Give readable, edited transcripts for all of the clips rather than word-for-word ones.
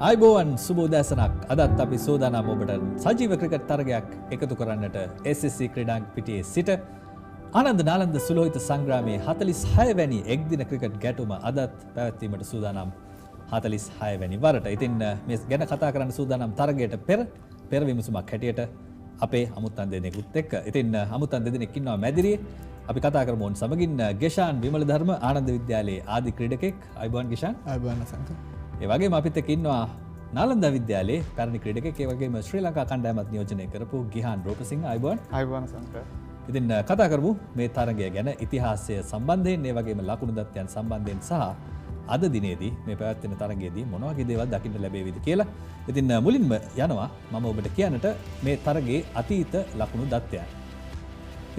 ආයිබෝවන් සුබ උදෑසනක්. අදත් අපි සෝදානම් ඔබට සජීව ක්‍රිකට් තරගයක් එකතු කරන්නට SSC ක්‍රීඩාංග පිටියේ සිට ආනන්ද නාලන්ද සුලෝහිත සංග්‍රාමයේ 46 වැනි එක්දින ක්‍රිකට් ගැටුම අදත් පැවැත්වීමට සූදානම් 46 වැනි වරට. ඉතින් මේ ගැන කතා කරන්න සූදානම් තරගයට පෙර විමසුමක් හැටියට අපේ අමුත්තන් දෙනෙකුත් එක්ක. ඉතින් අමුත්තන් දෙදෙනෙක් ඉන්නවා මැදිරියේ. අපි කතා කරමු ඔවුන් සමගින් ගෙෂාන් විමල ධර්ම ආනන්ද විද්‍යාලයේ ආදි ක්‍රීඩකෙක්. ආයිබෝවන් ගෙෂාන්. ආයිබෝවන් අසන්ත. ඒ වගේම අපිත් එක්ක ඉන්නවා නාලන්දා විද්‍යාලයේ පැරණි ක්‍රීඩකෙක්, ඒ වගේම ශ්‍රී ලංකා කණ්ඩායමත් නියෝජනය කරපු ගිහාන් රූපසිංහ. ආයිබෝවන්. ආයිබෝවන් අසන්ත. ඉතින් කතා කරමු මේ තරගය ගැන ඉතිහාසය සම්බන්ධයෙන්, ඒ වගේම ලකුණු දත්තයන් සම්බන්ධයෙන් සහ අද දිනේදී මේ පැවැත්වෙන තරගයේදී මොන වගේ දේවල් දකින්න ලැබෙයිද කියලා. ඉතින් මුලින්ම යනවා මම ඔබට කියන්නට මේ තරගයේ අතීත ලකුණු දත්තයන්.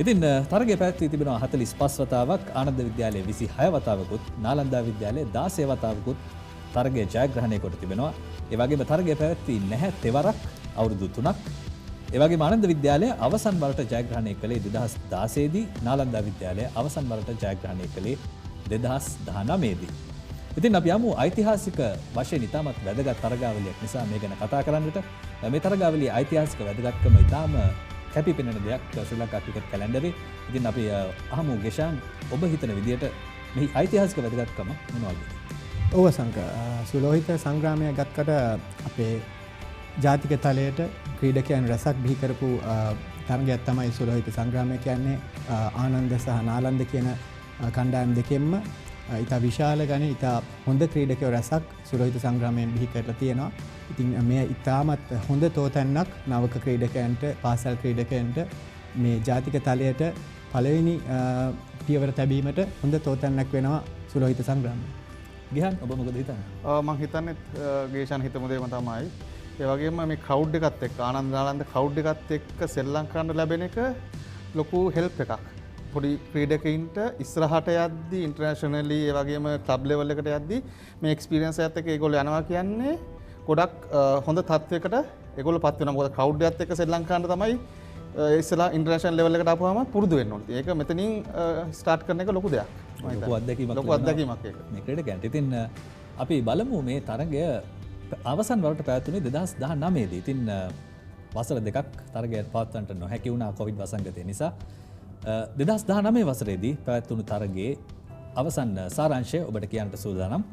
ඉතින් තරගය පැවැත්වී තිබෙනවා 45 වතාවක්. ආනන්ද විද්‍යාලයේ 26 වතාවකුත්, නාලන්දා විද්‍යාලයේ 16 වතාවකුත් තරගය ජයග්‍රහණය කොට තිබෙනවා. ඒ වගේම තරගය පැවැත්වී නැහැ තෙවරක් අවුරුදු 3ක්. ඒ වගේම ආනන්ද විද්‍යාලය අවසන් වරට ජයග්‍රහණය කළේ 2016 දී, නාලන්දා විද්‍යාලය අවසන් වරට ජයග්‍රහණය කළේ 2019 දී. ඉතින් අපි යමු ඓතිහාසික වශයෙන් ඉතාමත් වැදගත් තරගාවලියක් නිසා මේ ගැන කතා කරන්නට. මේ තරගාවලියේ ඓතිහාසික වැදගත්කම ඉතාම කැපිපෙනෙන දෙයක් ශ්‍රී ලංකා ක්‍රිකට් කැලෙන්ඩරේ. ඉතින් අපි අහමු ගෙෂාන්, ඔබ හිතන විදියට මේ ඓතිහාසික වැදගත්කම මොනවද? ඔව් සංක සුලෝහිත සංග්‍රාමය ගත්කට අපේ ජාතික තලයට ක්‍රීඩකයන් රැසක් බිහි කරපු තරගයක් තමයි සුලෝහිත සංග්‍රාමය කියන්නේ. ආනන්ද සහ නාලන්ද කියන කණ්ඩායම් දෙකෙන්ම ඉතා විශාල ගණේ ඉතා හොඳ ක්‍රීඩකයෝ රැසක් සුලෝහිත සංග්‍රාමයෙන් බිහි කරලා තියෙනවා. ඉතින් මේ ඉතාමත් හොඳ තෝතැන්නක් නවක ක්‍රීඩකයන්ට, පාසල් ක්‍රීඩකයන්ට මේ ජාතික තලයට පළවෙනි පියවර තැබීමට හොඳ තෝතැන්නක් වෙනවා සුලෝහිත සංග්‍රාමය. ගිහාන්, ඔබ මොකද හිතන්නේ? මම හිතන්නේ ගේෂාන් හිතමු දෙයම තමයි. ඒ වගේම මේ ක්‍රවුඩ් එකත් එක්ක, ආනන්ද නාලන්ද ක්‍රවුඩ් එකත් එක්ක සෙල්ලම් කරන්න ලැබෙන එක ලොකු හෙල්ප් එකක්. පොඩි ක්‍රීඩකයින්ට ඉස්සරහට යද්දී, ඉන්ටර්නැෂනලි ඒ වගේම ක්ලබ් ලෙවල් එකට යද්දී මේ එක්ස්පීරියන්ස් එකත් එක්ක ඒගොල්ලෝ යනවා කියන්නේ ගොඩක් හොඳ තත්වයකට ඒගොල්ලෝ පත් වෙනවා. මොකද ක්‍රවුඩ් එකත් එක්ක සෙල්ලම් කරන්න තමයි ඉස්සලා ඉන්ටර්නැෂනල් ලෙවල් එකට ආපුවාම පුරුදු වෙන්න ඕනේ. ඒක මෙතනින් ස්ටාර්ට් කරන එක ලොකු දෙයක්. ලොකු අත්දැකීමක් ඒක. මේ ක්‍රීඩකයන්ට. ඉතින් අපි බලමු මේ තරගය අවසන් වරට පැවැත්වුණේ 2019 දී. ඉතින් වසර දෙකක් තරගය පවත්වන්නට නොහැකි වුණා කොවිඩ් වසංගතය නිසා. 2019 වසරේදී පැවැත්වුණු තරගයේ අවසන් සාරාංශය ඔබට කියන්නට සූදානම්.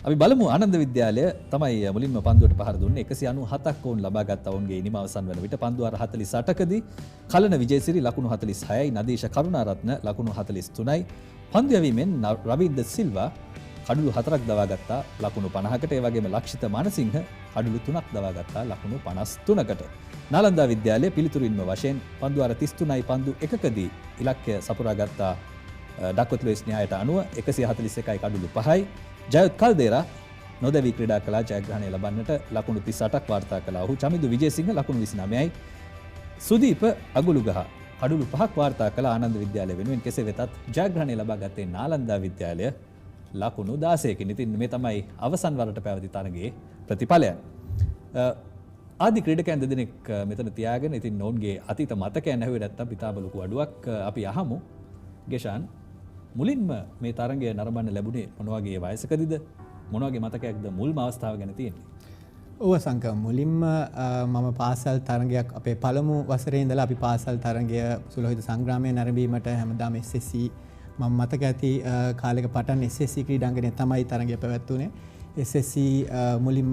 අපි බලමු ආනන්ද විද්‍යාලය තමයි මුලින්ම පන්දුවට පහර දුන්නේ. 197ක් ඔවුන් ලබා ගත්තා ඔවුන්ගේ ඉනිම අවසන් වන විට. පන්දු අර 48කදී කලන විජේසිරි ලකුණු 46යි, නදීෂ කරුණාරත්න ලකුණු 43යි. පන්දු යැවීමෙන් රවින්ද සිල්වා කඩුළු 4ක් දවා ගත්තා ලකුණු 50කට. ඒ වගේම ලක්ෂිත මානසිංහ කඩුළු 3ක් දවා ගත්තා ලකුණු 53කට. නාලන්දා විද්‍යාලය පිළිතුරින්ම වශයෙන් පන්දු අර 33යි පන්දු එකකදී ඉලක්කය සපුරා ගත්තා ඩක්වර්ත් ලුයිස් න්‍යායට අනුව 141යි කඩුළු 5යි. ජයුත් කල්දේරා නොදැවී ක්‍රීඩා කළා, ජයග්‍රහණය ලබන්නට ලකුණු 38ක් වාර්තා කළා. ඔහු චමිදු විජේසිංහ ලකුණු 29යි. සුදීප අගුළුගහ කඩුළු 5ක් වාර්තා කළ ආනන්ද විද්‍යාලය වෙනුවෙන්. කෙසේ වෙතත් ජයග්‍රහණය ලබා ගත්තේ නාලන්දා විද්‍යාලය ලකුණු 16කින්. ඉතින් මේ තමයි අවසන් වරට පැවති තරගයේ ප්‍රතිඵලයන්. ආදි ක්‍රීඩකයන් දෙදෙනෙක් මෙතන තියාගෙන ඉතින් ඔවුන්ගේ අතීත මතකයන් ඇහුවේ නැත්තම් පිටාබ ලොකු අඩුවක්. අපි අහමු ගෙෂාන්, මුලින්ම මේ තරගය නරඹන්න ලැබුණේ මොන වගේ වයසකදීද? මොන වගේ මතකයක්ද මුල්ම අවස්ථාව ගැන තියෙන්නේ? ඔව් සංක මුලින්ම මම පාසල් තරගයක් අපේ පළමු වසරේ ඉඳලා අපි පාසල් තරගය සුලෝහිත සංග්‍රාමය නැරඹීමට හැමදාම SSC මම මතක ඇති කාලෙක පටන් SSC ක්‍රීඩාංගණයේ තමයි තරගය පැවැත්වුණේ. SSC මුලින්ම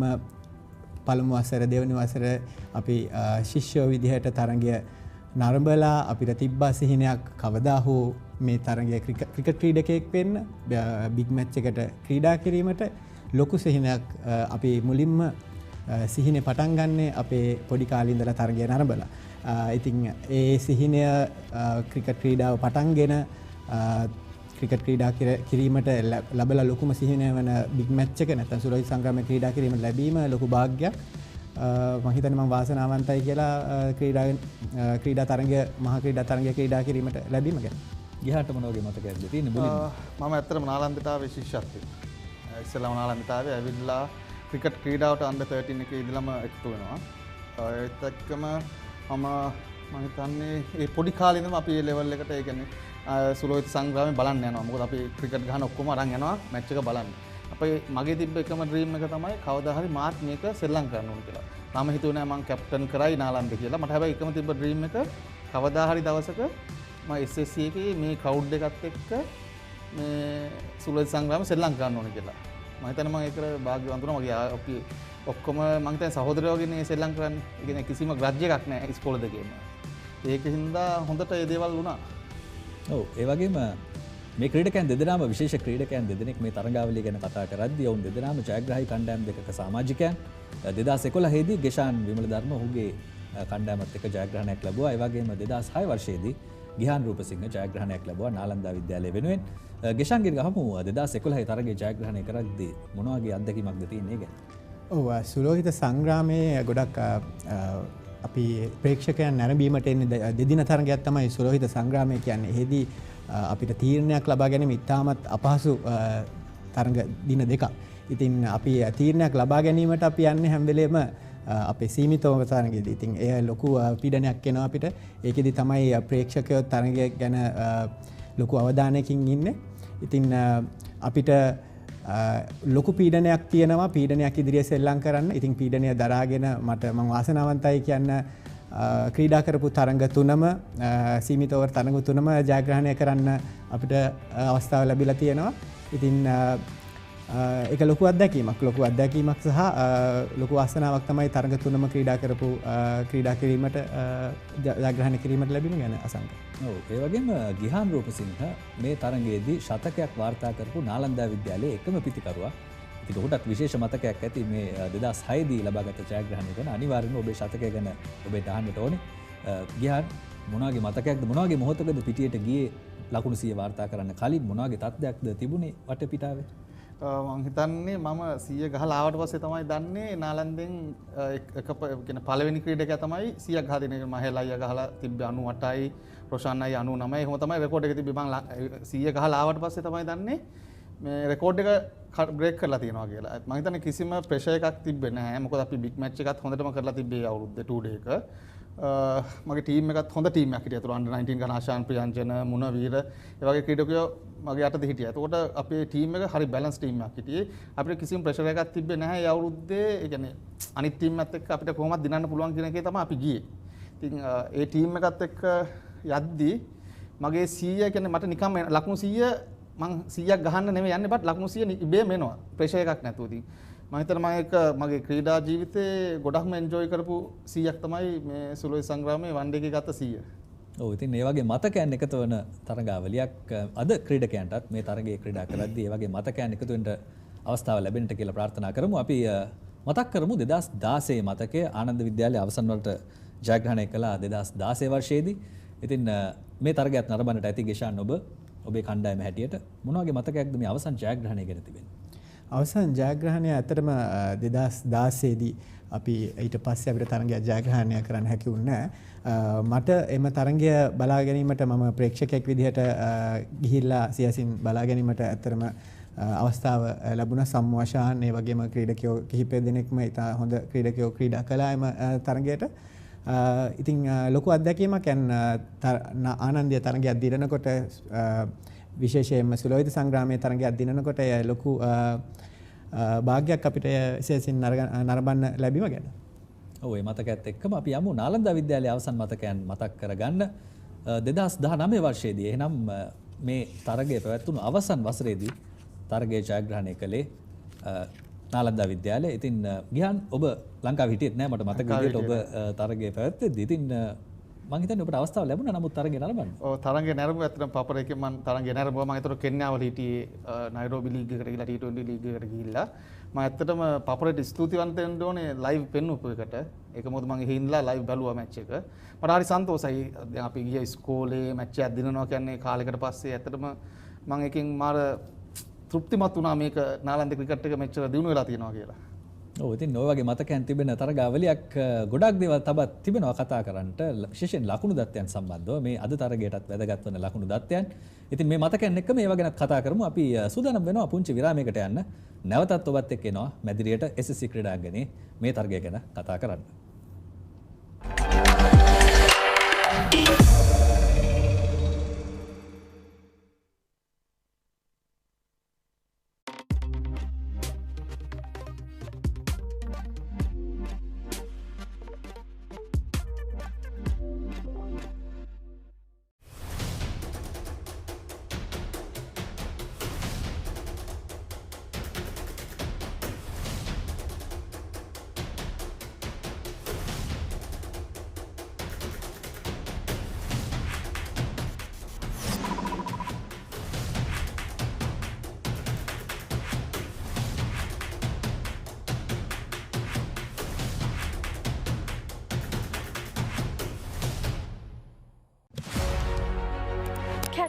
පළමු වසර, දෙවනි වසර අපි ශිෂ්‍යෝ විදිහට තරගය නරඹලා අපිට තිබ්බා සිහිනයක් කවදා හෝ මේ තරගය ක්‍රිකට් ක්‍රීඩකයෙක් වෙන්න, බිග් මැච් එකට ක්‍රීඩා කිරීමට ලොකු සිහිනයක් අපි මුලින්ම සිහිනේ පටන් ගන්නේ අපේ පොඩි කාලේ ඉඳලා තරගය නරඹලා. ඉතින් ඒ සිහිනය ක්‍රිකට් ක්‍රීඩාව පටන්ගෙන ක්‍රිකට් ක්‍රීඩා කිරීමට ලැබලා ලොකුම සිහිනය වන බිග් මැච් එක නැත්නම් සුලෝහිත සංග්‍රාමයේ ක්‍රීඩා කිරීමට ලැබීම ලොකු වාසනාවක්. මම හිතන්නේ මම වාසනාවන්තයි කියලා ක්‍රීඩා තරගය, මහා ක්‍රීඩා තරගය ක්‍රීඩා කිරීමට ලැබීම ගැන. ගිහාට මොන වගේ මතකයක්ද තියෙන්නේ මුලින්ම? මම ඇත්තටම නාලන්දට ආවේ ශිෂ්‍යත්වය. ඉස්සෙල්ලාම නාලන්දට ආවේ ඇවිල්ලා ක්‍රිකට් ක්‍රීඩාවට අන්ඩර් 13 එකේ ඉඳලම එකතු වෙනවා. ඒත් එක්කම මම හිතන්නේ ඒ පොඩි කාලේ ඉඳන්ම අපි මේ ලෙවල් එකට, ඒ කියන්නේ සුලෝහිත සංග්‍රාමය බලන්න යනවා. මොකද අපි ක්‍රිකට් ගහන ඔක්කොම අරන් යනවා මැච් එක බලන්න. අපේ මගේ තිබ්බ එකම ඩ්‍රීම් එක තමයි කවදා හරි මාත් මේක සෙල්ලම් කරන්න ඕන කියලා. තාම හිතුවේ නෑ මම කැප්ටන් කරයි නාලන්ද කියලා. මට හැබැයි එකම තිබ්බ ඩ්‍රීම් එක කවදා හරි දවසක මම SSC එකේ මේ ක්‍රවුඩ් එකත් එක්ක මේ සුලුයි සංග්‍රාම සෙල්ලම් කරන්න ඕන කියලා. මම හිතන්නේ මම ඒකට භාග්‍යවන්ත වුණා. මගේ අපි ඔක්කොම මම හිතන්නේ සහෝදරයෝ වගේ සෙල්ලම් කරන්නේ. ඒ කියන්නේ කිසිම ග්‍රජ් එකක් නෑ ඉස්කෝලේ දෙකේම. ඒකින්ද හොඳට ඒ දේවල් වුණා. ඔව් ඒ වගේම මේ ක්‍රීඩකයන් දෙදෙනාම විශේෂ ක්‍රීඩකයන් දෙදෙනෙක් මේ තරගාවලිය ගැන කතා කරද්දී ඔවුන් දෙදෙනාම ජයග්‍රාහී කණ්ඩායම් දෙකක සමාජිකයන්. 2011 දී ගෙෂාන් විමලධර්ම ඔහුගේ කණ්ඩායමත් එක්ක ජයග්‍රහණයක් ලැබුවා. ඒ වගේම 2006 වර්ෂයේදී ගිහාන් රූපසිංහ ජයග්‍රහණයක් ලැබුවා නාලන්දා විද්‍යාලය වෙනුවෙන්. ගෙෂාන්ගෙන් ගහමු 2011 තරගයේ ජයග්‍රහණය කරද්දී මොන වගේ අත්දැකීමක්ද තියෙන්නේ ගැන? ඔව් සුලෝහිත සංග්‍රාමයේ ගොඩක් අපි ප්‍රේක්ෂකයන් නැරඹීමට එන්නේ දෙදින තරගයක් තමයි සුලෝහිත සංග්‍රාමය කියන්නේ. එෙහිදී අපිට තීරණයක් ලබා ගැනීම ඉතාමත් අපහසු තරග දින දෙකක්. ඉතින් අපි තීරණයක් ලබා ගැනීමට අපි යන්නේ හැම වෙලේම අපේ සීමිතව තරගයේදී. ඉතින් ඒ ලොකු පීඩනයක් එනවා අපිට. ඒකෙදි තමයි ප්‍රේක්ෂකයෝ තරගය ගැන ලොකු අවධානයකින් ඉන්නේ. ඉතින් අපිට ලොකු පීඩනයක් තියෙනවා. පීඩනයක් ඉදිරියේ සෙල්ලම් කරන්න. ඉතින් පීඩනය දරාගෙන මම වාසනාවන්තයි කියන්න ක්‍රීඩා කරපු තරඟ තුනම සීමිත ඕවර් තරඟ තුනම ජයග්‍රහණය කරන්න අපිට අවස්ථාව ලැබිලා තියෙනවා. ඉතින් ඒක ලොකු අත්දැකීමක් සහ ලොකු වාසනාවක් තමයි තරඟ තුනම ක්‍රීඩා කිරීමට ජයග්‍රහණය කිරීමට ලැබීම ගැන අසංක. ඔව් ඒ වගේම ගිහාන් රූපසිංහ මේ තරඟයේදී ශතකයක් වාර්තා කරපු නාලන්දා විද්‍යාලයේ එකම පිතිකරුවා. ඉතින් ඔහුටත් විශේෂ මතකයක් ඇති මේ 2006 දී ලබාගත් ජයග්‍රහණය ගැන. අනිවාර්යයෙන්ම ඔබේ ශතකය ගැන ඔබට අහන්නට ඕනේ. ගිහාන් මොනවාගේ මතකයක්ද මොනවාගේ මොහොතකද පිටියට ගියේ ලකුණු 100 වාර්තා කරන්න කලින් මොනවාගේ තත්ත්වයක්ද තිබුණේ වටපිටාවේ? මම හිතන්නේ මම 100 ගහලා ආවට පස්සේ තමයි දන්නේ නාලන්දෙන් එක කියන පළවෙනි ක්‍රීඩකයා තමයි 100ක් ගහලා දෙන එක. මහේලා අයියා ගහලා තිබ්බේ 98යි, රොෂාන් අයියා 99යි. එහෙම තමයි රෙකෝඩ් එක තිබ්බේ. මම 100 ගහලා ආවට පස්සේ තමයි දන්නේ මේ රෙකෝඩ් එක බ්‍රේක් කරලා තියෙනවා කියලා. මම හිතන්නේ කිසිම ප්‍රෙෂර් එකක් තිබ්බේ නැහැ. මොකද අපි බිග් මැච් එකත් හොඳටම කරලා තිබ්බේ අවුරුද්දේ 2 day එක. මගේ ටීම් එකත් හොඳ ටීම් එකක් හිටියා. ඒතර අnder 19 ගන ආශාන් ප්‍රියංජන මුණ වීර ඒ වගේ ක්‍රීඩකයෝ මගේ යටතේ හිටියා. එතකොට අපේ ටීම් එක හරි බැලන්ස් ටීම් එකක් හිටියේ. අපිට කිසිම ප්‍රෙෂර් එකක් තිබ්බේ නැහැ. ඒ අවුරුද්දේ ඒ කියන්නේ අනිත් ටීම් එකත් එක්ක අපිට කොහොමද දිනන්න පුළුවන් කියන එකේ තමයි අපි ගියේ. ඉතින් ඒ ටීම් එකත් එක්ක යද්දී මගේ 100 කියන්නේ මට නිකම් ලකුණු 100 මං 100ක් ගහන්න නෙමෙයි යන්නේ බට් ලකුණු 100 ඉබේම එනවා. ප්‍රෙෂර් එකක් නැතුව. ඉතින් මම හිතනවා මම ඒක මගේ ක්‍රීඩා ජීවිතේ ගොඩක්ම එන්ජොයි කරපු 100ක් තමයි මේ සුලෝයි සංග්‍රාමයේ වන් ඩේ එකේ ගත්ත 100. ඔව් ඉතින් ඒ වගේ මතකයන් එකතු වෙන තරගාවලියක් අද ක්‍රීඩකයන්ටත් මේ තරගයේ ක්‍රීඩා කරද්දී ඒ වගේ මතකයන් එකතු වෙන්න අවස්ථාව ලැබෙන්නට කියලා ප්‍රාර්ථනා කරමු. අපි මතක් කරමු 2016 මතකය ආනන්ද විද්‍යාලයේ අවසන් වලට ජයග්‍රහණය කළා 2016 වර්ෂයේදී. ඉතින් මේ තරගයත් නරඹන්නට ඇති ගෙෂාන් ඔබේ කණ්ඩායම හැටියට මොන වගේ මතකයක්ද මේ අවසන් ජයග්‍රහණය ගැන තිබෙන්නේ? අවසන් ජයග්‍රහණය ඇත්තටම 2016 දී අපි ඊට පස්සේ අපිට තරගයක් ජයග්‍රහණය කරන්න හැකි වුණේ නැහැ. මට එම තරගය බලා ගැනීමට මම ප්‍රේක්ෂකයෙක් විදිහට ගිහිල්ලා සියසින් බලා ගැනීමට ඇත්තටම අවස්ථාව ලැබුණා. සම්වාශාන් ඒ වගේම ක්‍රීඩකයෝ කිහිප දෙනෙක්ම ඉතා හොඳ ක්‍රීඩකයෝ ක්‍රීඩා කළා එම තරගයට. ඉතින් ලොකු අත්දැකීමක් ආනන්දය තරගයක් දිනනකොට විශේෂයෙන්ම සුලෝහිත සංග්‍රාමයේ තරගයක් දිනනකොට ලොකු භාග්‍යයක් අපිට විශේෂයෙන් නරඹන්න ලැබීම ගැන. ඔව් ඒ මතකයත් එක්කම අපි යමු නාලන්දා විද්‍යාලයේ අවසන් මතකයන් මතක් කරගන්න 2019 වර්ෂයේදී එහෙනම් මේ තරගය පැවැත්වුණු අවසන් වසරේදී තරගය ජයග්‍රහණය කළේ නාලන්දා විද්‍යාලය. ඉතින් ගිහාන් ඔබ ලංකාවේ හිටියෙත් නෑ මට මතක විදිහට ඔබ තරගය පැවැත්වෙද්දී. ඉතින් මම හිතන්නේ ඔබට අවස්ථාව ලැබුණා නමුත් තරගය නරඹන්න. ඔව් තරගය නරඹුවා. ඇත්තටම පපර එකේ මම තරගය නරඹුවා. මම ඒතර කෙන්යාවල හිටියේ නයිරෝබි ලීග් එකට ගිහිල්ලා T20 ලීග් එකට ගිහිල්ලා. මම ඇත්තටම පපරට ස්තුතිවන්ත වෙන්න ඕනේ ලයිව් පෙන්වපු එකට. ඒක මොකද මම එහෙ ඉඳලා ලයිව් බැලුවා මැච් එක. මට හරි සන්තෝෂයි. දැන් අපි ගිය ඉස්කෝලේ මැච් එකක් දිනනවා කියන්නේ කාලයකට පස්සේ ඇත්තටම මම එකෙන් මාර තෘප්තිමත් වුණා මේක නාලන්ද ක්‍රිකට් එක මෙච්චර දිනු වෙලා තියෙනවා කියලා. ඔව් ඉතින් ඔය වගේ මතකයන් තිබෙන තරගාවලියක් ගොඩක් දේවල් තවත් තිබෙනවා කතා කරන්නට විශේෂයෙන් ලකුණු දත්තයන් සම්බන්ධව මේ අද තරගයටත් වැදගත් වෙන ලකුණු දත්තයන්. ඉතින් මේ මතකයන් එක්ක මේවා ගැනත් කතා කරමු. අපි සූදානම් වෙනවා පුංචි විරාමයකට යන්න. නැවතත් ඔබත් එක්ක එනවා මැදිරියට SSC ක්‍රීඩාංගණයේ මේ තරගය ගැන කතා කරන්න.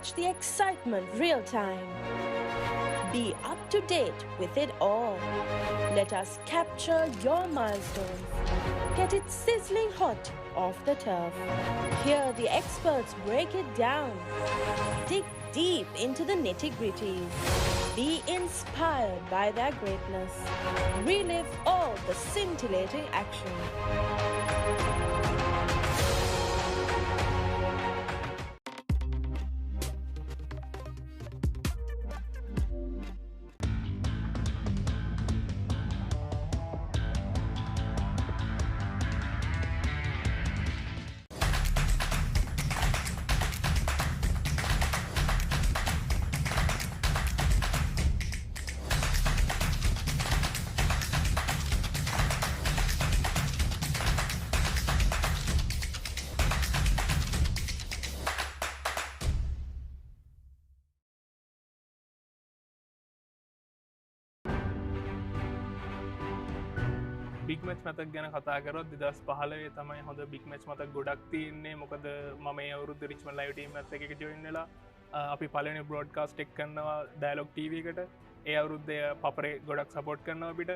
Catch the excitement real time. Be up to date with it all. Let us capture your milestones. Get it sizzling hot off the turf. Hear the experts break it down. Dig deep into the nitty-gritties. Be inspired by their greatness. Relive all the scintillating action. Big much මතක් ගැන කතා කරොත් 2015 තමයි හොඳ බික් much මතක් ගොඩක් තියෙන්නේ. මොකද මම මේ අවුරුද්ද රිච්මන්ඩ් ලයිව් ටීම් එකත් එක්ක ජොයින් වෙලා අපි පළවෙනි බ්‍රෝඩ්කාස්ට් එක කරනවා ඩයලොග් ටීවී එකට. ඒ අවුරුද්දේ පපරේ ගොඩක් සපෝට් කරනවා අපිට.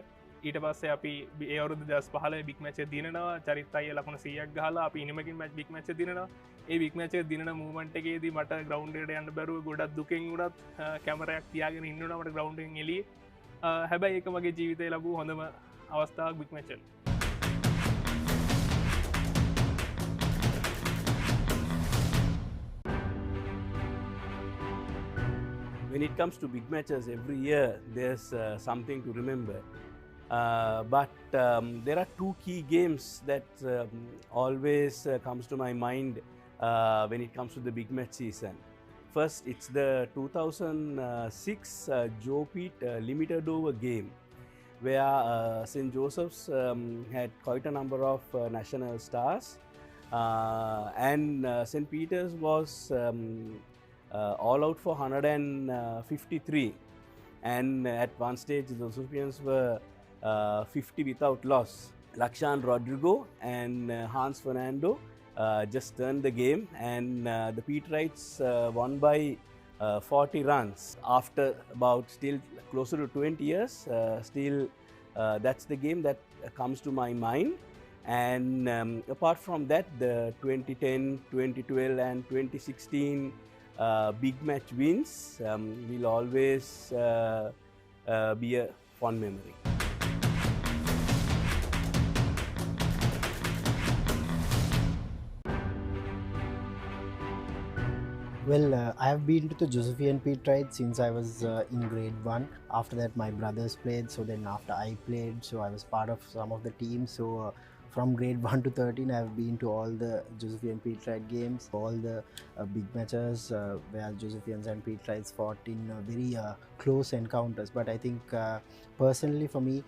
ඊට පස්සේ අපි ඒ අවුරුද්ද 2015 බික් මැච් එක දිනනවා. චරිත් අයියා ලකුණු 100ක් ගහලා අපි ඉනිමකින් මැච් බික් මැච් එක දිනනවා. ඒ බික් මැච් එක දිනන මූවමන්ට් එකේදී මට ග්‍රවුන්ඩ් එකට යන්න බැරුව ගොඩක් දුකෙන් උනත් කැමරාවක් තියාගෙන ඉන්න උනා මට ග්‍රවුන්ඩ් එකෙන් එළියේ. හැබැයි ඒක මගේ ජීවිතේ ලැබූ හොඳම අවස්ථාවක් බික් මැච් එක. When it comes to big matches, every year there's something to remember. But there are two key games that always comes to my mind when it comes to the big match season. First, it's the 2006 Joe Pete limited over game, where St. Joseph's had quite a number of national stars, and St. Peter's was all out for 153, and at one stage the Josephines were 50 without loss. Lakshan Rodrigo and Hans Fernando just turned the game, and the Peterites won by 40 runs. After about still closer to 20 years, still that's the game that comes to my mind. And apart from that, the 2010, 2012 and 2016 big match wins will always be a fond memory. Well, I have been to the Josephian Peterite since I was in grade 1. After that my brothers played, so then after I played, so I was part of some of the teams. So from grade 1 to 13 I have been to all the Josephian Peterite games, all the big matches where Josephians and Peterites fought in very close encounters. But I think personally for me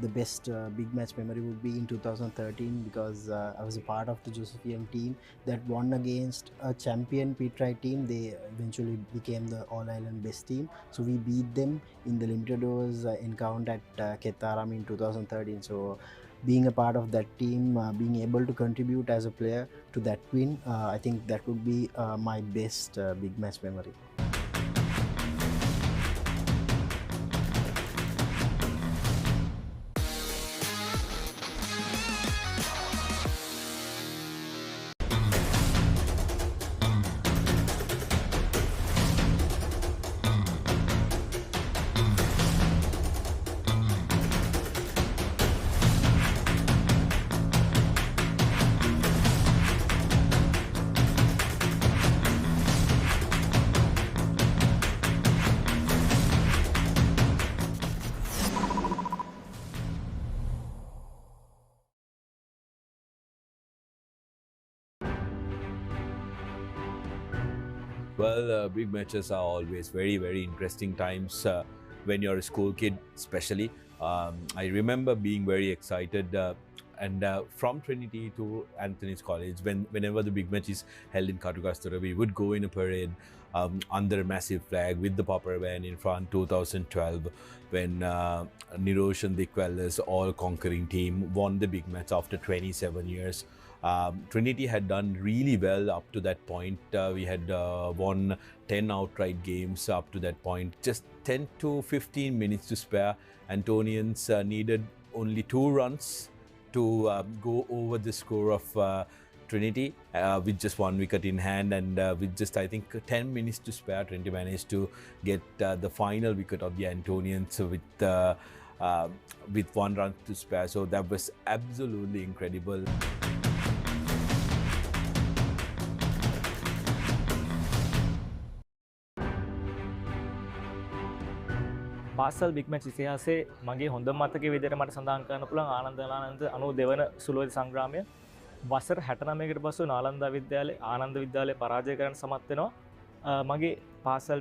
the best big match memory would be in 2013, because I was a part of the Josephian team that won against a champion Peterite team. They eventually became the All Ireland best team, so we beat them in the limited overs encounter at Ketaram in 2013. So being a part of that team, being able to contribute as a player to that win, I think that would be my best big match memory. Well, big matches are always very, very interesting times when you're a school kid, especially. I remember being very excited and from Trinity to Anthony's College, whenever the big match is held in Katukastura, we would go in a parade under a massive flag with the Papare band in front. 2012, when Nirosh and the Queller's all-conquering team won the big match after 27 years. Trinity had done really well up to that point. We had won 10 outright games up to that point. Just 10 to 15 minutes to spare. Antonians needed only 2 runs to go over the score of Trinity with just 1 wicket in hand, and with just I think 10 minutes to spare, Trinity managed to get the final wicket of the Antonians with 1 run to spare. So that was absolutely incredible. පාසල් big match ඉතිහාසයේ මගේ හොඳ මතකයේ විදිහට මට සඳහන් කරන්න පුළුවන් ආනන්ද නාලන්ද 92 වන සුළුවැදි සංග්‍රාමය. වසර 69කට පසු නාලන්දා විද්‍යාලයේ ආනන්ද විද්‍යාලය පරාජය කරන්න සමත් වෙනවා. මගේ පාසල්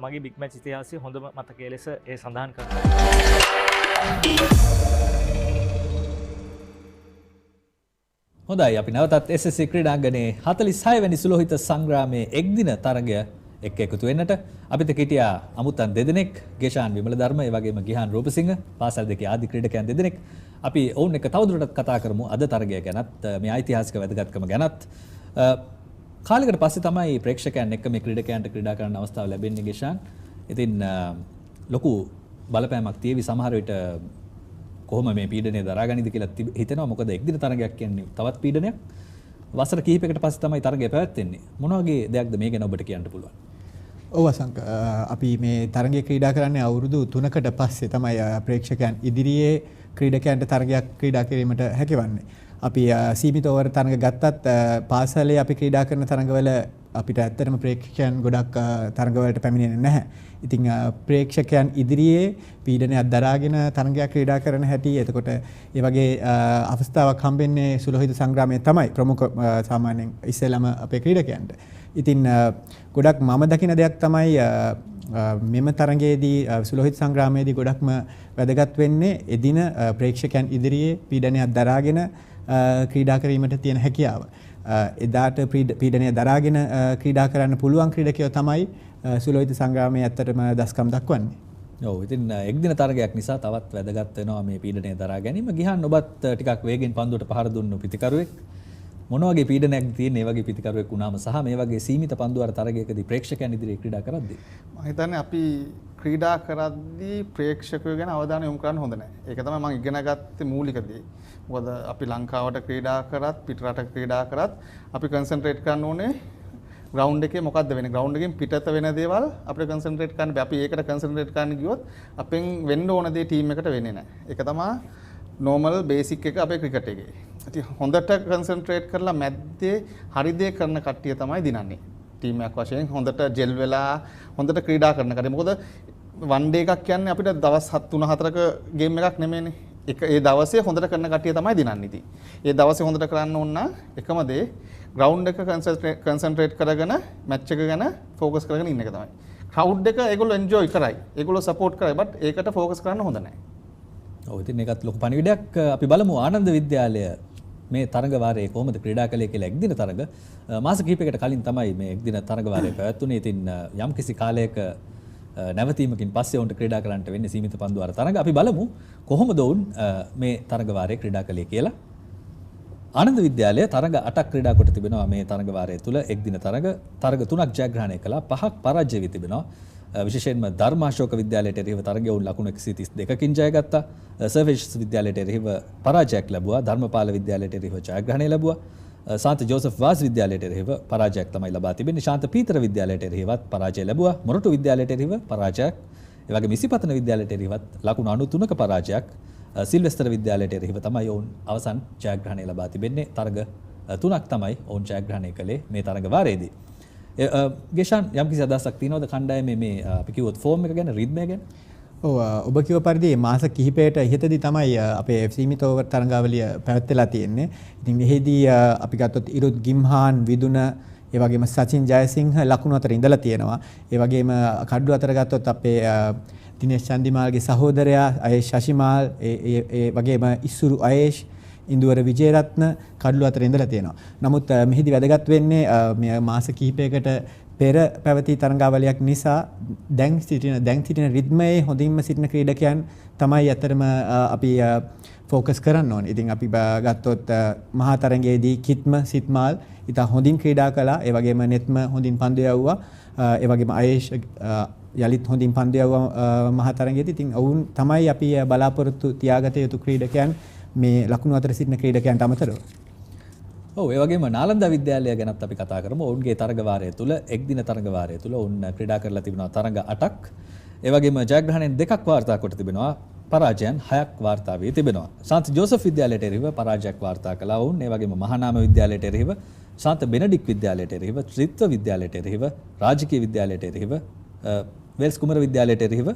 මගේ බිග් මැච් ඉතිහාසයේ හොඳම මතකයේ ලෙස ඒ සඳහන් කරනවා. හොඳයි, අපි නැවතත් SSC ක්‍රීඩාංගණයේ 46 වැනි සුලෝහිත සංග්‍රාමයේ එක්දින තරගය එක්ක එකතු වෙන්නට අපිට හිටියා අමුත්තන් දෙදෙනෙක්, ගේෂාන් විමල ධර්ම, ඒ වගේම ගිහාන් රූපසිංහ, පාසල් දෙකේ ආදි ක්‍රීඩකයන් දෙදෙනෙක්. අපි ඔවුන් එක්ක තවදුරටත් කතා කරමු අද තරගය ගැනත්, මේ ඓතිහාසික වැදගත්කම ගැනත්. කාලයකට පස්සේ තමයි ප්‍රේක්ෂකයන් එක්ක මේ ක්‍රීඩකයන්ට ක්‍රීඩා කරන්න අවස්ථාව ලැබෙන්නේ ගේෂාන්. ඉතින් ලොකු බලපෑමක් තියෙවි සමහර විට කොහොම මේ පීඩනය දරාගනිද කියලා හිතෙනවා. මොකද එක්දින තරගයක් කියන්නේ තවත් පීඩනයක්. වසර කිහිපයකට පස්සේ තමයි තරගය පැවැත්වෙන්නේ. මොන වගේ දෙයක්ද මේ ගැන ඔබට කියන්න පුළුවන්? ඔව් අසංක, අපි මේ තරගය ක්‍රීඩා කරන්නේ අවුරුදු 3කට පස්සේ තමයි ප්‍රේක්ෂකයන් ඉදිරියේ ක්‍රීඩකයන්ට තරගයක් ක්‍රීඩා කිරීමට හැකිවන්නේ. අපි සීමිත ඕවර් තරග ගත්තත් පාසලේ අපි ක්‍රීඩා කරන තරගවල අපිට ඇත්තටම ප්‍රේක්ෂකයන් ගොඩක් තරගවලට පැමිණෙන්නේ නැහැ. ඉතින් ප්‍රේක්ෂකයන් ඉදිරියේ පීඩනයක් දරාගෙන තරගයක් ක්‍රීඩා කරන හැටි, එතකොට ඒ වගේ අවස්ථාවක් හම්බෙන්නේ සුලෝහිත සංග්‍රාමයේ තමයි ප්‍රමුඛ සාමාන්‍යයෙන් ඉස්සෙල්ලාම අපේ ක්‍රීඩකයන්ට. ඉතින් ගොඩක් මම දකින දෙයක් තමයි මෙම තරගයේදී සුලෝහිත සංග්‍රාමයේදී ගොඩක්ම වැදගත් වෙන්නේ එදින ප්‍රේක්ෂකයන් ඉදිරියේ පීඩනයක් දරාගෙන ක්‍රීඩා කිරීමට තියෙන හැකියාව. එදාට පීඩනය දරාගෙන ක්‍රීඩා කරන්න පුළුවන් ක්‍රීඩකයෝ තමයි සුලෝහිත සංග්‍රාමයේ ඇත්තටම දස්කම් දක්වන්නේ. ඔව්, ඉතින් එක්දින තරගයක් නිසා තවත් වැදගත් වෙනවා මේ පීඩනය දරා ගැනීම. ගිහන් ඔබත් ටිකක් වේගෙන් පන්දුවට පහර දුන්නු පිතිකරුවෙක්. මොන වගේ පීඩනයක් තියෙන මේ වගේ පිතිකරුවෙක් වුණාම සහ මේ වගේ සීමිත පන්දුවර තරගයකදී ප්‍රේක්ෂකයන් ඉදිරියේ ක්‍රීඩා කරද්දී? මම හිතන්නේ අපි ක්‍රීඩා කරද්දී ප්‍රේක්ෂකයෝ ගැන අවධානය යොමු කරන්න හොඳ නැහැ. ඒක තමයි මම ඉගෙන ගත්තේ මූලික දේ. මොකද අපි ලංකාවට ක්‍රීඩා කරත් පිටරට ක්‍රීඩා කරත් අපි කන්සන්ට්‍රේට් කරන්න ඕනේ ග්‍රවුන්ඩ් එකේ මොකද්ද වෙන්නේ, ග්‍රවුන්ඩ් එකෙන් පිටත වෙන දේවල් අපිට කන්සන්ට්‍රේට් කරන්න බෑ. අපි ඒකට කන්සන්ට්‍රේට් කරන්න ගියොත් අපෙන් වෙන්න ඕන දේ ටීම් එකට වෙන්නේ නැහැ. ඒක තමයි නෝමල් බේසික් එක අපේ ක්‍රිකට් එකේ. ඉතින් හොඳට කන්සන්ට්‍රේට් කරලා මැද්දේ හරි දේ කරන කට්ටිය තමයි දිනන්නේ. ටීම් එකක් වශයෙන් හොඳට ජෙල් වෙලා හොඳට ක්‍රීඩා කරන කට්ටිය. මොකද වන් ඩේ එකක් කියන්නේ අපිට දවස් 3-4ක ගේම් එකක් නෙමෙයිනේ. ඒ දවසේ හොඳට කරන කට්ටිය තමයි දිනන්නේ. ඉතින් ඒ දවසේ හොඳට කරන්න ඕන නම් එකම දේ ග්‍රවුන්ඩ් එක කන්සන්ට්‍රේට් කරගෙන මැච් එක ගැන ફોකස් කරගෙන ඉන්න එක තමයි. ක්‍රවුඩ් එක ඒගොල්ලෝ එන්ජොයි කරයි. ඒගොල්ලෝ සපෝට් කරයි. බට් ඒකට ફોකස් කරන්න හොඳ නැහැ. ඔව්, ඉතින් ඒකත් ලොකු පණිවිඩයක්. අපි බලමු ආනන්ද විද්‍යාලය මේ තරග වාරයේ කොහොමද ක්‍රීඩා කළේ කියලා. එක්දින තරග මාස කිහිපයකට කලින් තමයි මේ එක්දින තරග වාරය පැවැත්වුණේ. ඉතින් යම් කිසි කාලයක නැවතීමකින් පස්සේ උන්ට ක්‍රීඩා කරන්නට වෙන්නේ සීමිත පන්දුවර තරග. අපි බලමු කොහොමද උන් මේ තරග වාරයේ ක්‍රීඩා කළේ කියලා. ආනන්ද විද්‍යාලය තරග 8ක් ක්‍රීඩා කොට තිබෙනවා මේ තරග වාරය තුල. එක්දින තරග 3ක් ජයග්‍රහණය කළා, 5ක් පරාජය වී තිබෙනවා. විශේෂයෙන්ම ධර්මාශෝක විද්‍යාලයට එරෙහිව තරගය උන් ලකුණු 132කින් ජයගත්තා. සර්වේෂ් විද්‍යාලයට එරෙහිව පරාජයක් ලැබුවා. ධර්මපාල විද්‍යාලයට එරෙහිව ජයග්‍රහණය ලැබුවා. සාන්ත ජෝසප් වාස් විද්‍යාලයට එරෙහිව පරාජයක් තමයි ලබා තිබෙන්නේ. ශාන්ත පීතර විද්‍යාලයට එරෙහිවත් පරාජය ලැබුවා. මොරටු විද්‍යාලයට එරෙහිව පරාජයක්. ඒ වගේම ඉසිපතන විද්‍යාලයට එරෙහිවත් ලකුණු 93ක පරාජයක්. සිල්වෙස්තර විද්‍යාලයට එරෙහිව තමයි ඔවුන් අවසන් ජයග්‍රහණය ලබා තිබෙන්නේ. තරග 3ක් තමයි ඔවුන් ජයග්‍රහණය කළේ මේ තරග වාරයේදී. ගේෂාන්, යම් කිසි අදහසක් තියෙනවද කණ්ඩායමේ මේ අපි කිව්වොත් ෆෝම් එක ගැන, රිද්මය ගැන? ඔව්, ඔබ කිව්ව පරිදි මාස කිහිපයකට ඉහතදී තමයි අපේ සීමිත ඕවර් තරඟාවලිය පැවැත්වලා තියෙන්නේ. ඉතින් මෙහිදී අපි ගත්තොත් ඉරුත් ගිම්හාන්, විදුන, ඒ වගේම සචින් ජයසිංහ ලකුණු අතර ඉඳලා තියෙනවා. ඒ වගේම කඩුව අතර ගත්තොත් අපේ දිනේෂ් චන්දිමාල්ගේ සහෝදරයා අයේෂ් ශෂිමාල්, ඒ වගේම ඉස්සුරු අයේෂ්, ඉන්දුවර විජේරත්න කඩළු අතර ඉඳලා තියෙනවා. නමුත් මෙහිදී වැදගත් වෙන්නේ මේ මාස කිහිපයකට පෙර පැවති තරඟාවලියක් නිසා දැන් සිටින රිද්මයේ හොඳින්ම සිටින ක්‍රීඩකයන් තමයි අතරම අපි ෆෝකස් කරන්න ඕනේ. ඉතින් අපි ගත්තොත් මහා තරඟයේදී කිත්ම සිත්මාල් ඉතා හොඳින් ක්‍රීඩා කළා. ඒ වගේම නෙත්ම හොඳින් පන්දු යවුවා. ඒ වගේම අයේෂ් යලිත් හොඳින් පන්දු යවුවා මහා තරඟයේදී. ඉතින් ඔවුන් තමයි අපි බලාපොරොත්තු තියාගත යුතු ක්‍රීඩකයන් මේ ලකුණු අතර සිටින ක්‍රීඩකයන්ට අමතරව. ඔව් ඒ වගේම නාලන්දා විද්‍යාලය ගැනත් අපි කතා කරමු. ඔවුන්ගේ තරඟ වාරය තුල එක් දින තරඟ වාරය තුල ඔවුන් ක්‍රීඩා කරලා තිබෙනවා තරඟ 8ක්. ඒ වගේම ජයග්‍රහණයෙන් 2ක් වාර්තා කොට තිබෙනවා. පරාජයන් 6ක් වාර්තා වී තිබෙනවා. ශාන්ත ජෝසප් විද්‍යාලයට එරෙහිව පරාජයක් වාර්තා කළා වුන්. ඒ වගේම මහානාම විද්‍යාලයට එරෙහිව, ශාන්ත බෙනඩික් විද්‍යාලයට එරෙහිව, ත්‍රිත්ව විද්‍යාලයට එරෙහිව, රාජකීය විද්‍යාලයට එරෙහිව, වෙල්ස් කුමර විද්‍යාලයට එරෙහිව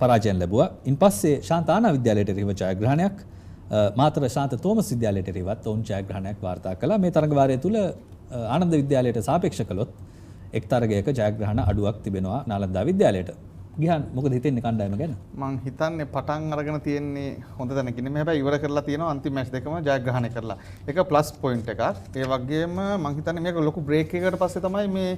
පරාජයන් ලැබුවා. ඉන්පස්සේ ශාන්ත ආනා විද්‍යාලයට එරෙහිව ජයග්‍රහණයක්, මාතර ශාන්ත තෝමස් විද්‍යාලයට එරෙහිවත් ඔවුන් ජයග්‍රහණයක් වාර්තා කළා. මේ තරඟ වාරය තුල ආනන්ද විද්‍යාලයට සාපේක්ෂ කළොත් එක් තරගයක ජයග්‍රහණ අඩුවක් තිබෙනවා නාලන්දා විද්‍යාලයට. ගිහන් මොකද හිතෙන්නේ කණ්ඩායම ගැන? මං හිතන්නේ පටන් අරගෙන තියෙන්නේ හොඳ තැනකින්. මේ හැබැයි ඉවර කරලා තියෙනවා අන්තිම මැච් දෙකම ජයග්‍රහණය කරලා. ඒක ප්ලස් පොයින්ට් එකක්. ඒ වගේම මං හිතන්නේ මේක ලොකු බ්‍රේක් එකකට පස්සේ තමයි මේ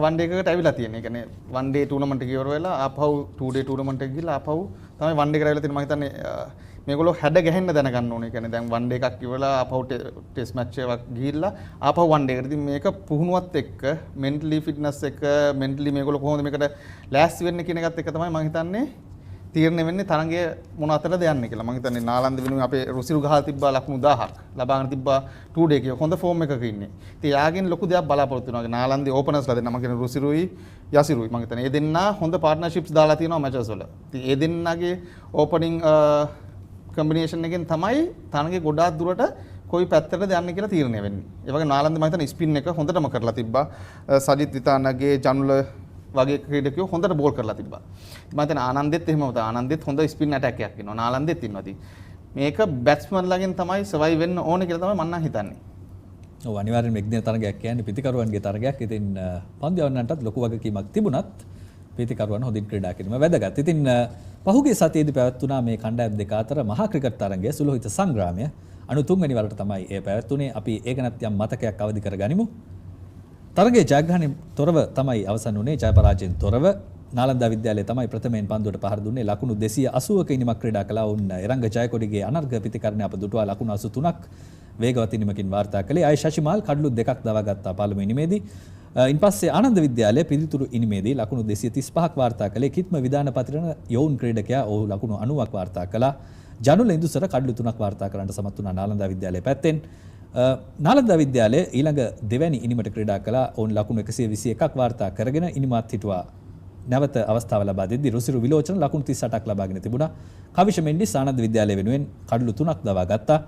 වන් ඩේ එකකට ඇවිල්ලා තියෙන්නේ. ඒ කියන්නේ වන් ඩේ ටූර්නමන්ට් එක ඉවර වෙලා ආපහු 2 ඩේ ටූර්නමන්ට් එක ගිහලා ආපහු තමයි වන් ඩේ එකට ඇවිල්ලා තියෙන්නේ. මං හිතන්නේ මේගොල්ලෝ හැඩ ගැහෙන්න දැනගන්න ඕනේ. කියන්නේ දැන් වන් ඩේ එකක් ඉවරලා ආපහු ටෙස්ට් මැච් එකක් ගිහිල්ලා ආපහු වන් ඩේ එකට. ඉතින් මේක පුහුණුවත් එක්ක මෙන්ටලි ෆිට්නස් එක මෙන්ටලි මේගොල්ලෝ කොහොමද මේකට ලෑස්ති වෙන්නේ කියන එකත් එක්ක තමයි මම හිතන්නේ තීරණය වෙන්නේ තරඟය මොන අතරද යන්නේ කියලා. මම හිතන්නේ නාලන්ද වෙනුවෙන් අපේ රුසිරු ගහලා තිබ්බා ලකුණු 1000ක් ලබාගෙන තිබ්බා 2 ඩේ එක හොඳ ෆෝම් එකක ඉන්නේ. ඉතින් යාගෙන් ලොකු දෙයක් බලාපොරොත්තු වෙනවා. නාලන්දේ ඕපනර්ස්ලා දෙන්න මම කියන්නේ රුසිරුයි යසිරුයි. මම හිතන්නේ මේ දෙන්නා හොඳ පාර්ට්නර්ෂිප්ස් දාලා තියෙනවා මැචස් වල. ඉතින් මේ දෙන්නාගේ ඕපනින් කම්බිනේෂන් එකෙන් තමයි තරඟේ ගොඩාක් දුරට කොයි පැත්තටද යන්නේ කියලා තීරණය වෙන්නේ. ඒ වගේ නාලන්ද මම හිතන්නේ ස්පින් එක හොඳටම කරලා තිබ්බා. සජිත් විතානගේ ජනුල වගේ ක්‍රීඩකයෝ හොඳට බෝල් කරලා තිබ්බා. මම හිතන්නේ ආනන්දෙත් එහෙමම තමයි. ආනන්දෙත් හොඳ ස්පින් ඇටැක් එකක් ඉන්නවා. නාලන්දෙත් ඉන්නවා. ඉතින් මේක බැට්ස්මන්ලාගෙන් තමයි සර්වයිව් වෙන්න ඕනේ කියලා තමයි මම නම් හිතන්නේ. ඔව් අනිවාර්යෙන්ම එක්දින තරගයක් කියන්නේ පිතිකරුවන්ගේ තරගයක්. ඉතින් පන්දු යවන්නටත් ලොකු වගකීමක් තිබුණත් පිතිකරුවන් හොඳින් ක්‍රීඩා කිරීම වැදගත්. ඉතින් පහුගිය සතියේදී පැවැත්වුණා මේ කණ්ඩායම් දෙක අතර මහා ක්‍රිකට් තරගය සුලෝහිත සංග්‍රාමය 93 වෙනි වරට තමයි ඒ පැවැත්වුණේ. අපි ඒ ගැනත් යම් මතකයක් අවදි කරගනිමු. තරගයේ ජයග්‍රහණයෙන් තොරව තමයි අවසන් වුණේ. ජය පරාජයෙන් තොරව නාලන්දා විද්‍යාලය තමයි ප්‍රථමයෙන් පන්දුවට පහර දුන්නේ. ලකුණු 280ක ඉනිමක් ක්‍රීඩා කළා. වුන් එරංග ජයකොඩිගේ අනර්ඝ පිතිකරණය අප දුටුවා ලකුණු 83ක් වේගවත් ඉනිමකින් වාර්තා කළේ. අය ශෂිමාල් කඩලු දෙකක් දවාගත්තා පළමු ඉනිමේදී. ඉන්පස්සේ ආනන්ද විද්‍යාලය පිළිතුරු ඉනිමේදී ලකුණු 235ක් වාර්තා කළේ. කිත්ම විධාන පතිරණ යෝන් ක්‍රීඩකයා ඔහු ලකුණු 90ක් වාර්තා කළා. ජනුල ඉන්දුසර කඩලු 3ක් වාර්තා කරන්නට සමත් වුණා නාලන්දා විද්‍යාලය පැත්තෙන්. නාලන්දා විද්‍යාලය ඊළඟ දෙවැනි ඉනිමට ක්‍රීඩා කළා. ඔවුන් ලකුණු 121ක් වාර්තා කරගෙන ඉනිමත් හිටුවා. නැවත අවස්ථාව ලබා දෙද්දී රුසිරු විලෝචන ලකුණු 38ක් ලබාගෙන තිබුණා. කවිෂ මෙන්ඩිස් ආනන්ද විද්‍යාලය වෙනුවෙන් කඩලු 3ක් දවා ගත්තා.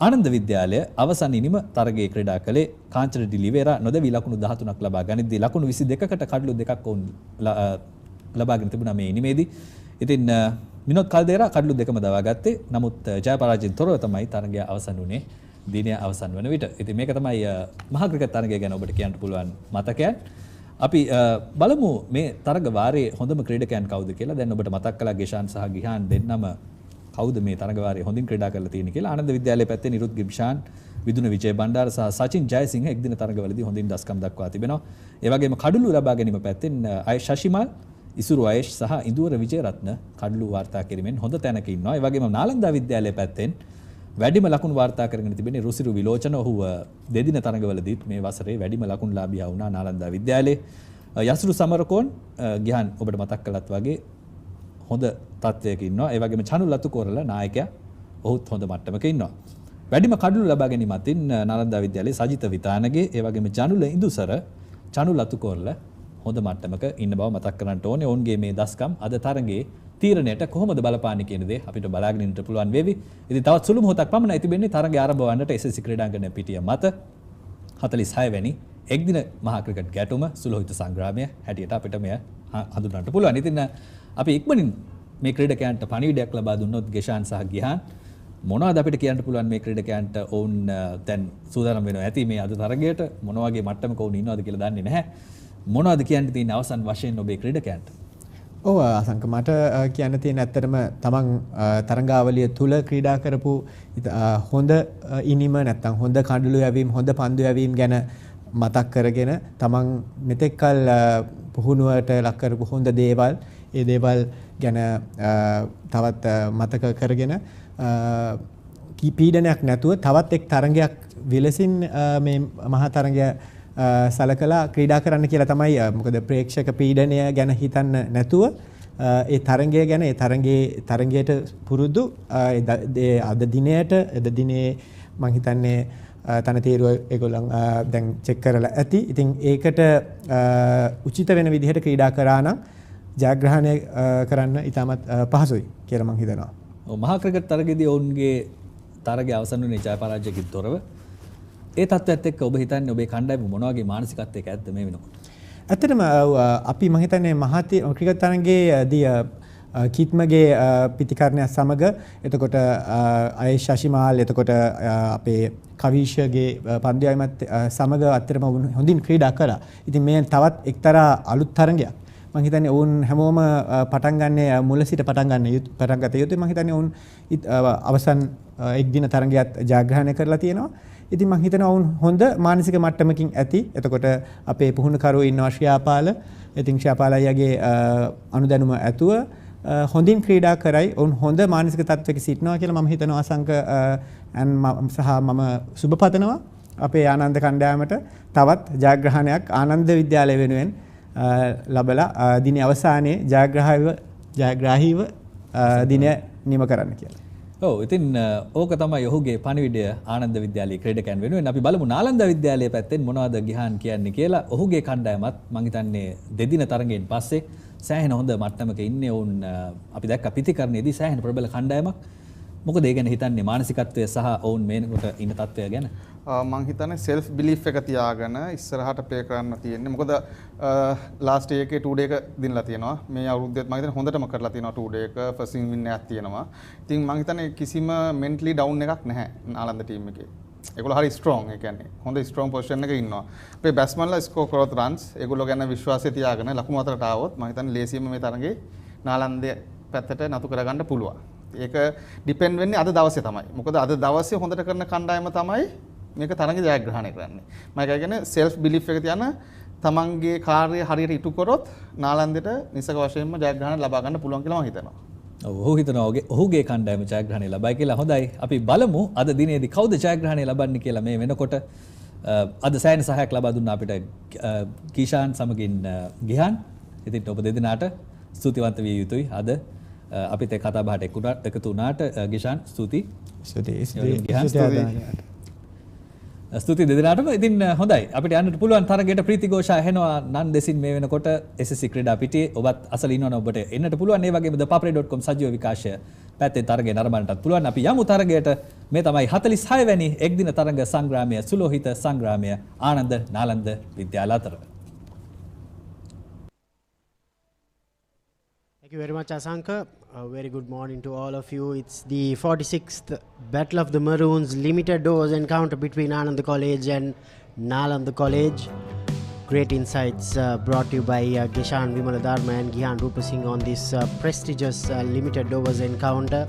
ආනන්ද විද්‍යාලය අවසන් ඉනිම තරගයේ ක්‍රීඩා කළේ කාංචන ඩිලිවේරා නොදැවි ලකුණු 13ක් ලබා ගනිද්දී ලකුණු 22කට කඩලු දෙකක් ඔවුන් ලබාගෙන තිබුණා මේ ඉනිමේදී. ඉතින් විනෝද් කල්දේරා කඩලු දෙකම දවා ගත්තේ. නමුත් ජය පරාජයෙන් තොරව තමයි තරගය අවසන් වුණේ. දිනය අවසන් වන විට. ඉතින් මේක තමයි මහා ක්‍රිකට් තරගය ගැන ඔබට කියන්න පුළුවන් මතකයන්. අපි බලමු මේ තරග වාරයේ හොඳම ක්‍රීඩකයන් කවුද කියලා. දැන් ඔබට මතක් කළා ගේෂාන් සහ ගිහාන් දෙන්නම කවුද මේ තරග වාරයේ හොඳින් ක්‍රීඩා කරලා තියෙන්නේ කියලා. ආනන්ද විද්‍යාලයේ පැත්තේ නිරුත් ගිබ්ෂාන්, විදුන විජය බණ්ඩාර සහ සචින් ජයසිංහ එක්දින තරගවලදී හොඳින් දස්කම් දක්වා තිබෙනවා. ඒ වගේම කඩලු ලබා ගැනීම පැත්තෙන් අය ශෂිමාල්, ඉසුරු අයේෂ් සහ ඉන්දුවර විජයරත්න කඩලු වාර්තා කිරීමෙන් හොඳ තැනක ඉන්නවා. ඒ වගේම නාලන්දා විද්‍යාලයේ පැත්තෙන් වැඩිම ලකුණු වාර්තා කරගෙන තිබෙන්නේ රුසිරු විලෝචන. ඔහු දෙදින තරගවලදීත් මේ වසරේ වැඩිම ලකුණු ලාභියා වුණා නාලන්දා විද්‍යාලයේ. යසුරු සමරකෝන් ගිහන් ඔබට මතක් කළත් වගේ හොඳ තත්ත්වයක ඉන්නවා. ඒ වගේම චනුල් අතුකෝරල නායකයා ඔහුත් හොඳ මට්ටමක ඉන්නවා. වැඩිම කඩලු ලබා ගැනීම අතින් නාලන්දා විද්‍යාලයේ සජිත විතානගේ ඒ වගේම ජනුල ඉඳුසර චනුල් අතුකෝරල හොඳ මට්ටමක ඉන්න බව මතක් කරන්නට ඕනේ. ඔවුන්ගේ මේ දස්කම් අද තරගයේ තීරණයට කොහොමද බලපාන්නේ කියන දේ අපිට බලාගෙන ඉන්න පුළුවන් වේවි. ඉතින් තවත් සුළු මොහොතක් පමණයි තිබෙන්නේ තරගය ආරම්භ වන්නට SSC ක්‍රීඩාංගණය පිටිය මත 46 වෙනි එක්දින මහා ක්‍රිකට් ගැටුම සුලෝහිත සංග්‍රාමය හැටියට අපිට මෙය හඳුන්වන්නට පුළුවන්. ඉතින් අපි ඉක්මනින් මේ ක්‍රීඩකයන්ට පණිවිඩයක් ලබා දුන්නොත් ගේෂාන් සහ ගිහාන් මොනවද අපිට කියන්න පුළුවන් මේ ක්‍රීඩකයන්ට ඔවුන් දැන් සූදානම් වෙනවා ඇති මේ අද තරගයට මොන වගේ මට්ටමක ඔවුන් ඉන්නවද කියලා දන්නේ නැහැ. මොනවද කියන්න තියෙන අවසන් වශයෙන් ඔබේ ක්‍රීඩකයන්ට? ඔව් අසංක මට කියන්න තියෙන ඇත්තටම තමන් තරඟාවලිය තුල ක්‍රීඩා කරපු හොඳ ඉනිම නැත්නම් හොඳ කඩළු යැවීම් හොඳ පන්දු යැවීම් ගැන මතක් කරගෙන තමන් මෙතෙක්කල් පුහුණුවට ලක් කරපු හොඳ දේවල් ඒ දේවල් ගැන තවත් මතක කරගෙන පීඩනයක් නැතුව තවත් එක් තරඟයක් විලසින් මේ මහා තරඟය සලකලා ක්‍රීඩා කරන්න කියලා තමයි. මොකද ප්‍රේක්ෂක පීඩනය ගැන හිතන්න නැතුව ඒ තරඟය ගැන ඒ තරඟයට පුරුදු අද දිනේ මම හිතන්නේ තනතීරුව ඒගොල්ලන් දැන් චෙක් කරලා ඇති. ඉතින් ඒකට උචිත වෙන විදිහට ක්‍රීඩා කරා නම් ජයග්‍රහණය කරන්න ඉතාමත් පහසුයි කියලා මම හිතනවා. මහා ක්‍රිකට් තරගයේදී ඔවුන්ගේ තරගය අවසන් වුණේ ජය පරාජයකින් තොරව. ඒ තත්ත්වයත් එක්ක ඔබ හිතන්නේ ඔබේ කණ්ඩායම මොන වගේ මානසිකත්වයක ඇද්ද මේ වෙනකොට? ඇත්තටම අපි මම හිතන්නේ මහා ක්‍රිකට් තරගයේදී කිත්මගේ පිතිකරණය සමග එතකොට අයේෂ් ශෂිමාල් එතකොට අපේ කවිෂගේ පන්දුයමත් සමග අත්‍තරම හොඳින් ක්‍රීඩා කළා. ඉතින් මේ තවත් එක්තරා අලුත් තරගයක්. මම හිතන්නේ ඔවුන් හැමෝම පටන් ගන්නේ මුල සිට පටන් ගත යුතුයි. මම හිතන්නේ ඔවුන් අවසන් එක් දින තරගයත් ජයග්‍රහණය කරලා තියෙනවා. ඉතින් මම හිතනවා ඔවුන් හොඳ මානසික මට්ටමකින් ඇති. එතකොට අපේ පුහුණුකරුවෝ ඉන්නවා ශ්‍රියාපාල. ඉතින් ශ්‍රියාපාල අයියාගේ අනුදැනුම ඇතුව හොඳින් ක්‍රීඩා කරයි. ඔවුන් හොඳ මානසික තත්ත්වයක සිටිනවා කියලා මම හිතනවා අසංක සහ මම සුබ පතනවා අපේ ආනන්ද කණ්ඩායමට තවත් ජයග්‍රහණයක් ආනන්ද විද්‍යාලය වෙනුවෙන් ලබලා දිනේ අවසානයේ ජයග්‍රාහීව දිනය නිම කරන්න කියලා. ඔව් ඉතින් ඕක තමයි ඔහුගේ පණිවිඩය ආනන්ද විද්‍යාලයේ ක්‍රීඩකයන් වෙනුවෙන්. අපි බලමු නාලන්ද විද්‍යාලයේ පැත්තෙන් මොනවද ගිහාන් කියන්නේ කියලා. ඔහුගේ කණ්ඩායමත් මම හිතන්නේ දෙදින තරඟයෙන් පස්සේ සෑහෙන හොඳ මට්ටමක ඉන්නේ. ඔවුන් අපි දැක්ක පිතිකරණයේදී සෑහෙන ප්‍රබල කණ්ඩායමක්. මොකද ඒ ගැන හිතන්නේ මානසිකත්වය සහ ඔවුන් මේනකොට ඉන්න තත්ත්වය ගැන? මං හිතන්නේ self belief එක තියාගෙන ඉස්සරහට ප්ලේ කරන්න තියෙන්නේ. මොකද ලාස්ට් එකේ 2 day එක දිනලා තියෙනවා. මේ අවුරුද්දේත් මම හිතන්නේ හොඳටම කරලා තියෙනවා 2 day එක ෆස්ට් ඉන් වින් එකක් තියෙනවා. ඉතින් මං හිතන්නේ කිසිම mentally down එකක් නැහැ නාලන්ද ටීම් එකේ. ඒගොල්ලෝ හරි strong. ඒ කියන්නේ හොඳ strong position එකක ඉන්නවා. අපේ බැට්ස්මන්ලා ස්කෝර් කරොත් runs ඒගොල්ලෝ ගැන විශ්වාසය තියාගෙන ලකුණු අතරට ආවොත් මම හිතන්නේ ලේසියෙන්ම මේ තරගේ නාලන්දේ පැත්තට නතු කරගන්න පුළුවන්. ඒක ඩිපෙන්ඩ් වෙන්නේ අද දවසේ තමයි. මොකද අද දවසේ හොඳට කරන කණ්ඩායම තමයි මේක තරඟ ජයග්‍රහණය කරන්නේ. මම කියන්නේ self belief එක තියන තමන්ගේ කාර්යය හරියට ඉටු කරොත් නාලන්දෙට නිසක වශයෙන්ම ජයග්‍රහණ ලබා ගන්න පුළුවන් කියලා මම හිතනවා. ඔව් ඔහු හිතනවා ඔහුගේ කණ්ඩායම ජයග්‍රහණය ලබයි කියලා. හොඳයි. අපි බලමු අද දිනේදී කවුද ජයග්‍රහණය ලබන්නේ කියලා. මේ වෙනකොට අද සෑහෙන සහයක් ලබා දුන්නා අපිට කීෂාන් සමගින් ගිහාන්. ඉතින් ඔබ දෙදෙනාට ස්තුතිවන්ත විය යුතුයි. අද අපිත් කතා බහට එකතු වුණාට ගිෂාන් ස්තුතියි. ස්තුතියි දෙදෙනාටම. ඉතින් හොඳයි අපිට යන්නට පුළුවන් තරගයට ප්‍රීතිഘോഷා ඇහෙනවා නන් දෙසින් මේ වෙනකොට SSC ක්‍රීඩා පිටියේ. ඔබත් අසල ඉන්නවනේ ඔබට එන්නට පුළුවන්. ඒ වගේම papare.com සජීව විකාශය පැත්තෙන් තරගය නරඹන්නටත් පුළුවන්. අපි යමු තරගයට. මේ තමයි 46 වැනි එක්දින තරග සංග්‍රාමය සුලෝහිත සංග්‍රාමය ආනන්ද නාලන්ද විද්‍යාල අතර. Thank you very much, Asanka. A very good morning to all of you. It's the 46th Battle of the Maroons limited overs encounter between Ananda College and Nalanda College. Great insights brought to you by Gishan Vimaladharma and Gihan Rupasingh on this prestigious limited overs encounter.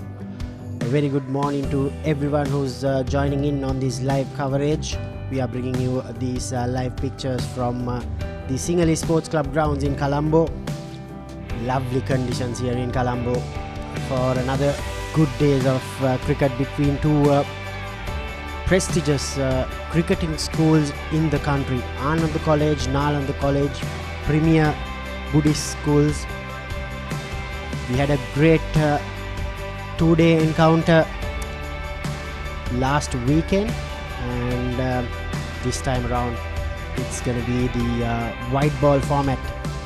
A very good morning to everyone who's joining in on this live coverage. We are bringing you these live pictures from the Sinhalese Sports Club grounds in Colombo. Lovely conditions here in Colombo for another good days of cricket between two prestigious cricketing schools in the country. Ananda College, Nalanda College, premier Buddhist schools. We had a great 2-day encounter last weekend, and this time around it's going to be the white ball format,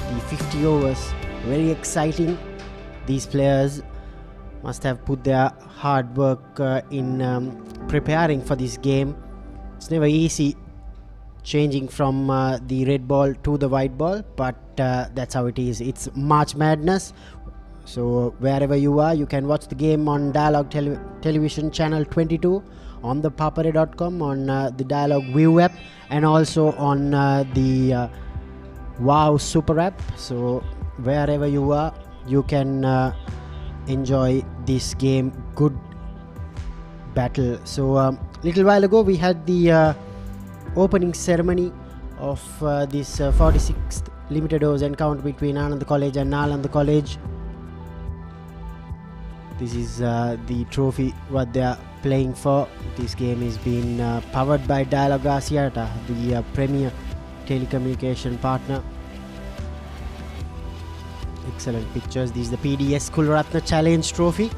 the 50 overs. Very exciting. These players must have put their hard work in preparing for this game. It's never easy changing from the red ball to the white ball, but that's how it is. It's March Madness. So wherever you are, you can watch the game on Dialogue Television Channel 22, on the papare.com, on the Dialogue View app, and also on the Wow Super app. So wherever you are, you can enjoy this game. Good battle. So little while ago we had the opening ceremony of this 46th limited overs encounter between Ananda College and Nalanda College. This is the trophy what they are playing for. This game is being powered by Dialog Asiata, the premier telecommunication partner. Excellent pictures. This is the PDS Kularatna Challenge Trophy.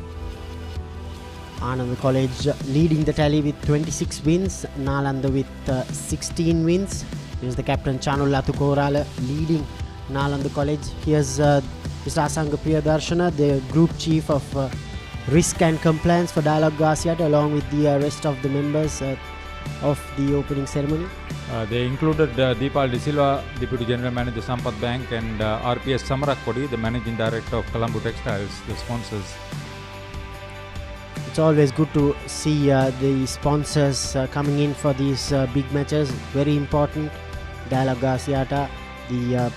Ananda College leading the tally with 26 wins, Nalanda with 16 wins. Here's the captain Chanul Latukorala leading Nalanda College. Here's Mr. Asanga Priyadarshana, the group chief of risk and compliance for Dialog Asiata, along with the rest of the members of the opening ceremony. They included Deepal De Silva, Deputy General Manager Sampath Bank, and RPS Samarakodi, the Managing Director of Colombo Textiles, the sponsors. It's always good to see the sponsors coming in for these big matches. Very important. Dialog Asiata, the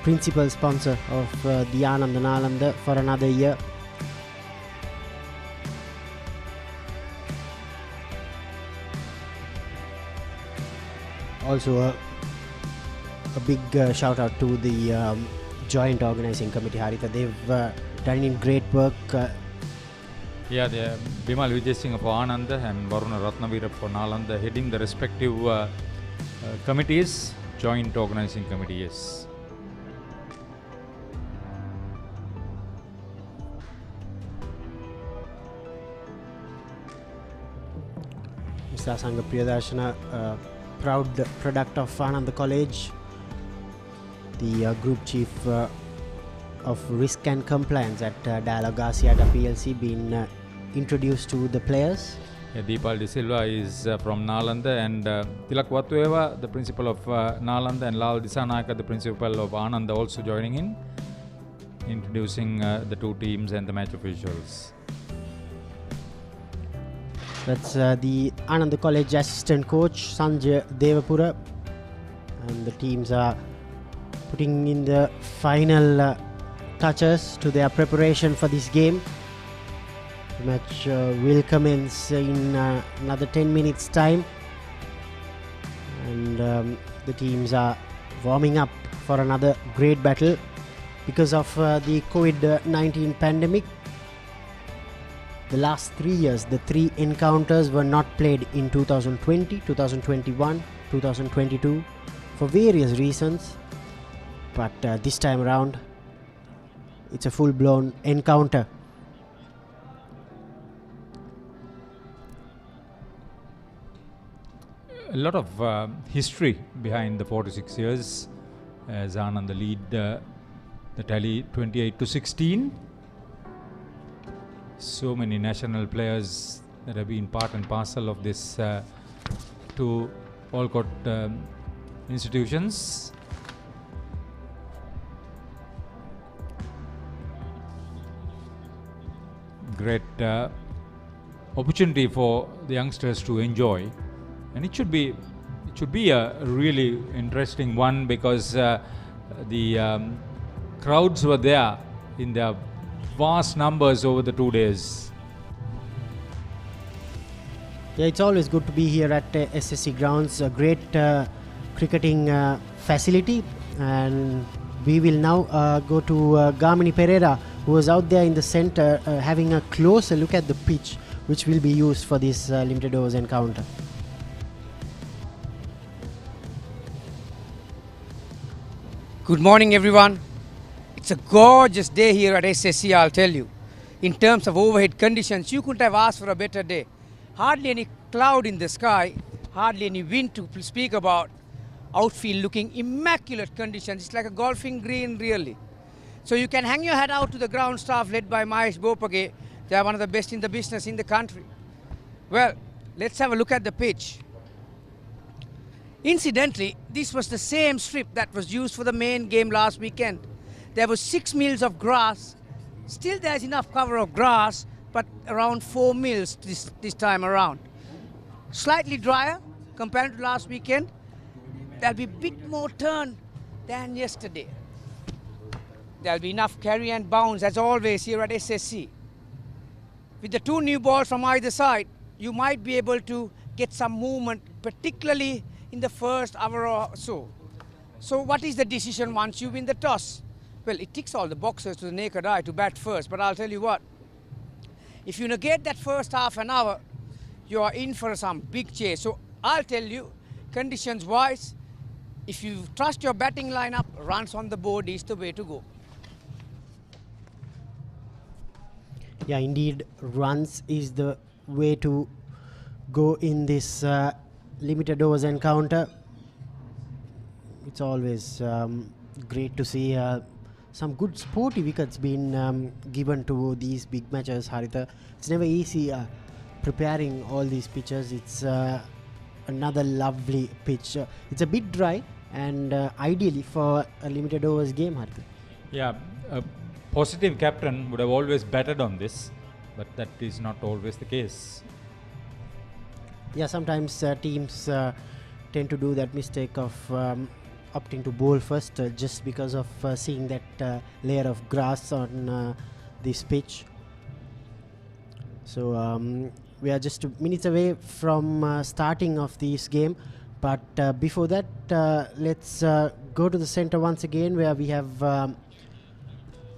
principal sponsor of the Ananda Nalanda for another year. Also a big shout out to the joint organizing committee, Haritha. They've done in great work. Yeah, they're Bimal Vijay Singh for Ananda and Varuna Ratnavira for Nalanda heading the respective committees, joint organizing committee, yes. Mr. Asanga Priyadarshana, proud product of Ananda College, the group chief of risk and compliance at Dialog Asiata PLC, been introduced to the players. Yeah, Deepal De Silva is from Nalanda, and Tilak Watueva, the principal of Nalanda, and Lal Disanayaka, the principal of Ananda, also joining in, introducing the two teams and the match officials. That's the Ananda College assistant coach Sanjay Devapura, and the teams are putting in the final touches to their preparation for this game. The match will commence in another 10 minutes time, and the teams are warming up for another great battle. Because of the COVID-19 pandemic, the last 3 years, the 3 encounters were not played in 2020, 2021, 2022 for various reasons. But this time around, it's a full-blown encounter. A lot of history behind the 46 years as Ananda lead the tally 28-16. So many national players that have been part and parcel of this two Olcott institutions. Great opportunity for the youngsters to enjoy, and it should be a really interesting one, because the crowds were there in their vast numbers over the 2 days. Yeah, it's always good to be here at SSC Grounds, a great cricketing facility. And we will now go to Gamini Pereira, who was out there in the center having a closer look at the pitch, which will be used for this limited overs encounter. Good morning, everyone. It's a gorgeous day here at SSC, I'll tell you. In terms of overhead conditions, you couldn't have asked for a better day. Hardly any cloud in the sky, hardly any wind to speak about. Outfield looking immaculate conditions. It's like a golfing green, really. So you can hang your hat out to the ground staff led by Mahesh Bopage. They are one of the best in the business in the country. Well, let's have a look at the pitch. Incidentally, this was the same strip that was used for the main game last weekend. There was 6 mils of grass. Still there's enough cover of grass, but around 4 mils this time around. Slightly drier compared to last weekend. There'll be a bit more turn than yesterday. There'll be enough carry and bounce as always here at SSC. With the 2 new balls from either side, you might be able to get some movement, particularly in the first hour or so. So what is the decision once you win the toss? Well, it ticks all the boxes to the naked eye to bat first, but I'll tell you what, if you negate that first half an hour, you are in for some big chase. So I'll tell you, conditions wise, if you trust your batting lineup, runs on the board is the way to go. Yeah, indeed, runs is the way to go in this limited overs encounter. It's always great to see some good sporty wickets being given to these big matches, Haritha. It's never easy preparing all these pitches. It's another lovely pitch. It's a bit dry and ideally for a limited overs game, Haritha. Yeah, a positive captain would have always batted on this, but that is not always the case. Yeah, sometimes teams tend to do that mistake of opting to bowl first just because of seeing that layer of grass on this pitch. So we are just minutes away from starting of this game, but before that let's go to the center once again, where we have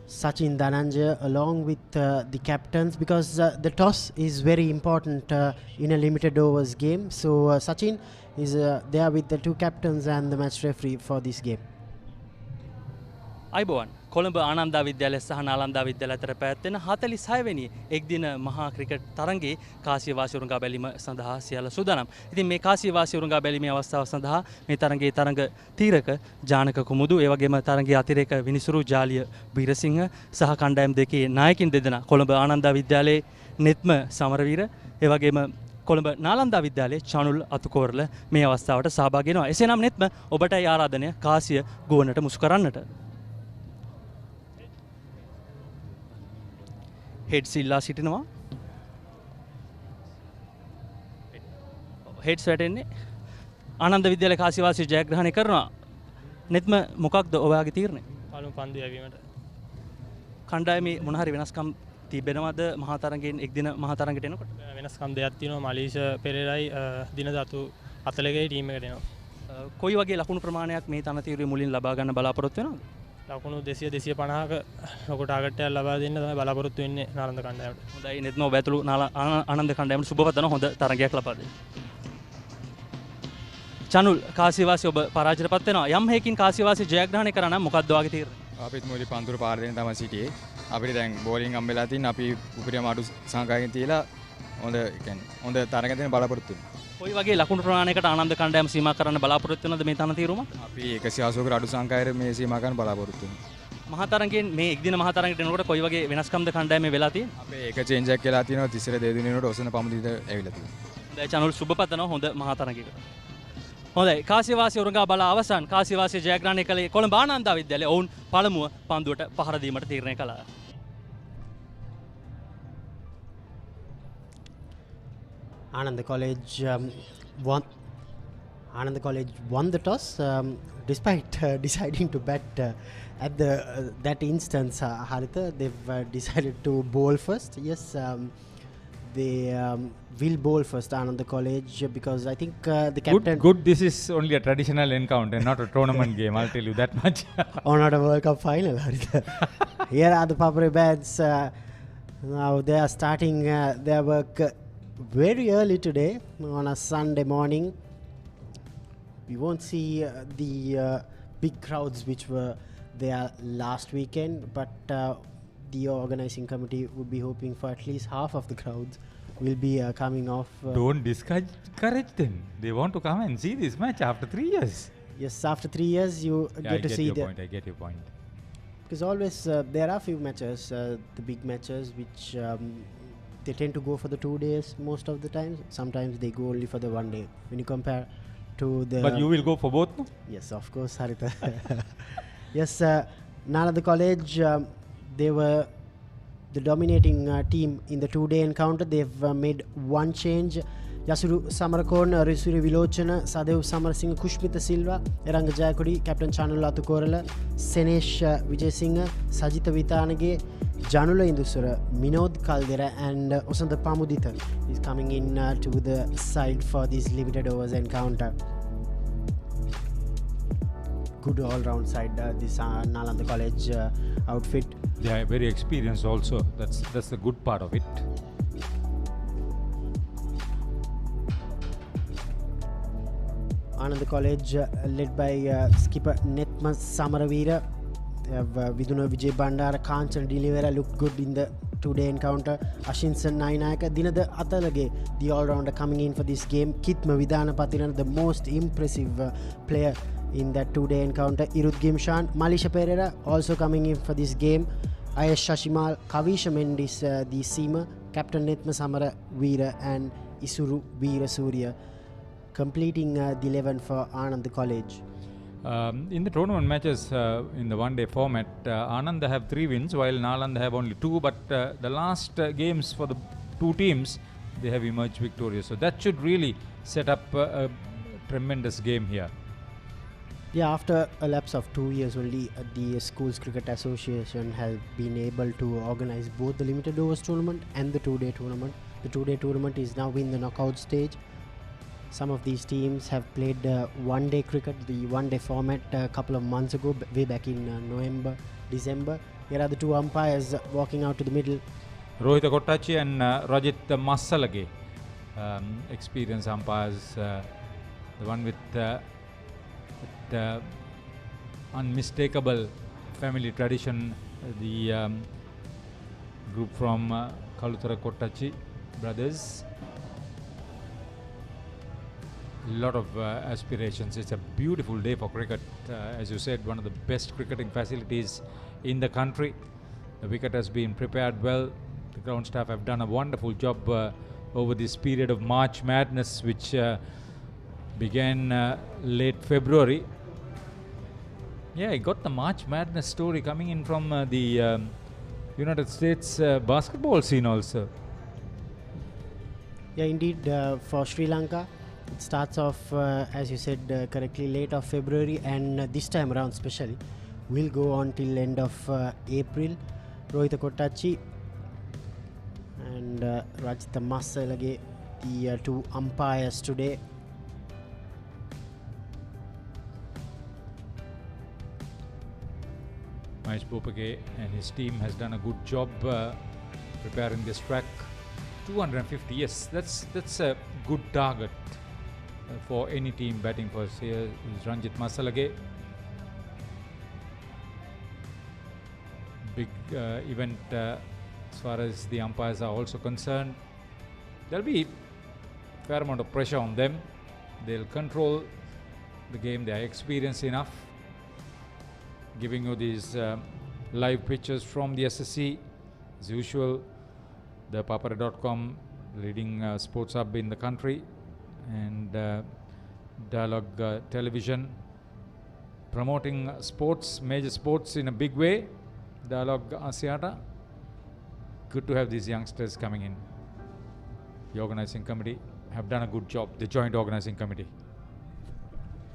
Sachin Dhananjaya along with the captains, because the toss is very important in a limited overs game. So Sachin is there with the two captains and the match referee for this game. අයිබෝවන් කොළඹ ආනන්දා විද්‍යාලය සහ නාලන්දා විද්‍යාලය අතර පැවැත්වෙන 46 වෙනි එක්දින මහා cricket තරඟයේ කාසිය වාසි උරුංගා බැලීම සඳහා සියල්ල සූදානම්. ඉතින් මේ කාසිය වාසි උරුංගා බැලීමේ අවස්ථාව සඳහා මේ තරඟයේ තරඟ තීරක ජානක කුමුදු, ඒ වගේම තරඟයේ අතිරේක විනිසුරු ජාලිය බීරසිංහ සහ කණ්ඩායම් දෙකේ නායකින් දෙදෙනා කොළඹ ආනන්දා විද්‍යාලයේ නෙත්ම සමරවීර, ඒ වගේම කොළඹ නාලන්දා විද්‍යාලයේ චනුල් අතුකෝරල මේ අවස්ථාවට සහභාගී වෙනවා. එසේනම් නෙත්ම ඔබටයි ආරාධනය කාසිය ගුවනට මුසු කරන්නට. හෙඩ්ස් ඉල්ලා සිටිනවා. හෙඩ්ස් වැටෙන්නේ ආනන්ද විද්‍යාලය කාසිවාසී ජයග්‍රහණය කරනවා. නෙත්ම මොකක්ද ඔයාගේ තීරණය? පළමු පන්දු යැවීමට. කණ්ඩායමේ මොන හරි වෙනස්කම් තිබෙනවද මහා තරඟයෙන් එක් දින මහා තරඟයට එනකොට? වෙනස්කම් දෙයක් තියෙනවා. මලීෂ පෙරේරායි දිනදතු අතලගේ ටීම් එකට එනවා. කොයි වගේ ලකුණු ප්‍රමාණයක් මේ තනතිරුවේ මුලින් ලබා ගන්න බලාපොරොත්තු වෙනවද? ලකුණු 200 250ක ලොකු ටාගට් එකක් ලබා දෙන්න තමයි බලාපොරොත්තු වෙන්නේ නාලන්ද කණ්ඩායමට. හොඳයි නෙත්ම ඔබ ඇතුළු ආනන්ද කණ්ඩායමට සුබපතන හොඳ තරගයක් ලබා දෙන්න. චනුල් කාසිවාසී ඔබ පරාජයටපත් වෙනවා. යම් හේකින් කාසිවාසී ජයග්‍රහණය කරා නම් මොකක්ද ඔයාගේ තීරණය? අපිත් මොලි පන්දුර පාර දෙන්න තමයි සිටියේ. අපිට දැන් බෝලිං හම්බෙලා තින් අපි උපරිම අඩු සංඛ්‍යාවකින් තියලා හොඳ තරගයක් දෙන්න බලාපොරොත්තු වෙනවා. කොයි වගේ ලකුණු ප්‍රමාණයකට ආනන්ද කණ්ඩායම සීමා කරන්න බලාපොරොත්තු වෙනවද මේ තනතිරුම? අපි 180කට අඩු සංඛ්‍යාවකට මේ සීමා කරන්න බලාපොරොත්තු වෙනවා. මහා තරගයෙන් මේ එක්දින මහා තරගයට එනකොට කොයි වගේ වෙනස්කම්ද කණ්ඩායමේ වෙලා තියෙන්නේ? අපේ එක චේන්ජ් එකක් වෙලා තියෙනවා. 30 දෙවෙනි වෙනකොට ඔසන පමුදිට ඇවිල්ලා තියෙනවා. දැන් චනුල් සුබපතන හොඳ මහා තරගයකට. හොඳයි කාසිවාසී උරුංගා බල අවසන් කාසිවාසී ජයග්‍රහණය කළේ කොළඹ ආනන්දා විද්‍යාලය. ඔවුන් පළමුව පන්දුවට පහර දීමට තීරණය කළා. Ananda College won the toss despite deciding to bat at that instance. Haritha, they've decided to bowl first. Yes, they will bowl first, Ananda College, because I think the captain... Good, this is only a traditional encounter, not a tournament game, I'll tell you that much. Or not a World Cup final, Haritha. Here are the Papare bats. Now they are starting their work very early today on a Sunday morning. We won't see the big crowds which were there last weekend, but the organizing committee would be hoping for at least half of the crowds will be coming off. Don't discourage them. They want to come and see this match after 3 years. Yes, after 3 years you get to see the... I get your point. Because always there are few matches, the big matches, which they tend to go for the 2 days most of the time. Sometimes they go only for the 1 day. When you compare to the... But you will go for both? No? Yes, of course, Haritha. Yes, Nalanda College, they were the dominating team in the 2-day encounter. They've made one change. Yasuru Samarakon, Risuri Vilochana, Sadev Samarasingh, Kushmita Silva, Eranga Jayakudi, Captain Chanula Atukorala, Senesh Vijayasinghe, Sajitha Vitanage, Janula Indusura, Minod Caldera and Osanta Pamuditha is coming in to the side for this limited overs encounter. good all-round side, this Nalanda College outfit. They are very experienced also. That's the good part of it. Ananda College led by skipper Nethma Samaravira. They have Viduna Vijay Bandara, Kanchan Dilivera looked good in the two-day encounter. Ashinsan Nainaka, Dinada Atalage, the all-rounder coming in for this game. Kitma Vidana Patiran, the most impressive player in that two-day encounter. Irud Gimshan, Malisha Pereira also coming in for this game. Ayash Shashimal, Kavisha Mendis, the seamer, Captain Nethma Samara Veera and Isuru Veera Surya completing the 11 for Ananda College. In the tournament matches in the one-day format, Ananda have 3 wins while Nalanda have only 2, but the last games for the 2 teams, they have emerged victorious. So that should really set up a tremendous game here. Yeah, after a lapse of 2 years only, the Schools Cricket Association has been able to organize both the limited overs tournament and the 2-day tournament. The 2-day tournament is now in the knockout stage. Some of these teams have played one-day cricket, the one-day format a couple of months ago, way back in November, December. Here are the 2 umpires walking out to the middle. Rohita Kottachi and Rajit Massalage, experienced umpires. The one with the unmistakable family tradition, the group from Kalutara Kottachi brothers. Lot of aspirations. It's a beautiful day for cricket. As you said, one of the best cricketing facilities in the country. The wicket has been prepared well. The ground staff have done a wonderful job over this period of March Madness, which began late February. Yeah, I got the March Madness story coming in from the United States basketball scene also. Yeah, indeed, for Sri Lanka, it starts off, as you said correctly, late of February, and this time around especially will go on till end of April. Rohita Kottachi and Rajitha Massalage, the 2 umpires today. Mahesh Bhopake and his team has done a good job preparing this track. 250, yes, that's a good target for any team batting first. Here is Ranjit Massalage. Big event as far as the umpires are also concerned. There'll be a fair amount of pressure on them. They'll control the game. They are experienced enough. Giving you these live pictures from the SSC. As usual, the Papare.com, leading sports hub in the country, and Dialogue Television, promoting sports, major sports in a big way. Dialogue Asiata. Good to have these youngsters coming in. The organizing committee have done a good job, the joint organizing committee.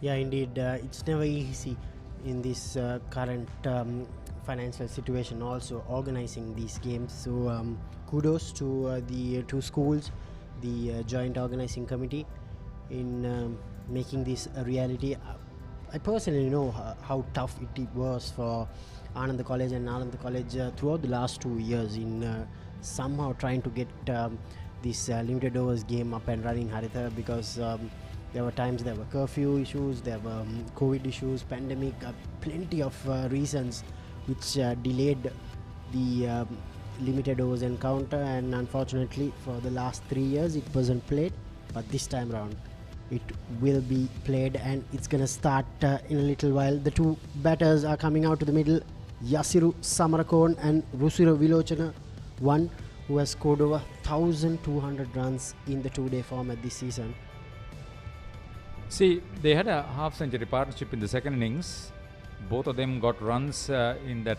Yeah, indeed, it's never easy in this current financial situation also organizing these games. So kudos to the 2 schools, the joint organizing committee, in making this a reality. I personally know how tough it was for Ananda College and Nalanda College throughout the last 2 years in somehow trying to get this limited overs game up and running, Haritha, because there were times there were curfew issues, there were COVID issues, pandemic, plenty of reasons which delayed the limited overs encounter, and unfortunately for the last 3 years it wasn't played, but this time around it will be played, and it's gonna start in a little while. The 2 batters are coming out to the middle, Yasiru Samarakon and Rusira Vilochana, one who has scored over 1,200 runs in the 2-day format this season. See, they had a half-century partnership in the second innings. Both of them got runs in that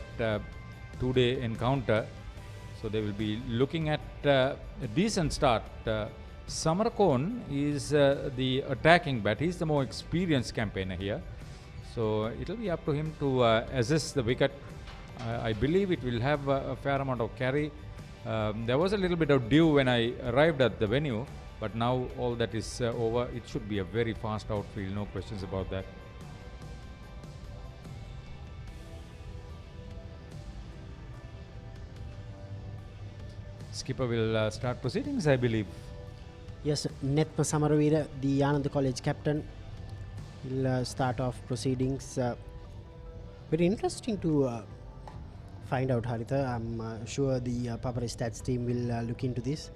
2-day encounter. So they will be looking at a decent start. Samarakon is the attacking bat. He's the more experienced campaigner here. So it will be up to him to assess the wicket. I believe it will have a fair amount of carry. There was a little bit of dew when I arrived at the venue, but now all that is over. It should be a very fast outfield, no questions about that. skipper will start proceedings, I believe. Yes, Nethma Samaravira, the Ananda College captain, will start off proceedings. Very interesting to find out, Haritha. I'm sure the Papare stats team will look into this.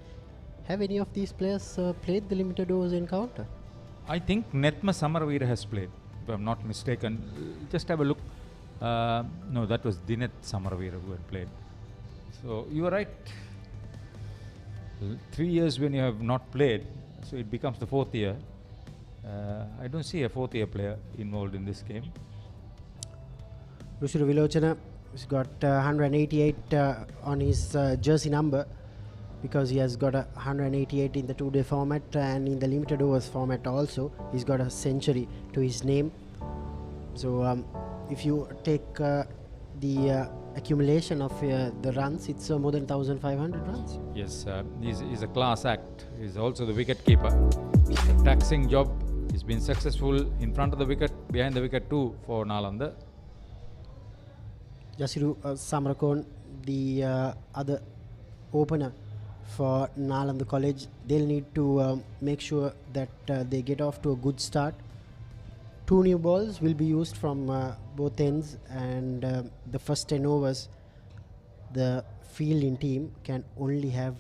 Have any of these players played the limited overs encounter? I think Nethma Samaravira has played, if I'm not mistaken. Just have a look. No, that was Dineth Samaravira who had played. So you are right. 3 years when you have not played, so it becomes the 4th year. I don't see a 4th year player involved in this game. Rushira Vilochana has got 188 on his jersey number, because he has got a 188 in the 2-day format, and in the limited overs format also he's got a century to his name. So if you take the accumulation of the runs, it's more than 1,500 runs. Yes, he's a class act. He's also the wicket keeper. Taxing job. He's been successful in front of the wicket, behind the wicket too for Nalanda. Yasiru Samrakon, the other opener for Nalanda College, they'll need to make sure that they get off to a good start. 2 new balls will be used from both ends, and the first 10 overs, the fielding team can only have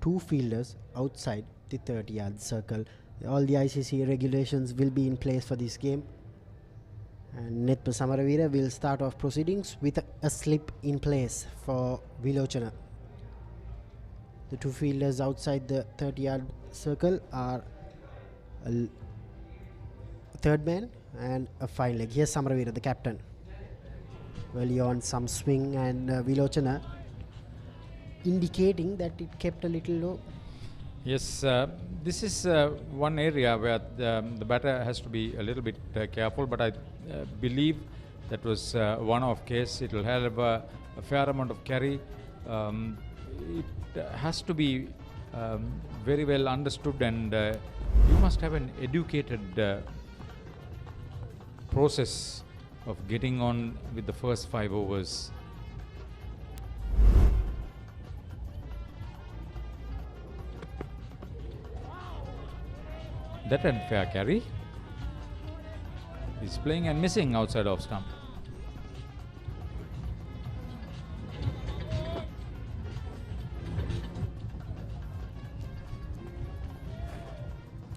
2 fielders outside the 30-yard circle. All the ICC regulations will be in place for this game. And Nethma Samaravira will start off proceedings with a slip in place for Vilochana. The 2 fielders outside the 30-yard circle are a third man and a fine leg. Here's Samaravira, the captain. Early on, some swing, and Vilochana indicating that it kept a little low. Yes, this is one area where the batter has to be a little bit careful, but I believe that was one-off case. It will have a fair amount of carry. It has to be very well understood, and you must have an educated process of getting on with the first 5 overs. That unfair carry. He's playing and missing outside off stump.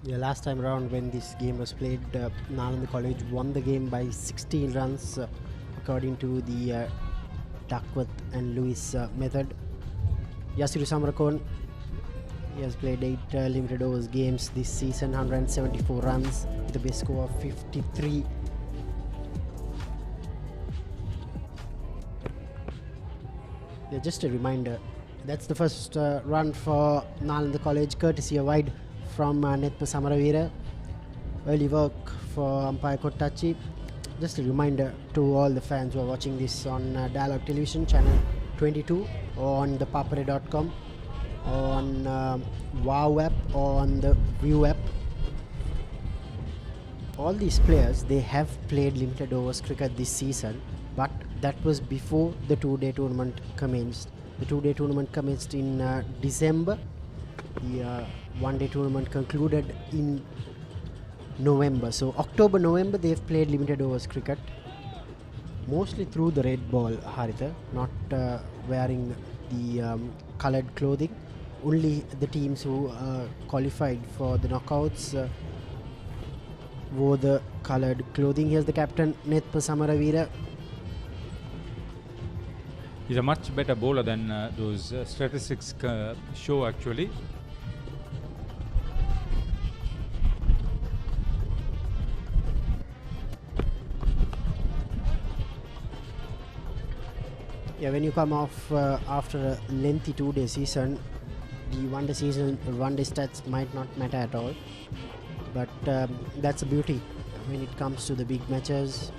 Yeah, last time around when this game was played, Nalanda College won the game by 16 runs according to the Duckworth and Lewis method. Yasiru Samarakon, he has played 8 limited overs games this season, 174 runs with a base score of 53. Yeah, just a reminder, that's the first run for Nalanda College, courtesy of wide from Nethma Samaravira. Early work for umpire Kottachi. Just a reminder to all the fans who are watching this on Dialogue Television channel 22, or on the papare.com, on WOW app, or on the View app. All these players, they have played limited overs cricket this season, but that was before the 2-day tournament commenced. The 2-day tournament commenced in December. The 1-day tournament concluded in November. So October, November, they've played limited overs cricket, mostly through the red ball, Haritha, not wearing the coloured clothing. Only the teams who qualified for the knockouts wore the coloured clothing. Here's the captain, Nethma Samaravira. He's a much better bowler than those statistics show actually. Yeah, when you come off after a lengthy 2-day season, the 1-day season, 1-day stats might not matter at all. But that's a beauty. When it comes to the big matches,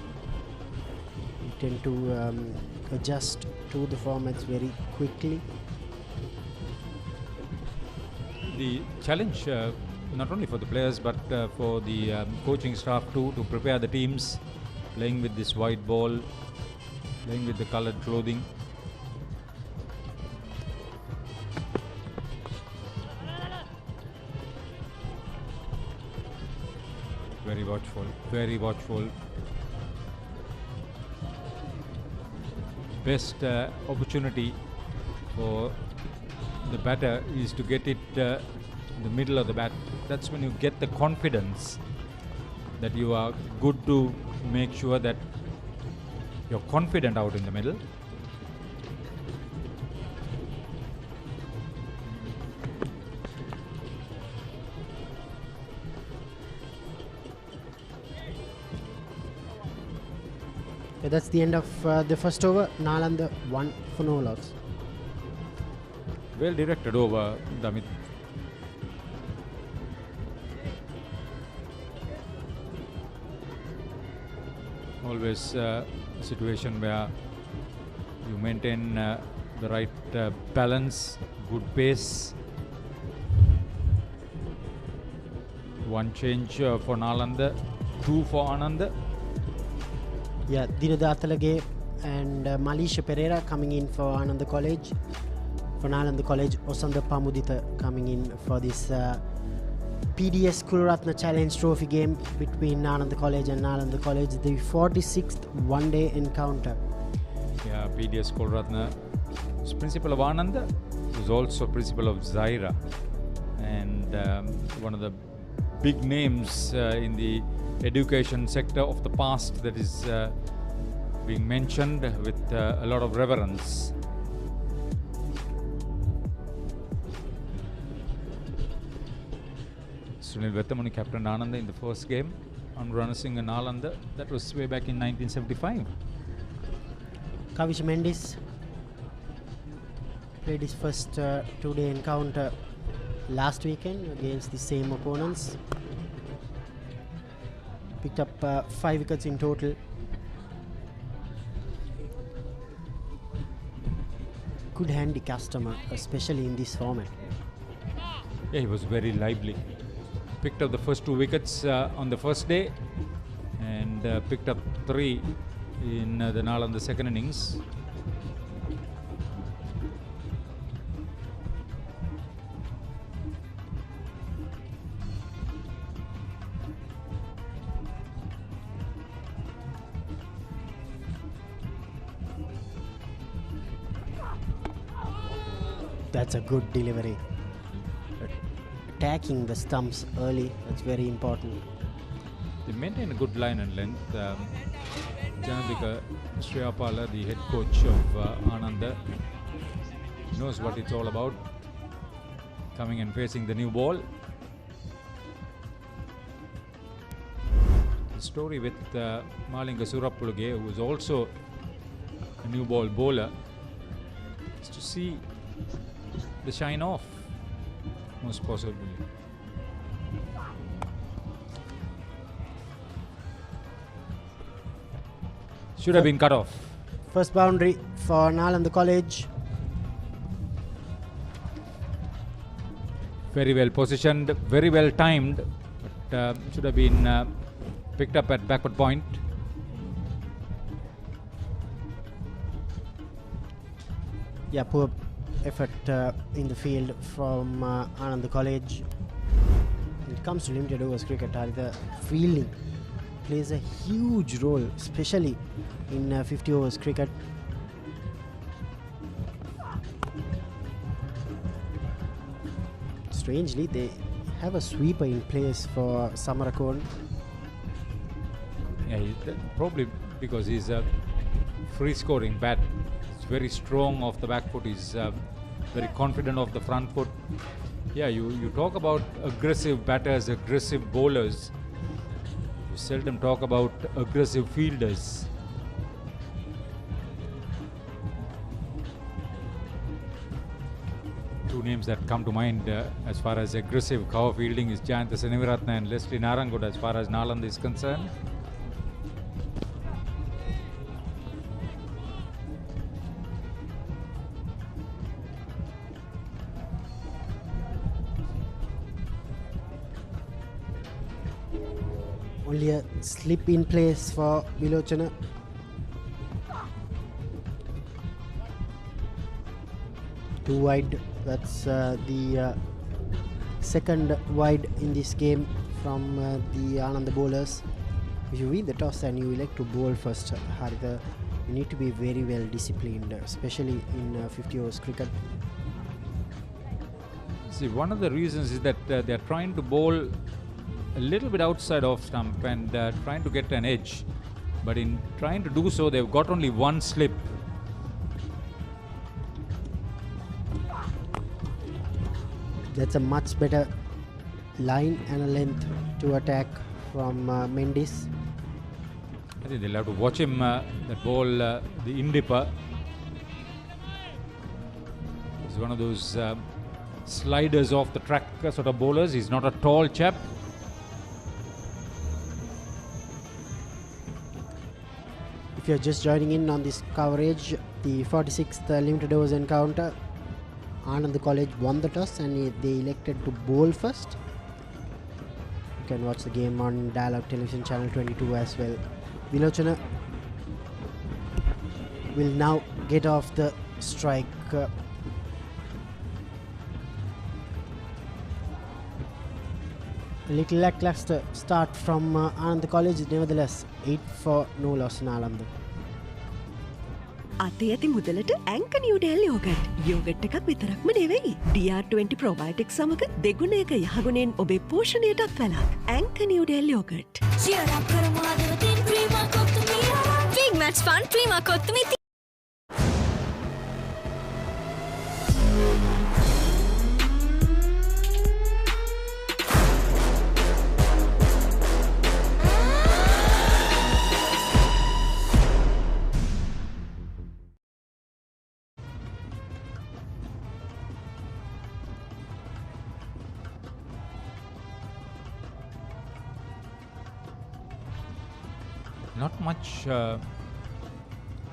you tend to adjust to the formats very quickly. The challenge, not only for the players but for the coaching staff too, to prepare the teams, playing with this white ball, playing with the coloured clothing. watchful, very watchful. Best opportunity for the batter is to get it in the middle of the bat. That's when you get the confidence that you are good to make sure that you're confident out in the middle. Okay, that's the end of the first over. Nalanda 1 for no loss. Well directed over, Damit. Always a situation where you maintain the right balance, good pace. One change for Nalanda, 2 for Ananda. Yeah, Dinada Athalage and Malisha Pereira coming in for Ananda College. For Nalanda College, Osanda Pamudita coming in for this PDS Kuluratna Challenge Trophy game between Nalanda College and Nalanda College, the 46th one-day encounter. Yeah, PDS Kuluratna is principal of Ananda, is also principal of Zaira, and one of the big names in the education sector of the past that is being mentioned with a lot of reverence. Sunil Vettamuni captained Ananda in the first game on Rana Singh and Nalanda. That was way back in 1975. Kavish Mendis played his first two-day encounter last weekend against the same opponents. Picked up 5 wickets in total. Good handy customer, especially in this format. Yeah, he was very lively. Picked up the first 2 wickets on the first day and picked up 3 in the Nalanda second innings. That's a good delivery. Attacking the stumps early, that's very important. They maintain a good line and length. Janadika Shreyapala, the head coach of Ananda, knows what it's all about. Coming and facing the new ball. The story with Malinga Surapuluge, who is also a new ball bowler, is to see the shine off, most possibly. Should have been cut off. First boundary for Nalanda College. Very well positioned, very well timed, but should have been picked up at backward point. Yeah, poor effort in the field from Ananda College. When it comes to limited overs cricket, the fielding plays a huge role, especially in 50 overs cricket. Strangely, they have a sweeper in place for Samarakon. Yeah, probably because he's a free scoring bat. It's very strong off the back foot. He's very confident off the front foot. Yeah, you talk about aggressive batters, aggressive bowlers. You seldom talk about aggressive fielders. Two names that come to mind as far as aggressive cover fielding is Jayantha Seneviratne and Leslie Narangood as far as Nalanda is concerned. Only a slip in place for Vilochana. Too wide. That's the second wide in this game from the Ananda bowlers. if you win the toss and you elect to bowl first, Haritha, you need to be very well disciplined, especially in 50 overs cricket. See, one of the reasons is that they're trying to bowl a little bit outside off stump and trying to get an edge. But in trying to do so, they've got only one slip. That's a much better line and a length to attack from Mendes. I think they'll have to watch him that ball, the in-dipper. He's one of those sliders off the track sort of bowlers. He's not a tall chap. If you're just joining in on this coverage, the 46th limited overs encounter, Ananda College won the toss and they elected to bowl first. You can watch the game on Dialogue Television Channel 22 as well. Vilochana will now get off the strike. A little lackluster start from Ananda College, nevertheless 8 for no loss in Nalanda. අතේ ඇති මුදලට ඇංක Newdale yoghurt. Yoghurt එකක් විතරක්ම නෙවෙයි. DR20 ප්‍රොබයොටික් සමග දෙගුණයක යහගුණෙන් ඔබේ පෝෂණයටත් වැළක්. ඇංක නිව්ඩෙල් යෝගට්. cheer up කරමු ආදරතින් Prima kottu mee. big match fun Prima kottu mee. Not much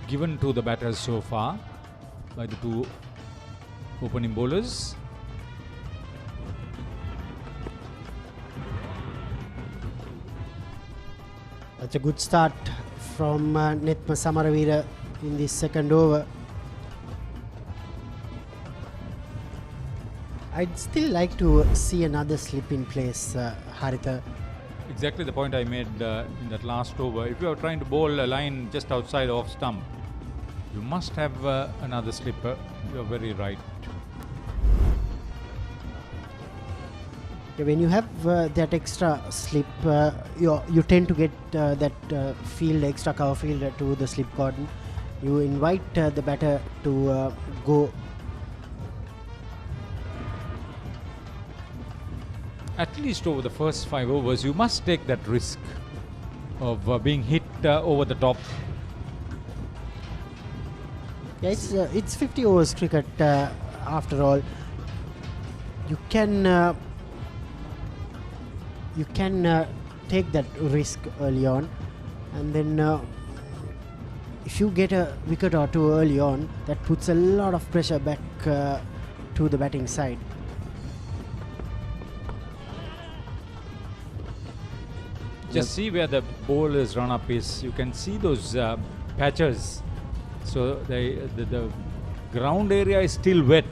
given to the batters so far by the two opening bowlers. That's a good start from Nethma Samaravira in the second over. I'd still like to see another slip in place, Haritha. Exactly the point I made in that last over. If you are trying to bowl a line just outside off stump, you must have another slipper. You are very right. Yeah, when you have that extra slip, you tend to get that field, extra cover field to the slip cordon. You invite the batter to go. At least over the first 5 overs, you must take that risk of being hit over the top. Yeah, it's 50 overs cricket after all. You can take that risk early on, and then if you get a wicket or two early on, that puts a lot of pressure back to the batting side. Just see where the bowler's run up is. You can see those patches. So the ground area is still wet.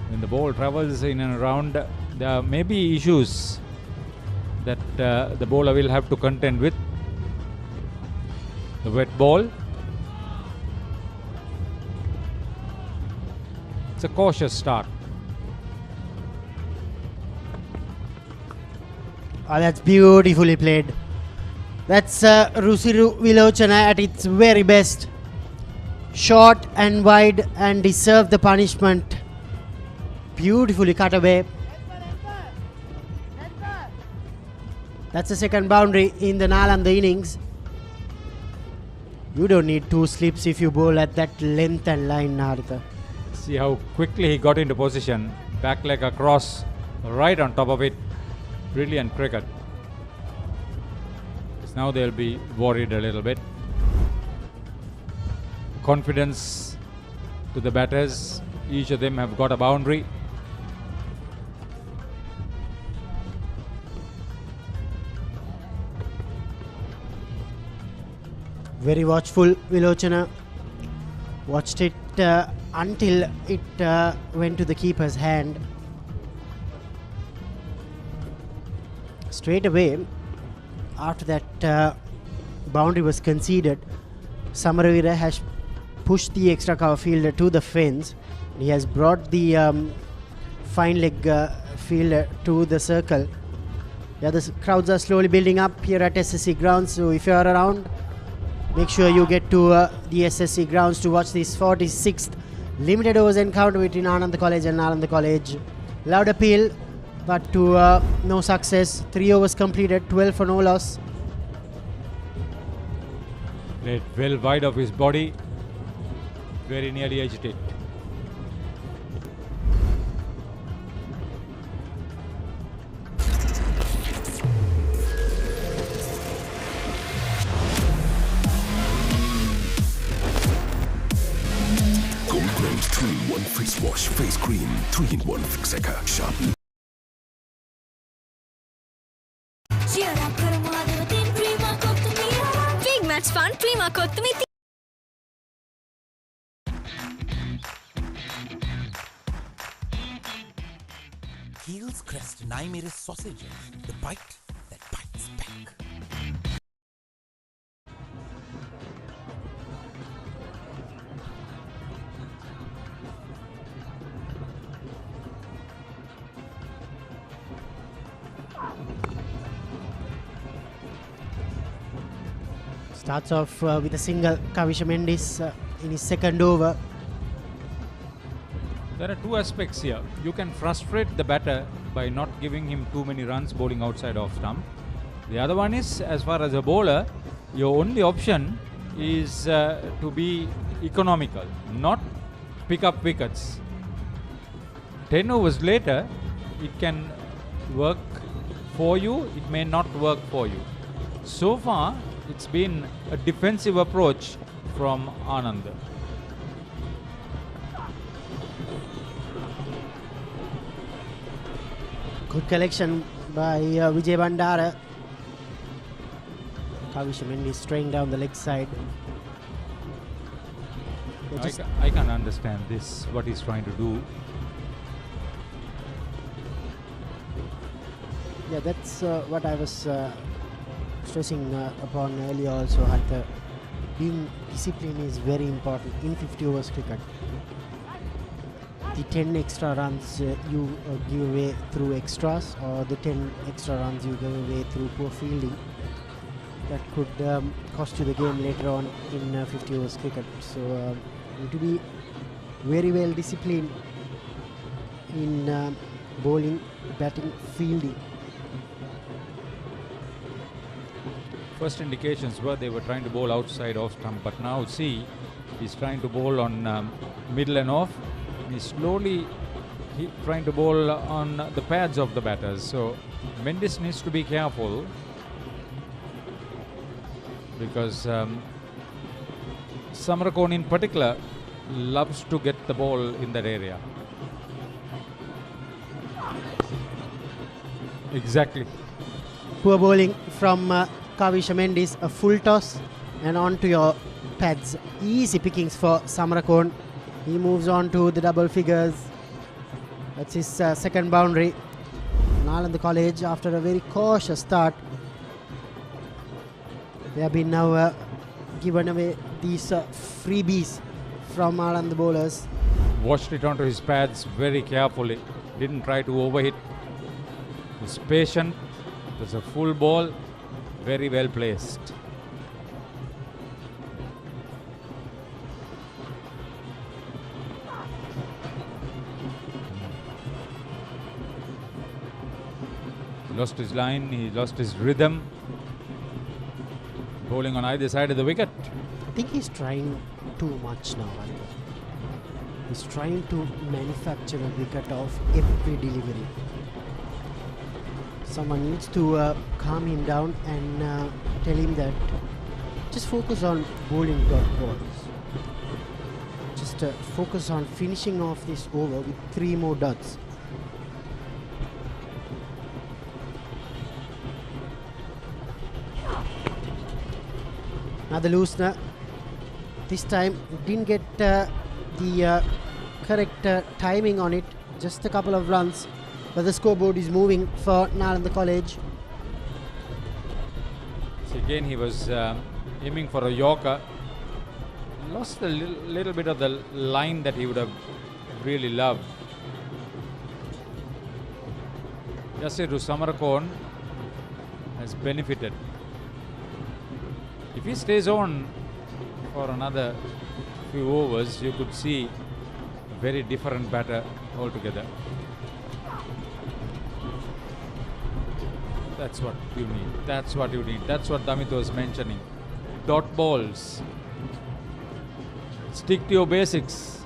When the ball travels in and around, there may be issues that the bowler will have to contend with. The wet ball. It's a cautious start. Oh, that's beautifully played. That's Rusiru Vilochana at its very best. Short and wide and deserved the punishment. Beautifully cut away. That's the second boundary in the Nalanda innings. You don't need two slips if you bowl at that length and line, Haritha. See how quickly he got into position. Back leg across, right on top of it. Brilliant cricket. Now they'll be worried a little bit. Confidence to the batters. Each of them have got a boundary. Very watchful, Vilochana. Watched it until it went to the keeper's hand. Straight away, after that boundary was conceded, Samaravira has pushed the extra cover fielder to the fence. He has brought the fine leg fielder to the circle. Yeah, the crowds are slowly building up here at SSC Grounds, so if you are around, make sure you get to the SSC Grounds to watch this 46th limited overs encounter between Ananda College and Nalanda College. Loud appeal, but to no success. 3 overs completed, 12 for no loss. Played well wide of his body, very nearly edged it. Gold 3-in-1 face wash, face cream, 3-in-1 fixer, sharp. Big match fun, prima kottumi. Heels Crest Naimeris sausages, the bite that bites back. Starts off with a single, Kavisha Mendis in his second over. There are two aspects here. You can frustrate the batter by not giving him too many runs bowling outside off stump. The other one is, as far as a bowler, your only option is to be economical, not pick up wickets. 10 overs later, it can work for you, it may not work for you. So far, it's been a defensive approach from Ananda. Good collection by Vijay Bandara. Kavisha Mendis straying down the leg side. I can't understand this, what he's trying to do. Yeah, that's what I was stressing upon earlier also. Being discipline is very important in 50 overs cricket. The 10 extra runs you give away through extras, or the 10 extra runs you give away through poor fielding, that could cost you the game later on in 50 overs cricket. So you need to be very well disciplined in bowling, batting, fielding. First indications were they were trying to bowl outside off stump, but now see, he's trying to bowl on middle and off. He's slowly trying to bowl on the pads of the batters. So Mendis needs to be careful, because Samarakon in particular loves to get the ball in that area. Exactly. Poor bowling from Kavisha Mendis, a full toss and on to your pads. Easy pickings for Samarakon. He moves on to the double figures. That's his second boundary. Nalanda College, after a very cautious start, they have been now given away these freebies from Nalanda bowlers. Watched it onto his pads very carefully. Didn't try to overhit. Was patient. It was a full ball. Very well placed. He lost his line, he lost his rhythm. Bowling on either side of the wicket. I think he's trying too much now. He's trying to manufacture a wicket of every delivery. Someone needs to calm him down and tell him that just focus on bowling dot balls. Just focus on finishing off this over with 3 more dots. Another loosener. This time didn't get the correct timing on it. Just a couple of runs. But the scoreboard is moving for Nalanda College. Again, he was aiming for a Yorker. Lost a little bit of the line that he would have really loved. Yasiru Samarakon has benefited. If he stays on for another few overs, you could see a very different batter altogether. That's what you need. That's what you need. That's what Damit was mentioning. Dot balls. Stick to your basics.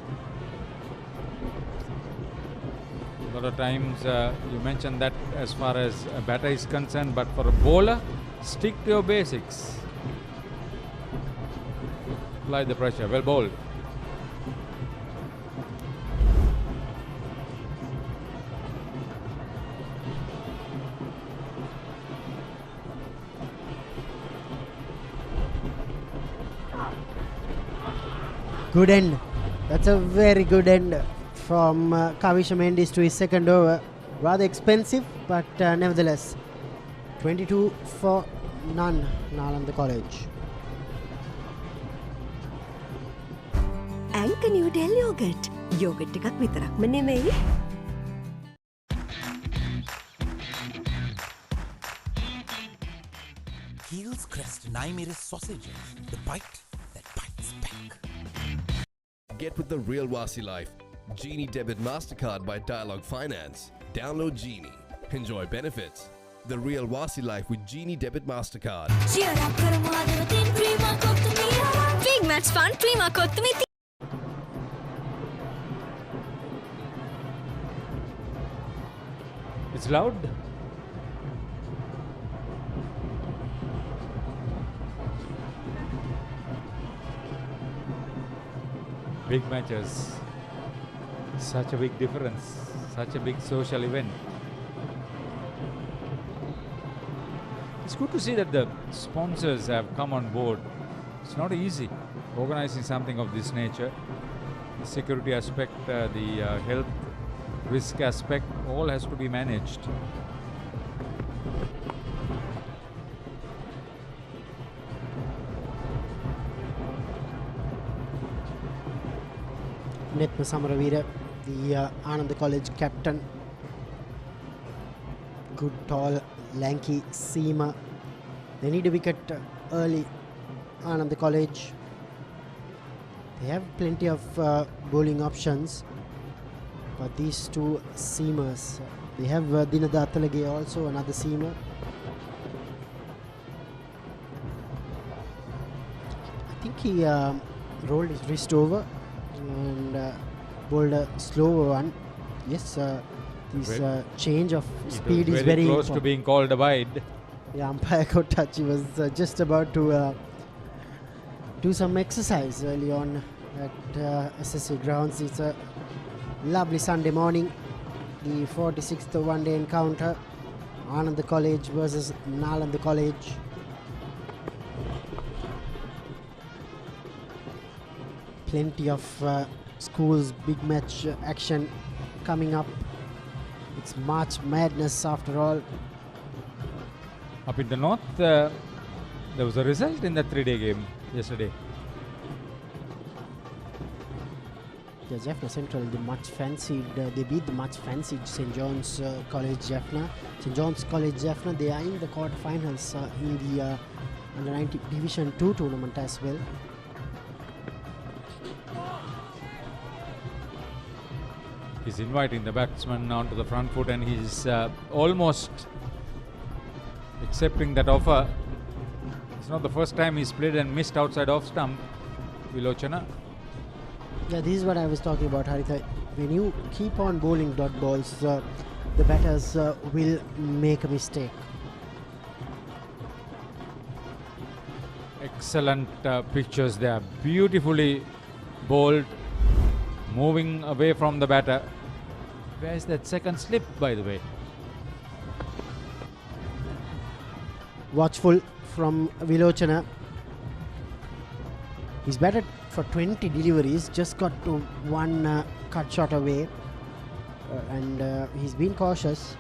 A lot of times you mentioned that as far as a batter is concerned, but for a bowler, stick to your basics. Apply the pressure. Well bowled. Good end. That's a very good end from Kavisha Mendes to his second over. Rather expensive, but nevertheless, 22 for none, Nalanda College. Anchor Noodle Yogurt. Yogurt එකක් විතරක්ම නෙමෙයි. Heels Crest Naimeris sausages. The bite that bites back. Get with the real Wasi life. Genie Debit MasterCard by Dialogue Finance. Download Genie. Enjoy benefits. The real Wasi life with Genie Debit MasterCard. Big Match Fun Prima Kottumi. It's loud. Big matches. Such a big difference. Such a big social event. It's good to see that the sponsors have come on board. It's not easy organizing something of this nature. The security aspect, the health risk aspect, all has to be managed. Netma Samaravira, the Ananda College captain. Good, tall, lanky seamer. They need a wicket early, Ananda College. They have plenty of bowling options, but these two seamers, they have Dinada Athalage also, another seamer. I think he rolled his wrist over and bowled a slower one. Yes, this change of speed is very close to being called a wide. Yeah, umpire got touch. He was just about to do some exercise early on at SSC Grounds. It's a lovely Sunday morning. The 46th one-day encounter. Ananda College versus Nalanda College. Plenty of schools big match action coming up. It's March Madness after all. Up in the north, there was a result in that 3-day game yesterday. Yeah, Jaffna Central, the much fancied, they beat the much fancied St. John's College Jaffna. St. John's College Jaffna, they are in the quarterfinals in the Under 19 Division 2 tournament as well. He's inviting the batsman onto the front foot and he's almost accepting that offer. It's not the first time he's played and missed outside off stump. Vilochana. Yeah, this is what I was talking about, Haritha. When you keep on bowling dot balls, the batters will make a mistake. Excellent pictures there. Beautifully bowled. Moving away from the batter. Where's that second slip, by the way? Watchful from Vilochana. He's batted for 20 deliveries, just got to one cut shot away, and he's been cautious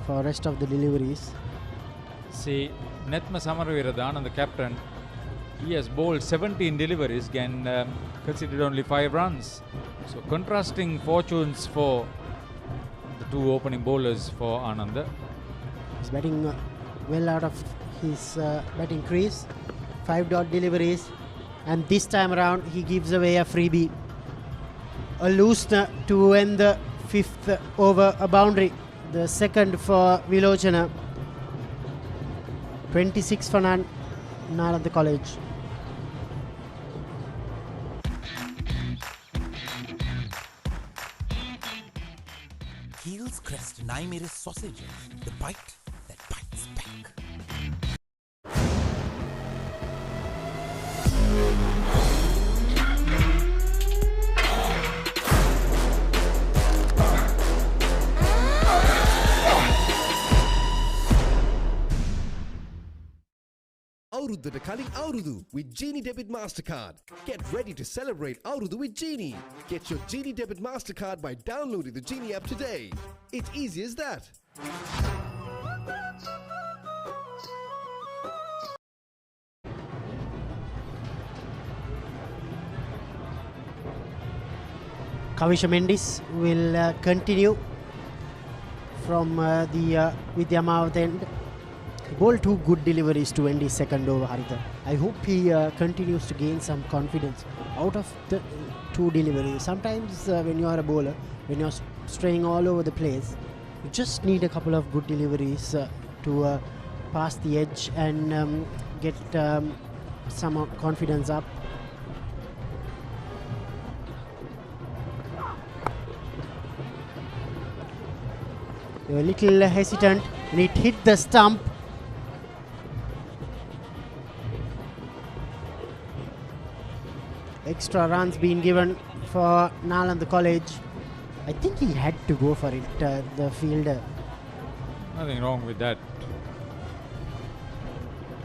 for rest of the deliveries. See, Netma Samaraviradan, the captain, he has bowled 17 deliveries and conceded only 5 runs. So contrasting fortunes for the two opening bowlers for Ananda. He's batting well out of his batting crease. 5 dot deliveries, and this time around he gives away a freebie. A loosener to end the 5th over, a boundary. The second for Vilochana. 26 for Nalanda College. Heels Crest Naimere sausages, the bite that bites back. Avurudata Kaling Avrudu with Genie Debit Mastercard. Get ready to celebrate Avrudu with Genie. Get your Genie Debit Mastercard by downloading the Genie app today. It's easy as that. Kavisha Mendis will continue from the Vidyamavat end. He bowled 2 good deliveries to end his second over, Haritha. I hope he continues to gain some confidence out of the 2 deliveries. Sometimes when you are a bowler, when you are straying all over the place, you just need a couple of good deliveries to pass the edge and get some confidence up. They were a little hesitant and it hit the stump. Extra runs being given for Nalanda College. I think he had to go for it, the fielder. Nothing wrong with that.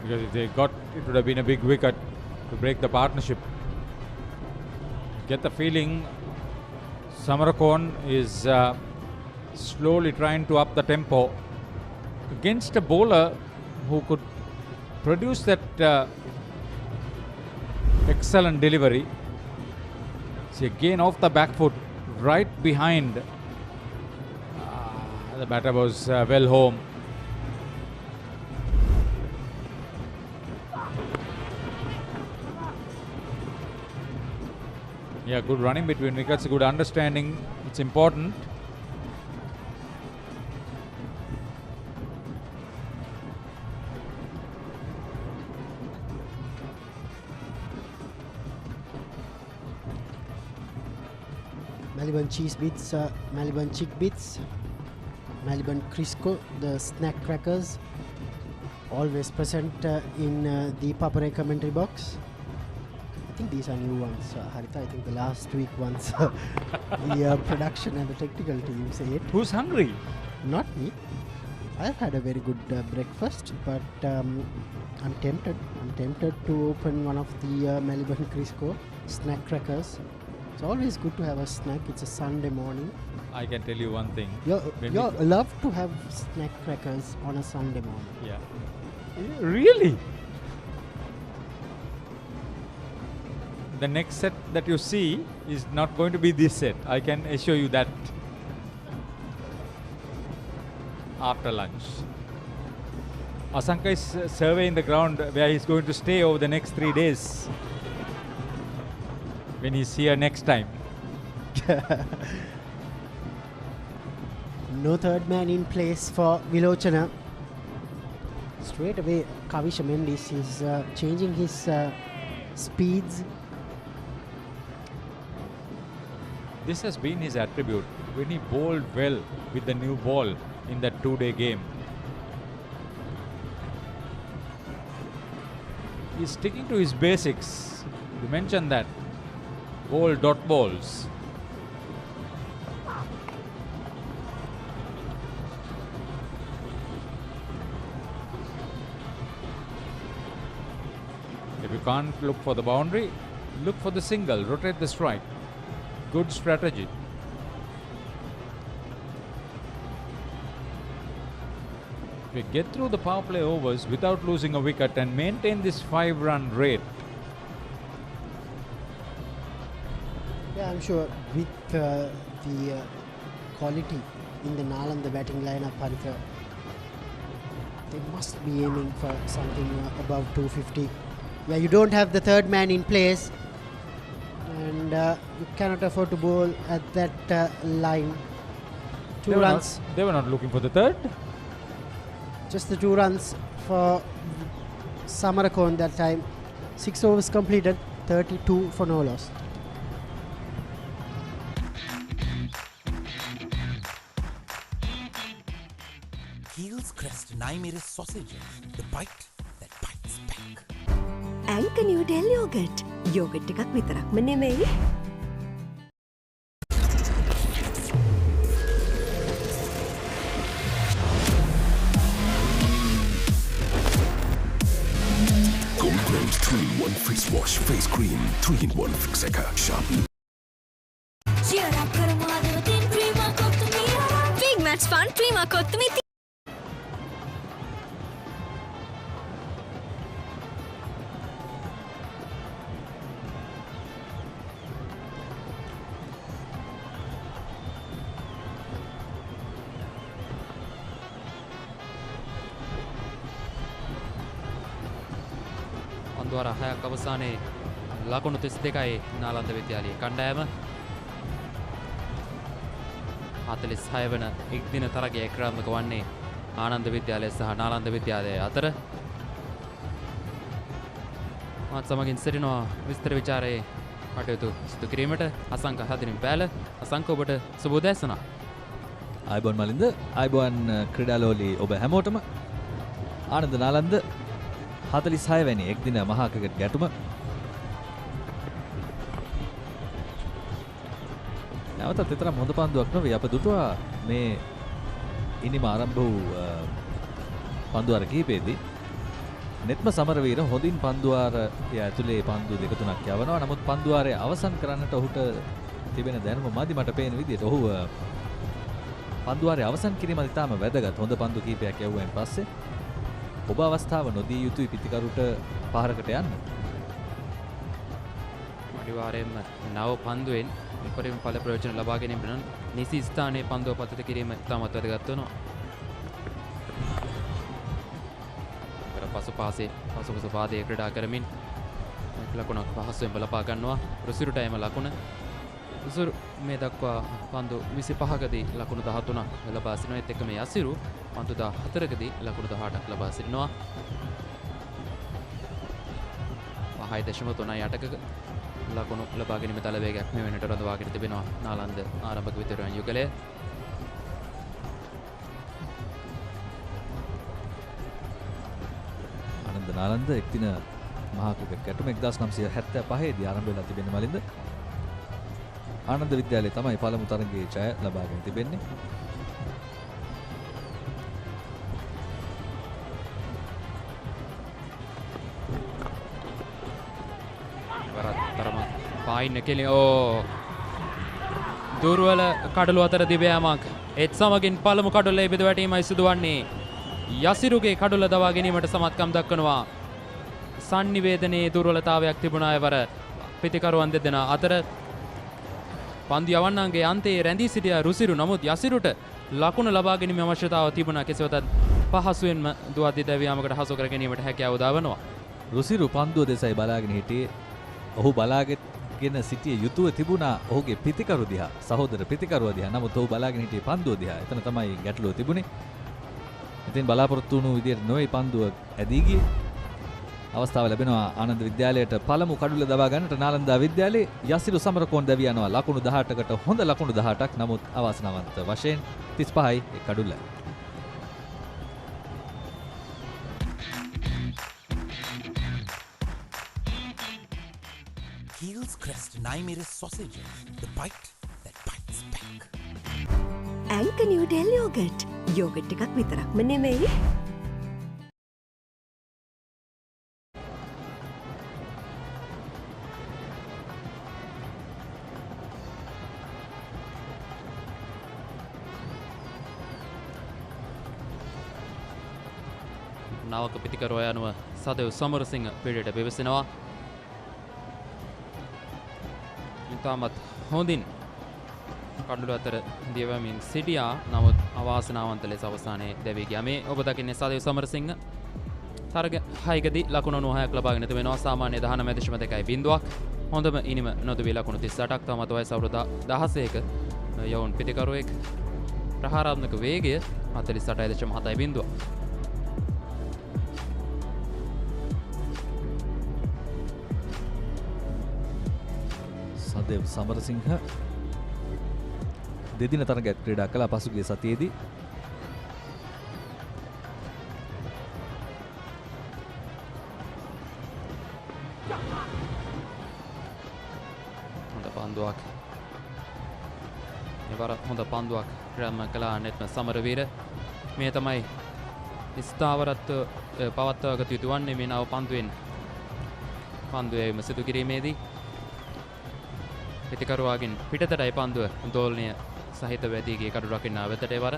Because if they got, it would have been a big wicket to break the partnership. Get the feeling Samarakon is slowly trying to up the tempo against a bowler who could produce that excellent delivery. See, again off the back foot, right behind. The batter was well home. Yeah, good running between wickets, good understanding. It's important. Melbourne cheese bits, Melbourne chick bits, Melbourne Crisco, the snack crackers, always present in the Papare commentary box. I think these are new ones, Haritha. I think the last week ones, the production and the technical team say it. Who's hungry? Not me. I've had a very good breakfast, but I'm tempted. I'm tempted to open one of the Melbourne Crisco snack crackers. It's always good to have a snack. It's a Sunday morning. I can tell you one thing. You're allowed to have snack crackers on a Sunday morning. Yeah. Really? The next set that you see is not going to be this set. I can assure you that. After lunch. Asanka is surveying the ground where he's going to stay over the next 3 days. When he's here next time. No third man in place for Vilochana. Straight away, Kavisha Mendis is changing his speeds. This has been his attribute. When he bowled well with the new ball in that 2-day game. He's sticking to his basics. You mentioned that. Bowl dot balls. If you can't look for the boundary, look for the single, rotate the strike. Good strategy. we get through the power play overs without losing a wicket and maintain this 5-run rate, Yeah, I'm sure with the quality in the Nalanda batting lineup, Haritha, they must be aiming for something above 250. Yeah, you don't have the third man in place, and you cannot afford to bowl at that line. they were not looking for the third. Just the 2 runs for Samarakon that time. 6 overs completed, 32 for no loss. Heels Crest Naimeris sausages. The bite that bites back. ඇංක Newdale yoghurt yoghurt එකක් විතරක්ම නෙමෙයි Colombo 3-in-1 face wash face cream 3-in-1 fixer sharp. Cheer up කරමු හදවතින් Prima කොත්තුමිය. Big match fun Prima කොත්තුමිය. පන්දුවර 6ක් අවසානයේ ලකුණු 32යි නාලන්ද විද්‍යාලයේ කණ්ඩායම 46 වන එක්දින තරගයේ ක්‍රාමක වන්නේ ආනන්ද විද්‍යාලය සහ නාලන්ද විද්‍යාලය අතර. මාත් සමගින් සිටිනවා විස්තර විචාරයේ කටයුතු සිදු කිරීමට අසංක හදිනින් බෑල. අසංක ඔබට සුබ උදෑසන. ආයුබෝවන් මලින්ද, ආයුබෝවන් ක්‍රීඩාලෝලී ඔබ හැමෝටම. ආනන්ද නාලන්ද 46 වැනි එක්දින මහා ක්‍රිකට් ගැටුම නැවතත් විතරක් හොඳ පන්දුවක් නොවේ. අප දුටුවා මේ ඉනිම ආරම්භ වූ පන්දුවාර කිහිපයේදී නෙත්ම සමරවීර හොඳින් පන්දුවාරය ඇතුලේ පන්දු 2-3ක් යවනවා. නමුත් පන්දුවාරය අවසන් කරන්නට ඔහුට තිබෙන දැනුම මදි මට පේන විදිහට. ඔහු පන්දුවාරය අවසන් කිරීම ඉතාම වැදගත්. හොඳ පන්දු කිහිපයක් යවුවෙන් පස්සේ ඔබ අවස්ථාව නොදී යුතුයි පිතිකරුට පහරකට යන්න. අනිවාර්යයෙන්ම නව පන්දුවෙන් උපරිම ඵල ප්‍රයෝජන ලබා ගැනීමට නම් නිසි ස්ථානයේ පන්දුව පතට කිරීම ඉතාමත් වැදගත් වෙනවා. පසුපස පාදයේ ක්‍රීඩා කරමින් ලකුණක් පහසුවෙන් ලබා ගන්නවා. රුසිරුට එම ලකුණ. රුසිරු මේ දක්වා පන්දු 25කදී ලකුණු 13ක් ලබා සිටිනවා. ඒත් එක්කම යසිරු පන්දු 14කදී ලකුණු 18ක් ලබා සිටිනවා. 5.38ක ලකුණු ලබා ගැනීම තල වේගයක් මේ වෙනට රඳවාගෙන තිබෙනවා නාලන්ද ආරම්භක විතරයන් යුගලය. ආනන්ද නාලන්ද එක්දින මහා ක්‍රිකට් ගැටුම 1975 දී ආරම්භ වෙලා තිබෙන මලින්ද ආනන්ද විද්‍යාලයේ තමයි පළමු තරගයේ ජය ලබාගෙන තිබෙන්නේ. පායින්න කෙලි දුර්වල කඩළු අතර දිවයාමක්. ඒත් සමගින් පළමු කඩොල්ලේ බෙද වැටීමයි සිදුවන්නේ. යසිරුගේ කඩොල්ල දවා ගැනීමට සමත්කම් දක්වනවා. සංනිවේදනයේ දුර්වලතාවයක් තිබුණා එවර පිතිකරුවන් දෙදෙනා අතර. පන්දු යවන්නන්ගේ අන්තයේ රැඳී සිටිය රුසිරු. නමුත් යසිරුට ලකුණ ලබා ගැනීමේ අවශ්‍යතාව තිබුණා. කෙසේ වෙතත් පහසුවෙන්ම දුවද්දි දැවියාමකට හසු කර ගැනීමට හැකියාව උදාවනවා. රුසිරු පන්දුව දෙසයි බලාගෙන හිටියේ. ඔහු බලාගෙන සිටිය යුතුව තිබුණා ඔහුගේ පිතිකරු දිහා, සහෝදර පිතිකරුවා දිහා. නමුත් ඔහු බලාගෙන හිටියේ පන්දුව දිහා. එතන තමයි ගැටලුව තිබුණේ. ඉතින් බලාපොරොත්තු වුණු විදිහට නොවේ පන්දුව ඇදී ගියේ. අවස්ථාව ලැබෙනවා ආනන්ද විද්‍යාලයට පළමු කඩුල්ල දවා ගන්නට. නාලන්දා විද්‍යාලයේ යසිරු සමරකෝන් දැවී යනවා ලකුණු 18කට. හොඳ ලකුණු 18ක්. නමුත් අවාසනාවන්ත වශයෙන් 35යි ඒ කඩුල්ල. Heels Crest Naimeris sausages. The bite that bites back. ඇංක නිවඩෙල් යෝගට් යෝගට් එකක් විතරක්ම නෙමෙයි නවක පිතිකරුවා යනුව සදෙව් සමරසිංහ පිළියට පිවිසෙනවා. ඉතාමත් හොඳින් කඩළු අතර දියවමින් සිටියා. නමුත් අවාසනාවන්ත ලෙස අවසානයේ දැවී ගියා. මේ ඔබ දකින්නේ සදෙව් සමරසිංහ තරග 6කදී ලකුණු 9ක් ලබාගෙන තිබෙනවා. සාමාන්‍ය 19.2 හොඳම ඉනිම නොදවී ලකුණු 38ක්. තවමත් වයස අවුරුදු 16ක යවුන් පිතිකරුවෙක්. ප්‍රහාරාත්මක වේගය 48.7. සදෙව් සමරසිංහ දෙදින තරගයක් ක්‍රීඩා කළ පසුගිය සතියේදී. හොඳ පන්දුවක්. එවරත් හොඳ පන්දුවක් ක්‍රියාත්මක කළා නෙත්ම සමරවීර. මේ තමයි ස්ථාවරත්ව පවත්වාගත යුතු වන්නේ මේ නව පන්දුවෙන්. පන්දුවේම සිදු කිරීමේදී පිතිකරුවාගෙන් පිටතටයි පන්දුව දෝලනය සහිත වැදීගේ කඩු රකින්නා වෙතට එවර.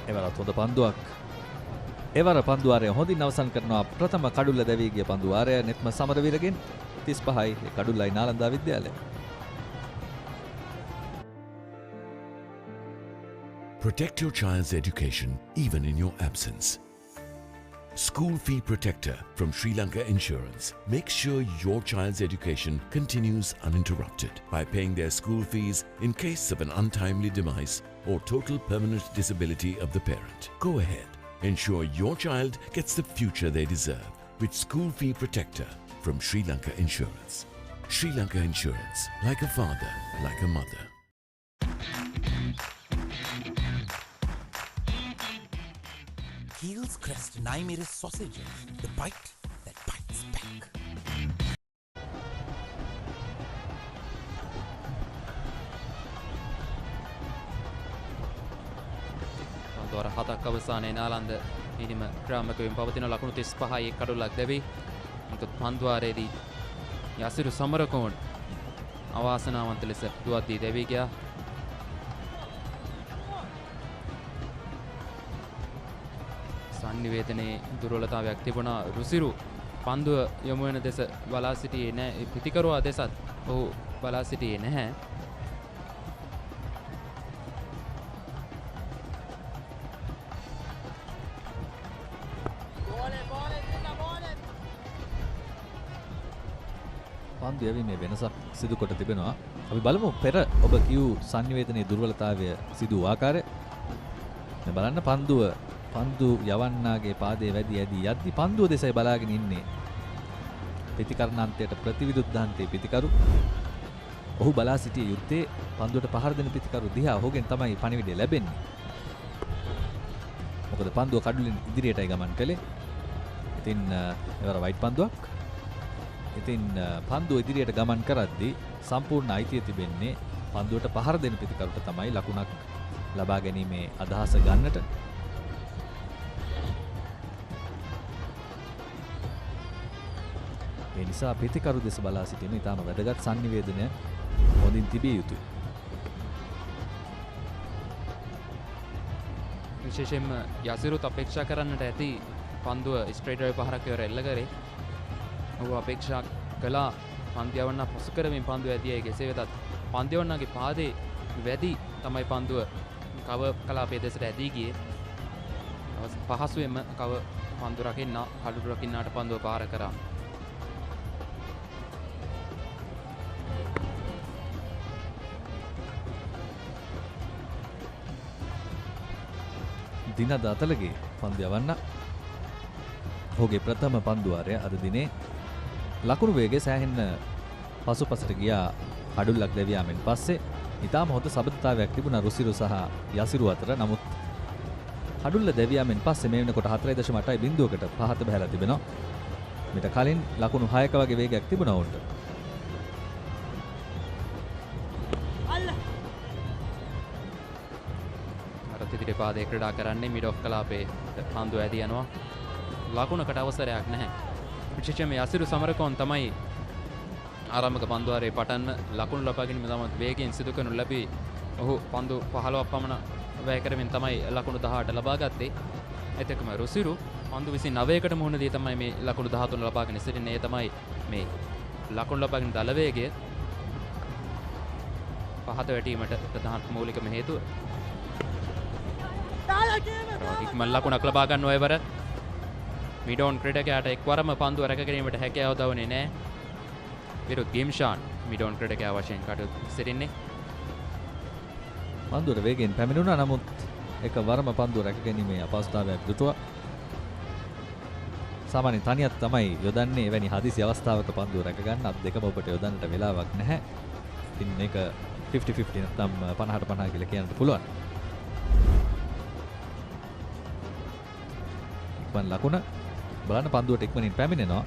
එවරත් හොඳ පන්දුවක්. එවර පන්දුවාරය හොඳින් අවසන් කරනවා ප්‍රථම කඩුල්ල දැවී ගිය පන්දුවාරය නෙත්ම සමරවීරගෙන් 35යි කඩුල්ලයි නාලන්දා විද්‍යාලය. Protect your child's education even in your absence. School Fee Protector from Sri Lanka Insurance makes sure your child's education continues uninterrupted by paying their school fees in case of an untimely demise or total permanent disability of the parent. Go ahead, ensure your child gets the future they deserve with School Fee Protector from Sri Lanka Insurance. Sri Lanka Insurance, like a father, like a mother. Heels Crest Naimir's sausages, the bite that bites back. පන්දුවර 7ක් අවසානයේ නාලන්ද ඉනිම ක්‍රාමකයෙන් පවතින ලකුණු 35යි කඩුල්ලක් දැවි. මුත් පන්දුවාරයේදී යසිරු සමරකෝන් අවාසනාවන්ත ලෙස දුවද්දී දැවී ගියා. සංනිවේදනයේ දුර්වලතාවයක් තිබුණා. රුසිරු පන්දුව යොමු වෙන දෙස බලා සිටියේ නැහැ. පිතිකරුවා දෙසත් ඔහු බලා සිටියේ නැහැ. පන්දු යැවීමේ වෙනසක් සිදු කොට තිබෙනවා. අපි බලමු පෙර ඔබ කියූ සංනිවේදනයේ දුර්වලතාවය සිදු වූ ආකාරය. මේ බලන්න පන්දු යවන්නාගේ පාදයේ වැඩි ඇදී යද්දි පන්දුව දෙසයි බලාගෙන ඉන්නේ පිතිකරණාන්තයට ප්‍රතිවිරුද්ධාන්තයේ පිතිකරු. ඔහු බලා සිටියේ යුත්තේ පන්දුවට පහර දෙන පිතිකරු දිහා. ඔහුගෙන් තමයි පණිවිඩය ලැබෙන්නේ. මොකද පන්දුව කඩුලෙන් ඉදිරියටයි ගමන් කළේ. ඉතින් එවර වයිට් පන්දුවක්. ඉතින් පන්දුව ඉදිරියට ගමන් කරද්දී සම්පූර්ණ අයිතිය තිබෙන්නේ පන්දුවට පහර දෙන පිතිකරුට තමයි ලකුණක් ලබා ගැනීමේ අදහස ගන්නට. ඒ නිසා පිතිකරු දෙස බලා සිටීම ඉතාම වැදගත් සංනිවේදනය හොඳින් තිබිය යුතුයි. විශේෂයෙන්ම යසිරුත් අපේක්ෂා කරන්නට ඇති පන්දුව ස්ට්‍රේට් ඩ්‍රයිව් පහරක් ඉවර එල්ල කරේ. ඔහු අපේක්ෂා කළා පන්දියවන්න පසු කරමින් පන්දුව ඇදියේ. කෙසේ වෙතත් පන්දියවන්නගේ පාදේ වැදි තමයි පන්දුව කව කලාපයේ දෙසට ඇදී ගියේ. පහසුවෙන්ම කව පන්දු රකින්න කඩු රකින්නාට පන්දුව පාර කරා. දින දාතලගේ පන්දු යවන්න ඔහුගේ ප්‍රථම පන්දුවාරය අද දිනේ ලකුණු වේගය සෑහෙන්න පසුපසට ගියා. කඩුල්ලක් දැවියාමෙන් පස්සේ ඉතාම හොඳ සබඳතාවයක් තිබුණා රුසිරු සහ යසිරු අතර. නමුත් කඩුල්ල දැවියාමෙන් පස්සේ මේ වෙනකොට 4.8 බිඳුවකට පහත බහැලා තිබෙනවා. මෙට කලින් ලකුණු 6ක වගේ වේගයක් තිබුණා උන්ට. ඉදිරි පාදයේ ක්‍රීඩා කරන්නේ මිඩ් ඔෆ් කලාපේ පන්දුව ඇදී යනවා. ලකුණකට අවසරයක් නැහැ. විශේෂයෙන්ම යසිරු සමරකෝන් තමයි ආරම්භක පන්දුවාරයේ පටන්ම ලකුණු ලබා ගැනීම තමයි වේගයෙන් සිදු කරනු ලැබී ඔහු පන්දු 15ක් පමණ වැය කරමින් තමයි ලකුණු 18 ලබා ගත්තේ. එතකම රුසිරු පන්දු 29කට මුහුණ දී තමයි මේ ලකුණු 13 ලබාගෙන සිටින්නේ. ඒ තමයි මේ ලකුණු ලබාගෙන දල වේගය පහත වැටීමට ප්‍රධාන මූලිකම හේතුව. ඉක්මන් ලකුණක් ලබා ගන්න ඔයවර මිඩෝන් ක්‍රීඩකයාට එක්වරම පන්දුව රැක ගැනීමට හැකියාව දවන්නේ නැහැ. විරුත් ගිම්ෂාන් මිඩෝන් ක්‍රීඩකයා වශයෙන් කටයුතු සිටින්නේ. පන්දුවට වේගයෙන් පැමිණුණා. නමුත් එක වරම පන්දුව රැක ගැනීමේ අපහසුතාවයක් දුටුවා. සාමාන්‍ය තනියක් තමයි යොදන්නේ එවැනි හදිසි අවස්ථාවක පන්දුව රැක ගන්න. අත් දෙකම ඔබට යොදන්නට වෙලාවක් නැහැ. ඉතින් මේක 50-50 නැත්නම් 50-50 කියලා කියන්නත් පුළුවන්. ඉක්මන් ලකුණ බලන්න පන්දුවට ඉක්මනින් පැමිණෙනවා.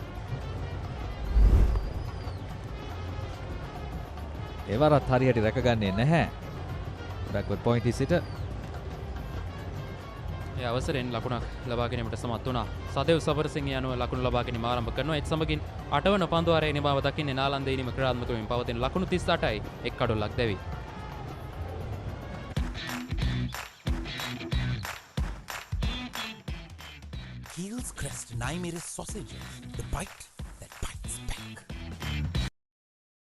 ඒ වරත් හරියට රැකගන්නේ නැහැ. බෑක්වර්ඩ් පොයින්ට් සිට ඒ අවසරෙන් ලකුණක් ලබා ගැනීමට සමත් වුණා. සදෙව් සබරසිංහ යනුව ලකුණු ලබා ගැනීම ආරම්භ කරනවා. ඒත් සමගින් 8 වන පන්දුවාරයේ නිමාව දකින්නේ නාලන්දේ ඉනිම ක්‍රියාත්මක වෙමින් පවතින ලකුණු 38යි එක් කඩොල්ලක් දැවි. Heels Crest Naimeris sausages, the bite that bites back.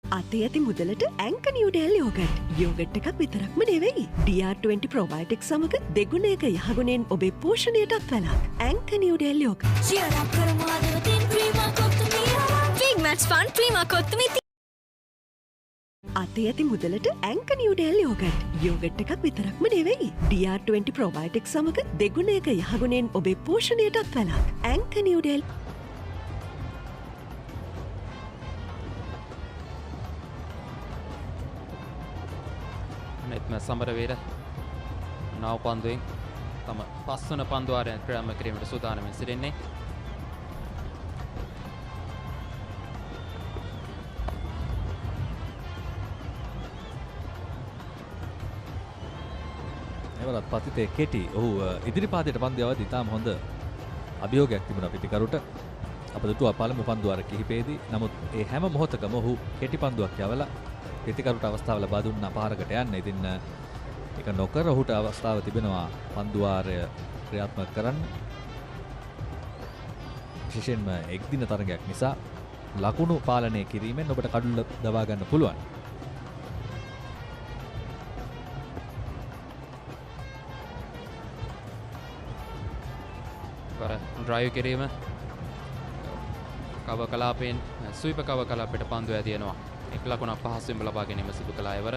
අතේ ඇති මුදලට ඇංක නිව්ඩෙල් යෝගට්. යෝගට් එකක් විතරක්ම නෙවෙයි. DR20 ප්‍රෝබයෝටික් සමග දෙගුණයක යහගුණෙන් ඔබේ පෝෂණයටත් වැළක්. ඇංක නිව්ඩෙල් යෝගට්. Cheer up කරමු ආදරයෙන් Prima kottu mee. Big match fun Prima kottu mee. අතේ ඇති මුදලට ඇංක නිව්ඩෙල් යෝගට්. යෝගට් එකක් විතරක්ම නෙවෙයි. DR20 ප්‍රෝබයෝටික් සමග දෙගුණයක යහගුණෙන් ඔබේ පෝෂණයටත් වැළක්. ඇංක නිව්ඩෙල්. එත්ම සමරවීර නව පන්දුවෙන් තම පස්වන පන්දුවාරයන් ක්‍රියාත්මක කිරීමට සූදානම්ව සිටින්නේ. එවරත් පතිතේ කෙටි. ඔහු ඉදිරිපාදයට පන්දු යවද්දී ඉතාම හොඳ අභියෝගයක් තිබුණා පිටිකරුට. අප දුටුවා පළමු පන්දුවාර කිහිපෙදී. නමුත් ඒ හැම මොහොතකම ඔහු කෙටි පන්දුවක් යවලා පිටිකරුට අවස්ථාව ලබා දුන්නා පාරකට යන්න. ඉතින් ඒක නොකර ඔහුට අවස්ථාව තිබෙනවා පන්දුවාරය ක්‍රියාත්මක කරන්න. විශේෂයෙන්ම එක් දින තරගයක් නිසා ලකුණු පාලනය කිරීමෙන් ඔබට කඩුල්ල දවා ගන්න පුළුවන්. ඩ්‍රයිව් කිරීම කව කලාපයෙන් සුයිප කව කලාපයට පන්දු ඇදියනවා. එක් ලකුණක් පහසුවෙන්ම ලබා ගැනීම සිදු කළ අයවර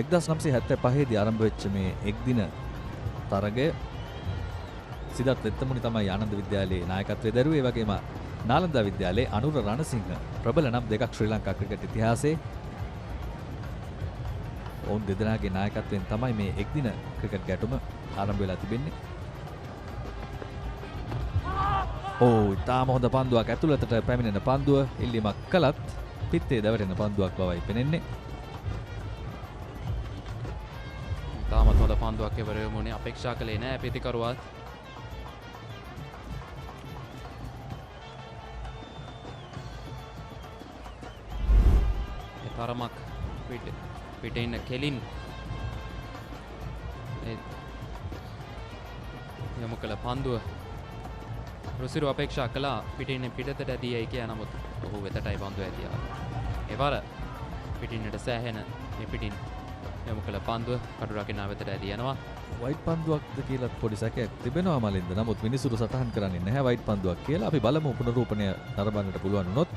1975 දී ආරම්භ වෙච්ච මේ එක් දින තරගය සිදත් ලෙත්තමුනි තමයි ආනන්ද විද්‍යාලයේ නායකත්වයේ දරුවේ. ඒ වගේම නාලන්දා විද්‍යාලයේ අනුර රණසිංහ ප්‍රබල නම් දෙකක් ශ්‍රී ලංකා ක්‍රිකට් ඉතිහාසයේ. ඔවුන් දෙදෙනාගේ නායකත්වයෙන් තමයි මේ එක් දින ක්‍රිකට් ගැටුම ආරම්භ වෙලා තිබෙන්නේ. ඉතාම හොඳ පන්දුවක් ඇතුළතට පැමිණෙන පන්දුව ඉල්ලීමක් කළත් පිත්තේ දැවටෙන පන්දුවක් බවයි පෙනෙන්නේ. තාමත් හොඳ පන්දුවක් එවර යමුනේ අපේක්ෂා කළේ නෑ පිටිකරුවත්. ඒ තරමක් පිට ඉන්න කෙලින් යොමු කළ පන්දුව රුසිරු අපේක්ෂා කළා පිටින් පිටතට ඇදියයි කියා. නමුත් ඔහු වෙතටයි පන්දුව ඇදියා. එවර පිටින්නට සෑහෙන මේ පිටින් යොමු කළ පන්දුව කඩුරකිනා වෙතට ඇදියනවා. වයිට් පන්දුවක්ද කියලා පොඩි සැකයක් තිබෙනවා මලින්ද. නමුත් මිනිසුරු සටහන් කරන්නේ නැහැ වයිට් පන්දුවක් කියලා. අපි බලමු පුනරූපණය නරඹන්නට පුළුවන් වුණොත්.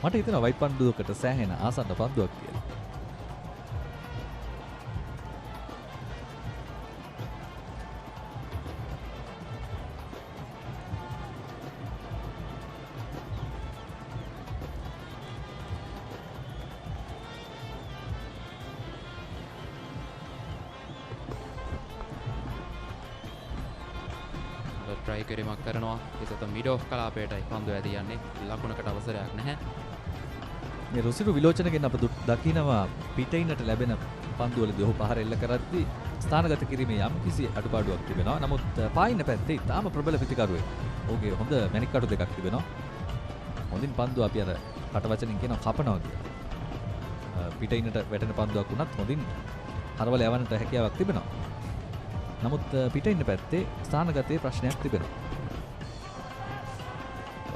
මට හිතෙනවා වයිට් පන්දුවකට සෑහෙන ආසන්න පන්දුවක් කියලා. ට්‍රයි කිරීමක් කරනවා. ඒසත මිඩ් ඔෆ් කලාපයටයි පන්දුව ඇදී යන්නේ. ලකුණකට අවසරයක් නැහැ. මේ රුසිරු විලෝචනගෙන් අප දකිනවා පිටින්නට ලැබෙන පන්දුවලදී ඔහු පහර එල්ල කරද්දී ස්ථානගත කිරීමේ යම් කිසි අඩුපාඩුවක් තිබෙනවා. නමුත් පායින පැත්තේ ඉතාම ප්‍රබල ප්‍රතිකරුවෙක්. ඔහුගේ හොඳ මැණික් කටු දෙකක් තිබෙනවා. හොඳින් පන්දුව අපි අර කටවචනින් කියනවා කපනවා කියලා. පිටින්නට වැටෙන පන්දුවක් වුණත් හොඳින් හරවල යවන්නට හැකියාවක් තිබෙනවා. නමුත් පිටින්න පැත්තේ ස්ථානගතයේ ප්‍රශ්නයක් තිබෙනවා.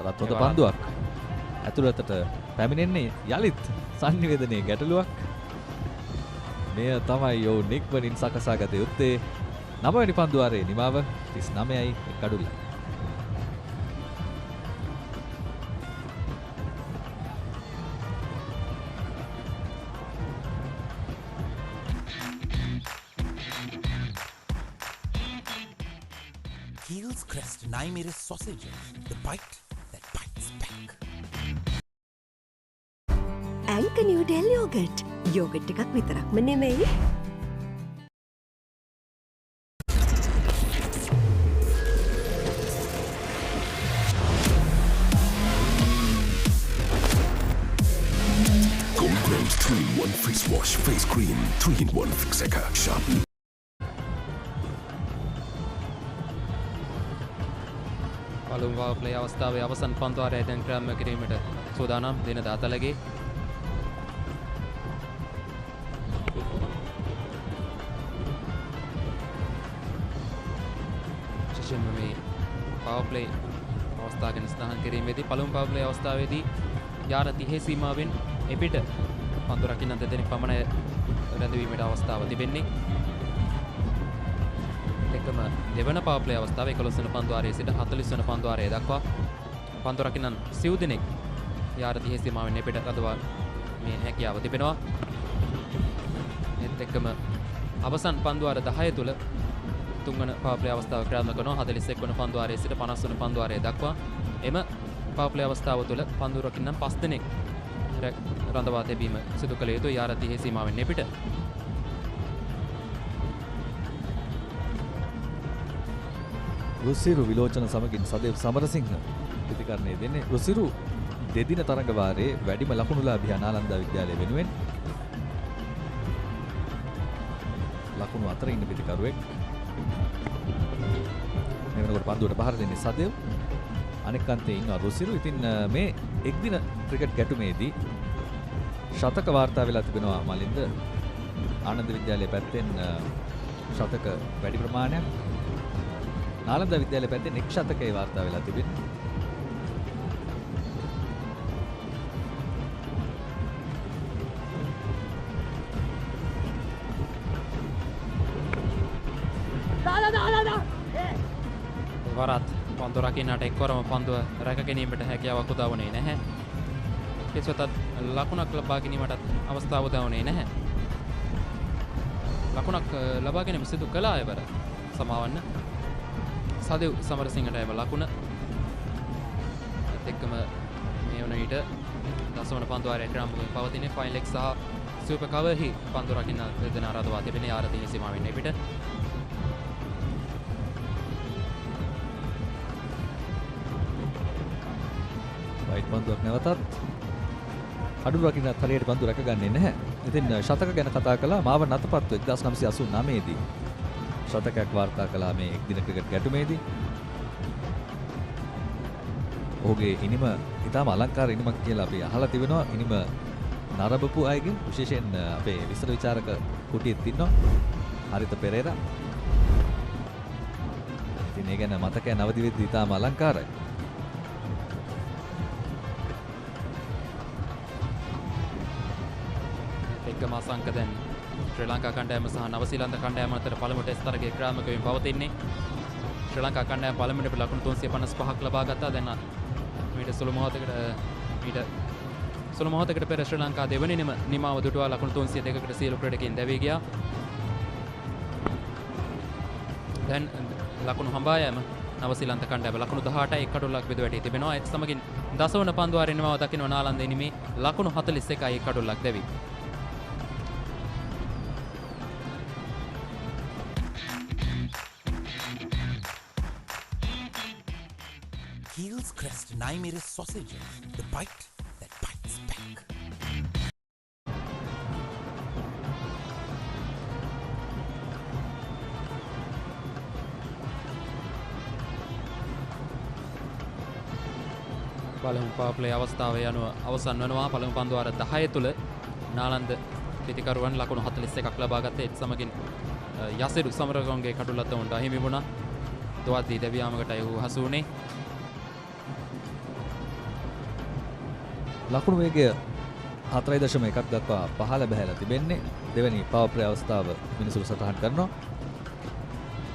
රත් හොඳ පන්දුවක් ඇතුළතට පැමිණෙන්නේ යලිත් සංනිවේදනයේ ගැටලුවක්. මෙය තමයි ඔවුන් නික්මනින් සකසා ගත යුත්තේ. 9 වෙනි පන්දුවාරයේ නිමාව 39යි කඩුල්ලයි. Heels Crest Naimeris sausages, the bite that bites back. Anchor Noodle Yogurt. Yogurt එකක් විතරක්ම නෙමෙයි. Gold Grams 3-in-1 face wash, face cream, 3-in-1 fixaker, sharp. පළමු පවර් ප්ලේ අවස්ථාවේ අවසන් පන්දුවාරය දැන් ක්‍රම කිරීමට සූදානම් දෙන දාතලගේ විශේෂයෙන්ම මේ පවර් ප්ලේ අවස්ථාව ගැන සඳහන් කිරීමේදී පළමු පවර් ප්ලේ අවස්ථාවේදී යාර 30 සීමාවෙන් එපිට පන්දු රකින්න දෙදෙනෙක් පමණ රැඳවීමට අවස්ථාව තිබෙන්නේ. එකම දෙවන පවර් ප්ලේ අවස්ථාවේ 11 වන පන්දුවාරයේ සිට 40 වන පන්දුවාරය දක්වා පන්දු රකින්නන් සිව් දෙනෙක් යාර 30 සීමාවෙන් එපිට රඳවා මේ හැකියාව තිබෙනවා. ඒත් එක්කම අවසන් පන්දුවාර 10 තුල තුන්වන පවර් ප්ලේ අවස්ථාව ක්‍රියාත්මක කරනවා 41 වන පන්දුවාරයේ සිට 50 වන පන්දුවාරය දක්වා. එම පවර් ප්ලේ අවස්ථාව තුල පන්දු රකින්නන් 5 දෙනෙක් රඳවා තැබීම සිදු කළ යුතුයි යාර 30 සීමාවෙන් එපිට. රුසිරු විලෝචන සමගින් සදේව් සමරසිංහ ප්‍රතිකරණය දෙන්නේ. රුසිරු දෙදින තරඟ වාරයේ වැඩිම ලකුණුලාභී නාලන්දා විද්‍යාලය වෙනුවෙන් ලකුණු 4 ඉන්න පිටිකරුවෙක්. මේ වෙනකොට පන්දුවට පහර දෙන්නේ සදේව්. අනෙක් අන්තයේ ඉන්නවා රුසිරු. ඉතින් මේ එක්දින ක්‍රිකට් ගැටුමේදී ශතක වාර්තා වෙලා තිබෙනවා මලින්ද ආනන්ද විද්‍යාලයේ පැත්තෙන් ශතක වැඩි ප්‍රමාණයක්. නාලන්දා විද්‍යාලයේ පැත්තෙන් එක් ශතකයේ වාර්තා වෙලා තිබෙනවා. වරත් පන්දු රකින්නට එක්වරම පන්දුව රැක ගැනීමට හැකියාවක් උදා වුණේ නැහැ. කෙසේතත් ලකුණක් ලබා ගැනීමට අවස්ථාව උදා වුණේ නැහැ. ලකුණක් ලබා ගැනීම සිදු කළ අයවර සමාවන්න සදේව් සමරසිංහට එම ලකුණ. එක්කම මේ වන විට දසවන පන්දුවාරයේ ක්‍රමයෙන් පවතින ෆයිනල් එක් සහ සුපර් කවර්හි පන්දු රකින්න දෙදෙනා රඳවා තිබෙන යාර 30 සීමාවෙන් එපිට. වයිට් පන්දුවක් නැවතත් අඩු රකින්නත් හරියට පන්දු රැකගන්නේ නැහැ. ඉතින් ශතක ගැන කතා කළා මාව නතපත්තු 1989 දී ශතකයක් වාර්තා කළා මේ එක්දින ක්‍රිකට් ගැටුමේදී. ඔහුගේ ඉනිම ඉතාම අලංකාර ඉනිමක් කියලා අපි අහලා තිබෙනවා. ඉනිම නරඹපු අයගෙන් විශේෂයෙන් අපේ විස්තර විචාරක කුටියෙත් ඉන්නවා හරිත පෙරේරා. ඉතින් ඒ ගැන මතකය නවදිවෙද්දී ඉතාම අලංකාරයි. එක්කම අසංක දැන් ශ්‍රී ලංකා කණ්ඩායම සහ නවසීලන්ත කණ්ඩායම අතර පළමු ටෙස්ට් තරගයේ ක්‍රාමක වෙමින් පවතින්නේ. ශ්‍රී ලංකා කණ්ඩායම පළමුවට ලකුණු 355ක් ලබා ගත්තා. දැන් මීට සුළු මොහොතකට පෙර ශ්‍රී ලංකා දෙවැනි නිමාව දුටුවා ලකුණු 302කට සියලු ක්‍රීඩකයන් දැවී ගියා. දැන් ලකුණු හඹා යෑම නවසීලන්ත කණ්ඩායම ලකුණු 18යි කඩොල්ලක් බෙද වැටී තිබෙනවා. ඒත් සමගින් දසවන පන්දුවාරේ නිමාව දකින්න නාලන්ද ඉනිමේ ලකුණු 41යි කඩොල්ලක් දැවී. Heels Crest Naimeris sausages, the bite that bites back. පළමු පවර් ප්ලේ අවස්ථාව යනුව අවසන් වෙනවා. පළමු පන්දු වාර 10 තුල නාලන්ද පිතිකරුවන් ලකුණු 41ක් ලබා ගත්තේ. ඒත් සමගින් යසිරු සමරගොන්ගේ කටුලත උන්ට අහිමි වුණා. දුවද්දී දෙවියාමකටයි ඔහු හසු වුණේ. ලකුණු වේගය 4.1ක් දක්වා පහළ බැහැලා තිබෙන්නේ. දෙවැනි පවර් ප්ලේ අවස්ථාව මිනිසුරු සටහන් කරනවා.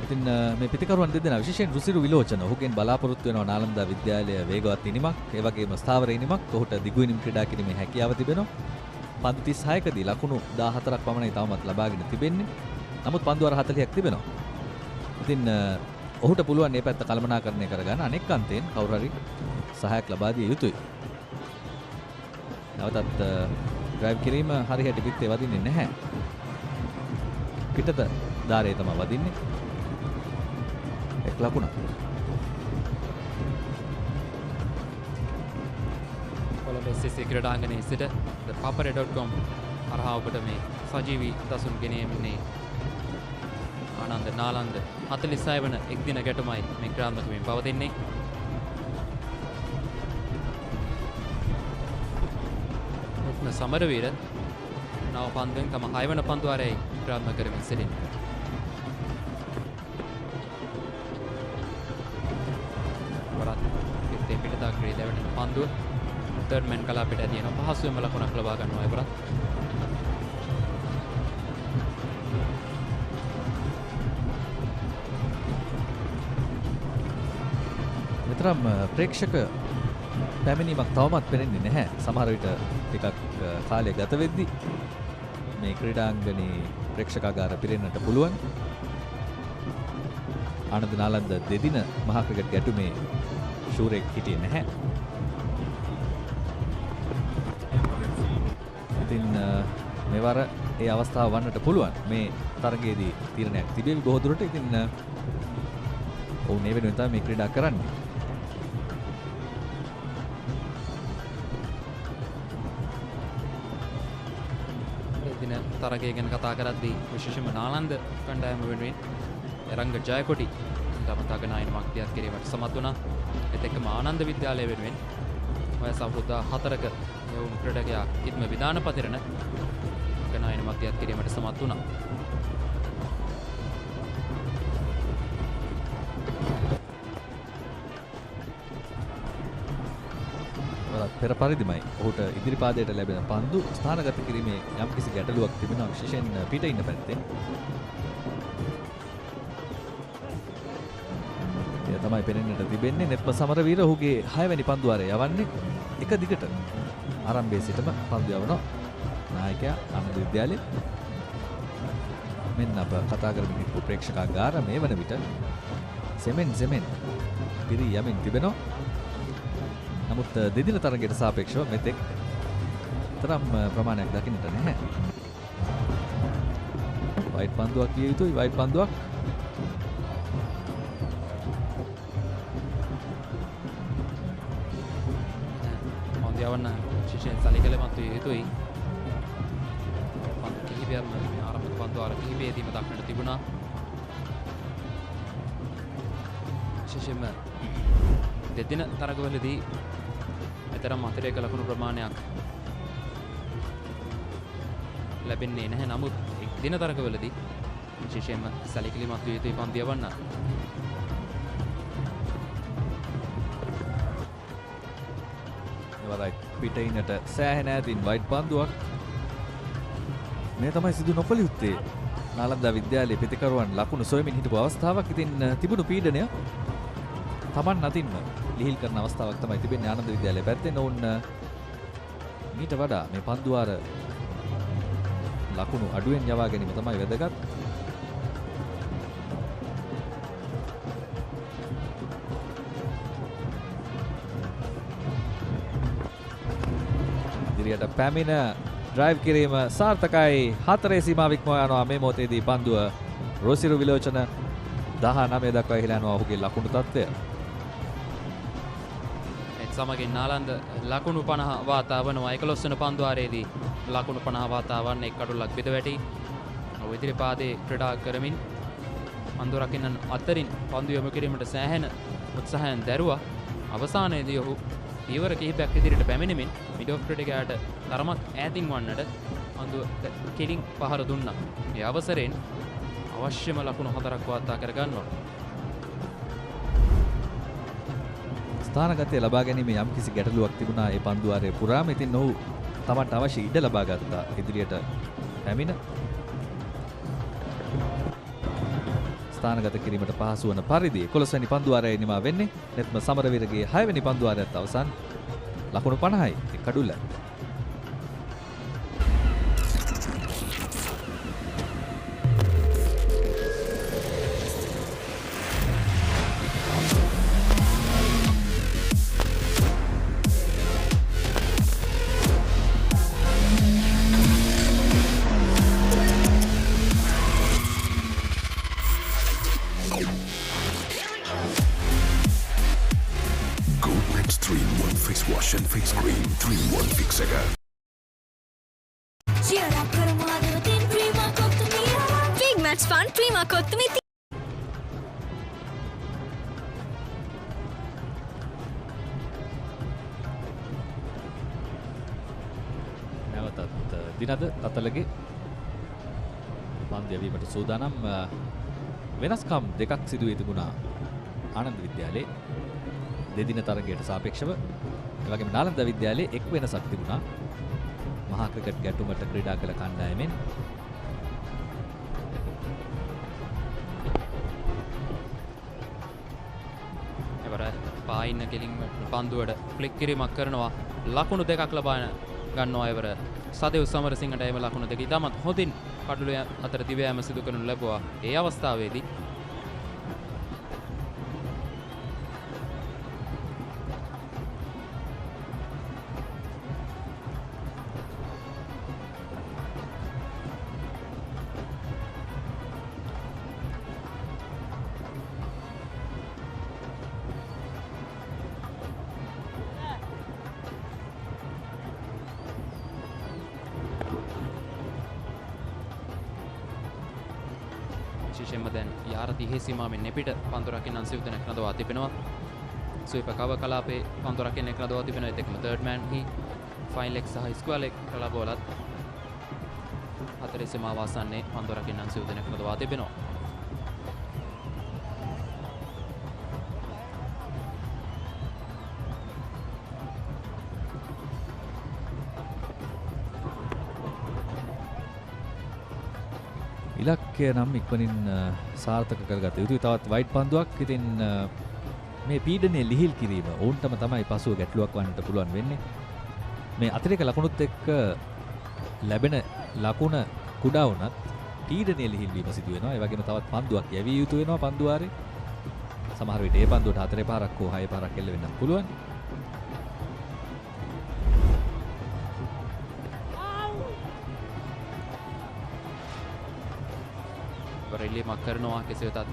ඉතින් මේ පිතිකරුවන් දෙදෙනා විශේෂයෙන් රුසිරු විලෝචන ඔහුගෙන් බලාපොරොත්තු වෙනවා නාලන්දා විද්‍යාලය වේගවත් ඉනිමක්, ඒ වගේම ස්ථාවර ඉනිමක්. ඔහුට දිගු ඉනිම් ක්‍රීඩා කිරීමේ හැකියාව තිබෙනවා. පන්දු 36කදී ලකුණු 14ක් පමණයි තවමත් ලබාගෙන තිබෙන්නේ. නමුත් පන්දු වාර 40ක් තිබෙනවා. ඉතින් ඔහුට පුළුවන් මේ පැත්ත කළමනාකරණය කරගන්න අනෙක් අන්තයෙන් කවුරු හරි සහායක් ලබා දිය යුතුයි. නැවතත් ඩ්‍රයිව් කිරීම හරියට පිටේ වදින්නේ නැහැ. පිටත ධාරයේ තමයි වදින්නේ. එක් ලකුණ. කොළඹ SSC ක්‍රීඩාංගණයේ සිට papare.com හරහා ඔබට මේ සජීවී දසුන් ගෙනෙන්නේ ආනන්ද නාලන්ද 46 වන එක් දින ගැටුමයි මේ ක්‍රියාත්මක වෙමින් පවතින්නේ. සමරවීර නව පන්දුවෙන් තම 6 වන පන්දු වාරයේ ක්‍රියාත්මක කරමින් සිටින්නේ. වරත් පිටේ පිටතා ක්‍රීඩා වැටෙන පන්දුව තර්ඩ් මැන් කලාපයට ඇදින පහසුවෙන්ම ලකුණක් ලබා ගන්නවා එවරත්. විතරම් ප්‍රේක්ෂක පැමිණීමක් තවමත් පෙනෙන්නේ නැහැ. සමහර විට ටිකක් කාලය ගත වෙද්දී මේ ක්‍රීඩාංගණයේ ප්‍රේක්ෂකාගාර පිරෙන්නට පුළුවන්. ආනන්ද නාලන්ද දෙදින මහා ක්‍රිකට් ගැටුමේ ශූරයෙක් හිටියේ නැහැ. ඉතින් මෙවර ඒ අවස්ථාව වන්නට පුළුවන්. මේ තරගයේදී තීරණයක් තිබෙවි බොහෝ දුරට. ඉතින් ඔවුන් මේ වෙනුවෙන් තමයි මේ ක්‍රීඩා කරන්නේ. තරගය ගැන කතා කරද්දී විශේෂයෙන්ම නාලන්ද කණ්ඩායම වෙනුවෙන් රංග ජයකොටි ගමතක නායනමක් දියත් කිරීමට සමත් වුණා. ඒත් එක්කම ආනන්ද විද්‍යාලය වෙනුවෙන් වයස අවුරුදු 4ක යවුණු ක්‍රීඩකයා ඉක්ම විධාන පතිරණ නායනමක් දියත් කිරීමට සමත් වුණා. පෙර පරිදිමයි ඔහුට ඉදිරි පාදයට ලැබෙන පන්දු ස්ථානගත කිරීමේ යම්කිසි ගැටලුවක් තිබෙනවා විශේෂයෙන් පිට ඉන්න පැත්තේ. එය තමයි පෙනෙන්නට තිබෙන්නේ. නෙත්ම සමරවීර ඔහුගේ 6 වෙනි පන්දු වාරය යවන්නේ එක දිගට ආරම්භයේ සිටම පන්දු යවනවා නායකයා ආනන්ද විද්‍යාලය. මෙන්න අප කතා කරමින් හිටපු ප්‍රේක්ෂකාගාර මේ වන විට සෙමෙන් පිරී යමින් තිබෙනවා. නමුත් දෙදින තරගයට සාපේක්ෂව මෙතෙක් තරම් ප්‍රමාණයක් දකින්නට නැහැ. වයිට් පන්දුවක් විය යුතුයි. වයිට් පන්දුවක්. පන්දු යවන්න විශේෂයෙන් සැලකිලිමත් විය යුතුයි. පන්දු කිහිපයක්ම ආරම්භක පන්දු වාර කිහිපයේදීම දක්නට තිබුණා. විශේෂයෙන්ම දෙදින තරගවලදී එතරම් අතිරේක ලකුණු ප්‍රමාණයක් ලැබෙන්නේ නැහැ. නමුත් එක් දින තරගවලදී විශේෂයෙන්ම සැලකිලිමත් විය යුතුයි පන්දු යවන්න. එවරයි පිටින්නට සෑහෙන ඈතින් වයිට් පන්දුවක්. මේ තමයි සිදු නොකළ යුත්තේ. නාලන්දා විද්‍යාලයේ පිතිකරුවන් ලකුණු සොයමින් හිටපු අවස්ථාවක්. ඉතින් තිබුණු පීඩනය තමන් අතින්ම ලිහිල් කරන අවස්ථාවක් තමයි තිබෙන්නේ ආනන්ද විද්‍යාලයේ පැත්තෙන්. ඔවුන් මීට වඩා මේ පන්දු වාර ලකුණු අඩුවෙන් යවා ගැනීම තමයි වැදගත්. ඉදිරියට පැමිණ ඩ්‍රයිව් කිරීම සාර්ථකයි. 4 සීමාව ඉක්මවා යනවා මේ මොහොතේදී පන්දුව රොසිරු විලෝචන 19 දක්වා ඉහළ යනවා ඔහුගේ ලකුණු තත්ත්වය. සමගින් නාලන්ද ලකුණු 50 වාතා වනවා. 11 වන පන්දු වාරයේදී ලකුණු 50 වාතා වන්නේ කඩුල්ලක් බිඳ වැටි. ඔහු ඉදිරි පාදයේ ක්‍රීඩා කරමින් පන්දු රකින්නන් අතරින් පන්දු යොමු කිරීමට සෑහෙන උත්සාහයෙන් දැරුවා. අවසානයේදී ඔහු පියවර කිහිපයක් ඉදිරියට පැමිණෙමින් මිඩ් ඔෆ් ක්‍රීඩකයාට තරමක් ඈතින් වන්නට පන්දුව කෙලින් පහර දුන්නා. ඒ අවසරයෙන් අවශ්‍යම ලකුණු 4ක් වාර්තා කර ගන්නවා. ස්ථානගතය ලබා ගැනීම යම් කිසි ගැටලුවක් තිබුණා ඒ පන්දුවාරයේ පුරාම. ඉතින් ඔහු තමන්ට අවශ්‍ය ඉඩ ලබා ගත්තා ඉදිරියට පැමිණ. ස්ථානගත කිරීමට පහසු වන පරිදි 11 වෙනි පන්දුවාරයයි නිමා වෙන්නේ. නෙත්ම සමරවීරගේ 6 වෙනි පන්දුවාරයත් අවසන්. ලකුණු 50යි ඒ කඩුල්ල. දිනද අතලගේ පන්දු යැවීමට සූදානම්. වෙනස්කම් දෙකක් සිදු වී තිබුණා ආනන්ද විද්‍යාලයේ දෙදින තරගයට සාපේක්ෂව. ඒ වගේම නාලන්ද විද්‍යාලයේ එක් වෙනසක් තිබුණා මහා ක්‍රිකට් ගැටුමට ක්‍රීඩා කළ කණ්ඩායමෙන්. එවර පායින්න කෙලින් පන්දුවට ෆ්ලික් කිරීමක් කරනවා. ලකුණු දෙකක් ලබා ගන්නවා එවර. සදෙව් සමරසිංහට එම ලකුණු දෙක ඉතාමත් හොඳින් කඩුල අතර දිවෑම සිදු කරනු ලැබුවා. ඒ අවස්ථාවේදී විශේෂයෙන්ම දැන් යාර 30 සීමාවෙන් එපිට පන්දු රකින්න අංශ යුතනක් නදවා තිබෙනවා. ස්වීප කව කලාපේ පන්දු රකින්න එක් නදවා තිබෙනවා. ඒත් එක්කම තර්ඩ් මෑන් හි ෆයින් ලෙග් සහ ස්ක්වයර් ලෙග් කලා බෝලත් හතරේ සීමාව ආසන්නයේ පන්දු රකින්න අංශ යුතනක් නදවා තිබෙනවා. ඉලක්කය නම් ඉක්මනින් සාර්ථක කරගත යුතුයි. තවත් වයිට් පන්දුවක්. ඉතින් මේ පීඩනය ලිහිල් කිරීම ඔවුන්ටම තමයි පසුව ගැටලුවක් වන්නට පුළුවන් වෙන්නේ. මේ අතිරේක ලකුණුත් එක්ක ලැබෙන ලකුණ කුඩා වුණත් පීඩනය ලිහිල් වීම සිදු වෙනවා. ඒ වගේම තවත් පන්දුවක් යැවිය යුතු වෙනවා පන්දුවාරේ. සමහර විට ඒ පන්දුවට 4 පාරක් හෝ 6 පාරක් එල්ල වෙන්නත් පුළුවන්. ඉල්ලීමක් කරනවා. කෙසේ වෙතත්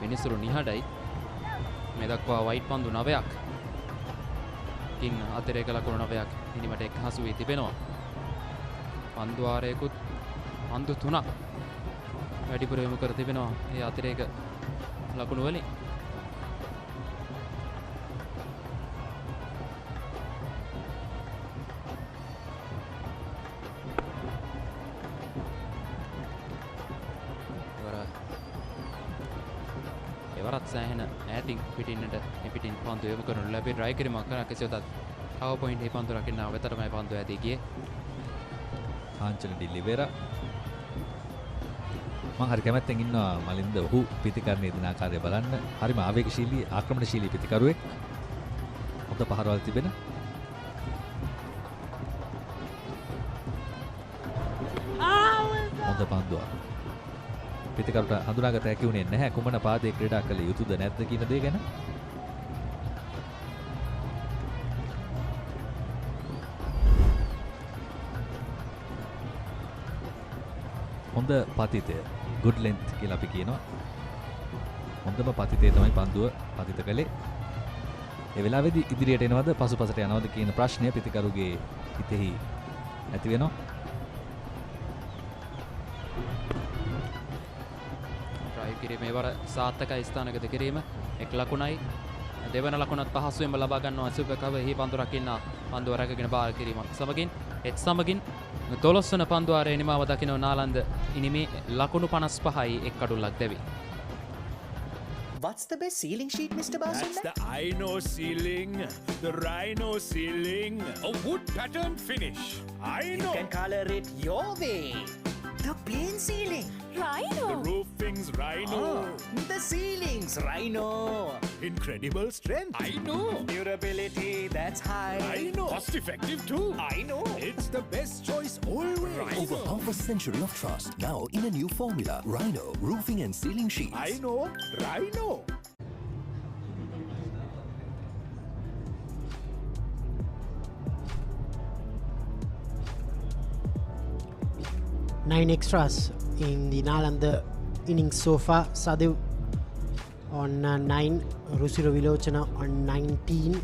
මිනිස්සුරු නිහඬයි. මේ දක්වා වයිට් පන්දු 9ක් කින් අතිරේක ලකුණු 9ක් ඉනිමට එක්හසු වී තිබෙනවා. පන්දු ආරයකුත් පන්දු 3ක් වැඩිපුර යොමු කර තිබෙනවා ඒ අතිරේක ලකුණු වලින්. සෑහෙන ඈතින් පිටින්නට පිටින් පන්දු යොමු කරනු ලැබේ. ට්‍රයි කිරීමක් කරන කෙසේ වෙතත් කව පොයින්ට් ඒ පන්දු රකින්න වෙතරමයි පන්දු ඇදී ගියේ. කාංචන ඩිලිවෙරා මම හරි කැමැත්තෙන් ඉන්නවා මලින්ද ඔහු ප්‍රතිකරණයේ දින ආකාරය බලන්න. හරිම ආවේගශීලී ආක්‍රමණශීලී ප්‍රතිකරුවෙක්. හොඳ පහරවල් තිබෙන හොඳ පන්දුවක්. පිතිකරුට හඳුනාගත හැකි වුණේ නැහැ කුමන පාදයේ ක්‍රීඩා කළ යුතුද නැද්ද කියන දේ ගැන. හොඳ පතිතය good length කියලා අපි කියනවා. හොඳම පතිතේ තමයි පන්දුව පතිත කළේ. ඒ වෙලාවේදී ඉදිරියට එනවද පසුපසට යනවද කියන ප්‍රශ්නය පිතිකරුගේ හිතෙහි ඇති වෙනවා. කිරීමේ වර සාර්ථකයි ස්ථානගත කිරීම එක් ලකුණයි දෙවන ලකුණත් පහසුවෙන්ම ලබා ගන්නවා සුපර් කවර් හි පන්දු රකින්න පන්දුව රැකගෙන බාර කිරීමත් සමගින් 12 වන පන්දුවාරයේ නිමාව දකින නාලන්ද ඉනිමේ ලකුණු 55යි එක් කඩුල්ලක් දෙවි. What's the best ceiling sheet, Mr. Basil? That's the Rhino ceiling. The Rhino ceiling. A wood pattern finish. I know. You can color it your way. The plain ceiling. Rhino. The roofing's Rhino. The ceiling's Rhino. Incredible strength. I know. Durability, that's high. I know. Cost effective too. I know. It's the best choice always. Rhino. Over half a century of trust. Now in a new formula. Rhino. Roofing and ceiling sheets. I know. Rhino. 9 extras in the Nalanda innings so far. Sadev on 9, Rusiro Vilochana on 19.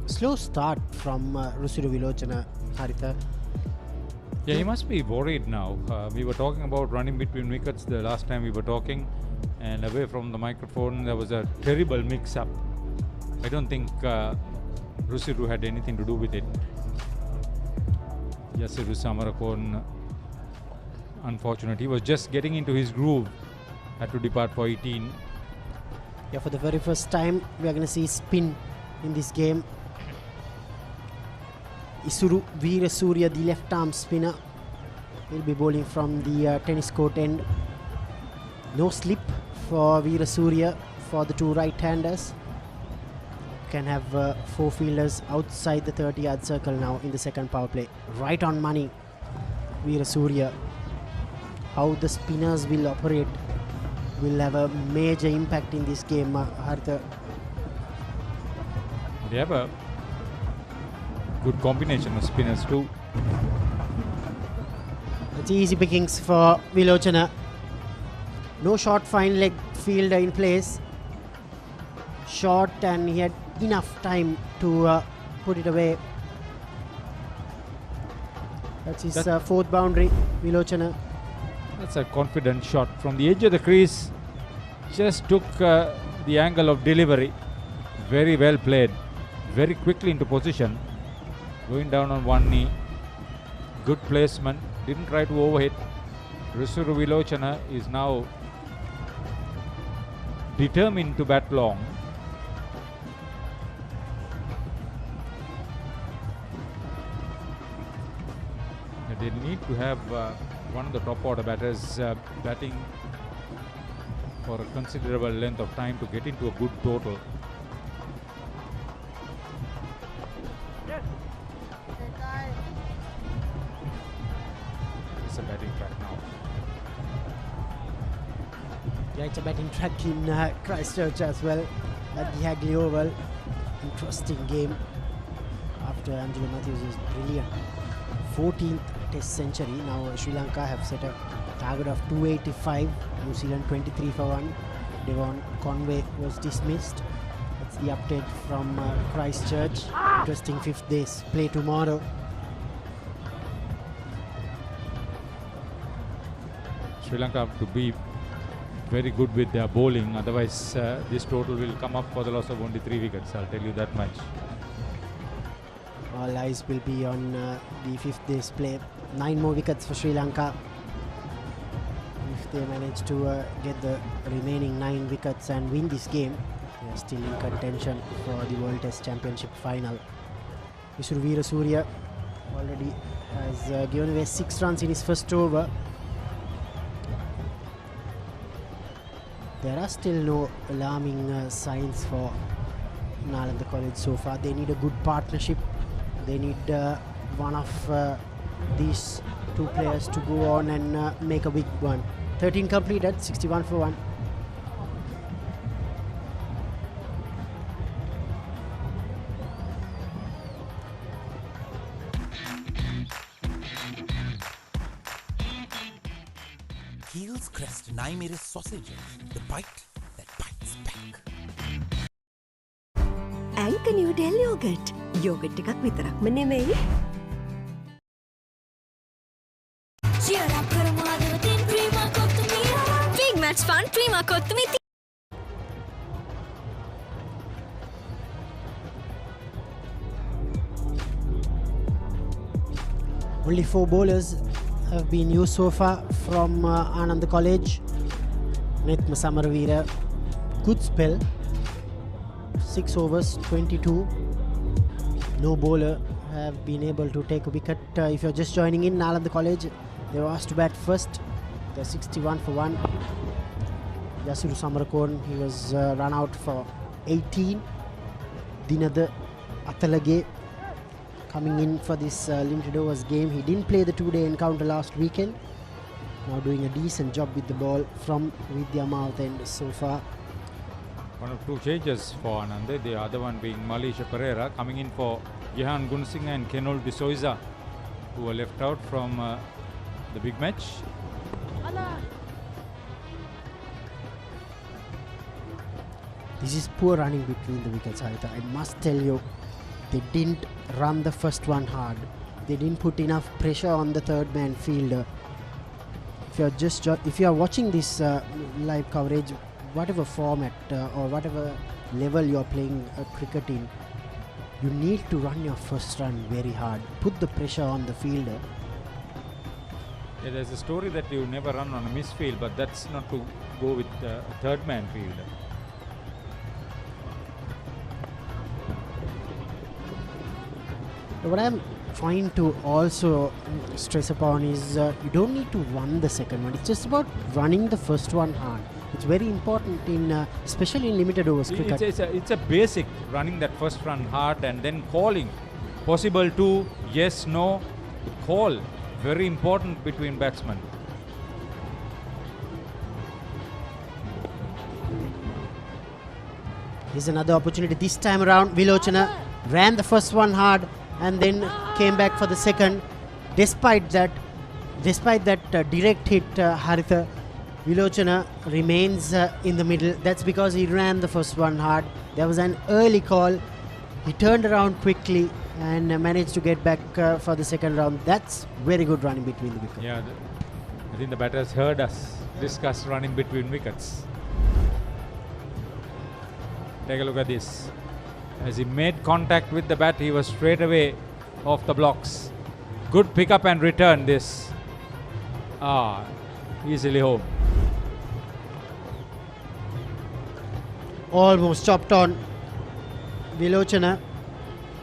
Slow start from Rusiro Vilochana, Haritha. Yeah, he must be worried now. We were talking about running between wickets the last time we were talking, and away from the microphone there was a terrible mix-up. I don't think Rusiru had anything to do with it. Yasiru Samarakon, unfortunate. He was just getting into his groove. Had to depart for 18. Yeah, for the very first time we are going to see spin in this game. Isuru Veera Surya, the left arm spinner, will be bowling from the tennis court end. No slip for Veera Surya for the two right-handers. Can have 4 fielders outside the 30-yard circle now in the second power play. Right on money, Veera Surya. How the spinners will operate will have a major impact in this game, Haritha. They have a good combination of spinners too. It's easy pickings for Vilochana. No short fine leg fielder in place. Short, and he had enough time to put it away. That's his fourth boundary, Vilochana. That's a confident shot from the edge of the crease. Just took the angle of delivery. Very well played. Very quickly into position. Going down on one knee. Good placement. Didn't try to overhit. Rusuru Vilochana is now determined to bat long. They need to have one of the top order batters batting for a considerable length of time to get into a good total. It's a batting track now. Yeah, it's a batting track in Christchurch as well at the Hagley Oval. Interesting game after Angelo Matthews' brilliant 14th Test century. Now Sri Lanka have set a target of 285. New Zealand 23 for 1. Devon Conway was dismissed. That's the update from Christchurch. Interesting 5th day's play tomorrow. Sri Lanka have to be very good with their bowling, otherwise this total will come up for the loss of only 3 wickets. I'll tell you that much. All eyes will be on the 5th day's play. 9 more wickets for Sri Lanka. If they manage to get the remaining 9 wickets and win this game, they are still in contention for the World Test Championship final. Isuru Veera Surya already has given away 6 runs in his first over. There are still no alarming signs for Nalanda College so far. They need a good partnership. They need one of these 2 players to go on and make a big one. 13 completed, 61 for 1. Keel's Crest and I made a sausages. The bite that bites back. Anchor New Del Yogurt. Yogurt එකක් විතරක්ම නෙමෙයි. Cheer up කරමු හදවතින් Prima kottu mee. Big match fun Prima kottu mee. Only 4 bowlers have been used so far from Ananda College. Nethma Samaravira, good spell. 6 overs, 22. No bowler have been able to take a wicket. If you're just joining in, Nalanda College, they were asked to bat first. They're 61 for 1. Yasiru Samarakon, he was run out for 18. Dinada Atalage coming in for this limited overs game. He didn't play the 2-day encounter last weekend. Now doing a decent job with the ball from Vidya Mouth end so far. One of 2 changes for Ananda, the other one being Malisha Pereira coming in for Jehan Gunsingh and Kenol De Souza, who were left out from the big match. This is poor running between the wickets, Haritha. I must tell you, they didn't run the first one hard. They didn't put enough pressure on the third man fielder. If you are watching this live coverage, whatever format or whatever level you are playing cricket in, you need to run your first run very hard. Put the pressure on the fielder. Yeah, there's a story that you never run on a misfield, but that's not to go with a third man fielder. What I'm trying to also stress upon is you don't need to run the second one. It's just about running the first one hard. It's very important in, especially in limited overs cricket. It's a basic, running that first run hard and then calling. Possible to, yes, no, call. Very important between batsmen. Here's another opportunity. This time around, Vilochana ran the first one hard and then came back for the second. Despite that direct hit, Haritha, Vilochana remains in the middle. That's because he ran the first one hard. There was an early call. He turned around quickly and managed to get back for the second round. That's very good running between the wickets. Yeah, I think the batters heard us discuss running between wickets. Take a look at this. As he made contact with the bat, he was straight away off the blocks. Good pick up and return this. Easily home. Almost chopped on. Vilochana.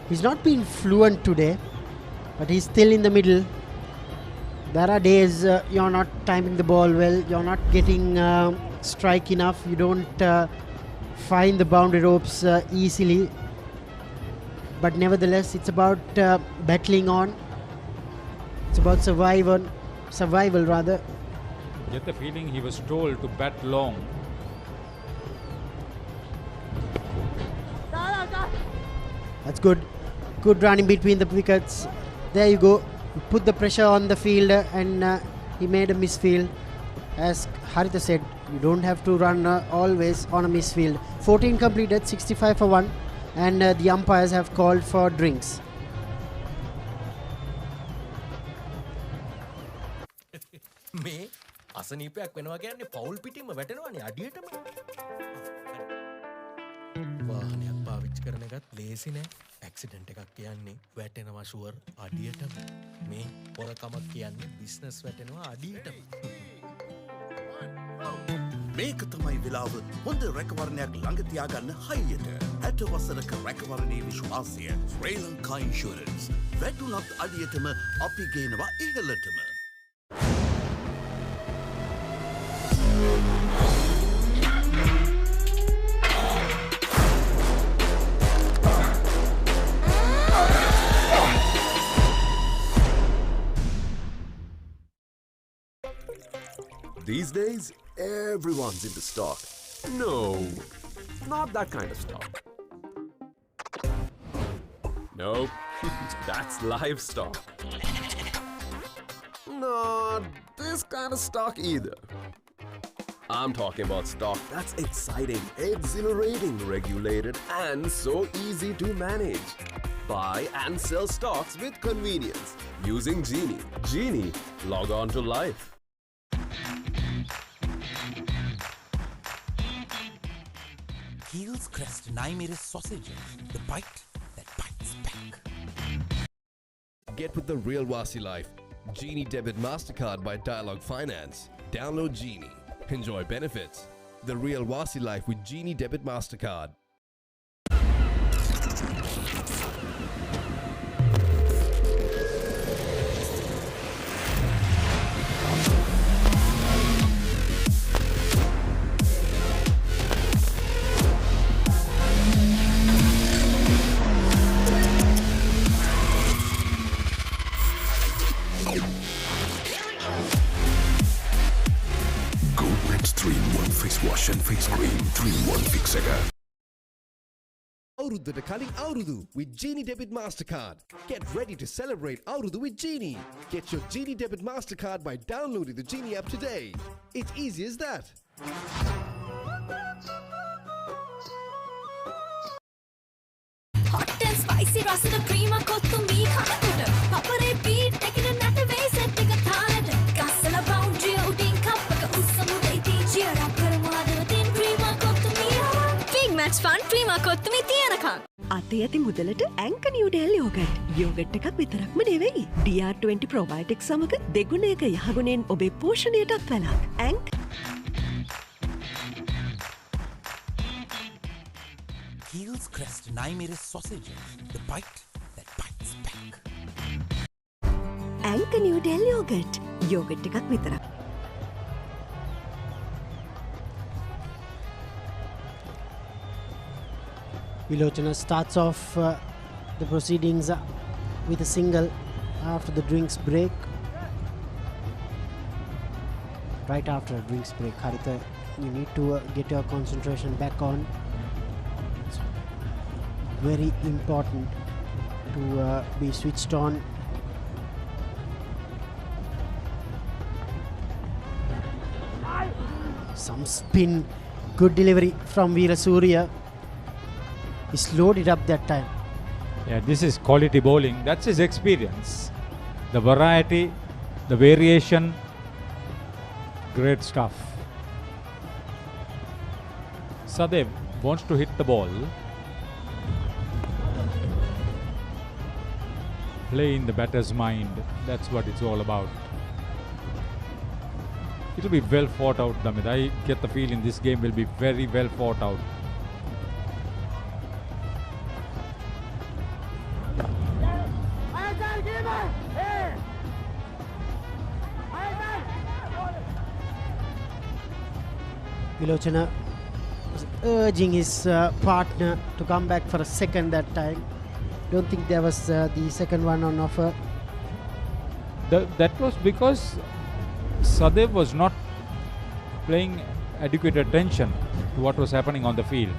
He's not been fluent today, but he's still in the middle. There are days you're not timing the ball well, you're not getting strike enough, you don't find the boundary ropes easily. But nevertheless, it's about battling on. It's about survival rather. Get the feeling he was told to bat long. That's good. Good running between the wickets. There you go. You put the pressure on the fielder and he made a misfield. As Haritha said, you don't have to run always on a misfield. 14 completed, 65 for 1. And the umpires have called for drinks. මේ අසනීපයක් වෙනවා කියන්නේ පවුල් පිටින්ම වැටෙනවානේ අඩියටම. වාහනයක් පාවිච්චි කරන එකත් ලේසි නෑ. ඇක්සිඩන්ට් එකක් කියන්නේ වැටෙනවා ෂුවර් අඩියටම. මේ පොරකමක් කියන්නේ බිස්නස් වැටෙනවා අඩියටම. මේක තමයි වෙලාව හොඳ රැකවරණයක් ළඟ තියාගන්න හයියට. 60 වසරක රැකවරණයේ විශ්වාසය ශ්‍රී ලංකා ඉන්ෂුරන්ස්. වැටුණත් අඩියටම අපි ගේනවා ඉහළටම. These days, everyone's into stock. No, not that kind of stock. Nope, that's livestock. Not this kind of stock either. I'm talking about stock that's exciting, exhilarating, regulated, and so easy to manage. Buy and sell stocks with convenience using Genie. Genie, log on to life. Heels Crest Naimeris sausages, the bite that bites back. Get with the real Wasi life. Genie Debit MasterCard by Dialogue Finance. Download Genie. Enjoy benefits. The real Wasi life with Genie Debit MasterCard. Goldman's 3-in-1 face wash and face cream. 3-in-1 fix එක. Auruddata Kaling Aurudu with Genie Debit MasterCard. Get ready to celebrate Aurudu with Genie. Get your Genie Debit MasterCard by downloading the Genie app today. It's easy as that. Hot and spicy රසද ක්‍රීම කොත්තුමී කනකොට Papare beat එකන නැට වේ set එක තාලට ගස්සල බවුන්ඩරිය උඩින් කප් එක උස්සමුද ඉතින් cheer up කරමු හදවතින් ක්‍රීම කොත්තුමී big match fun ක්‍රීම කොත්තුමී තියනකම් අතේ ඇති මුදලට ඇංක නිව්ඩෙල් යෝගට්. යෝගට් එකක් විතරක්ම නෙවෙයි. DR20 ප්‍රොබයෝටික් සමග දෙගුණයක යහගුණෙන් ඔබේ පෝෂණයටත් වැළක්. ඇංක Heels Crest Naimir's sausages. The bite that bites back. ඇංක නිව්ඩෙල් යෝගට්. යෝගට් එකක් විතරක්. Vilochana starts off the proceedings with a single after the drinks break. Right after a drinks break, Haritha, you need to get your concentration back on. It's very important to be switched on. Some spin, good delivery from Veera Surya. He slowed it up that time. Yeah, this is quality bowling. That's his experience. The variety, the variation, great stuff. Sadev wants to hit the ball. Play in the batter's mind. That's what it's all about. It'll be well fought out, Damit. I get the feeling this game will be very well fought out. Vilochana was urging his partner to come back for a second that time. Don't think there was the second one on offer. That was because Sadev was not paying adequate attention to what was happening on the field.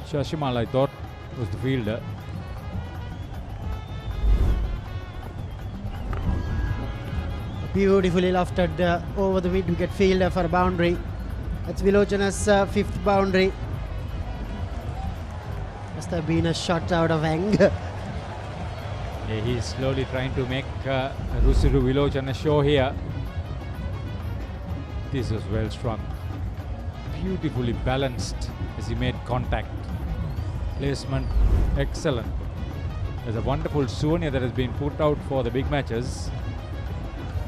Shashimal, I thought, was the fielder. Beautifully lofted over the mid-wicket fielder for a boundary. That's Vilochana's fifth boundary. Must have been a shot out of anger. Yeah, he's slowly trying to make Rusiru Vilochana show here. This was well strung. Beautifully balanced as he made contact. Placement excellent. There's a wonderful souvenir that has been put out for the big matches.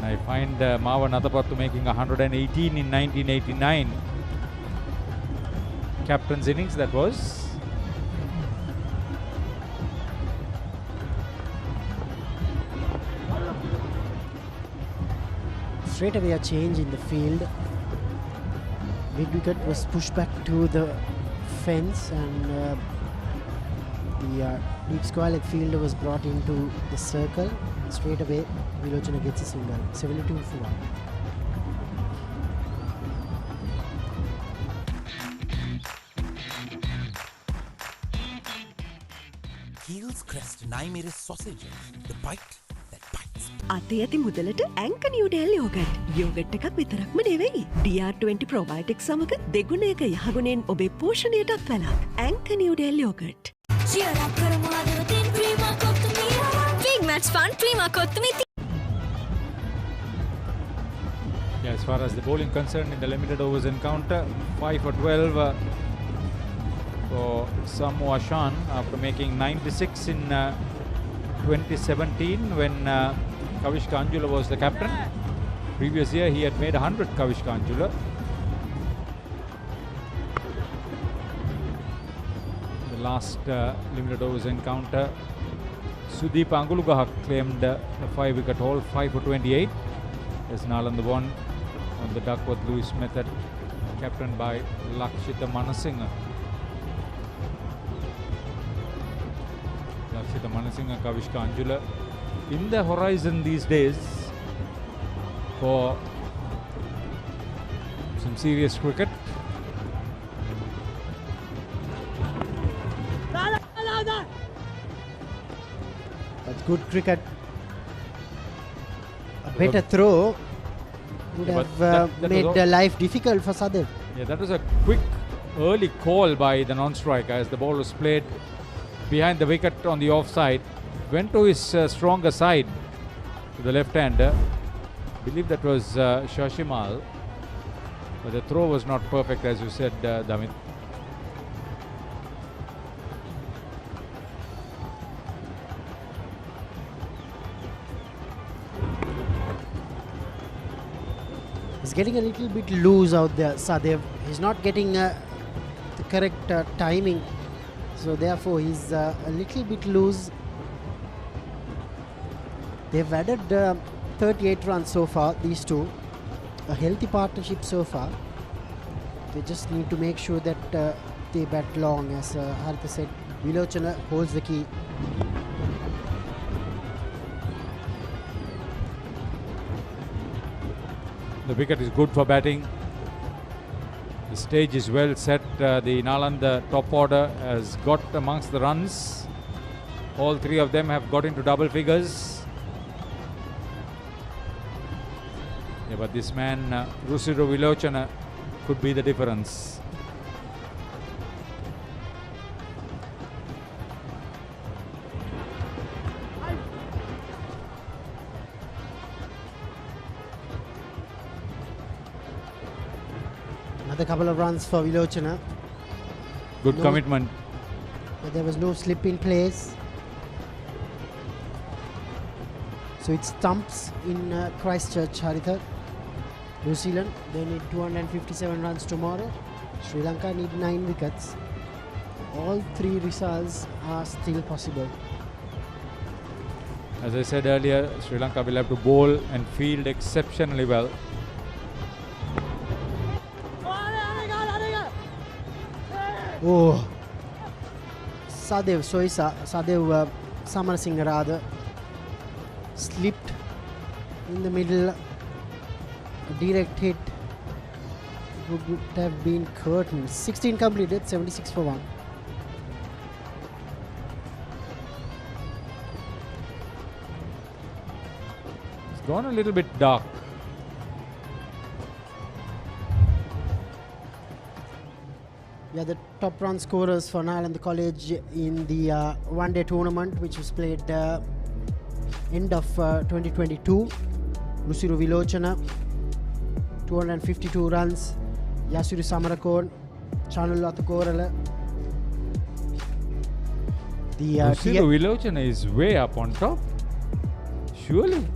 I find Mava Nadapattu making 118 in 1989. Captain's innings that was. Straight away a change in the field. Mid-wicket was pushed back to the fence and the deep square leg fielder was brought into the circle. Straight away, Vilochana gets a single. 72 for 1. Heels Crest Naimir's sausages. The bite that bites. අතේ ඇති මුදලට ඇංක Newdale yoghurt. Yoghurt එකක් විතරක්ම නෙවෙයි. DR20 ප්‍රොබයෝටික් සමග දෙගුණයක යහගුණෙන් ඔබේ පෝෂණයටත් වැළක්. ඇංක නිව්ඩෙල් යෝගට්. cheer up කරමු හදවතින් ක්‍රීම කොත්තුමී big match fun ක්‍රීම kottu mee Yeah, as far as the bowling concerned in the limited overs encounter, 5 for 12 for Samu Ashan after making 96 in 2017 when Kavish Kanjula was the captain. Previous year he had made 100, Kavish Kanjula. The last limited overs encounter, Sudeep Angulugahak claimed a 5-wicket haul, 5 for 28. As Nalanda won on the Duckworth-Lewis method, captained by Lakshita Manasinghe. Lakshita Manasinghe, Kavish Kanjula in the horizon these days for some serious cricket. That's good cricket. A better throw would have that made was life difficult for Sadev. Yeah, that was a quick early call by the non-striker as the ball was played behind the wicket on the offside. Went to his stronger side, to the left-hander. I believe that was Shashimal. But the throw was not perfect, as you said, Damit. He's getting a little bit loose out there, Sadev. He's not getting the correct timing. So therefore he's a little bit loose. They've added 38 runs so far, these two. A healthy partnership so far. They just need to make sure that they bat long, as Haritha said. Vilochana holds the key. The wicket is good for batting. The stage is well set. The Nalanda top order has got amongst the runs. All three of them have got into double figures. Yeah, but this man, Rusiro Vilochana, could be the difference. Another couple of runs for Vilochana. Good commitment. But there was no slip in place. So it's stumps in Christchurch, Haritha. New Zealand, they need 257 runs tomorrow. Sri Lanka need 9 wickets. All three results are still possible. As I said earlier, Sri Lanka will have to bowl and field exceptionally well. Oh, Sadev Soisa, Sadev Samarasinghe rather, slipped in the middle. A direct hit would have been curtained. 16 completed, 76 for 1. It's gone a little bit dark. Yeah, the top run scorers for Nalanda College in the one-day tournament, which was played end of 2022. Rusiro Vilochana, 252 runs. Yasuri Samarakon, Chanul Athakorala. Rusiro Vilochana is way up on top. Surely.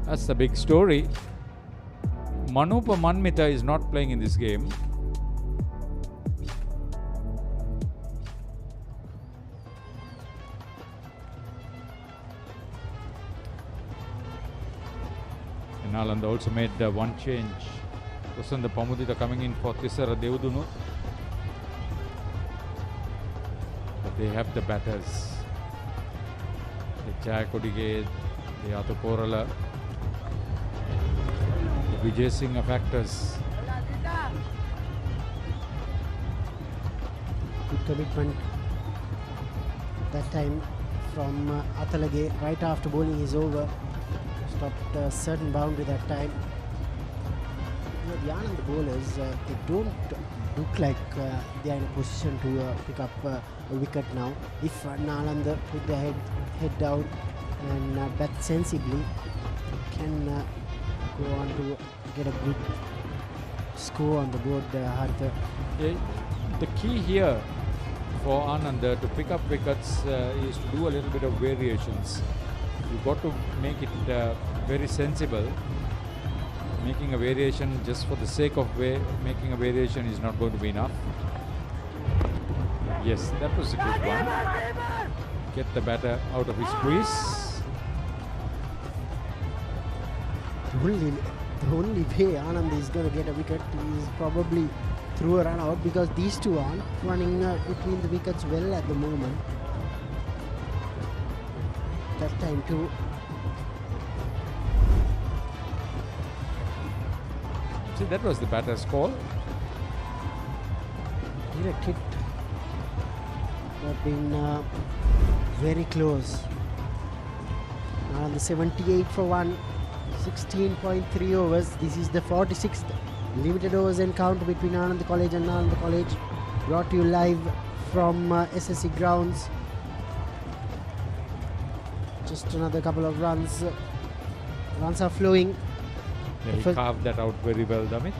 That's the big story. Manupa Manmita is not playing in this game. And Nalanda also made one change. Kusanda Pamudita coming in for Tisara Devudunu. But they have the batters. The Jaya Kodige, the Athakorala, Vijay Singh factors. Good commitment that time from Athalage right after bowling is over. Stopped a certain boundary that time. The Ananda bowlers, they don't look like they are in a position to pick up a wicket now. If Nalanda put their head down and bat sensibly, can go on to get a good score on the board, Haritha. The key here for Ananda to pick up wickets is to do a little bit of variations. You've got to make it very sensible. Making a variation just for the sake of making a variation is not going to be enough. Yes, that was a good one. Get the batter out of his crease. The only way Anand is going to get a wicket is probably through a run out, because these two aren't running between the wickets well at the moment. That time too. See, that was the batter's call. Direct hit. But been very close. Now on the 78 for 1, 16.3 overs. This is the 46th limited overs encounter between Ananda College and Nalanda College. Brought to you live from SSC Grounds. Just another couple of runs. Runs are flowing. Yeah, he carved that out very well, Damit.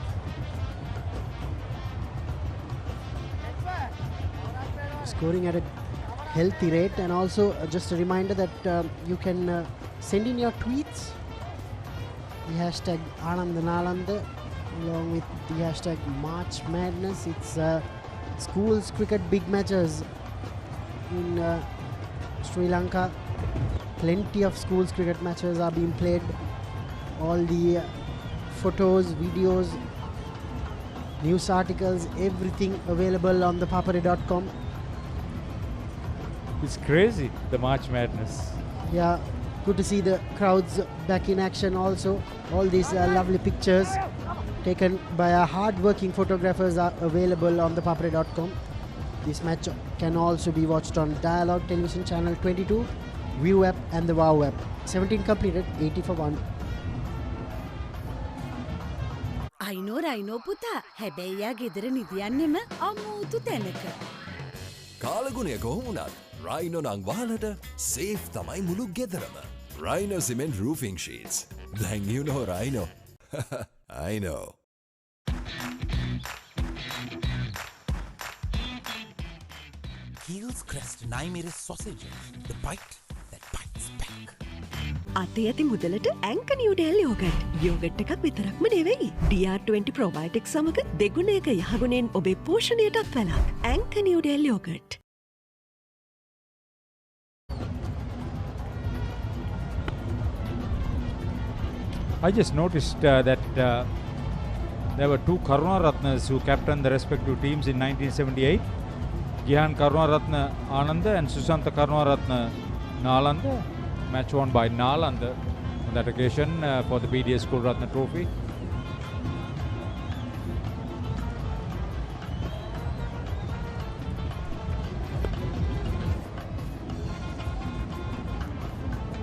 Scoring at a healthy rate, and also just a reminder that you can send in your tweets. The hashtag Ananda Nalanda along with the hashtag March Madness. It's schools cricket big matches in Sri Lanka. Plenty of schools cricket matches are being played. All the photos, videos, news articles, everything available on the papare.com. It's crazy, the March Madness. Yeah, good to see the crowds back in action also. All these lovely pictures taken by our hard-working photographers are available on the papare.com. This match can also be watched on Dialogue Television Channel 22, View app and the Wow app. 17 completed, 80 for 1. අයිනෝ Rhino පුතා හැබැයි යා ගෙදර නිදියන්නෙම අමූතු තැනක. කාලගුණය කොහොමුණත් Rhino නං වහලට safe තමයි මුළු ගෙදරම. Rhino Cement Roofing Sheets. Then you know Rhino. I know. Heels Crest Naimeris sausages. The bite that bites back. අතේ ඇති මුදලට ඇංක නිව්ඩෙල් යෝගට්. යෝගට් එකක් විතරක්ම නෙවෙයි. DR20 ප්‍රොබයොටික් සමග දෙගුණයක යහගුණෙන් ඔබේ පෝෂණයටත් වැළක්. ඇංක Newdale yoghurt. I just noticed that there were two Karunaratnas who captained the respective teams in 1978. Gihan Karunaratna Ananda and Susanta Karunaratna Nalanda. Match won by Nalanda on that occasion for the BDS School Ratna Trophy.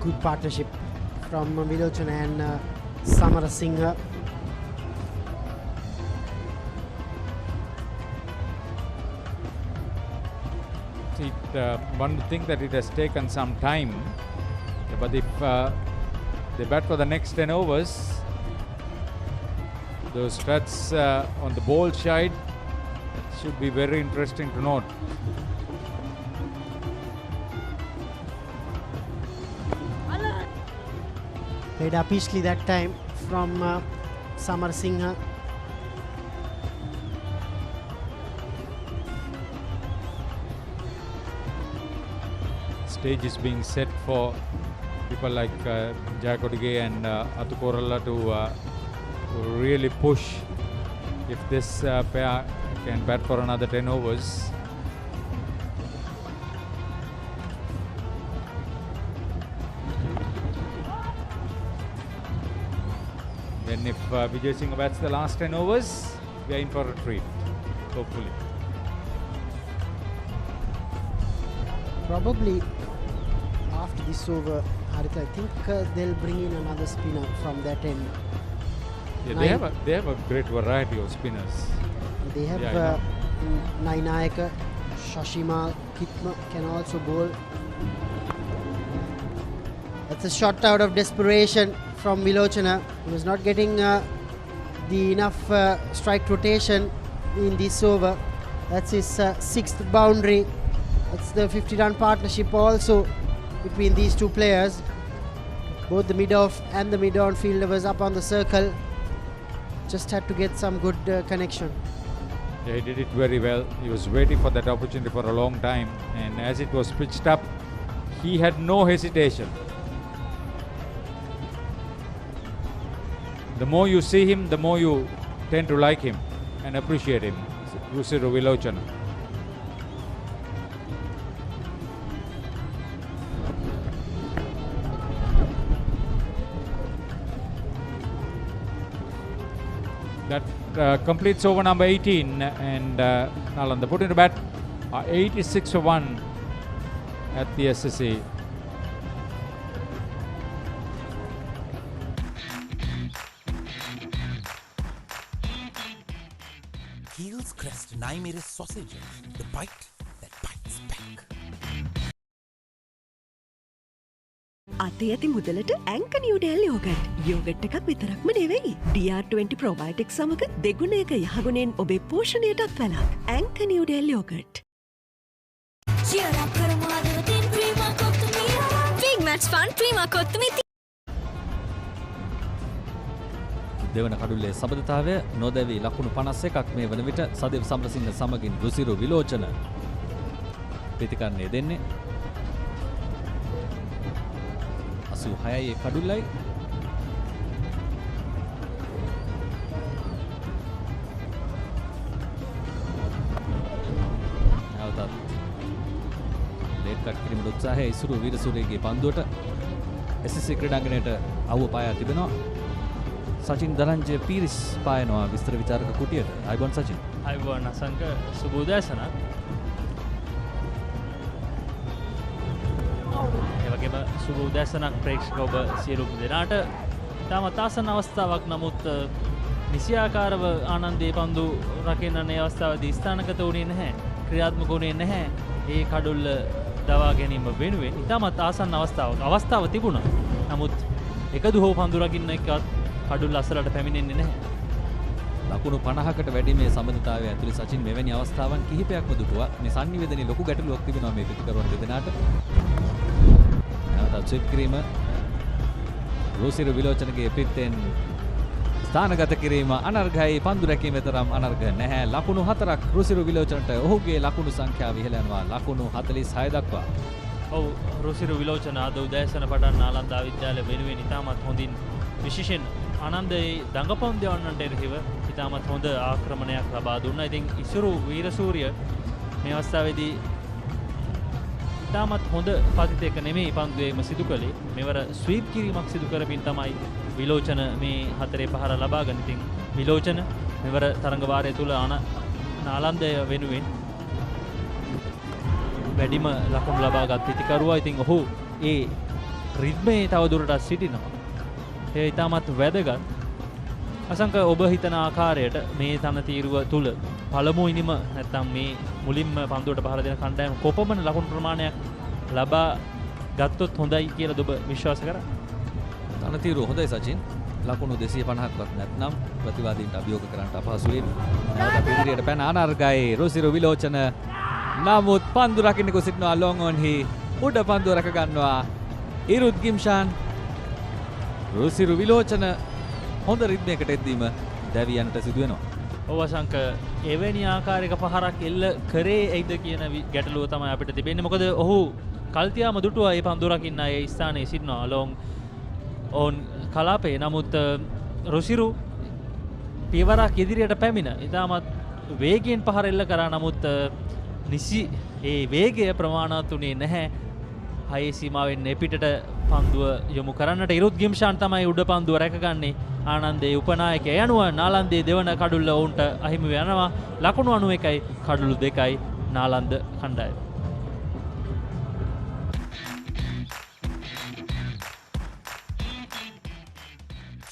Good partnership from Vilochana and Samarasinghe. One would think that it has taken some time, but if they bat for the next 10 overs, those stats on the ball side should be very interesting to note. Played up easily that time from Samarasinghe. Stage is being set for people like Jayakodige and Atukoralla to really push. If this pair can bat for another 10 overs. Then if Vijay Singh bats the last 10 overs, we are in for a treat, hopefully. Probably after this over, Harita, I think they'll bring in another spinner from that end. Yeah, they have a great variety of spinners. They have Nainayaka, Shashima, Kitma can also bowl. That's a shot out of desperation from Vilochana. He was not getting the enough strike rotation in this over. That's his sixth boundary. It's the 50-run partnership also between these two players. Both the mid-off and the mid-on fielder was up on the circle. Just had to get some good connection. Yeah, he did it very well. He was waiting for that opportunity for a long time, and as it was pitched up, he had no hesitation. The more you see him, the more you tend to like him and appreciate him. Rusiru Vilochana. That completes over number 18, and Nalanda put into bat 86 for 1 at the SSC. Heels crest Naimir's sausages, the bite that bites back. අතේ ඇති මුදලට ඇංක Newdale yoghurt. Yoghurt එකක් විතරක්ම නෙවෙයි. DR20 ප්‍රොබයොටික් සමග දෙගුණයක යහගුණෙන් ඔබේ පෝෂණයටත් වැළක්. ඇංක නිව්ඩේල් යෝගට්. Cheer up කරමු හදවතින් Prima kottu mee. Big match fun Prima kottu mee. දෙවන කඩුල්ලේ සබඳතාවය නොදැවී ලකුණු 51ක් මේ වන විට සදෙව් සමරසිංහ සමගින් රුසිරු විලෝචන ප්‍රතිකරණය දෙන්නේ 86යි කඩුල්ලයි නැවතත් ලේට් කට් කිරීමේ උත්සාහය ඉසුරු වීරසූරියගේ පන්දුවට SSC ක්‍රීඩාංගණයට අවුව පායා තිබෙනවා සචින් දරංජය පීරිස් පායනවා විස්තර විචාරක කුටියට. අයිබෝන් සචින්. අයිබෝන් අසංක සුබ උදෑසනක්. ඒ වගේම සුබ උදෑසනක් ප්‍රේක්ෂක ඔබ සියලුම දෙනාට. තාමත් ආසන්න අවස්ථාවක් නමුත් නිසියාකාරව ආනන්දේ පන්දු රකින්න ඒ අවස්ථාවේදී ස්ථානගත වුණේ නැහැ. ක්‍රියාත්මක වුණේ නැහැ. ඒ කඩුල්ල දවා ගැනීම වෙනුවෙන් ඉතාමත් ආසන්න අවස්ථාව තිබුණා. නමුත් එකදු හෝ පන්දු රකින්න එකවත් කඩුල්ල අසලට පැමිණෙන්නේ නැහැ. ලකුණු 50කට වැඩි මේ සම්බන්ධතාවය ඇතුළේ සචින් මෙවැනි අවස්ථාවන් කිහිපයක්ම දුටුවා. මේ සංනිවේදනයේ ලොකු ගැටලුවක් තිබෙනවා මේ පිටිකරුවන් දෙදෙනාට. නැවතත් ස්විප් කිරීම රුසිරු විලෝචනගේ පිටෙන් ස්ථානගත කිරීම අනර්ඝයි. පන්දු රැකීමේ තරම් අනර්ඝ නැහැ. ලකුණු 4ක් රුසිරු විලෝචනට. ඔහුගේ ලකුණු සංඛ්‍යාව ඉහළ යනවා ලකුණු 46 දක්වා. ඔව් රුසිරු විලෝචන අද උදෑසන පටන් නාලන්දා විද්‍යාලය වෙනුවෙන් ඉතාමත් හොඳින් විශේෂයෙන් ආනන්දේ දඟපම් දෙවන්නට එරෙහිව ඉතාමත් හොඳ ආක්‍රමණයක් ලබා දුන්නා. ඉතින් ඉසුරු වීරසූරිය මේ අවස්ථාවේදී ඉතාමත් හොඳ පතිතයක නෙමෙයි පන්දුවේම සිදු කළේ. මෙවර ස්වීප් කිරීමක් සිදු කරමින් තමයි විලෝචන මේ හතරේ පහර ලබා ගන්න. ඉතින් විලෝචන මෙවර තරඟ වාරය තුල නාලන්දය වෙනුවෙන් වැඩිම ලකුණු ලබාගත් පිටිකරුවා. ඉතින් ඔහු ඒ රිද්මේ තවදුරටත් සිටිනවා. ඒ ඉතාමත් වැදගත්. අසංක ඔබ හිතන ආකාරයට මේ තනතිරුව තුල පළමු ඉනිම නැත්තම් මේ මුලින්ම පන්දුවට පහර දෙන කණ්ඩායම කොපමණ ලකුණු ප්‍රමාණයක් ලබා ගත්තොත් හොඳයි කියලා ඔබ විශ්වාස කරා? තනතිරුව හොඳයි සචින්. ලකුණු 250ක්වත් නැත්නම් ප්‍රතිවාදීන්ට අභියෝග කරන්නට අපහසුයි. නැවත පිළිරියට පැන අනර්ඝයි රුසිරු විලෝචන. නමුත් පන්දු රකින්නකෝ සිටිනවා ලොන් ඔන් හි. උඩ පන්දුව රැක ගන්නවා ඉරුත් ගිම්ෂාන්. රුසිරු විලෝචන හොඳ රිද්මයකට එද්දීම දැවියන්ට සිදු වෙනවා. ඔව් අසංක එවැනි ආකාරයක පහරක් එල්ල කරේ ඇයිද කියන ගැටලුව තමයි අපිට තිබෙන්නේ. මොකද ඔහු කල්තියාම දුටුවා මේ පන්දු රකින්න ඒ ස්ථානයේ සිටිනවා ලොන් ඔන් කලාපේ. නමුත් රුසිරු පියවරක් ඉදිරියට පැමිණ ඉතාමත් වේගයෙන් පහර එල්ල කරා. නමුත් නිසි ඒ වේගය ප්‍රමාණවත් වුණේ නැහැ. හයේ සීමාවෙන් එපිටට පන්දුව යොමු කරන්නට ඉරුත් ගිම්ෂාන් තමයි උඩ පන්දුව රැකගන්නේ. ආනන්දේ උපනායකයා යනුව නාලන්දේ දෙවන කඩුල්ල ඔවුන්ට අහිමි වෙනවා. ලකුණු 91යි කඩුළු 2යි නාලන්ද කණ්ඩායම.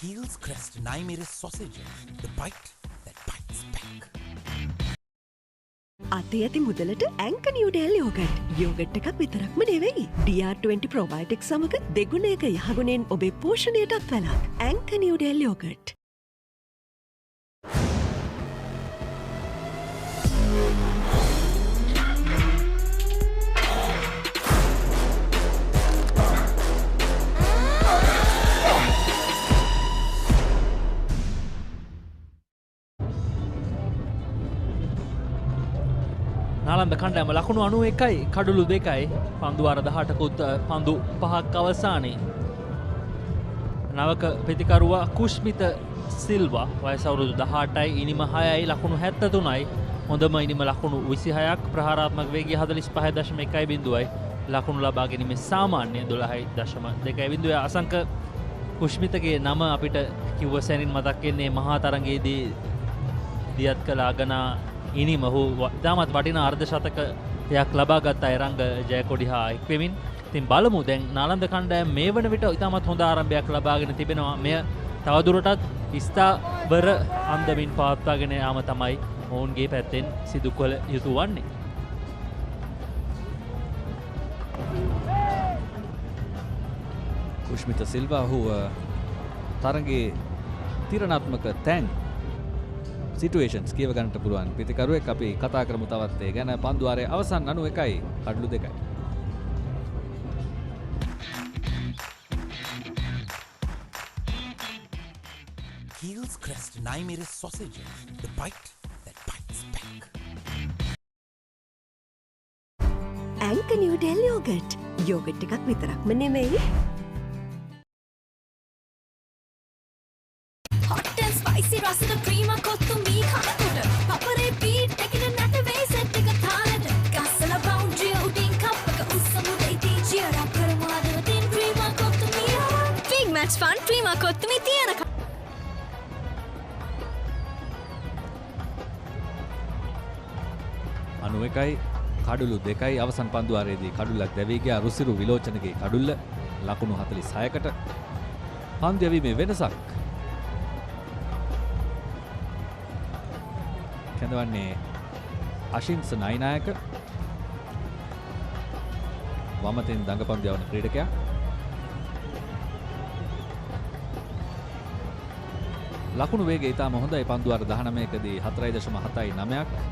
Heels crest Naimir's sausages, the bite that bites back. අතේ ඇති මුදලට ඇංක නිව්ඩේල් යෝගට්. යෝගට් එකක් විතරක්ම නෙවෙයි. DR20 ප්‍රොබයොටික් සමග දෙගුණයක යහගුණෙන් ඔබේ පෝෂණයටත් වැළක්. ඇංක නිව්ඩේල් යෝගට්. නාලන්ද කණ්ඩායම ලකුණු 91යි කඩලු 2යි පන්දු වාර 18කුත් පන්දු 5ක් අවසානයේ නවක ප්‍රතිකරුවා කුෂ්මිත සිල්වා වයස අවුරුදු 18යි ඉනිම 6යි ලකුණු 73යි හොඳම ඉනිම ලකුණු 26ක් ප්‍රහාරාත්මක වේගය 45.1යි බිඳුවයි ලකුණු ලබා ගැනීමේ සාමාන්‍ය 12.2 අසංක කුෂ්මිතගේ නම අපිට කිව්ව සැනින් මතක් වෙන්නේ මහා තරගයේදී දියත් කළ අගනා ඉනිම ඔහු ඉතාමත් වටිනා අර්ධ ශතකයක් ලබාගත් අයරංග ජයකොඩි හා එක්වෙමින් ඉතින් බලමු දැන් නාලන්ද කණ්ඩායම මේ වන විට ඉතාමත් හොඳ ආරම්භයක් ලබාගෙන තිබෙනවා මෙය තවදුරටත් ස්ථාවර අන්දමින් පවත්වාගෙන යාම තමයි ඔවුන්ගේ පැත්තෙන් සිදු කළ යුතු වන්නේ කුෂ්මිත සිල්වා ඔහු තරගේ තිරණාත්මක තැන් සිටුවේෂන්ස් කියව ගන්නට පුළුවන් පිතිකරුවෙක් අපි කතා කරමු තවත් ඒ ගැන පන්දුවාරයේ අවසන් 91යි කඩලු 2යි Heels Crest Naimeris sausages, the bite that bites back. Anchor Noodle Yogurt. Yogurt එකක් විතරක්ම නෙමෙයි. Hot and spicy රසද ක්‍රීම කොත්තු මී කනකොට පපරේ බීට් එකකින් නැට වෙයි සෙට් එක තාලෙට ගස්සලා බවුන්ඩරි උඩින් කප් එක උස්සමුදේ ඉතින් cheer up කරමු අද දින් ක්‍රීම කොත්තු මී big match fun cream kottu මී තියන 91යි කඩුළු 2යි අවසන් පන්දුවාරයේදී කඩුල්ලක් දැවී ගියා රුසිරු විලෝචනගේ කඩුල්ල ලකුණු 46කට පන්දු යැවීමේ වෙනසක් කැඳවන්නේ අශින්ස නයිනායක වමතෙන් දඟපන්දු යවන ක්‍රීඩකයා ලකුණු වේගය ඉතාම හොඳයි පන්දුවාර 19කදී 4.79ක්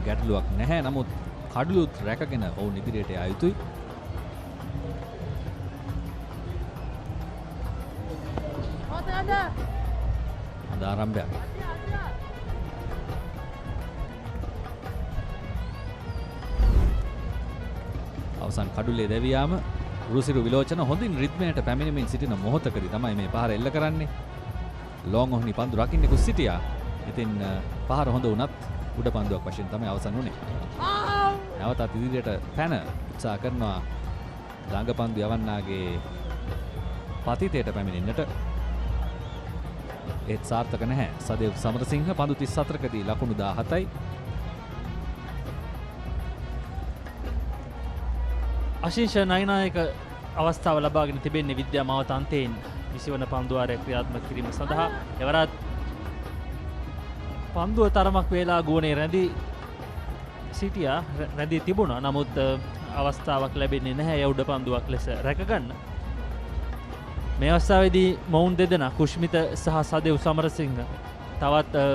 ගැටලුවක් නැහැ නමුත් කඩලුත් රැකගෙන ඔවුන් ඉදිරියට යා යුතුයි හොඳ ආරම්භයක් අවසන් කඩුල්ලේ දැවියාම රුසිරු විලෝචන හොඳින් රිද්මයට පැමිණෙමින් සිටින මොහොතකදී තමයි මේ පහර එල්ල කරන්නේ ලොං ඔහුනි පන්දු රකින්නෙකුත් සිටියා ඉතින් පහර හොඳ වුණත් උඩ පන්දුවක් වශයෙන් තමයි අවසන් වුණේ. නැවතත් ඉදිරියට පැන උත්සාහ කරනවා ළඟ පන්දු යවන්නාගේ පතිතයට පැමිණෙන්නට. ඒත් සාර්ථක නැහැ. සදේව් සමරසිංහ පන්දු 34කදී ලකුණු 17යි. අශිෂ නයිනායක අවස්ථාව ලබාගෙන තිබෙන්නේ විද්‍යා මාවත අන්තයෙන් 20 වන පන්දුවාරය ක්‍රියාත්මක කිරීම සඳහා එවරත් පන්දුව තරමක් වේලා ගුවනේ රැඳී සිටියා රැඳී තිබුණා නමුත් අවස්ථාවක් ලැබෙන්නේ නැහැ ඒ උඩ පන්දුවක් ලෙස රැකගන්න මේ අවස්ථාවේදී මොවුන් දෙදෙනා කුෂ්මිත සහ සදේව් සමරසිංහ තවත්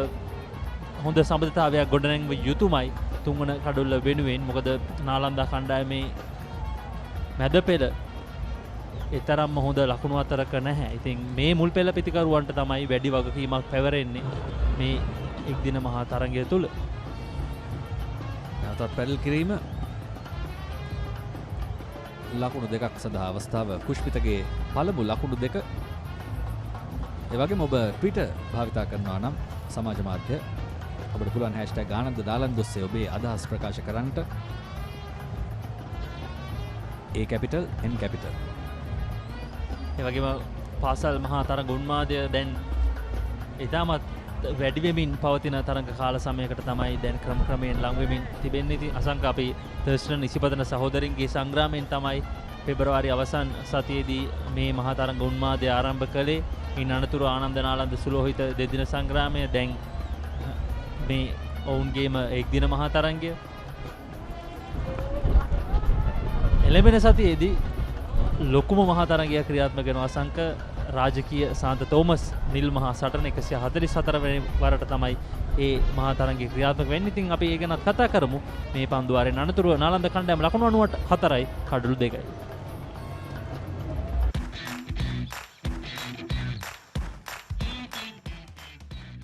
හොඳ සම්බන්ධතාවයක් ගොඩනැංවිය යුතුමයි තුන්වන කඩුල්ල වෙනුවෙන් මොකද නාලන්දා කණ්ඩායමේ මැද පෙළ එතරම්ම හොඳ ලකුණු අතරක නැහැ. ඉතින් මේ මුල් පෙළ පිතිකරුවන්ට තමයි වැඩි වගකීමක් පැවරෙන්නේ මේ එක්දින මහා තරගය තුල. නැවතත් පැඩල් කිරීම ලකුණු දෙකක් සඳහා අවස්ථාව කුෂ්මිතගේ පළමු ලකුණු දෙක. ඒ වගේම ඔබ Twitter භාවිතා කරනවා නම් සමාජ මාධ්‍ය ඔබට පුළුවන් #ආනන්ද නාලන්ද ඔස්සේ ඔබේ අදහස් ප්‍රකාශ කරන්නට. A capital N capital. ඒ වගේම පාසල් මහා තරග උන්මාදය දැන් ඉතාමත් වැඩි වෙමින් පවතින තරග කාල සමයකට තමයි දැන් ක්‍රමයෙන් ලං වෙමින් තිබෙන්නේ. ඉතින් අසංක අපි තර්ස්ටන් ඉසිපතන සහෝදරින්ගේ සංග්‍රාමයෙන් තමයි පෙබරවාරි අවසන් සතියේදී මේ මහා තරග උන්මාදය ආරම්භ කළේ. ඉන් අනතුරු ආනන්ද නාලන්ද සුලෝහිත දෙදින සංග්‍රාමය දැන් මේ ඔවුන්ගේම එක්දින මහා තරගය එළඹෙන සතියේදී ලොකුම මහා තරගයක් ක්‍රියාත්මක වෙන අසංක රාජකීය සාන්ත තෝමස් නිල් මහා සටන 144 වෙනි වරට තමයි ඒ මහා තරගයේ ක්‍රියාත්මක වෙන්නේ. ඉතින් අපි ඒ ගැනත් කතා කරමු. මේ පන්දුවාරෙන් අනතුරුව නාලන්ද කණ්ඩායම ලකුණු 94යි කඩලු 2යි.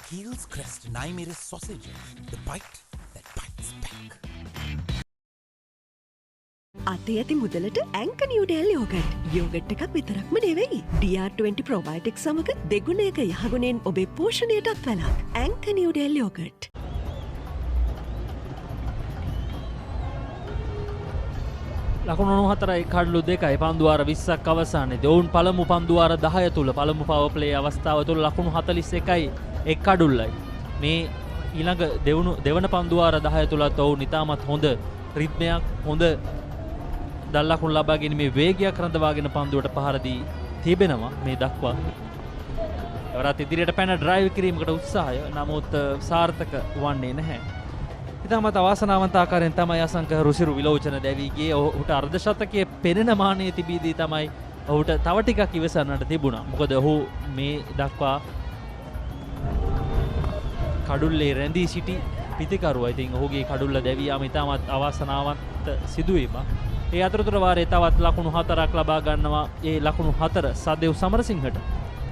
Heels Crest Naimeris sausages, the bite that bites back. අතේ ඇති මුදලට ඇන්කනියුඩෙල් යෝගට්. යෝගට් එකක් විතරක්ම නෙවෙයි. DR20 ප්‍රොබයොටික් සමග දෙගුණයක යහගුණෙන් ඔබේ පෝෂණයටත් වැළක්. ඇන්කනියුඩෙල් යෝගට්. ලකුණු 4යි කඩලු 2යි පන්දුවාර 20ක් අවසානයේදී ඔවුන් පළමු පන්දුවාර 10 තුල පළමු පවර් ප්ලේ අවස්ථාව තුල ලකුණු 41යි එක් කඩුල්ලයි. මේ ඊළඟ දෙවන පන්දුවාර 10 තුලත් ඔවුන් ඉතාමත් හොඳ රිද්මයක් හොඳ දල් ලකුණු ලබා ගැනීමේ වේගයක් රඳවාගෙන පන්දුවට පහර දී තිබෙනවා මේ දක්වා. වරත් ඉදිරියට පැන ඩ්‍රයිව් කිරීමකට උත්සාහය නමුත් සාර්ථක වන්නේ නැහැ. ඉතාමත් අවාසනාවන්ත ආකාරයෙන් තමයි අසංක රුසිරු විලෝචන දැවී ගියේ. ඔහුට අර්ධ ශතකයේ පෙනෙන මානයේ තිබීදී තමයි ඔහුට තව ටිකක් ඉවසන්නට තිබුණා. මොකද ඔහු මේ දක්වා කඩුල්ලේ රැඳී සිටි පිතිකරුවා. ඉතින් ඔහුගේ කඩුල්ල දැවී යාම ඉතාමත් අවාසනාවන්ත සිදුවීමක්. ඒ අතරතුර වාරයේ තවත් ලකුණු 4ක් ලබා ගන්නවා. ඒ ලකුණු 4 සදෙව් සමරසිංහට.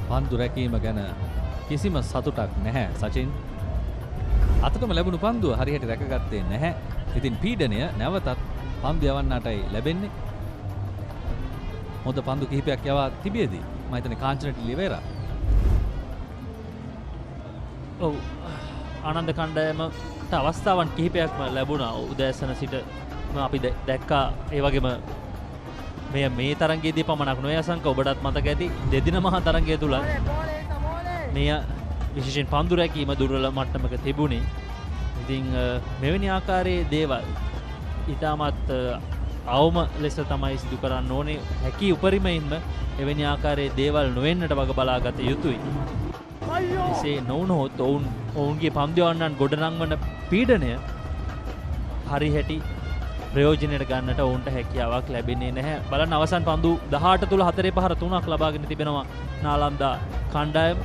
පන්දු රැකීම ගැන කිසිම සතුටක් නැහැ සචින්. අතටම ලැබුණු පන්දුව හරියට රැකගත්තේ නැහැ. ඉතින් පීඩනය නැවතත් පන්දු යවන්නටයි ලැබෙන්නේ. හොඳ පන්දු කිහිපයක් යවා තිබියදී මම හිතන්නේ කාංචනට ලිවෙරා. ඔව් ආනන්ද කණ්ඩායමට අවස්ථාවන් කිහිපයක්ම ලැබුණා. උදෑසන සිට අපි දැක්කා. ඒ වගේම මේ තරගයේදී පමණක් නොවේ අසංක ඔබටත් මතක ඇති දෙදින මහා තරගය තුල මේ විශේෂයෙන් පන්දු රැකීම දුර්වල මට්ටමක තිබුණේ. ඉතින් මෙවැනි ආකාරයේ දේවල් ඊටමත් අවම ලෙස තමයි සිදු කරන්න ඕනේ. හැකි උපරිමයෙන්ම එවැනි ආකාරයේ දේවල් නොවෙන්නට වග බලාගත යුතුයි. එසේ නොවුනොත් ඔවුන්ගේ පන්දු යවන්නන් ගොඩනංවන පීඩනය හරි හැටි ප්‍රයෝජනයට ගන්නට ඔවුන්ට හැකියාවක් ලැබෙන්නේ නැහැ. බලන්න අවසන් පන්දු 18 තුල 4 පහර 3ක් ලබාගෙන තිබෙනවා නාලන්දා කණ්ඩායම.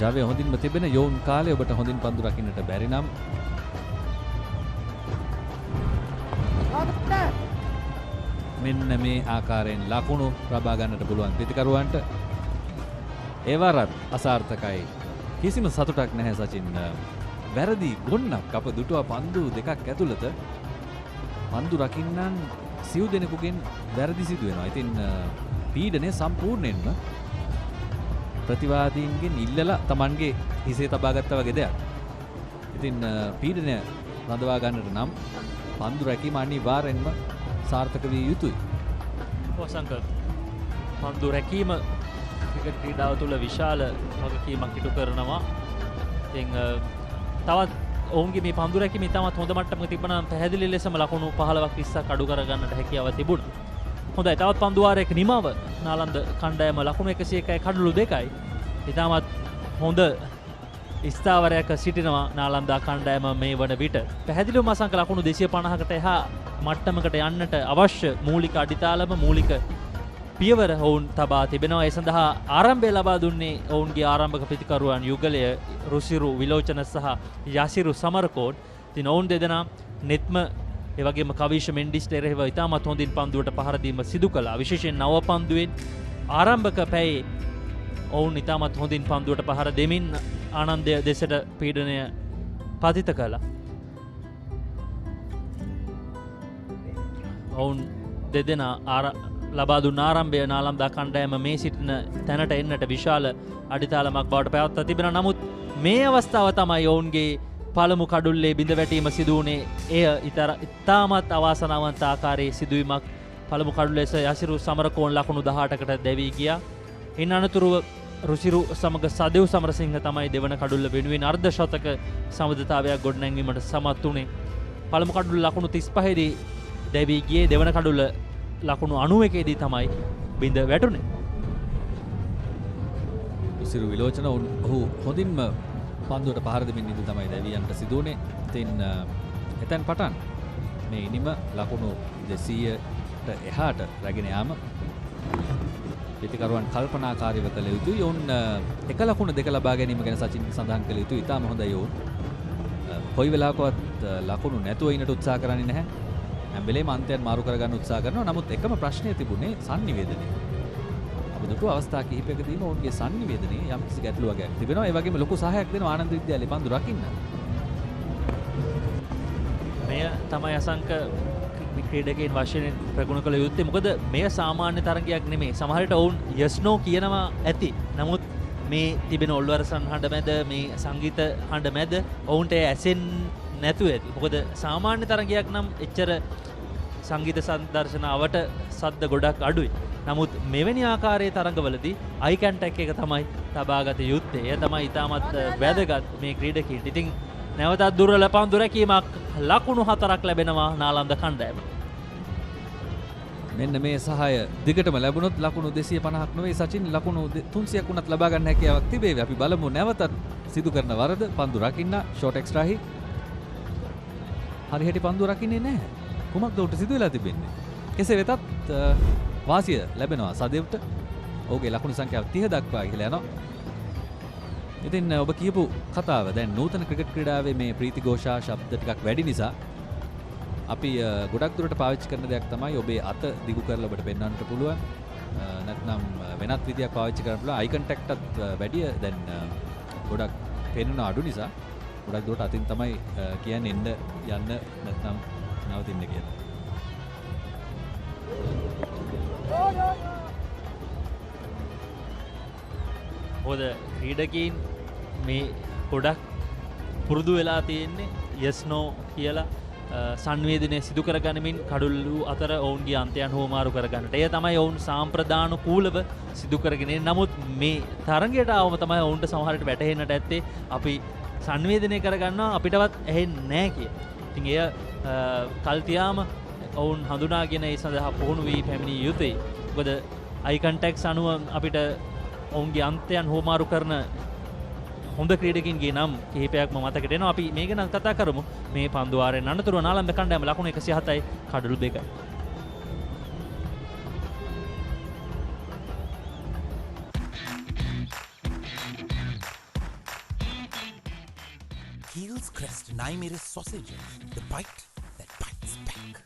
ජාවය හොඳින්ම තිබෙන යෝන් කාලේ ඔබට හොඳින් පන්දු රකින්නට බැරි නම් මෙන්න මේ ආකාරයෙන් ලකුණු ලබා ගන්නට පුළුවන් පිතිකරුවන්ට. ඒ වරත් අසාර්ථකයි. කිසිම සතුටක් නැහැ සචින්. වැරදි ගොන්නක් අප දුටුවා පන්දු දෙකක් ඇතුළත. පන්දු රකින්නන් සිව් දෙනෙකුගෙන් වැරදි සිදු වෙනවා. ඉතින් පීඩනය සම්පූර්ණයෙන්ම ප්‍රතිවාදීන්ගෙන් ඉල්ලලා Tamanගේ හිසේ තබා ගත්තා වගේ දෙයක්. ඉතින් පීඩනය රඳවා ගන්නට නම් පන්දු රැකීම අනිවාර්යෙන්ම සාර්ථක විය යුතුයි. වසංක පන්දු රැකීම ක්‍රිකට් ක්‍රීඩාව තුළ විශාල වගකීමක් ඉටු කරනවා. ඉතින් තවත් ඔවුන්ගේ මේ පන්දු රැකීම ඉතාමත් හොඳ මට්ටමක තිබුණා නම් පැහැදිලි ලෙසම ලකුණු 15ක් 20ක් අඩු කර ගන්නට හැකියාව තිබුණා. හොඳයි තවත් පන්දු වාරයක නිමාව නාලන්ද කණ්ඩායම ලකුණු 101යි කඩලු 2යි. ඉතාමත් හොඳ ස්ථාවරයක සිටිනවා නාලන්දා කණ්ඩායම මේ වන විට. පැහැදිලිවම අසංක ලකුණු 250කට එහා මට්ටමකට යන්නට අවශ්‍ය මූලික අඩිතාලම මූලික පියවර ඔවුන් තබා තිබෙනවා. ඒ සඳහා ආරම්භය ලබා දුන්නේ ඔවුන්ගේ ආරම්භක ප්‍රතිකරුවන් යුගලය රුසිරු විලෝචන සහ යසිරු සමරකෝඩ්. ඉතින් ඔවුන් දෙදෙනා නෙත්ම ඒ වගේම කවිෂ මෙන්ඩිස්ට එරෙහිව ඉතාමත් හොඳින් පන්දුවට පහර දීම සිදු කළා. විශේෂයෙන් නව පන්දුවෙන් ආරම්භක පැයේ ඔවුන් ඉතාමත් හොඳින් පන්දුවට පහර දෙමින් ආනන්දය දෙසට පීඩනය පතිත කළා. ඔවුන් දෙදෙනා ලබා දුන් ආරම්භය නාලන්දා කණ්ඩායම මේ සිටින තැනට එන්නට විශාල අඩිතාලමක් බවට පැවැත්ලා තිබෙනවා. නමුත් මේ අවස්ථාව තමයි ඔවුන්ගේ පළමු කඩුල්ලේ බිඳ වැටීම සිදු වුණේ. එය ඉතාමත් අවාසනාවන්ත ආකාරයේ සිදුවීමක්. පළමු කඩුල්ලේ යසිරු සමරකෝන් ලකුණු 18කට දැවී ගියා. ඉන් අනතුරුව රුසිරු සමග සදෙව් සමරසිංහ තමයි දෙවන කඩුල්ල වෙනුවෙන් අර්ධ ශතක සමදතාවයක් ගොඩනැංවීමට සමත් වුණේ. පළමු කඩුල්ල ලකුණු 35 දී දැවී ගියේ. දෙවන කඩුල්ල ලකුණු 91 දී තමයි බිඳ වැටුනේ. රුසිරු විලෝචන ඔහු හොඳින්ම පන්දුවට පහර දෙමින් ඉඳි තමයි දැවියන්ට සිදු වුණේ. ඉතින් එතෙන් පටන් මේ ඉනිම ලකුණු 200ට එහාට රැගෙන යාම පිටිකරුවන් කල්පනාකාරීව කළ යුතුයි. ඔවුන් එක ලකුණු දෙක ලබා ගැනීම ගැන සචින් සඳහන් කළ යුතුයි. ඉතාම හොඳයි ඔවුන්. කොයි වෙලාවකවත් ලකුණු නැතුව ඉන්නට උත්සාහ කරන්නේ නැහැ. හැම වෙලේම අන්තයන් මාරු කරගන්න උත්සාහ කරනවා. නමුත් එකම ප්‍රශ්නය තිබුණේ sannivedanaye. අපි දුටු අවස්ථා කිහිපයකදීම ඔවුන්ගේ sannivedanaye යම් කිසි ගැටලුවක් තිබෙනවා. ඒ වගේම ලොකු සහායක් දෙනවා ආනන්ද විද්‍යාලයේ පන්දු රකින්න. මෙය තමයි අසංක මේ ක්‍රීඩකයන් වශයෙන් ප්‍රගුණ කළ යුත්තේ. මොකද මෙය සාමාන්‍ය තරගයක් නෙමෙයි. සමහර විට ඔවුන් yes no කියනවා ඇති. නමුත් මේ තිබෙන ඔල්වරසන් හඬ මැද මේ සංගීත හඬ මැද ඔවුන්ට ඇසෙන්නේ නැතුව ඇති. මොකද සාමාන්‍ය තරගයක් නම් එච්චර සංගීත සංදර්ශනාවට සද්ද ගොඩක් අඩුයි. නමුත් මෙවැනි ආකාරයේ තරඟවලදී අයි කන්ටැක්ට් එක තමයි තබාගත යුත්තේ. එය තමයි ඉතාමත් වැදගත් මේ ක්‍රීඩකීන්ට. ඉතින් නැවතත් දුර්වල පන්දු රැකීමක් ලකුණු 4ක් ලැබෙනවා නාලන්ද කණ්ඩායම. මෙන්න මේ සහාය දිගටම ලැබුණොත් ලකුණු 250ක් නෙවෙයි සචින් ලකුණු 300ක් වුණත් ලබා ගන්න හැකියාවක් තිබේවි. අපි බලමු නැවතත් සිදු කරන වරද පන්දු රකින්න ෂෝට් එක්ස්ට්‍රා හිට්. හරියට පන්දු රකින්නේ නැහැ. කුමක්ද උට සිදු වෙලා තිබෙන්නේ? කෙසේ වෙතත් වාසිය ලැබෙනවා සදෙව්ට. ඔහුගේ ලකුණු සංඛ්‍යාව 30 දක්වා ගිහලා යනවා. ඉතින් ඔබ කියපු කතාව දැන් නූතන ක්‍රිකට් ක්‍රීඩාවේ මේ ප්‍රීතිഘോഷා ශබ්ද ටිකක් වැඩි නිසා අපි ගොඩක් දුරට පාවිච්චි කරන දෙයක් තමයි ඔබේ අත දිගු කරලා ඔබට පෙන්වන්නට පුළුවන්. නැත්නම් වෙනත් විදියක් පාවිච්චි කරන්න පුළුවන්. අයි කන්ටැක්ට්ත් වැඩි දැන් ගොඩක් පෙන්වන අඩු නිසා ගොඩක් දුරට අතින් තමයි කියන්නේ එන්න යන්න නැත්නම් නවතින්න කියලා. හොද ක්‍රීඩකීන් මේ ගොඩක් පුරුදු වෙලා තියෙන්නේ yes no කියලා සංවේදනය සිදු කරගනිමින් කඩුල්ලු අතර ඔවුන්ගේ අන්තයන් හෝමාරු කරගන්නට. එය තමයි ඔවුන් සාම්ප්‍රදානුකූලව සිදු කරගෙන. නමුත් මේ තරගයට ආවම තමයි ඔවුන්ට සමහරට වැටහෙන්නට ඇත්තේ අපි සංවේදනය කරගන්නවා අපිටවත් ඇහෙන්නේ නැහැ කියලා. ඉතින් එය කල් තියාම ඔවුන් හඳුනාගෙන ඒ සඳහා පුහුණු වී පැමිණිය යුතුයි. මොකද අයි කන්ටැක්ට්ස් අනුව අපිට ඔවුන්ගේ අන්තයන් හෝමාරු කරන හොඳ ක්‍රීඩකින්ගේ නම් කිහිපයක්ම මතකයට එනවා. අපි මේ ගැන කතා කරමු. මේ පන්දු වාරයෙන් අනතුරුව නාලන්ද කණ්ඩායම ලකුණු 107යි කඩලු 2යි. Heels crest Naimir's sausages, the bite that bites back.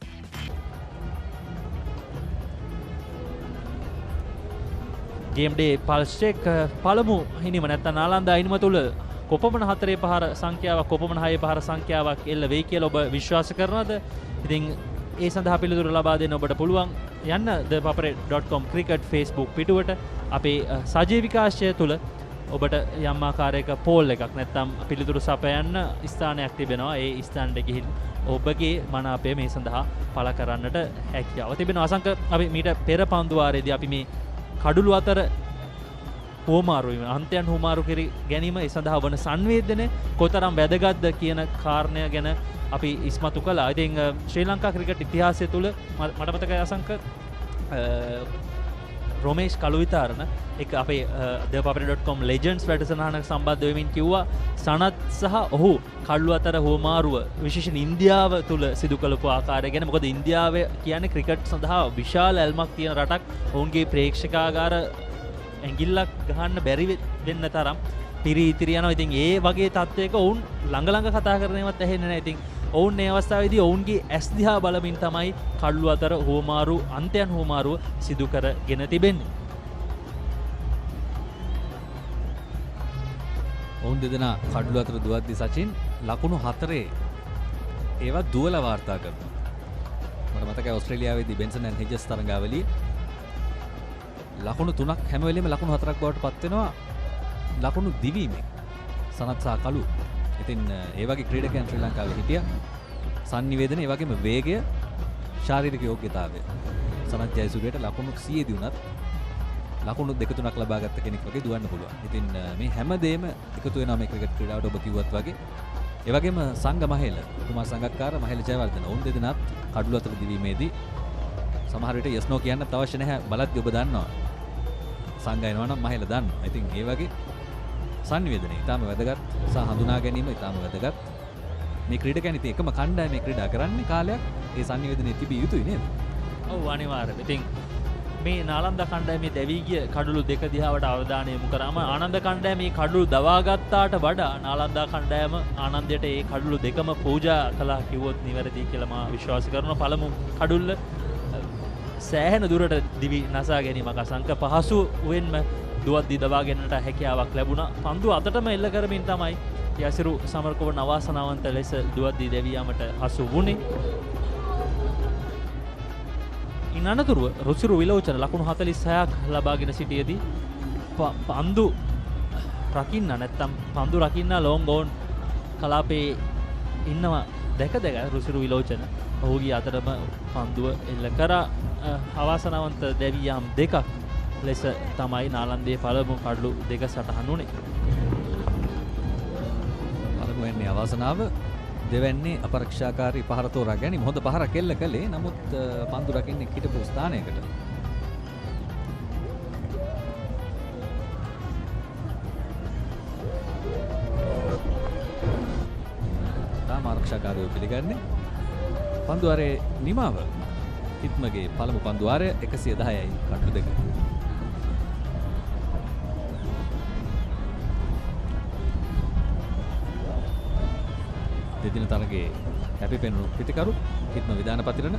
Game day pulse check පළමු හිනිම නැත්නම් නාලන්ද අයිනම තුල කොපමණ 4 පහර සංඛ්‍යාවක් කොපමණ 6 පහර සංඛ්‍යාවක් එල්ල වෙයි කියලා ඔබ විශ්වාස කරනවද? ඉතින් ඒ සඳහා පිළිතුරු ලබා දෙන්න ඔබට පුළුවන් යන්න thepapare.com cricket Facebook පිටුවට අපේ සජීවිකාශ්‍රය තුල ඔබට යම් ආකාරයක පෝල් එකක් නැත්නම් පිළිතුරු සපයන්න ස්ථානයක් තිබෙනවා. ඒ ස්ථානට ගිහින් ඔබගේ මනාපය මේ සඳහා පළ කරන්නට හැකියාව තිබෙනවා. අසංක අපි මීට පෙර පන්දු වාරයේදී අපි මේ කඩුළු අතර හෝමාරු වීම අන්තයන් හෝමාරු කර ගැනීම ඒ සඳහා වන සංවේදනය කොතරම් වැදගත්ද කියන කාරණය ගැන අපි ඉස්මතු කළා. ඉතින් ශ්‍රී ලංකා ක්‍රිකට් ඉතිහාසය තුළ මට මතකයි අසංක රොමේෂ් කළුවිතාරණ එක අපේ thepapare.com legends වැඩසටහනක සම්බන්ධ වෙමින් කිව්වා සනත් සහ ඔහු කඩුළු අතර හෝමාරුව විශේෂයෙන් ඉන්දියාව තුළ සිදු කළපු ආකාරය ගැන. මොකද ඉන්දියාව කියන්නේ ක්‍රිකට් සඳහා විශාල ඇල්මක් තියෙන රටක්. ඔවුන්ගේ ප්‍රේක්ෂකාගාර ඇඟිල්ලක් ගහන්න බැරි වෙන්න තරම් පිරි ඉතිරි යනවා. ඉතින් ඒ වගේ තත්ත්වයක ඔවුන් ළඟ කතා කරනවත් ඇහෙන්නේ නැහැ. ඉතින් ඔවුන් මේ අවස්ථාවේදී ඔවුන්ගේ ඇස් දිහා බලමින් තමයි කඩුළු අතර හෝමාරු අන්තයන් හෝමාරුව සිදු කරගෙන තිබෙන්නේ. ඔවුන් දෙදෙනා කඩුළු අතර දුවද්දී සචින් ලකුණු 4 ඒවා දුවලා වාර්තා කරනවා. මට මතකයි ඕස්ට්‍රේලියාවේදී බෙන්සන් ඇන් හෙජස් තරඟාවලියේ ලකුණු 3ක් හැම වෙලෙම ලකුණු 4ක් බවට පත් වෙනවා ලකුණු දිවීමෙන් සනත් සහ කළු. ඉතින් ඒ වගේ ක්‍රීඩකයන් ශ්‍රී ලංකාවේ හිටියා. සංනිවේදනය ඒ වගේම වේගය ශාරීරික යෝග්‍යතාවය සනත් ජයසූරියට ලකුණු 100 දී උනත් ලකුණු 2-3ක් ලබා ගත්ත කෙනෙක් වගේ දුවන්න පුළුවන්. ඉතින් මේ හැමදේම එකතු වෙනවා මේ ක්‍රිකට් ක්‍රීඩාවට ඔබ කිව්වත් වගේ. ඒ වගේම සංඝ මහේල කුමාර සංගක්කාර මහේල ජයවර්ධන ඔවුන් දෙදෙනාත් කඩුළු අතර දිවීමේදී සමහර විට yes no කියන්නත් අවශ්‍ය නැහැ. බලද්දී ඔබ දන්නවා සංඝ එනවා නම් මහේල දන්නවා. ඉතින් ඒ වගේ සංනිවේදනය ඉතාම වැදගත් සහ හඳුනා ගැනීම ඉතාම වැදගත්. මේ ක්‍රීඩකයන් ඉතින් එකම කණ්ඩායමේ ක්‍රීඩා කරන්නේ කාලයක් ඒ සංනිවේදනය තිබිය යුතුයි නේද? ඔව් අනිවාර්යයෙන්. ඉතින් මේ නාලන්ද කණ්ඩායමේ දැවී ගිය කඩුළු දෙක දිහාවට අවධානය යොමු කරාම ආනන්ද කණ්ඩායමේ කඩුළු දවාගත්තාට වඩා නාලන්ද කණ්ඩායම ආනන්දයට ඒ කඩුළු දෙකම පූජා කළා කිව්වොත් නිවැරදි කියලා මා විශ්වාස කරනවා. පළමු කඩුල්ල සෑහෙන දුරට දිවි නසා ගැනීමක් අසංක පහසුවෙන්ම දුවද්දී දවා ගැනීමට හැකියාවක් ලැබුණා. පන්දු අතටම එල්ල කරමින් තමයි යසිරු සමරකෝව නවාසනාවන්ත ලෙස දුවද්දී දැවී යාමට හසු වුණේ. ඉන් අනතුරුව රුසිරු විලෝචන ලකුණු 46ක් ලබාගෙන සිටියේදී පන්දු රකින්න නැත්තම් පන්දු රකින්න ලොං ඕන් කලාපේ ඉන්නවා දැක රුසිරු විලෝචන ඔහුගේ අතරම පන්දුව එල්ල කරා අවාසනාවන්ත දැවියම් දෙකක් ලෙස තමයි නාලන්දයේ පළමු කඩලු දෙක සටහන් වුණේ. පළමුවෙන්නේ අවාසනාව, දෙවැන්නේ අපරක්ෂාකාරී පහර තෝරා ගැනීම. හොඳ පහරක් එල්ල කළේ, නමුත් පන්දු රකින්නේ හිටපු ස්ථානයකට. තාම ආරක්ෂාකාරයෝ පිළිගන්නේ පන්දුවාරේ නිමාව. හිත්මගේ පළමු පන්දුවාරය 110යි කඩලු දෙක. දෙදින තරගේ කැපිපෙනුණු පිතිකරු හිත්ම විධාන පතිරණ.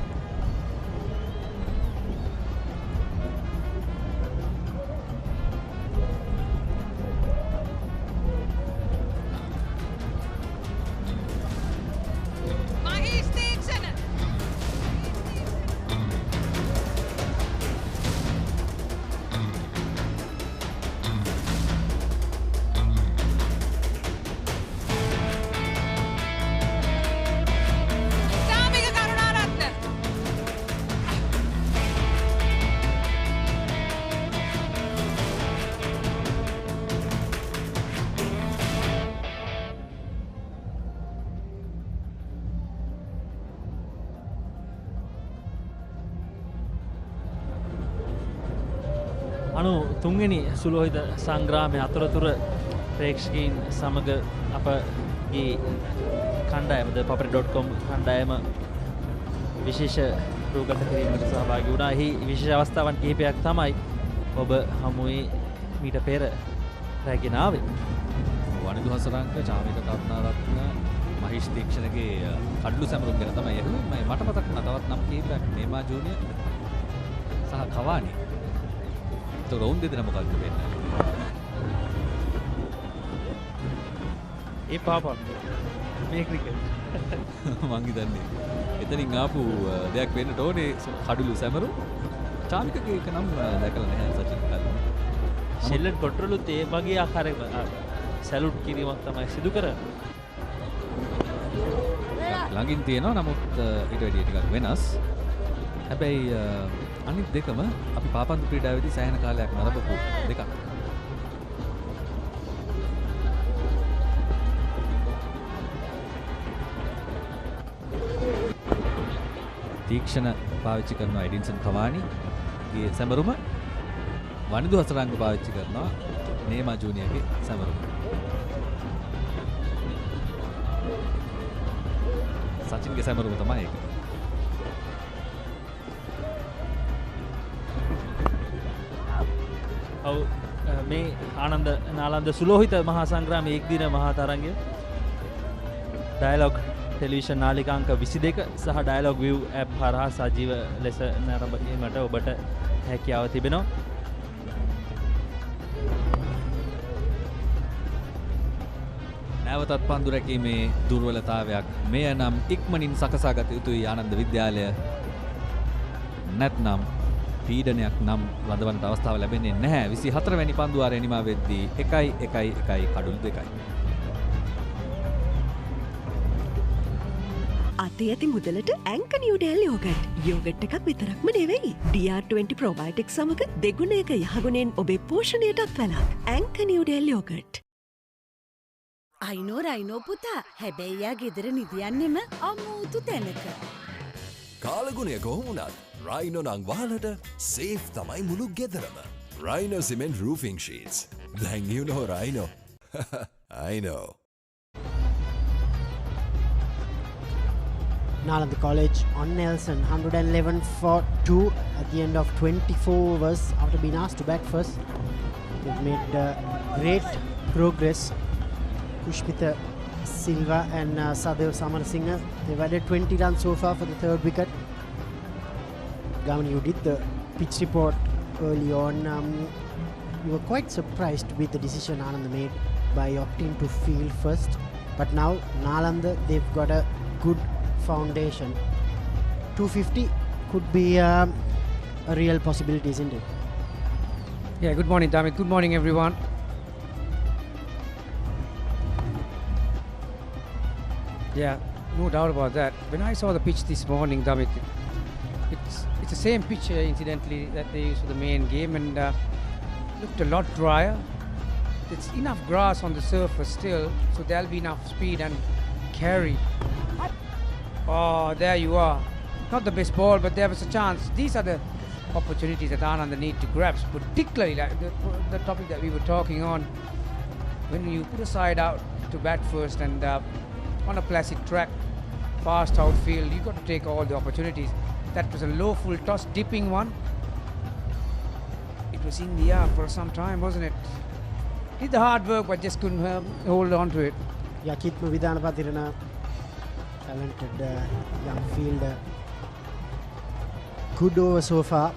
තුන්වෙනි සුලෝහිත සංග්‍රාමයේ අතරතුර ප්‍රේක්ෂකයන් සමග අපගේ කණ්ඩායම papare.com කණ්ඩායම විශේෂ රූගත කිරීමකට සහභාගී වුණා. එහි විශේෂ අවස්ථාවන් කිහිපයක් තමයි ඔබ හමුවේ මීට පෙර රැගෙන ආවේ. වනිදු හසරංක, චාමික කරුණාරත්න, මහේෂ් තීක්ෂණගේ කඩලු සැමරුම් ගැන තමයි ඇහුවේ. මට මතක් වුණා තවත් නම් කිහිපයක්, මේමා ජූනියර් සහ කවානි. රවුන්ඩ් දෙදෙනා මොකක්ද වෙන්නේ? ඒ පාපා මේ ක්‍රිකට් මං හිතන්නේ එතනින් ආපු දෙයක් වෙන්නට ඕනේ. කඩුළු සැමරු චාමිකගේ එක නම් දැකලා නැහැ සචින් කලින්. ෂෙල්ලන් කොට්‍රලුත් ඒ වගේ ආකාරයක සැලුට් කිරීමක් තමයි සිදු කරන්නේ. ළඟින් තියෙනවා, නමුත් ඊට වැඩිය ටිකක් වෙනස්. හැබැයි අනිත් දෙකම අපි පාපන්දු ක්‍රීඩාවේදී සෑහෙන කාලයක් නරඹපු දෙකක්. තීක්ෂණ පාවිච්චි කරනවා එඩින්සන් කවානි ගේ සැමරුම, වනිදු හසරංග පාවිච්චි කරනවා නේමා ජූනියර්ගේ සැමරුම. සචින්ගේ සැමරුම තමයි ඒක. මේ ආනන්ද නාලන්ද සුලෝහිත මහා සංග්‍රාමයේ එක් දින මහා තරගය ඩයලොග් ටෙලිවිෂන් නාලිකාංක 22 සහ ඩයලොග් විව් ඇප් හරහා සජීව ලෙස නරඹීමට ඔබට හැකියාව තිබෙනවා. නැවතත් පන්දු රැකීමේ දුර්වලතාවයක්. මෙය නම් ඉක්මනින් සකසාගත යුතුයි ආනන්ද විද්‍යාලය. නැත්නම් පීඩනයක් නම් රඳවන්නට අවස්ථාව ලැබෙන්නේ නැහැ. 24 වැනි පන්දුවාරය නිමා වෙද්දී 1-1-1 කඩුළු 2යි. අතේ ඇති මුදලට ඇංක නිව්ඩෙල් යෝගට්. යෝගට් එකක් විතරක්ම නෙවෙයි. DR20 ප්‍රෝබයොටික් සමග දෙගුණයක යහගුණෙන් ඔබේ පෝෂණයටත් වැළක්. ඇංක නිව්ඩෙල් යෝගට්. අයිනෝ පුතා, හැබැයි යා ගෙදර නිදියන්නෙම අමුතු තැනක. කාලගුණය කොහොමුණත් රයිනෝ නං වාලට සේෆ් තමයි මුළු ගෙදරම. Rhino cement roofing sheets. Then you know Rhino. I know. Nalanda College on Nelson, 111 for 2 at the end of 24 overs after being asked to bat first. They've made great progress. Pushpita Silva and Sadev Samarasinghe, they've added 20 runs so far for the third wicket. Gamani, you did the pitch report early on. You were quite surprised with the decision Ananda made by opting to field first. But now Nalanda, they've got a good foundation. 250 could be a real possibility, isn't it? Yeah, good morning, Damit. Good morning, everyone. Yeah, no doubt about that. When I saw the pitch this morning, Damit, it's the same pitch, incidentally, that they used for the main game, and looked a lot drier. There's enough grass on the surface still, so there'll be enough speed and carry. Oh, there you are. Not the best ball, but there was a chance. These are the opportunities that Ananda need to grasp, particularly like the topic that we were talking on. When you put a side out to bat first and on a placid track, fast outfield, you got to take all the opportunities. That was a low full toss, dipping one. It was in the air for some time, wasn't it? Did the hard work, but just couldn't hold on to it. Yeah, Kitma Vidhanapathirana, talented young fielder. Good over so far.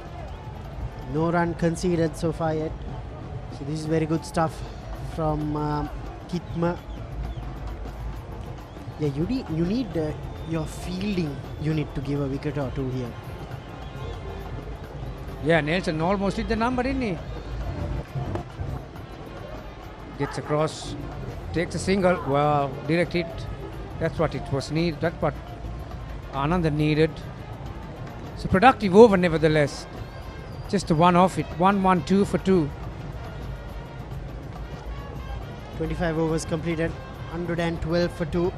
No run conceded so far yet. So this is very good stuff from Kitma. Yeah, you need your fielding unit to give a wicket or two here. Yeah, Nelson almost hit the number, didn't he? Gets across, takes a single. Wow, direct hit. That's what it was needed. That's what Ananda needed. It's a productive over, nevertheless. Just a one off it. 1-1-2 for 2. 25 overs completed. 112 for 2.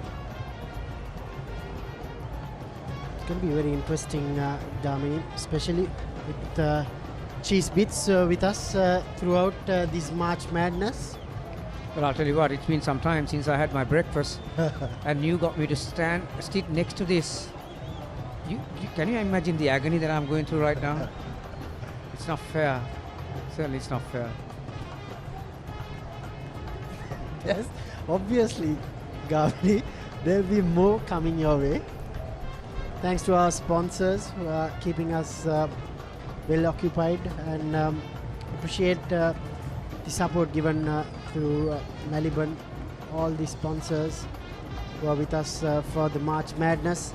It's going to be very interesting, Damini, especially with Cheese Bits with us throughout this March Madness. Well, I'll tell you what, it's been some time since I had my breakfast and you got me to sit next to this. Can you imagine the agony that I'm going through right now? It's not fair. Certainly it's not fair. Yes, obviously, Gavani, there'll be more coming your way. Thanks to our sponsors who are keeping us well occupied, and appreciate the support given to Melbourne, all the sponsors who are with us for the March Madness.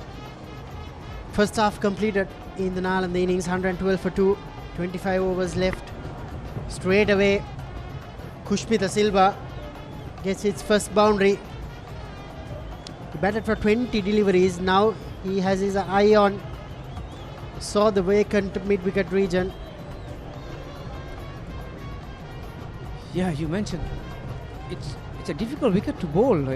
First half completed in the Nalanda innings, 112 for 2, 25 overs left. Straight away, Kushpita Silva gets its first boundary. He batted for 20 deliveries. Now he has his eye on, saw the vacant mid-wicket region. Yeah, you mentioned it's a difficult wicket to bowl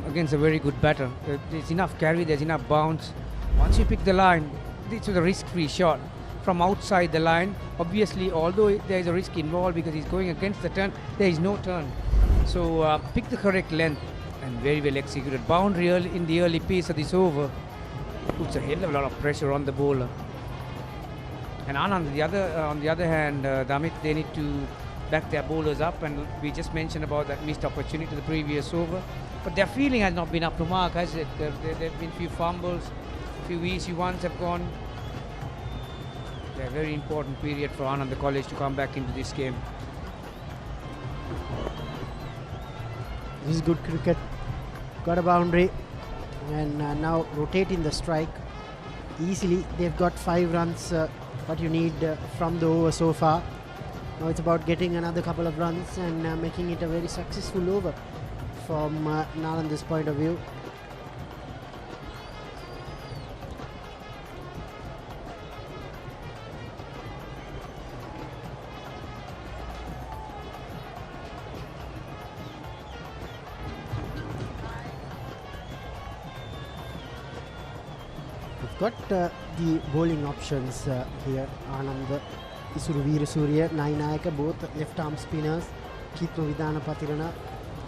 against a very good batter. There's enough carry, there's enough bounce. Once you pick the line, this was a risk-free shot from outside the line. Obviously, although there is a risk involved because he's going against the turn, there is no turn. So pick the correct length and very well executed. Boundary in the early piece of this over puts a hell of a lot of pressure on the bowler. And Anand, on the other hand, Damit, they need to back their bowlers up, and we just mentioned about that missed opportunity the previous over. But their fielding has not been up to mark, has it? There have been a few fumbles, a few easy ones have gone. A very important period for Ananda College to come back into this game. This is good cricket. Got a boundary, and now rotating the strike easily. They've got 5 runs, what you need from the over so far. Now it's about getting another couple of runs and making it a very successful over from Nalanda's point of view. We've got the bowling options here. Ananda, Isuru Veerasurya, Nainayaka, both left arm spinners. Kitma Vidhanapathirana,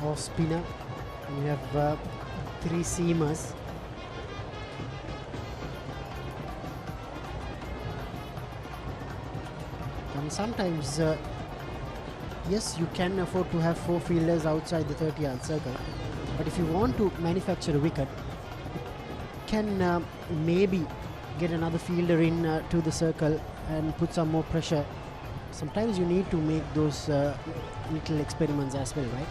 off spinner. And we have 3 seamers. And sometimes, yes, you can afford to have 4 fielders outside the 30-yard circle. But if you want to manufacture a wicket, can maybe get another fielder in to the circle and put some more pressure. Sometimes you need to make those little experiments as well, right?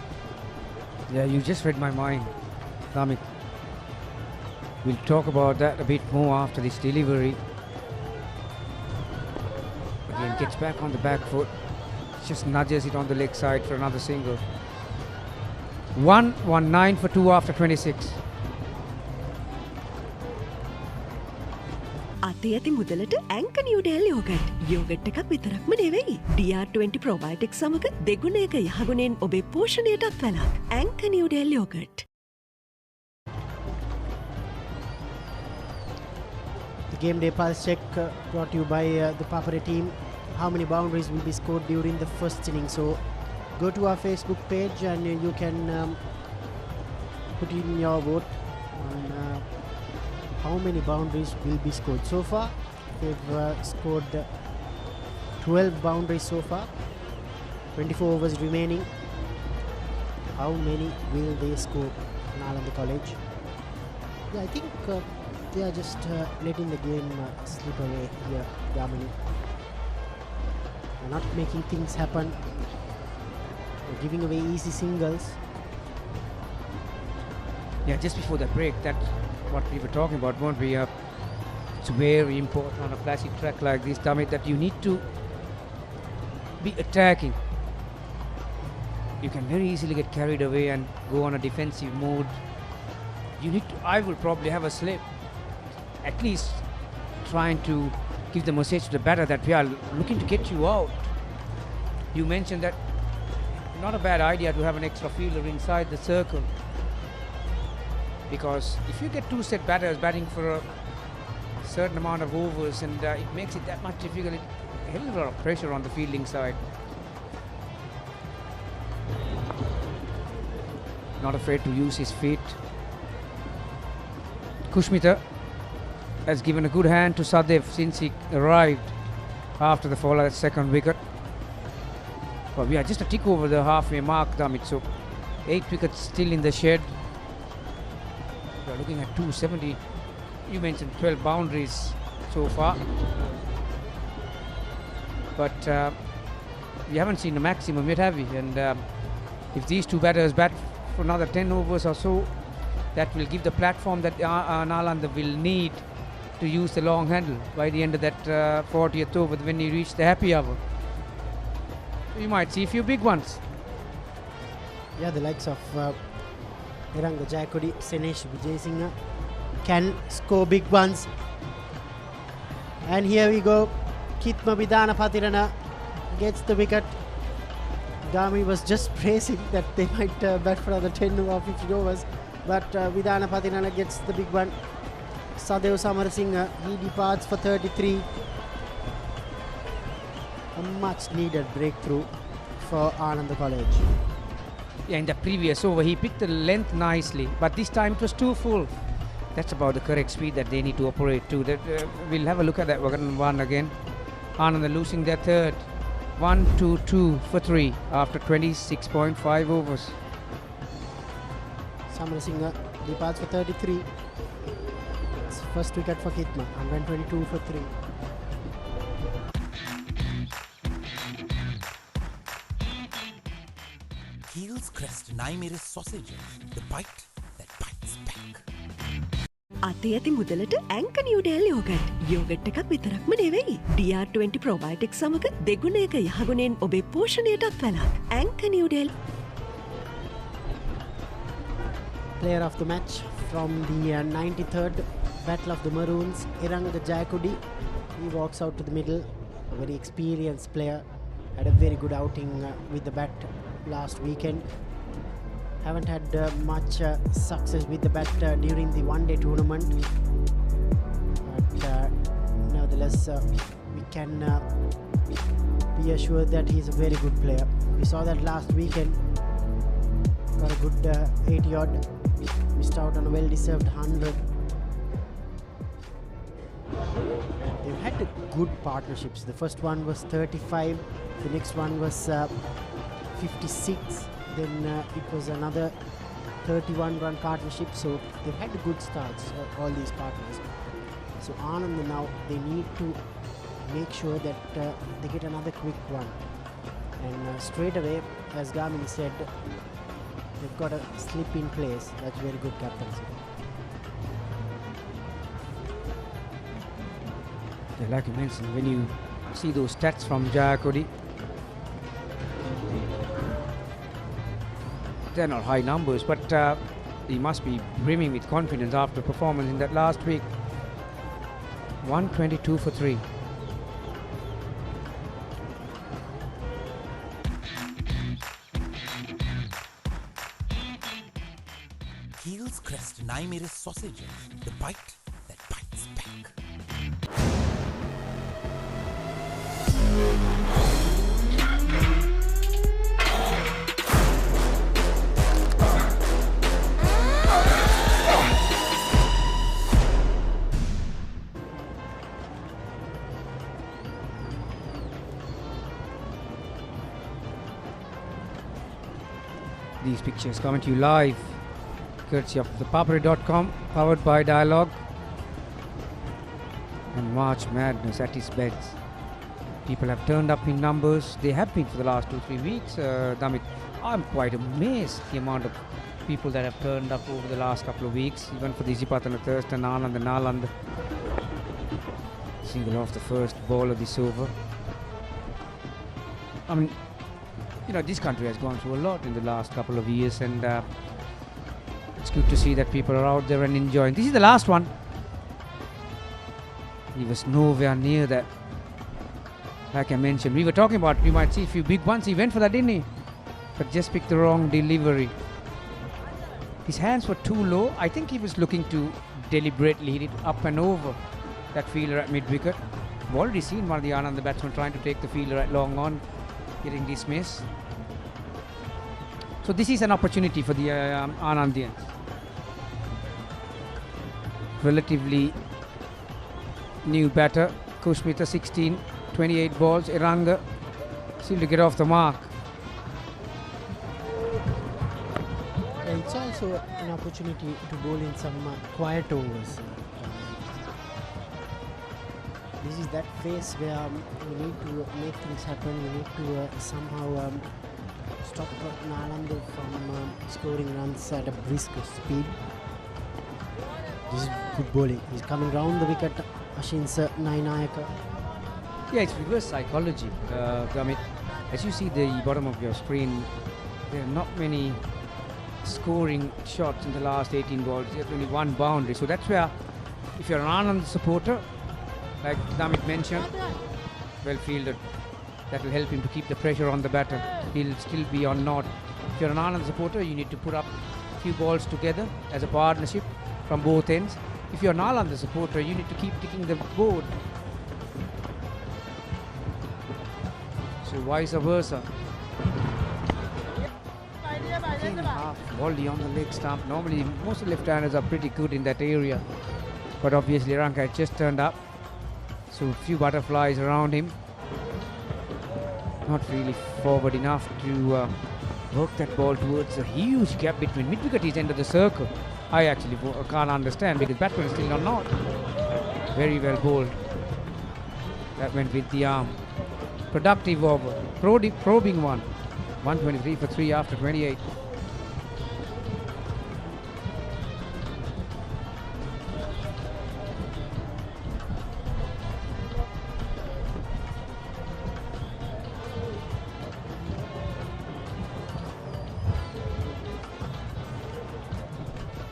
Yeah, you just read my mind, Amit. We'll talk about that a bit more after this delivery. Again, gets back on the back foot. Just nudges it on the leg side for another single. 1-9 for 2 after 26. අතේ ඇති මුදලට ඇංක Newdale yoghurt. Yoghurt එකක් විතරක්ම නෙවෙයි. DR20 ප්‍රොබයොටික් සමග දෙගුණයක යහගුණෙන් ඔබේ පෝෂණයටත් වැළක්. ඇංක Newdale yoghurt. The game day pulse check brought to you by the Papare team. How many boundaries will be scored during the first inning? So go to our Facebook page and you can put in your vote on how many boundaries will be scored. So far they've scored 12 boundaries so far, 24 overs remaining. How many will they score? Nalanda College. Yeah, I think they are just letting the game slip away here, Germany. They're not making things happen. They're giving away easy singles. Yeah, just before the break, that's what we were talking about, won't we? It's very important on a classic track like this, Damit, that you need to be attacking. You can very easily get carried away and go on a defensive mode. You need to, I will probably have a slip, at least trying to give the message to the batter that we are looking to get you out. You mentioned that not a bad idea to have an extra fielder inside the circle, because if you get two set batters batting for a certain amount of overs, and it makes it that much difficult, a hell of a lot of pressure on the fielding side. Not afraid to use his feet. Kushmita has given a good hand to Sadev since he arrived after the fall of the second wicket. Well, we are just a tick over the halfway mark, Damit, so 8 wickets still in the shed. We are looking at 270. You mentioned 12 boundaries so far, but we haven't seen the maximum yet, have we? And if these two batters bat for another 10 overs or so, that will give the platform that Nalanda will need to use the long handle by the end of that 40th over when he reach the happy hour. We might see a few big ones. Yeah, the likes of Iranga Jayakodi, Senesh Vijayasinghe can score big ones. And here we go. Kithma Vidana Patirana gets the wicket. Gami was just praising that they might bat for another 10 or 50 overs, but Vidana Patirana gets the big one. Sadev Samarasinghe, he departs for 33. A much needed breakthrough for Ananda College. Yeah, in the previous over he picked the length nicely, but this time it was too full. That's about the correct speed that they need to operate to. That we'll have a look at that one again. Ananda losing their third. 1-2 for 3 after 26.5 overs. Samarasinghe departs for 33. It's first wicket for Kithma. 122 for 3. Heels Crest and I made a sausages. The bite that bites back. අතේ ඇති මුදලට ඇංක Newdale yoghurt. Yoghurt එකක් විතරක්ම නෙවෙයි. DR20 ප්‍රොබයොටික් සමග දෙගුණයක යහගුණෙන් ඔබේ පෝෂණයටත් වැළක්. ඇංක නිවඩෙල්. Player of the match from the 93rd Battle of the Maroons, Iranga Jayakodi. He walks out to the middle. A very experienced player. Had a very good outing with the bat last weekend. Haven't had much success with the bat during the one-day tournament, but nevertheless we can be assured that he's a very good player. We saw that last weekend. Got a good 80 odd, missed out on a well-deserved 100. They've had good partnerships. The first one was 35, the next one was 56. Then it was another 31-run partnership, so they've had good starts, all these partners. So Ananda now, they need to make sure that they get another quick one. And straight away, as Gamini said, they've got a slip in place. That's very good captaincy. Yeah, like you mentioned, when you See those stats from Jayakodi. They're not high numbers, but he must be brimming with confidence after performance in that last week. 122 for 3. Heels Crest and I made a sausages. The bite that bites back. These pictures coming to you live, courtesy of the Papare.com, powered by Dialogue. And March Madness at its best. People have turned up in numbers. They have been for the last 2-3 weeks. Damit, I'm quite amazed the amount of people that have turned up over the last couple of weeks, even for the Isipatana Thurston, Ananda, Nalanda. Single off the first ball of this over. I mean, you know, this country has gone through a lot in the last couple of years, and it's good to see that people are out there and enjoying. This is the last one. He was nowhere near that. Like I mentioned, we were talking about we might see a few big ones. He went for that, didn't he? But just picked the wrong delivery. His hands were too low. I think he was looking to deliberately hit it up and over that fielder at mid-wicket. I've already seen one of the Ananda batsmen trying to take the fielder at long on, getting dismissed. So this is an opportunity for the Anandians. Relatively new batter, Kushmita 16, 28 balls, Eranga still to get off the mark. It's also an opportunity to bowl in some quiet overs. This is that phase where you need to make things happen. You need to somehow stop Nalanda from scoring runs at a brisk speed. This is good bowling. He's coming round the wicket. Ashin's Nainayaka. Yeah, it's reverse psychology. Amit, as you see the bottom of your screen, there are not many scoring shots in the last 18 balls. There's only one boundary. So that's where, if you're an Anand supporter, like Damit mentioned, well fielded, that will help him to keep the pressure on the batter. He'll still be on naught. If you're an Anand supporter, you need to put up a few balls together as a partnership from both ends. If you're an Nalanda supporter, you need to keep ticking the board. So vice versa. King half volley on the leg stump. Normally, most of the left-handers are pretty good in that area. But obviously, Ranka had just turned up. So a few butterflies around him. Not really forward enough to work that ball towards a huge gap between mid-wicket. He's end of the circle. I actually can't understand because batsman is still on naught. Very well bowled. That went with the arm. Productive over. Probing one. 123 for 3 after 28.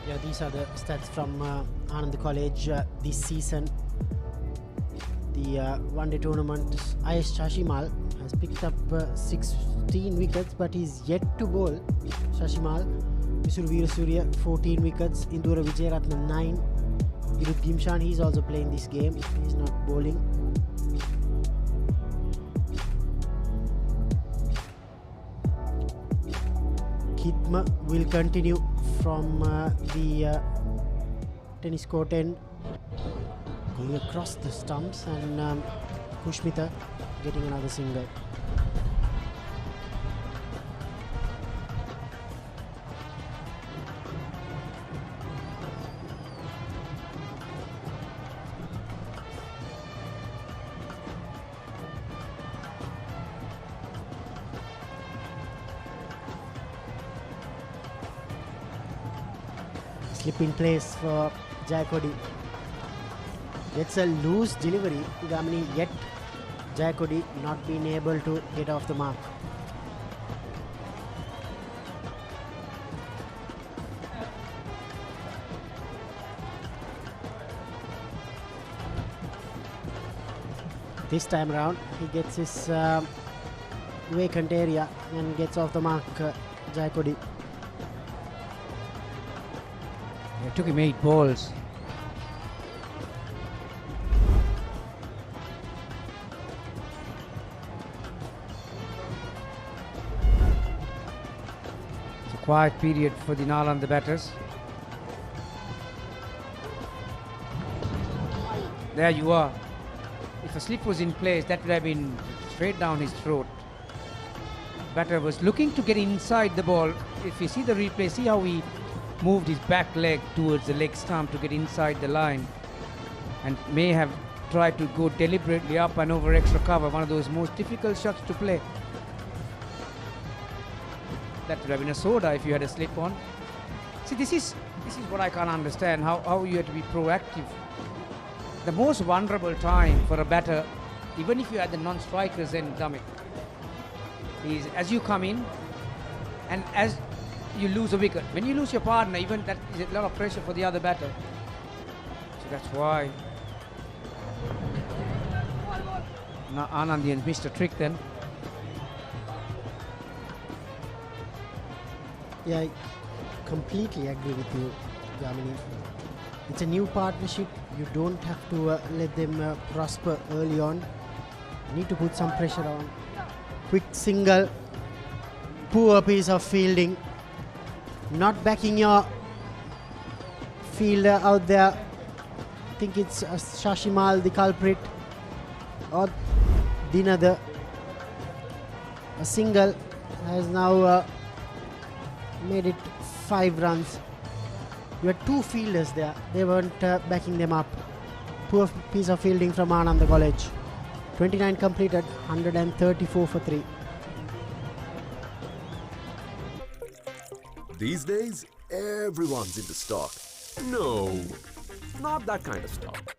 Yeah, these are the stats from Ananda College this season. The one-day tournament, IS Shashimal has picked up 16 wickets, but he's yet to bowl. Shashimal, Misuru Veerasurya 14 wickets, Indura Vijayaratna 9. Irut Gimshan, he's also playing this game. He's not bowling. Khidma will continue from the tennis court end, going across the stumps, and Kushmita getting another single. Slip in place for Jayakodi. Gets a loose delivery. Gamini yet Jayakodi not being able to get off the mark. This time around, he gets his vacant area and gets off the mark, Jayakodi. It took him 8 balls. It's a quiet period for the Nalanda batters. There you are. If a slip was in place, that would have been straight down his throat. Batter was looking to get inside the ball. If you see the replay, see how he moved his back leg towards the leg stump to get inside the line, and may have tried to go deliberately up and over extra cover, one of those most difficult shots to play. That would have been a soda if you had a slip on. See, this is what I can't understand, how you have to be proactive. The most vulnerable time for a batter, even if you had the non-strikers in Damit, is as you come in and as you lose a wicket. When you lose your partner, even that is a lot of pressure for the other batter. So that's why Anandians missed a trick then. Yeah, I completely agree with you, Gamini. It's a new partnership. You don't have to let them prosper early on. You need to put some pressure on. Quick single, poor piece of fielding. Not backing your fielder out there. I think it's Shashimal the culprit, or Dinada. A single has now made it 5 runs. You had 2 fielders there. They weren't backing them up. Poor piece of fielding from Ananda College. 29 completed, 134 for 3. These days, everyone's into stock. No, not that kind of stock.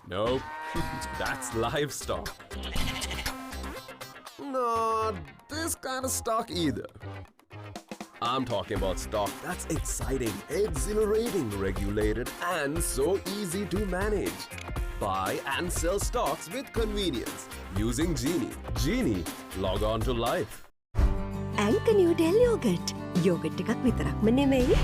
Nope, that's livestock. Not this kind of stock either. I'm talking about stock that's exciting, exhilarating, regulated, and so easy to manage. Buy and sell stocks with convenience using Genie. Genie, log on to life. Anchor New Delhi Yogurt. Yogurt එකක් විතරක්ම නෙමෙයි.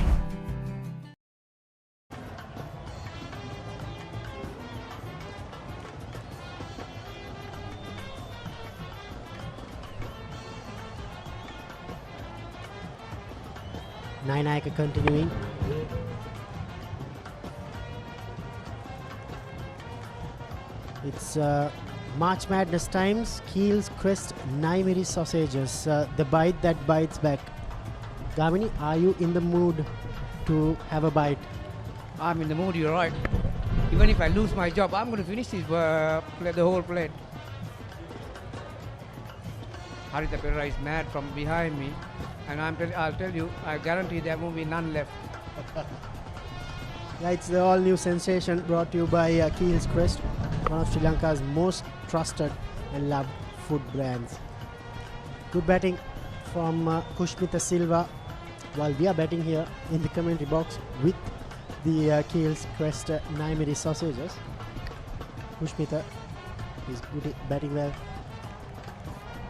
Nainaka continuing. It's March Madness times. Keels, Crest, Naimiri sausages. The bite that bites back. Gamini, are you in the mood to have a bite? I'm in the mood, you're right. Even if I lose my job, I'm going to finish this the whole plate. Haritha Perera is mad from behind me, and I'll tell you, I guarantee there won't be none left. Yeah, it's the all-new sensation brought to you by Keels Crest, one of Sri Lanka's most trusted and loved food brands. Good batting from Kushmita Silva, while we are batting here in the commentary box with the Keels Crest Naimiri sausages. Kushmita is good batting well.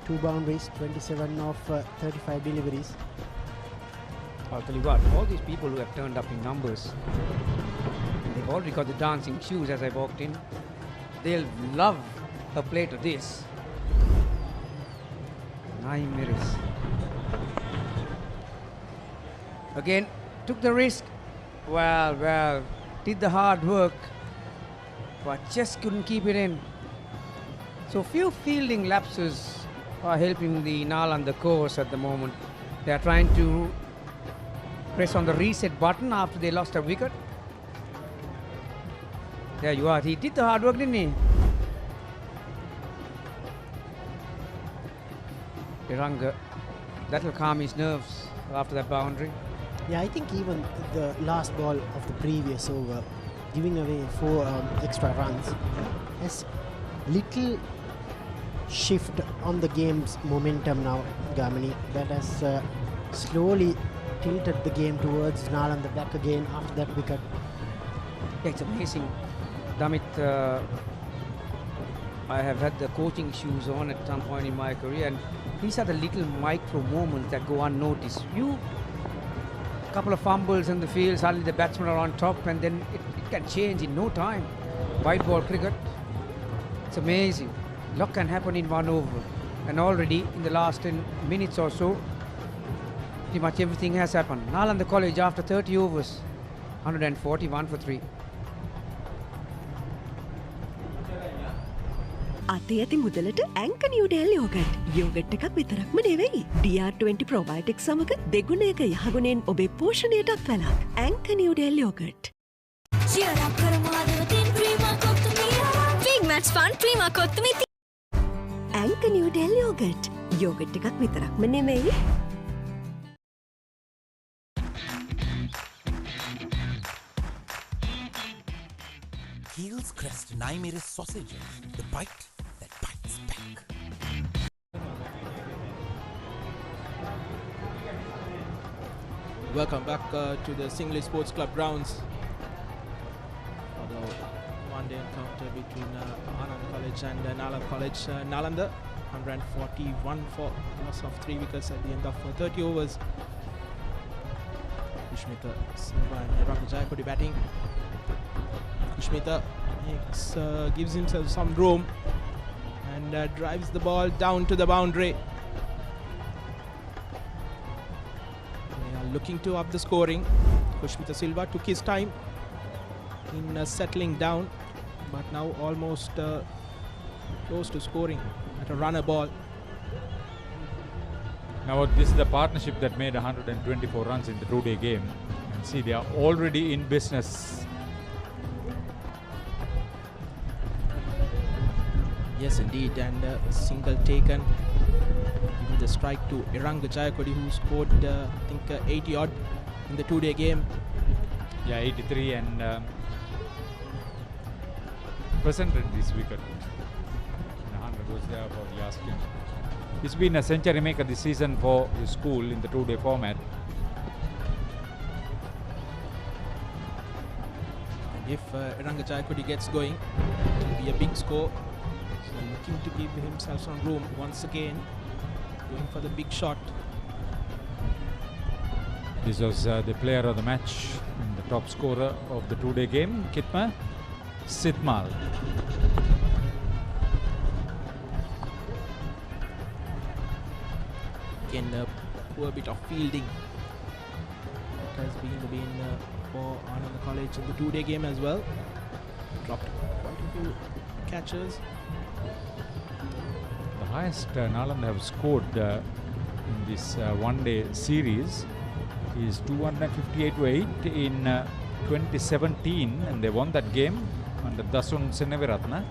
2 boundaries, 27 of 35 deliveries. I'll tell you what, all these people who have turned up in numbers, they've already got the dancing shoes as I walked in. They'll love a plate of this. 9 minutes. Again, took the risk. Well, did the hard work, but just couldn't keep it in. So few fielding lapses are helping the Nalanda course at the moment. They are trying to press on the reset button after they lost a wicket. There you are. He did the hard work, didn't he? Piranga, that'll calm his nerves after that boundary. Yeah, I think even the last ball of the previous over, giving away 4 extra runs has little shift on the game's momentum now, Gamini. That has slowly tilted the game towards Nalanda back again after that wicket. Yeah, it's amazing. Damit, I have had the coaching shoes on at some point in my career, and these are the little micro moments that go unnoticed. A couple of fumbles in the field, suddenly the batsmen are on top, and then it can change in no time. White ball cricket, it's amazing. A lot can happen in 1 over, and already in the last 10 minutes or so, pretty much everything has happened. Nalanda College after 30 overs, 141 for 3. අතේ ඇති මුදලට ඇංක Newdale yoghurt. Yoghurt එකක් විතරක්ම නෙවෙයි. DR20 ප්‍රොබයොටික් සමග දෙගුණයක යහගුණෙන් ඔබේ පෝෂණයටත් වැළක්. ඇංක නිව්ඩෙල් යෝගට්. Cheer up කරමු හදවතින් Prima kottu mee. Big match fun Prima kottu mee. ඇංක නිව්ඩෙල් යෝගට්. යෝගට් එකක් විතරක්ම නෙවෙයි. Heels Crest Naimeris sausages, the bite that bites back. Welcome back to the Singley Sports Club grounds for the one-day encounter between Ananda College and Nalanda College. Nalanda 141 for loss of 3 wickets at the end of 30 overs. Kushmita Silva and Rangajayapudi batting. Kushmita gives himself some room and drives the ball down to the boundary. They are looking to up the scoring. Kushmita Silva took his time in settling down, but now almost close to scoring at a runner ball. Now this is the partnership that made 124 runs in the 2-day game. And see, they are already in business. Yes, indeed, and a single taken. Even the strike to Iranga Jayakodi, who scored, I think, 80 odd in the 2-day game. Yeah, 83, and presented this wicket. 100 was there for the asking. He's been a century maker this season for his school in the 2-day format. And if Iranga Jayakodi gets going, it will be a big score. Looking to give himself some room once again, going for the big shot. This was the player of the match and the top scorer of the 2-day game, Kitma Sitmal. Again, a poor bit of fielding that has been for Ananda College in the 2-day game as well. Dropped quite a few catches. The highest Nalanda have scored in this one-day series is 258 to 8 in 2017, and they won that game under Dasun Seneviratna.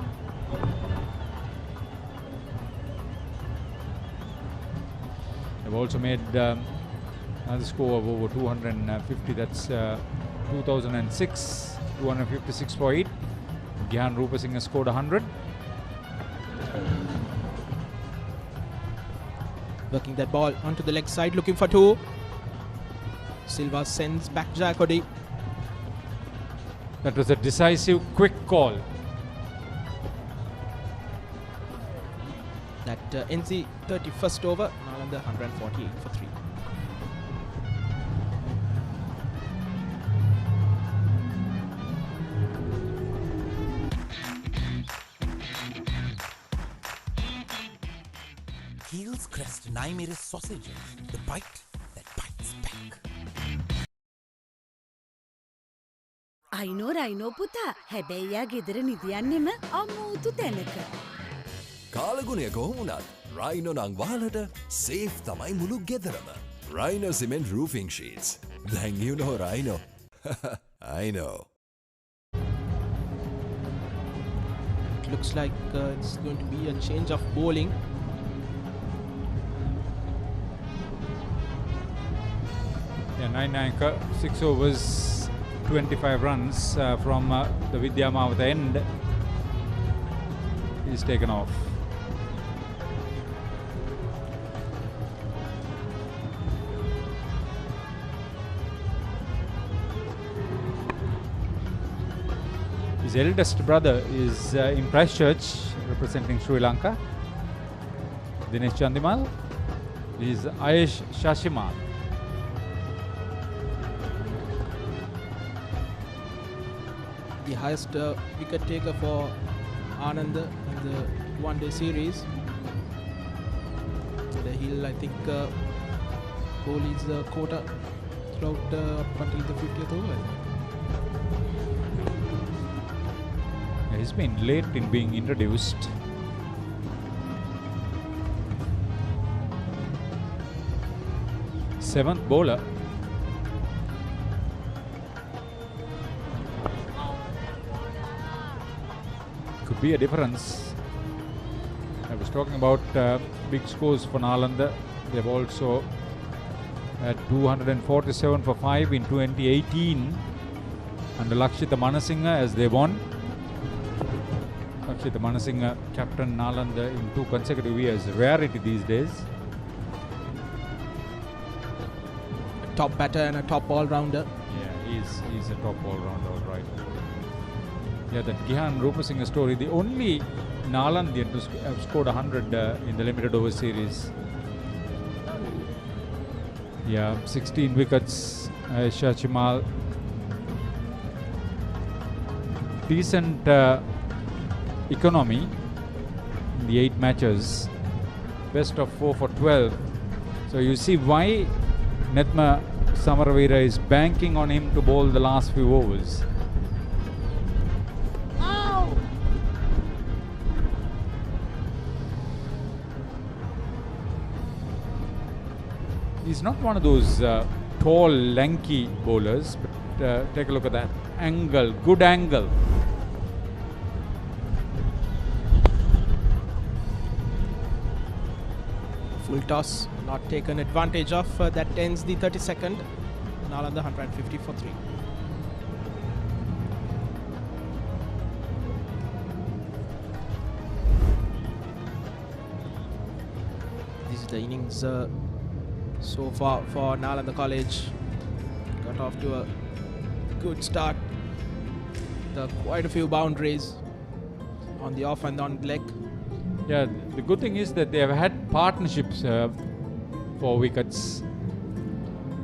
They've also made another score of over 250. That's 2006, 256 for 8. Gyan Rupasinghe has scored 100. Working that ball onto the leg side, looking for 2. Silva sends back Jayakodi. That was a decisive, quick call. That ends the 31st over. Nalanda 148 for 3. Heels Crest Naimeris sausages, the bite that bites back. I know Rhino පුතා හැබැයියා ගෙදර නිදියන්නෙම අමූතු තැනක. කාලගුණය කොහොමුණත් Rhino නං වාලට safe තමයි මුළු ගෙදරම. Rhino cement roofing sheets. Then you know Rhino. I know. It looks like it's going to be a change of bowling. Yeah, 9 overs, 25 runs from the Vidya Mavata end. He's taken off. His eldest brother is in Christchurch representing Sri Lanka. Dinesh Chandimal. Is Ayesh Shashimal. The highest wicket taker for Ananda in the one-day series. He'll, I think, goal is the quota throughout up until the 50th over. He's been late in being introduced. Seventh bowler. Could be a difference. I was talking about big scores for Nalanda. They've also had 247 for 5 in 2018 under Lakshita Manasinghe as they won. Lakshita Manasinghe captain Nalanda in 2 consecutive years. Rarity these days. Top batter and a top all-rounder. Yeah, he's a top all-rounder, all right. Yeah, that Gihan Rupasinghe story, the only Nalandian to have scored 100 in the limited over series. Yeah, 16 wickets, Shachimal. Decent economy in the 8 matches. Best of 4 for 12. So you see why Netma Samaravira is banking on him to bowl the last few overs. He's not one of those tall, lanky bowlers, but take a look at that angle, good angle. Full toss, not taken advantage of. That ends the 32nd. Nalanda 150 for 3. This is the innings so far for Nalanda College. Got off to a good start. Quite a few boundaries on the off and on leg. Yeah, the good thing is that they have had partnerships for wickets.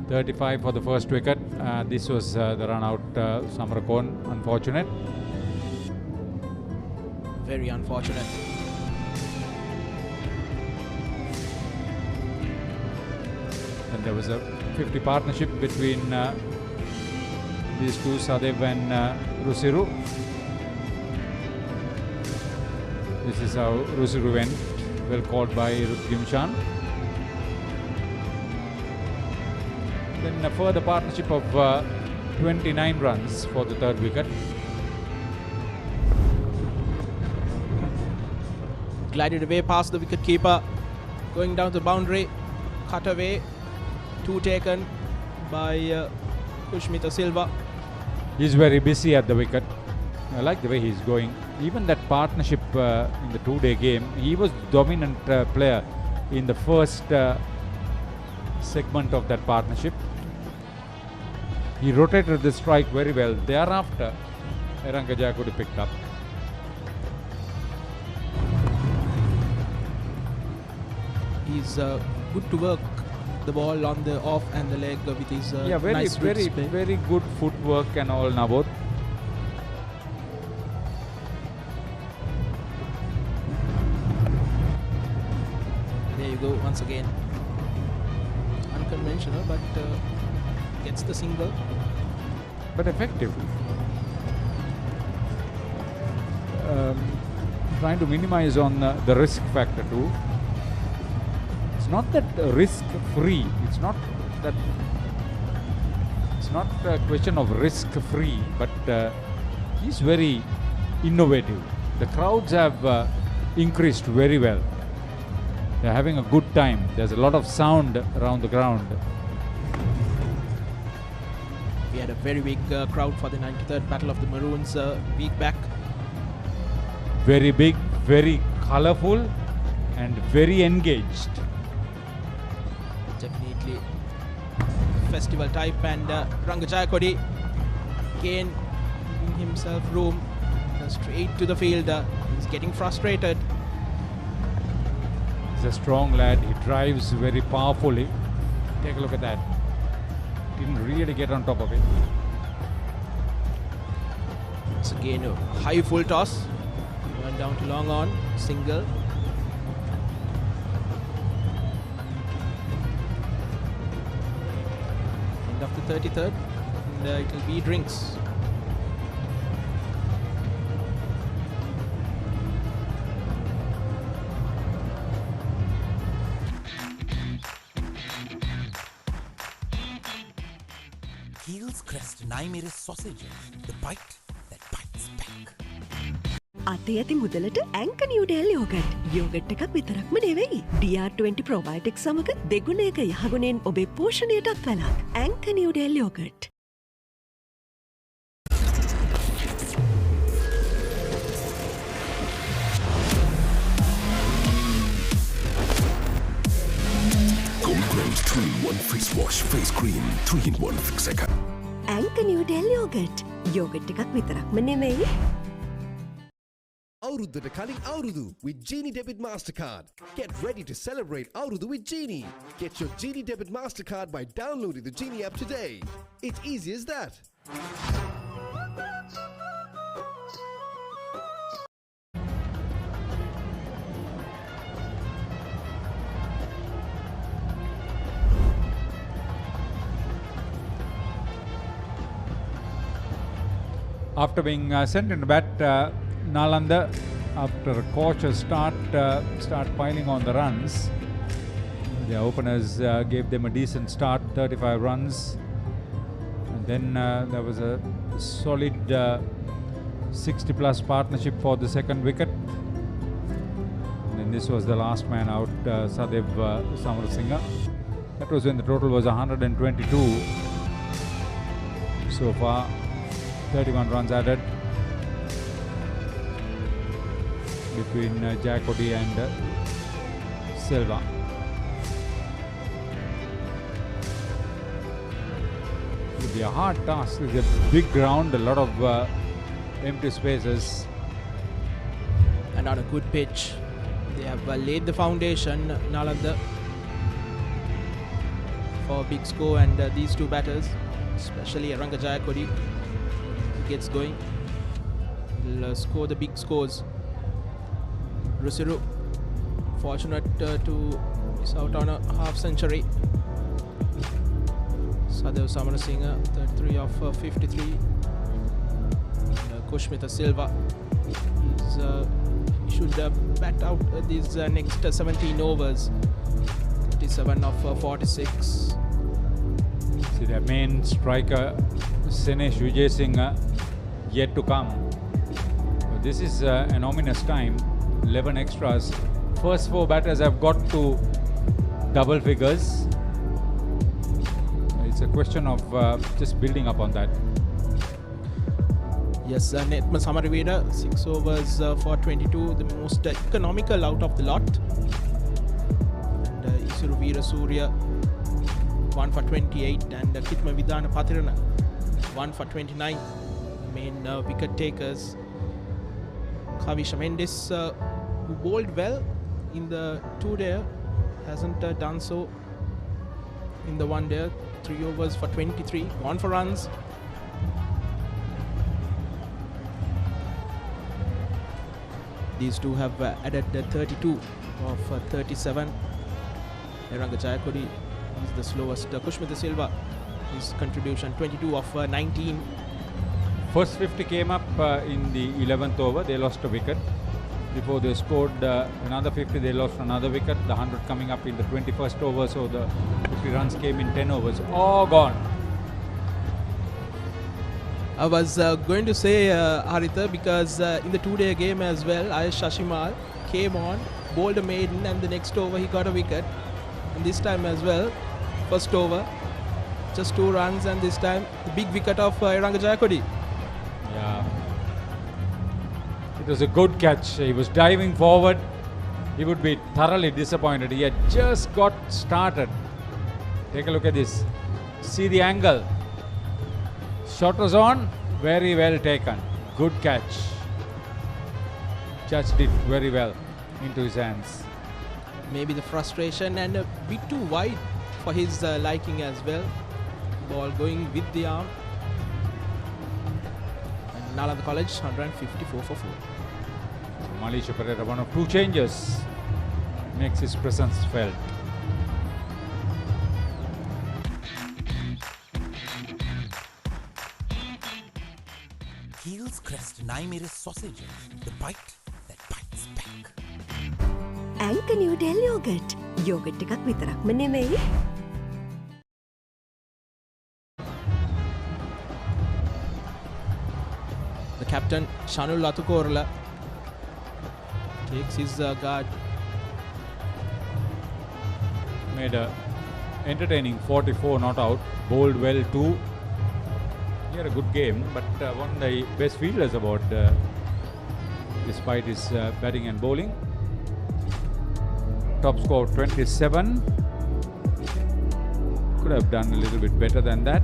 35 for the first wicket. This was the run out Samarakon. Unfortunate. Very unfortunate. And there was a 50 partnership between these two, Sadev and Rusiru. This is how Rusiru went, well caught by Rutgimshan. Then a further partnership of 29 runs for the third wicket. Glided away past the wicket keeper, going down the boundary, cut away, 2 taken by Kushmita Silva. He's very busy at the wicket. I like the way he's going. Even that partnership in the 2-day game, he was dominant player in the first segment of that partnership. He rotated the strike very well. Thereafter, Eranga Jakudi picked up. He's good to work the ball on the off and the leg with his very good footwork and all, Nabod. There you go, once again. Unconventional, but gets the single. But effective. Trying to minimize on the risk factor too. It's not that risk-free. It's not a question of risk-free, but he's very innovative. The crowds have increased very well. They're having a good time. There's a lot of sound around the ground. We had a very big crowd for the 93rd Battle of the Maroons a week back. Very big, very colourful, and very engaged. Definitely festival type, and Ranga Jayakodi again giving himself room, straight to the field. He's getting frustrated. He's a strong lad. He drives very powerfully. Take a look at that. Didn't really get on top of it. It's again a high full toss. Went down to long on, single. End of the 33rd, and it will be drinks. Heels Crest Naimeris sausages. The bite that bites back. අතේ ඇති මුදලට ඇංක Newdale yoghurt. Yoghurt එකක් විතරක්ම නෙවෙයි. DR20 ප්‍රොබයොටික් සමග දෙගුණයක යහගුණෙන් ඔබේ පෝෂණයටත් වැළක්. ඇංක Newdale yoghurt. Colombo 3-in-1 face wash face cream 3-in-1 fixer. ඇංක නිවඩෙල් යෝගට්. යෝගට් එකක් විතරක්ම නෙවෙයි. අවුරුද්දට කලින් අවුරුදු with Genie Debit Mastercard. Get ready to celebrate අවුරුදු with Genie. Get your Genie Debit Mastercard by downloading the Genie app today. It's easy as that. After being sent into bat, Nalanda, after a cautious start piling on the runs. The openers gave them a decent start, 35 runs. And then there was a solid 60-plus partnership for the second wicket. And then this was the last man out, Sadev Samarasinghe. That was when the total was 122. So far, 31 runs added between Jayakodi and Silva. It will be a hard task. It's a big ground, a lot of empty spaces. And on a good pitch, they have laid the foundation, Nalanda, for a big score, and these two batters, especially Ranga Jayakodi, gets going, will score the big scores. Rusiru fortunate to miss out on a half century. Sadev Samarasinghe 33 of 53. Kushmitha Silva he should bat out these next 17 overs. 37 of 46. See the main striker Senesh Vijay Singh yet to come. But this is an ominous time. 11 extras. First 4 batters have got to double figures. It's a question of just building up on that. Yes, Netma Samariveda, 6 overs for 22, the most economical out of the lot. And Isuru Veera Surya, 1 for 28, and Kitma Vidana Patirana, 1 for 29. Main wicket takers. Kavisha Mendes, who bowled well in the 2-day, hasn't done so in the 1-day. 3 overs for 23, 1 for runs. These two have added 32 of 37. Ranga Jayakodi is the slowest. Kushmitha Silva, his contribution 22 of 19. First 50 came up in the 11th over. They lost a wicket. Before they scored another 50, they lost another wicket. The 100 coming up in the 21st over. So the 50 runs came in 10 overs. All gone. I was going to say Haritha, because in the 2-day game as well, Ayush Shashimal came on, bowled a maiden, and the next over he got a wicket. And this time as well, first over, just 2 runs, and this time the big wicket of Eranga Jayakodi. Yeah. It was a good catch. He was diving forward. He would be thoroughly disappointed. He had just got started. Take a look at this. See the angle. Shot was on. Very well taken. Good catch. Judge did very well into his hands. Maybe the frustration and a bit too wide for his liking as well. Ball going with the arm. And Nalanda College 154 for 4. Malisha Pereira, one of 2 changes, makes his presence felt. Heels Crest and I made a sausages. The bite that bites back. Anchor Noodle Yogurt. Yogurt එකක් විතරක්ම නෙමෙයි. The captain Shanul Latukorla takes his guard. Made a entertaining 44 not out. Bowled well too. He had a good game, but one of the best fielders about despite his batting and bowling. Top score 27. Could have done a little bit better than that.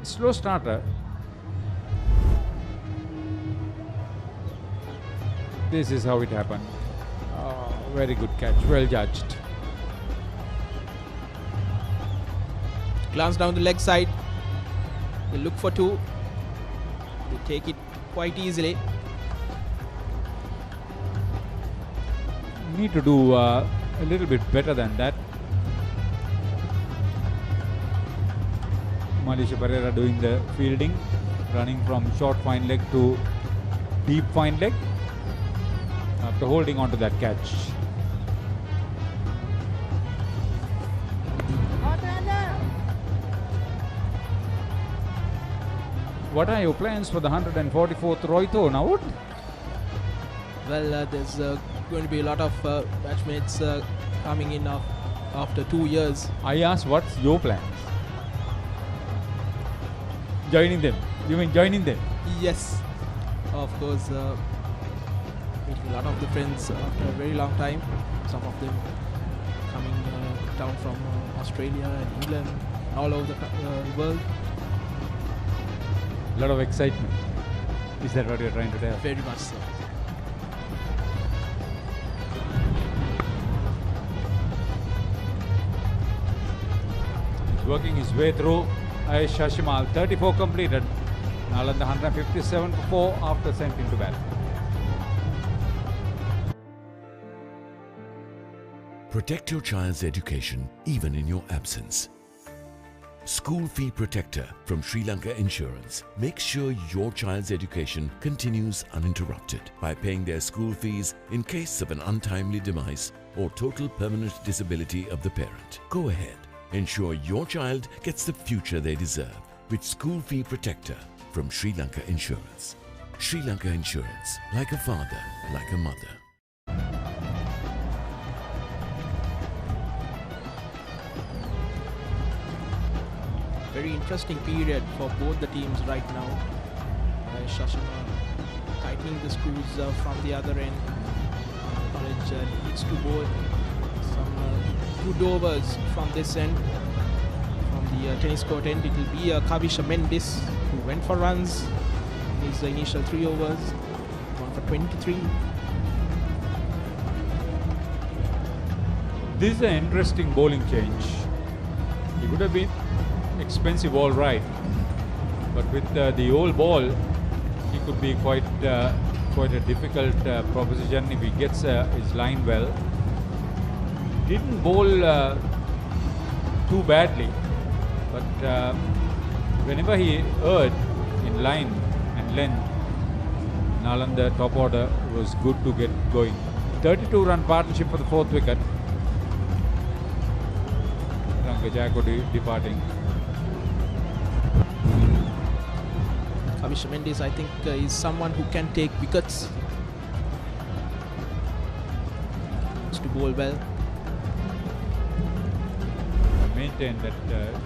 Slow starter. This is how it happened. Oh, very good catch, well judged. Glance down the leg side. They look for 2. They take it quite easily. Need to do a little bit better than that. Malisha Pereira doing the fielding, running from short fine leg to deep fine leg after holding on to that catch. What are your plans for the 144th Roito now? Well, there's going to be a lot of batchmates coming in after 2 years. I asked, what's your plans? Joining them? You mean joining them? Yes, of course. Meeting a lot of the friends after a very long time. Some of them coming down from Australia and England, all over the world. A lot of excitement. Is that what you're trying to tell? Very much so. He's working his way through. Ayush Shashimal, 34 completed. Nalanda 157 for 4 after sent into bat. Protect your child's education even in your absence. School Fee Protector from Sri Lanka Insurance makes sure your child's education continues uninterrupted by paying their school fees in case of an untimely demise or total permanent disability of the parent. Go ahead. Ensure your child gets the future they deserve with School Fee Protector from Sri Lanka Insurance. Sri Lanka Insurance, like a father, like a mother. Very interesting period for both the teams right now. Shashima tightening the screws from the other end. College needs to bowl some good overs from this end. From the tennis court end, it will be Kavisha Mendis who went for runs in his initial 3 overs. Gone for 23. This is an interesting bowling change. He would have been expensive all right, but with the old ball he could be quite a difficult proposition if he gets his line well. Didn't bowl too badly, but whenever he erred in line and length, Nalanda top order was good to get going. 32-run partnership for the 4th wicket. Eranga Jayakodi departing. Kavisha Mendis, I think, is someone who can take wickets. Has to bowl well. maintain that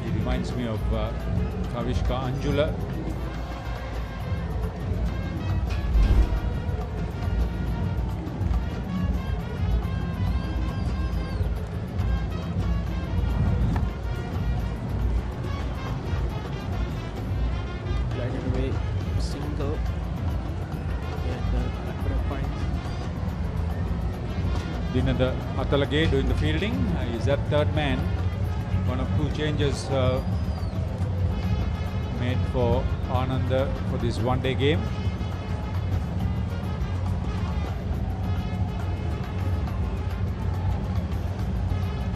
he reminds me of Kavishka Anjula. Glided away, single. And a point. Dinada Atalage doing the fielding. He's that third man. One of two changes made for Ananda for this one-day game.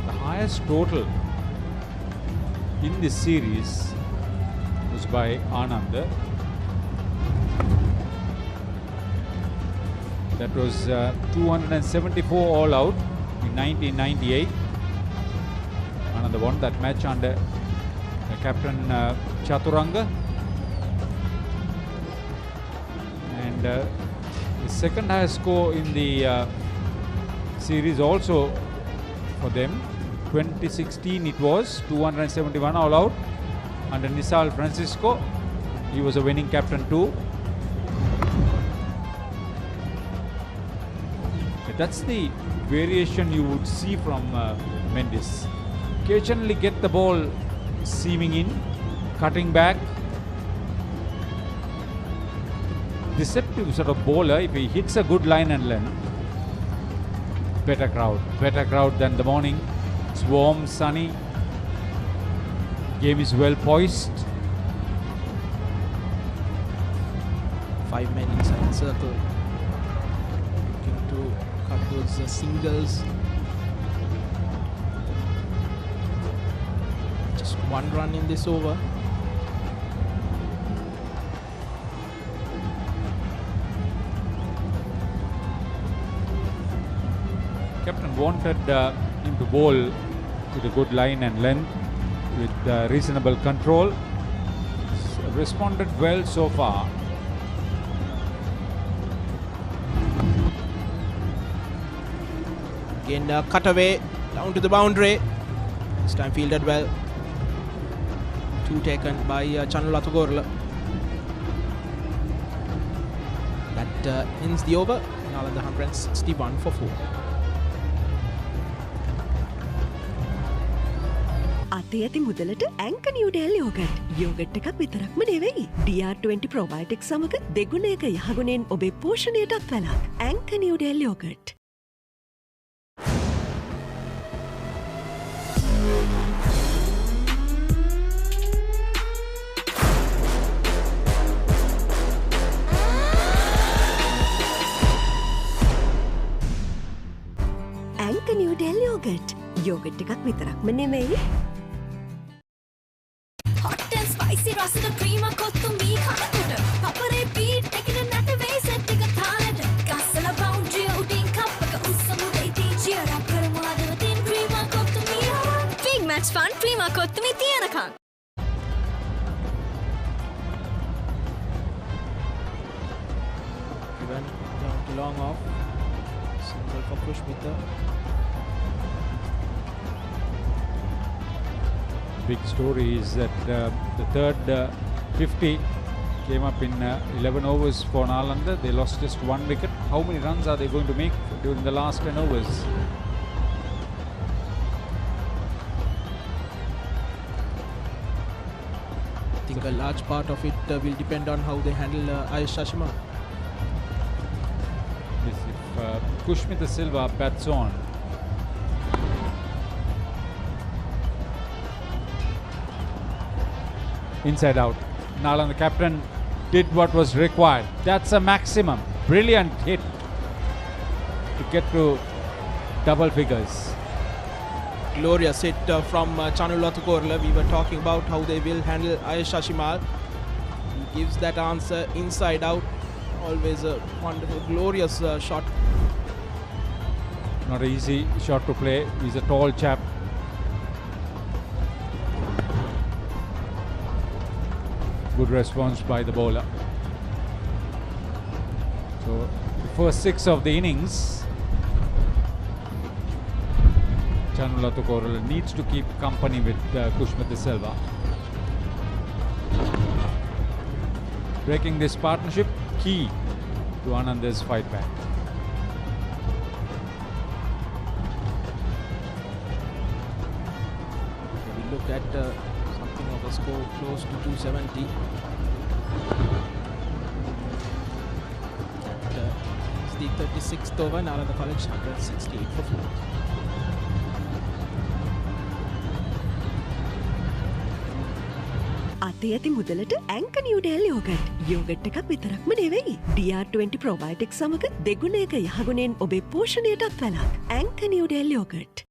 The highest total in this series was by Ananda. That was 274 all out in 1998. Ananda won that match under captain Chaturanga. And the second highest score in the series also for them. 2016 it was 271 all out under Nisal Francisco. He was a winning captain too. That's the variation you would see from Mendes. Occasionally get the ball seaming in, cutting back. Deceptive sort of bowler. If he hits a good line and length, better crowd than the morning. It's warm, sunny. Game is well poised. 5 men inside the circle. Looking to cut those singles. Just one run in this over. Captain wanted him to bowl with a good line and length with reasonable control. Responded well so far. Again cut away down to the boundary. This time fielded well. 2 taken by Chanulatu Gorla. That ends the over. Nalanda 161 for 4. අතේ ඇති මුදලට ඇංක Newdale yoghurt. Yoghurt එකක් විතරක්ම නෙවෙයි. DR20 ප්‍රොබයොටික් සමග දෙගුණයක යහගුණෙන් ඔබේ පෝෂණයටත් වැළක්. ඇංක නිවඩෙල් යෝගට්. ඇංක නිවඩෙල් යෝගට්. යෝගට් එකක් විතරක්ම නෙවෙයි. Hot and spicy රසට ක්‍රීම කොත්තු මී කනකොට පපරේ බීට් එකන නැට වෙයි සෙට් එක තාලෙට ගස්සලා බවුන්ඩරි උඩින් කප් එක උස්සමුද ඉතින් චියර් අප් කරමු හදවතින් ක්‍රීම කොත්තු මී big match fun cream kottu මී තියනකම් Even down to long off. Single for Pushmita. Big story is that the third 50 came up in 11 overs for Nalanda. They lost just 1 wicket. How many runs are they going to make during the last 10 overs? I think a large part of it will depend on how they handle Ayush Shashima. Yes, if Kushmita Silva bats on, inside out. Nalanda, the captain, did what was required. That's a maximum. Brilliant hit to get to double figures. Glorious hit from Chanulatu Gorla. We were talking about how they will handle Ayush Shashimal. He gives that answer inside out. Always a wonderful, glorious shot. Not an easy shot to play. He's a tall chap. Good response by the bowler. So the first 6 of the innings, Chanulatu Korala needs to keep company with Kushmita Selva. Breaking this partnership, key to Ananda's fight back. We look at something of a score close to 270. It's the 36th over, Nalanda College 168 for 4. අතේ ඇති මුදලට ඇංක Newdale yoghurt. Yoghurt එකක් විතරක්ම නෙවෙයි. DR20 ප්‍රොබයොටික් සමග දෙගුණයක යහගුණෙන් ඔබේ පෝෂණයටත් වැළක්. ඇංක Newdale yoghurt.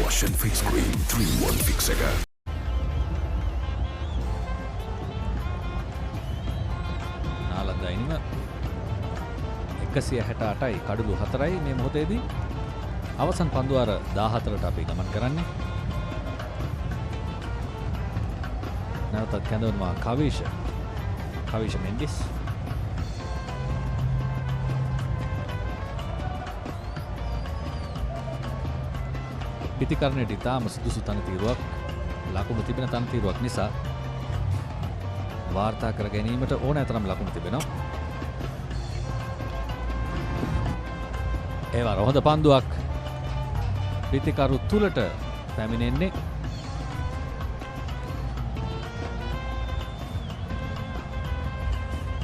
Wash and fix cream 3-in-1 fix එක. නාලන්දා ඉනිම 168යි කඩලු 4යි මේ මොහොතේදී අවසන් පන්දු අර 14ට අපි ගමන් කරන්නේ. නැවතත් කැඳවනවා කවිෂ මෙන්ඩිස්. පිතිකරණයට ඉතාම සුදුසු තනතිරුවක් ලකුණු තිබෙන තනතිරුවක් නිසා වාර්තා කර ගැනීමට ඕනෑ තරම් ලකුණු තිබෙනවා. ඒවා හොඳ පන්දුවක් පිතිකරු තුලට පැමිණෙන්නේ.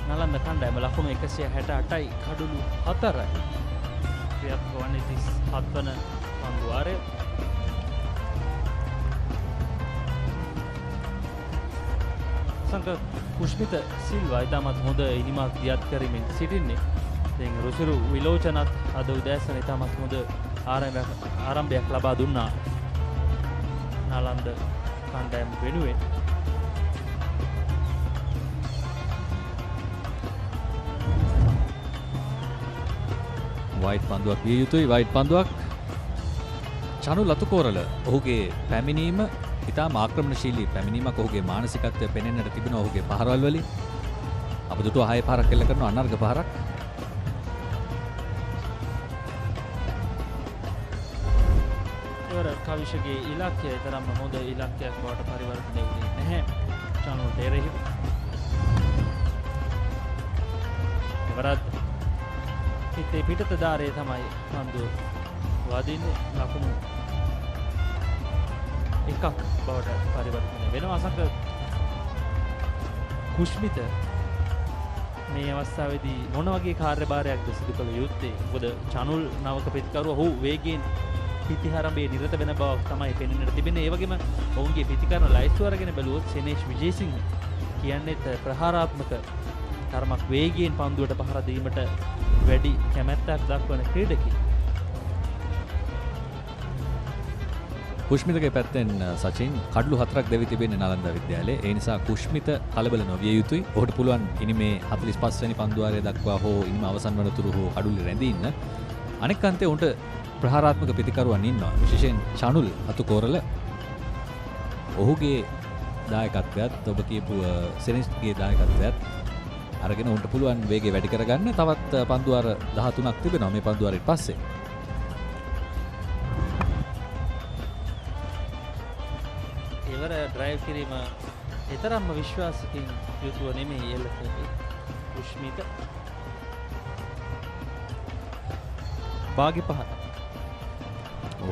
නලන්ද කණ්ඩායම ලකුණු 168යි කඩලු 4යි. ක්‍රියාත්මක වන්නේ 37 වන පන්දු වාරය. කුෂ්මිත සිල්වා ඉතාමත් හොඳ ඉනිමක් දියත් කරමින් සිටින්නේ. දැන් රුසිරු විලෝචනත් අද උදෑසන ඉතාමත් හොඳ ආරම්භයක් ලබා දුන්නා නාලන්ද කණ්ඩායම වෙනුවෙන්. වයිට් පන්දුවක් විය යුතුයි. වයිට් පන්දුවක් චනුල් අතුකෝරල ඔහුගේ පැමිණීම ඉතාම ආක්‍රමණශීලී පැමිණීමක්. ඔහුගේ මානසිකත්වය පෙනෙන්නට තිබෙනවා ඔහුගේ පහරවල් වලින්. අප දුටුව 6 පාරක් එල්ල කරන අනර්ග පහරක්. ඒවර කවිෂගේ ඉලක්කය තරම්ම හොඳ ඉලක්කයක් බවට පරිවර්තනය වුණේ නැහැ චනුල්ට එරෙහිව. එවරත් හිතේ පිටත දාරේ තමයි පන්දුව වදින්නේ. ලකුණු එකක් බවට පරිවර්තනය වෙනවා. අසංක කුෂ්මිත මේ අවස්ථාවේදී මොන වගේ කාර්යභාරයක්ද සිදු කළ යුත්තේ? මොකද චනුල් නවක පිතිකරුව ඔහු වේගයෙන් පිතිහාරම්භයේ නිරත වෙන බවක් තමයි පෙනෙන්නට තිබෙන්නේ. ඒ වගේම ඔවුන්ගේ පිතිකරන ලයිස්තුව අරගෙන බැලුවොත් සෙනේෂ් විජේසිංහ කියන්නේත් ප්‍රහාරාත්මක තරමක් වේගයෙන් පන්දුවට පහර දීමට වැඩි කැමැත්තක් දක්වන ක්‍රීඩකයෙක්. කුෂ්මිතගේ පැත්තෙන් සචින් කඩලු 4ක් දෙවි තිබෙන්නේ නලන්දා විද්‍යාලයේ. ඒ නිසා කුෂ්මිත කලබල නොවිය යුතුයි. ඔහුට පුළුවන් ඉනිමේ 45 වෙනි පන්දුවාරය දක්වා හෝ ඉනිම අවසන් වනතුරු හෝ කඩුල්ලේ රැඳී ඉන්න. අනෙක් අන්තේ උන්ට ප්‍රහාරාත්මක පිතිකරුවන් ඉන්නවා. විශේෂයෙන් චනුල් අතුකෝරල. ඔහුගේ දායකත්වයත් ඔබ කියපු සෙනෙස්ගේ දායකත්වයත් අරගෙන උන්ට පුළුවන් වේගය වැඩි කරගන්න. තවත් පන්දුවාර 13ක් තිබෙනවා මේ පන්දුවාරයට පස්සේ. ඩ්‍රයිව් කිරීම එතරම්ම විශ්වාසකින් යුතුව නෙමෙයි එල්ල කරන්නේ කුෂ්මිත. භාග්‍ය පහර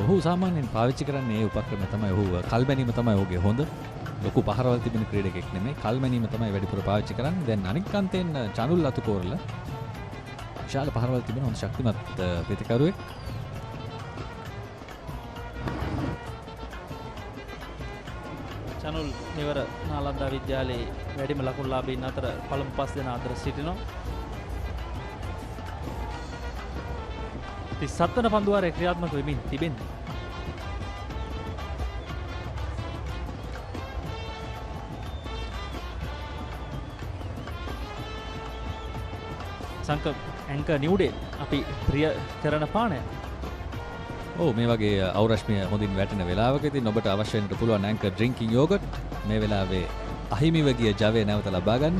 ඔහු සාමාන්‍යයෙන් පාවිච්චි කරන්නේ ඒ උපක්‍රමය තමයි. ඔහු කල්බැනීම තමයි ඔහුගේ හොඳ. ලොකු පහරවල් තිබෙන ක්‍රීඩකෙක් නෙමෙයි. කල්බැනීම තමයි වැඩිපුර පාවිච්චි කරන්නේ. දැන් අනික් අන්තෙන් චනුල් අතුකෝරල විශාල පහරවල් තිබෙන හොඳ ශක්තිමත් පිතිකරුවෙක්. චනුල් මෙවර නාලන්දා විද්‍යාලයේ වැඩිම ලකුණු ලාභීන් අතර පළමු 5 දෙනා අතර සිටිනවා. 37 වන පන්දුවාරයේ ක්‍රියාත්මක වෙමින් තිබෙන්නේ. සංක ඇංක නිව්ඩේ අපි ප්‍රිය කරන පානය. ඕ මේ වගේ අවරශ්මිය හොඳින් වැටෙන වෙලාවක ඉතින් ඔබට අවශ්‍ය වෙන්න පුළුවන් ඇංක ඩ්‍රින්කින් යෝගට් මේ වෙලාවේ අහිමිව ගිය ජවය නැවත ලබා ගන්න.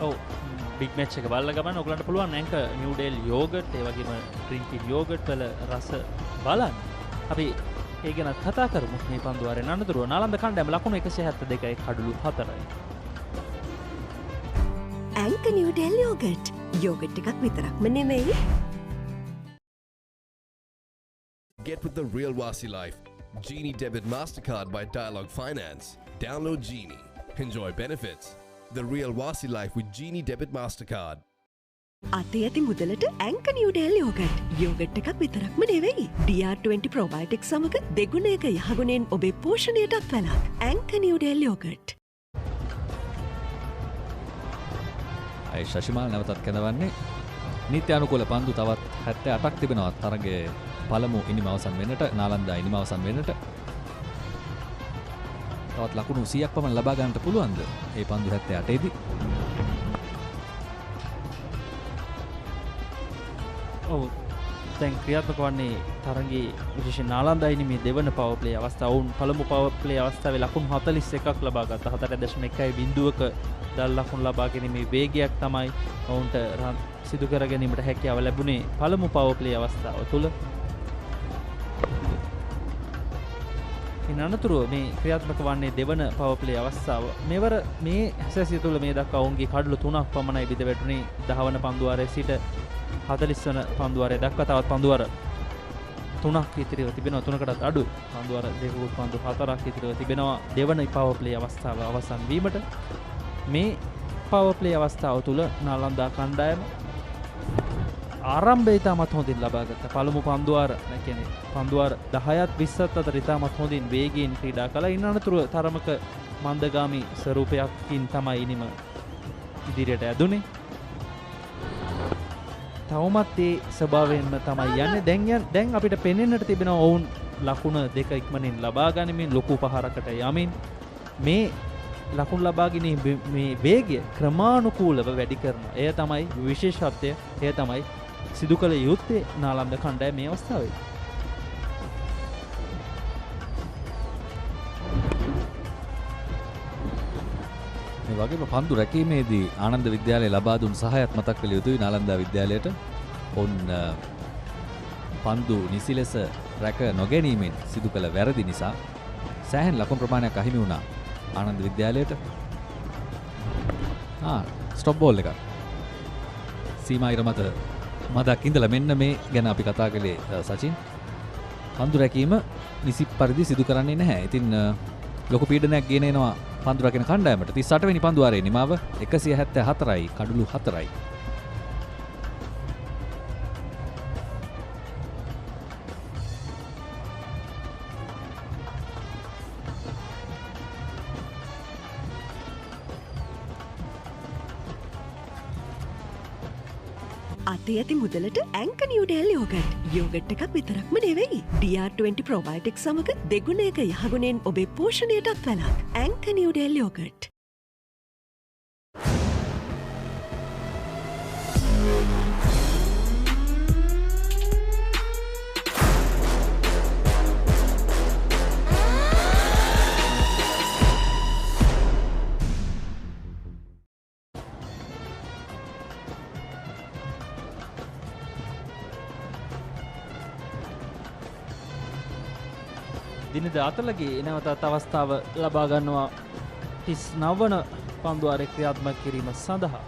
ඔව් බිග් මැච් එක බලලා ගමන් ඔයගලන්ට පුළුවන් ඇංක නිව්ඩේල් යෝගට් ඒ වගේම ඩ්‍රින්කින් යෝගට් වල රස බලන්න. අපි ඒ ගැන කතා කරමු මේ පන්දුවාරේ අනතුරුව නාලන්ද කණ්ඩායම ලකුණු 172යි කඩලු 4යි. ඇංක නිව්ඩෙල් යෝගට් යෝගට් එකක් විතරක්ම නෙමෙයි. Get with the real Wasi life. Genie Debit MasterCard by Dialogue Finance. Download Genie. Enjoy benefits. The real Wasi life with Genie Debit MasterCard. අතේ ඇති මුදලට ඇංක නිව්ඩෙල් යෝගට් යෝගට් එකක් විතරක්ම නෙවෙයි. DR20 probiotics සමග දෙගුණයක යහගුණෙන් ඔබේ පෝෂණයටත් වැළක්. ඇංක නිව්ඩෙල් යෝගට්. අය ශශිමාල් නැවතත් කැඳවන්නේ නීති අනුකූල පන්දු තවත් 78ක් තිබෙනවා තරගයේ පළමු ඉනිම අවසන් වෙන්නට නාලන්දා ඉනිම අවසන් වෙන්නට තවත් ලකුණු 100ක් පමණ ලබා ගන්නට පුළුවන්ද මේ පන්දු 78 දී ඔව් දැන් ක්‍රියාත්මක වන්නේ තරගයේ විශේෂයෙන් නාලන්දා ඉනිමේ දෙවන පවර් ප්ලේ අවස්ථාව වුන් පළමු පවර් ප්ලේ අවස්ථාවේ ලකුණු 41ක් ලබා ගත්තා 4.1 දල් ලකුණු ලබා ගැනීමේ වේගයක් තමයි ඔවුන්ට සිදු කර ගැනීමට හැකියාව ලැබුණේ පළමු පවර් ප්ලේ අවස්ථාව තුළ. අනතුරුව මේ ක්‍රියාත්මක වන්නේ දෙවන පවර් ප්ලේ අවස්ථාව. මෙවර මේ හැසැසිය තුළ මේ දක්වා ඔවුන්ගේ කඩලු 3ක් පමණයි බිඳ වැටුනේ 10 වන පන්දුවාරයේ සිට 40 වන පන්දුවාරය දක්වා තවත් පන්දුවාර 3ක් ඉතිරිව තිබෙනවා 3කටත් අඩු පන්දුවාර දෙකකුත් පන්දු 4ක් ඉතිරිව තිබෙනවා දෙවන පවර් ප්ලේ අවස්ථාව අවසන් වීමට. මේ පවර් ප්ලේ අවස්ථාව තුළ නාලන්දා කණ්ඩායම ආරම්භය ඉතාමත් හොඳින් ලබා ගත්තා. පළමු පන්දුවාර කියන්නේ පන්දුවාර 10ත් 20ත් අතර ඉතාමත් හොඳින් වේගයෙන් ක්‍රීඩා කළා. ඉන් අනතුරුව තරමක මන්දගාමී ස්වරූපයකින් තමයි ඉනිම ඉදිරියට ඇදුනේ. තවමත් ඒ ස්වභාවයෙන්ම තමයි යන්නේ. දැන් අපිට පෙනෙන්නට තිබෙනවා ඔවුන් ලකුණ දෙක ඉක්මනින් ලබා ගනිමින් ලොකු පහරකට යමින් මේ ලකුණු ලබා ගැනීම මේ වේගය ක්‍රමානුකූලව වැඩි කරනවා. එය තමයි විශේෂත්වය. එය තමයි සිදු කළ යුත්තේ නාලන්ද කණ්ඩායම මේ අවස්ථාවේ. මේ වගේම පන්දු රැකීමේදී ආනන්ද විද්‍යාලය ලබා දුන් සහායත් මතක් කළ යුතුයි නාලන්දා විද්‍යාලයට. ඔවුන් පන්දු නිසි ලෙස රැක නොගැනීමෙන් සිදු කළ වැරදි නිසා සෑහෙන ලකුණු ප්‍රමාණයක් අහිමි වුණා ආනන්ද විද්‍යාලයට. ස්ටොප් බෝල් එකක් සීමා ඉර මත මදක් ඉඳලා මෙන්න මේ ගැන අපි කතා කළේ සචින්. පන්දු රැකීම නිසි පරිදි සිදු කරන්නේ නැහැ. ඉතින් ලොකු පීඩනයක් ගෙන එනවා පන්දු රැකෙන කණ්ඩායමට. 38 වෙනි පන්දුවාරයේ නිමාව 174යි කඩලු 4යි. අතේ ඇති මුදලට ඇංක නිව්ඩෙල් යෝගට් යෝගට් එකක් විතරක්ම නෙවෙයි. DR20 probiotics සමග දෙගුණයක යහගුණෙන් ඔබේ පෝෂණයටත් වැළක්. ඇංක නිව්ඩෙල් යෝගට්. දිනද අතලගේ නැවතත් අවස්ථාව ලබා ගන්නවා 39 වන පන්දුවාරේ ක්‍රියාත්මක කිරීම සඳහා.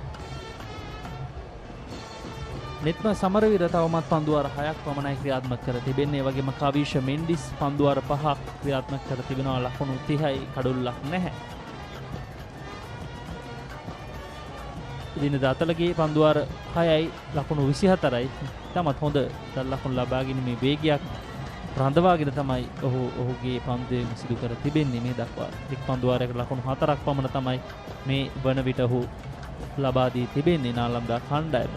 නිත්ම සමරවීර තවමත් පන්දුවාර 6ක් පමණයි ක්‍රියාත්මක කර තිබෙන්නේ. ඒ වගේම කවිෂ මෙන්ඩිස් පන්දුවාර 5ක් ක්‍රියාත්මක කර තිබෙනවා. ලකුණු 30යි කඩුල්ලක් නැහැ. දිනද අතලගේ පන්දුවාර 6යි ලකුණු 24යි. තමත් හොඳ ලකුණු ලබා ගැනීමේ වේගයක් රඳවාගෙන තමයි ඔහුගේ පන්දුවේම සිදු කර තිබෙන්නේ. මේ දක්වා එක් පන්දුවාරයකට ලකුණු 4ක් පමණ තමයි මේ වන විට ඔහු ලබා දී තිබෙන්නේ නාලන්දා කණ්ඩායම.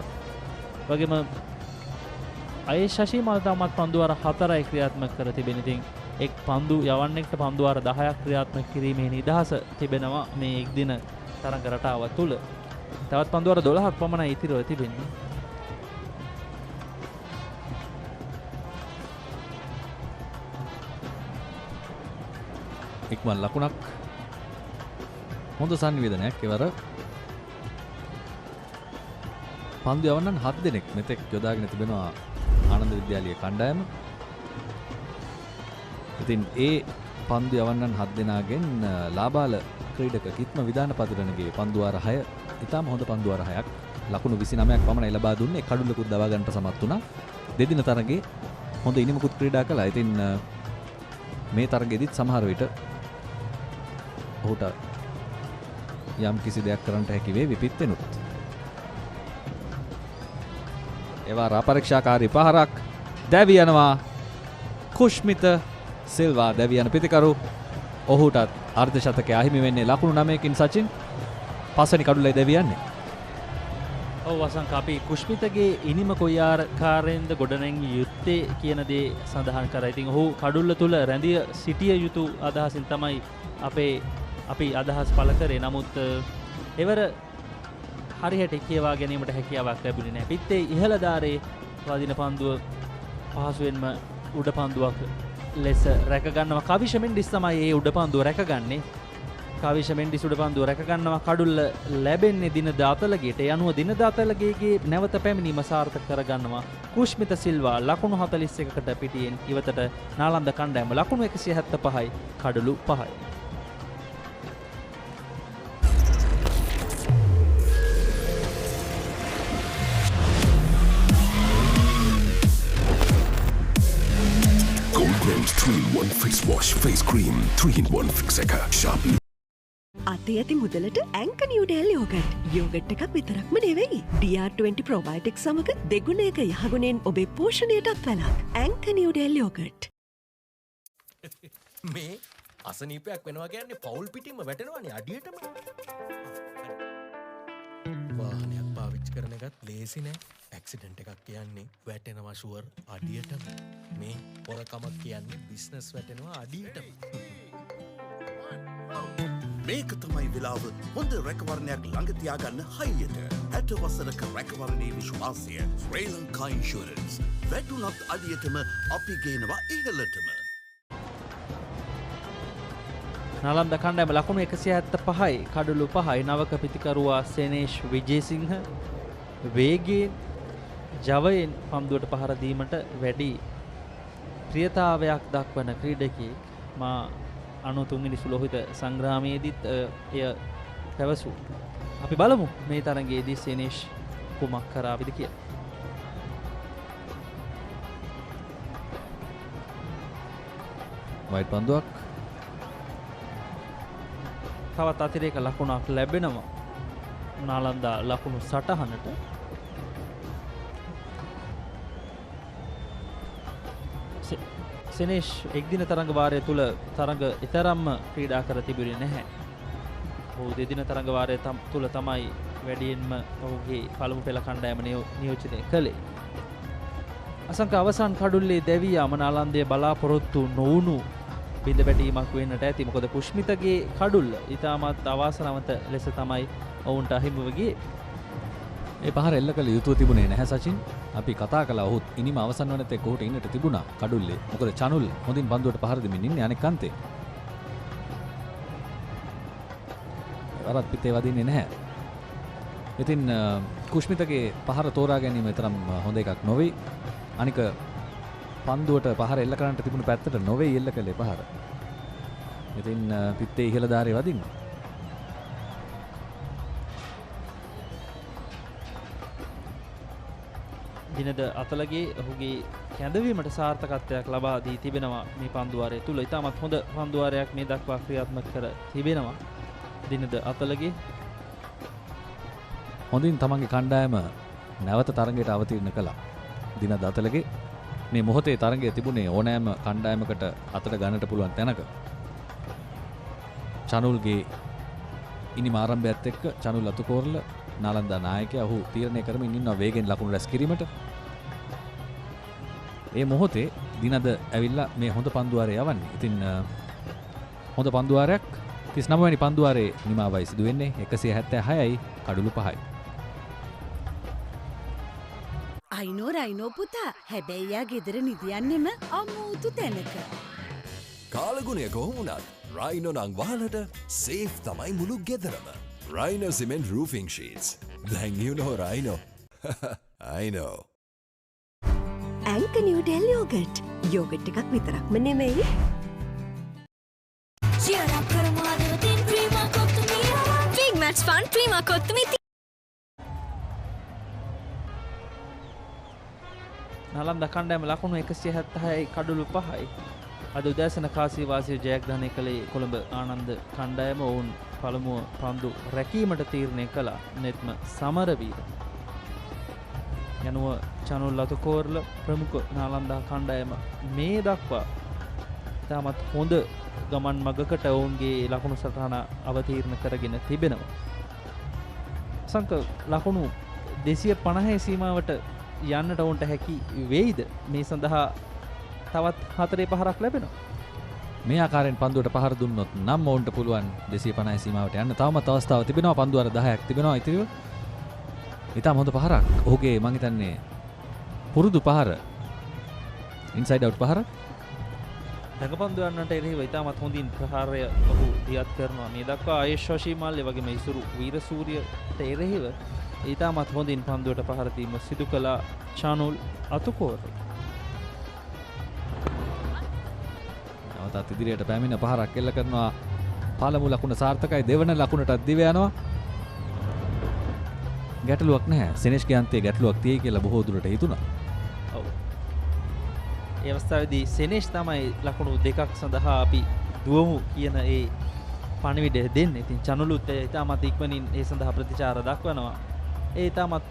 වගේම අය ශශිමාල් තමත් පන්දුවාර 4යි ක්‍රියාත්මක කර තිබෙන. ඉතින් එක් පන්දු යවන්නෙක්ට පන්දු වාර 10ක් ක්‍රියාත්මක කිරීමේ නිදහස තිබෙනවා මේ එක්දින තරඟ රටාව තුළ. තවත් පන්දු වාර 12ක් පමණයි ඉතිරිව තිබෙන්නේ. ඉක්මන් ලකුණක් හොඳ සංවේදනයක් එවර පන්දු යවන්නන් 7 දෙනෙක් මෙතෙක් යොදාගෙන තිබෙනවා ආනන්ද විද්‍යාලයේ කණ්ඩායම. ඉතින් ඒ පන්දු යවන්නන් 7 දෙනාගෙන් ලාබාල ක්‍රීඩක කිත්ම විධාන පදිරණගේ පන්දු වාර 6 ඉතාම හොඳ පන්දු වාර 6ක් ලකුණු 29ක් පමණයි ලබා දුන්නේ. කඩුල්ලකුත් දවා ගන්නට සමත් වුණා. දෙදින තරගයේ හොඳ ඉනිමකුත් ක්‍රීඩා කළා. ඉතින් මේ තරගයේදීත් සමහර විට ඔහුට යම් කිසි දෙයක් කරන්නට හැකි වේ විපිත්තෙනුත්. ඒවා රාපරීක්ෂාකාරී පහරක් දැවි යනවා. කුෂ්මිත සිල්වා දැවි යන පිතිකරු. ඔහුටත් අර්ධ ශතකය අහිමි වෙන්නේ ලකුණු 9කින් සචින්. පස්වෙනි කඩුල්ලයි දැවි යන්නේ. ඔව් වසංක අපි කුෂ්මිතගේ ඉනිම කොයි ආකාරයෙන්ද ගොඩනැගිය යුත්තේ කියන දේ සඳහන් කරා. ඉතින් ඔහු කඩුල්ල තුල රැඳිය සිටිය යුතු අදහසින් තමයි අපි අදහස් පළ කරේ. නමුත් එවර හරියට කියවා ගැනීමට හැකියාවක් ලැබුණේ නැහැ. පිත්තේ ඉහළ දාරේ වදින පන්දුව පහසුවෙන්ම උඩ පන්දුවක් ලෙස රැක ගන්නවා. කවිෂ මෙන්ඩිස් තමයි ඒ උඩ පන්දුව රැකගන්නේ. කවිෂ මෙන්ඩිස් උඩ පන්දුව රැක ගන්නවා. කඩුල්ල ලැබෙන්නේ දින දාතලගේට. ඒ අනුව දින දාතලගේගේ නැවත පැමිණීම සාර්ථක කරගන්නවා කුෂ්මිත සිල්වා. ලකුණු 41කට පිටියෙන් ඉවතට නාලන්ද කණ්ඩායම ලකුණු 175යි කඩලු 5යි. Colombo's 3-in-1 face wash face cream 3-in-1 fix එක sharp අතේ ඇති මුදලට ඇංක නිව්ඩෙල් යෝගට්. යෝගට් එකක් විතරක්ම නෙවෙයි. DR20 ප්‍රොබයෝටික් සමග දෙගුණයක යහගුණෙන් ඔබේ පෝෂණයටත් වැළක්. ඇංක නිව්ඩෙල් යෝගට්. මේ අසනීපයක් වෙනවා කියන්නේ පවුල් පිටින්ම වැටෙනවානේ අඩියටම. වාහනයක් පාවිච්චි කරන එකත් ලේසි නෑ. ඇක්සිඩන්ට් එකක් කියන්නේ වැටෙනවා ෂුවර් අඩියටම. මේ පොරකමක් කියන්නේ බිස්නස් වැටෙනවා අඩියටම. මේක තමයි වෙලාව හොඳ රැකවරණයක් ළඟ තියාගන්න හයියට. 60 වසරක රැකවරණයේ විශ්වාසය ශ්‍රී ලංකා ඉන්ෂුරන්ස්. වැටුණත් අඩියටම අපි ගේනවා ඉහළටම. නාලන්ද කණ්ඩායම ලකුණු 175යි කඩලු 5යි. නවක පිතිකරුවා සෙනේෂ් විජේසිංහ වේගයෙන් ජවයෙන් පන්දුවට පහර දීමට වැඩි ප්‍රියතාවයක් දක්වන ක්‍රීඩකයෙක්. මා 93 වෙනි සුලෝහිත සංග්‍රාමයේදීත් එය පැවසු. අපි බලමු මේ තරගයේදී සෙනේෂ් කුමක් කරාවිද කියලා. වයිට් පන්දුවක්. තවත් අතිරේක ලකුණක් ලැබෙනවා නාලන්දා ලකුණු සටහනට. සෙනේෂ් එක්දින තරඟ වාරය තුල තරඟ ඊතරම්ම ක්‍රීඩා කර තිබුණේ නැහැ. ඔහු දෙදින තරඟ වාරය තුල තමයි වැඩියෙන්ම ඔහුගේ පළමු පෙළ කණ්ඩායම නියෝජනය කළේ. අසංක අවසන් කඩුල්ලේ දැවී යාම නාලන්දයේ බලාපොරොත්තු නොවුණු බිඳ වැටීමක් වෙන්නට ඇති. මොකද කුෂ්මිතගේ කඩුල්ල ඉතාමත් අවාසනාවන්ත ලෙස තමයි ඔවුන්ට අහිමිව ගියේ. ඒ පහර එල්ල කළ යුතුව තිබුණේ නැහැ සචින්. අපි කතා කළා ඔහුත් ඉනිම අවසන් වන තෙක් ඔහුට ඉන්නට තිබුණා කඩුල්ලේ. මොකද චනුල් හොඳින් පන්දුවට පහර දෙමින් ඉන්නේ අනෙක් අන්තේ. වරත් පිටේ වදින්නේ නැහැ. ඉතින් කුෂ්මිතගේ පහර තෝරා ගැනීම තරම් හොඳ එකක් නොවේ. අනික පන්දුවට පහර එල්ල කරන්නට තිබුණු පැත්තට නොවේ එල්ල කළේ පහර. ඉතින් පිටේ ඉහළ ධාරේ වදින්න. දිනද අතලගේ ඔහුගේ කැඳවීමට සාර්ථකත්වයක් ලබා දී තිබෙනවා මේ පන්දුවාරය තුල. ඉතාමත් හොඳ පන්දුවාරයක් මේ දක්වා ක්‍රියාත්මක කර තිබෙනවා දිනද අතලගේ. හොඳින් තමන්ගේ කණ්ඩායම නැවත තරගයට අවතීර්ණ කළා. දිනද අතලගේ මේ මොහොතේ තරගය තිබුණේ ඕනෑම කණ්ඩායමකට අතට ගන්නට පුළුවන් තැනක. චනුල්ගේ ඉනිම ආරම්භයත් එක්ක චනුල් අතුකෝරල නාලන්දා නායකයා ඔහු තීරණය කරමින් ඉන්නවා වේගෙන් ලකුණු රැස් කිරීමට. ඒ මොහොතේ දිනද ඇවිල්ලා මේ හොඳ පන්දුවාරය යවන්නේ. ඉතින් හොඳ පන්දුවාරයක් 39 වෙනි පන්දුවාරේ නිමාවයි සිදු වෙන්නේ 176යි කඩුළු 5යි. අයිනෝ රයිනෝ පුතා හැබැයි යා ගෙදර නිදියන්නෙම අමුතු තැනක. කාලගුණය කොහොම වුණත් රයිනෝ නං වහලට සේෆ් තමයි මුළු ගෙදරම. Rhino cement roofing sheets. Then you know Rhino. I know. Anchor New Delhi yogurt. Yogurt එකක් විතරක්ම නෙමෙයි. cheer up කරමු ආදරයෙන් Prima kottu mee. big match fun Prima kottu mee. Nalanda කණ්ඩායම ලකුණු 176යි කඩුළු 5යි. අද උදෑසන කාසිය වාසිය ජයග්‍රහණය කළේ කොළඹ ආනන්ද කණ්ඩායම. ඔවුන් පළමුව පන්දු රැකීමට තීරණය කළා. නෙත්ම සමරවීර යනුව චනුල් ලතුකෝරල ප්‍රමුඛ නාලන්දා කණ්ඩායම මේ දක්වා තාමත් හොඳ ගමන් මගකට ඔවුන්ගේ ලකුණු සටහන අවතීර්ණ කරගෙන තිබෙනවා. සංක ලකුණු 250 සීමාවට යන්නට ඔවුන්ට හැකි වෙයිද? මේ සඳහා තවත් 4 පහරක් ලැබෙනවා. මේ ආකාරයෙන් පන්දුවට පහර දුන්නොත් නම් ඔවුන්ට පුළුවන් 250 සීමාවට යන්න. තවමත් අවස්ථාව තිබෙනවා. පන්දුවර 10ක් තිබෙනවා ඉතිරිව. ඊටම හොඳ පහරක්. ඔහුගේ මං හිතන්නේ පුරුදු පහර. ඉන්සයිඩ් අවුට් පහර. දඟපන්දුවන්නට එරෙහිව ඉතාමත් හොඳින් ප්‍රහාරය ඔහු දියත් කරනවා. මේ දක්වා ආයේෂ් ශශීමල් වගේම ඉසුරු වීරසූරියට එරෙහිව ඉතාමත් හොඳින් පන්දුවට පහර දීම සිදු කළ චානුල් අතුකෝර. තවත් ඉදිරියට පැමිණ පහරක් එල්ල කරනවා. පළමු ලකුණ සාර්ථකයි. දෙවන ලකුණටත් දිව යනවා. ගැටලුවක් නැහැ. සෙනෙෂ්ගේ අන්තයේ ගැටලුවක් තියෙයි කියලා බොහෝ දුරට හිතුණා. ඔව්. ඒ අවස්ථාවේදී සෙනෙෂ් තමයි ලකුණු දෙකක් සඳහා අපි දුවමු කියන ඒ පණිවිඩය දෙන්නේ. ඉතින් චනුලුත් ඉතාමත් ඉක්මනින් ඒ සඳහා ප්‍රතිචාර දක්වනවා. ඒ ඉතාමත්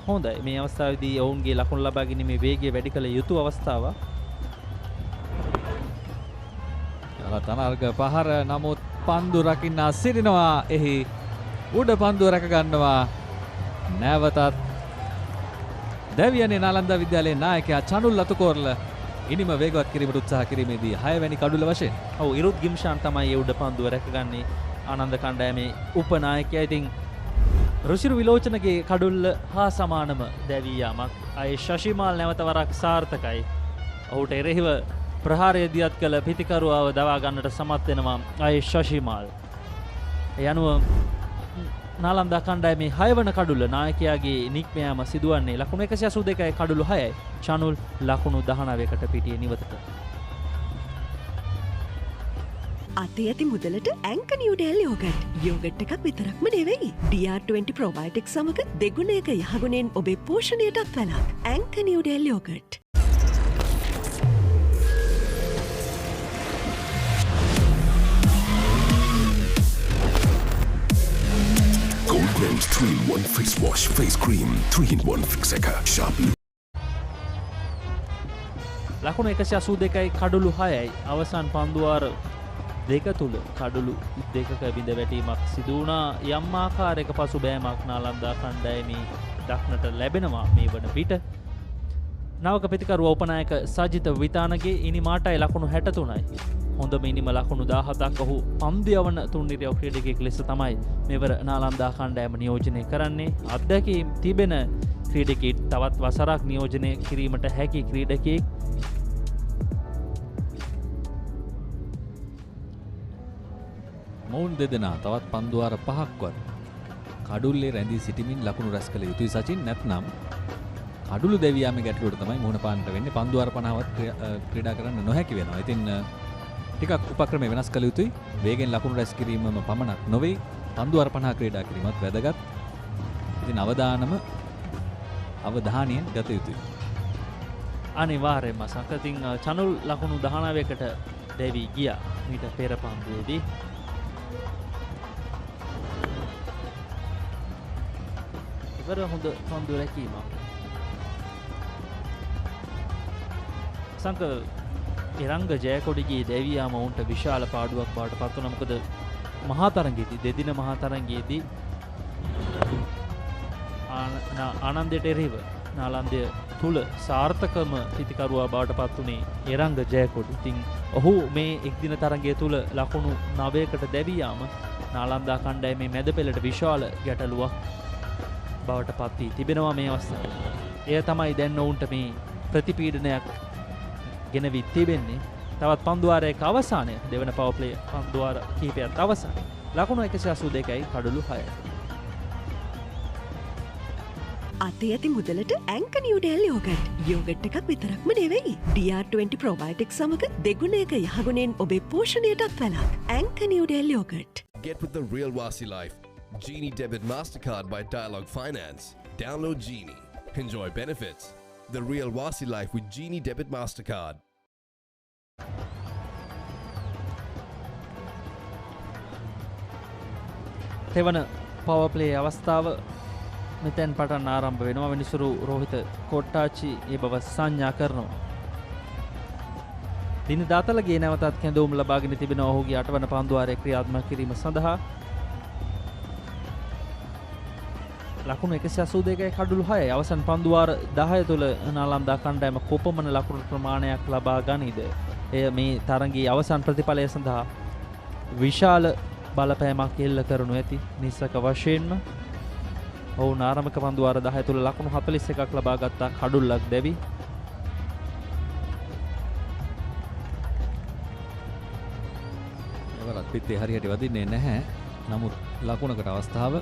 හොඳයි. මේ අවස්ථාවේදී ඔවුන්ගේ ලකුණු ලබා ගැනීමේ වේගය වැඩි කළ යුතු අවස්ථාවක්. තනර්ග පහර නමුත් පන්දු රකින්න සිටිනවා. එහි උඩ පන්දුව රැක ගන්නවා. නැවතත් දෙවියනේ නාලන්දා විද්‍යාලයේ නායකයා චනුල් ලතුකෝරල ඉනිම වේගවත් කිරීමට උත්සාහ කිරීමේදී 6 වැනි කඩුල වශයෙන්. ඔව් ඉරුත් ගිම්ෂාන් තමයි ඒ උඩ පන්දුව රැකගන්නේ. ආනන්ද කණ්ඩායමේ උපනායකයා. ඉතින් රුසිරු විලෝචනගේ කඩුල්ල හා සමානම දැවී යාමක්. අය ශශිමාල් නැවත වරක් සාර්ථකයි. ඔහුට එරෙහිව ප්‍රහාරය දියත් කළ පිතිකරුවාව දවා ගන්නට සමත් වෙනවා අය ශශිමාල්. යනුව නාලන්දා කණ්ඩායමේ 6 වන කඩුල්ල නායකයාගේ නික්ම යාම සිදුවන්නේ ලකුණු 182යි කඩුළු 6යි. චනුල් ලකුණු 19කට පිටියේ නිවතට. අතේ ඇති මුදලට Anchor New Delhi yogurt. Yoghurt එකක් විතරක්ම නෙවෙයි. DR20 probiotic සමග දෙගුණයක යහගුණෙන් ඔබේ පෝෂණයටත් වැළක්. Anchor New Delhi yogurt. Goldman's 3-in-1 face wash, face cream, 3-in-1 fixaker, sharply. ලකුණු 182යි කඩුළු 6යි. අවසන් පන්දුවාර දෙක තුල කඩුළු දෙකක බිඳ වැටීමක් සිදු වුණා. යම් ආකාරයක පසුබෑමක් නාලන්දා කණ්ඩායමේ දක්නට ලැබෙනවා මේ වන විට. නවක ප්‍රතිකරුව උපනායක සජිත විතානගේ ඉනිමාටයි ලකුණු 63යි. හොඳම ඉනිම ලකුණු 17ක් ඔහු පන්දු යවන තුන්නිරියව ක්‍රීඩකයෙක් ලෙස තමයි මෙවර නාලන්දා කණ්ඩායම නියෝජනය කරන්නේ. අත්දැකීම් තිබෙන ක්‍රීඩකයෙක්, තවත් වසරක් නියෝජනය කිරීමට හැකි ක්‍රීඩකයෙක්. මොවුන් දෙදෙනා තවත් පන්දුවාර 5ක්වත් කඩුල්ලේ රැඳී සිටිමින් ලකුණු රැස් කළ යුතුයි සචින්. නැත්නම් කඩුළු දෙවියාමේ ගැටලුවට තමයි මුහුණ පාන්නට වෙන්නේ. පන්දුවාර 50වත් ක්‍රීඩා කරන්න නොහැකි වෙනවා. ඉතින් ටිකක් උපක්‍රම වෙනස් කළ යුතුයි. වේගෙන් ලකුණු රැස් කිරීමම පමණක් නොවේ, පන්දුවාර 50 ක්‍රීඩා කිරීමත් වැදගත්. ඉතින් අවධානයෙන් ගත යුතුයි. අනිවාර්යයෙන්ම සංකතින් චනුල් ලකුණු 19කට දෙවි ගියා මීට පෙර පන්දුවේදී. ඉවර හොඳ පන්දු රැකීමක්. සංක එරංග ජයකොඩිගේ දෙවියාම ඔවුන්ට විශාල පාඩුවක් බවට පත් වුණා. මොකද මහා තරගයේදී දෙදින මහා තරගයේදී ආනන්දයට එරෙහිව නාලන්දය තුළ සාර්ථකම පිතිකරුවා බවට පත් වුණේ එරංග ජයකොඩි. ඉතින් ඔහු මේ එක්දින තරගය තුළ ලකුණු 9කට දැවී යාම නාලන්දා කණ්ඩායමේ මැද පෙළට විශාල ගැටලුවක් බවට පත් වී තිබෙනවා මේ අවස්ථාවේ. එය තමයි දැන් ඔවුන්ට මේ ප්‍රතිපීඩනයක් ගෙනවී තිබෙන්නේ. තවත් පන්දුවාරයක අවසානය දෙවන පවර් ප්ලේ පන්දුවාර කිහිපයක් අවසන්. ලකුණු 182යි කඩලු 6යි. අතේ ඇති මුදලට ඇංක නිව්ඩෙල් යෝගට්. යෝගට් එකක් විතරක්ම නෙවෙයි. DR20 ප්‍රොබයෝටික්ස් සමග දෙගුණයක යහගුණෙන් ඔබේ පෝෂණයටත් වැළක්. ඇංක Newdale yoghurt. Get with the real Wasi life. Genie Debit Mastercard by Dialogue Finance. Download Genie. Enjoy benefits. The real Wasi life with Genie Debit Mastercard. තෙවන පවර් ප්ලේ අවස්ථාව මෙතෙන් පටන් ආරම්භ වෙනවා. විනිසුරු රෝහිත කොට්ටාචි ඒ බව සංඥා කරනවා. දින දාතලගේ නැවතත් කැඳවුම් ලබාගෙන තිබෙන ඔහුගේ 8 වන පන්දුවාරය ක්‍රියාත්මක කිරීම සඳහා ලකුණු 182යි කඩලු 6යි. අවසන් පන්දුවාර 10 තුළ නාලන්දා කණ්ඩායම කොපමණ ලකුණු ප්‍රමාණයක් ලබා ගනීද? එය මේ තරගයේ අවසන් ප්‍රතිඵලය සඳහා විශාල බලපෑමක් එල්ල කරනු ඇති. නිසක වශයෙන්ම ඔවුන් ආරම්භක පන්දුවාර 10 තුළ ලකුණු 41ක් ලබා ගත්තා කඩුල්ලක් දැවි. එවරත් පිටේ හරියට වදින්නේ නැහැ. නමුත් ලකුණකට අවස්ථාව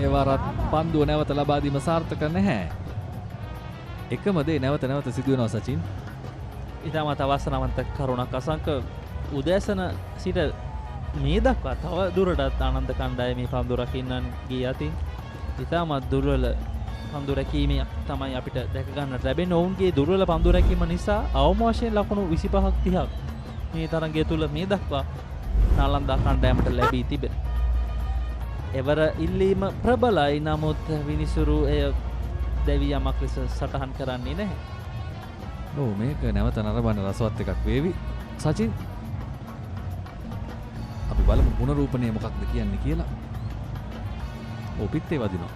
එවරත් පන්දුව නැවත ලබා දීම සාර්ථක නැහැ. එකම දේ නැවත නැවත සිදු වෙනවා සචින්. ඉතාමත් අවසනාවන්ත කරුණක් අසංක. උදෑසන සිට මේ දක්වා තව දුරටත් ආනන්ද කණ්ඩායමේ පන්දු රකින්නන්ගේ අතින් ඉතාමත් දුර්වල පන්දු රැකීමක් තමයි අපිට දැක ගන්නට ලැබෙන්නේ. ඔවුන්ගේ දුර්වල පන්දු රැකීම නිසා අවම වශයෙන් ලකුණු 25ක් 30ක් මේ තරගය තුල මේ දක්වා නාලන්දා කණ්ඩායමට ලැබී තිබෙන. එවර ඉල්ලීම ප්‍රබලයි. නමුත් විනිසුරු එය දෙවියමක් ලෙස සටහන් කරන්නේ නැහැ. ඔව් මේක නැවත නරඹන රසවත් එකක් වේවි. සචින් අපි බලමු පුනරූපණය මොකක්ද කියන්නේ කියලා. ඔව් පිටේ වදිනවා.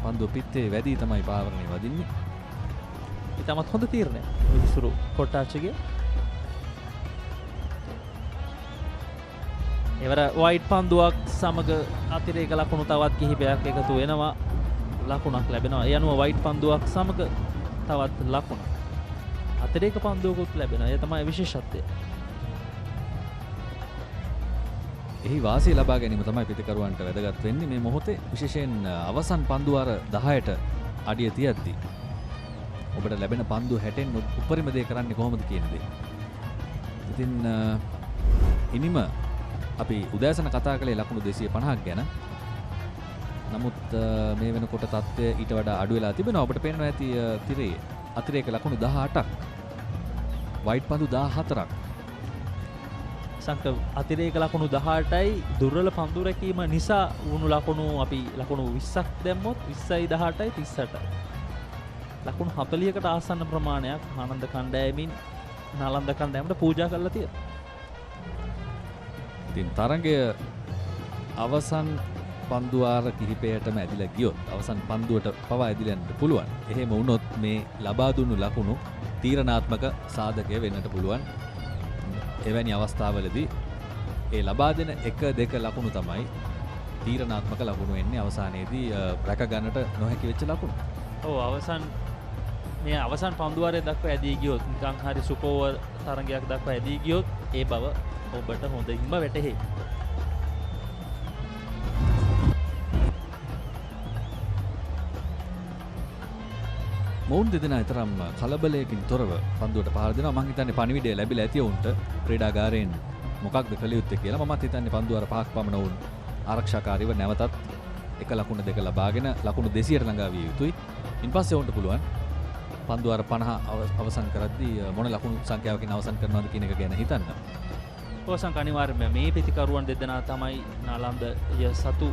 පන්දුව පිටේ වැඩි තමයි පාවරණය වදින්නේ. ඉතාමත් හොඳ තීරණයක් විනිසුරු කොට්ටාචිගේ. එවර වයිට් පන්දුවක් සමග අතිරේක ලකුණු තවත් කිහිපයක් එකතු වෙනවා. ලකුණක් ලැබෙනවා. ඒ අනුව වයිට් පන්දුවක් සමග තවත් ලකුණක්. අතිරේක පන්දුවකුත් ලැබෙනවා. ඒ තමයි විශේෂත්වය. එහි වාසිය ලබා ගැනීම තමයි පිතිකරුවන්ට වැදගත් වෙන්නේ මේ මොහොතේ. විශේෂයෙන් අවසන් පන්දුවාර 10ට අඩිය තියද්දී ඔබට ලැබෙන පන්දු 60න් උපරිම දේ කරන්නේ කොහොමද කියන දේ. ඉතින් ඉනිම අපි උදෑසන කතා කළේ ලකුණු 250ක් ගැන. නමුත් මේ වෙනකොට තත්ත්වය ඊට වඩා අඩු වෙලා තිබෙනවා. ඔබට පේනවා ඇති තිරේ අතිරේක ලකුණු 18ක්. වයිට් පන්දු 14ක්. සංක අතිරේක ලකුණු 18යි දුර්වල පන්දු රැකීම නිසා වුණු ලකුණු අපි ලකුණු 20ක් දැම්මොත් 20යි 18යි 38යි. ලකුණු 40කට ආසන්න ප්‍රමාණයක් ආනන්ද කණ්ඩායමින් නාලන්ද කණ්ඩායමට පූජා කරලා තියෙනවා. ඉතින් තරගය අවසන් පන්දුවාර කිහිපයටම ඇදිලා ගියොත් අවසන් පන්දුවට පවා ඇදිලා යන්න පුළුවන්. එහෙම වුණොත් මේ ලබා දුන්නු ලකුණු තීරණාත්මක සාධකය වෙන්නට පුළුවන්. එවැනි අවස්ථාවලදී ඒ ලබා දෙන 1-2 ලකුණු තමයි තීරණාත්මක ලකුණු වෙන්නේ අවසානයේදී රැක ගන්නට නොහැකි වෙච්ච ලකුණු. ඔව් මේ අවසන් පන්දුවාරය දක්වා ඇදී ගියොත් නිකන් හරි සුපෝවර් තරගයක් දක්වා ඇදී ගියොත් ඒ බව ඔබට හොඳින්ම වැටහෙයි. මොවුන් දෙදෙනා තරම් කලබලයකින් තොරව පන්දුවට පහර දෙනවා. මම හිතන්නේ පණිවිඩය ලැබිලා ඇති උන්ට ක්‍රීඩාගාරයෙන් මොකක්ද කළ යුත්තේ කියලා. මමත් හිතන්නේ පන්දුවාර 5ක් පමණ වුන් ආරක්ෂාකාරීව නැවතත් එක ලකුණු දෙක ලබාගෙන ලකුණු 200ට ළඟා විය යුතුයි. ඉන්පස්සේ උන්ට පුළුවන් පන්දුවාර 50 අවසන් කරද්දී මොන ලකුණු සංඛ්‍යාවකින් අවසන් කරනවද කියන එක ගැන හිතන්න. ඔසංක අනිවාර්යයෙන්ම මේ පිතිකරුවන් දෙදෙනා තමයි නාලන්දය සතු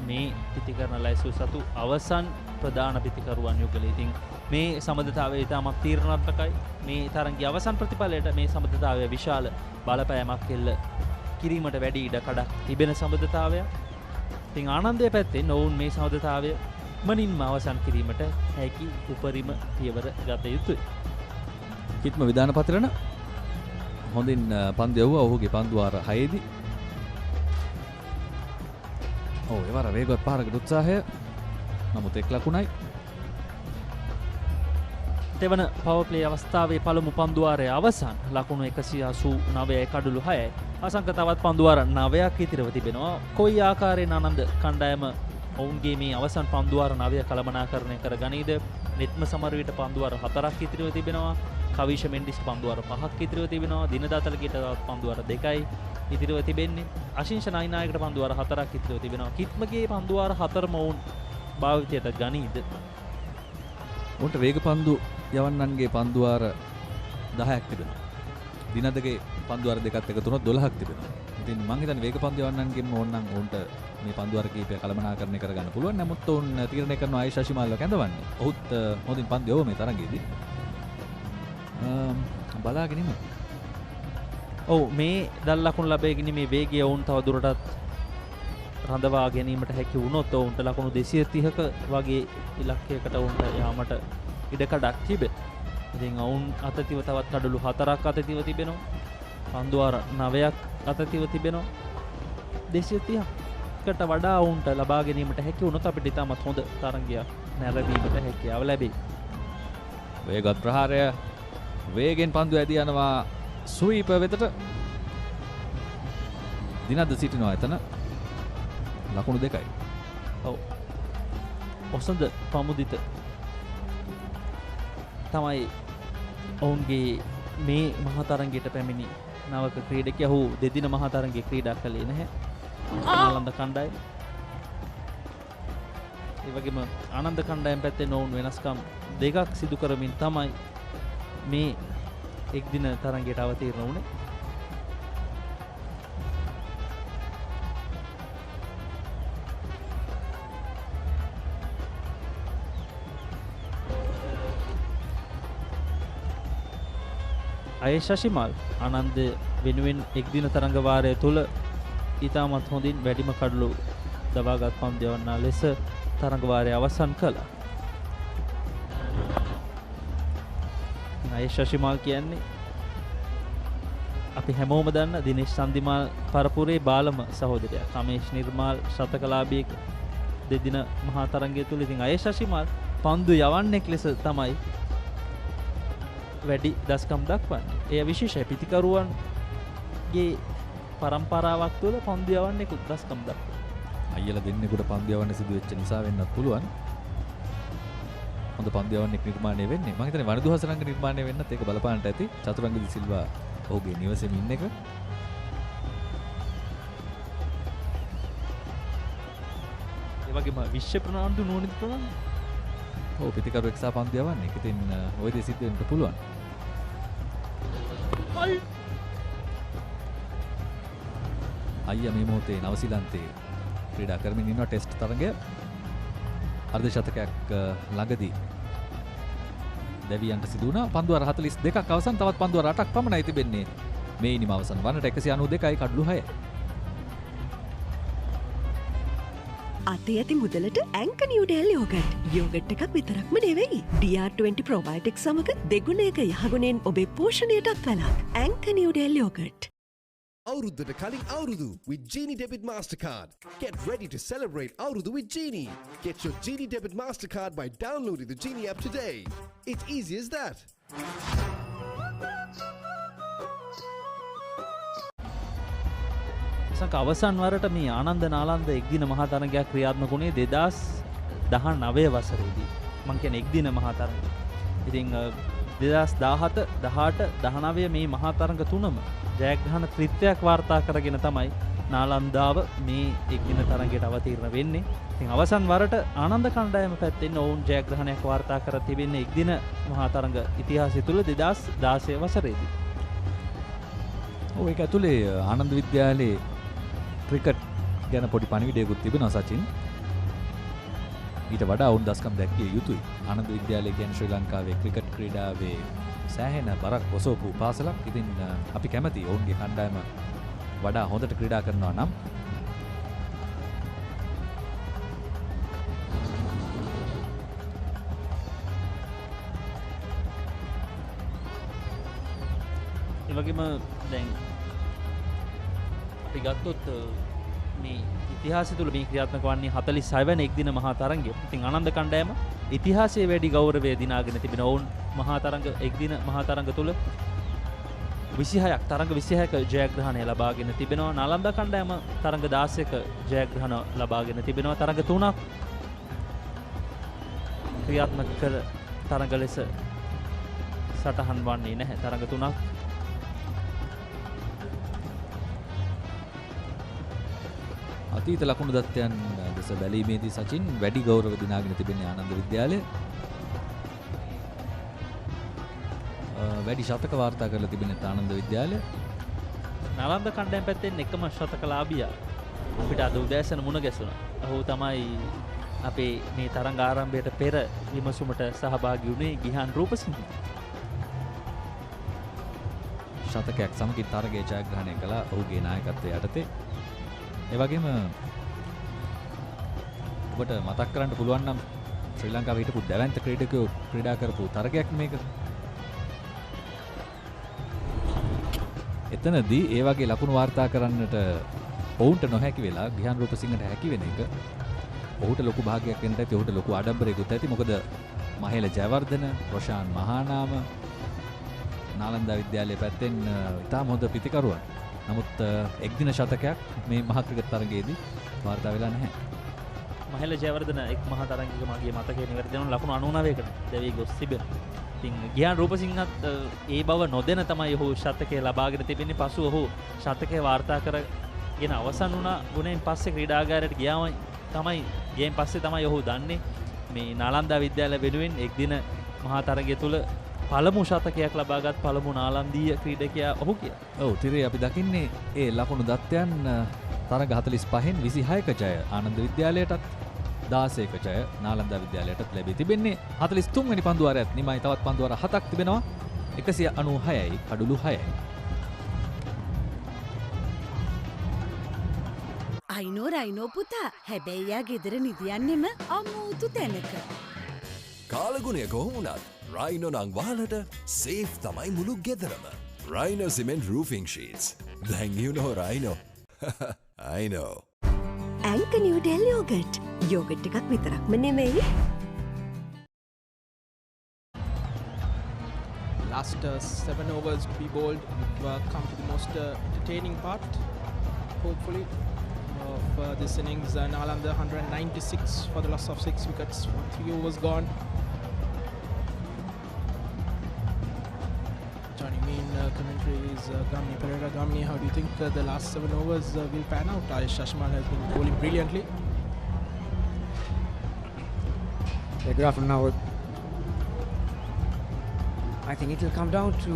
මේ පිතිකරන ලයිසු සතු අවසන් ප්‍රධාන පිතිකරුවන් යුගල. ඉතින් මේ සම්බන්ධතාවය ඉතාමත් තීරණාත්මකයි. මේ තරගයේ අවසන් ප්‍රතිඵලයට මේ සම්බන්ධතාවය විශාල බලපෑමක් එල්ල කිරීමට වැඩි ඉඩ කඩක් තිබෙන සම්බන්ධතාවයක්. ඉතින් ආනන්දයේ පැත්තෙන් ඔවුන් මේ සම්බන්ධතාවය ඉක්මනින්ම අවසන් කිරීමට හැකි උපරිම පියවර ගත යුතුයි. කිත්ම විධාන පතිරණ හොඳින් පන්දු යවුවා ඔහුගේ පන්දු වාර 6 දී. ඔව් ඒවර වේගවත් පාරකට උත්සාහය. නමුත් එක් ලකුණයි. දෙවන පවර් ප්ලේ අවස්ථාවේ පළමු පන්දු වාරයේ අවසන් ලකුණු 189 කඩලු 6යි. අසංක තවත් පන්දු වාර 9ක් ඉතිරව තිබෙනවා. කොයි ආකාරයෙන් ආනන්ද කණ්ඩායම ඔවුන්ගේ මේ අවසන් පන්දු වාර 9 කළමනාකරණය කර ගනීද? නෙත්ම සමරවිට පන්දු වාර 4ක් ඉතිරව තිබෙනවා. කවිෂ මෙන්ඩිස් පන්දු වාර 5ක් ඉතිරව තිබෙනවා. දිනදාතලගේට තවත් පන්දු වාර 2යි ඉතිරව තිබෙන්නේ. අශිංෂ නයිනායකට පන්දු වාර 4ක් ඉතිරව තිබෙනවා. කිත්මගේ පන්දු වාර 4ම ඔවුන් භාවිතයට ගනීද? උන්ට වේග පන්දු යවන්නන්ගේ පන්දු වාර 10ක් තිබෙනවා. දිනදගේ පන්දු වාර දෙකත් එකතු වුණොත් 12ක් තිබෙනවා. ඉතින් මං හිතන්නේ වේග පන්දු යවන්නන්ගෙම ඕනනම් උන්ට මේ පන්දු වාර කීපය කළමනාකරණය කරගන්න පුළුවන්. නමුත් උන් තීරණය කරන ආයෙ ශෂිමාල්ව කැඳවන්නේ. ඔහුත් හොඳින් පන්දු යවුව මේ තරගයේදී. බලාගෙන ඉමු. ඔව් මේ දල් ලකුණු ලැබෙගෙන මේ වේගය වුන් තව දුරටත් රඳවා ගැනීමට හැකි වුණොත් ඔවුන්ට ලකුණු 230ක වගේ ඉලක්කයකට ඔවුන්ට යාමට ඉඩකඩක් තිබේ. ඉතින් ඔවුන් අතතිව තවත් කඩලු 4ක් අතතිව තිබෙනවා. පන්දු වාර 9ක් අතතිව තිබෙනවා. 230කට වඩා ඔවුන්ට ලබා ගැනීමට හැකි වුණොත් අපිට ඉතාමත් හොඳ තරගයක් නැරඹීමට හැකියාව ලැබේ. වේගවත් ප්‍රහාරය වේගෙන් පන්දු ඇදී යනවා ස්වීපර් වෙතට. දිනද්ද සිටිනවා එතන. ලකුණු 2යි. ඔව්. ඔසඳ පමුදිත තමයි ඔවුන්ගේ මේ මහතරංගයට පැමිණි නවක ක්‍රීඩකයා. ඔහු දෙදින මහතරංගයේ ක්‍රීඩා කළේ නැහැ. ආනන්ද කණ්ඩායම. ඒ වගේම ආනන්ද කණ්ඩායම පැත්තෙන් ඔවුන් වෙනස්කම් දෙකක් සිදු කරමින් තමයි මේ එක් දින තරගයට අවතීර්ණ වුණේ. ශෂිමාල් ආනන්ද වෙනුවෙන් එක් දින තරඟ වාරය තුල ඉතාමත් හොඳින් වැඩිම කඩලු දවාගත් පන්දු යවන්නා ලෙස තරඟ වාරය අවසන් කළා. ශෂිමාල් කියන්නේ අපි හැමෝම දන්න දිනේෂ් සන්දිමාල් පරපුරේ බාලම සහෝදරයා. කමේෂ් නිර්මාල් ශතකලාභී දෙදින මහා තරඟය තුල ඉතින් ශෂිමාල් පන්දු යවන්නෙක් ලෙස තමයි වැඩි දස්කම් දක්වන්නේ. එය විශේෂයි. පිතිකරුවන්ගේ පරම්පරාවක් තුළ පන්දු යවන්නෙකුත් දස්කම් දක්වනවා. අයියලා දෙන්නෙකුට පන්දු යවන්න සිදු වෙච්ච නිසා වෙන්නත් පුළුවන්. හොඳ පන්දු යවන්නෙක් නිර්මාණය වෙන්නේ. මම හිතන්නේ වනිදු හසරංග නිර්මාණය වෙන්නත් ඒක බලපාන්නට ඇති. චතුරංග දී සිල්වා ඔහුගේ නිවසේම ඉන්න එක. ඒ වගේම විශ්ව ප්‍රනාන්දු නෝනිත් ප්‍රනාන්දු. ඔව් පිතිකරුවෙක් සහ පන්දු යවන්නේ. ඉතින් ওই දේ සිද්ධ වෙන්න පුළුවන්. අයියා මේ මොහොතේ නවසීලන්තේ ක්‍රීඩා කරමින් ඉන්නවා ටෙස්ට් තරගය. අර්ධ ශතකයක් ළඟදී දෙවියන්ට සිදු වුණා. පන්දු වාර 42ක් අවසන්. තවත් පන්දු වාර 8ක් පමණයි තිබෙන්නේ. මේ ඉනිම අවසන් වන්නට 192යි කඩලු 6යි. අතේ ඇති මුදලට ඇංක නිව්ඩෙල් යෝගට්. යෝගට් එකක් විතරක්ම නෙවෙයි. DR20 ප්‍රොබයොටික් සමග දෙගුණයක යහගුණෙන් ඔබේ පෝෂණයටත් වැළක්. ඇංක Newdale yoghurt. Auruddata Kaling Aurudu with Genie Debit Mastercard. Get ready to celebrate Aurudu with Genie. Get your Genie Debit Mastercard by downloading the Genie app today. It's easy as that. අවසන් වරට මේ ආනන්ද නාලන්ද එක් දින මහා තරගයක් ක්‍රියාත්මක වුණේ 2019 වසරේදී. මං කියන්නේ එක් දින මහා තරගය. ඉතින් 2017, 18, 19 මේ මහා තරග තුනම ජයග්‍රහණ ත්‍රිත්වයක් වාර්තා කරගෙන තමයි නාලන්දාව මේ එක් දින තරගයට අවතීර්ණ වෙන්නේ. ඉතින් අවසන් වරට ආනන්ද කණ්ඩායම පැත්තෙන් ඔවුන් ජයග්‍රහණයක් වාර්තා කර තිබෙන්නේ එක් දින මහා තරග ඉතිහාසය තුළ 2016 වසරේදී. ඔව් ඒක ඇතුලේ ආනන්ද විද්‍යාලයේ ක්‍රිකට් ගැන පොඩි පණිවිඩයකුත් තිබෙනවා සචින්. ඊට වඩා ඔවුන් දස්කම් දැක්විය යුතුයි. ආනන්ද විද්‍යාලය කියන්නේ ශ්‍රී ලංකාවේ ක්‍රිකට් ක්‍රීඩාවේ සෑහෙන බරක් ඔසවපු පාසලක්. ඉතින් අපි කැමති ඔවුන්ගේ කණ්ඩායම වඩා හොඳට ක්‍රීඩා කරනවා නම්. ඒ වගේම දැන් අපි ගත්තොත් මේ ඉතිහාසය තුළ මේ ක්‍රියාත්මක වන්නේ 46 වෙනි එක්දින මහා තරඟය. ඉතින් ආනන්ද කණ්ඩායම ඉතිහාසයේ වැඩි ගෞරවය දිනාගෙන තිබෙන ඔවුන් මහා තරඟ එක්දින මහා තරඟ තුළ 26ක් තරඟ 26ක ජයග්‍රහණය ලබාගෙන තිබෙනවා. නාලන්දා කණ්ඩායම තරඟ 16ක ජයග්‍රහණ ලබාගෙන තිබෙනවා. තරඟ 3ක් ක්‍රියාත්මක කළ තරඟ ලෙස සටහන් වන්නේ නැහැ. තරඟ 3ක් අතීත ලකුණු දත්තයන් දෙස බැලීමේදී සචින් වැඩි ගෞරව දිනාගෙන තිබෙන්නේ ආනන්ද විද්‍යාලය. වැඩි ශතක වාර්තා කරලා තිබෙන ආනන්ද විද්‍යාලය. නාලන්ද කණ්ඩායම පැත්තෙන් එකම ශතකලාභියා අපිට අද උදෑසන මුණ ගැසුණා. ඔහු තමයි අපේ මේ තරඟ ආරම්භයට පෙර විමසුමට සහභාගී වුණේ ගිහාන් රූපසිංහ. ශතකයක් සමගින් තරගයේ ජයග්‍රහණය කළා ඔහුගේ නායකත්වය යටතේ. ඒ වගේම ඔබට මතක් කරන්න පුළුවන් නම් ශ්‍රී ලංකාවේ හිටපු දැවැන්ත ක්‍රීඩකයෝ ක්‍රීඩා කරපු තරගයක් මේක. එතනදී ඒ වගේ ලකුණු වාර්තා කරන්නට ඔවුන්ට නොහැකි වෙලා ගිහාන් රූපසිංහට හැකි වෙන එක ඔහුට ලොකු භාගයක් වෙන්නට ඇති. ඔහුට ලොකු ආඩම්බරයකුත් ඇති. මොකද මහේල ජයවර්ධන, රොෂාන් මහානාම නාලන්දා විද්‍යාලයේ පැත්තෙන් ඉතාම හොඳ පිතිකරුවන්. නමුත් එක්දින ශතකයක් මේ මහා ක්‍රිකට් තරගයේදී වාර්තා වෙලා නැහැ. මහේල ජයවර්ධන එක් මහා තරගයක මගේ මතකයේ නිවැරදි වෙන ලකුණු 99කට දැවී ගොස් තිබෙනවා. ඉතින් ගිහාන් රූපසිංහත් ඒ බව නොදෙන තමයි ඔහු ශතකය ලබාගෙන තිබෙන්නේ. පසු ඔහු ශතකය වාර්තා කරගෙන අවසන් වුණා. ගුණෙන් පස්සේ ක්‍රීඩාගාරයට ගියාම තමයි ගේම් පස්සේ තමයි ඔහු දන්නේ මේ නාලන්දා විද්‍යාලය වෙනුවෙන් එක්දින මහා තරගය තුල පළමු ශතකයක් ලබාගත් පළමු නාලන්දීය ක්‍රීඩකයා ඔහු කියලා. ඔව් තිරේ අපි දකින්නේ ඒ ලකුණු දත්තයන් තරග 45න් 26ක ජය ආනන්ද විද්‍යාලයටත් 16ක ජය නාලන්දා විද්‍යාලයටත් ලැබී තිබෙන්නේ. 43 වෙනි පන්දු වාරයත් නිමයි තවත් පන්දු වාර 7ක් තිබෙනවා. 196යි කඩුළු 6යි. අයිනෝ රයිනෝ පුතා හැබැයි යා ගෙදර නිදියන්නෙම අමුතු තැනක. කාලගුණය කොහොමුණත් රයිනෝ නං වාලට සේෆ් තමයි මුළු ගෙදරම. Rhino cement roofing sheets. Then you know Rhino. I know. ඇංක නිව්ඩෙල් යෝගට්. යෝගට් එකක් විතරක්ම නෙමෙයි. Last 7 overs to be bowled. We've come to the most entertaining part, hopefully, of this innings. Nalanda 196 for the loss of 6 wickets. 3 overs gone. Joining me in commentary is Gamni Pereira. Gamni, how do you think the last 7 overs will pan out? Ayush Shashmal has been bowling brilliantly. Yeah, good afternoon, Howard. I think it will come down to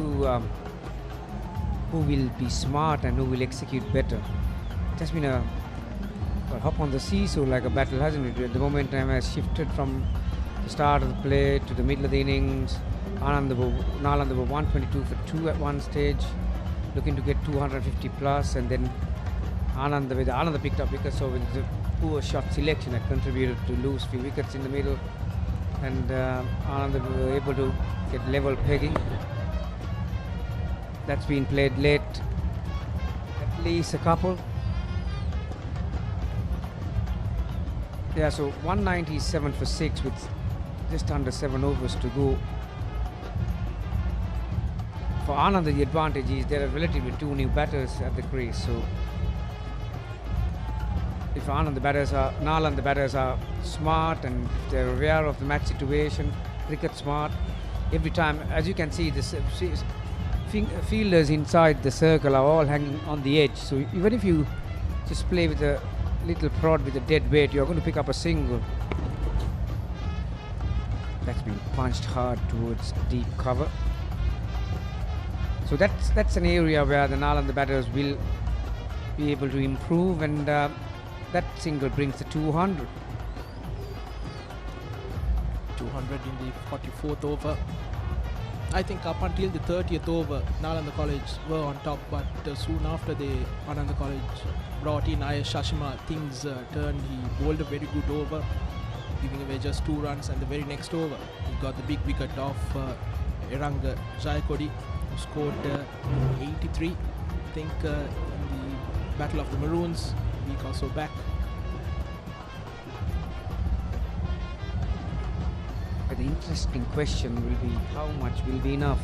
who will be smart and who will execute better. It has been a hop on the seesaw like a battle, hasn't it? The momentum has shifted from the start of the play to the middle of the innings. Nalanda were 122 for 2 at one stage, looking to get 250 plus, and then Ananda picked up wickets, so with the poor shot selection that contributed to lose few wickets in the middle, and Ananda were able to get level pegging. That's been played late, at least a couple. Yeah, so 197 for 6 with just under 7 overs to go. For Ananda, the advantage is there are relatively 2 new batters at the crease. So if Nalanda batters are smart and if they're aware of the match situation, cricket smart, every time, as you can see, the fielders inside the circle are all hanging on the edge. So even if you just play with a little prod with a dead weight, you're going to pick up a single. That's been punched hard towards deep cover. So that's an area where the Nalanda batters will be able to improve, and that single brings the 200. 200 in the 44th over. I think up until the 30th over, Nalanda College were on top, but soon after Ananda College brought in Ayush Shashima, things turned. He bowled a very good over, giving away just 2 runs, and the very next over, he got the big wicket of Eranga Jayakodi, who scored 83, I think, in the Battle of the Maroons a week or so back. But the interesting question will be how much will be enough.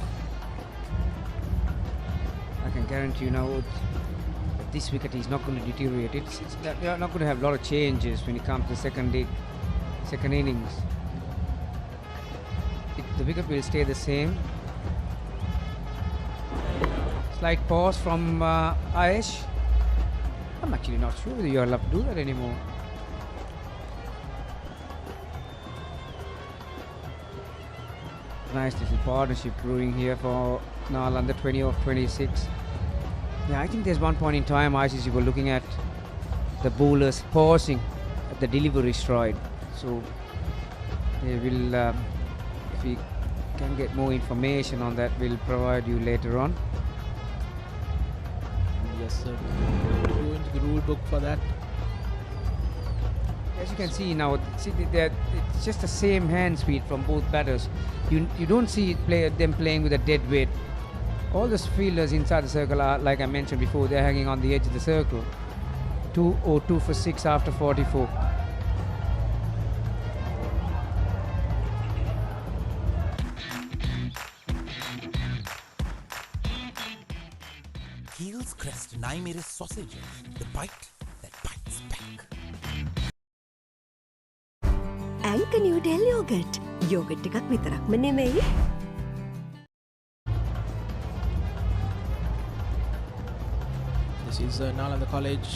I can guarantee you now that this wicket is not going to deteriorate. It's that we are not going to have a lot of changes when it comes to second innings. The wicket will stay the same. Slight pause from Ayesh. I'm actually not sure whether you're allowed to do that anymore. Nice little partnership brewing here for Nalanda, 20 of 26. Yeah, I think there's one point in time ICC were looking at the bowlers pausing at the delivery stride. So they will, if we can get more information on that, we'll provide you later on. Yes, sir. Go into the rule book for that. As you can see now, it's just the same hand speed from both batters. You don't see them playing with a dead weight. All the fielders inside the circle are, like I mentioned before, they're hanging on the edge of the circle. 2 or 2 for 6 after 44. Heels Crest and I made a sausages. The bite that bites back. Anchor New Del Yogurt. Yogurt එකක් විතරක්ම නෙමෙයි. This is Nalanda College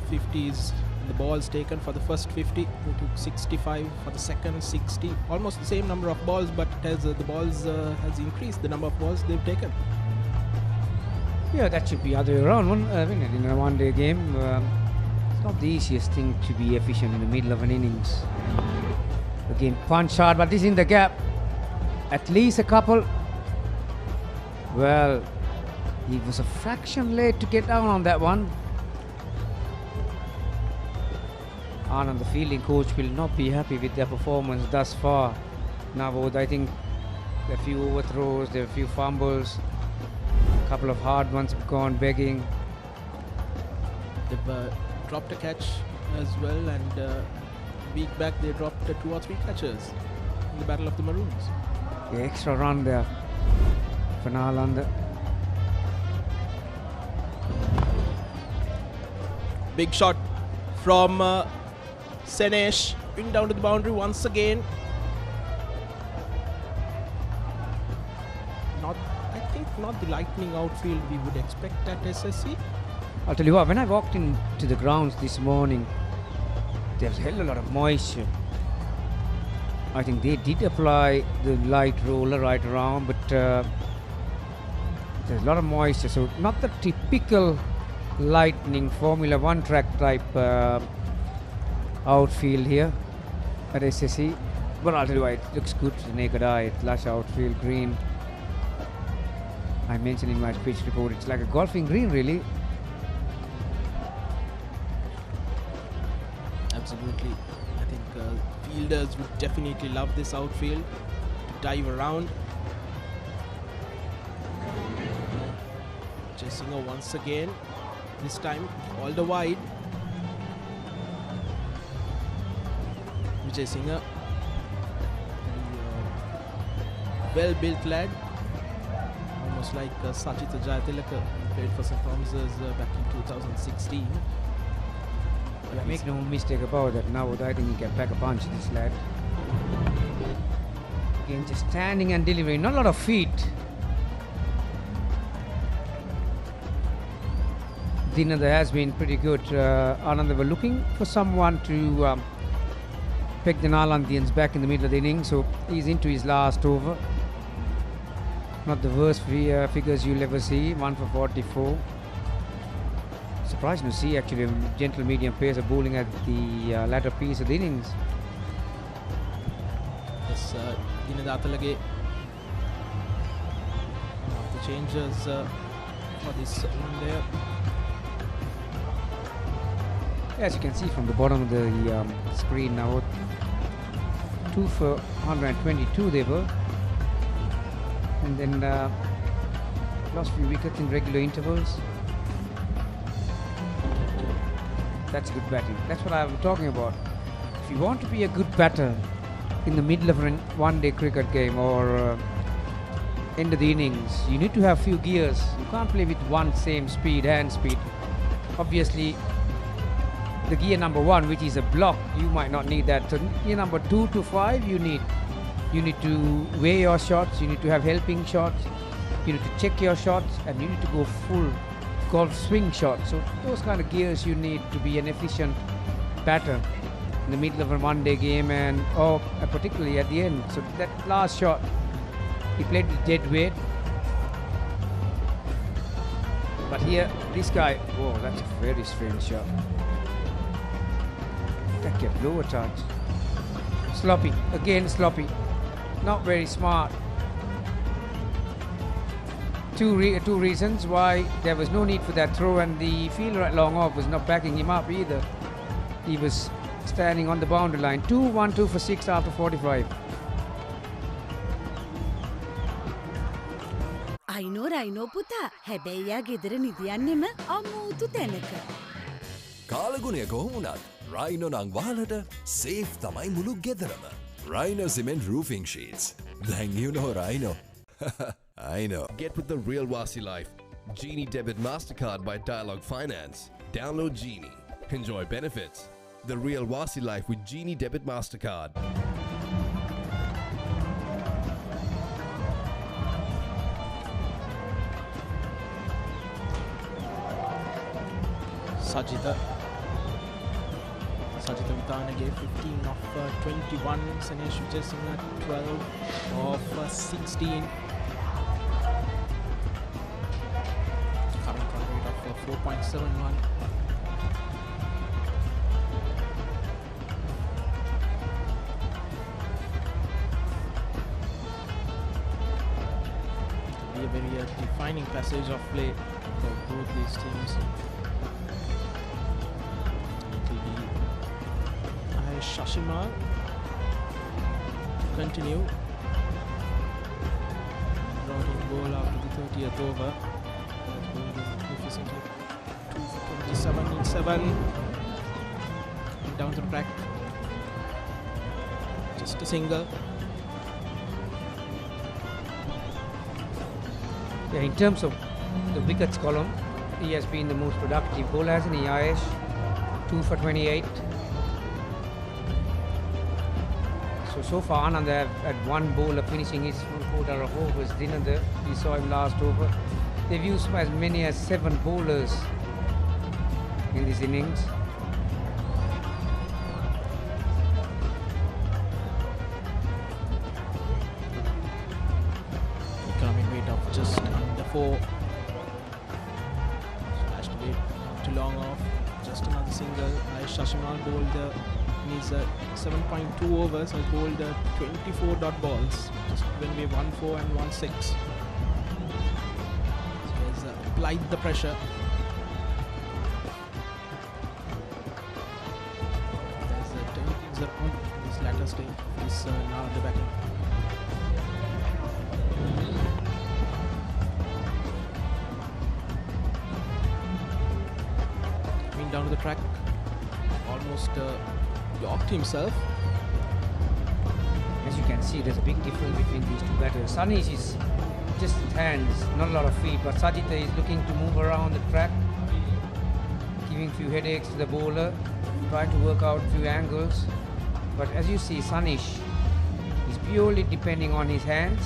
50s. The balls taken for the first 50. They took 65 for the second 60. Almost the same number of balls, but it has, the balls has increased the number of balls they've taken. Yeah, that should be other way around. In a one-day game, it's not the easiest thing to be efficient in the middle of an innings. Again, punch hard, but this is in the gap. At least a couple. Well, he was a fraction late to get down on that one. Ananda, the fielding coach, will not be happy with their performance thus far. Now, I think there are a few overthrows, there are a few fumbles. A couple of hard ones have gone begging. They've dropped a catch as well, and a week back they dropped 2 or 3 catches in the Battle of the Maroons. The extra run there for Nalanda. Big shot from Senesh, in down to the boundary once again. Not the lightning outfield we would expect at SSC. I'll tell you what, when I walked into the grounds this morning, there was a hell of a lot of moisture. I think they did apply the light roller right around, but there's a lot of moisture, so not the typical lightning Formula 1 track type outfield here at SSC. But I'll tell you what, it looks good to the naked eye. It's lush outfield, green. I mentioned in my pitch report, it's like a golfing green, really. Absolutely. I think fielders would definitely love this outfield to dive around. Jessinger once again, this time all the wide. Vijay Singer, well-built lad. Almost like Sachita Jayatilaka, played for St. Thomas's back in 2016. Yeah, make no mistake about that. Now I think he can pack a punch, this lad. Again, just standing and delivering. Not a lot of feet. Dinada has been pretty good. Ananda were looking for someone to pick the Nalandians back in the middle of the inning, so he's into his last over. Not the worst figures you'll ever see, 1 for 44. Surprising to see actually a gentle medium pacer bowling at the latter piece of the innings. Yes, Dinada Atalage, one of the changes for this inning there. As you can see from the bottom of the screen now, 2 for 122 they were. And then lost few wickets in regular intervals. That's good batting. That's what I'm talking about. If you want to be a good batter in the middle of a one-day cricket game or end of the innings, you need to have few gears. You can't play with one same speed, hand speed. Obviously, the gear number 1, which is a block, you might not need that. So gear number 2 to 5, you need to weigh your shots, you need to have helping shots, you need to check your shots, and you need to go full golf swing shots. So those kind of gears you need to be an efficient batter in the middle of a one-day game, and particularly at the end. So that last shot, he played with dead weight. But here, this guy, whoa, that's a very strange shot. That kept lower touch. Sloppy, again sloppy. Not very smart. Two reasons why there was no need for that throw, and the fielder at long off was not backing him up either. He was standing on the boundary line. 2 for 6 after 45. අයිනෝ පුතා හැබැයි යා ගෙදර නිදියන්නෙම අමූතු තැනක. කාලගුණය කොහොමුණත් Rhino නං වහලට safe තමයි මුළු ගෙදරම. Rhino cement roofing sheets. Then you know Rhino. I know. Get with the real Wasi life. Genie Debit MasterCard by Dialogue Finance. Download Genie. Enjoy benefits. The real Wasi life with Genie Debit MasterCard. Sajitha Vitanage 15 of 21, Sanesh Vijayasinghe 12 of 16. Current run rate of 4.71. Be a very defining passage of play for both these teams. Shashima continue. Brought in goal after the 30th over. Efficiently 2 for 27 in 7. Down the track. Just a single. Yeah, in terms of the wickets column, he has been the most productive bowler, hasn't he, Ayesh? 2 for 28. So far, Ananda had one bowler finishing his full quarter of overs. Dinanda, we saw him last over. They've used as many as 7 bowlers in this innings. Economic weight of just under 4. Slashed away too long off. Just another single. Shashimal bowled his 7.2 overs, has bowled 24 dot balls, just when we 1-4 and 1-6. So he's applied the pressure. There's 10 things around this latter stage. He's now at the batting. Coming down to the track, almost yorked himself. As you can see, there's a big difference between these two batters. Sanish is just hands, not a lot of feet, but Sajitha is looking to move around the track, giving a few headaches to the bowler, trying to work out a few angles. But as you see, Sanish is purely depending on his hands,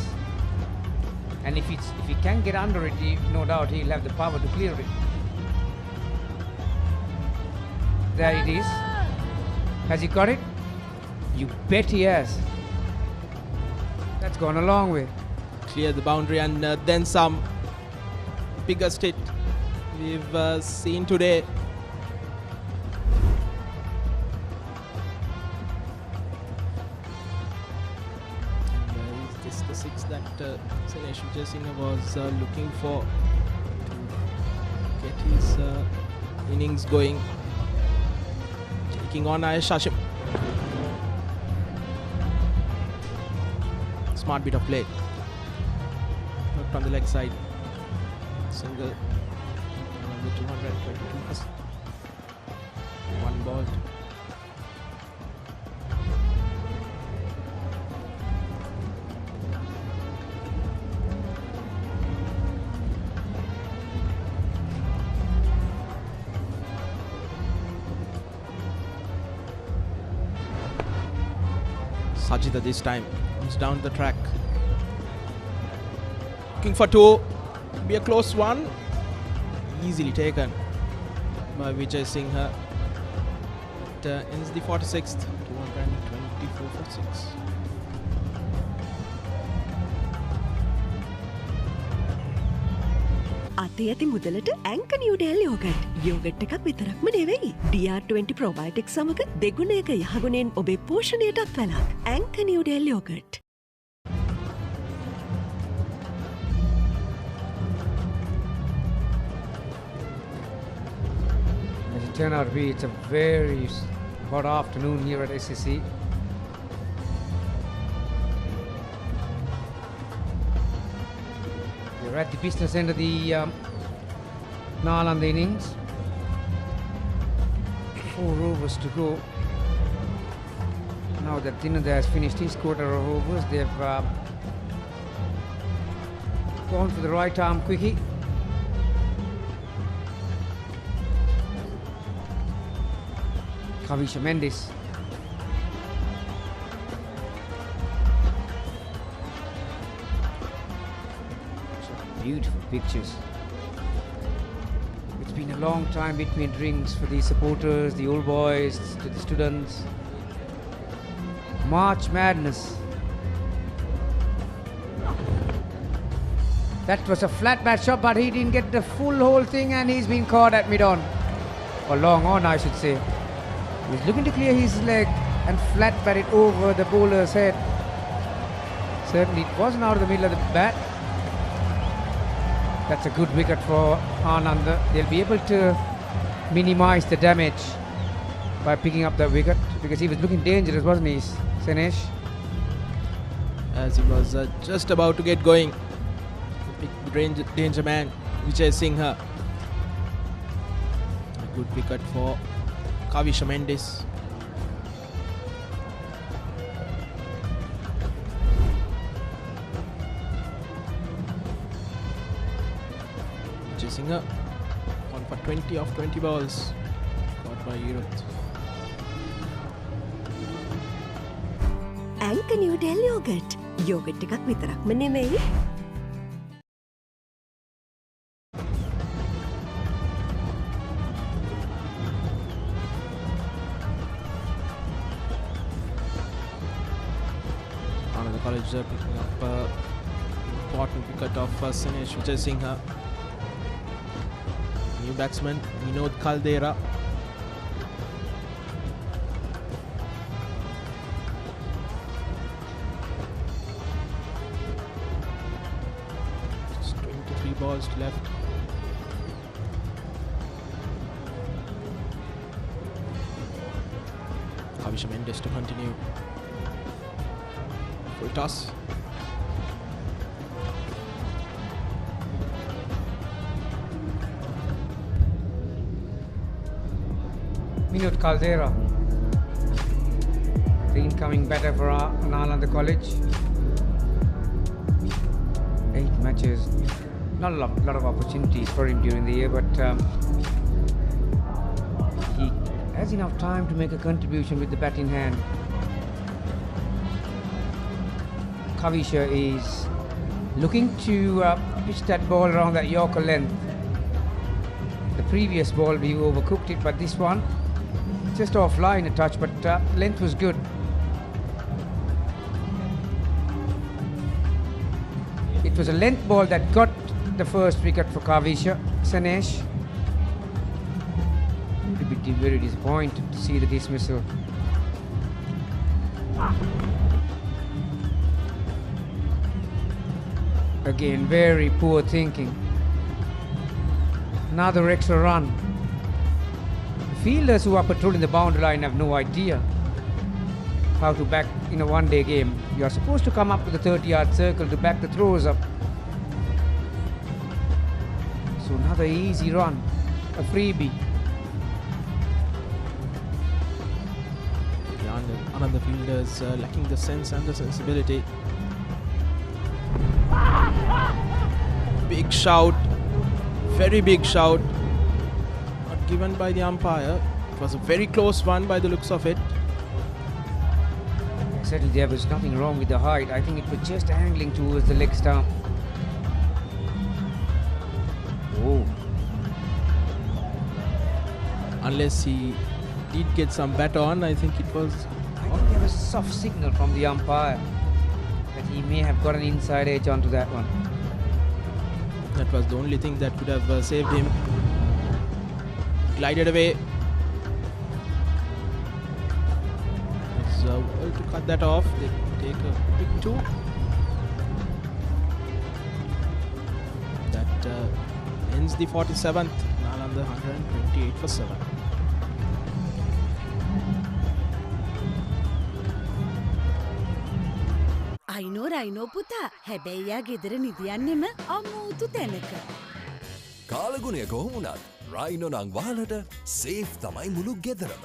and if he can get under it, no doubt he'll have the power to clear it. There it is. Has he got it? You bet he has. That's gone a long way. Clear the boundary and then some. Biggest hit we've seen today. And is this the 6 that Sanesh Vijayasinghe was looking for to get his innings going? On Shashim. Smart bit of play. Worked on the leg side. Single. Number 222. One ball. Sajida this time comes down the track. Looking for two. Be a close one. Easily taken by Vijay Singha. It ends the 46th. 224 for 6. අතේ ඇති මුදලට ඇංක Newdale yoghurt. Yoghurt එකක් විතරක්ම නෙවෙයි. DR20 ප්‍රොබයොටික් සමග දෙගුණයක යහගුණෙන් ඔබේ පෝෂණයටත් වැළක්. ඇංක Newdale yoghurt. As it turned out to be, it's a very hot afternoon here at SSC. We're at the business end of the Nalanda innings. 4 overs to go. Now that Ananda has finished his quarter of overs, they've gone for the right arm quickie. Kavisha Mendes. Beautiful pictures. It's been a long time between drinks for the supporters, the old boys, to the students. March Madness. That was a flat bat shot, but he didn't get the full whole thing, and he's been caught at mid-on. Or long on, I should say. He's looking to clear his leg and flat bat it over the bowler's head. Certainly it wasn't out of the middle of the bat. That's a good wicket for Ananda. They'll be able to minimize the damage by picking up that wicket, because he was looking dangerous, wasn't he, Senesh? As he was just about to get going. Big danger man, Vijay Singha. A good wicket for Kavisha Mendes. Chasing up. 1 for 20 off 20 balls. Caught by Europe. ඇංක Newdale yoghurt. Yoghurt එකක් විතරක්ම නෙමෙයි. Another college picking up important wicket of Senesh Vijay Singha. New batsman Vinod Caldera. Just 23 balls left. Kavisha Mendes to continue. Full toss. Vinod Caldera, the incoming batter for Nalanda College. 8 matches, not a lot of opportunities for him during the year, but he has enough time to make a contribution with the bat in hand. Kavisha is looking to pitch that ball around that Yorker length. The previous ball we overcooked it, but this one just offline a touch, but length was good. It was a length ball that got the first wicket for Kavisha. Senesh would be very disappointed to see the dismissal. Again, very poor thinking. Another extra run. Fielders who are patrolling the boundary line have no idea how to back in a one-day game. You are supposed to come up to the 30-yard circle to back the throws up. So another easy run, a freebie. Another fielders lacking the sense and the sensibility. Big shout, very big shout, not given by the umpire. It was a very close one by the looks of it. Certainly there was nothing wrong with the height. I think it was just angling towards the leg stump. Oh. Unless he did get some bat on, I think it was... I think there was a soft signal from the umpire that he may have got an inside edge onto that one. That was the only thing that could have saved him. Glided away. So well to cut that off. They take a quick 2. That ends the 47th. Nalanda 128 for 7. අයිනෝ Rhino පුතා හැබැයියා ගෙදර නිදියන්නෙම අමූතු තැනක. කාලගුණය කොහොමුණත් Rhino නං වාලට safe තමයි මුළු ගෙදරම.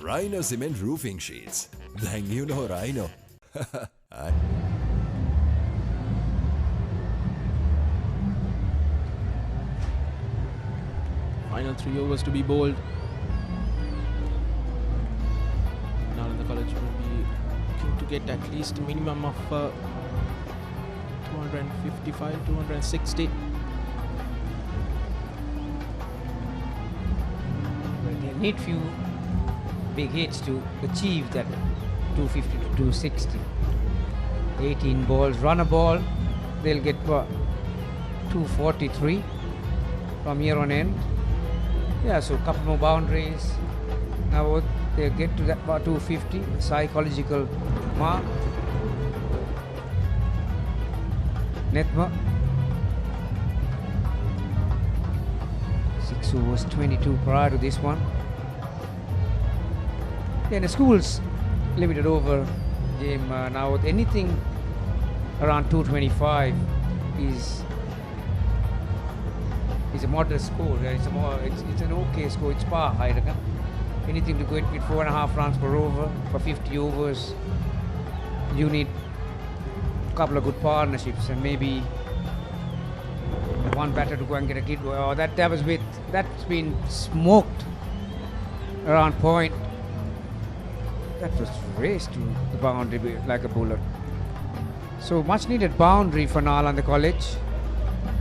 Rhino Cement Roofing Sheets. Then you know Rhino. Final 3 overs to be bowled. Nalanda College will be looking to get at least a minimum of 255, 260. They need few big hits to achieve that 250 to 260. 18 balls, run a ball, they'll get what? 243 from here on end. Yeah, so a couple more boundaries. Now they'll get to that about 250, psychological mark. Netma. 6 overs, 22 prior to this one. Yeah, the school's limited over game now. Anything around 225 is a moderate score. It's an okay score. It's par high. Anything to go with 4.5 runs per over for 50 overs, you need a couple of good partnerships and maybe one batter to go and get a kid. Oh, that's been smoked around point. That was raced to the boundary like a bullet. So much needed boundary for Nalanda College.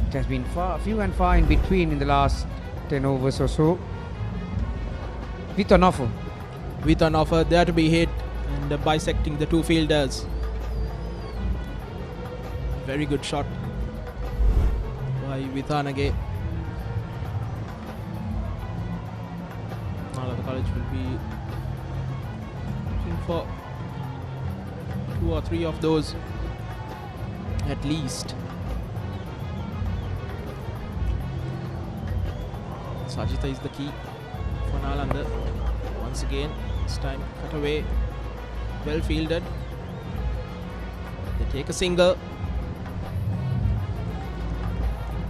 It has been few and far in between in the last 10 overs or so. With an offer. With an offer there to be hit and bisecting the two fielders. Very good shot by Vithanage. Nalanda College will be looking for 2 or 3 of those at least. Sajita is the key for Nalanda. Once again, this time cut away, well fielded. They take a single.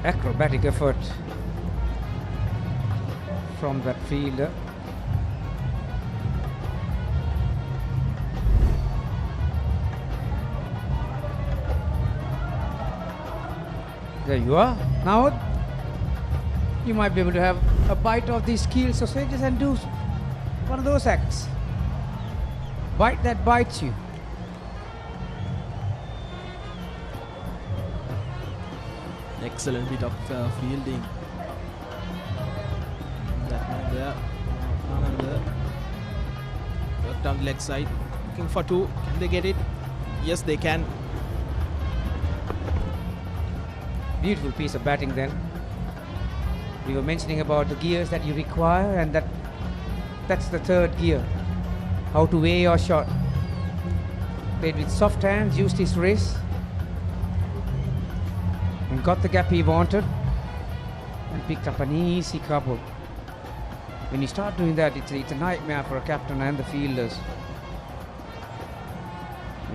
Acrobatic effort from that fielder. There you are. Now you might be able to have a bite of these keel sausages and do one of those acts. Bite that bites you. Excellent bit of fielding. That man there. Ananda. Work down the leg side. Looking for 2. Can they get it? Yes, they can. Beautiful piece of batting then. We were mentioning about the gears that you require, and that's the third gear. How to weigh your shot. Played with soft hands, used his wrist, and got the gap he wanted, and picked up an easy couple. When you start doing that, it's a nightmare for a captain and the fielders.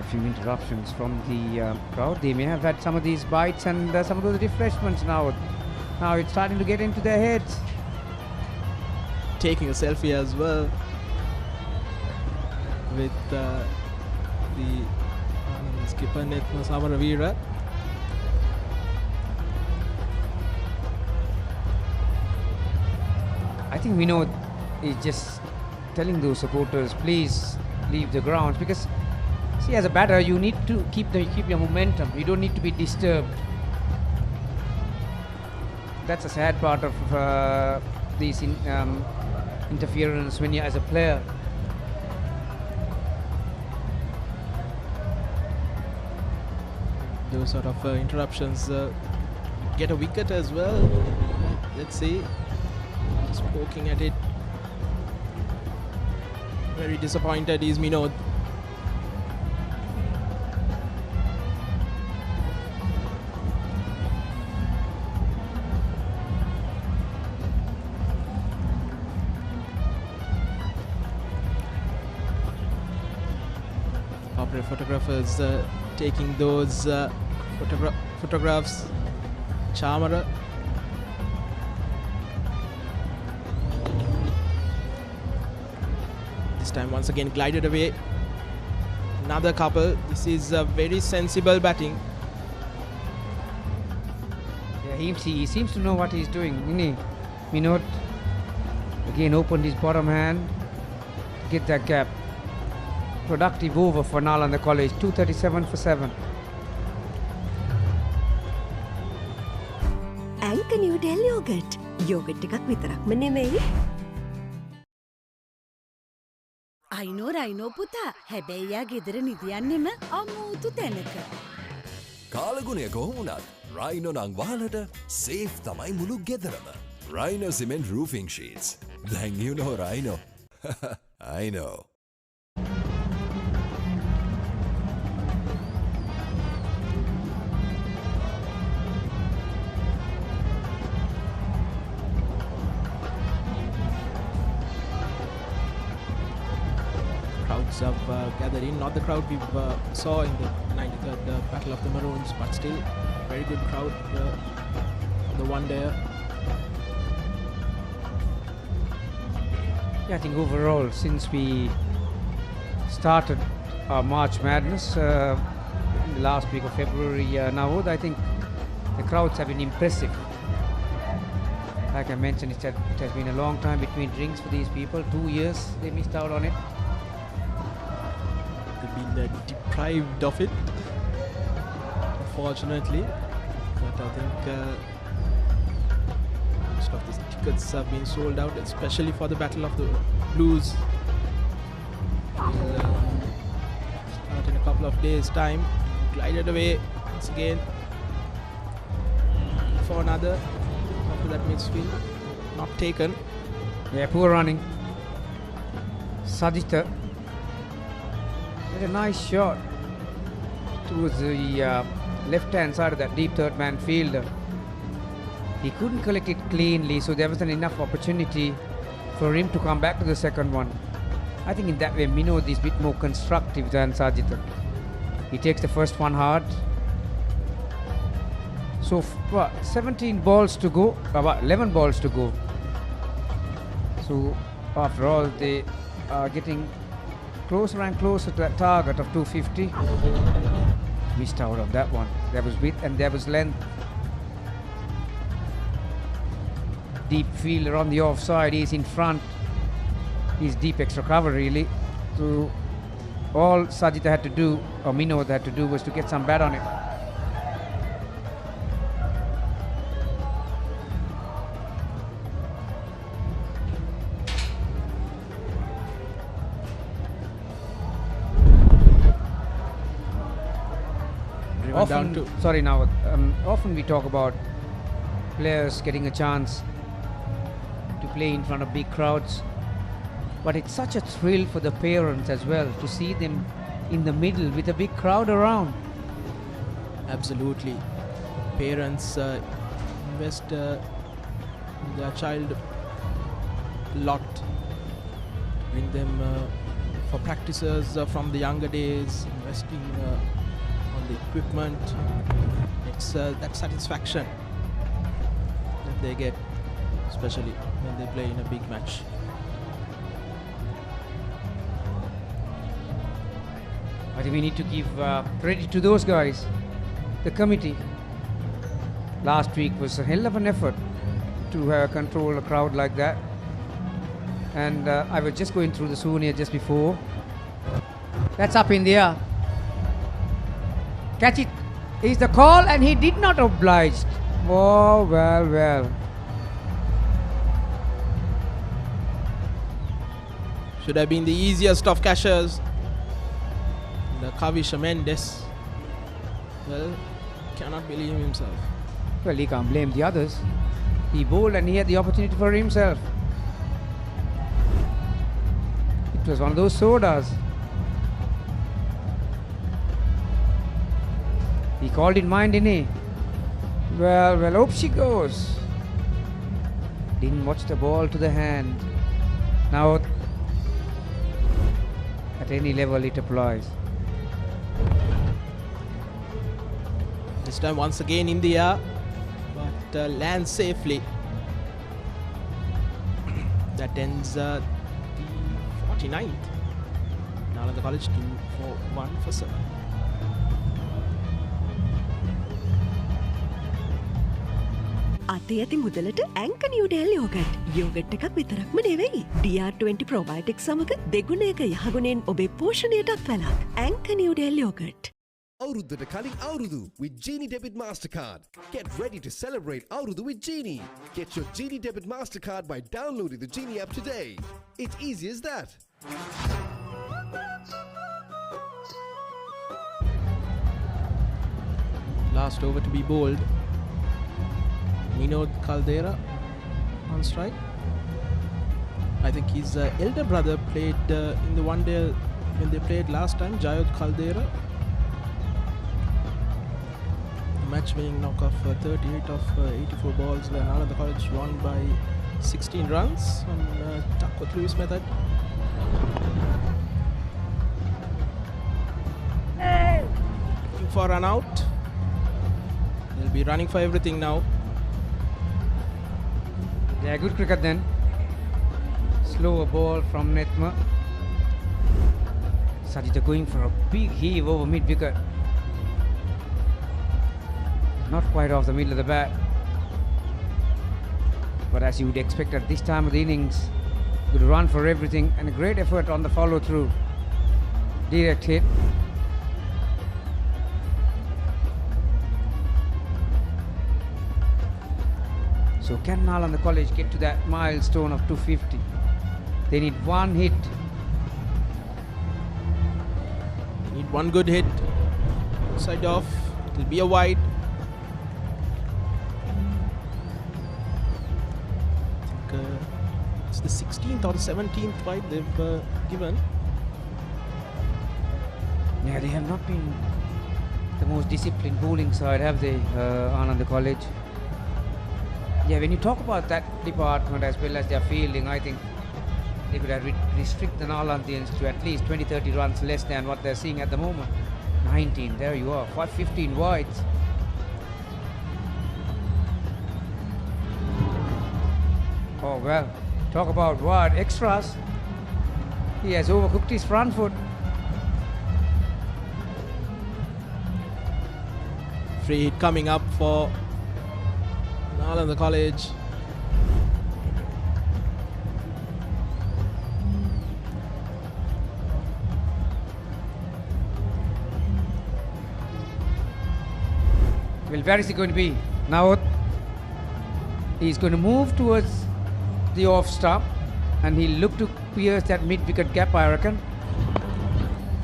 A few interruptions from the crowd. They may have had some of these bites and some of those refreshments now. Now it's starting to get into their heads. Taking a selfie as well with the skipper Netma Samaravira. I think Vinod is just telling those supporters, please leave the grounds, because see, as a batter you need to keep your momentum. You don't need to be disturbed. That's a sad part of these interference when you're as a player. Those sort of interruptions get a wicket as well. Let's see. Just poking at it. Very disappointed is Minod. Papare photographers taking those photographs. Chamara. This time once again glided away. Another couple. This is a very sensible batting. Yeah, he seems to know what he's doing. Minod again opened his bottom hand to get that gap. Productive over for Nalanda College, 237 for 7. Anchor Noodle yogurt. Yogurt එකක් විතරක්ම නෙමෙයි. අයිනෝ පුතා හැබැයි යා ගෙදර නිදියන්නෙම අමූතු තැනක. කාලගුණය කොහොමුණත් Rhino නං වහලට safe තමයි මුළු ගෙදරම. Rhino cement roofing sheets. Then you know Rhino. I know. Crowds have gathered in, not the crowd we saw in the 93rd Battle of the Maroons, but still very good crowd on the one day. Yeah, I think overall, since we started our March Madness in the last week of February, Navod, I think the crowds have been impressive. Like I mentioned, it has been a long time between drinks for these people. 2 years they missed out on it. They've been deprived of it, unfortunately. But I think most of the tickets have been sold out, especially for the Battle of the Blues. We'll start in a couple of days' time. Glided away once again for another. After that midfield, not taken. Yeah, poor running. Sajita had a nice shot towards the left-hand side of that deep third-man fielder. He couldn't collect it cleanly, so there wasn't enough opportunity for him to come back to the second one. I think in that way, Minod is a bit more constructive than Sajita. He takes the first one hard. So, 17 balls to go, about 11 balls to go. So, after all, they are getting closer and closer to that target of 250. Missed out on that one. There was width and there was length. Deep fielder on the offside, he's in front. He's deep extra cover really. So, all Sajita had to do, or Minod had to do, was to get some bat on it. Often we talk about players getting a chance to play in front of big crowds, but it's such a thrill for the parents as well to see them in the middle with a big crowd around. Absolutely. Parents invest in their child a lot, bring them for practices from the younger days, investing on the equipment. It's that satisfaction that they get, especially when they play in a big match. I think we need to give credit to those guys, the committee. Last week was a hell of an effort to control a crowd like that. And I was just going through the souvenir just before. That's up in the air. Catch it is the call, and he did not oblige. Oh, well, well. Should have been the easiest of catchers. The Kavisha Mendes. Well, cannot believe himself. Well, he can't blame the others. He bowled and he had the opportunity for himself. It was one of those sodas. He called in mind, didn't he? Well, well, up she goes. Didn't watch the ball to the hand. Now, at any level it applies. This time once again in the air, but lands safely. That ends the 49th. Nalanda College 2 for 1 for 7. අතේ ඇති මුදලට ඇංක Newdale yoghurt. Yoghurt එකක් විතරක්ම නෙවෙයි. DR20 probiotic සමග දෙගුණයක යහගුණෙන් ඔබේ පෝෂණයටත් වැළක්. ඇංක නිවඩෙල් යෝගට්. අවුරුද්දට කලින් අවුරුදු with Genie Debit Mastercard. Get ready to celebrate අවුරුදු with Genie. Get your Genie Debit Mastercard by downloading the Genie app today. It's easy as that. Last over to be bowled. Minod Caldera on strike. I think his elder brother played in the one day when they played last time, Jayod Caldera. The match winning knock of 38 of 84 balls. Nalanda College won by 16 runs on Tuckworth Lewis method. Looking for a run out. They'll be running for everything now. Yeah, good cricket then. Slower ball from Netma. Sajita going for a big heave over mid-wicket. Not quite off the middle of the bat. But as you would expect at this time of the innings, good run for everything and a great effort on the follow-through. Direct hit. So can Nalanda College get to that milestone of 250? They need one hit. Need one good hit. Side off. It'll be a wide. I think it's the 16th or the 17th wide they've given. Yeah, they have not been the most disciplined bowling side, have they, Ananda College? Yeah, when you talk about that department as well as their fielding, I think they could have restrict the Nalandians to at least 20-30 runs less than what they're seeing at the moment. 19, there you are, 15 wides. Oh well, talk about wide extras. He has overcooked his front foot. Free hit coming up for Nalanda College. Well, where is he going to be? Now he's going to move towards the off stump and he'll look to pierce that mid-wicket gap, I reckon.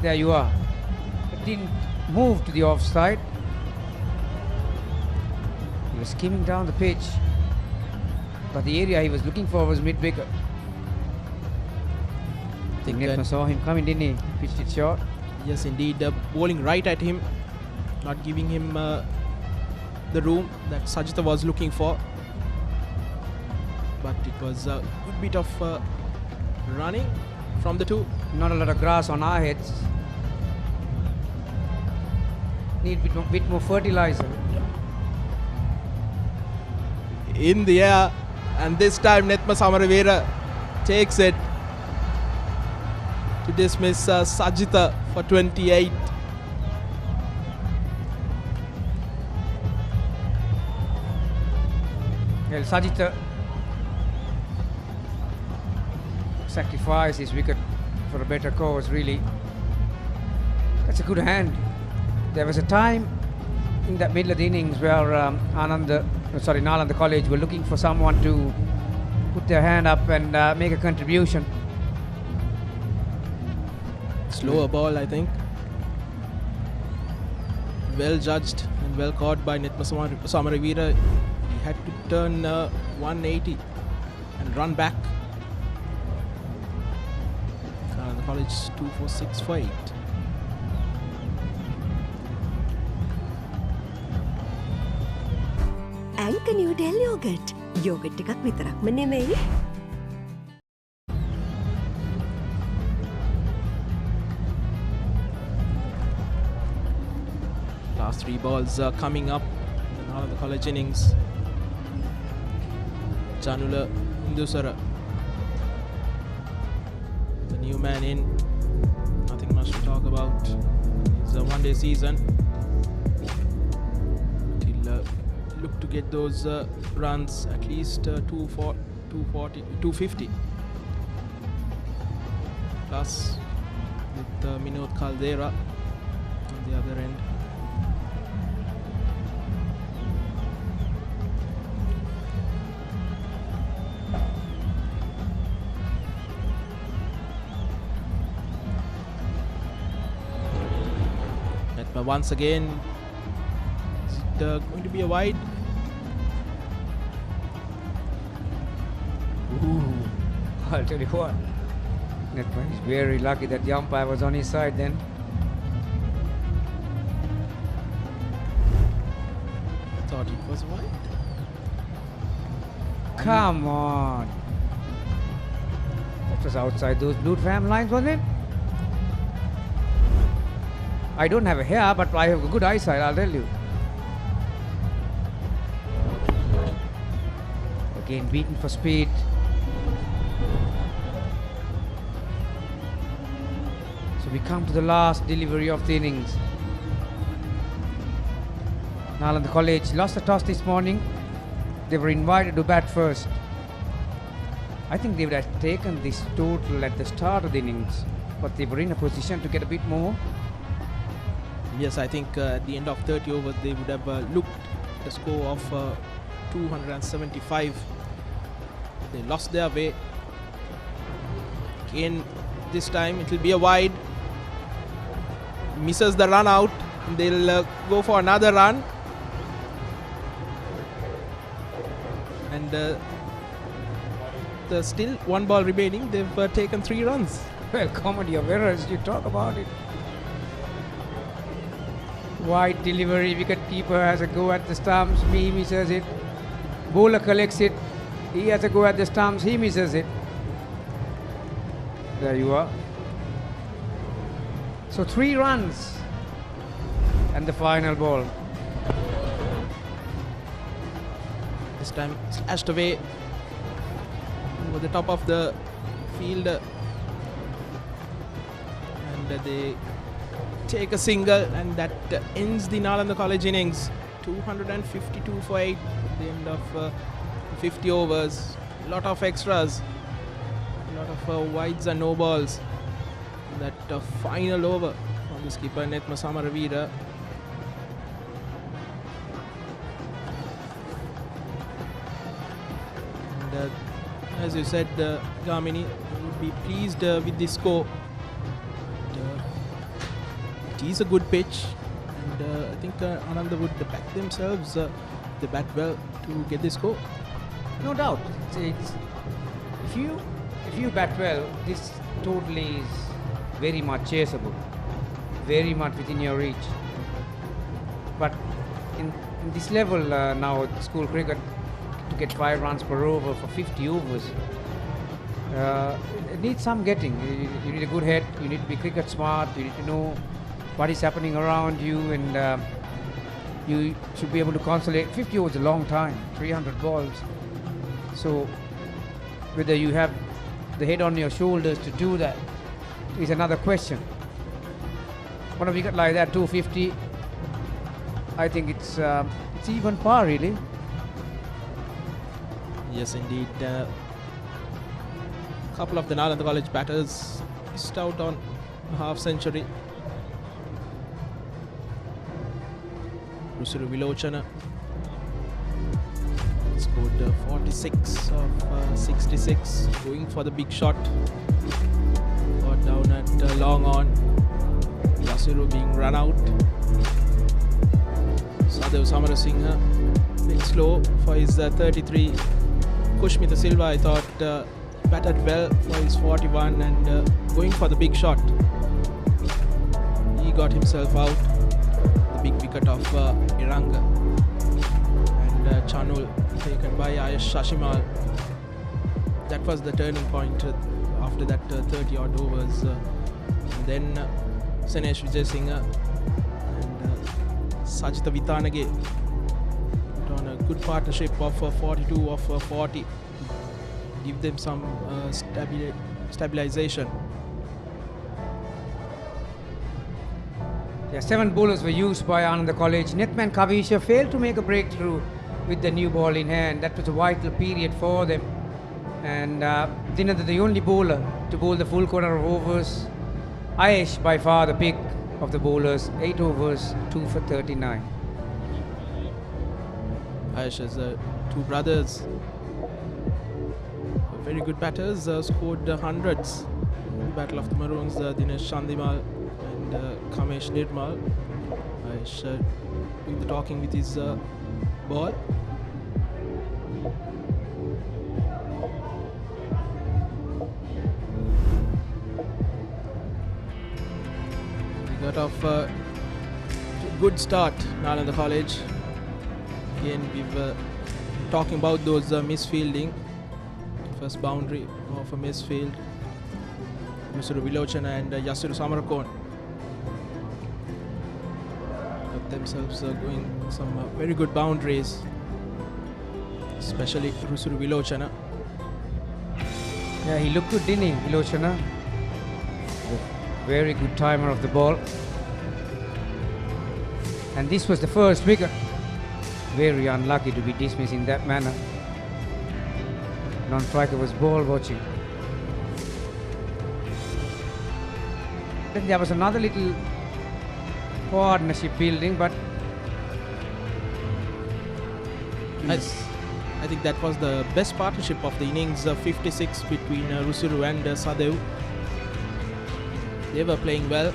There you are. It didn't move to the offside. He was skimming down the pitch, but the area he was looking for was mid-wicket. I think Netma saw him coming, didn't he? Pitched it short. Yes, indeed. Bowling right at him, not giving him the room that Sajita was looking for. But it was a good bit of running from the two. Not a lot of grass on our heads. Need a bit more fertilizer. in the air, and this time Netma Samaravira takes it to dismiss Sajitha for 28. Well, Sajitha sacrificed his wicket for a better cause, really. That's a good hand. There was a time in that middle of the innings where Nalanda College were looking for someone to put their hand up and make a contribution. Slower ball, I think. Well judged and well caught by Netma Samaravira. He had to turn 180 and run back. The College 2 for 6 for 8. Anchor Noodle Yogurt. Yogurt එකක් විතරක්ම නෙමෙයි. Last 3 balls coming up in the College innings. Janula Indusara, the new man in. Nothing much to talk about. It's a one-day season. He'll look to get those runs at least 240, 250. Plus with Minod Caldera on the other end. But once again, is it going to be a wide? Ooh, I'll tell you what. Netma is very lucky that the umpire was on his side then. Thought it was wide. Come on. That was outside those blue tram lines, wasn't it? I don't have a hair, but I have a good eyesight, I'll tell you. Again, beaten for speed. So we come to the last delivery of the innings. Nalanda College lost the toss this morning. They were invited to bat first. I think they would have taken this total at the start of the innings, but they were in a position to get a bit more. Yes, I think at the end of 30 overs they would have looked at a score of 275. They lost their way. Again, this time it will be a wide. Misses the run out. They'll go for another run. And there's still 1 ball remaining. They've taken 3 runs. Well, comedy of errors, you talk about it. Wide delivery, wicket-keeper has a go at the stumps, he misses it. Bowler collects it, he has a go at the stumps, he misses it. There you are. So 3 runs and the final ball. This time slashed away over the top of the field. And they take a single, and that ends the Nalanda College innings. 252 for 8 at the end of 50 overs. A lot of extras, a lot of wides and no balls. That final over from the skipper Netma Samaravira. And as you said, Gamini would be pleased with this score. It is a good pitch, and I think Ananda would back themselves. They bat well to get this score. No doubt. It's if you bat well, this totally is very much chaseable, very much within your reach. But in this level now, school cricket, to get 5 runs per over for 50 overs, it needs some getting. You need a good head. You need to be cricket smart. You need to know what is happening around you, and you should be able to consolidate. 50 overs is a long time, 300 balls. So whether you have the head on your shoulders to do that is another question. On a wicket like that, 250, I think it's even par really. Yes, indeed. Couple of the Nalanda College batters missed out on a half century. Rusuru Vilochana scored 46 of 66, going for the big shot. Got down at long on. Yasiru being run out. Sadev Samarasinghe bit slow for his 33. Kushmitha Silva, I thought, batted well for his 41 and going for the big shot. He got himself out. The big wicket of Iranga. And Chanul taken by Ayash Shashimal. That was the turning point after that 30 odd overs. And then Senesh Vijayasinghe and Sajitha Vitanage on a good partnership of 42 of 40. Give them some stabilization. Yeah, 7 bowlers were used by Ananda College. Netman Kavisha failed to make a breakthrough with the new ball in hand. That was a vital period for them. And Dinanda, the only bowler to bowl the full quarter of overs. Ayesh, by far the pick of the bowlers. 8 overs, 2 for 39. Ayesh has 2 brothers. Very good batters, scored hundreds in the Battle of the Maroons. Dinesh Chandimal and Kamesh Nirmal. Ayesh doing the talking with his ball. They got off to a good start, Nalanda College. Again, we were talking about those misfielding. First boundary of a misfield. Rusuru Vilochana and Yasiru Samarakon got themselves going some very good boundaries, especially Rusuru Vilochana. Yeah, he looked good, didn't he, Vilochana? Very good timer of the ball. And this was the first wicket. Very unlucky to be dismissed in that manner. Non-striker was ball watching. Then there was another little partnership building, but I think that was the best partnership of the innings, 56 between Rusuru and Sadev. They were playing well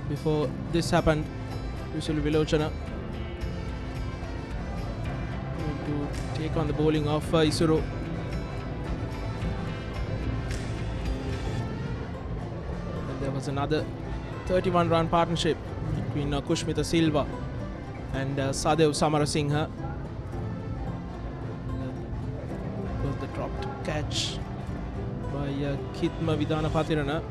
before this happened. Rusuru Vilochana to take on the bowling of Isuru. And there was another 31 run partnership between Kushmitha Silva and Sadev Samarasinghe. That was the dropped catch by Khitma Vidana Patirana.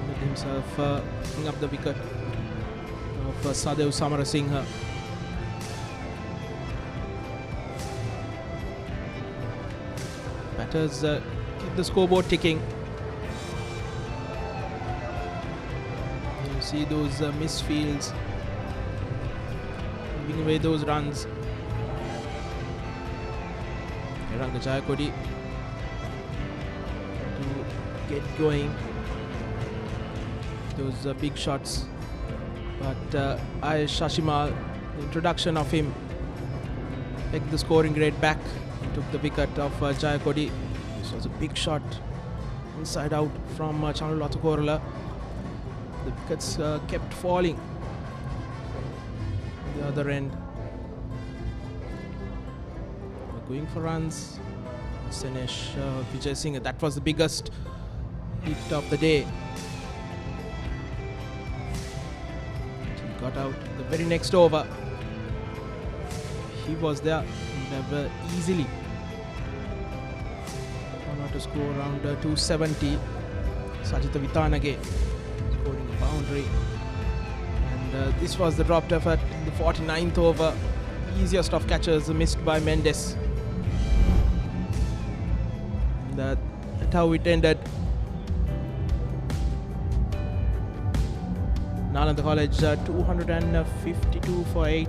With himself picking up the wicket of Sadev Samarasinghe. Batters keep the scoreboard ticking. You see those misfields, giving away those runs. Ranga Jayakodi to get going. Those big shots. But Ayesh Shashimal, the introduction of him, pegged the scoring grade back and took the wicket of Jayakodi. This was a big shot inside out from Chanul Atukorala. The wickets kept falling on the other end. They're going for runs. Senesh Vijayasinghe, that was the biggest hit of the day. Got out the very next over. He was there never easily. Gone on to score around 270. Sajitha Vitanage scoring a boundary. And this was the dropped effort in the 49th over. Easiest of catches missed by Mendes. And that's how it ended. Nalanda College 252 for 8.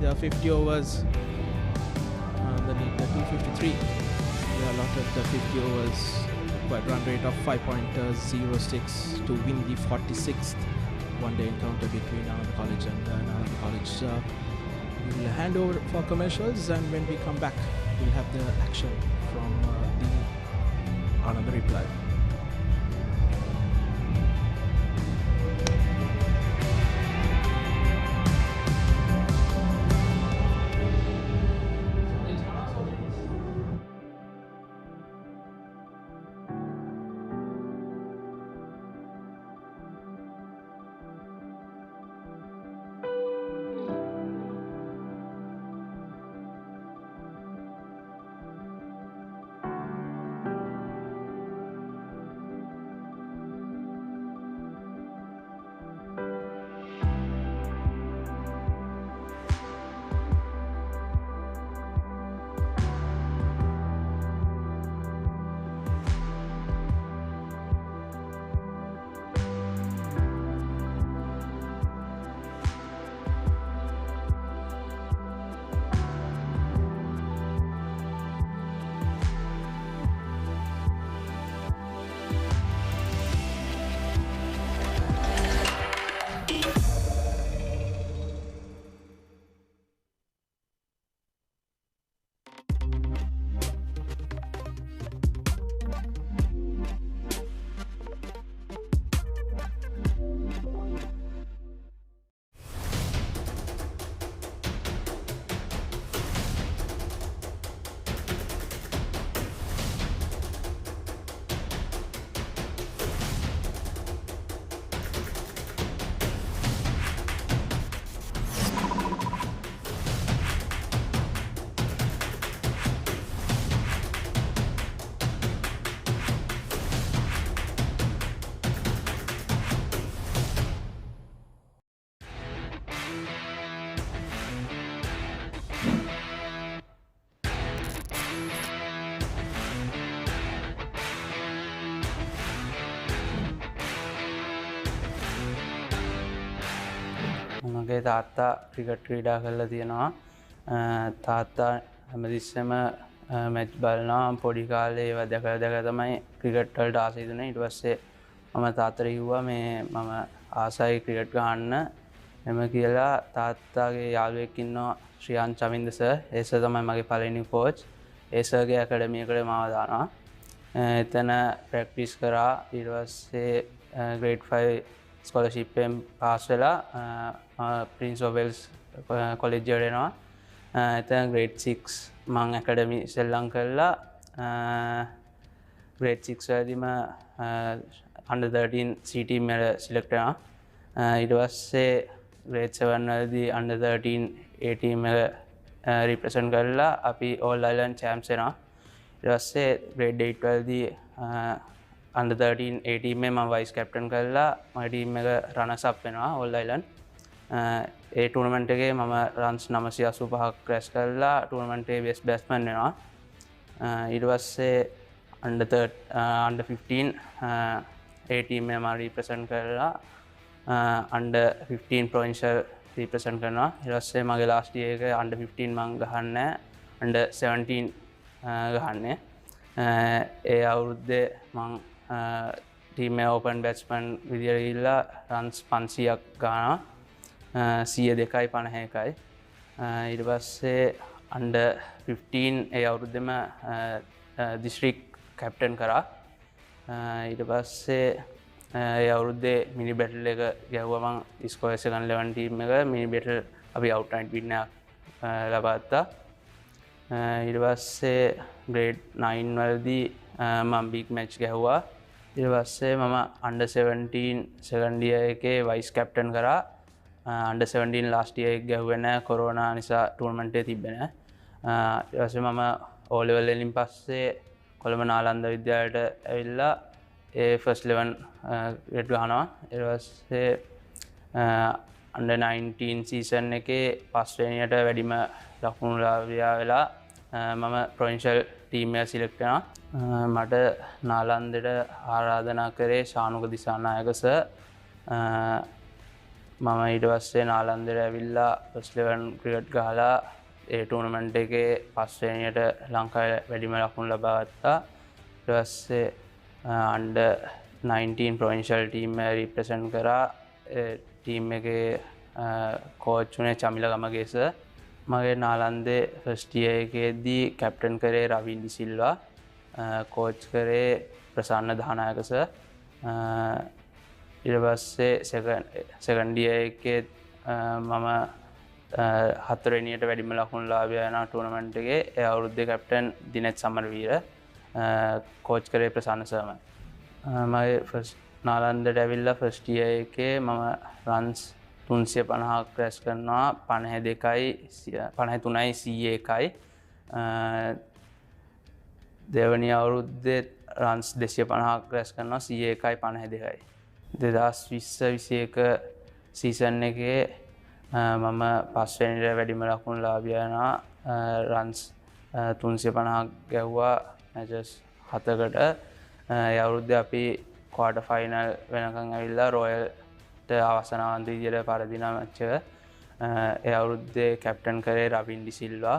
There are 50 overs. They need the 253. They allotted the 50 overs by run rate of 5.06 to win the 46th one-day encounter between Ananda College and Nalanda College. We will hand over for commercials, and when we come back, we'll have the action from the Ananda reply. මගේ තාත්තා cricket ක්‍රීඩා කරලා තියෙනවා. තාත්තා හැමතිස්සෙම match බලනවා. පොඩි කාලේ ඒවා දැක තමයි ක්‍රිකට් වලට ආසයි දුන්නේ. ඊට පස්සේ මම තාත්තට කිව්වා මේ මම ආසයි ක්‍රිකට් ගහන්න. එම කියලා තාත්තාගේ යාළුවෙක් ඉන්නවා ශ්‍රියාන් චමින්ද සර්. ඒ සර් තමයි මගේ පළවෙනි කෝච්. ඒ සර්ගේ ඇකඩමි එකට මාව දානවා. එතන ප්‍රැක්ටිස් කරා. ඊට පස්සේ grade 5 ස්කෝලර්ෂිප් එකෙන් පාස් වෙලා Prince of Wales කොලෙජ් එකට එනවා. එතන grade 6 මම ඇකඩමි සෙල්ලම් කරලා grade 6 වලදීම under 13 C team එකට සිලෙක්ට් වෙනවා. ඊට පස්සේ grade 7 වලදී under 13 A team එක represent කරලා අපි all island champs වෙනවා. ඊට පස්සේ grade 8 වලදී under 13 A team එකේ මම vice captain කරලා මගේ team එක runners up වෙනවා all island. ඒ tournament එකේ මම runs 985ක් crash කරලා tournament එකේ best batsman වෙනවා. ඊට පස්සේ under 15 A team එක මම represent කරලා under 15 provincial represent කරනවා. ඊට පස්සේ මගේ last year එක under 15 මම ගහන්නේ under 17 ගහන්නේ. ඒ අවුරුද්දේ මම team එක open batsman විදියට ගිහිල්ලා runs 500ක් ගන්නවා. 102.51යි. ඊට පස්සේ under 15 ඒ අවුරුද්දේම district captain කරා. ඊට පස්සේ ඒ අවුරුද්දේ mini battle එක ගැහුවා මම scores එක 11 team එක mini battle අපි outright win එකක් ලබා ගත්තා. ඊට පස්සේ grade 9 වලදී මම big match ගැහුවා. ඊට පස්සේ මම under 17 second year එකේ vice captain කරා. under 17 last year එක ගැහුවේ නැහැ corona නිසා tournament එක තිබ්බේ නැහැ. ඊට පස්සේ මම O level වලින් පස්සේ කොළඹ නාලන්ද විද්‍යාලයට ඇවිල්ලා ඒ ෆස්ට් 11 ක්‍රිකට් ගහනවා. ඊට පස්සේ under 19 සීසන් එකේ පස්වෙනියට වැඩිම ලකුණු ලාභියා වෙලා මම ප්‍රොවින්ෂල් ටීම් එක සිලෙක්ට් වෙනවා. මට නාලන්දෙට ආරාධනා කරේ ශානුක දිසානායක සර්. මම ඊට පස්සේ නාලන්දෙට ඇවිල්ලා ෆස්ට් 11 ක්‍රිකට් ගහලා ඒ ටූර්නමන්ට් එකේ පස්වෙනියට ලංකාවේ වැඩිම ලකුණු ලබා ගත්තා. ඊට පස්සේ under 19 ප්‍රොවින්ෂල් ටීම් එක රිප්‍රසන්ට් කරා. ටීම් එකේ කෝච් වුණේ චමිල ගමගේ සර්. මගේ නාලන්දේ ෆස්ට් ඉයර් එකේදී කැප්ටන් කරේ රවින් ඩිසිල්වා. කෝච් කරේ ප්‍රසන්න දහනායක සර්. ඊට පස්සේ සෙකන්ඩ් ඉයර් එකේ මම හතරවෙනියට වැඩිම ලකුණු ලාභියා වෙන ටූර්නමන්ට් එකේ ඒ අවුරුද්දේ කැප්ටන් දිනෙත් සමරවීර. කෝච් කරේ ප්‍රසන්න සර්ම. මගේ ෆස්ට් නාලන්දට ඇවිල්ලා ෆස්ට් ඉයර් එකේ මම රන්ස් 350ක් රැස් කරනවා. 52යි 103යි 101යි. දෙවැනි අවුරුද්දේ රන්ස් 250ක් රැස් කරනවා 101යි 52යි. 2020-21 සීසන් එකේ මම පස්වෙනිට වැඩිම ලකුණු ලාභියා වෙනවා. Runs 350ක් ගැව්වා matches 7කට. ඒ අවුරුද්දේ අපි ක්වාටර් ෆයිනල් වෙනකන් ඇවිල්ලා රොයල්ට අවසානාන්ත විදියට පරදිනා මැච් එක. ඒ අවුරුද්දේ කැප්ටන් කරේ රවින් ඩිසිල්වා.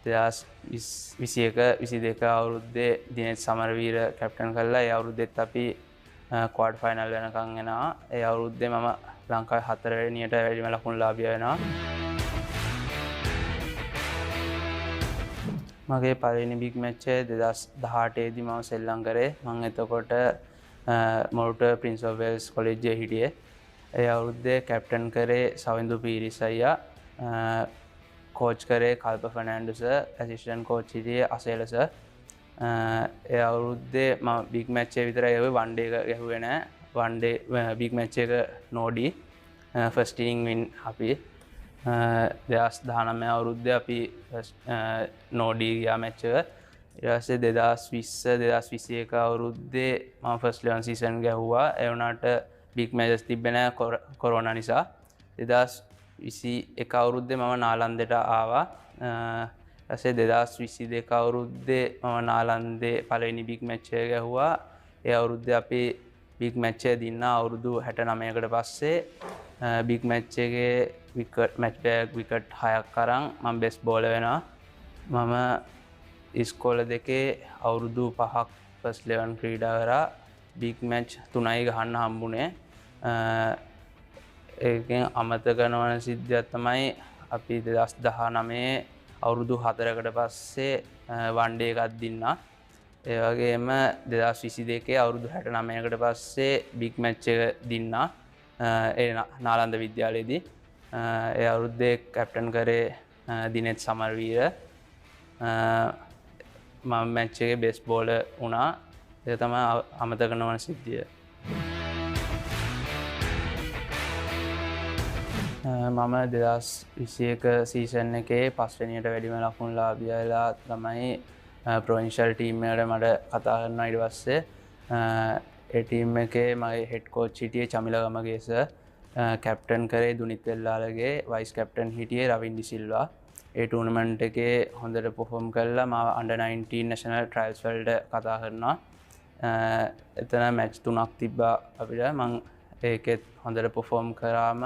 2021-22 අවුරුද්දේ දිනෙත් සමරවීර කැප්ටන් කළා. ඒ අවුරුද්දෙත් අපි ක්වාටර් ෆයිනල් වෙනකන් එනවා. ඒ අවුරුද්දේ මම ලංකාවේ 4 වෙනියට වැඩිම ලකුණු ලාභියා වෙනවා. මගේ පළවෙනි බිග් මැච් එක 2018 දී මම සෙල්ලම් කරේ. මම එතකොට මොරටු ප්‍රින්ස් ඔෆ් වෙල්ස් කොලෙජ්ජේ හිටියේ. ඒ අවුරුද්දේ කැප්ටන් කරේ සවින්දු පීරිස් අයියා. කෝච් කරේ කල්ප ෆර්නෑන්ඩෝ සර්. ඇසිස්ටන්ට් කෝච් හිටියේ අසේල සර්. ඒ අවුරුද්දේ මම බිග් මැච් එක විතරයි ගහුවේ. වන් ඩේ එක ගැහුවේ නැහැ. වන් ඩේ බිග් මැච් එක නෝඩි. ෆස්ට් ඉනිං වින් අපි 2019 අවුරුද්දේ අපි නෝඩි ගියා මැච් එක. ඊට පස්සේ 2020-2021 අවුරුද්දේ මම ෆස්ට් 11 සීසන් ගැහුවා. ඒ වුණාට බිග් මැචස් තිබ්බේ නැහැ කොරෝනා නිසා. 2021 අවුරුද්දේ මම නාලන්දෙට ආවා. ඊපස්සේ 2022 අවුරුද්දේ මම නාලන්දේ පළවෙනි බිග් මැච් එක ගැහුවා. ඒ අවුරුද්දේ අපි බිග් මැච් එක දින්නා අවුරුදු 69කට පස්සේ බිග් මැච් එකේ මැච් බෑග් විකට් 6ක් අරන් මම බෙස්ට් බෝලර් වෙනවා. මම ඉස්කෝල දෙකේ අවුරුදු 5ක් ෆස්ට් 11 ක්‍රීඩා කරා. බිග් මැච් 3යි ගහන්න හම්බුනේ. ඒකෙන් අමතක නොවන සිද්ධියක් තමයි අපි 2019 අවුරුදු 4කට පස්සේ වන් ඩේ එකක් දින්නා. ඒ වගේම 2022 අවුරුදු 69කට පස්සේ බිග් මැච් එක දින්නා. ඒ නාලන්ද විද්‍යාලයේදී. ඒ අවුරුද්දේ කැප්ටන් කරේ දිනෙත් සමරවීර. මම මැච් එකේ බෙස්ට් බෝලර් වුණා. ඒක තමයි අමතක නොවන සිද්ධිය. මම 2021 සීසන් එකේ පස්වෙනියට වැඩිම ලකුණු ලාභියා වෙලා තමයි ප්‍රොවින්ෂල් ටීම් එකට මට කතා කරනවා. ඊට පස්සේ ඒ ටීම් එකේ මගේ හෙඩ් කෝච් හිටියේ චමිල ගමගේ සර්. කැප්ටන් කරේ දුනිත් වෙල්ලාලගේ. වයිස් කැප්ටන් හිටියේ රවින් ඩිසිල්වා. ඒ ටූර්නමන්ට් එකේ හොඳට පර්ෆෝම් කළා. මම under 19 national trials වලට කතා කරනවා. එතන මැච් 3ක් තිබ්බා අපිට. මම ඒකෙත් හොඳට පර්ෆෝම් කරාම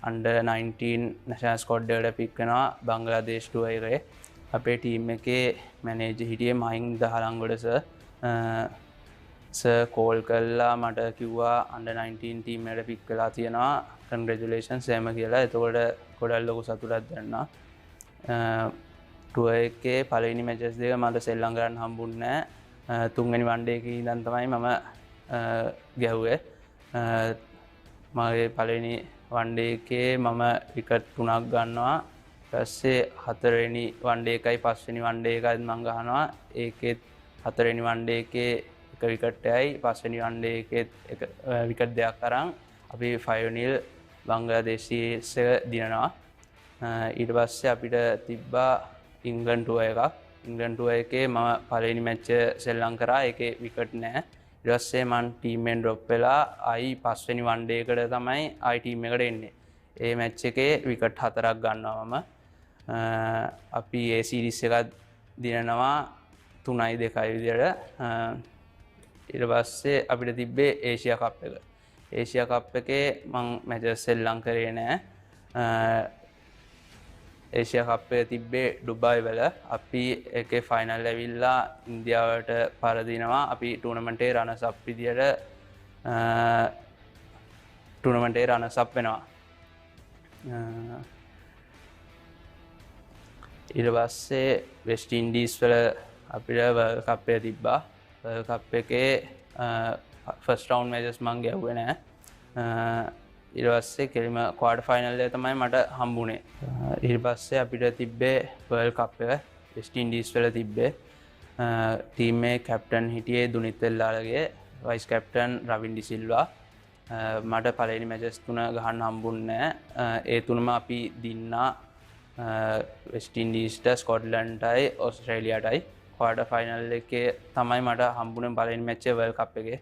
under 19 national squad එකට පික් වෙනවා බංග්ලාදේශ් ටුර් එකේ. අපේ ටීම් එකේ මැනේජර් හිටියේ මහින් දහලංගොඩ සර්. සර් කෝල් කළා මට කිව්වා under 19 ටීම් එකට පික් වෙලා තියෙනවා. කන්ග්‍රැචුලේෂන්ස් එහෙම කියලා. එතකොට ගොඩක් ලොකු සතුටක් දැනුණා. ටුර් එකේ පළවෙනි මැචස් දෙක මට සෙල්ලම් කරන්න හම්බුන්නේ නැහැ. තුන්වෙනි වන් ඩේ එකේ ඉඳන් තමයි මම ගැහුවේ. මගේ පළවෙනි වන් ඩේ එකේ මම විකට් 3ක් ගන්නවා. ඊපස්සේ හතරවෙනි වන් ඩේ එකයි පස්වෙනි වන් ඩේ එකයි මම ගහනවා. ඒකෙත් හතරවෙනි වන් ඩේ එකේ එක විකට් එකයි පස්වෙනි වන් ඩේ එකේ එක විකට් දෙකක් අරන් අපි 5-0 බංග්ලාදේශීස් එක දිනනවා. ඊට පස්සේ අපිට තිබ්බා ඉංග්ලන්ඩ් ටුර් එකක්. ඉංග්ලන්ඩ් ටුර් එකේ මම පළවෙනි මැච් එක සෙල්ලම් කරා. ඒකේ විකට් නැහැ. ඊට පස්සේ මං ටීම් එකෙන් ඩ්‍රොප් වෙලා ආයි 5 වෙනි වන් ඩේ එකට තමයි ආයි ටීම් එකට එන්නේ. ඒ මැච් එකේ විකට් 4ක් ගන්නවා මම. අපි ඒ සීරීස් එකත් දිනනවා 3-2 විදියට. ඊට පස්සේ අපිට තිබ්බේ ඒෂියා කප් එක. ඒෂියා කප් එකේ මං මැචස් සෙල්ලම් කරේ නෑ. ඒෂියා කප් එක තිබ්බේ ඩුබායි වල. අපි ඒකේ ෆයිනල් ඇවිල්ලා ඉන්දියාවට පරදිනවා. අපි ටූර්නමන්ටේ රනර්ස් අප් විදියට ටූර්නමන්ටේ රනර්ස් අප් වෙනවා. ඊට පස්සේ වෙස්ට් ඉන්ඩීස් වල අපිට වර්ල්ඩ් කප් එක තිබ්බා. වර්ල්ඩ් කප් එකේ ෆස්ට් රවුන්ඩ් මැචස් මං ගැහුවේ නෑ. ඊට පස්සේ කෙලිම ක්වාටර් ෆයිනල් එක තමයි මට හම්බුනේ. ඊට පස්සේ අපිට තිබ්බේ වර්ල්ඩ් කප් එක වෙස්ට් ඉන්ඩීස් වල තිබ්බේ. ටීම් එකේ කැප්ටන් හිටියේ දුනිත් වෙල්ලාලගේ, වයිස් කැප්ටන් රවින් ඩිසිල්වා. මට පළවෙනි මැචස් 3 ගහන්න හම්බුන්නේ නෑ. ඒ තුනම අපි දින්නා වෙස්ට් ඉන්ඩීස්ට, ස්කොට්ලන්ඩ්ටයි ඕස්ට්‍රේලියාටයි. ක්වාටර් ෆයිනල් එකේ තමයි මට හම්බුනේ පළවෙනි මැච් එක වර්ල්ඩ් කප් එකේ.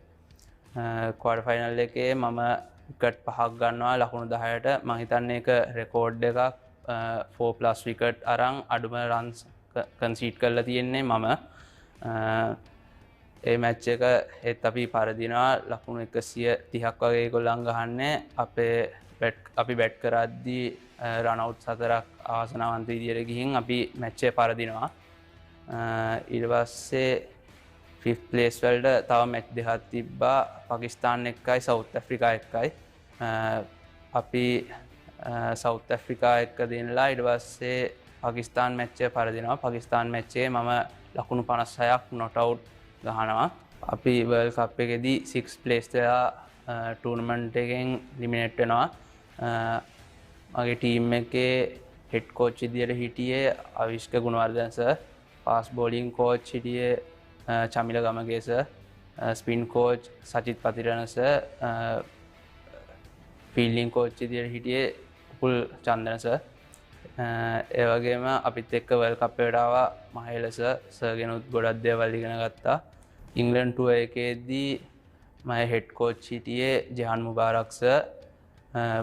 ක්වාටර් ෆයිනල් එකේ මම විකට් 5ක් ගන්නවා ලකුණු 10ට. මම හිතන්නේ ඒක රෙකෝඩ් එකක්. 4+ විකට් අරන් අඩුම රන්ස් කන්සීඩ් කරලා තියෙන්නේ මම. ඒ මැච් එක ඒත් අපි පරදිනවා ලකුණු 130ක් වගේ ඒගොල්ලන් ගහන්නේ. අපි බැට් කරද්දී රන් අවුට් 4ක් ආසනාවන්ත විදියට ගිහින් අපි මැච් එක පරදිනවා. ඊට පස්සේ 5th place වලට තව මැච් දෙකක් තිබ්බා. පාකිස්තාන් එක්කයි සවුත් ඇෆ්‍රිකා එක්කයි. අපි සවුත් ඇෆ්‍රිකා එක්ක දිනලා ඊට පස්සේ පාකිස්තාන් මැච් එක පරදිනවා. පාකිස්තාන් මැච් එකේ මම ලකුණු 56ක් not out ගහනවා. අපි වර්ල්ඩ් කප් එකේදී 6th place වෙලා ටූර්නමන්ට් එකෙන් එලිමිනේට් වෙනවා. මගේ ටීම් එකේ හෙඩ් කෝච් විදියට හිටියේ Avishka Gunawardene sir. Fast bowling coach හිටියේ Chamila Gamage sir. Spin coach Sachith Pathirana sir. Fielding coach විදියට හිටියේ උපුල් චන්දන සර්. ඒ වගේම අපිත් එක්ක වර්ල්ඩ් කප් එකට ආවා මහේල සර් ගෙනුත් ගොඩක් දේවල් ඉගෙන ගත්තා. ඉංග්ලන්ඩ් ටුවර් එකේදී මගේ හෙඩ් කෝච් හිටියේ ජෙහන් මුබාරක් සර්.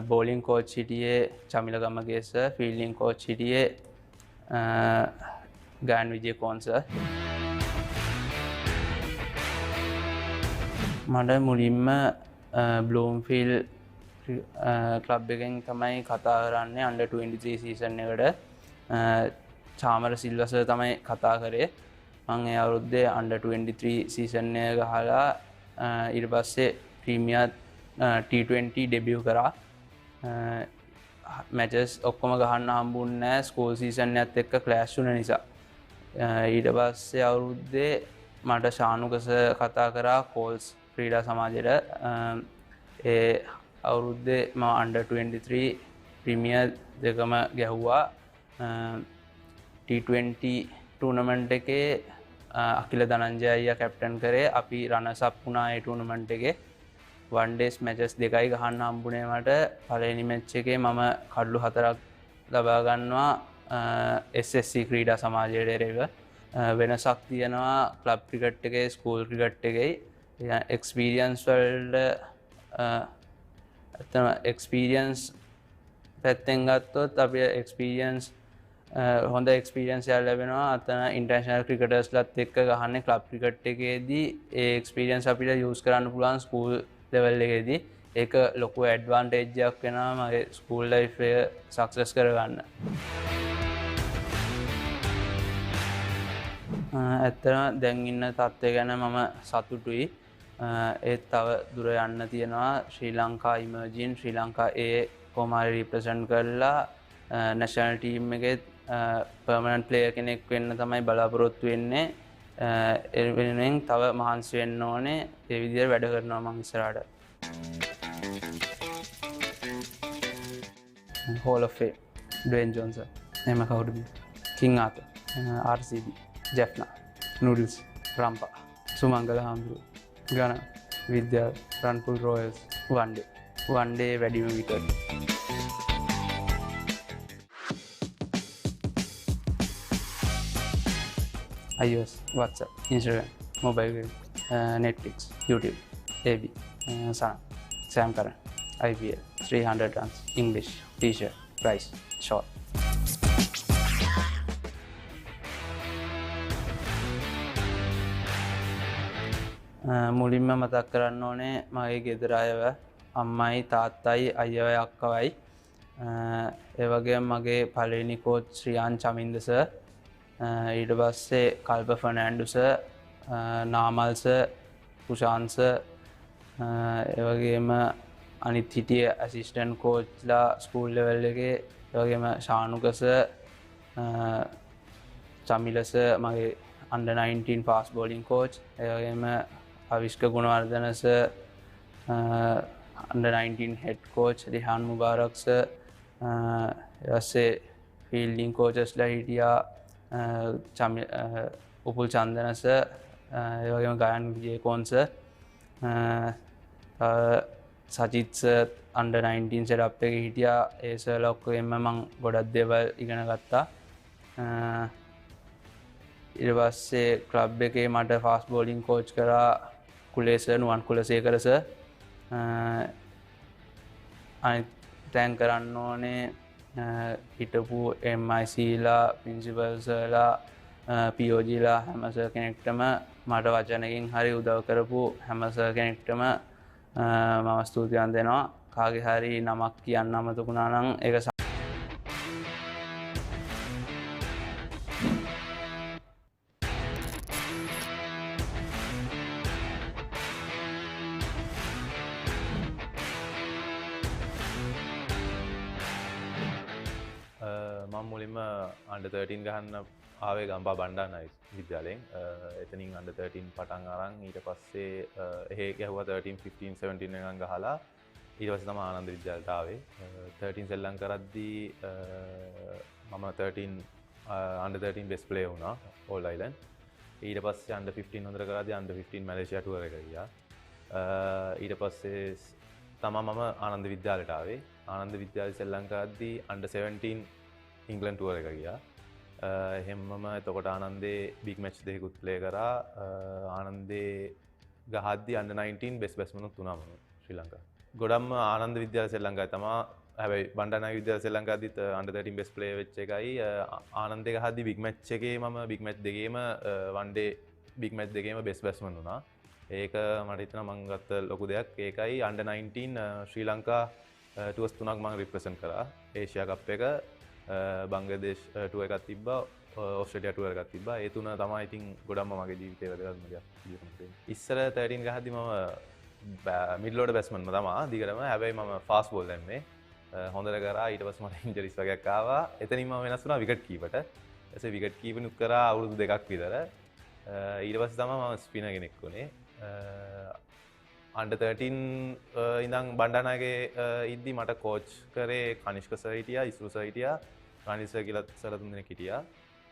බෝලින් කෝච් හිටියේ Chamila Gamage sir. Fielding coach හිටියේ ගාන් විජේකෝන් සර්. මට මුලින්ම බ්ලූම්ෆීල් ක්ලබ් එකෙන් තමයි කතා කරන්නේ under 23 සීසන් එකට. චාමර සිල්වා සර් තමයි කතා කරේ. මම ඒ අවුරුද්දේ under 23 සීසන් එක ගහලා ඊට පස්සේ ප්‍රීමියර් T20 ඩෙබියු කරා. මැචස් ඔක්කොම ගහන්න හම්බුන්නේ නැහැ ස්කූල් සීසන් එකත් එක්ක ක්ලෑෂ් වුණ නිසා. ඊට පස්සේ අවුරුද්දේ මට ශානුක සර් කතා කරා කෝල්ස් ක්‍රීඩා සමාජයට. ඒ අවුරුද්දේ මම under 23 ප්‍රීමියර් දෙකම ගැහුවා. T20 ටූර්නමන්ට් එකේ අකිල ධනංජය අයියා කැප්ටන් කරේ. අපි රනර්ස් අප් වුණා ඒ ටූර්නමන්ට් එකේ. වන් ඩේස් මැචස් දෙකයි ගහන්න හම්බුනේ මට. පළවෙනි මැච් එකේ මම කඩලු 4ක් ලබා ගන්නවා SSC ක්‍රීඩා සමාජයට එරෙහිව. වෙනසක් තියෙනවා ක්ලබ් ක්‍රිකට් එකේ ස්කූල් ක්‍රිකට් එකේ. එක්ස්පීරියන්ස් වලට එක්ස්පීරියන්ස් පැත්තෙන් ගත්තොත් අපි එක්ස්පීරියන්ස් හොඳ එක්ස්පීරියන්ස් එකක් ලැබෙනවා. අතන ඉන්ටර්නැෂනල් ක්‍රිකටර්ස්ලත් එක්ක ගහන්නේ ක්ලබ් ක්‍රිකට් එකේදී ඒ එක්ස්පීරියන්ස් අපිට යූස් කරන්න පුළුවන් ස්කූල් ලෙවල් එකේදී. ඒක ලොකු ඇඩ්වාන්ටේජ් එකක් වෙනවා මගේ ස්කූල් ලයිෆ් එක සක්සස් කරගන්න. ඇත්තටම දැන් ඉන්න තත්ත්වය ගැන මම සතුටුයි. ඒත් තව දුර යන්න තියෙනවා. ශ්‍රී ලංකා ඉමර්ජින් ශ්‍රී ලංකා ඒ කොමාරි රිප්‍රසන්ට් කරලා නැෂනල් ටීම් එකේ පර්මනන්ට් ප්ලේයර් කෙනෙක් වෙන්න තමයි බලාපොරොත්තු වෙන්නේ. ඒ වෙනුවෙන් තව මහන්සි වෙන්න ඕනේ. ඒ විදිහට වැඩ කරනවා මම ඉස්සරහට. Hall of Fame Dwayne Johnson, එහෙම කවුද? King Arthur, RCB, Jaffna, Noodles, Rampa, Sumangala හාමුදුරුවෝ, ගණ විද්‍යා, රන්පුල් රොයල්ස්, one day වැඩිම wicket. iOS, WhatsApp, Instagram, mobile game, Netflix, YouTube, AB, Sun, Sam Curran, IPL, 300 runs, English, T-shirt, price, short. මුලින්ම මතක් කරන්න ඕනේ මගේ ගෙදර අයව අම්මයි තාත්තයි අයියවයි අක්කවයි ඒ වගේම මගේ පළවෙනි කෝච් ශ්‍රියාන් චමින්ද සර් ඊට පස්සේ Kalpa Fernando sir Namal sir Kushan sir ඒ වගේම අනිත් හිටිය ඇසිස්ටන්ට් කෝච්ලා ස්කූල් ලෙවල් එකේ ඒ වගේම ශානුක සර් චමිල සර් මගේ under 19 fast bowling coach ඒ වගේම Avishka Gunawardene sir under 19 head coach Rihan Mubarak sir ඊපස්සේ fielding coaches ලා හිටියා උපුල් චන්දන සර් ඒ වගේම Gayan Wijekoon sir Sajith sir under 19 setup එකේ හිටියා ඒ සර්ලා ඔක්කොගෙම මම ගොඩක් දේවල් ඉගෙන ගත්තා ඊට පස්සේ ක්ලබ් එකේ මට ෆාස්ට් බෝලින් කෝච් කරා කුලේ සර් නුවන් කුලසේකර සර් අනිත් තැන් කරන්න ඕනේ හිටපු MIC ලා ප්‍රින්සිපල් සර්ලා POG ලා හැම සර් කෙනෙක්ටම මට වචනකින් හරි උදව් කරපු හැම සර් කෙනෙක්ටම මම ස්තුතිවන්ත වෙනවා කාගේ හරි නමක් කියන්න අමතක වුණා නම් ඒක මුලින්ම under 13 ගහන්න ආවේ ගම්පා බණ්ඩාරනායක විද්‍යාලයෙන් එතනින් under 13 පටන් අරන් ඊට පස්සේ එහෙ ගැහුවා 13 15 17 වෙනකන් ගහලා ඊට පස්සේ තමයි ආනන්ද විද්‍යාලයට ආවේ 13 සෙල්ලම් කරද්දී මම 13 under 13 best player වුණා all island ඊට පස්සේ under 15 හොඳට කරද්දී under 15 මැලේසියා ටුවර් එක ගියා ඊට පස්සේ තමයි මම ආනන්ද විද්‍යාලයට ආවේ ආනන්ද විද්‍යාලයේ සෙල්ලම් කරද්දී under 17 ඉංගලන්ඩ් ටුවර් එක ගියා එහෙමම එතකොට ආනන්දේ බිග් මැච් දෙකකුත් ප්ලේ කරා ආනන්දේ ගහද්දී under 19 බෙස්ට් බැට්ස්මන් උත් වුණා මම ශ්‍රී ලංකාව ගොඩක්ම ආනන්ද විද්‍යාලය ශ්‍රී ලංකාවේ තමයි හැබැයි බණ්ඩාරනායක විද්‍යාලය ශ්‍රී ලංකාවේදීත් under 13 බෙස්ට් ප්ලේයර් වෙච්ච එකයි ආනන්දේ ගහද්දී බිග් මැච් එකේ මම බිග් මැච් දෙකේම වන් ඩේ බිග් මැච් දෙකේම බෙස්ට් බැට්ස්මන් වුණා ඒක මට හිතෙනවා මම ගත්ත ලොකු දෙයක් ඒකයි under 19 ශ්‍රී ලංකා ටුවර්ස් තුනක් මම රිප්‍රසන්ට් කරා ඒෂියා කප් එක බංග්ලාදේශ් ටුවර් එකක් තිබ්බා ඕස්ට්‍රේලියා ටුවර් එකක් තිබ්බා ඒ තුන තමයි ඉතින් ගොඩක්ම මගේ ජීවිතේ වැදගත්ම දෙයක් ඉස්සර 13 ගහද්දි මම මිඩල් ඕඩර් බැට්ස්මන්ම තමයි දිගටම හැබැයි මම ෆාස්ට් බෝල් දැම්මේ හොඳට කරා ඊට පස්සේ මට ඉන්ජරිස් වගේක් ආවා එතනින් මම වෙනස් වුණා විකට් කීපර්ට ඊටසේ විකට් කීපර්නුත් කරා අවුරුදු දෙකක් විතර ඊට පස්සේ තමයි මම ස්පිනර් කෙනෙක් වුණේ under 13 ඉඳන් බණ්ඩාරනායකේ ඉද්දි මට කෝච් කරේ කනිෂ්ක සර් හිටියා ඉස්රු සර් හිටියා රනිල් සර් කියලා සර් තුන් දෙනෙක් හිටියා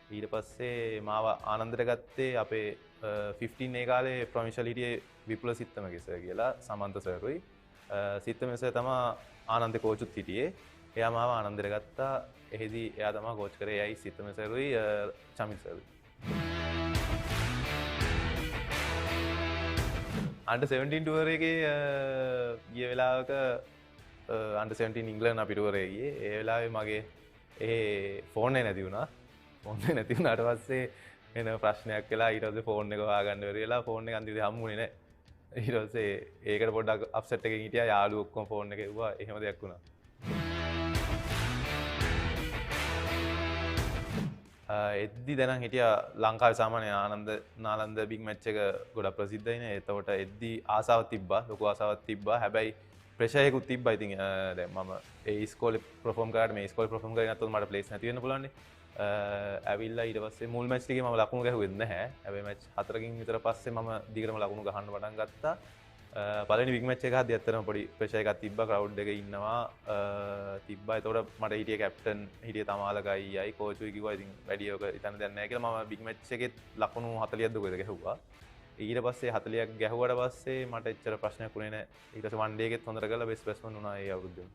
ඊට පස්සේ මාව ආනන්දට ගත්තේ අපේ 15 ඒ කාලේ ප්‍රොවින්ෂල් හිටියේ විපුල සිත්තමගේ සර් කියලා සමන්ත සර්රුයි සිත්තමගේ සර් තමයි ආනන්දේ කෝචුත් හිටියේ එයා මාව ආනන්දට ගත්තා එහෙදී එයා තමයි කෝච් කරේ එයයි සිත්තමගේ සර්රුයි චමිල් සර්රුයි under 17 ටුවර් එකේ ගිය වෙලාවක under 17 ඉංග්ලන්ඩ් අපි ටුවර් එකේ ගියේ ඒ වෙලාවේ මගේ ෆෝන් එක නැති වුණා ෆෝන් එක නැති වුණාට පස්සේ එන ප්‍රශ්නයක් වෙලා ඊට පස්සේ ෆෝන් එක හොයාගන්න බැරි වෙලා ෆෝන් එක අන්තිමට හම්බුනේ නැහැ ඊට පස්සේ ඒකට පොඩ්ඩක් අප්සෙට් එකකින් හිටියා යාළුවෝ ඔක්කොම ෆෝන් එක එව්වා එහෙම දෙයක් වුණා එද්දි දැනන් හිටියා ලංකාවේ සාමාන්‍ය ආනන්ද නාලන්ද බිග් මැච් එක ගොඩක් ප්‍රසිද්ධයිනේ එතකොට එද්දි ආසාවක් තිබ්බා ලොකු ආසාවක් තිබ්බා හැබැයි ප්‍රෙෂර් එකකුත් තිබ්බා ඉතින් දැන් මම ඒ ඉස්කෝලේ පර්ෆෝම් කරාට මේ ඉස්කෝලේ පර්ෆෝම් කරේ නැත්නම් මට ප්ලේස් නැති වෙන්න පුළුවන් නේ ඇවිල්ලා ඊට පස්සේ මුල් මැච් එකේ මම ලකුණු ගැහුවෙත් නැහැ හැබැයි මැච් 4කින් විතර පස්සේ මම දිගටම ලකුණු ගහන්න පටන් ගත්තා පළවෙනි බිග් මැච් එක හද්දි ඇත්තටම පොඩි ප්‍රෙෂර් එකක් තිබ්බා ක්‍රවුඩ් එකේ ඉන්නවා තිබ්බා එතකොට මට හිටියේ කැප්ටන් හිටියේ තමාලක අයියයි කෝච්ුයි කිව්වා ඉතින් වැඩි ඔක හිතන්න දෙයක් නැහැ කියලා මම බිග් මැච් එකෙත් ලකුණු 40ක් දුකද ගැහුවා ඊට පස්සේ 40ක් ගැහුවට පස්සේ මට එච්චර ප්‍රශ්නයක් වුණේ නැහැ ඊට පස්සේ වන් ඩේ එකෙත් හොඳට කරලා බෙස්ට් බැට්ස්මන් වුණා ඒ අවුරුද්දේ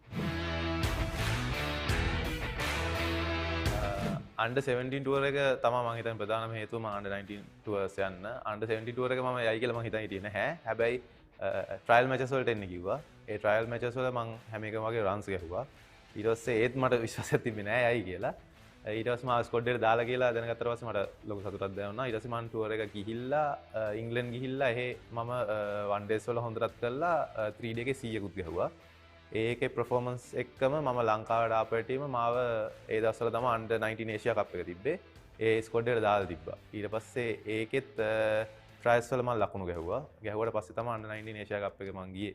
අන්ඩර් 17 ටුවර් එක තමයි මම හිතන්නේ ප්‍රධානම හේතුව මම අන්ඩර් 19 ටුවර්ස් යන්න. අන්ඩර් 17 ටුවර් එක මම යයි කියලා මම හිතන් හිටියේ නැහැ. හැබැයි ට්‍රයිල් මැචස් වලට එන්න කිව්වා. ඒ ට්‍රයිල් මැචස් වල මම හැම එකම වගේ රන්ස් ගැහුවා. ඊට පස්සේ ඒත් මට විශ්වාසයක් තිබ්බේ නැහැ යයි කියලා. ඊට පස්සේ මම ස්කොඩ් එකට දාලා කියලා දැනගත්තට පස්සේ මට ලොකු සතුටක් දැනුණා. ඊට පස්සේ මම ටුවර් එක ගිහිල්ලා ඉංග්ලන්ඩ් ගිහිල්ලා එහෙ මම වන් ඩේස් වල හොඳටත් කළා 3 ඩේ එකේ 100කුත් ගැහුවා. ඒකේ පර්ෆෝමන්ස් එක්කම මම ලංකාවට ආපු ටීම මාව ඒ දවස්වල තමයි අන්ඩර් 19 ඒෂියා කප් එක තිබ්බේ. ඒ ස්කොඩ් එකට දාලා තිබ්බා. ඊට පස්සේ ඒකෙත් ට්‍රයිල්ස් වල මම ලකුණු ගැහුවා. ගැහුවට පස්සේ තමයි අන්ඩර් 19 ඒෂියා කප් එක මම ගියේ.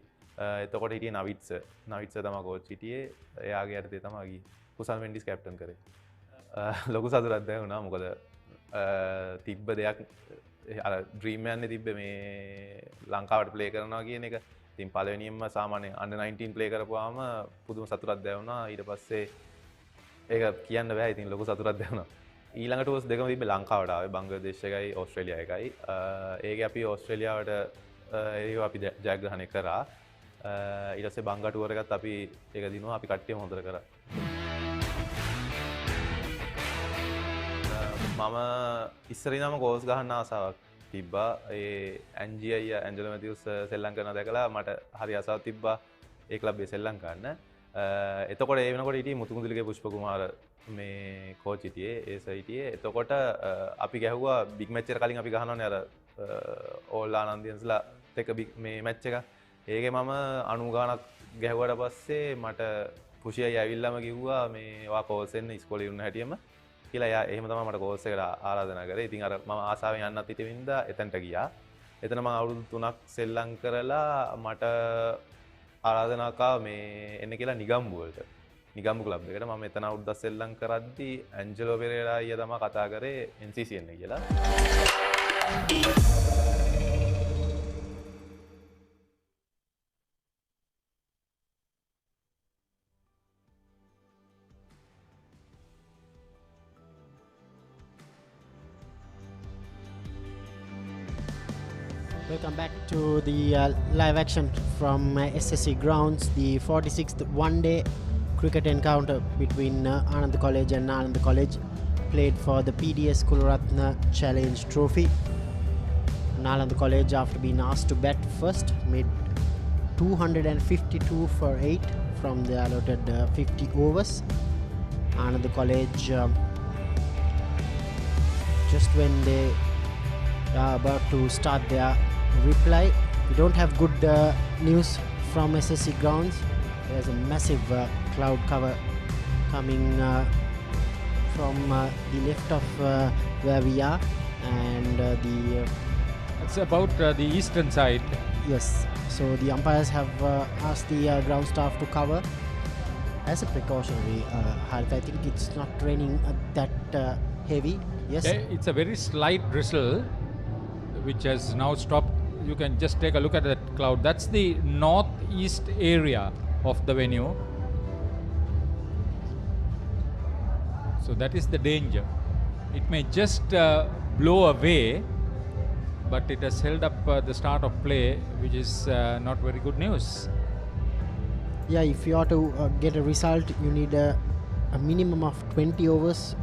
එතකොට හිටියේ නවිත්ස තමයි කෝච් හිටියේ. එයාගේ යටතේ තමයි ගියේ. කුසල් මෙන්ඩිස් කැප්ටන් කරේ. ලොකු සතුටක් දැනුණා. මොකද තිබ්බ දෙයක් අර ඩ්‍රීම් එකක් තිබ්බේ මේ ලංකාවට ප්ලේ කරනවා කියන එක. ඉතින් පළවෙනියෙන්ම සාමාන්‍ය අන්ඩර් 19 ප්ලේ කරපුවාම පුදුම සතුටක් දැනුණා. ඊට පස්සේ ඒක කියන්න බෑ. ඉතින් ලොකු සතුටක් දැනුණා. ඊළඟ ටූර්ස් දෙකම තිබ්බේ ලංකාවට ආවේ බංග්ලාදේශ එකයි ඕස්ට්‍රේලියා එකයි. ඒකේ අපි ඕස්ට්‍රේලියාවට ඒව අපි ජයග්‍රහණය කරා. ඊට පස්සේ බංගා ටුවර් එකත් අපි ඒක දිනුවා. අපි කට්ටියම හොඳට කරා. මම ඉස්සර ඉඳන්ම ගෝල්ස් ගහන්න ආසාවක් තිබ්බා. ඒ ඇන්ජි අයියා ඇන්ජලෝ මැතිව්ස් සෙල්ලම් කරනවා දැකලා මට හරි ආසාවක් තිබ්බා ඒ ක්ලබ් එකේ සෙල්ලම් කරන්න. එතකොට ඒ වෙනකොට හිටියේ මුතුමුදුලිගේ පුෂ්ප කුමාර මේ කෝච් හිටියේ ඒ සයිටියේ. එතකොට අපි ගැහුවා බිග් මැච් එකට කලින් අපි ගහනවානේ අර ඕල් ආනන්දියන්ස්ලා එක මේ මැච් එක. ඒකේ මම 90 ගානක් ගැහුවට පස්සේ මට පුෂියයි ඇවිල්ලාම කිව්වා මේ ඔයා කෝල්ස් එන්න ඉස්කෝලේ ඉන්න හැටියෙම කියලා. එයා එහෙම තමයි මට කෝල්ස් එකට ආරාධනා කරේ. ඉතින් අර මම ආසාවෙන් යන්නත් හිටින්න එතනට ගියා. එතන මම අවුරුදු 3ක් සෙල්ලම් කරලා මට ආරාධනා කා මේ එන්න කියලා නිගම්බු වලට. නිගම්බු ක්ලබ් එකට මම එතන අවුරුද්දක් සෙල්ලම් කරද්දි ඇන්ජලෝ පෙරේරා අයියා තමයි කතා කරේ NCC එන්න කියලා. Welcome back to the live action from SSC Grounds, the 46th one-day cricket encounter between Ananda College and Nalanda College, played for the PDS Kularatna Challenge Trophy. Nalanda College, after being asked to bat first, made 252 for 8 from the allotted 50 overs. Ananda College, just when they are about to start their reply, we don't have good news from SSC Grounds. There's a massive cloud cover coming from the left of where we are, and it's about the eastern side. Yes, so the umpires have asked the ground staff to cover as a precautionary halt. I think it's not raining that heavy. Yes, it's a very slight drizzle which has now stopped. You can just take a look at that cloud. That's the northeast area of the venue. So that is the danger. It may just blow away, but it has held up the start of play, which is not very good news. Yeah, if you are to get a result, you need a minimum of 20 overs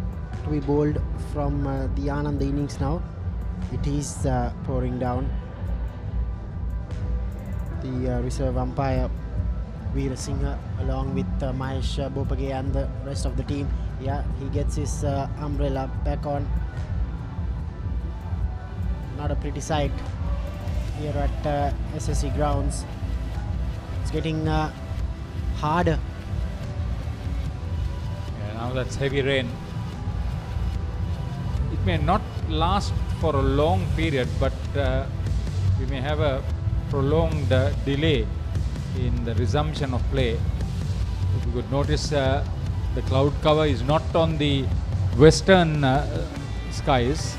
to be bowled from the Ananda innings now. It is pouring down. The reserve umpire Veera Singha along with Mahesh Bopage and the rest of the team. Yeah, he gets his umbrella back on. Not a pretty sight here at SSC Grounds. It's getting harder. Yeah, now that's heavy rain. It may not last for a long period, but we may have a prolonged delay in the resumption of play. If you could notice, the cloud cover is not on the western skies,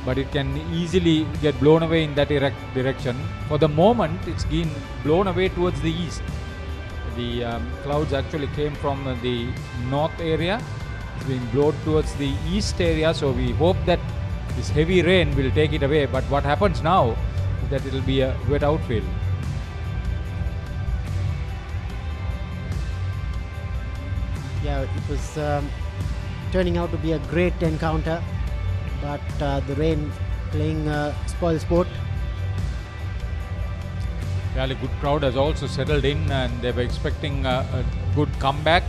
but it can easily get blown away in that direction. For the moment, it's been blown away towards the east. The clouds actually came from the north area. It's being blown towards the east area, so we hope that this heavy rain will take it away. But what happens now is that it will be a wet outfield. Yeah, it was turning out to be a great encounter, but the rain playing spoil sport. Fairly good crowd has also settled in, and they were expecting a good comeback.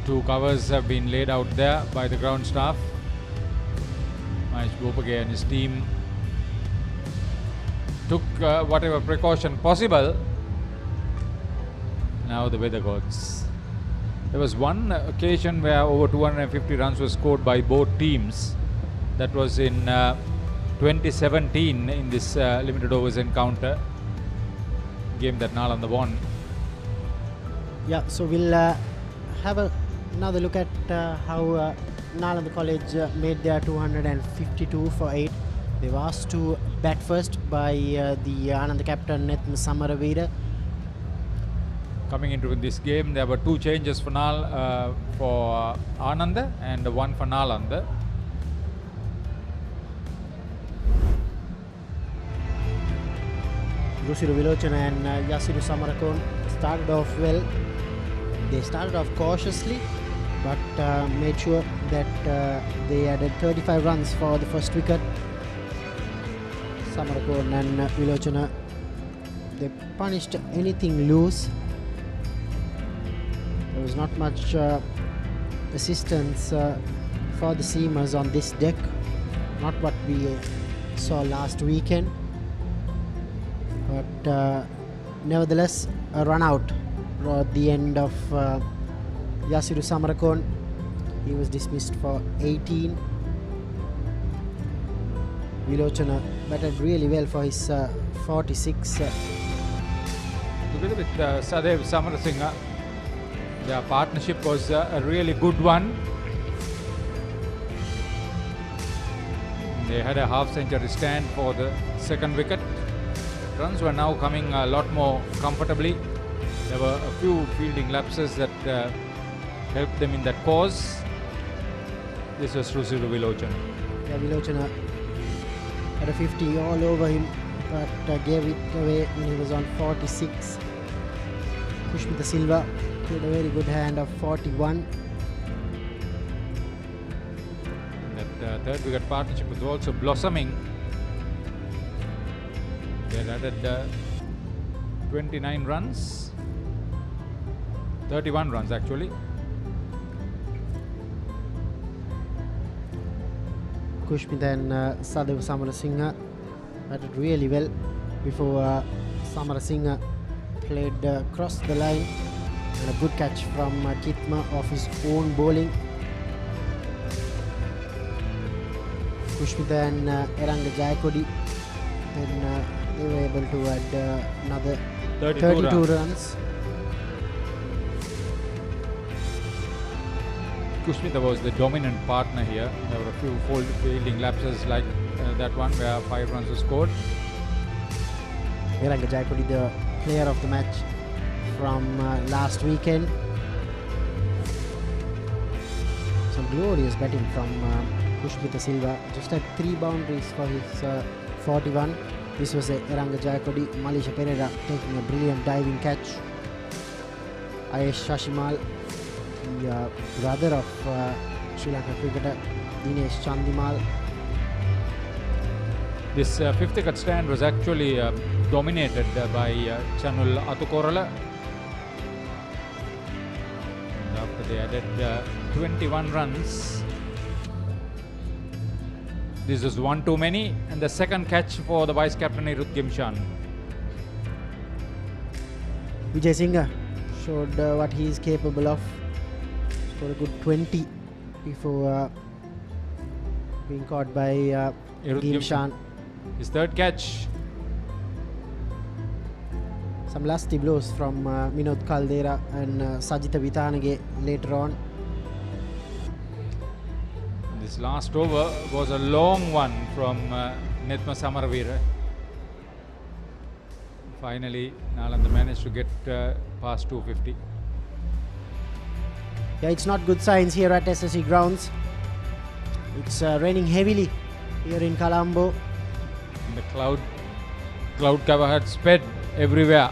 2 covers have been laid out there by the ground staff. Mahesh Bopage and his team took whatever precaution possible. Now the weather gods. There was one occasion where over 250 runs were scored by both teams. That was in 2017 in this limited overs encounter, game that Nalanda won. Yeah, so we'll have another look at how Nalanda College made their 252 for 8. They were asked to bat first by the Ananda captain Nethma Samaravira. Coming into this game, there were 2 changes for Ananda and 1 for Nalanda. Rusiru Vilochana and Yasiru Samarakon started off well. They started off cautiously, but made sure that they added 35 runs for the first wicket. Samarakon and Vilochana, they punished anything loose. There was not much assistance for the seamers on this deck, not what we saw last weekend. But nevertheless, a run out at the end of Yasiru Samarakon. He was dismissed for 18. Vilochana batted really well for his 46. Together with Sadev Samarasinghe, their partnership was a really good one. They had a half-century stand for the second wicket. Runs were now coming a lot more comfortably. There were a few fielding lapses that helped them in that cause. This was Rusiru Vilochana. Yeah, Vilochana had a 50 all over him, but gave it away when he was on 46. Pushpita Silva played a very good hand of 41. That third wicket partnership was also blossoming. They had added 29 runs, 31 runs actually. Kushmita and Sadev Samarasinghe batted really well before Samarasinghe played across the line, and a good catch from Kitma off his own bowling. Kushmita and Eranga Jayakodi, and they were able to add another 32 runs. Kushmita was the dominant partner here. There were a few fielding lapses like that one where 5 runs were scored. Eranga Jayakodi, the player of the match from last weekend. Some glorious batting from Pushpita Silva. Just had 3 boundaries for his 41. This was Eranga Jayakodi. Malisha Pereira taking a brilliant diving catch. Ayesh Shashimal, the brother of Sri Lanka cricketer Dinesh Chandimal. This 5th wicket stand was actually dominated by Chanul Atukorala. And after they added 21 runs, this was 1 too many, and the second catch for the vice captain Ruth Gimshan. Vijay Singha showed what he is capable of. Scored a good 20 before being caught by Gimshan. His third catch. Some lusty blows from Minod Caldera and Sajitha Vithanage later on. This last over was a long one from Nethma Samaravira. Finally, Nalanda managed to get past 250. Yeah, it's not good signs here at SSC Grounds. It's raining heavily here in Colombo. And the cloud cover had sped everywhere.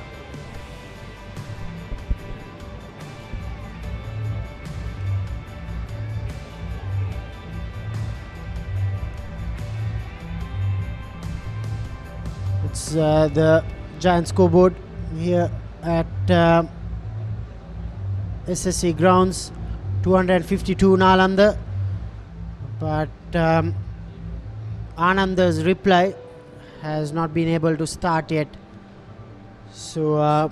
the giant scoreboard here at SSC Grounds, 252 Nalanda. But Ananda's reply has not been able to start yet. So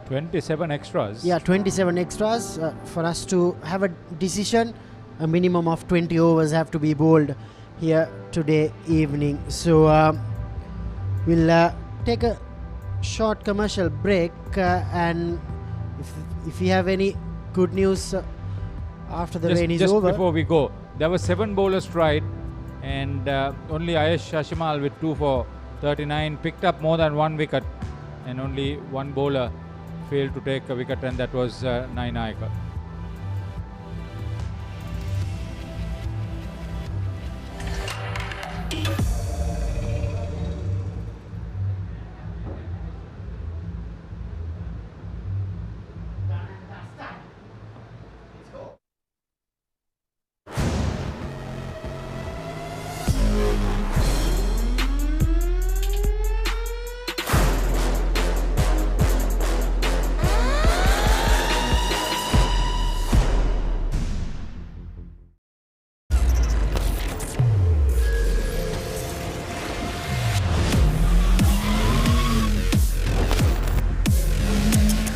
27 extras. yeah, 27 extras. For us to have a decision, a minimum of 20 overs have to be bowled here today evening. So we'll take a short commercial break, and if we have any good news after the rain is just over. Before we go, there were 7 bowlers tried, and only Ayesh Hashimal with 2 for 39 picked up more than 1 wicket, and only 1 bowler failed to take a wicket, and that was Nainayaka.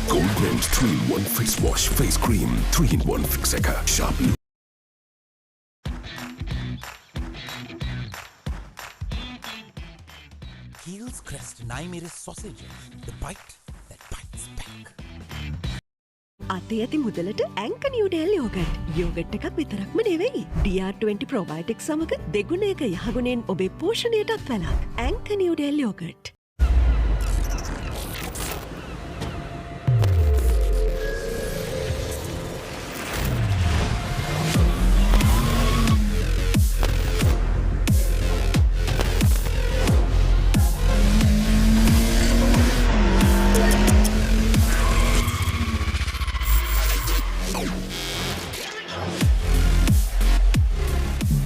Goldman's 3-in-1 face wash, face cream, 3-in-1 fixaker, sharp. Heels Crest Naimeris sausages, the bite that bites back. අතේ ඇති මුදලට ඇංක Newdale yoghurt. Yoghurt එකක් විතරක්ම නෙවෙයි. DR20 ප්‍රොබයොටික් සමග දෙගුණයක යහගුණෙන් ඔබේ පෝෂණයටත් වැළක්. ඇංක Newdale yoghurt.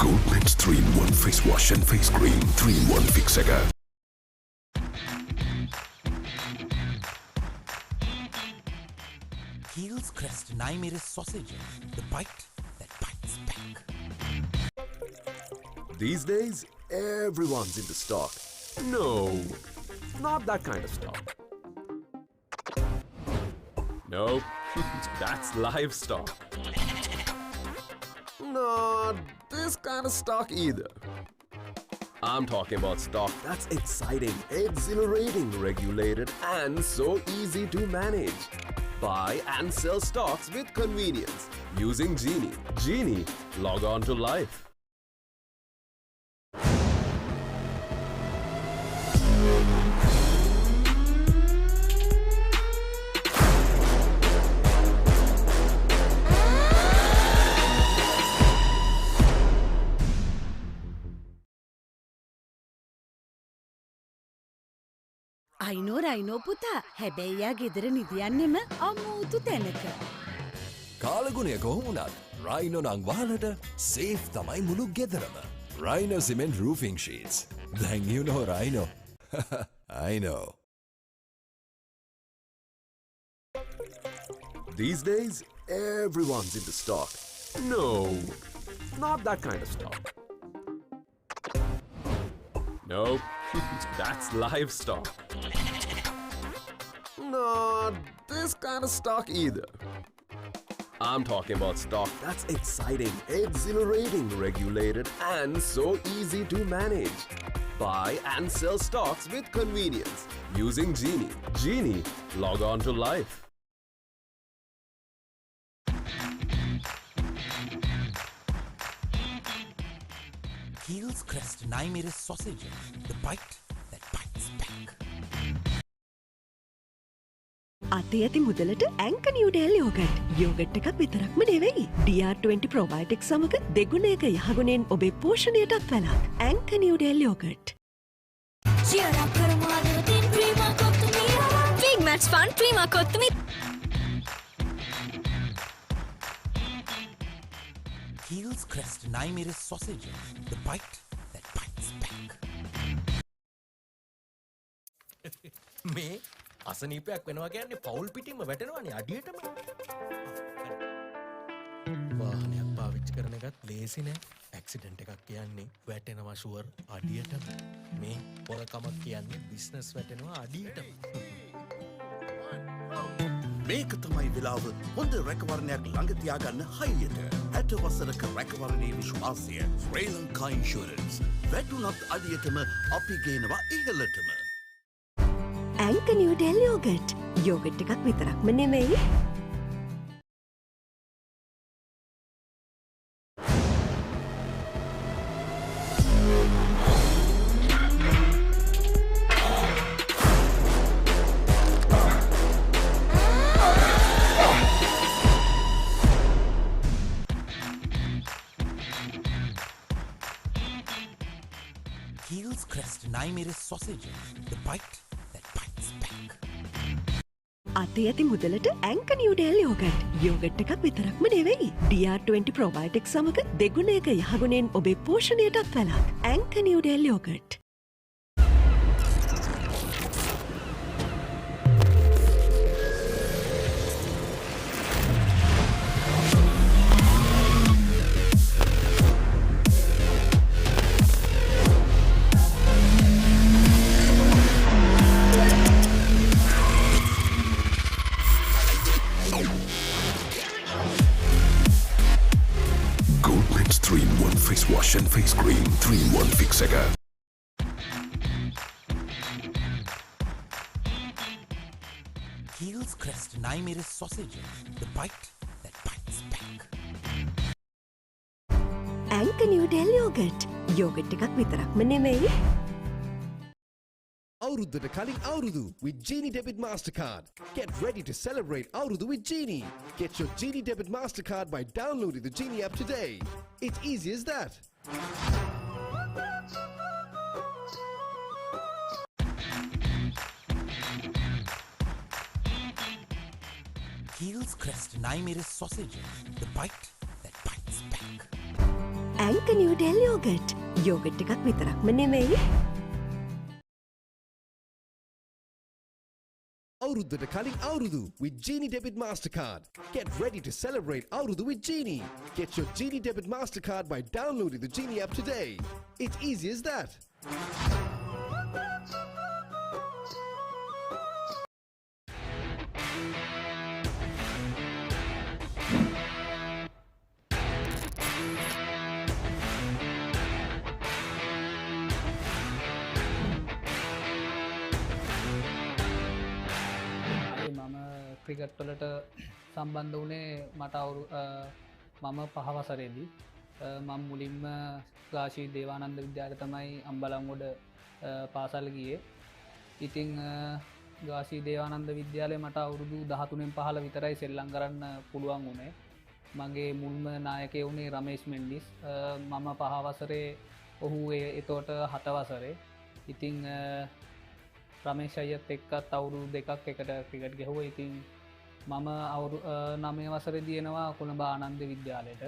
Goldman's 3-in-1 face wash and face cream, 3-in-1 fixaker. Heels Crest Naimeris sausages, the bite that bites back. These days, everyone's into stock. No, not that kind of stock. Nope, that's livestock. Not this kind of stock either. I'm talking about stock that's exciting, exhilarating, regulated, and so easy to manage. Buy and sell stocks with convenience using Genie. Genie, log on to life. I know Rhino පුතා හැබැයියා ගෙදර නිදියන්නෙම අමූතු තැනක. කාලගුණය කොහොමුණත් Rhino නං වාලට safe තමයි මුළු ගෙදරම. Rhino cement roofing sheets. Then you know Rhino. I know. These days, everyone's into stock. No, not that kind of stock. Nope, that's livestock. Not this kind of stock either. I'm talking about stock that's exciting, exhilarating, regulated, and so easy to manage. Buy and sell stocks with convenience using Genie. Genie, log on to life. Heels Crest Naimeris sausages, the bite that bites back. අතේ ඇති මුදලට ඇංක Newdale yoghurt. Yoghurt එකක් විතරක්ම නෙවෙයි. DR20 ප්‍රොබයොටික් සමග දෙගුණයක යහගුණෙන් ඔබේ පෝෂණයටත් වැළක්. ඇංක Newdale yoghurt. Big match fun, prima kottumi. Heels Crest Naimeris sausages, the bite that bites back. මේ අසනීපයක් වෙනවා කියන්නේ පවුල් පිටින්ම වැටෙනවානේ අඩියටම. වාහනයක් පාවිච්චි කරන එකත් ලේසි නෑ. ඇක්සිඩන්ට් එකක් කියන්නේ වැටෙනවා ෂුවර් අඩියටම. මේ පොරකමක් කියන්නේ බිස්නස් වැටෙනවා අඩියටම. මේක තමයි වෙලාව හොඳ රැකවරණයක් ළඟ තියාගන්න හයියට. 60 වසරක රැකවරණයේ විශ්වාසය ශ්‍රී ලංකා ඉන්ෂුරන්ස්. වැටුනත් අඩියටම අපි ගේනවා ඉහළටම. ඇංක නිව්ඩෙල් යෝගට්. යෝගට් එකක් විතරක්ම නෙමෙයි. Heels Crest Naimeris sausages, the bite that bites back. අතේ ඇති මුදලට ඇංක නිව්ඩෙල් යෝගට්. යෝගට් එකක් විතරක්ම නෙවෙයි. DR20 ප්‍රොබයොටික් සමග දෙගුණයක යහගුණෙන් ඔබේ පෝෂණයටත් වැළක්. ඇංක Newdale yoghurt. Goldman's 3-in-1 face wash and face cream. 3-in-1 fixator. Heels Crest Naimeris sausages, the bite that bites back. ඇංක නිව්ඩෙල් යෝගට්. යෝගට් එකක් විතරක්ම නෙමෙයි. අවුරුද්දට කලින් අවුරුදු with Genie Debit Mastercard. Get ready to celebrate අවුරුදු with Genie. Get your Genie Debit Mastercard by downloading the Genie app today. It's easy as that. Heels Crest Naimeris sausages, the bite that bites back. ඇංක Newdale yoghurt. Yoghurt එකක් විතරක්ම නෙමෙයි. අවුරුද්දට කලින් අවුරුදු with Genie Debit Mastercard. Get ready to celebrate අවුරුදු with Genie. Get your Genie Debit Mastercard by downloading the Genie app today. It's easy as that. Cricket වලට සම්බන්ධ වුණේ මට මම පහවසරේදී මම මුලින්ම ගාශී දේවානන්ද විද්‍යාලය තමයි අම්බලන්ගොඩ පාසල් ගියේ. ඉතින් ගාශී දේවානන්ද විද්‍යාලය මට අවුරුදු 13න් 15 විතරයි සෙල්ලම් කරන්න පුළුවන් වුණේ. මගේ මුල්ම නායකයෙක් වුණේ රමේෂ් මෙන්ඩිස්. මම පහවසරේ ඔහු එතකොට 7 වසරේ. ඉතින් රමේෂ් අයියත් එක්කත් අවුරුදු 2ක් එකට ක්‍රිකට් ගැහුවා. ඉතින් මම අවුරුදු 9 වසරේදී එනවා කොළඹ ආනන්ද විද්‍යාලයට.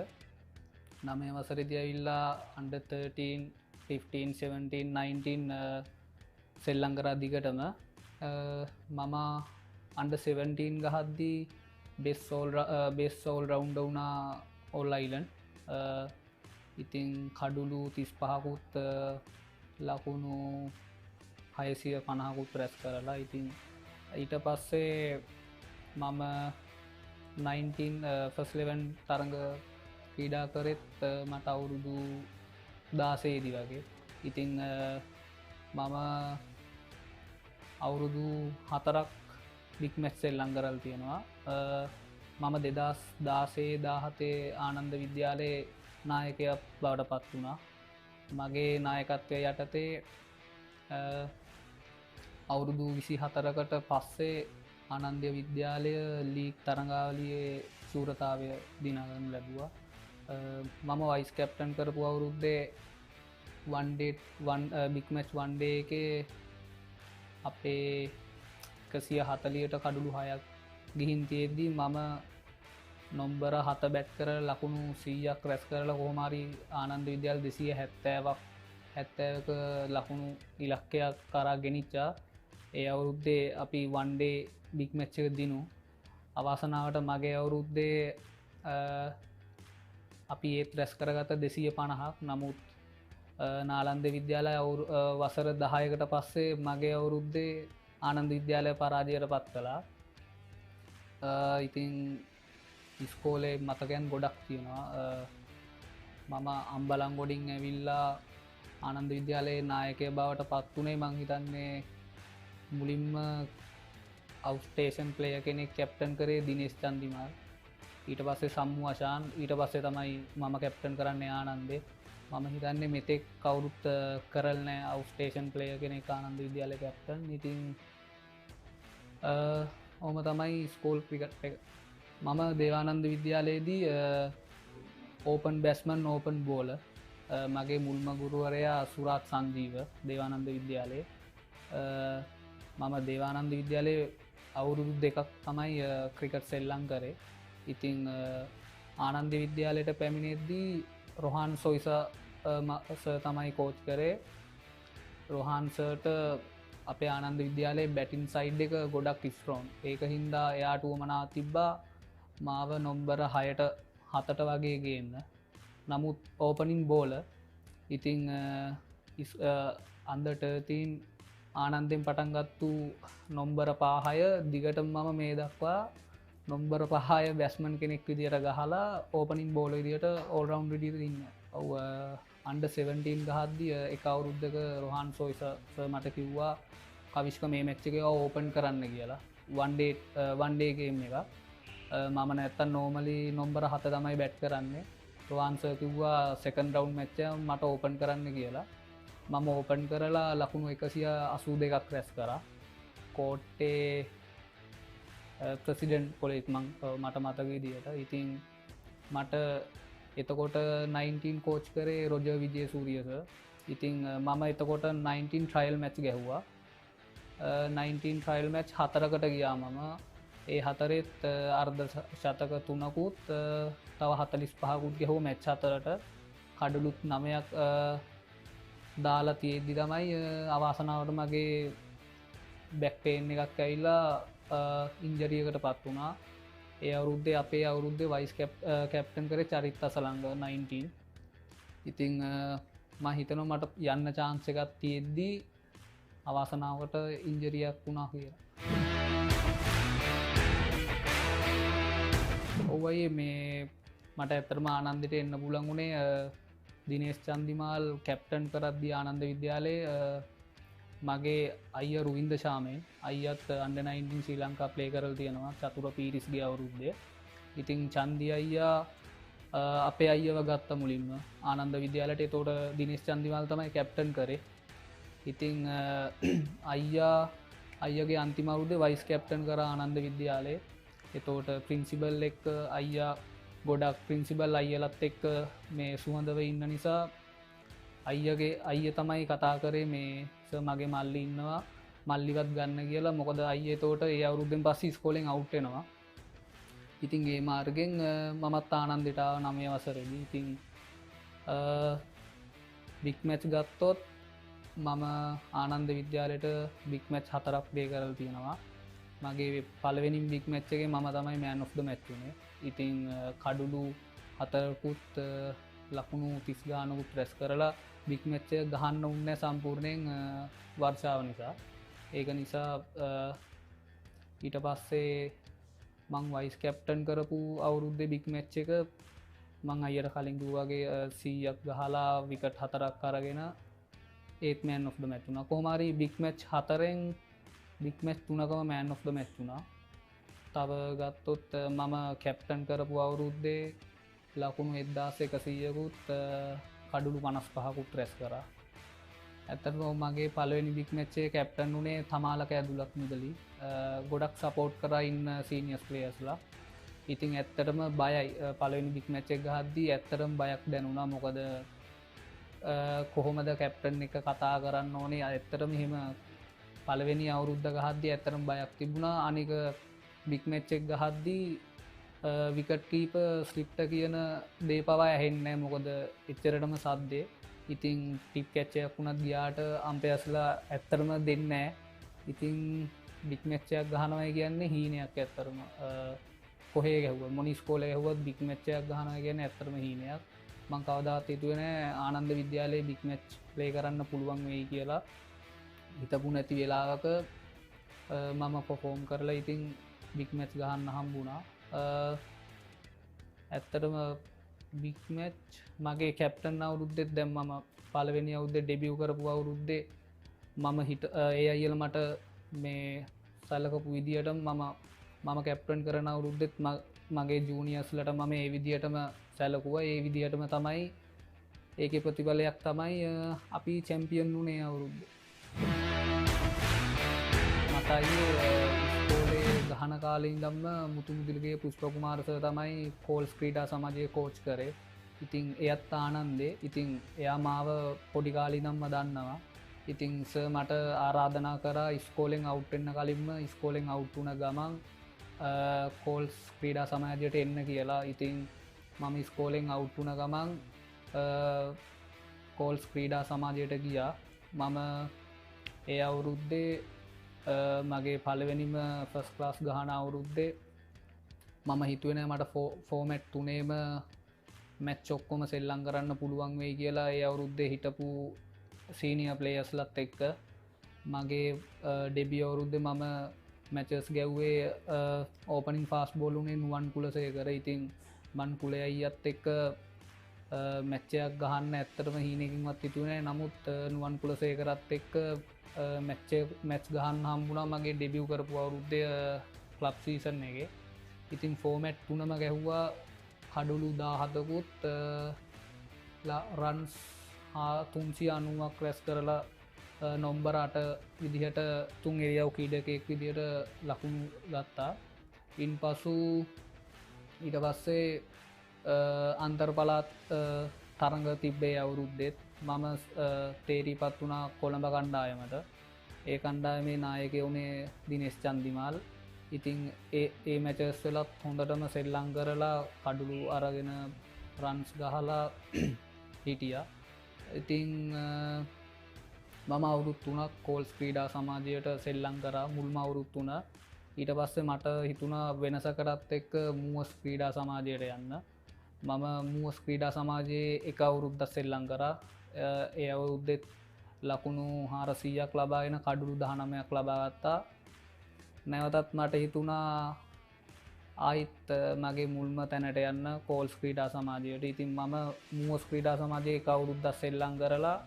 9 වසරේදී ඇවිල්ලා under 13, 15, 17, 19 සෙල්ලම් කරා දිගටම. මම under 17 ගහද්දී best all rounder වුණා all island. ඉතින් කඩුළු 35කුත් ලකුණු 650කුත් රැස් කරලා. ඉතින් ඊට පස්සේ මම 19 ෆස්ට් 11 තරඟ ක්‍රීඩා කරෙත් මට අවුරුදු 16 දී වගේ. ඉතින් මම අවුරුදු 4ක් බිග් මැච් සෙල්ලම් කරලා තියෙනවා. මම 2016 17 ආනන්ද විද්‍යාලයේ නායකයෙක් බවට පත් වුණා. මගේ නායකත්වය යටතේ අවුරුදු 24කට පස්සේ ආනන්ද විද්‍යාලය ලීග් තරඟාවලියේ ශූරතාවය දිනාගන්න ලැබුවා. මම වයිස් කැප්ටන් කරපු අවුරුද්දේ බිග් මැච් වන් ඩේ එකේ අපේ 140ට කඩුළු 6ක් ගිහින් තියෙද්දී මම නොම්බර 7 බැට් කරලා ලකුණු 100ක් රැස් කරලා කොහොම හරි ආනන්ද විද්‍යාල 270ක ලකුණු ඉලක්කයක් කරා ගෙනිච්චා. ඒ අවුරුද්දේ අපි වන්ඩේ බික් මැච්ච එක දිනු අවාසනාවට මගේ අවුරුද්දේ අපි ඒත් රැස් කරගත 250ක්. නමුත් නාලන්ද විද්‍යාලය වසර 10කට පස්සේ මගේ අවුරුද්දේ ආනන්ද විද්‍යාලය පරාජයට පත් කළා. ඉතින් ඉස්කෝලේ මතකයන් ගොඩක් තියෙනවා. මම අම්බලන්ගොඩින් ඇවිල්ලා ආනන්ද විද්‍යාලයේ නායකය බවට පත් වුණේ මං හිතන්නේ මුලින්ම අවුස්ටේෂන් ප්ලේයර් කෙනෙක් කැප්ටන් කරේ දිනේෂ් චන්දිමාල්. ඊට පස්සේ සම්මු අශාන්, ඊට පස්සේ තමයි මම කැප්ටන් කරන්නේ ආනන්දේ. මම හිතන්නේ මෙතෙක් කවුරුත් කරලා නැහැ අවුස්ටේෂන් ප්ලේයර් කෙනෙක් ආනන්ද විද්‍යාලයේ කැප්ටන්. ඉතින් ඔහොම තමයි ස්කූල් ක්‍රිකට් එක. මම දේවානන්ද විද්‍යාලයේදී ඕපන් බැස්මන් ඕපන් බෝලර්. මගේ මුල්ම ගුරුවරයා සුරාත් සංජීව දේවානන්ද විද්‍යාලයේ. මම දේවානන්ද විද්‍යාලයේ අවුරුදු 2ක් තමයි ක්‍රිකට් සෙල්ලම් කරේ. ඉතින් ආනන්ද විද්‍යාලයට පැමිණෙද්දී රොහාන් සොයිස තමයි කෝච් කරේ. රොහාන් සර්ට අපේ ආනන්ද විද්‍යාලයේ බැටින් සයිඩ් එක ගොඩක් ස්ට්‍රෝං. ඒක හින්දා එයාට උවමනා තිබ්බා මාව නොම්බර 6ට 7ට වගේ ගේන්න. නමුත් ඕපනින් බෝලර්. ඉතින් අන්ඩර් 13 ආනන්දෙන් පටන් ගත්තු නොම්බර 5 දිගටම මම මේ දක්වා නොම්බර 5 බැස්මන් කෙනෙක් විදියට ගහලා ඕපනින් බෝලර් විදියට ඕල් රවුන්ඩ් විදියට ඉන්න. ඔව් අන්ඩර් 17 ගහද්දි එක අවුරුද්දක රොහාන් සොයිස මට කිව්වා කවිෂ්ක මේ මැච් එකේ ඕපන් කරන්න කියලා. වන් ඩේ ගේම් එක. මම නැත්තම් නෝමලි නොම්බර 7 තමයි බැට් කරන්නේ. රොහාන් සර් කිව්වා සෙකන්ඩ් රවුන්ඩ් මැච් එක මට ඕපන් කරන්න කියලා. මම ඕපන් කරලා ලකුණු 182ක් රැස් කරා. කෝට්ටේ ප්‍රෙසිඩන්ට් කොලෙජ් මට මතක විදියට. ඉතින් මට එතකොට 19 කෝච් කරේ රොජර් විජේසූරිය සර්. ඉතින් මම එතකොට 19 ට්‍රයිල් මැච් ගැහුවා. 19 ට්‍රයිල් මැච් 4කට ගියා මම. ඒ 4ෙත් අර්ධ ශතක 3කුත් තව 45කුත් ගැහුවා මැච් 4ට. කඩලුත් 9ක් දාලා තියෙද්දි තමයි අවාසනාවට මගේ බැක් පේන් එකක් ඇවිල්ලා ඉන්ජරියකට පත් වුණා. ඒ අවුරුද්දේ අපේ අවුරුද්දේ වයිස් කැප්ටන් කරේ චරිත් අසලංග 19. ඉතින් මම හිතනවා මට යන්න chance එකක් තියෙද්දි අවාසනාවට ඉන්ජරියක් වුණා කියලා. ඔවයි මේ මට ඇත්තටම ආනන්දෙට එන්න පුළුවන් උනේ දිනේෂ් චන්දිමාල් කැප්ටන් කරද්දී ආනන්ද විද්‍යාලයේ මගේ අයියා රුවින්ද ශාමෙන් අයියත් අන්ඩර් 19 ශ්‍රී ලංකා ප්ලේ කරලා තියෙනවා චතුර පීරිස්ගේ අවුරුද්දේ. ඉතින් චන්දි අයියා අපේ අයියව ගත්ත මුලින්ම ආනන්ද විද්‍යාලයට. එතකොට දිනේෂ් චන්දිමාල් තමයි කැප්ටන් කරේ. ඉතින් අයියාගේ අන්තිම අවුරුද්දේ වයිස් කැප්ටන් කරා ආනන්ද විද්‍යාලයේ. එතකොට ප්‍රින්සිපල් එක්ක අයියා ගොඩක් ප්‍රින්සිපල් අයියලත් එක්ක මේ සුහඳව ඉන්න නිසා අයිය තමයි කතා කරේ මේ සර් මගේ මල්ලි ඉන්නවා මල්ලිවත් ගන්න කියලා. මොකද අයියේ එතකොට ඒ අවුරුද්දෙන් පස්සේ ඉස්කෝලෙන් අවුට් වෙනවා. ඉතින් ඒ මාර්ගෙන් මමත් ආනන්දෙට ආව 9 වසරේදී. ඉතින් බිග් මැච් ගත්තොත් මම ආනන්ද විද්‍යාලයට බිග් මැච් 4ක් ප්ලේ කරලා තියෙනවා. මගේ පළවෙනි බිග් මැච් එකේ මම තමයි මෑන් ඔෆ් ද මැච් වුණේ. ඉතින් කඩුළු 4කුත් ලකුණු 30 ගානකුත් රැස් කරලා බිග් මැච් එක ගහන්න උන්නේ සම්පූර්ණයෙන් වර්ෂාව නිසා. ඒක නිසා ඊට පස්සේ මං වයිස් කැප්ටන් කරපු අවුරුද්දේ බිග් මැච් එක මං අයියට කලින් කිව්වාගේ 100ක් ගහලා විකට් 4ක් අරගෙන ඒත් මෑන් ඔෆ් ද මැච් වුණා. කොහොම හරි බිග් මැච් 4ෙන් බිග් මැච් 3කම මෑන් ඔෆ් ද මැච් වුණා. තව ගත්තොත් මම කැප්ටන් කරපු අවුරුද්දේ ලකුණු 1100කුත් කඩුළු 55කුත් රැස් කරා. ඇත්තටම මගේ පළවෙනි බිග් මැච් එකේ කැප්ටන් උනේ තමාලක ඇදුලක් මුදලි. ගොඩක් සපෝට් කරා ඉන්න සීනියර්ස් ප්ලේයර්ස්ලා. ඉතින් ඇත්තටම බයයි පළවෙනි බිග් මැච් එක ගහද්දී ඇත්තටම බයක් දැනුණා. මොකද කොහොමද කැප්ටන් එක කතා කරන්න ඕනේ. ඇත්තටම එහෙම පළවෙනි අවුරුද්ද ගහද්දී ඇත්තටම බයක් තිබුණා. අනික බිග් මැච් එක ගහද්දී විකට් කීපර් ස්ලිප්ට කියන දේ පවා ඇහෙන්නේ නැහැ. මොකද එච්චරටම සද්දේ. ඉතින් ටිප් කැච් එකක් වුණත් ගියාට අම්පයර්ස්ලා ඇත්තටම දෙන්නේ නැහැ. ඉතින් බික්මච්චයක් ගහනවයි කියන්නේ හීනයක් ඇත්තරම කොහේ ගැහුව මොනිස්කෝල ඇහුවත් බික්මච්චයක් ගහන ගැන ඇත්තරම හීනයක් මං කවදාත් හිතුවෙන ආනන්ද විද්‍යාලයේ බික්මච් ප්ලේ කරන්න පුළුවන් වෙයි කියලා හිතපු නැති වෙලාවක මම පොෆෝම් කරලා ඉතින් බික්මච් ගහන්න හම්බුණා ඇත්තටම බික්මච් මගේ කැප්ටන් අවුරුද්දෙත් දැම් මම පලවෙනි අවුද්ද ඩෙබිය් කරපු අවුරුද්දේ මම හිට ඒ අයියල මට මේ සල්ලකපු විදිහට මම කැප්ටන් කරන අවුරුද්දෙත් මගේ ජූනියස්ලට මම ඒ විදිහටම සැලකුව ඒ විදිහටම තමයි ඒක ප්‍රතිඵලයක් තමයි අපි චැම්පියන් වුණේ අවුරුද්ද මතයි ස්කෝලේ ගහන කාලින්දම්ම මුතුමුදිලගේ පුෂ්පකුමාරස තමයි කෝල්ස් ක්‍රීඩා සමාජය කෝච් කරේ ඉතිං එයත් ආනන්දේ ඉතිං එයා මාව පොඩිකාලිදම්ම දන්නවා ඉතිං මට ආරාධනා කර ස්කෝලෙන් අවුට්ටෙන්න්න කලින්ම ස්කෝලෙන් අවුට්ටුන ගමන් කෝල්ස් ක්‍රීඩා සමාජයට එන්න කියලා ඉතිං මම ස්කෝලෙන් අවුට්ටුන ගමන් කෝල්ස් ක්‍රීඩා සමාජයට ගියා මම ඒ අවුරුද්දේ මගේ පලවෙනිම ෆස් ක්ලාස් ගහන අවුරුද්දේ මම හිතුවෙන මට ෆෝමැට් තුනේම මැච් ඔක්කොම සෙල්ලං කරන්න පුළුවන් වෙයි කියලා ඒ අවුරුද්දේ හිටපු සීනිය ප්ලේයස්ලත් එක්ක මගේ ඩෙබිය අවුරුද්ද මම මැචස් ගැව්වේ ඕපනින් ෆාස් බෝලුනේ නුවන් කුලසය කර ඉතින් මන් කුලේ අයියත් එක්ක මැච්චයක් ගහන්න ඇත්තටම හීනකින්වත් හිතුවනේ නමුත් නුවන් කුලසය කරත් එක්ක මැච් ගහන්න හම්බුණා මගේ ඩෙබිය් කරපු අවුරුද්දය ක්ලබ් සීසන් එක ඉතින් ෆෝමැට් තුනම ගැහ්වා කඩුලු 17කුත් රන්ස් 390ක් රැස් කරලා නොම්බර 8 විදිහට තුන් එරියව් ක්‍රීඩකයෙක් විදිහට ලකුණු ගත්තා ඉන් පසු ඊට පස්සේ අන්තර්පලාත් තරඟ තිබ්බේ අවුරුද්දෙත් මම තේරීපත් වුණා කොළඹ කණ්ඩායමට ඒ කණ්ඩායමේ නායකය වුණේ දිනේෂ් චන්දිමාල් ඉතිං ඒ මැචස් වෙලත් හොඳටම සෙල්ලං කරලා කඩුලු අරගෙන රන්ස් ගහලා හිටියා ඉතිං මම අවුරුත් තුනක් කෝල්ස් ක්‍රීඩා සමාජයට සෙල්ලං කරා මුල්ම අවුරුත් තුන ඊට පස්සේ මට හිතුණා වෙනස කරත් එක්ක මුවස් ක්‍රීඩා සමාජයට යන්න මම මුවස් ක්‍රීඩා සමාජයේ එක අවුරුද්දක් සෙල්ලං කරා ඒ අවුරුද්දෙත් ලකුණු 400ක් ලබාගෙන කඩුළු 19ක් ලබාගත්තා නැවතත් මට හිතුණා ආයිත් මගේ මුල්ම තැනට යන්න කෝල්ස් ක්‍රීඩා සමාජයට ඉතින් මම මුවස් ක්‍රීඩා සමාජයේ එක අවුරුද්දක් සෙල්ලං කරලා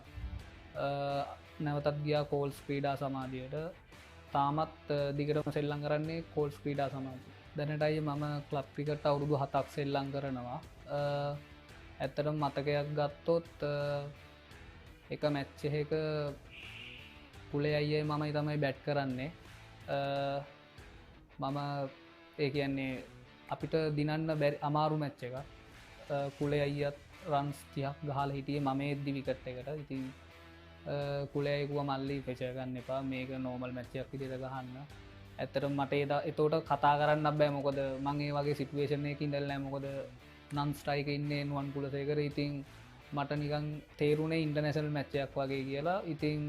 නැවතත් ගියා කෝල්ස් ක්‍රීඩා සමාජයට තාමත් දිගටම සෙල්ලං කරන්නේ කෝල්ස් ක්‍රීඩා සමාජය දැනටයි මම ක්ලබ් ක්‍රිකට් අවුරුදු 7ක් සෙල්ලං කරනවා ඇත්තටම මතකයක් ගත්තොත් එක මැච් එකක කුලේ අයියේ මමයි තමයි බැට් කරන්නේ මම ඒ කියන්නේ අපිට දිනන්න බැරි අමාරු මැච් එකක් කුලේ අයියත් රන්ස් 30ක් ගහලා හිටියේ මම එද්දි විකට් එකට ඉතින් කුලේ අයියව මල්ලි ප්‍රෙෂර් ගන්න එපා මේක නෝමල් මැච් එකක් විදිහට ගහන්න ඇත්තටම මට එතකොට කතා කරන්න බෑ මොකද මම ඒ වගේ සිටුේෂන් එකක ඉඳලා නැහැ මොකද නන් ස්ට්‍රයික් ඉන්නේ නුවන් කුලසේකර ඉතින් මට නිකන් තේරුනේ ඉන්ටර්නැෂනල් මැච් එකක් වගේ කියලා ඉතින්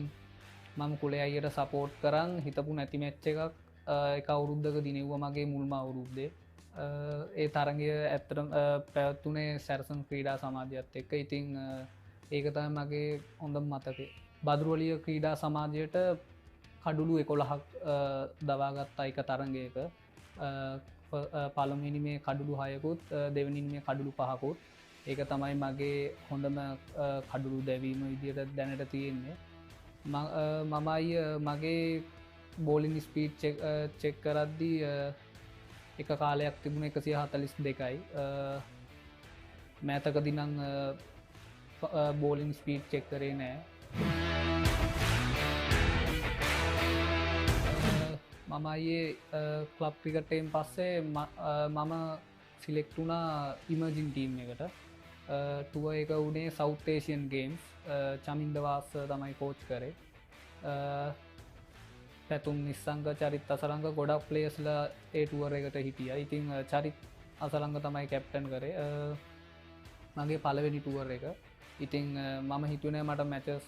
මම කුලේ අයියට සපෝට් කරන් හිතපු නැති මැච් එකක් එක අවුරුද්දක දිනෙව්වා මගේ මුල්ම අවුරුද්දේ ඒ තරගය ඇත්තටම පැවැත්ුනේ සැරසන් ක්‍රීඩා සමාජයත් එක්ක ඉතින් ඒක තමයි මගේ හොඳම මතකය බදුරුවලිය ක්‍රීඩා සමාජයට කඩුළු 11ක් දවාගත්තා එක තරගයක පළමුවෙනි මේ කඩුළු 6කුත් දෙවෙනි මේ කඩුළු 5කුත් ඒක තමයි මගේ හොඳම කඩුළු දැවීම විදිහට දැනට තියෙන්නේ මමයි මගේ බෝලින් ස්පීඩ් චෙක් කරද්දී එක කාලයක් තිබුණ 142යි මෑතකදී නම් බෝලින් ස්පීඩ් චෙක් කරේ නෑ මම අයේ ක්ලබ් ක්‍රිකට්ටෙන් පස්සේ මම සිලෙක්ට් වුණා ඉමර්ජින් ටීම් එකට ටුව එක වුණේ සවුත් ඒෂියන් ගේම්ස් චමින්ද වාස තමයි කෝච් කරේ පැතුම් නිස්සංග චරිත් අසරංග ගොඩක් ප්ලේස්ලා ඒ ටුවර් එකට හිටියා ඉතින් චරිත් අසලංග තමයි කැප්ටන් කරේ මගේ පළවෙනි ටුවර් එක ඉතින් මම හිතුනේ මට මැචස්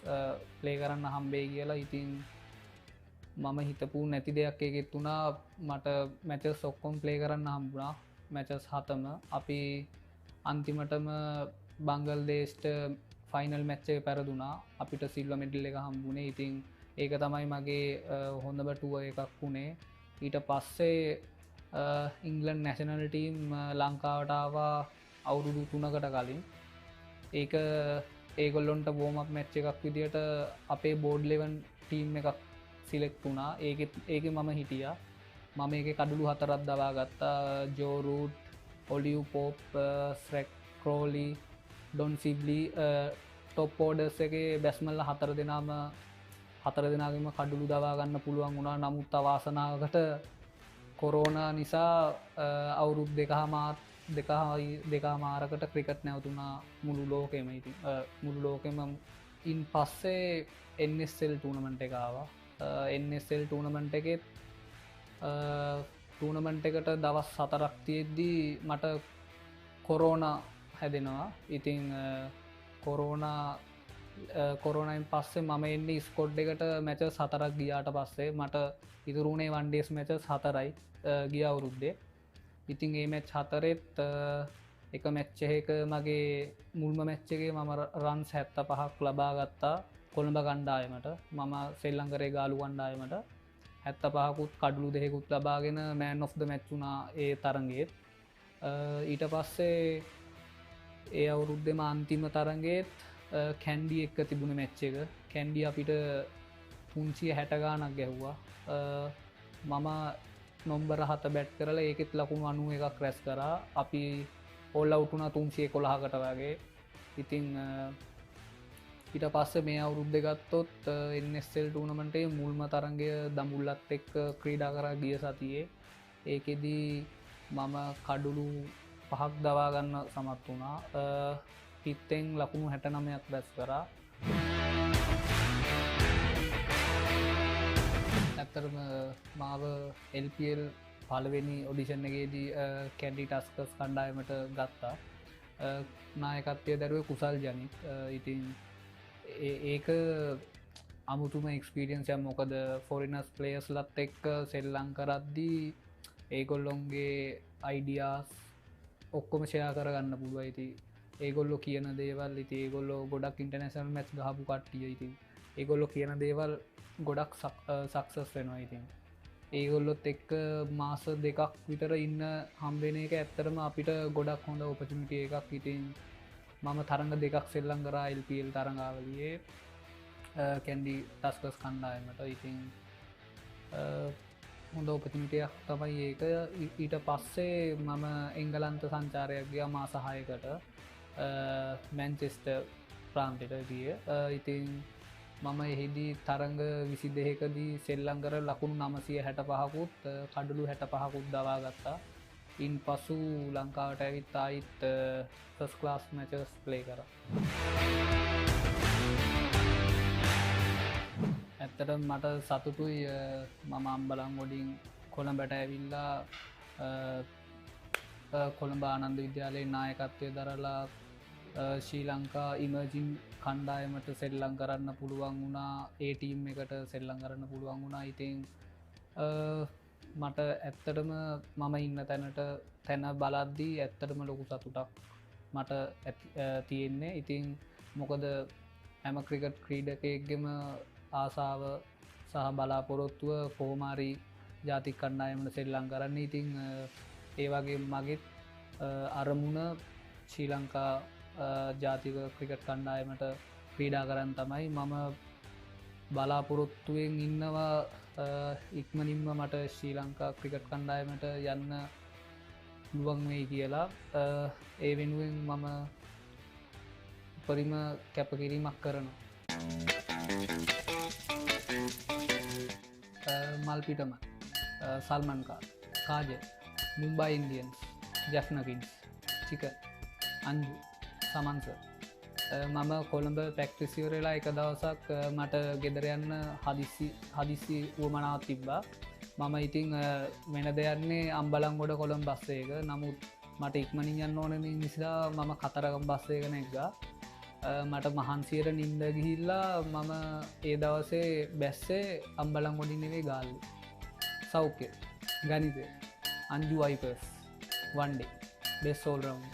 ප්ලේ කරන්න හම්බෙයි කියලා ඉතින් මම හිතපු නැති දෙයක් ඒකෙත් වුණා මට මැචස් ඔක්කොම් ප්ලේ කරන්න හම්බුණා මැචස් 7ම අපි අන්තිමටම බංගල් දේශ්ට ෆයිනල් මැච්චේ පැරදුනා අපිට සිල්ව මෙඩල් එක හම්බුණේ ඉතින් ඒක තමයි මගේ හොඳම ටුව එකක් වුණේ ඊට පස්සේ ඉංගලන්ඩ් නැෂනල් ටීම් ලංකාවටාවා අවුරුදු 3කට කලින් ඒක ඒගොල්ලොන්ට වෝමක් මැච්ච එකක් විදිට අපේ බෝඩ් ලෙවන් ටීම් එකක් සිලෙක්් වුණා ඒක මම හිටිය මම ඒක කඩුළු 4ක් දවා ගත්තා ජෝරූට් ඔලිව් පෝප් ස්රැක් ක්‍රෝලි ඩොන් සිබ්ලි ටොප් ෝඩර්ස් එක බැස්මල්ල 4 දෙනාම 4 දෙනාගේම කඩුළු දවා ගන්න පුළුවන් වුණා නමුත් අවාසනාවකට කොරෝනා නිසා අවුරුද් දෙකා මාරකට ක්‍රිකට් නැවතුනා මුළු ලෝකෙම ඉති මුළු ලෝකෙම ඉන් පස්සේ NSL ටූනමන්ට් එකාවා NSL ටූනමන්ට් එකෙත් ටූනමන්ට් එකට දවස් 4ක් තියෙද්දී මට කොරෝන හැදෙනවා ඉතිං කොරෝනයින් පස්සේ මම එන්නේ ස්කොඩ් එකට මැච 4ක් ගියාට පස්සේ මට ඉතුරුණේ වන්ඩේස් මැච 4යි ගිය අවුරුද්දේ ඉතින් ඒ මැච් 4ෙත් එක මැච්චහක මගේ මුල්ම මැච්චගේ මම රන්ස් 75ක් ලබා ගත්තා කොළඹ කණ්ඩායමට මම සෙල්ලංකරේ ගාලු කණ්ඩායමට 75කුත් කඩලු දෙහෙකුත් ලබාගෙන මෑන් ඔෆ් ද මැච් වුණා ඒ තරගයේත් ඊට පස්සේ ඒ අවුරුද්දෙම අන්තිම තරගයේත් කැන්ඩි එක්ක තිබුණ මැච්ච එක කැන්ඩි අපිට 360 ගානක් ගැහ්වා මම නොම්බර 7 බැට් කරලා ඒකෙත් ලකුණු 91ක් රැස් කරා අපි ඕල් අවුට් වුණා 311කට වගේ ඉතින් ඊට පස්සේ මේ අවුරුද්ද ගත්තොත් NSL ටූර්නමන්ටේ මුල්ම තරගය දඹුල්ලත් එක්ක ක්‍රීඩා කරා ගිය සතියේ ඒකෙදී මම කඩුළු 5ක් දවා ගන්න සමත් වුණා පිත්තෙන් ලකුණු 69ක් රැස් කරා ඇත්තරම මාව LPL පළවෙනි ඔඩිෂන් එකේදී කැන්ඩි ටස්කර්ස් කණ්ඩායමට ගත්තා නායකත්වය දරුවේ කුසල් ජනිත් ඉතින් ඒක අමුතුම එක්ස්පීරියන්සය මොකද ෆොරිනස් ප්ලේස් ලත් එක්ක සෙල්ලං කරද්දී ඒගොල්ලොන්ගේ අයිඩියාස් ඔක්කොම ෂයා කරගන්න පුළුව ඉති ඒගොල්ලො කියන දේවල් ඉති ඒගොල්ලො ගොඩක් ඉන්ටර්නේශනල් මැච් ගහපු කට්ටිය ඉතින් ඒගොල්ලො කියන දේවල් ගොඩක් සක්සස් වෙනවා ඉතින් ඒගොල්ලොත් එක්ක මාස දෙකක් විතර ඉන්න හම්බෙන එක ඇත්තරම අපිට ගොඩක් හොඳ ඔපචනිටිය එකක් ඉතින් මම තරඟ දෙකක් සෙල්ලං කරා LPL තරඟාවලියේ කැන්ඩි ටස්කස් කණ්ඩායමට ඉතින් හොඳ ඔපචනිටියක් තමයි ඒක ඊට පස්සේ මම එංගලන්ත සංචාරයක් ගිය මාසහයකට මැන්චෙස්ට ප්‍රාන්තිට ගිය ඉතින් මම එහිදී තරඟ 22කදී සෙල්ලං කර ලකුණු 965කුත් කඩලු 65කුත් දවා ගත්තා ඉන් පසු ලංකාවට ඇවිත් ආයිත් ෆස්ට් ක්ලාස් මැචස් ප්ලේ කරා ඇත්තට මට සතුටුයි මම අම්බලන් ගොඩින් කොළඹට ඇවිල්ලා කොළඹ ආනන්ද විද්‍යාලයේ නායකත්වය දරලා ශ්‍රී ලංකා ඉමර්ජින් කණ්ඩායමට සෙල්ලං කරන්න පුළුවන් වුණා ඒ ටීම් එකට සෙල්ලං කරන්න පුළුවන් වුණා ඉතින් මට ඇත්තටම මම ඉන්න තැන බලද්දී ඇත්තටම ලොකු සතුටක් මට තියෙන්නේ ඉතින් මොකද හැම ක්‍රිකට් ක්‍රීඩකයෙක්ගෙම ආසාව සහ බලාපොරොත්තුව කොහොමාරි ජාතික කණ්ඩායමට සෙල්ලං කරන්න ඉතින් ඒවගේ මගෙත් අරමුණ ශ්‍රී ලංකා ජාතික ක්‍රිකට් කණ්ඩායමට ක්‍රීඩා කරන්න තමයි මම බලාපොරොත්තුවෙන් ඉන්නවා ඉක්මනින්ම මට ශ්‍රී ලංකා ක්‍රිකට් කණ්ඩායමට යන්න පුළුවන් වෙයි කියලා ඒ වෙනුවෙන් මම උපරිම කැපකිරීමක් කරනවා මල්පිටම සල්මන් කාජ මුම්බයි ඉන්දියන්ස් ජැෆ්නකින්ස් චික අන්ජු සමන්ස මම කොළඹ පැක්ටිසිවරලා එක දවසක් මට ගෙදර යන්න හදිසි වුවමනාව තිබ්බා මම ඉතිං වෙන දෙයන්නේ අම්බලන් ගොඩ කොළම් බස්සේක නමුත් මට ඉක්මනින් යන්න ඕන නිසා මම කතරගම් බස්සේකන එක්ගා මට මහන්සියට නින්ද ගිහිල්ලා මම ඒ දවසේ බැස්සේ අම්බලං ගොඩි නෙවේ ගාල්ල සෞඛ්‍ය ගනිත අන්ජු වයිපර්ස් one day බෙස් soul රවුන්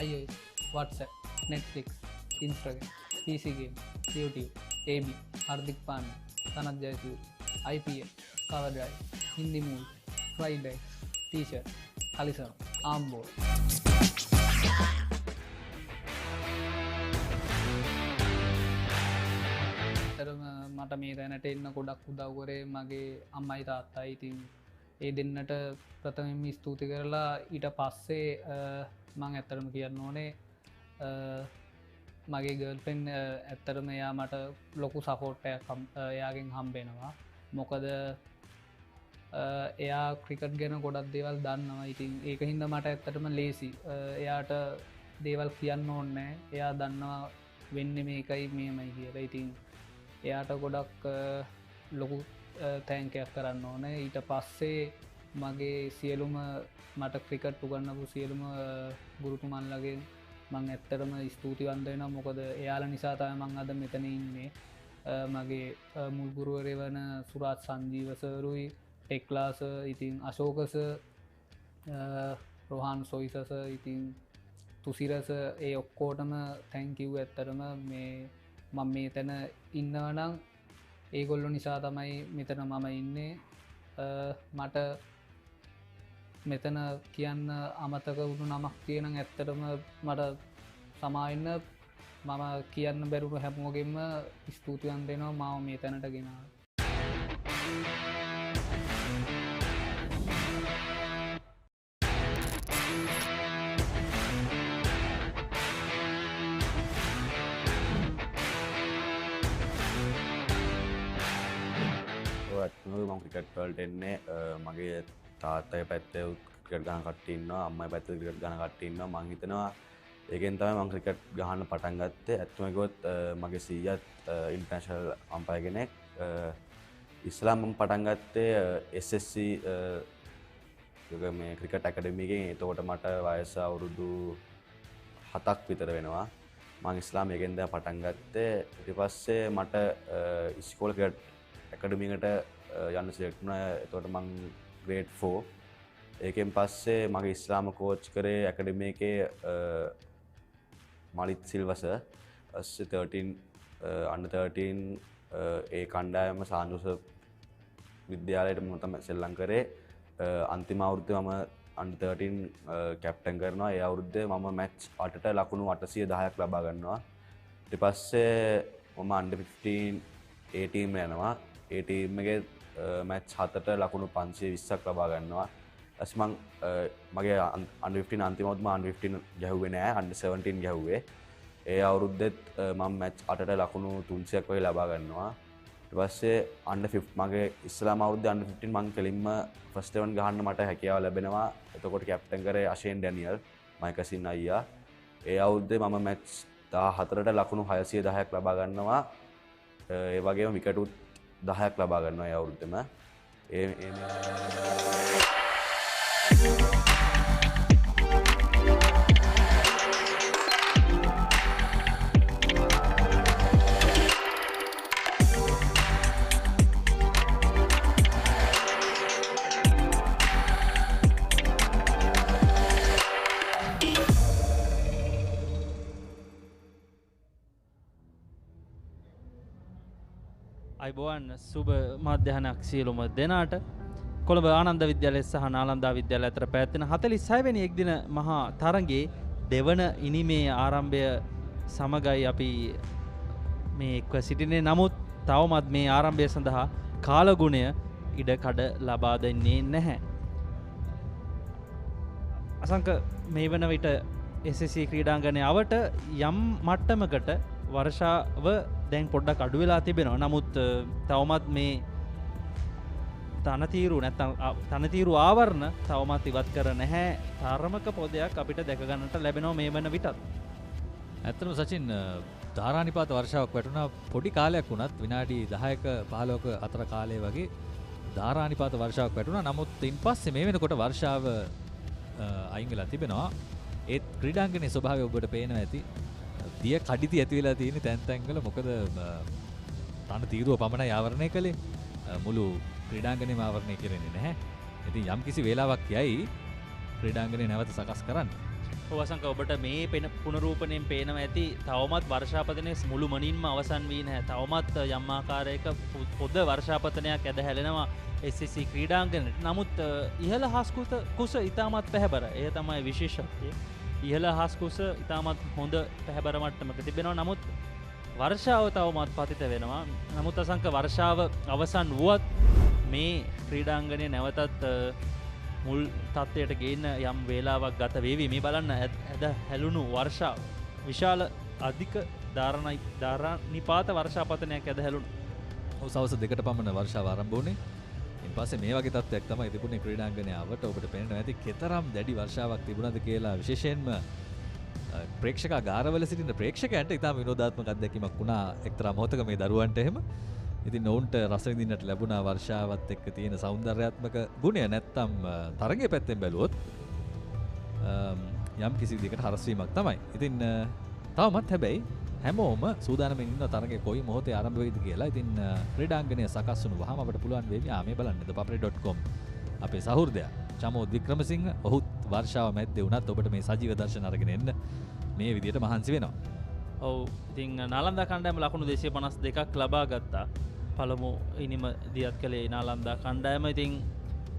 iOS, WhatsApp, Netflix, Instagram, PC game, YouTube, AB, Hardik Pan, Sanat Jayasuri, IPL, Cover Drive, Hindi Movie, Friday, T-shirt, Alisam, Armboard. මට මේ දැනට එන්න ගොඩක් උදව් කරේ මගේ අම්මයි තාත්තයි. ඉතින් ඒ දෙන්නට ප්‍රථමයෙන්ම ස්තුති කරලා ඊට පස්සේ මං ඇත්තරම කියන්න ඕනේ මගේ ගර්ල්ෆ්‍රෙන්ඩ් ඇත්තරම එයා මට ලොකු සපෝට්ටයක් එයාගෙන් හම්බෙනවා. මොකද එයා ක්‍රිකට් ගැන ගොඩක් දේවල් දන්නවා. ඉතින් ඒක හින්දා මට ඇත්තටම ලේසි එයාට දේවල් කියන්න ඕනේ. එයා දන්නවා වෙන්නේ මේකයි මේමයි කියලා. ඉතින් එයාට ගොඩක් ලොකු තෑන්කයක් කරන්න ඕනේ. ඊට පස්සේ මගේ සියලුම මට ක්‍රිකට් උගන්නපු සියලුම ගුරුතුමන්ලගේ මං ඇත්තටම ස්තුතිවන්ත වෙනවා. මොකද එයාලා නිසා තමයි මං අද මෙතන ඉන්නේ. මගේ මුල් ගුරුවරය වන සුරාජ් සංජීව සරුයි, ටෙක්ලාස, ඉතින් අශෝකස, රොහාන් සොයිසස, ඉතින් තුසිරස, ඒ ඔක්කෝටම තැන්කිව්. ඇත්තරම මේ මම මේ තැන ඉන්නවනම් ඒගොල්ලො නිසා තමයි මෙතන මම ඉන්නේ. මට මෙතන කියන්න අමතක වුණු නමක් තියෙන ඇත්තටම මට සමාවෙන්න. මම කියන්න බැරුණු හැමෝගෙන්ම ස්තුතියන් දෙනවා මාව මේ තැනට ගෙනාව. මම ක්‍රිකට් වලට එන්නේ මගේ තාත්තගේ පැත්තේ ක්‍රිකට් ගහන කට්ටිය ඉන්නවා, අම්මගේ පැත්තේ ක්‍රිකට් ගහන කට්ටිය ඉන්නවා. මම හිතනවා ඒකෙන් තමයි මම ක්‍රිකට් ගහන්න පටන් ගත්තේ. ඇත්තම කිව්වොත් මගේ සීයාත් ඉන්ටර්නැෂනල් අම්පයර් කෙනෙක්. ඉස්ලාම් මම පටන් ගත්තේ SSC මේ ක්‍රිකට් ඇකඩමි එකෙන්. එතකොට මට වයස අවුරුදු 7ක් විතර වෙනවා. මම ඉස්ලාම් එකෙන් දැන් පටන් ගත්තේ. ඊට පස්සේ මට ඉස්කෝලේ ක්‍රිකට් ඇකඩමි එකට යන්න සිලෙක්ට් වුණා. එතකොට මම grade 4. ඒකෙන් පස්සේ මගේ ඉස්ලාම කෝච් කරේ ඇකඩමි එකේ මලිත් සිල්වස. පස්සේ 13 under 13 ඒ කණ්ඩායම සාන්ජෝස විද්‍යාලයට මම තමයි සෙල්ලම් කරේ. අන්තිම අවුරුද්දේ මම under 13 කැප්ටන් කරනවා. ඒ අවුරුද්දේ මම මැච් 8ට ලකුණු 810ක් ලබා ගන්නවා. ඊට පස්සේ මම under 15 ඒ ටීම් යනවා. ඒ ටීම් එකේ මැච් 7ට ලකුණු 520ක් ලබා ගන්නවා. ඊට මං මගේ under 15 අන්තිම අවුරුද්ද මම under 15 ගැහුවේ නෑ. under 17 ගැහුවේ. ඒ අවුරුද්දෙත් මම මැච් 8ට ලකුණු 300ක් වගේ ලබා ගන්නවා. ඊට පස්සේ under 15 මගේ ඉස්ලාම අවුරුද්දේ under 15 මං කෙලින්ම ෆස්ට් 11 ගහන්න මට හැකියාව ලැබෙනවා. එතකොට කැප්ටන් කරේ අෂේන් ඩැනියල්, මයිකසින් අයියා. ඒ අවුරුද්දේ මම මැච් 14ට ලකුණු 610ක් ලබා ගන්නවා. ඒ වගේම විකටුත් 10ක් ලබා ගන්නවා ඒ අවුරුද්දෙම. අයිබෝවන් සුබ මධ්‍යහනක් සියලුම දෙනාට. කොළඹ ආනන්ද විද්‍යාලය සහ නාලන්දා විද්‍යාලය අතර පැවැත්වෙන 46 වෙනි එක්දින මහා තරගයේ දෙවන ඉනිමේ ආරම්භය සමගයි අපි මේ එක්ව සිටින්නේ. නමුත් තවමත් මේ ආරම්භය සඳහා කාලගුණය ඉඩකඩ ලබා දෙන්නේ නැහැ. අසංක මේ වන විට SSC ක්‍රීඩාංගණයේ අවට යම් මට්ටමකට වර්ෂාව දැන් පොඩ්ඩක් අඩු වෙලා තිබෙනවා. නමුත් තවමත් මේ තනතිරු නැත්නම් තනතිරු ආවරණ තවමත් ඉවත් කර නැහැ. තරමක පොදයක් අපිට දැක ගන්නට ලැබෙනවා මේ වන විටත්. ඇත්තටම සචින් ධාරානිපාත වර්ෂාවක් වැටුණා පොඩි කාලයක් වුණත් විනාඩි 10ක 15ක අතර කාලය වගේ. ධාරානිපාත වර්ෂාවක් වැටුණා. නමුත් ඉන් පස්සේ මේ වෙනකොට වර්ෂාව අයින් වෙලා තිබෙනවා. ඒත් ක්‍රීඩාංගනයේ ස්වභාවය ඔබට පේනවා ඇති. දිය කඩිති ඇති වෙලා තියෙන තැන් තැන්වල මොකද තන තීරුව පමණයි ආවරණය කළේ. මුළු ක්‍රීඩාංගනයම ආවරණය කෙරෙන්නේ නැහැ. ඉතින් යම් කිසි වේලාවක් යයි ක්‍රීඩාංගනය නැවත සකස් කරන්න. වසංක ඔබට මේ පුනරූපණයෙන් පේනවා ඇති තවමත් වර්ෂාපතනය මුළු මනින්ම අවසන් වී නැහැ. තවමත් යම් ආකාරයක පොද වර්ෂාපතනයක් ඇද හැලෙනවා SSC ක්‍රීඩාංගණයට. නමුත් ඉහළ හස්කුස කුස ඉතාමත් පැහැබර. එය තමයි විශේෂත්වය. ඉහළ හස්කුස ඉතාමත් හොඳ පැහැබර මට්ටමක තිබෙනවා. නමුත් වර්ෂාව තවමත් පතිත වෙනවා. නමුත් අසංක වර්ෂාව අවසන් වුවත් මේ ක්‍රීඩාංගණය නැවතත් මුල් තත්ත්වයට ගේන්න යම් වේලාවක් ගත වේවි. මේ බලන්න ඇද හැලුණු වර්ෂාව විශාල අධික ධාරානිපාත වර්ෂාපතනයක් ඇද හැලුණු. සවස් 2ට පමණ වර්ෂාව ආරම්භ වුණේ. ඉන් පස්සේ මේ වගේ තත්ත්වයක් තමයි තිබුණේ ක්‍රීඩාංගණය ආවට. ඔබට පේනවා ඇති කෙතරම් දැඩි වර්ෂාවක් තිබුණාද කියලා. විශේෂයෙන්ම ප්‍රේක්ෂකාගාරවල සිටින ප්‍රේක්ෂකයන්ට ඉතාම විනෝදාත්මක අත්දැකීමක් වුණා එක්තරා මොහොතක මේ දරුවන්ට එහෙම. ඉතින් ඔවුන්ට රස විඳින්නට ලැබුණා වර්ෂාවත් එක්ක තියෙන සෞන්දර්යාත්මක ගුණය. නැත්තම් තරගයේ පැත්තෙන් බැලුවොත් යම් කිසි විදිහකට හරස්වීමක් තමයි. ඉතින් තවමත් හැබැයි හැමෝම සූදානම්ෙන් ඉන්න තරගයේ කොයි මොහොතේ ආරම්භ වෙයිද කියලා. ඉතින් ක්‍රීඩාංගණය සකස් වුණු වහම අපට පුළුවන් වෙවි මේ බලන්න papare.com අපේ සහෘදයා චමෝද් වික්‍රමසිංහ ඔහුත් වර්ෂාව මැද්දේ වුණත් ඔබට මේ සජීව දර්ශන අරගෙන එන්න මේ විදිහට මහන්සි වෙනවා. ඔව් ඉතින් නාලන්දා කණ්ඩායම ලකුණු 252ක් ලබා ගත්තා. පළමු ඉනිම දියත් කළේ නාලන්දා කණ්ඩායම. ඉතින්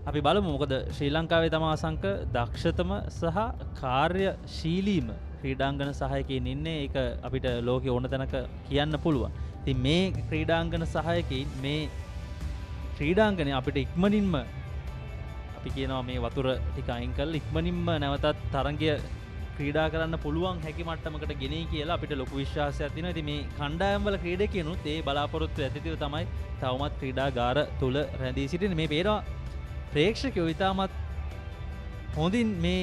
අපි බලමු මොකද ශ්‍රී ලංකාවේ තම අසංක දක්ෂතම සහ කාර්යශීලීම ක්‍රීඩාංගන සහයකයින් ඉන්නේ. ඒක අපිට ලෝකේ ඕන තැනක කියන්න පුළුවන්. ඉතින් මේ ක්‍රීඩාංගන සහයකයින් මේ ක්‍රීඩාංගනය අපිට ඉක්මනින්ම අපි කියනවා මේ වතුර ටික අයින් කරලා ඉක්මනින්ම නැවතත් තරගය ක්‍රීඩා කරන්න පුළුවන් හැකි මට්ටමකට ගෙනී කියලා අපිට ලොකු විශ්වාසයක් තියෙනවා. ඉතින් මේ කණ්ඩායම්වල ක්‍රීඩකයනුත් ඒ බලාපොරොත්තු ඇතිව තමයි තවමත් ක්‍රීඩාගාර තුල රැඳී සිටින්නේ. මේ පේනවා ප්‍රේක්ෂකයෝ ඉතාමත් හොඳින් මේ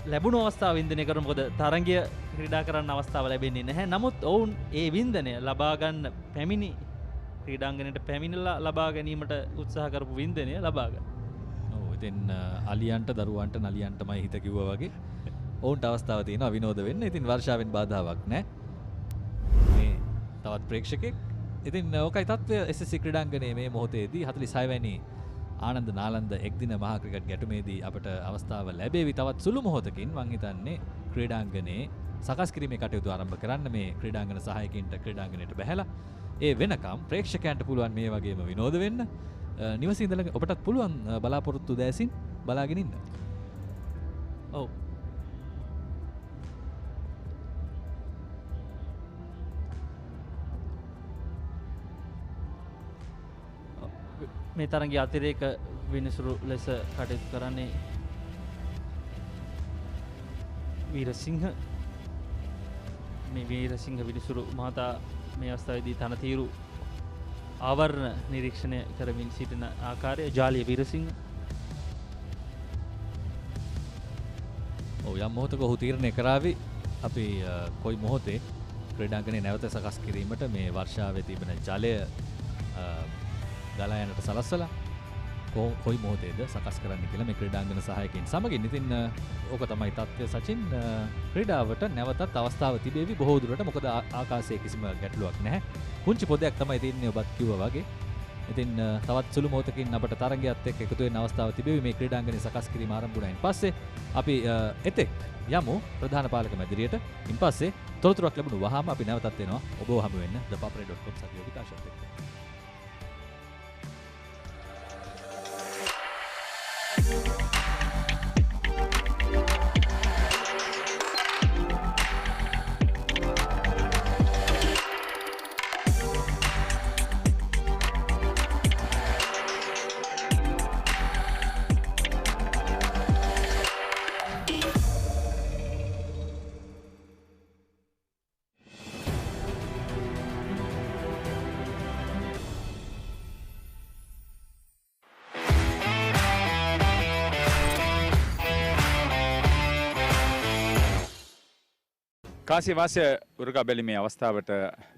ලැබුණු අවස්ථාව වින්දනය කරන. මොකද තරගය ක්‍රීඩා කරන්න අවස්ථාව ලැබෙන්නේ නැහැ. නමුත් ඔවුන් ඒ වින්දනය ලබා ගන්න පැමිණි ක්‍රීඩාංගණයට පැමිණලා ලබා ගැනීමට උත්සාහ කරපු වින්දනය ලබා ගන්න. ඔව් ඉතින් අලියන්ට දරුවන්ට නලියන්ටමයි හිත කිව්වා වගේ ඔවුන්ට අවස්ථාව තියෙනවා විනෝද වෙන්න. ඉතින් වර්ෂාවෙන් බාධාවක් නැහැ. මේ තවත් ප්‍රේක්ෂකෙක්. ඉතින් ඕකයි තත්ත්වය SSC ක්‍රීඩාංගණයේ මේ මොහොතේදී 46 වැනි ආනන්ද නාලන්ද එක්දින මහා ක්‍රිකට් ගැටුමේදී අපට අවස්ථාව ලැබෙවි. තවත් සුළු මොහොතකින් මං හිතන්නේ ක්‍රීඩාංගණයේ සකස් කිරීමේ කටයුතු ආරම්භ කරන්න මේ ක්‍රීඩාංගන සහායකින්ට ක්‍රීඩාංගණයට බැහැලා ඒ වෙනකම් ප්‍රේක්ෂකයන්ට පුළුවන් මේ වගේම විනෝද වෙන්න. නිවසේ ඉඳලා ඔබටත් පුළුවන් බලාපොරොත්තු දැසින් බලාගෙන ඉන්න. ඔව් මේ තරගේ අතිරේක විනිසුරු ලෙස කටයුතු කරන්නේ වීරසිංහ. මේ වීරසිංහ විනිසුරු මහතා මේ අවස්ථාවේදී තනතිරු ආවරණ නිරීක්ෂණය කරමින් සිටින ආකාරය ජාලිය වීරසිංහ. යම් මොහොතක ඔහු තීරණය කරાવી අපි කොයි මොහොතේ ක්‍රීඩාංගණය නැවත සකස් කිරීමට මේ වර්ෂාවේ තිබෙන ජලය ගලා යනට සලස්වලා කොයි මොහොතේද සකස් කරන්න කියලා මේ ක්‍රීඩාංගන සහායකයින් සමගින්. ඉතින් ඕක තමයි තත්ත්වය සචින්. ක්‍රීඩාවට නැවතත් අවස්ථාව තිබේවි බොහෝ දුරට. මොකද ආකාශයේ කිසිම ගැටලුවක් නැහැ. පුංචි පොදයක් තමයි තියෙන්නේ ඔබත් කිව්වා වගේ. ඉතින් තවත් සුළු මොහොතකින් අපට තරගයත් එක්ක එකතු වෙන්න අවස්ථාව තිබේවි. මේ ක්‍රීඩාංගනය සකස් කිරීම ආරම්භ වුණායින් පස්සේ අපි එතෙක් යමු ප්‍රධාන පාලක මැදිරියට. ඉන් පස්සේ තොරතුරක් ලැබුණු වහාම අපි නැවතත් එනවා ඔබව හමු වෙන්න thepapare.com සතිය විකාශයත් එක්ක. කාසිය වාසිය උරගා බැලීමේ අවස්ථාවට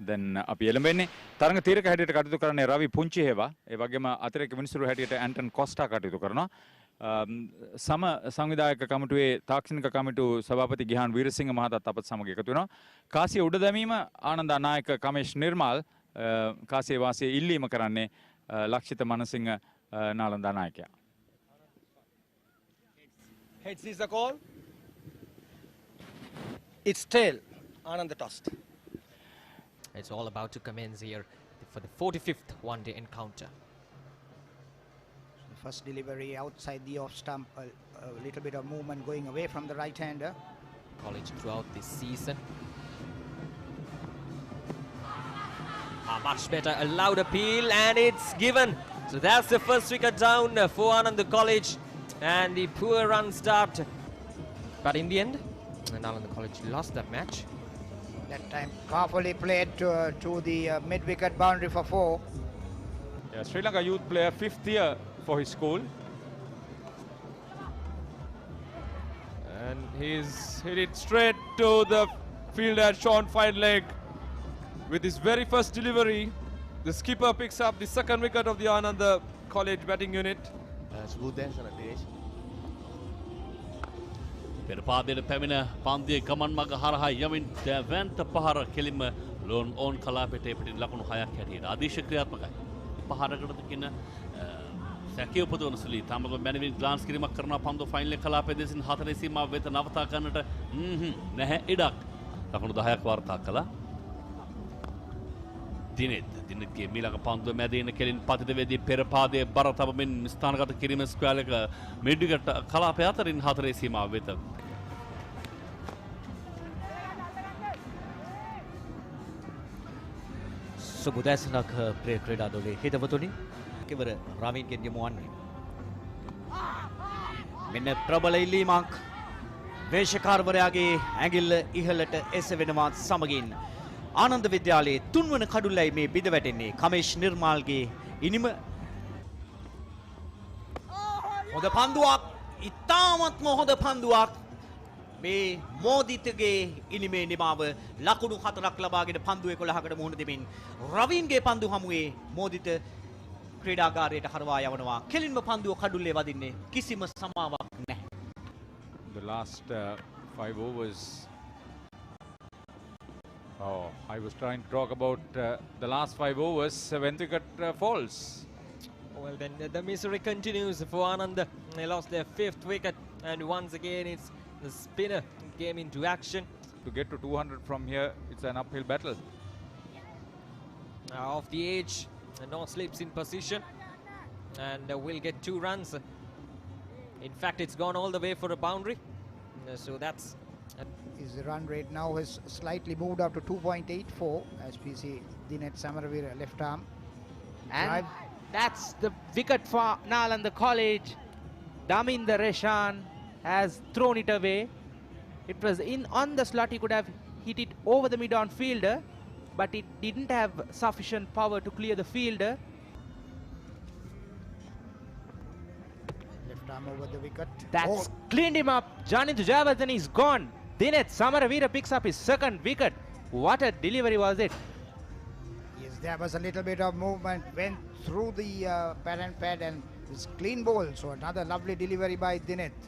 දැන් අපි එළඹෙන්නේ. තරඟ තීරක හැටියට කටයුතු කරන්නේ රවි පුංචිහෙවා. ඒ වගේම අතිරේක විනිසුරු හැටියට ඇන්ටන් කොස්ටා කටයුතු කරනවා. සම සංවිධායක කමිටුවේ තාක්ෂණික කමිටු සභාපති ගිහාන් වීරසිංහ මහතාත් අපත් සමග එකතු වෙනවා. කාසිය උඩ දැමීම ආනන්ද නායක කමේෂ් නිර්මාල් කාසිය වාසිය ඉල්ලීම කරන්නේ ලක්ෂිත මනසිංහ නාලන්දා නායකයා. Heads is the call. It's tail. Ananda tossed. It's all about to commence here for the 45th one-day encounter. First delivery outside the off stump, a little bit of movement going away from the right-hander. College throughout this season. Much better, a loud appeal, and it's given. So that's the first wicket down for Ananda College, and the poor run start. But in the end, Nalanda College lost that match. That time powerfully played to the mid-wicket boundary for 4. Yeah, Sri Lanka youth player, 5th year for his school. And he's hit it straight to the fielder, Sean Fine leg. With his very first delivery, the skipper picks up the second wicket of the Ananda College batting unit. That's good there, Dinesh. පෙරපාදයට පැමිණ පන්දිය ගමන් මග හරහා යමින් දැවැන්ත පහර කෙලින්ම loan ඕන් කලාපයට පිටින් ලකුණු 6ක් හැටියට ආදේශ ක්‍රියාත්මකයි. පහරකට දකින්න සැකේ උපදවන සුළි තමක මැනවින් ග්ලාන්ස් කිරීමක් කරන පන්දු ෆයිනල් කලාපයේ දෙසින් 4 සීමාව වෙත නවතා ගන්නට නැහැ ඉඩක්. ලකුණු 10ක් වාර්තා කළා. දිනෙත්ගේ මීළඟ පන්දුව මැදින් කෙලින් පතිත වෙදී පෙරපාදයේ බර තබමින් ස්ථානගත කිරීම ස්ක්වයර් එක මිඩ්විකට් කලාපය අතරින් 4 සීමාව වෙත. සුබදැසනක් ප්‍රිය ක්‍රීඩාදෝලේ හිතවතුනි කෙවර රාමීන්ගෙන් යමු වන්නේ. මෙන්න ප්‍රබල ඉල්ලීමක් වේශකාරවරයාගේ ඇඟිල්ල ඉහළට එසවෙනවා සමගින් ආනන්ද විද්‍යාලයේ 3 වන කඩුල්ලයි මේ බිඳ වැටෙන්නේ කමේෂ් නිර්මාල්ගේ ඉනිම හොඳ පන්දුවක් ඉතාමත්ම හොඳ පන්දුවක් මේ මෝදිතගේ ඉනිමේ නිමාව ලකුණු 4ක් ලබාගෙන පන්දු 11කට මුහුණ දෙමින් රවීන්ගේ පන්දු හමුවේ මෝදිත ක්‍රීඩාගාරයට හරවා යවනවා කෙලින්ම පන්දුව කඩුල්ලේ වදින්නේ කිසිම සමාවක් නැහැ. The last 5 overs. Oh, I was trying to talk about the last 5 overs when the wicket falls. Well, then the misery continues for Ananda. They lost their 5th wicket, and once again it's the spinner came into action. To get to 200 from here, it's an uphill battle. Off the edge, no slips in position, and we'll get 2 runs. In fact, it's gone all the way for a boundary, so that's. His run rate now has slightly moved up to 2.84 as we see Dinesh Samaravira left arm. And that's the wicket for Nalanda College. Daminda Reshan has thrown it away. It was in on the slot. He could have hit it over the mid-on fielder, but it didn't have sufficient power to clear the fielder. Left arm over the wicket. That's cleaned him up. Janindu Jayawardene is gone. Dinesh Samaravira picks up his 2nd wicket. What a delivery was it? Yes, there was a little bit of movement, went through the parent pad and it's clean ball. So another lovely delivery by Dinesh.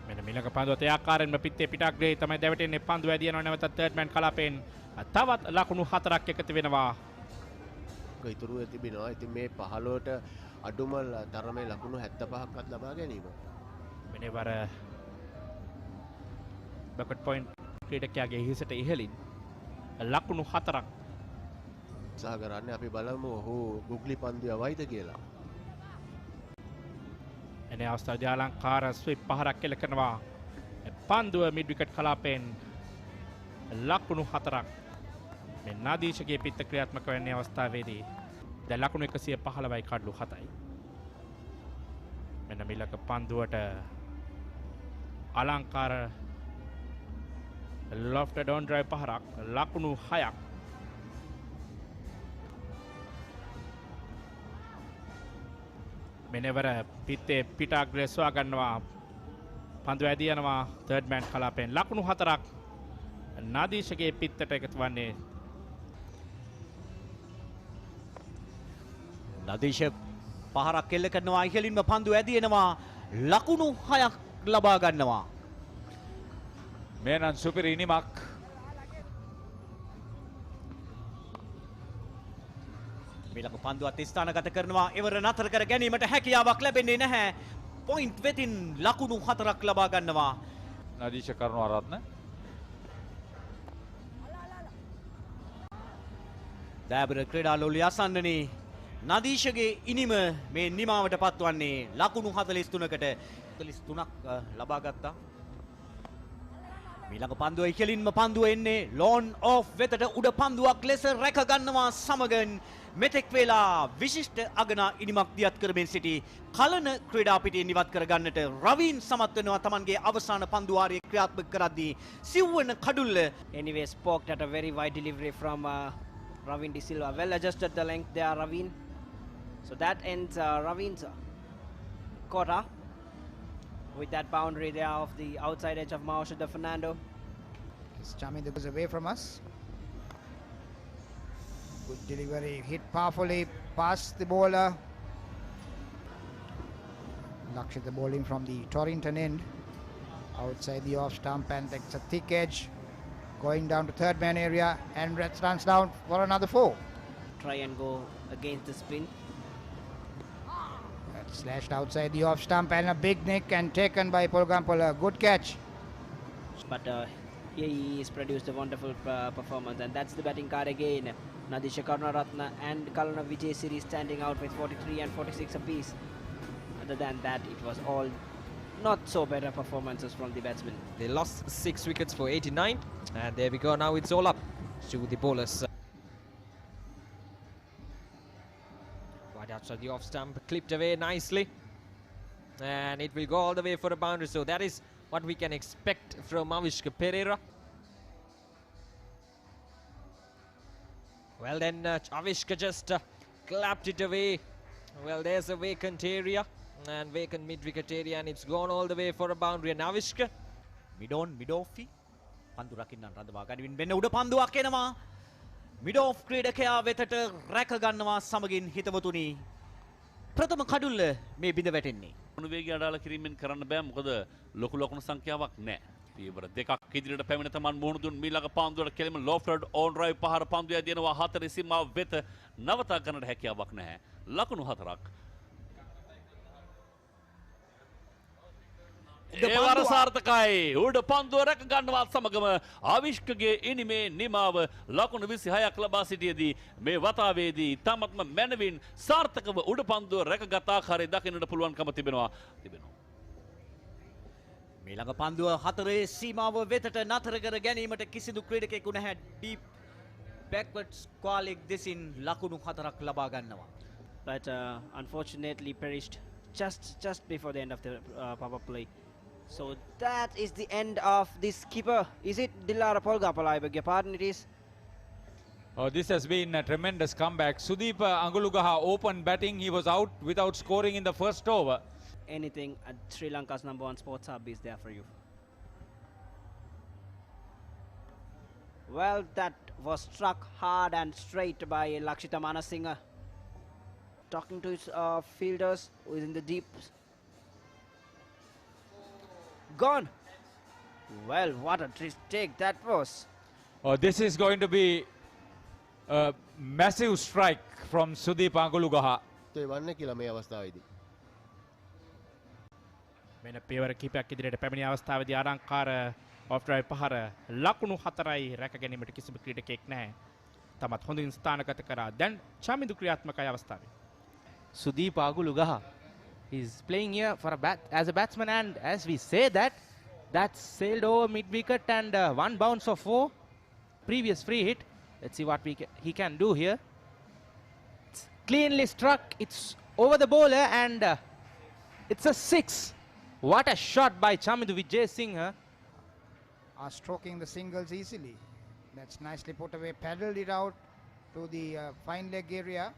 මෙන්න මිලක පන්දුව තේ ආකාරයෙන්ම පිටේ පිටාග්‍රේ තමයි දැවටෙන්නේ පන්දුව ඇදියනවා නැවත third මෑන් කලාපෙන් තවත් ලකුණු 4ක් එකතු වෙනවා. ඉතුරු තිබෙනවා. ඉතින් මේ 15ට අඩුම තරමේ ලකුණු 75ක්වත් ලබා ගැනීම. මෙනවර බකට් පොයින්ට් ක්‍රීඩකයාගේ හිසට ඉහළින් ලකුණු 4ක් උත්සාහ කරන්නේ. අපි බලමු ඔහු ගුග්ලි පන්දුව වයිද කියලා. එනේ අවස්ථාවේදී අලංකාර ස්විප් පහරක් එල්ල කරනවා. පන්දුව මිඩ් විකට් කලාපෙන් ලකුණු 4ක්. මේ නාදීශගේ පිට ක්‍රියාත්මක වෙන්නේ අවස්ථාවේදී දැන් ලකුණු 115යි කඩලු 7යි. මෙන්න මිලක පන්දුවට අලංකාර lofted on drive පහරක් ලකුණු 6ක්. මෙනවර පිත්තේ පිටාග්‍රේ සොයා ගන්නවා පන්දු ඇදී යනවා තර්ඩ් මෑන් කලාපයෙන් ලකුණු 4ක් නදීෂගේ පිත්තට එකතු වන්නේ. නදීෂ පහරක් එල්ල කරනවා ඉහළින්ම පන්දු ඇදිනවා ලකුණු 6ක් ලබා ගන්නවා. මේ නම් සුපිරි ඉනිමක්. මීළඟ පන්දුවත් ස්ථානගත කරනවා එවර නතර කර ගැනීමට හැකියාවක් ලැබෙන්නේ නැහැ. පොයින්ට් වෙතින් ලකුණු 4ක් ලබා ගන්නවා. නදීෂ කරුණාරත්න දෑබර ක්‍රීඩාලෝලිය අසන්නනේ නදීෂගේ ඉනිම මේ නිමාවට පත්වන්නේ ලකුණු 43කට 43ක් ලබා ගත්තා. මීළඟ පන්දුව ඉහළින්ම පන්දුව එන්නේ ලෝන් ඔෆ් වෙතට උඩ පන්දුවක් ලෙස රැක ගන්නවා සමගන් මෙතෙක් වේලා විශිෂ්ට අගනා ඉනිමක් දියත් කරමින් සිටි කලන ක්‍රීඩා පිටියෙන් ඉවත් කර ගන්නට රවීන් සමත් වෙනවා තමන්ගේ අවසාන පන්දු වාරයේ ක්‍රියාත්මක කරද්දී සිව්වන කඩුල්ල. Anyways, poked at a very wide delivery from Ravin De Silva. Well adjusted the length there, Ravin. So that ends Ravin's quarter with that boundary there of the outside edge of Maoshida Fernando. Chamindra goes away from us. Good delivery, hit powerfully past the bowler. Lakshita bowling from the Torrington end. Outside the off stump and takes a thick edge. Going down to third man area and runs down for another 4. Try and go against the spin. Slashed outside the off stump and a big nick and taken by Polgampala. Good catch. But here he has produced a wonderful performance, and that's the batting card again. Nadisha Karunaratne and Kalana Vijay Siri standing out with 43 and 46 apiece. Other than that, it was all not so better performances from the batsmen. They lost 6 wickets for 89, and there we go. Now it's all up to the bowlers. Right outside the off stump, clipped away nicely, and it will go all the way for a boundary. So that is what we can expect from Avishka Pereira. Well then, Avishka just clapped it away. Well, there's a vacant area and vacant mid-wicket area, and it's gone all the way for a boundary. And Avishka මිඩෝෆි පන්දු රකින්නන් රඳවා ගනිමින් වෙන්න උඩ පන්දුවක් එනවා. මිඩෝෆ් ක්‍රීඩකයා වෙතට රැක ගන්නවා සමගින් හිතවතුනි. ප්‍රථම කඩුල්ල මේ බිඳ වැටෙන්නේ. මොන වේගය අඩාල කිරීමෙන් කරන්න බෑ මොකද ලොකු ලකුණු සංඛ්‍යාවක් නැහැ. පියවර දෙකක් ඉදිරියට පැමිණ තමන් මුහුණ දුන් මීළඟ පන්දුවට කෙලිම ලෝෆ්ටඩ් ඕන් ඩ්‍රයිව් පහර පන්දුව යදිනවා 4 සීමාව වෙත නවතා ගන්නට හැකියාවක් නැහැ. ලකුණු 4ක්. ඒ වර සාර්ථකයි. උඩ පන්දුව රැක ගන්නවත් සමගම ආවිෂ්කගේ ඉනිමේ නිමාව ලකුණු 26ක් ලබා සිටියේදී මේ වතාවේදී තමත්ම මැනවින් සාර්ථකව උඩ පන්දුව රැකගත් ආකාරය දකින්නට පුළුවන්කම තිබෙනවා. මීළඟ පන්දුව 4 සීමාව වෙතට නතර කර ගැනීමට කිසිදු ක්‍රීඩකයෙකු නැහැ. ඩීප් බෑක්වර්ඩ්ස් ස්ක්වාලෙක් දෙසින් ලකුණු 4ක් ලබා ගන්නවා. But unfortunately perished just before the end of the power play. So that is the end of this keeper. Is it Dillara Polgapala? I beg your pardon, it is. Oh, this has been a tremendous comeback. Sudeep Angulugaha opened batting. He was out without scoring in the first over. Anything at Sri Lanka's #1 sports hub is there for you. Well, that was struck hard and straight by Lakshita Manasinghe. Talking to his fielders who is in the deep. Gone. Well, what a mistake that was. Oh, this is going to be a massive strike from Sudeep Angulugaha. දෙවන්න කියලා මේ අවස්ථාවේදී. මෙන්න පියවර කිහිපයක් ඉදිරියට පැමිණි අවස්ථාවේදී ආරංකාර of drive පහර ලකුණු 4යි රැක ගැනීමට කිසිදු ක්‍රීඩකයෙක් නැහැ. තමත් හොඳින් ස්ථානගත කරා. දැන් චමිඳු ක්‍රියාත්මකයි අවස්ථාවේ. Sudeep Angulugaha is playing here for as a batsman, and as we say that sailed over mid wicket and one bounce of 4 previous free hit. Let's see what he can do here. It's cleanly struck, it's over the bowler, and it's a 6. What a shot by Chamindu Vijay Singh. Are stroking the singles easily. That's nicely put away, paddled it out to the fine leg area,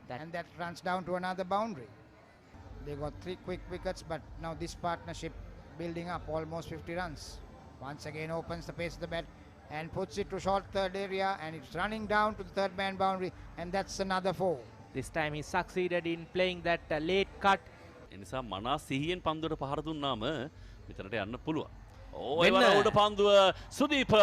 and that runs down to another boundary. They got 3 quick wickets, but now this partnership building up almost 50 runs. Once again opens the pace of the bat and puts it to short third area, and it's running down to the third man boundary, and that's another 4. This time he succeeded in playing that late cut. එනිසා මනා සිහියෙන් පන්දුවට පහර දුන්නාම මෙතනට යන්න පුළුවන්. ඕ මෙන්න. එවන උඩ පන්දුව සුදීප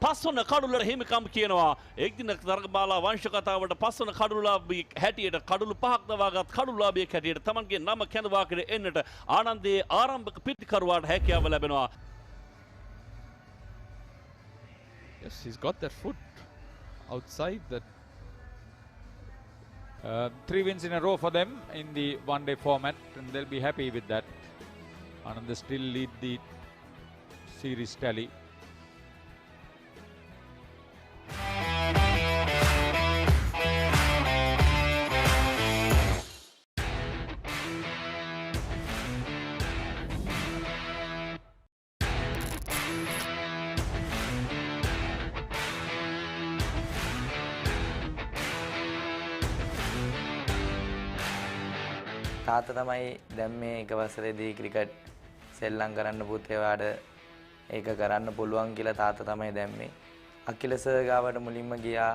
පස්වන කඩුල්ලට හිමිකම් කියනවා. එක්දින තරගමාලා වංශ කතාවට පස්වන කඩුල්ලාභී හැටියට කඩුළු පහක් දවාගත් කඩුල්ලාභියෙක් හැටියට තමන්ගේ නම කැඳවා කර එන්නට ආනන්දයේ ආරම්භක පිටිකරුවාට හැකියාව ලැබෙනවා. Yes, he's got that foot outside that. 3 wins in a row for them in the one-day format, and they'll be happy with that. Ananda still lead the series tally. තාත්තා තමයි දැන් මේ එක වසරේදී ක්‍රිකට් සෙල්ලම් කරන්න පුතේවාට ඒක කරන්න පුළුවන් කියලා තාත්තා තමයි දැම්මේ. අකිල සර් ගාවට මුලින්ම ගියා.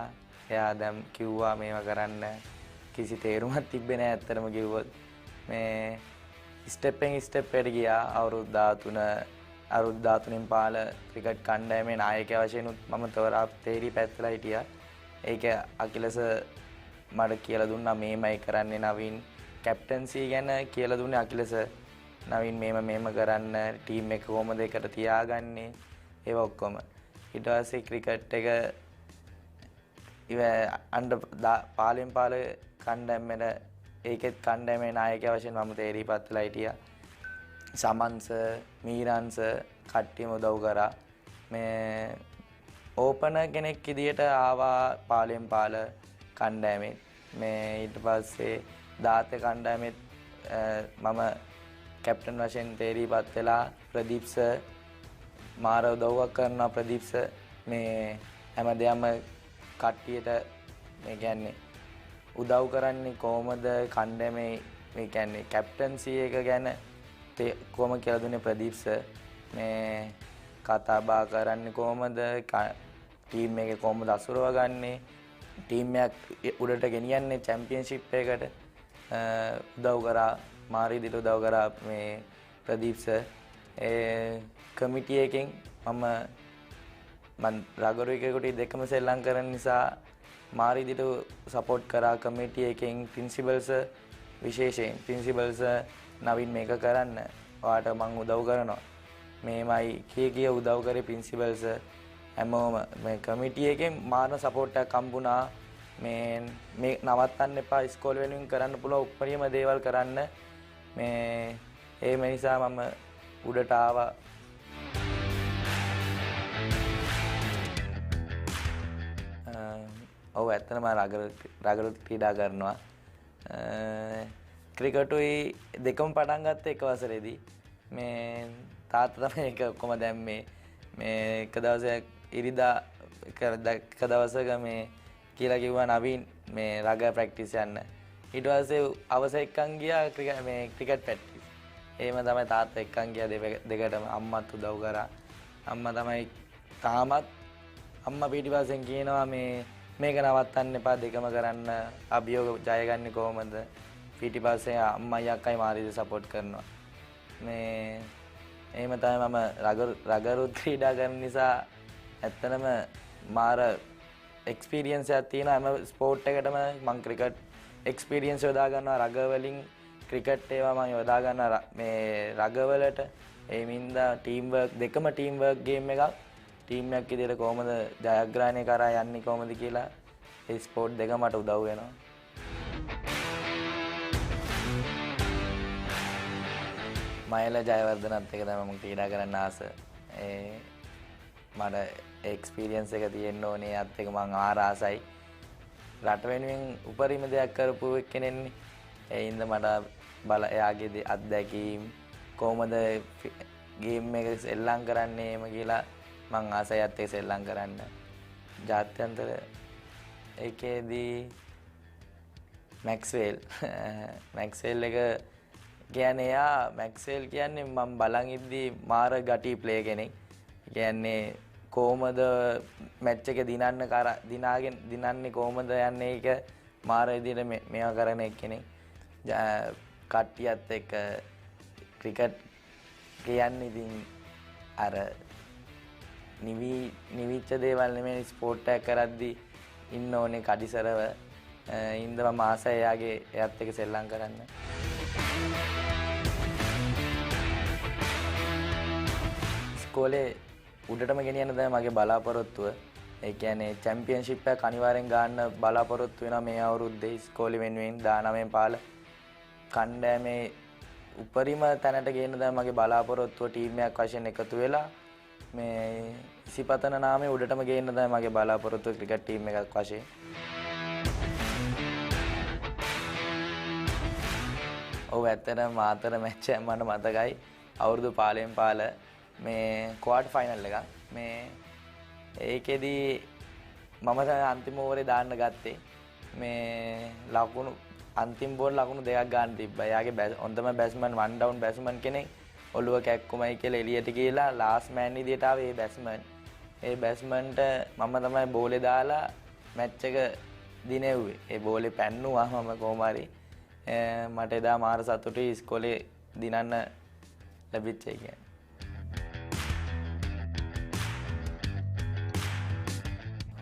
එයා දැන් කිව්වා මේව කරන්න. කිසි තේරුමක් තිබ්බේ නැහැ ඇත්තටම කිව්වොත්. මේ ස්ටෙප් එකෙන් ස්ටෙප් එකට ගියා. අවුරුදු 13න් පාල ක්‍රිකට් කණ්ඩායමේ නායකයා වශයෙන් මම තවරා තේරි පැත්තලා හිටියා. ඒක අකිල සර් මට කියලා දුන්නා මේමයි කරන්නේ නවීන්. කැප්ටන්සි ගැන කියලා දුන්නේ අකිල සර්. නවීන් මේම කරන්න ටීම් එක කොහොමද එකට තියාගන්නේ ඒව ඔක්කොම. ඊට පස්සේ ක්‍රිකට් එක අnder පාලෙන් පාල කණ්ඩායමේ ඒකෙත් කණ්ඩායමේ නායකයා වශයෙන් මම තේරීපත් වෙලා හිටියා. සමන්ස මීරන්ස කට්ටියම උදව් කරා. මේ ඕපනර් කෙනෙක් විදියට ආවා පාලෙන් පාල කණ්ඩායමේ. මේ ඊට පස්සේ දාත කණ්ඩායමේ මම කැප්ටන් වශයෙන් තේරීපත් වෙලා ප්‍රදීප් සර් මාර උදව්වක් කරනවා. ප්‍රදීප් සර් මේ හැමදේම කට්ටියට මේ කියන්නේ උදව් කරන්නේ කොහොමද කණ්ඩායමේ මේ කියන්නේ කැප්ටන්සි එක ගැන කොහොම කියලා දුන්නේ ප්‍රදීප් සර්. මේ කතා බහ කරන්නේ කොහොමද ටීම් එකේ කොහොමද අසුරව ගන්නේ ටීම් එක උඩට ගෙනියන්නේ චැම්පියන්ෂිප් එකට උදව් කරා. මාරි දිට උදව් කරා මේ ප්‍රදීප් සර්. ඒ කමිටි එකෙන් මම රගරු එකකට දෙකම සෙල්ලම් කරන නිසා මාරි දිට සපෝට් කරා කමිටි එකෙන්. ප්‍රින්සිපල් සර් විශේෂයෙන් ප්‍රින්සිපල් සර් නවීන් මේක කරන්න ඔයාට මම උදව් කරනවා මේමයි කිය උදව් කරේ ප්‍රින්සිපල් සර්. හැමෝම මේ කමිටි එකෙන් මාන සපෝට් එකක් හම්බුණා. මේ නවත්තන්න එපා ඉස්කෝල වෙනුවෙන් කරන්න පුළුවන් උපරිම දේවල් කරන්න. මේ ඒ නිසා මම උඩට ආවා. ඔව් ඇත්තටම රගරු ක්‍රීඩා කරනවා. ක්‍රිකටුයි දෙකම පටන් ගත්ත එක වසරේදී. මේ තාත්තා තමයි ඒක ඔක්කොම දැම්මේ. මේ එක දවසක් ඉරිදා එක දවසක මේ කියලා කිව්වා නවීන් මේ රග ප්‍රැක්ටිස් යන්න. ඊට පස්සේ අවස එක්කන් ගියා ක්‍රිකට් ප්‍රැක්ටිස්. එහෙම තමයි තාත්තා එක්කන් ගියා දෙකටම. අම්මත් උදව් කරා. අම්මා තමයි තාමත් අම්මා පිටිපස්සෙන් කියනවා මේක නවත්තන්න එපා දෙකම කරන්න. අභියෝග ජයගන්නේ කොහොමද? පිටිපස්සේ අම්මයි අක්කයි මාරිද සපෝට් කරනවා. මේ එහෙම තමයි මම රගරුත් ක්‍රීඩා කරන නිසා ඇත්තටම මාර එක්ස්පීරියන්ස් එකක් තියෙනවා. හැම ස්පෝර්ට් එකටම මම ක්‍රිකට් එක්ස්පීරියන්ස් යොදා ගන්නවා. රග වලින් ක්‍රිකට් ඒවා මම යොදා ගන්නවා මේ රග වලට. ඒ මින්දා ටීම් වර්ක් දෙකම ටීම් වර්ක් ගේම් එකක්. ටීම් එකක් විදිහට කොහොමද ජයග්‍රහණය කරා යන්නේ කොහොමද කියලා ඒ ස්පෝර්ට් දෙක මට උදව් වෙනවා. මයිල ජයවර්ධනත් එක තමයි මම ක්‍රීඩා කරන්න ආස. මට එක්ස්පීරියන්ස් එක තියෙන්න ඕනේ. අත් එක මම ආසයි. රට වෙනුවෙන් උපරිම දෙයක් කරපු කෙනෙක්නේ. ඒ හින්දා මට එයාගේ අත්දැකීම් කොහොමද ගේම් එක සෙල්ලම් කරන්නේ එහෙම කියලා මං ආසයි අත් එක සෙල්ලම් කරන්න. ජාත්‍යන්තර එකේදී මැක්ස්වෙල් එක කියන්නේ එයා මැක්ස්වෙල් කියන්නේ මම බලන් ඉද්දි මාර ගටි ප්ලේ කෙනෙක්. කියන්නේ කොහමද මැච් එක දිනන්නේ කොහමද යන්නේ ඒක මාර විදිහට මේවා කරන එක්කෙනෙක්. කට්ටියත් එක්ක ක්‍රිකට් කියන්නේ ඉතින් අර නිවිච්ච දේවල් නෙමෙයි ස්පෝර්ට් එකක් කරද්දි ඉන්න ඕනේ කඩිසරව. ඉන්දම මාසය එයාගේ එයත් එක්ක සෙල්ලම් කරන්න. ඉස්කෝලේ උඩටම ගෙනියන්න තමයි මගේ බලාපොරොත්තුව. ඒ කියන්නේ චැම්පියන්ෂිප් එක අනිවාර්යෙන් ගන්න බලාපොරොත්තු වෙනවා මේ අවුරුද්දේ ඉස්කෝලේ වෙනුවෙන් 19 පාල කණ්ඩායමේ උපරිම තැනට ගේන්න තමයි මගේ බලාපොරොත්තුව. ටීම් එකක් වශයෙන් එකතු වෙලා මේ ඉසිපතන නාමයේ උඩටම ගේන්න තමයි මගේ බලාපොරොත්තුව ක්‍රිකට් ටීම් එකක් වශයෙන්. ඔව් ඇත්තටම මාතර මැච් එක මට මතකයි. අවුරුදු 5න් පාල මේ ක්වාටර් ෆයිනල් එක. මේ ඒකෙදි මම අන්තිම ඕවරේ දාන්න ගත්තේ. මේ ලකුණු අන්තිම බෝල් ලකුණු දෙකක් ගන්න තිබ්බා. එයාගේ හොඳම බැට්ස්මන් වන් ඩවුන් බැට්ස්මන් කෙනෙක් ඔළුව කැක්කුමයි කියලා එළියට ගිහලා ලාස්ට් මෑන් විදියට ආවේ ඒ බැට්ස්මන්. ඒ බැට්ස්මන්ට මම තමයි බෝලේ දාලා මැච් එක දිනෙව්වේ. ඒ බෝලේ පැන්නුවා මම කොහොම හරි. මට එදා මාර සතුටුයි ඉස්කෝලේ දිනන්න ලැබිච්ච එක.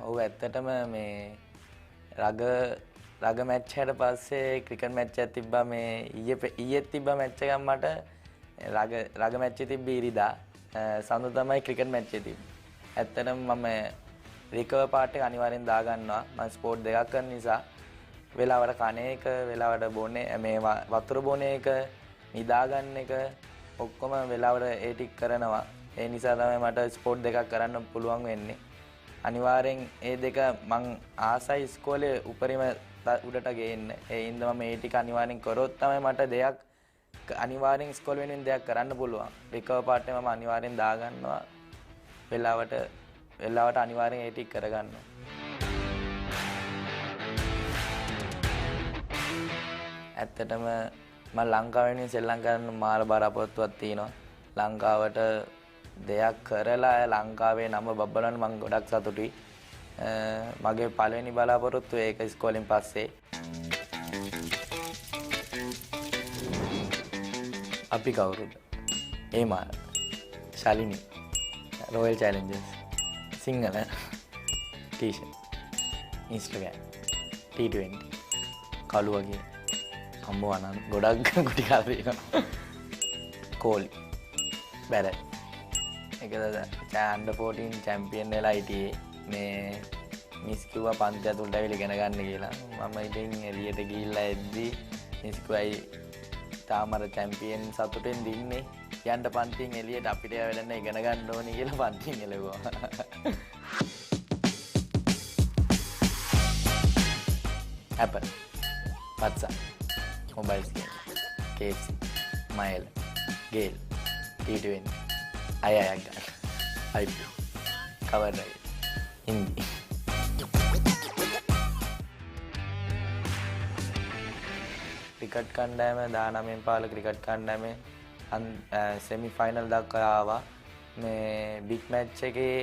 ඔව් ඇත්තටම මේ රග මැච් එකට පස්සේ ක්‍රිකට් මැච් එකක් තිබ්බා. මේ ඊයේ තිබ්බා මැච් එකක් මට රග මැච් එක තිබ්බේ ඉරිදා. සඳු තමයි ක්‍රිකට් මැච් එක තිබ්බේ. ඇත්තටම මම රිකවර් පාර්ට් එක අනිවාර්යෙන් දාගන්නවා. මම ස්පෝර්ට් දෙකක් කරන නිසා වෙලාවට කන එක, වෙලාවට බොන්නේ මේ වතුර බොන එක, නිදා ගන්න එක ඔක්කොම වෙලාවට ඒ ටික කරනවා. ඒ නිසා තමයි මට ස්පෝර්ට් දෙකක් කරන්න පුළුවන් වෙන්නේ. අනිවාර්යෙන් ඒ දෙක මං ආසයි ඉස්කෝලේ උපරිම උඩට ගේන්න. ඒ හින්දා මම මේ ටික අනිවාර්යෙන් කරොත් තමයි මට දෙයක් අනිවාර්යෙන් ඉස්කෝල වෙනුවෙන් දෙයක් කරන්න පුළුවන්. රිකවර් පාර්ට් එක මම අනිවාර්යෙන් දාගන්නවා. වෙලාවට අනිවාර්යෙන් ඒ ටික කරගන්නවා. ඇත්තටම මම ලංකාව වෙනුවෙන් සෙල්ලම් කරන්න මාර බලාපොරොත්තුවක් තියෙනවා. ලංකාවට දෙයක් කරලා ලංකාවේ නම බබලන්න මම ගොඩක් සතුටුයි. මගේ පළවෙනි බලාපොරොත්තුව ඒක ඉස්කෝලෙන් පස්සේ. අපි කවුරුද? ඒමාර, Shalini, Royal Challengers, Sinhala, T-shirt, Instagram, T20, කළු වගේ අම්මෝ අනන් ගොඩක් ගුටි කාලා තියෙනවා. කෝලි, බැරල්. ඒකද under 14 චැම්පියන් වෙලා හිටියේ. මේ මිස් කිව්වා පන්ති ඇතුළට ඇවිල්ලා ඉගෙන ගන්න කියලා. මම ඉතින් එළියට ගිහිල්ලා එද්දි මිස් කිව්වයි තාම අර චැම්පියන් සතුටෙන් දින්නේ. යන්න පන්තියෙන් එළියට අපිට වෙලන්න ඉගෙන ගන්න ඕනේ කියලා පන්තියෙන් එළවුවා. Apple, Patsa, Mobile Game, KFC, Mile, Gale, T20, Ayagan, IPO, Cover Drive, Hindi. Cricket කණ්ඩායම 19 පාල ක්‍රිකට් කණ්ඩායමේ සෙමි ෆයිනල් දක්වා ආවා. මේ බිග් මැච් එකේ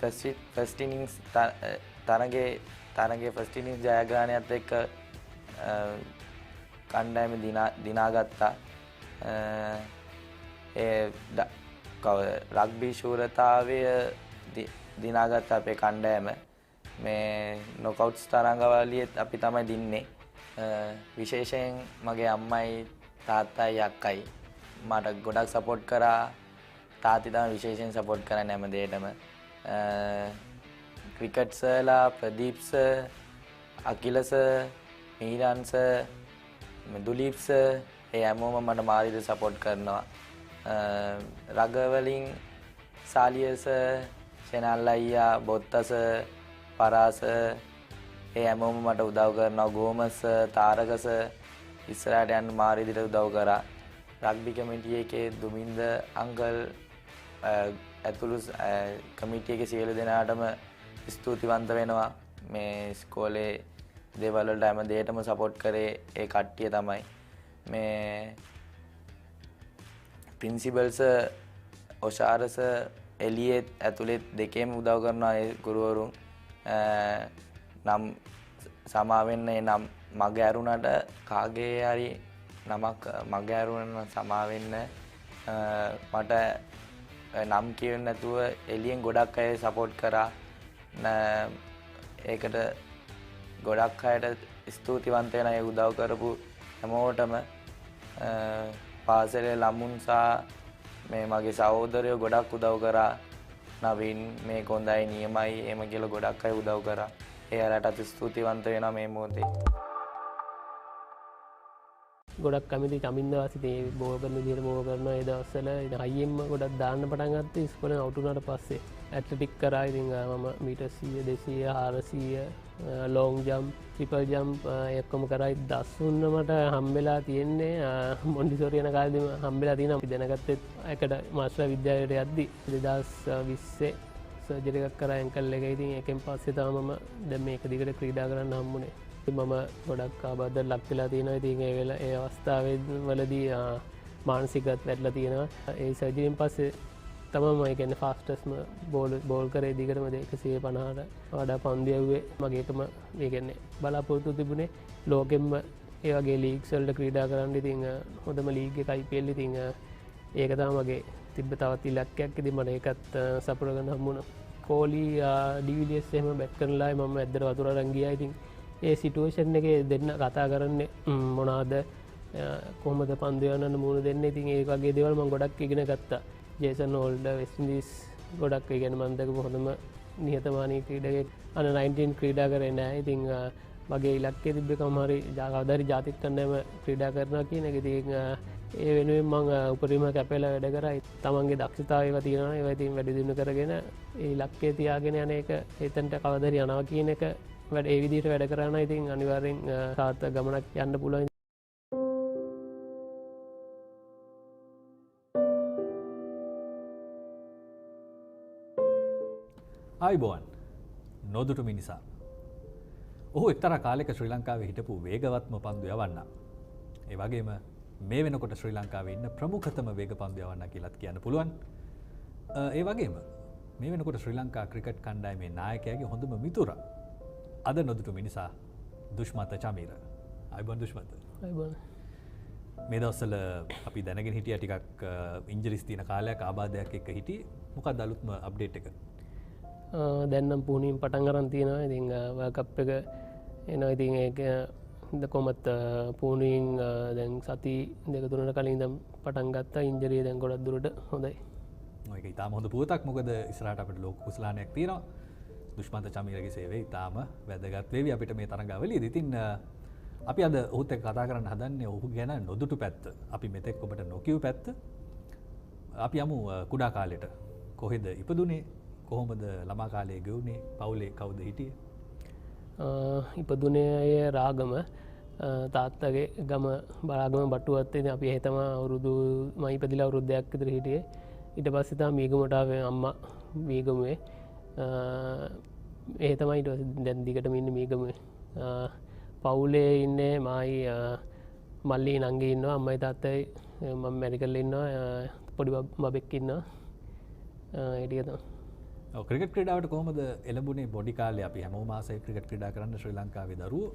ෆස්ට් ඉනින්ග්ස් තරගයේ ෆස්ට් ඉනින්ග්ස් ජයග්‍රහණයත් එක්ක කණ්ඩායම දිනාගත්තා. ඒ රග්බි ශූරතාවය දිනාගත්ත අපේ කණ්ඩායම. මේ නොකවුට්ස් තරඟවලියෙත් අපි තමයි දින්නේ. විශේෂයෙන් මගේ අම්මයි තාත්තයි අක්කයි මට ගොඩක් සපෝට් කරා. තාත්ති තමයි විශේෂයෙන් සපෝට් කරන්නේ හැම දෙයකටම. ක්‍රිකට් සර්ලා, Pradeep sir, Akila sir, Meeran sir, Duleep sir ඒ හැමෝම මට මාරිද සපෝට් කරනවා. රගවලින් සාලිය සර්, ෂෙනල් අයියා, බොත්ත සර්, පරාස ඒ හැමෝම මට උදව් කරනවා. ගෝමස් තාරක සර් ඉස්සරහට යන්න මාර විදිහට උදව් කරා. රග්බි කමිටිය එකේ දුමින්ද අංකල් ඇතුළු කමිටිය එකේ සියලු දෙනාටම ස්තුතිවන්ත වෙනවා. මේ ඉස්කෝලේ දේවල් වලට හැම දෙයකටම සපෝට් කරේ ඒ කට්ටිය තමයි. මේ ප්‍රින්සිපල්ස ඔෂාරස එලියෙත් ඇතුළෙත් දෙකේම උදව් කරනවා ඒ ගුරුවරුන්. නම් සමාවෙන්න නම් මග ඇරුණට කාගේ හරි නමක් මග ඇරුණ සමාවෙන්න මට නම් කියවෙන්නේ නැතුව එළියෙන් ගොඩක් අය සපෝට් කරා. ඒකට ගොඩක් අයට ස්තුතිවන්ත වෙන අය උදව් කරපු හැමෝටම පාසලේ ළමුන් සහ මේ මගේ සහෝදරයෝ ගොඩක් උදව් කරා. නවීන් මේ කොන්දයි නියමයි එහෙම කියලා ගොඩක් අය උදව් කරා. ඒ අයටත් ස්තුතිවන්ත වෙනවා මේ මොහොතේ. ගොඩක් කැමති චමින්ද වාසිතේ බෝල් කරන විදිහට බෝල් කරනවා ඒ දවස්වල. ඉතින් හයියෙන්ම ගොඩක් දාන්න පටන් ගත්තා ඉස්කෝලෙන් අවුට් වුණාට පස්සේ. ඇත්ලටික් කරා. ඉතින් මම meter 100 200 400 long jump triple jump එක්කම කරා. දසුන්න මට හම්බෙලා තියෙන්නේ මොන්ටිසෝරි යන කාලේදීම හම්බෙලා තියෙනවා. අපි දැනගත්තෙත් එකට මාස්ටර් විද්‍යාලයට යද්දි 2020 සර්ජරි එකක් කරා ඇන්කල් එක. ඉතින් ඒකෙන් පස්සේ තමයි මම දැන් මේක දිගට ක්‍රීඩා කරන්න හම්බුනේ. මම ගොඩක් ආබාධ ලක් වෙලා තියෙනවා. ඉතින් ඒ අවස්ථාවේ වලදී මානසිකත් වැටලා තියෙනවා. ඒ සර්ජරියෙන් පස්සේ තමයි මම කියන්නේ ෆාස්ටස්ම බෝල් කරේ දිගටම 150ට වඩා පන්දු යවුවේ. මගේ එකම ඒ කියන්නේ බලාපොරොත්තු තිබුණේ ලෝකෙම්ම ඒ වගේ ලීග්ස් වලට ක්‍රීඩා කරන්න. ඉතින් හොඳම ලීග් එක IPL. ඉතින් ඒක තමයි මගේ තිබ්බ තවත් ඉලක්කයක්. ඉතින් මට ඒකත් සපුර ගන්න හම්බුණා. කෝලි ඩිවිලියර්ස් එහෙම බැට් කරනලායි මම ඇද්දට වතුර අරන් ගියා. ඉතින් ඒ සිටුවේෂන් එකේ දෙන්න කතා කරන්නේ මොනවද කොහොමද පන්දු යවන්න මුණ දෙන්නේ. ඉතින් ඒ වගේ දේවල් මම ගොඩක් ඉගෙන ගත්තා. ජේසන් හෝල්ඩර් වෙස්ට් ඉන්ඩීස් ගොඩක් ඒ කියන්නේ මම දැකපු හොඳම නිහතමානී ක්‍රීඩකයෙක්. අන්න 19 ක්‍රීඩා කරේ නැහැ. ඉතින් මගේ ඉලක්කය තිබ්බේ කොහොම හරි කවදාරි ජාතික කණ්ඩායම ක්‍රීඩා කරනවා කියන එක. ඉතින් ඒ වෙනුවෙන් මම උපරිම කැපෙලා වැඩ කරා. තමන්ගේ දක්ෂතාවය ඒවා තියෙනවා. ඒවා ඉතින් වැඩි දියුණු කරගෙන ඒ ඉලක්කය තියාගෙන යන එක එතනට කවදාරි යනවා කියන එක ඒ විදිහට වැඩ කරන. ඉතින් අනිවාර්යෙන් සාර්ථක ගමනක් යන්න පුළුවන්. ආයිබෝන් නොදුටු මිනිසා. ඔහු එක්තරා කාලෙක ශ්‍රී ලංකාවේ හිටපු වේගවත්ම පන්දු යවන්න. ඒ වගේම මේ වෙනකොට ශ්‍රී ලංකාවේ ඉන්න ප්‍රමුඛතම වේග පන්දු යවන්න කියලාත් කියන්න පුළුවන්. ඒ වගේම මේ වෙනකොට ශ්‍රී ලංකා ක්‍රිකට් කණ්ඩායමේ නායකයාගේ හොඳම මිතුරා අද නොදුටු මිනිසා දුෂ්මත චමීර. ආයිබෝන් දුෂ්මත. ආයිබෝන්. මේ දවස්වල අපි දැනගෙන හිටියා ටිකක් ඉන්ජරිස් තියෙන කාලයක් ආබාධයක් එක්ක හිටියේ. මොකක්ද අලුත්ම අප්ඩේට් එක? දැන් නම් පුහුණුවෙන් පටන් අරන් තියෙනවා. ඉතින් වර්ල්ඩ් කප් එක එනවා. ඉතින් ඒක කොහොමත් පුහුණුවෙන් දැන් සති දෙක තුනකට කලින් ඉඳන් පටන් ගත්තා. ඉන්ජරිය දැන් ගොඩක් දුරට හොඳයි. ඒක ඉතාම හොඳ පුවතක්. මොකද ඉස්සරහට අපිට ලෝක කුසලානයක් තියෙනවා. දුෂ්මන්ත චමීරගේ සේවය ඉතාම වැදගත් වේවි අපිට මේ තරඟාවලියේදී. ඉතින් අපි අද ඔහුත් එක්ක කතා කරන්න හදන්නේ ඔහු ගැන නොදුටු පැත්ත. අපි මෙතෙක් ඔබට නොකියු පැත්ත. අපි යමු කුඩා කාලෙට. කොහෙද ඉපදුනේ? කොහොමද ළමා කාලේ ගෙවුනේ? පවුලේ කවුද හිටියේ? ඉපදුනේ අය රාගම. තාත්තගේ ගම බලාගම බටුවත්. ඉතින් අපි එහෙ තමයි අවුරුදු මම ඉපදිලා අවුරුද්දක් විතර හිටියේ. ඊට පස්සේ තමයි මීගමට ආවේ අම්මා මීගමුවේ. ඒ තමයි ඊට පස්සේ දැන් දිගටම ඉන්නේ මීගමුවේ. පවුලේ ඉන්නේ මායි මල්ලි නංගි ඉන්නවා. අම්මයි තාත්තයි මම මෙඩිකල් ඉන්නවා. පොඩි බබෙක් ඉන්නවා. ඒ ටික තමයි. ක්‍රිකට් ක්‍රීඩාවට කොහොමද එළඹුණේ? පොඩි කාලේ අපි හැමෝම ආසයි ක්‍රිකට් ක්‍රීඩා කරන්න ශ්‍රී ලංකාවේ දරුවෝ.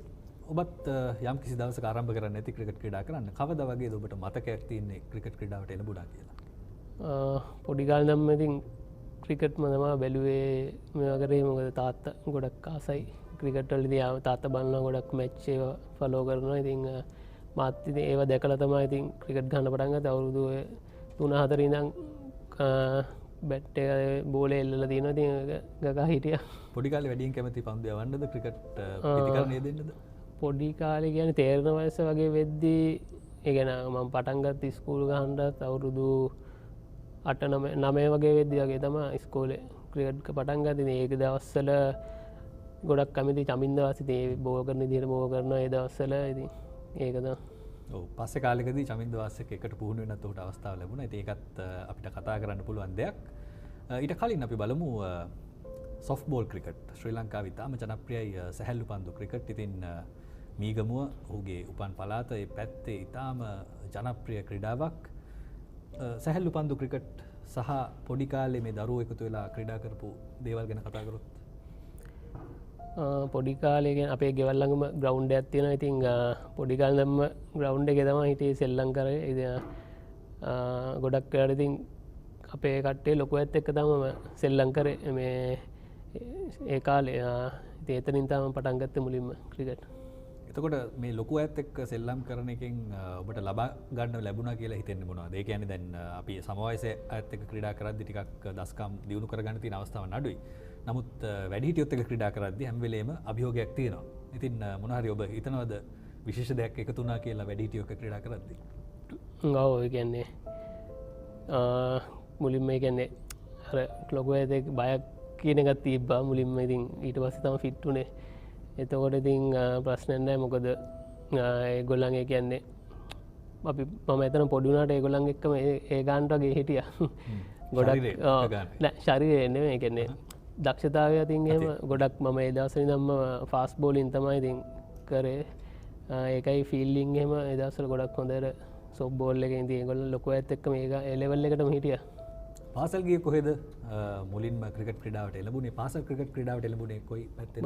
ඔබත් යම් කිසි දවසක ආරම්භ කරන්න ඇති ක්‍රිකට් ක්‍රීඩා කරන්න. කවදා වගේද ඔබට මතකයක් තියෙන්නේ ක්‍රිකට් ක්‍රීඩාවට එළඹුණා කියලා? පොඩි කාලේ නම් ඉතින් ක්‍රිකට්ම තමයි බැලුවේ. මේවා කරේ මොකද තාත්තා ගොඩක් ආසයි ක්‍රිකට් වලදී. තාත්තා බලනවා ගොඩක් මැච් ඒවා ෆලෝ කරනවා. ඉතින් මාත් ඉතින් ඒවා දැකලා තමයි ඉතින් ක්‍රිකට් ගන්න පටන් ගත්තේ. අවුරුදු 3-4 ඉඳන් බැට් එක බෝලේ එල්ලලා තියෙනවා. ඉතින් ගගා හිටියා. පොඩි කාලේ වැඩියෙන් කැමති පන්දු යවන්නද ක්‍රිකට් ප්‍රතිකරණය දෙන්නද? පොඩි කාලේ කියන්නේ තේරෙන වයස වගේ වෙද්දී ඒ කියන්නේ මම පටන් ගත්ත ඉස්කෝල ගහන්නත් අවුරුදු 8-9 වගේ වෙද්දී වගේ තමයි ඉස්කෝලේ ක්‍රිකට් පටන් ගත්තේ. ඉතින් ඒක දවස්වල ගොඩක් කැමති චමින්ද වාසිතේ බෝල් කරන විදිහට බෝල් කරනවා ඒ දවස්වල. ඉතින් ඒක තමයි. ඔව් පස්සේ කාලෙකදී චමින්ද වාසික එකට පුහුණු වෙනත් උට අවස්ථාව ලැබුණා. ඉතින් ඒකත් අපිට කතා කරන්න පුළුවන් දෙයක්. ඊට කලින් අපි බලමු soft ball cricket. ශ්‍රී ලංකාවේ ඉතාම ජනප්‍රියයි සැහැල්ලු පන්දු ක්‍රිකට්. ඉතින් මීගමුව ඔහුගේ උපන් පළාත ඒ පැත්තේ ඉතාම ජනප්‍රිය ක්‍රීඩාවක්. සැහැල්ලු පන්දු ක්‍රිකට් සහ පොඩි කාලේ මේ දරුවෝ එකතු වෙලා ක්‍රීඩා කරපු දේවල් ගැන කතා කරොත් පොඩි කාලේ අපේ ගෙවල් ළඟම ග්‍රවුන්ඩ් එකක් තියෙනවා. ඉතින් පොඩි කාලේ නම් ග්‍රවුන්ඩ් එකේ තමයි හිටියේ සෙල්ලම් කරේ. ඉතින් ගොඩක් වෙලාවට ඉතින් අපේ කට්ටිය ලොකු ඇත් එක්ක තමයි සෙල්ලම් කරේ මේ ඒ කාලේ. ඉතින් එතනින් තමයි පටන් ගත්තේ මුලින්ම ක්‍රිකට්. එතකොට මේ ලොකු ඇත් එක්ක සෙල්ලම් කරන එකෙන් ඔබට ලබා ගන්න ලැබුණා කියලා හිතෙන්නේ මොනවද? ඒ කියන්නේ දැන් අපි සමවයසේ ඇත් එක්ක ක්‍රීඩා කරද්දී ටිකක් දස්කම් දියුණු කරගන්න තියෙන අවස්ථාවන් අඩුයි. නමුත් වැඩිහිටියොත් එක්ක ක්‍රීඩා කරද්දී හැම වෙලේම අභියෝගයක් තියෙනවා. ඉතින් මොන හරි ඔබ හිතනවද විශේෂ දෙයක් එකතු වුණා කියලා වැඩිහිටියෝ එක්ක ක්‍රීඩා කරද්දී? ඔව් ඒ කියන්නේ මුලින්ම ඒ කියන්නේ අර ලොකු ඇත් එක්ක බයක් කියන එකක් තිබ්බා මුලින්ම. ඉතින් ඊට පස්සේ තමයි ෆිට උනේ. එතකොට ඉතින් ප්‍රශ්නයක් නැහැ. මොකද ඒගොල්ලන් ඒ කියන්නේ අපි මම එතන පොඩි වුණාට ඒගොල්ලන් එක්කම ඒ ගානට වගේ හිටියා. ගොඩක් නෑ ශරීරය නෙමෙයි. ඒ කියන්නේ දක්ෂතාවය අතින් එහෙම ගොඩක් මම ඒ දවස්වල ඉඳන්ම ෆාස්ට් බෝලින් තමයි ඉතින් කරේ. ඒකයි ෆීල්ඩින් එහෙම ඒ දවස්වල ගොඩක් හොඳට සොෆ්ට් බෝල් එකේ ඉතින් ඒගොල්ලෝ ලොකු ඇත් එක්කම ඒ ලෙවල් එකටම හිටියා. පාසල් ගියේ කොහෙද මුලින්ම ක්‍රිකට් ක්‍රීඩාවට එළඹුණේ? පාසල් ක්‍රිකට් ක්‍රීඩාවට එළඹුණේ කොයි පැත්තේද?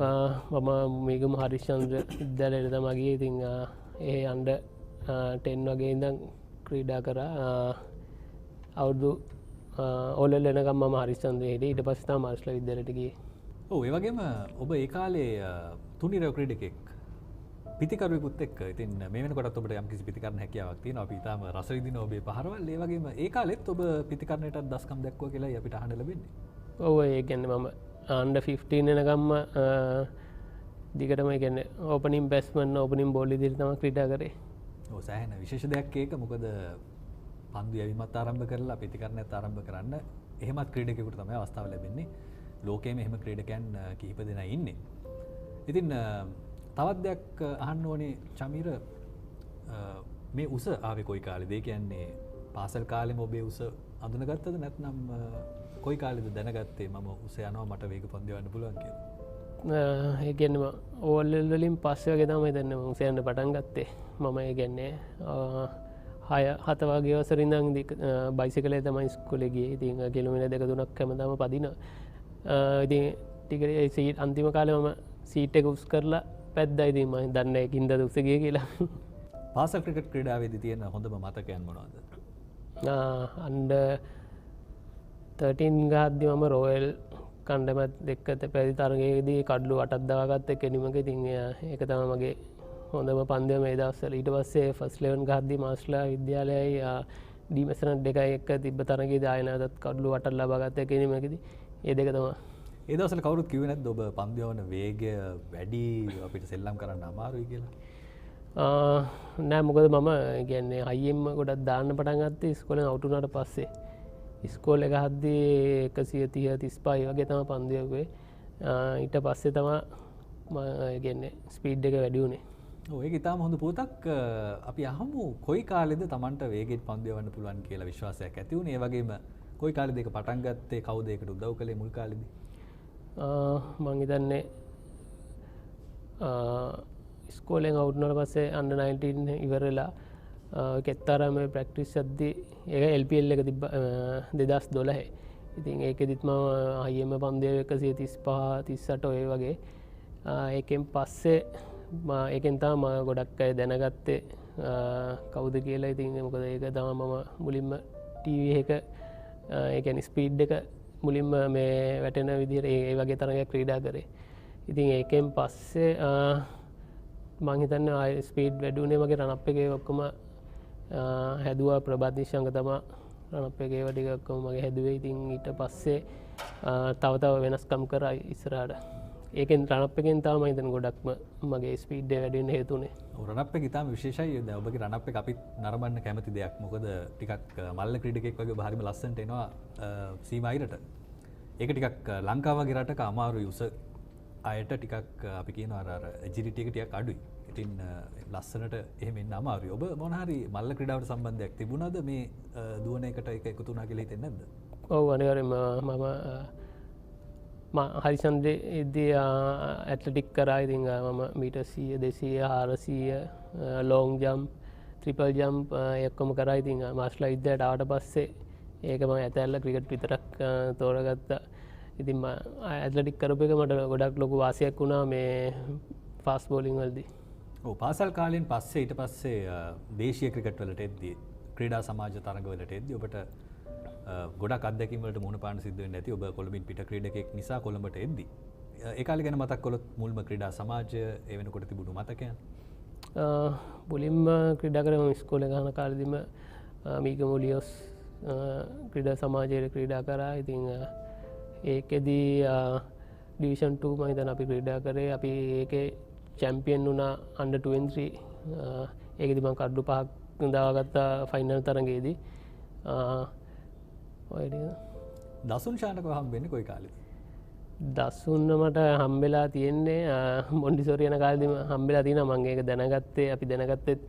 මම මේගම හරිශ්චන්ද්‍ර විද්‍යාලයට තමයි ගියේ. ඉතින් ඒ අන්ඩර් 10 වගේ ඉඳන් ක්‍රීඩා කරා. අවුරුදු ඕලෙවල් එනකම් මම හරිශ්චන්ද්‍රේ හිටියේ. ඊට පස්සේ තමයි මාර්ෂල් විද්‍යාලයට ගියේ. ඔව් ඒ වගේම ඔබ ඒ කාලේ තුනිරව ක්‍රීඩකෙක් පිතිකරුවෙකුත් එක්ක. ඉතින් මේ වෙනකොටත් ඔබට යම්කිසි පිතිකරණ හැකියාවක් තියෙනවා. අපි ඊටාම රස විඳින ඔබේ පහරවල්. ඒ වගේම ඒ කාලෙත් ඔබ පිතිකරණයටත් දස්කම් දැක්වුවා කියලායි අපිට අහන්න ලැබෙන්නේ. ඔව් ඒ කියන්නේ මම අන්ඩර් 15 එනකම්ම දිගටම ඒ කියන්නේ ඕපනින් බැට්ස්මන් ඕපනින් බෝල් විදිහට තමයි ක්‍රීඩා කරේ. ඔව් සෑහෙන විශේෂ දෙයක් ඒක. මොකද පන්දු යැවීමත් ආරම්භ කරලා පිතිකරණයත් ආරම්භ කරන්න එහෙමත් ක්‍රීඩකයෙකුට තමයි අවස්ථාව ලැබෙන්නේ. ලෝකයේම එහෙම ක්‍රීඩකයන් කිහිප දෙනා ඉන්නේ. ඉතින් තවත් දෙයක් අහන්න ඕනේ චමීර, මේ උස ආවේ කොයි කාලෙද? ඒ කියන්නේ පාසල් කාලෙම ඔබේ උස අඳුනගත්තද නැත්නම් කොයි කාලෙද දැනගත්තේ මම උස යනවා මට වේග පන්දු යවන්න පුළුවන් කියලා? ඒ කියන්නේ ඕල් වලින් පස්සේ වගේ තමයි දැන් මම උස යන්න පටන් ගත්තේ. මම ඒ කියන්නේ 6-7 වගේ වසර ඉඳන් බයිසිකලේ තමයි ඉස්කෝලේ ගියේ. ඉතින් කිලෝමීටර් 2-3ක් හැමදාම පදිනවා. ඉතින් ටිකේ සීට් අන්තිම කාලේ මම සීට් එක උස් කරලා පැද්දා. ඉතින් මම දන්නේ නැහැ කින්ද උස ගියේ කියලා. පාසල් ක්‍රිකට් ක්‍රීඩාවේදී තියෙන හොඳම මතකයන් මොනවද? අන්ඩර් 13 ගහද්දි මම රොයල් කණ්ඩායමත් එක්ක පැවති තරගයේදී කඩලු 8ක් දාගත්ත කෙනෙක්ම. ඉතින් ඒක තමයි මගේ හොඳම පන්දුව මේ දවස්වල. ඊට පස්සේ ෆස්ට් 11 ගහද්දි මාස්ටර්ලා විද්‍යාලයයි ඩීමසන් දෙකයි එක්ක තිබ්බ තරගයේදී ආයෙ නැවතත් කඩලු 8ක් ලබා ගත්ත කෙනෙක්මකදී ඒ දෙක තමයි. ඒ දවස්වල කවුරුත් කිව්වේ නැද්ද ඔබ පන්දු යවන වේගය වැඩි අපිට සෙල්ලම් කරන්න අමාරුයි කියලා? නෑ මොකද මම කියන්නේ හයියෙන්ම ගොඩක් දාන්න පටන් ගත්තේ ඉස්කෝලෙන් අවුට් වුණාට පස්සේ. ඉස්කෝලේ ගහද්දී 130 35 වගේ තමයි පන්දු යවුවේ. ඊට පස්සේ තමයි මම කියන්නේ ස්පීඩ් එක වැඩි වුණේ. ඔව් ඒක ඉතාම හොඳ පුවතක්. අපි අහමු කොයි කාලෙද Tamanට වේගෙන් පන්දු යවන්න පුළුවන් කියලා විශ්වාසයක් ඇති වුණේ. ඒ වගේම කොයි කාලෙද ඒක පටන් ගත්තේ? කවුද ඒකට උදව් කළේ මුල් කාලෙදී? මං හිතන්නේ ස්කෝලෙන් අවුට් වුණාට පස්සේ අන්ඩර් 19 ඉවර වෙලා කෙත්තරම ප්‍රැක්ටිස් යද්දී ඒක LPL එක තිබ්බ 2012. ඉතින් ඒකෙදිත් මම හයියෙම පන්දු 135 38 ඔය වගේ. ඒකෙන් පස්සේ ඒකෙන් තමයි මම ගොඩක් අය දැනගත්තේ කවුද කියලා. ඉතින් මොකද ඒක තමයි මම මුලින්ම ටීවී එක ඒ කියන්නේ ස්පීඩ් එක මුලින්ම මේ වැටෙන විදිහට ඒ වගේ තරගයක් ක්‍රීඩා කරේ. ඉතින් ඒකෙන් පස්සේ මං හිතන්නේ ආයෙ ස්පීඩ් වැඩි වුණේ මගේ රන් අප් එකේ ඔක්කොම හැදුවා. ප්‍රබාත් නිශ්ශංක තමයි රන් අප් එකේ ටික ඔක්කොම මගේ හැදුවේ. ඉතින් ඊට පස්සේ තව වෙනස්කම් කරා ඉස්සරහට. ඒකෙන් රන් අප් එකෙන් තමයි මම හිතන්නේ ගොඩක්ම මගේ ස්පීඩ් එක වැඩි වෙන්න හේතු වුණේ. රන් අප් එක ඉතාම විශේෂයි. දැන් ඔබගේ රන් අප් එක අපිත් නරඹන්න කැමති දෙයක්. මොකද ටිකක් මල්ල ක්‍රීඩකෙක් වගේ ඔබ හරිම ලස්සනට එනවා සීමායිරට. ඒක ටිකක් ලංකාව වගේ රටක අමාරුයි. උස අයට ටිකක් අපි කියනවා අර එජිලිටි එක ටිකක් අඩුයි. ඉතින් ලස්සනට එහෙම එන්න අමාරුයි. ඔබ මොන හරි මල්ල ක්‍රීඩාවට සම්බන්ධයක් තිබුණාද මේ දුවන එකට ඒක එකතු වුණා කියලා හිතෙන්නේ නැද්ද? ඔව් අනිවාර්යෙන්ම මම හරිසන්දේදී ඇත්ලටික් කරා. ඉතින් මම meter 100 200 400 long jump triple jump එක්කොම කරා. ඉතින් මාස්ටර්ලා විද්‍යාවට ආවට පස්සේ ඒක මම ඇතැල්ල ක්‍රිකට් විතරක් තෝරගත්තා. ඉතින් ඇත්ලටික් කරපු එක මට ගොඩක් ලොකු වාසියක් වුණා මේ ෆාස්ට් බෝලින් වලදී. ඔව් පාසල් කාලෙන් පස්සේ ඊට පස්සේ දේශීය ක්‍රිකට් වලට එද්දී ක්‍රීඩා සමාජ තරඟ වලට එද්දී ඔබට ගොඩක් අත්දැකීම් වලට මුහුණ පාන්න සිද්ධ වෙන්නේ නැති ඔබ කොළඹින් පිට ක්‍රීඩකෙක් නිසා කොළඹට එද්දී ඒ කාලේ ගැන මතක් කළොත් මුල්ම ක්‍රීඩා සමාජය ඒ වෙනකොට තිබුණු මතකයන්. මුලින්ම ක්‍රීඩා කරම ඉස්කෝලේ යන කාලෙදිම මීගමුලියොස් ක්‍රීඩා සමාජයේ ක්‍රීඩා කරා. ඉතින් ඒකෙදී ඩිවිෂන් 2 මම හිතන අපි ක්‍රීඩා කරේ. අපි ඒකේ චැම්පියන් වුණා under 23. ඒකෙදී මම කඩු 5ක් දාගත්තා ෆයිනල් තරඟයේදී. ඔය ටික දසුන් ශානකව හම්බෙන්නේ කොයි කාලෙද? දසුන්න මට හම්බෙලා තියෙන්නේ මොන්ඩිසෝරි යන කාලෙදිම හම්බෙලා තියෙනවා. මම ඒක දැනගත්තේ අපි දැනගත්තෙත්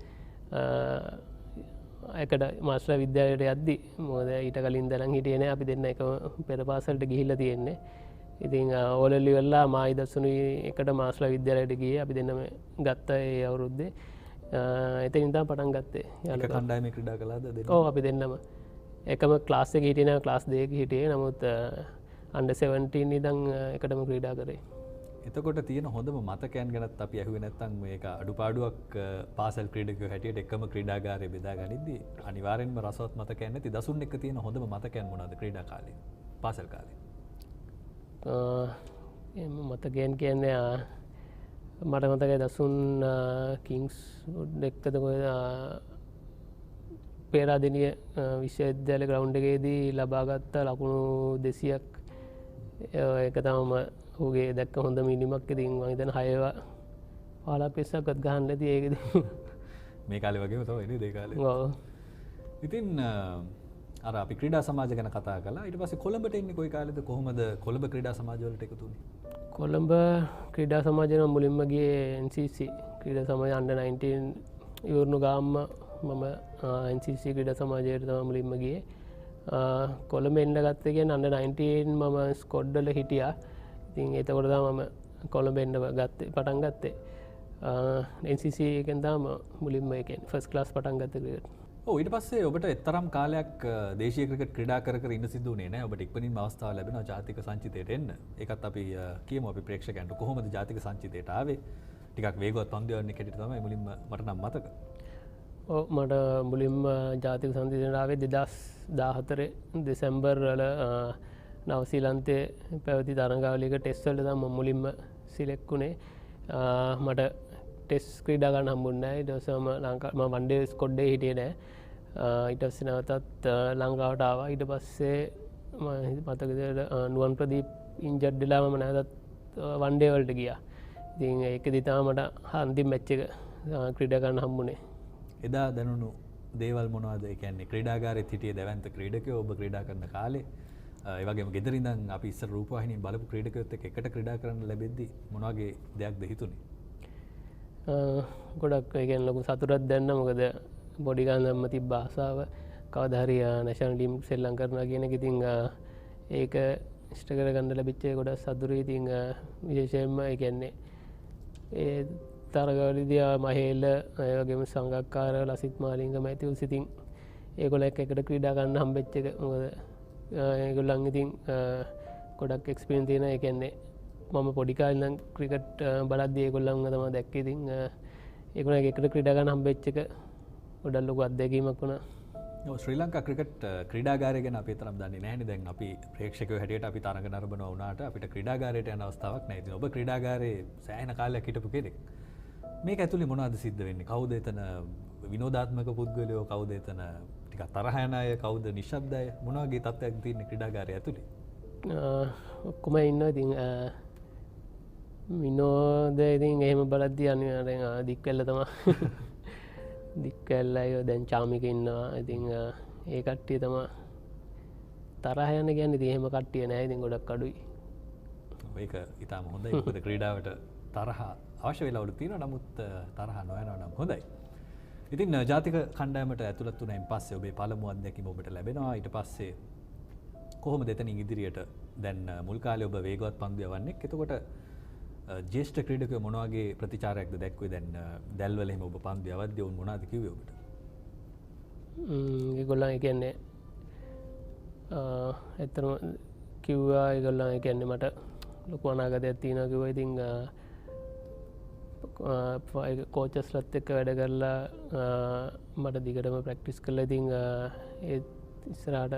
එකට මාස්ටර් විද්‍යාලයට යද්දි. මොකද ඊට කලින් දැනන් හිටියේ නෑ. අපි දෙන්න එකම පෙර පාසලට ගිහිල්ලා තියෙන්නේ. ඉතින් ඕලෙල් ඉවරලා මායි දසුනුයි එකට මාස්ටර් විද්‍යාලයට ගියේ. අපි දෙන්නම ගත්තා ඒ අවුරුද්දේ. එතනින් තමයි පටන් ගත්තේ. එක කණ්ඩායමේ ක්‍රීඩා කළාද දෙන්න? ඔව් අපි දෙන්නම එකම ක්ලාස් එකේ හිටියේ නෑ. ක්ලාස් 2 එකේ හිටියේ. නමුත් under 17 ඉඳන් එකටම ක්‍රීඩා කරේ. එතකොට තියෙන හොඳම මතකයන් ගැනත් අපි ඇහුවේ නැත්නම් මේක අඩුපාඩුවක් පාසල් ක්‍රීඩකයෝ හැටියට එකම ක්‍රීඩාගාරය බෙදා ගනිද්දී අනිවාර්යෙන්ම රසවත් මතකයන් නැති දසුන් එක්ක තියෙන හොඳම මතකයන් මොනවද ක්‍රීඩා කාලේ? පාසල් කාලේ. මතකයන් කියන්නේ මට මතකයි දසුන් කිංස් එක්කද පේරාදෙණිය විශ්වවිද්‍යාල ග්‍රවුන්ඩ් එකේදී ලබාගත්ත ලකුණු 200ක් ඒක තමයි ඌගේ දැක්ක හොඳ මිනිමක්. ඉතින් මම හිතන 6 පෙස්සක්වත් ගහන්න නැති ඒකදී. මේ කාලේ වගේම තමයි නේද ඒ කාලේ? ඔව්. ඉතින් අර අපි ක්‍රීඩා සමාජ ගැන කතා කළා. ඊට පස්සේ කොළඹට එන්නේ කොයි කාලෙද? කොහොමද කොළඹ ක්‍රීඩා සමාජ වලට එකතු වුනේ? කොළඹ ක්‍රීඩා සමාජය නම් මුලින්ම ගියේ NCC ක්‍රීඩා සමාජය under 19 ඉවරණු ගාම්ම මම NCC ක්‍රීඩා සමාජයට තමයි මුලින්ම ගියේ. කොළඹ එන්න ගත්තේ කියන්නේ under 19 මම ස්කොඩ් වල හිටියා. ඉතින් එතකොට තමයි මම කොළඹ එන්න පටන් ගත්තේ. NCC එකෙන් තමයි මුලින්ම ඒ කියන්නේ ෆස්ට් ක්ලාස් පටන් ගත්තේ ක්‍රිකට්. ඔව් ඊට පස්සේ ඔබට එතරම් කාලයක් දේශීය ක්‍රිකට් ක්‍රීඩා කර ඉන්න සිද්ධ වුණේ නැහැ. ඔබට ඉක්මනින්ම අවස්ථාව ලැබෙනවා ජාතික සංචිතයට එන්න. ඒකත් අපි කියමු අපි ප්‍රේක්ෂකයන්ට කොහොමද ජාතික සංචිතයට ආවේ? ටිකක් වේගවත් පන්දු යවන්නේ කැටිට තමයි මුලින්ම මට නම් මතක. ඔව් මට මුලින්ම ජාතික සංචිතයට ආවේ 2014 දෙසැම්බර් වල නවසීලන්තයේ පැවති තරඟාවලියක ටෙස්ට් වලට තමයි මම මුලින්ම සිලෙක්ට් වුණේ. මට ටෙස්ට් ක්‍රීඩා ගන්න හම්බුන්නේ නැහැ. ඊට පස්සේ මම වන් ඩේ ස්කොඩ් එකේ හිටියේ නැහැ. ඊට පස්සේ නැවතත් ලංකාවට ආවා. ඊට පස්සේ මම මතක විදිහට නුවන් ප්‍රදීප් ඉන්ජර්ඩ් වෙලා මම නැවතත් වන් ඩේ වලට ගියා. ඉතින් ඒකෙදි තමයි මට අන්තිම මැච් එක ක්‍රීඩා ගන්න හම්බුනේ. එදා දැනුණු දේවල් මොනවද? ඒ කියන්නේ ක්‍රීඩාගාරෙත් හිටියේ දැවැන්ත ක්‍රීඩකයෝ ඔබ ක්‍රීඩා කරන කාලේ. ඒ වගේම ගෙදර ඉඳන් අපි ඉස්සර රූපවාහිනියෙන් බලපු ක්‍රීඩකයොත් එක්ක එකට ක්‍රීඩා කරන්න ලැබෙද්දි මොන වගේ දෙයක්ද හිතුනේ? ගොඩක් ඒ කියන්නේ ලොකු සතුටක් දැන්න. මොකද බොඩි ගානම්ම තිබ්බ ආසාව කවදා හරි නැෂනල් ටීම් සෙල්ලම් කරනවා කියන එක ඉතින් ඒක ඉෂ්ට කරගන්න ලැබිච්ච ගොඩක් සතුටුයි. ඉතින් විශේෂයෙන්ම ඒ කියන්නේ ඒ තරගවලදී මහේල ඒ වගේම සංගක්කාර ලසිත් මාලිංග මැතිව්ස් ඉතින් ඒගොල්ලෝ එකට ක්‍රීඩා ගන්න හම්බෙච්ච එක. මොකද ඒගොල්ලන් ඉතින් ගොඩක් එක්ස්පීරියන්ස් තියෙන. ඒ කියන්නේ මම පොඩි කාලේ ඉඳන් ක්‍රිකට් බලද්දී ඒගොල්ලන්ව තමයි දැක්කේ. ඉතින් ඒගොල්ලෝ එකට ක්‍රීඩා ගන්න හම්බෙච්ච එක ගොඩක් ලොකු අත්දැකීමක් වුණා. ඔව් ශ්‍රී ලංකා ක්‍රිකට් ක්‍රීඩාගාරය ගැන අපි තරම් දන්නේ නැහැනේ. දැන් අපි ප්‍රේක්ෂකයෝ හැටියට අපි තරඟ නරඹනවා වුණාට අපිට ක්‍රීඩාගාරයට යන අවස්ථාවක් නැහැ. ඉතින් ඔබ ක්‍රීඩාගාරයේ සෑහෙන කාලයක් හිටපු කෙනෙක්. මේක ඇතුලේ මොනවද සිද්ධ වෙන්නේ? කවුද එතන විනෝදාත්මක පුද්ගලයෝ? කවුද එතන ටිකක් තරහ යන අය? කවුද නිශ්ශබ්ද අය? මොන වගේ තත්ත්වයක් තියෙන්නේ ක්‍රීඩාගාරය ඇතුලේ? ඔක්කොම ඉන්නවා. ඉතින් විනෝද ඉතින් එහෙම බලද්දී අනිවාර්යෙන් දික්කැල්ල තමයි. දික්කැල්ල අය දැන් චාමික ඉන්නවා. ඉතින් ඒ කට්ටිය තමයි තරහ යන කියන්නේ. ඉතින් එහෙම කට්ටිය නැහැ. ඉතින් ගොඩක් අඩුයි. මේක ඊටම හොඳයි. මොකද ක්‍රීඩාවට තරහ අවශ්‍ය වෙලාවලු තියෙනවා. නමුත් තරහ නොයනවා නම් හොඳයි. ඉතින් ජාතික කණ්ඩායමට ඇතුළත් වුණායින් පස්සේ ඔබේ පළමු අත්දැකීම ඔබට ලැබෙනවා. ඊට පස්සේ කොහොමද එතනින් ඉදිරියට දැන් මුල් කාලේ ඔබ වේගවත් පන්දු යවන්නේ. එතකොට ජ්‍යෙෂ්ඨ ක්‍රීඩකයෝ මොන වගේ ප්‍රතිචාරයක්ද දැක්ුවේ? දැන් දැල්වල එහෙම ඔබ පන්දු යවද්දී වුන් මොනවද කිව්වේ ඔබට? ඒගොල්ලන් කියන්නේ ඇත්තම කිව්වා ඒගොල්ලන් කියන්නේ මට ලොකු අනාගතයක් තියෙනවා කිව්වා. ඉතින් කෝචස්ලත් එක්ක වැඩ කරලා මට දිගටම ප්‍රැක්ටිස් කරලා ඉතින් ඒ ඉස්සරහට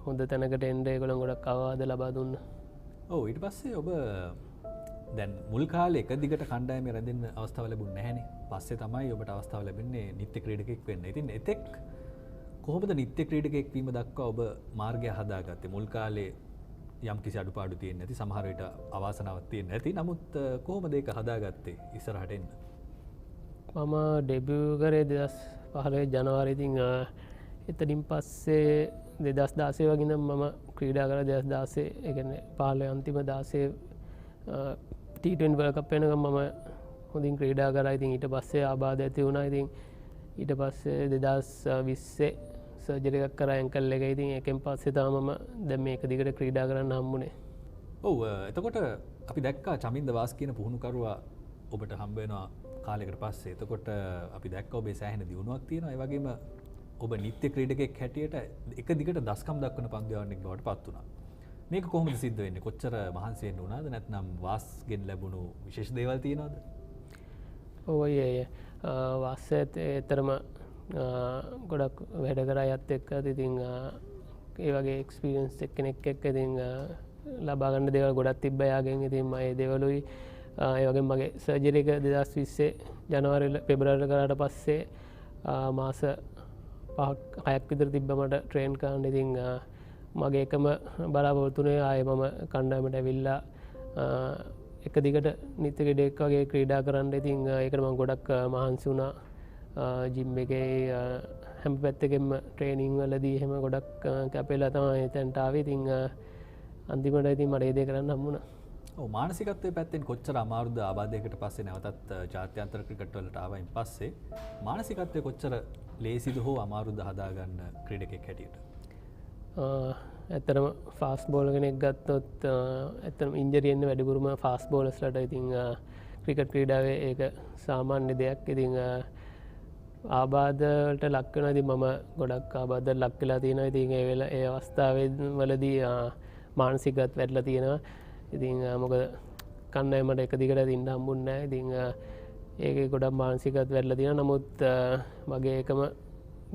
හොඳ තැනකට එන්න ඒගොල්ලන් ගොඩක් අවවාද ලබා දුන්නා. ඔව් ඊට පස්සේ ඔබ දැන් මුල් කාලේ එක දිගට කණ්ඩායමේ රැඳෙන්න අවස්ථාව ලැබුණ නැහැනේ. පස්සේ තමයි ඔබට අවස්ථාව ලැබෙන්නේ නිත්‍ය ක්‍රීඩකෙක් වෙන්න. ඉතින් එතෙක් කොහොමද නිත්‍ය ක්‍රීඩකෙක් වීම දක්වා ඔබ මාර්ගය හදාගත්තේ? මුල් කාලේ යම් කිසි අඩුපාඩු තියෙන්නේ නැති, සමහර විට අවාසනාවක් තියෙන්නේ නැති. නමුත් කොහොමද ඒක හදාගත්තේ ඉස්සරහට එන්න? මම ඩෙබියු කරේ 2015 ජනවාරි. ඉතින් එතනින් පස්සේ 2016 වගේ නම් මම ක්‍රීඩා කරා. 2016 ඒ කියන්නේ 15 අන්තිම 16 T20 World Cup වෙනකම් මම හොඳින් ක්‍රීඩා කරා. ඉතින් ඊට පස්සේ ආබාධ ඇති වුණා. ඉතින් ඊට පස්සේ 2020 සර්ජරි එකක් කරා ඇන්කල් එක. ඉතින් ඒකෙන් පස්සේ තමයි මම දැන් මේක දිගට ක්‍රීඩා කරන්න හම්බුනේ. ඔව් එතකොට අපි දැක්කා චමින්ද වාස් කියන පුහුණුකරුවා ඔබට හම්බ වෙනවා කාලයකට පස්සේ. එතකොට අපි දැක්කා ඔබේ සෑහෙන දියුණුවක් තියෙනවා. ඒ වගේම ඔබ නිත්‍ය ක්‍රීඩකෙක් හැටියට එක දිගට දස්කම් දක්වන පන්දුවන්නෙක් බවට පත් වුණා. මේක කොහොමද සිද්ධ වෙන්නේ? කොච්චර මහන්සි වෙන්න වුණාද? නැත්නම් වාස්ගෙන් ලැබුණු විශේෂ දේවල් තියෙනවද? ඔව් ඒ වාස්සත් ඒතරම ගොඩක් වැඩ කරා යත් එක්ක. ඉතින් ඒ වගේ එක්ස්පීරියන්ස් එක්කෙනෙක් එක්ක ඉතින් ලබා ගන්න දේවල් ගොඩක් තිබ්බ යාගෙන්. ඉතින් මම ඒ දේවලුයි ඒ වගේම මගේ සර්ජරි එක 2020 ජනවාරි පෙබරවාරි කරාට පස්සේ මාස 5-6ක් විතර තිබ්බ මට ට්‍රේන් කරන්න. ඉතින් මගේ එකම බලාපොරොත්තුනේ ආයේ මම කණ්ඩායමට ඇවිල්ලා එක දිගට නිත්‍ය ක්‍රීඩකයෙක් වගේ ක්‍රීඩා කරන්න. ඉතින් ඒකට මම ගොඩක් මහන්සි වුණා. ජිම් එකේ හැම පැත්තකින්ම ට්‍රේනින් වලදී එහෙම ගොඩක් කැපෙලා තමයි එතනට ආවේ. ඉතින් අන්තිමට ඉතින් මට ඒ දේ කරන්න හම්බුණා. ඔව් මානසිකත්වයේ පැත්තෙන් කොච්චර අමාරුද ආබාධයකට පස්සේ නැවතත් ජාත්‍යන්තර ක්‍රිකට් වලට ආවයින් පස්සේ මානසිකත්වයේ කොච්චර ලේසිද හෝ අමාරුද හදාගන්න ක්‍රීඩකෙක් හැටියට? ඇත්තටම ෆාස්ට් බෝලර් කෙනෙක් ගත්තොත් ඇත්තටම ඉන්ජරි එන්නේ වැඩිපුරම ෆාස්ට් බෝලර්ස්ලට. ඉතින් ක්‍රිකට් ක්‍රීඩාවේ ඒක සාමාන්‍ය දෙයක්. ඉතින් ආබාධ වලට ලක් වෙනවා. ඉතින් මම ගොඩක් ආබාධ ලක් වෙලා තියෙනවා. ඉතින් ඒ අවස්ථාවේදී මානසිකත් වැටලා තියෙනවා. ඉතින් මොකද කණ්ඩායමට එක දිගට ඉන්න හම්බුන්නේ නැහැ. ඉතින් ඒකේ ගොඩක් මානසිකත් වැටලා තියෙනවා. නමුත් මගේ එකම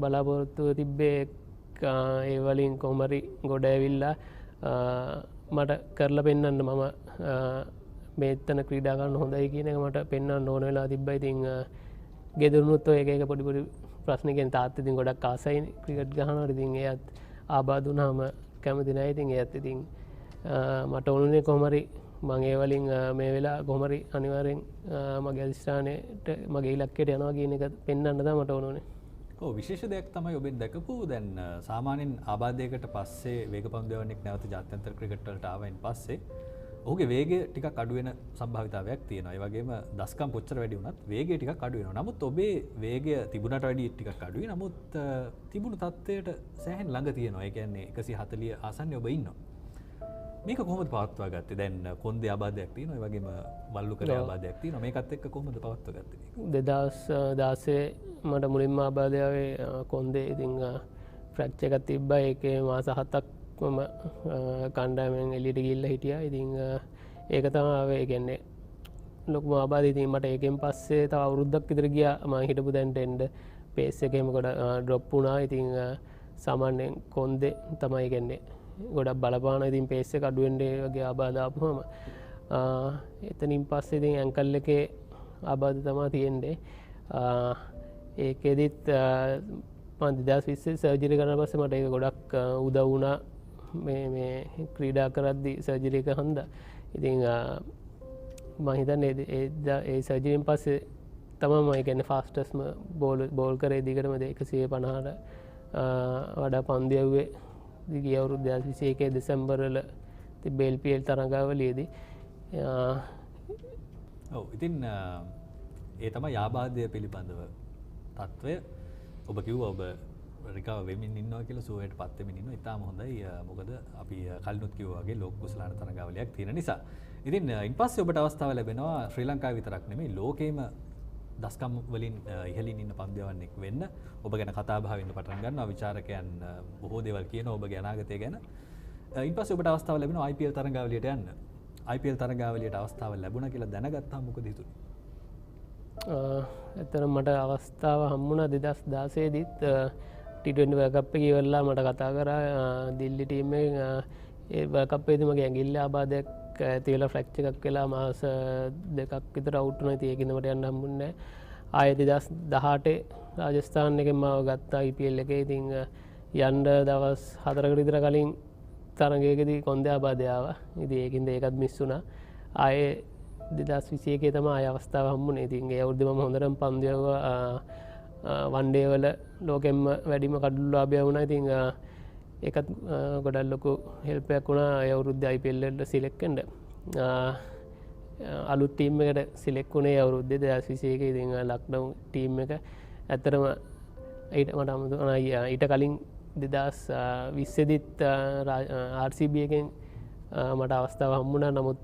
බලාපොරොත්තුව තිබ්බේ ඒ වලින් කොහොම හරි ගොඩ ඇවිල්ලා මට කරලා පෙන්වන්න මම මේතන ක්‍රීඩා කරන්න හොඳයි කියන එක මට පෙන්වන්න ඕන වෙලා තිබ්බා. ඉතින් ගෙදරුණුත් ඔය එක පොඩි පොඩි ප්‍රශ්න කියන තාත්තා ඉතින් ගොඩක් ආසයි ක්‍රිකට් ගහනවා. ඉතින් එයාත් ආබාධ වුණාම කැමති නැහැ. ඉතින් එයාත් ඉතින් මට ඕනුනේ කොහොම හරි මම ඒ වලින් මේ වෙලාව කොහොම හරි අනිවාර්යෙන් මගේ අධිෂ්ඨානයට මගේ ඉලක්කයට යනවා කියන එක පෙන්වන්න තමයි මට ඕනුනේ. ඔව් විශේෂ දෙයක් තමයි ඔබෙන් දැකපු දැන් සාමාන්‍යයෙන් ආබාධයකට පස්සේ වේගපන්දුවන්නෙක් නැවත ජාත්‍යන්තර ක්‍රිකට් වලට ආවයින් පස්සේ ඔහුගේ වේගය ටිකක් අඩු වෙන සම්භාවිතාවයක් තියෙනවා. ඒ වගේම දස්කම් කොච්චර වැඩි වුණත් වේගය ටිකක් අඩු වෙනවා. නමුත් ඔබේ වේගය තිබුණට වැඩිය ටිකක් අඩුයි. නමුත් තිබුණු තත්ත්වයට සෑහෙන ළඟ තියෙනවා. ඒ කියන්නේ 140 ආසන්නයේ ඔබ ඉන්නවා. මේක කොහොමද පවත්වා ගත්තේ? දැන් කොන්දේ ආබාධයක් තියෙනවා. ඒ වගේම වල්ලු කරේ ආබාධයක් තියෙනවා. මේකත් එක්ක කොහොමද පවත්වා ගත්තේ? 2016 මට මුලින්ම ආබාධය ආවේ කොන්දේ. ඉතින් ෆ්‍රැක්චර් එකක් තිබ්බා. ඒකේ මාස 7ක් මම කණ්ඩායමෙන් එළියට ගිහිල්ලා හිටියා. ඉතින් ඒක තමයි ආවේ. ඒ කියන්නේ ලොකුම ආබාධය. ඉතින් මට ඒකෙන් පස්සේ තව අවුරුද්දක් විතර ගියා මම හිටපු තැනට එන්න. පේස් එකේම ගොඩක් ඩ්‍රොප් වුණා. ඉතින් සාමාන්‍යයෙන් කොන්දේ තමයි කියන්නේ ගොඩක් බලපාන. ඉතින් පේස් එක අඩු වෙන්නේ වගේ ආබාධ ආපුවම එතනින් පස්සේ ඉතින් ඇන්කල් එකේ ආබාධ තමයි තියෙන්නේ. ඒකෙදිත් මම 2020 සර්ජරි කරන පස්සේ මට ඒක ගොඩක් උදව් වුණා. මේ ක්‍රීඩා කරද්දී සර්ජරි එක හන්දා. ඉතින් මම හිතන්නේ ඒ සර්ජරියෙන් පස්සේ තමයි මම කියන්නේ ෆාස්ටස්ම බෝල් කරේ දිගටම 150ට වඩා පන්දු යවුවේ. ගිය අවුරුදු 2021 දෙසැම්බර් වල තිබ්බ LPL තරඟාවලියේදී. ඔව් ඉතින් ඒ තමයි ආබාධය පිළිබඳව තත්ත්වය. ඔබ කිව්වා ඔබ රිකවර් වෙමින් ඉන්නවා කියලා, සුවයට පත් වෙමින් ඉන්නවා. ඉතාලම හොඳයි. මොකද අපි කලිනුත් කිව්වා වගේ ලෝක කුසලාන තරඟාවලියක් තියෙන නිසා. ඉතින් ඉන්පස්සේ ඔබට අවස්ථාව ලැබෙනවා ශ්‍රී ලංකාවේ විතරක් නෙමෙයි ලෝකේම දස්කම් වලින් ඉහළින් ඉන්න පන්දුවන්නෙක් වෙන්න ඔබ ගැන කතා බහ වෙන්න පටන් ගන්නවා. විචාරකයන් බොහෝ දේවල් කියනවා ඔබගේ අනාගතය ගැන. ඊපස්සේ ඔබට අවස්ථාව ලැබෙනවා IPL තරඟාවලියට යන්න. IPL තරඟාවලියට අවස්ථාව ලැබුණා කියලා දැනගත්තාම මොකද හිතුනේ? ඇත්තටම මට අවස්ථාව හම්බුණා 2016 දිත් T20 World Cup එකේ ඉවරලා මට කතා කරා දිල්ලි ටීම් එකෙන් ඒ World Cup එකේදී මගේ ඇඟිල්ල ආබාධයක් ඇති වෙලා ෆ්‍රැක්චර් එකක් වෙලා මාස 2ක් විතර අවුට් වුණා. ඉතින් ඒකින්ද මට යන්න හම්බුන්නේ නැහැ. ආයේ 2018 රාජස්ථාන් එකෙන් මාව ගත්තා IPL එකේ. ඉතින් යන්න දවස් 4කට විතර කලින් තරගයකදී කොන්දේ ආබාධය ආවා. ඉතින් ඒකින්ද ඒකත් මිස් වුණා. ආයේ 2021 තමයි ආය අවස්ථාව හම්බුනේ. ඉතින් ඒ අවුරුද්දේ මම හොඳටම පන්දු යවුවා. වන් ඩේ වල ලෝකෙම්ම වැඩිම කඩුලාභය වුණා. ඉතින් ඒකත් ගොඩක් ලොකු හෙල්ප් එකක් වුණා ඒ අවුරුද්දේ IPL වලට සිලෙක්ට් වෙන්න. අලුත් ටීම් එකට සිලෙක්ට් වුණේ අවුරුද්දේ 2021 ඉතින් ලක්නෝ ටීම් එක ඇත්තටම ඊට කලින් 2020 දිත් RCB එකෙන් මට අවස්ථාව හම්බුණා. නමුත්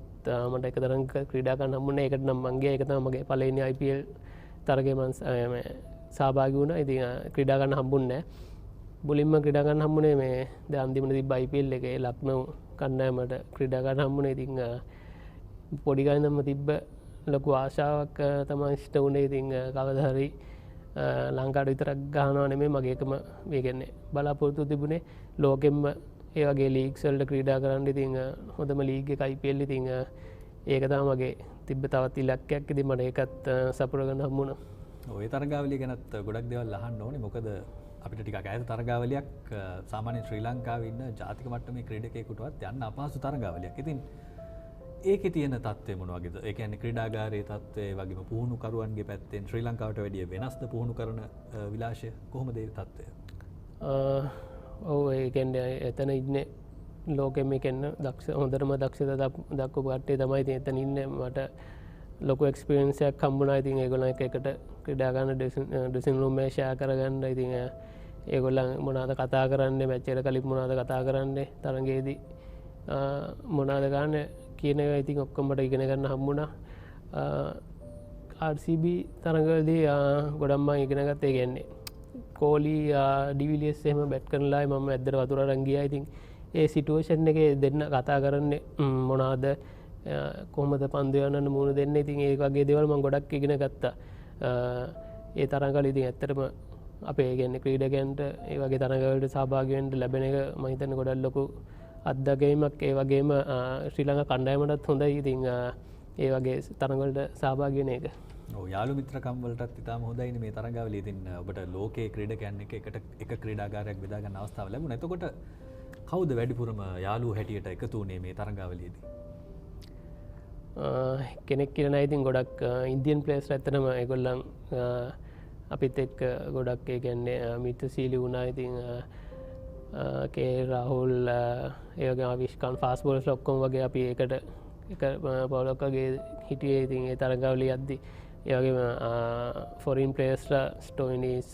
මට එක තරඟ ක්‍රීඩා කරන්න හම්බුනේ. ඒකට නම් මං ගියා. ඒක තමයි මගේ පළවෙනි IPL තරගයේ මම සහභාගී වුණා. ඉතින් ක්‍රීඩා කරන්න හම්බුන්නේ නැහැ. මුලින්ම ක්‍රීඩා කරන්න හම්බුනේ මේ දැන් අන්තිමට තිබ්බ IPL එකේ ලක්නෝ කණ්ඩායමට ක්‍රීඩා කරන්න හම්බුනේ. ඉතින් පොඩි කාලේ ඉඳන්ම තිබ්බ ලොකු ආශාවක් තමයි ඉෂ්ට වුණේ. ඉතින් කවදා හරි ලංකාවට විතරක් ගහනවා නෙමෙයි මගේ එකම මේ කියන්නේ බලාපොරොත්තු තිබුණේ ලෝකෙම්ම ඒ වගේ ලීග්ස් වලට ක්‍රීඩා කරන්න. ඉතින් හොඳම ලීග් එක IPL. ඉතින් ඒක තමයි මගේ තිබ්බ තවත් ඉලක්කයක්. ඉතින් මට ඒකත් සපුර ගන්න හම්බුණා. ඔය තරගාවලිය ගැනත් ගොඩක් දේවල් අහන්න ඕනේ. මොකද අපිට ටිකක් ඈත තරගාවලියක් සාමාන්‍ය ශ්‍රී ලංකාවේ ඉන්න ජාතික මට්ටමේ ක්‍රීඩකයෙකුටවත් යන්න අපහසු තරගාවලියක්. ඉතින් ඒකේ තියෙන තත්ත්වය මොන වගේද? ඒ කියන්නේ ක්‍රීඩාගාරයේ තත්ත්වය වගේම පුහුණුකරුවන්ගේ පැත්තෙන් ශ්‍රී ලංකාවට වැඩිය වෙනස්ද පුහුණු කරන විලාශය? කොහොමද ඒ තත්ත්වය? ඔව් ඒ කියන්නේ එතන ඉන්නේ ලෝකෙම ඉන්න දක්ෂ හොඳටම දක්ෂතා දක්වපු කට්ටිය තමයි ඉතින් එතන ඉන්නේ. මට ලොකු එක්ස්පීරියන්ස් එකක් හම්බුණා. ඉතින් ඒගොල්ලන් එකට ක්‍රීඩා ගන්න ඩ්‍රෙසින් රූම් එක ෂෙයා කරගන්න. ඉතින් ඒගොල්ලන් මොනවද කතා කරන්නේ, මැච් එකට කලින් මොනවද කතා කරන්නේ, තරගයේදී මොනවද ගන්න කියන ඒවා ඉතින් ඔක්කොම මට ඉගෙන ගන්න හම්බුණා. RCB තරගවලදී ගොඩක් මම ඉගෙන ගත්තා. ඒ කියන්නේ කෝලි ඩිවිලියර්ස් එහෙම බැට් කරනලා මම ඇද්දට වතුර අරන් ගියා. ඉතින් ඒ සිටුේෂන් එකේ දෙන්න කතා කරන්නේ මොනවද කොහොමද පන්දු යවන්න මුණ දෙන්න. ඉතින් ඒ වගේ දේවල් මම ගොඩක් ඉගෙන ගත්තා. ඒ තරඟවල ඉතින් ඇත්තටම අපේ කියන්නේ ක්‍රීඩකයන්ට ඒ වගේ තරඟවලට සහභාගී වෙන්න ලැබෙන එක මම හිතන්නේ ගොඩක් ලොකු අත්දැකීමක්. ඒ වගේම ශ්‍රී ලංකා කණ්ඩායමටත් හොඳයි. ඉතින් ඒ වගේ තරඟවලට සහභාගී වෙන එක. ඔව් යාළු මිත්‍රකම් වලටත් ඉතාම හොඳයිනේ මේ තරඟාවලිය. ඉතින් ඔබට ලෝකයේ ක්‍රීඩකයන් එක ක්‍රීඩාගාරයක් බෙදා ගන්න අවස්ථාව ලැබුණා. එතකොට කවුද වැඩිපුරම යාළුවෝ හැටියට එකතු වුණේ මේ තරඟාවලියේදී? කෙනෙක් කියලා නැහැ. ඉතින් ගොඩක් ඉන්දියන් ප්ලේයර්ස් ඇත්තටම ඒගොල්ලන් අපිත් එක්ක ගොඩක් ඒ කියන්නේ මිත්‍රශීලී වුණා. ඉතින් කේ රාහුල් ඒ වගේ ආවිෂ්කාන් ෆාස්ට් බෝලර්ස් ඔක්කොම වගේ අපි ඒකට එක බෝලර් වගේ හිටියේ. ඉතින් ඒ තරඟාවලිය යද්දි ඒ වගේම ෆොරින් ප්ලේයර්ස්ලා ස්ටොයිනිස්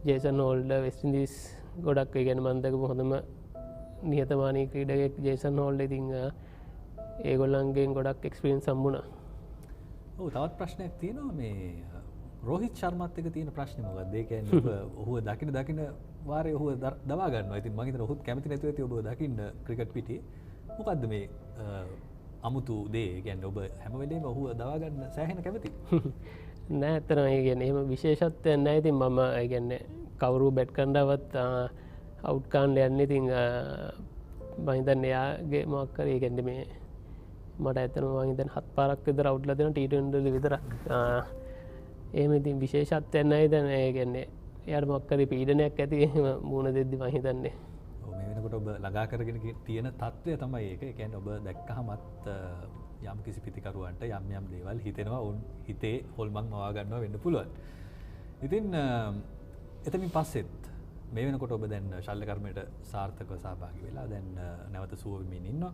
ජේසන් හෝල්ඩර් වෙස්ට් ඉන්දීස් ගොඩක් ඒ කියන්නේ මම දැකපු හොඳම නිහතමානී ක්‍රීඩකයෙක් ජේසන් හෝල්ඩර්. ඉතින් ඒගොල්ලන්ගෙන් ගොඩක් එක්ස්පීරියන්ස් හම්බුණා. ඔව් තවත් ප්‍රශ්නයක් තියෙනවා මේ රෝහිත් ශර්මත් එක්ක තියෙන ප්‍රශ්නේ මොකක්ද? ඒ කියන්නේ ඔහුව දකින වාරේ ඔහුව දවා ගන්නවා. ඉතින් මම හිතනවා ඔහුත් කැමති නැතුව ඇති ඔබව දකින්න ක්‍රිකට් පිටියේ. මොකද්ද මේ අමුතු දේ? ඒ කියන්නේ ඔබ හැම වෙලේම ඔහුව දවා ගන්න සෑහෙන කැමති. නෑ ඇත්තටම ඒ කියන්නේ එහෙම විශේෂත්වයක් නෑ. ඉතින් මම ඒ කියන්නේ කවුරු බැට් කරන්නවත් අවුට් කරන්න යන්නේ. ඉතින් මම හිතන්නේ එයාගේ මොකක් කරේ ඒ කියන්නේ මේ මට ඇත්තටම මම හිතන්නේ 7 පාරක් විතර අවුට්ලා දෙනවා T20 වල විතරක්. එහෙම ඉතින් විශේෂත්වයක් නැහැ. දැන් ඒ කියන්නේ එයාට මොකක් කරේ පීඩනයක් ඇති එහෙම මූණ දෙද්දි මම හිතන්නේ. ඔව් මේ වෙනකොට ඔබ ළඟා කරගෙන තියෙන තත්ත්වය තමයි ඒක. ඒ කියන්නේ ඔබ දැක්කහමත් යම් කිසි පිටිකරුවන්ට යම් දේවල් හිතෙනවා. උන් හිතේ හොල්මන් මවා ගන්නවා වෙන්න පුළුවන්. ඉතින් එතනින් පස්සෙත් මේ වෙනකොට ඔබ දැන් ශල්‍ය කර්මයට සාර්ථකව සහභාගී වෙලා දැන් නැවත සුව වෙමින් ඉන්නවා.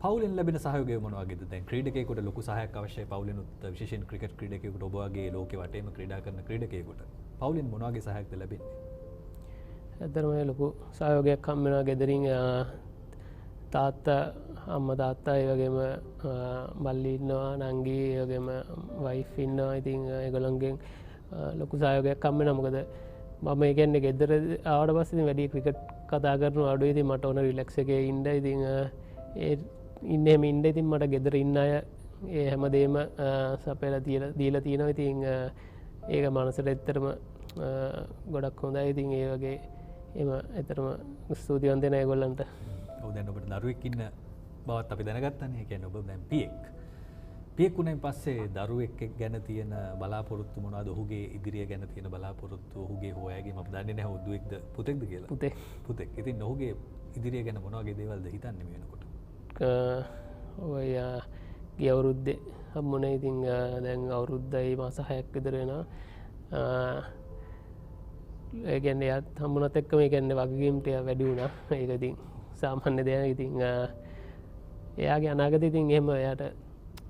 පවුලෙන් ලැබෙන සහයෝගය මොන වගේද? දැන් ක්‍රීඩකයෙකුට ලොකු සහායක් අවශ්‍යයි. පවුලෙනුත් විශේෂයෙන් ක්‍රිකට් ක්‍රීඩකයෙකුට ඔබ වගේ ලෝකෙ වටේම ක්‍රීඩා කරන ක්‍රීඩකයෙකුට පවුලෙන් මොන වගේ සහායක්ද ලැබෙන්නේ? ඇත්තටම ලොකු සහයෝගයක් හම්බ වෙනවා ගෙදරින්. තාත්තා අම්ම තාත්තා ඒ වගේම මල්ලි ඉන්නවා නංගී ඒ වගේම වයිෆ් ඉන්නවා ඉතින් ඒගොල්ලන්ගෙන් ලොකු සහයෝගයක් හම්බ වෙනවා මොකද මම ඒ කියන්නේ ගෙදර ආවට පස්සේ ඉතින් වැඩි ක්‍රිකට් කතා කරන අඩුයි ඉතින් මට ඕන රිලැක්ස් එකේ ඉන්න ඉතින් ඒ ඉන්නේ එහෙම ඉන්න ඉතින් මට ගෙදර ඉන්න අය ඒ හැමදේම සපයලා දීලා තියෙනවා ඉතින් ඒක මනසට ඇත්තටම ගොඩක් හොඳයි ඉතින් ඒ වගේ එම ඇතරම ස්තුතිවන්ත වෙනවා ඒගොල්ලන්ට. ඔව් දැන් ඔබට දරුවෙක් ඉන්න බවත් අපි දැනගත්තනේ. ඒ කියන්නේ ඔබ දැන් පියෙක් වුණායින් පස්සේ දරුවෙක් ගැන තියෙන බලාපොරොත්තු මොනවද? ඔහුගේ ඉදිරිය ගැන තියෙන බලාපොරොත්තු, ඔහුගේ හොයාගීම අපි දන්නේ නැහැ දුවෙක්ද පුතෙක්ද කියලා. පුතෙක්. ඉතින් ඔහුගේ ඉදිරිය ගැන මොන වගේ දේවල්ද හිතන්නේ මේ වෙනකොට? ඔය ගිය අවුරුද්දේ හම්බුනේ ඉතින් දැන් අවුරුද්දයි මාස 6ක් විතර වෙනවා. ඒ කියන්නේ යාත් හම්බුනත් එක්කම ඒ කියන්නේ වගකීම් ටික වැඩි වුණා. ඒක ඉතින් සාමාන්‍ය දෙයක්. ඉතින් එයාගේ අනාගතය ඉතින් එහෙම එයාට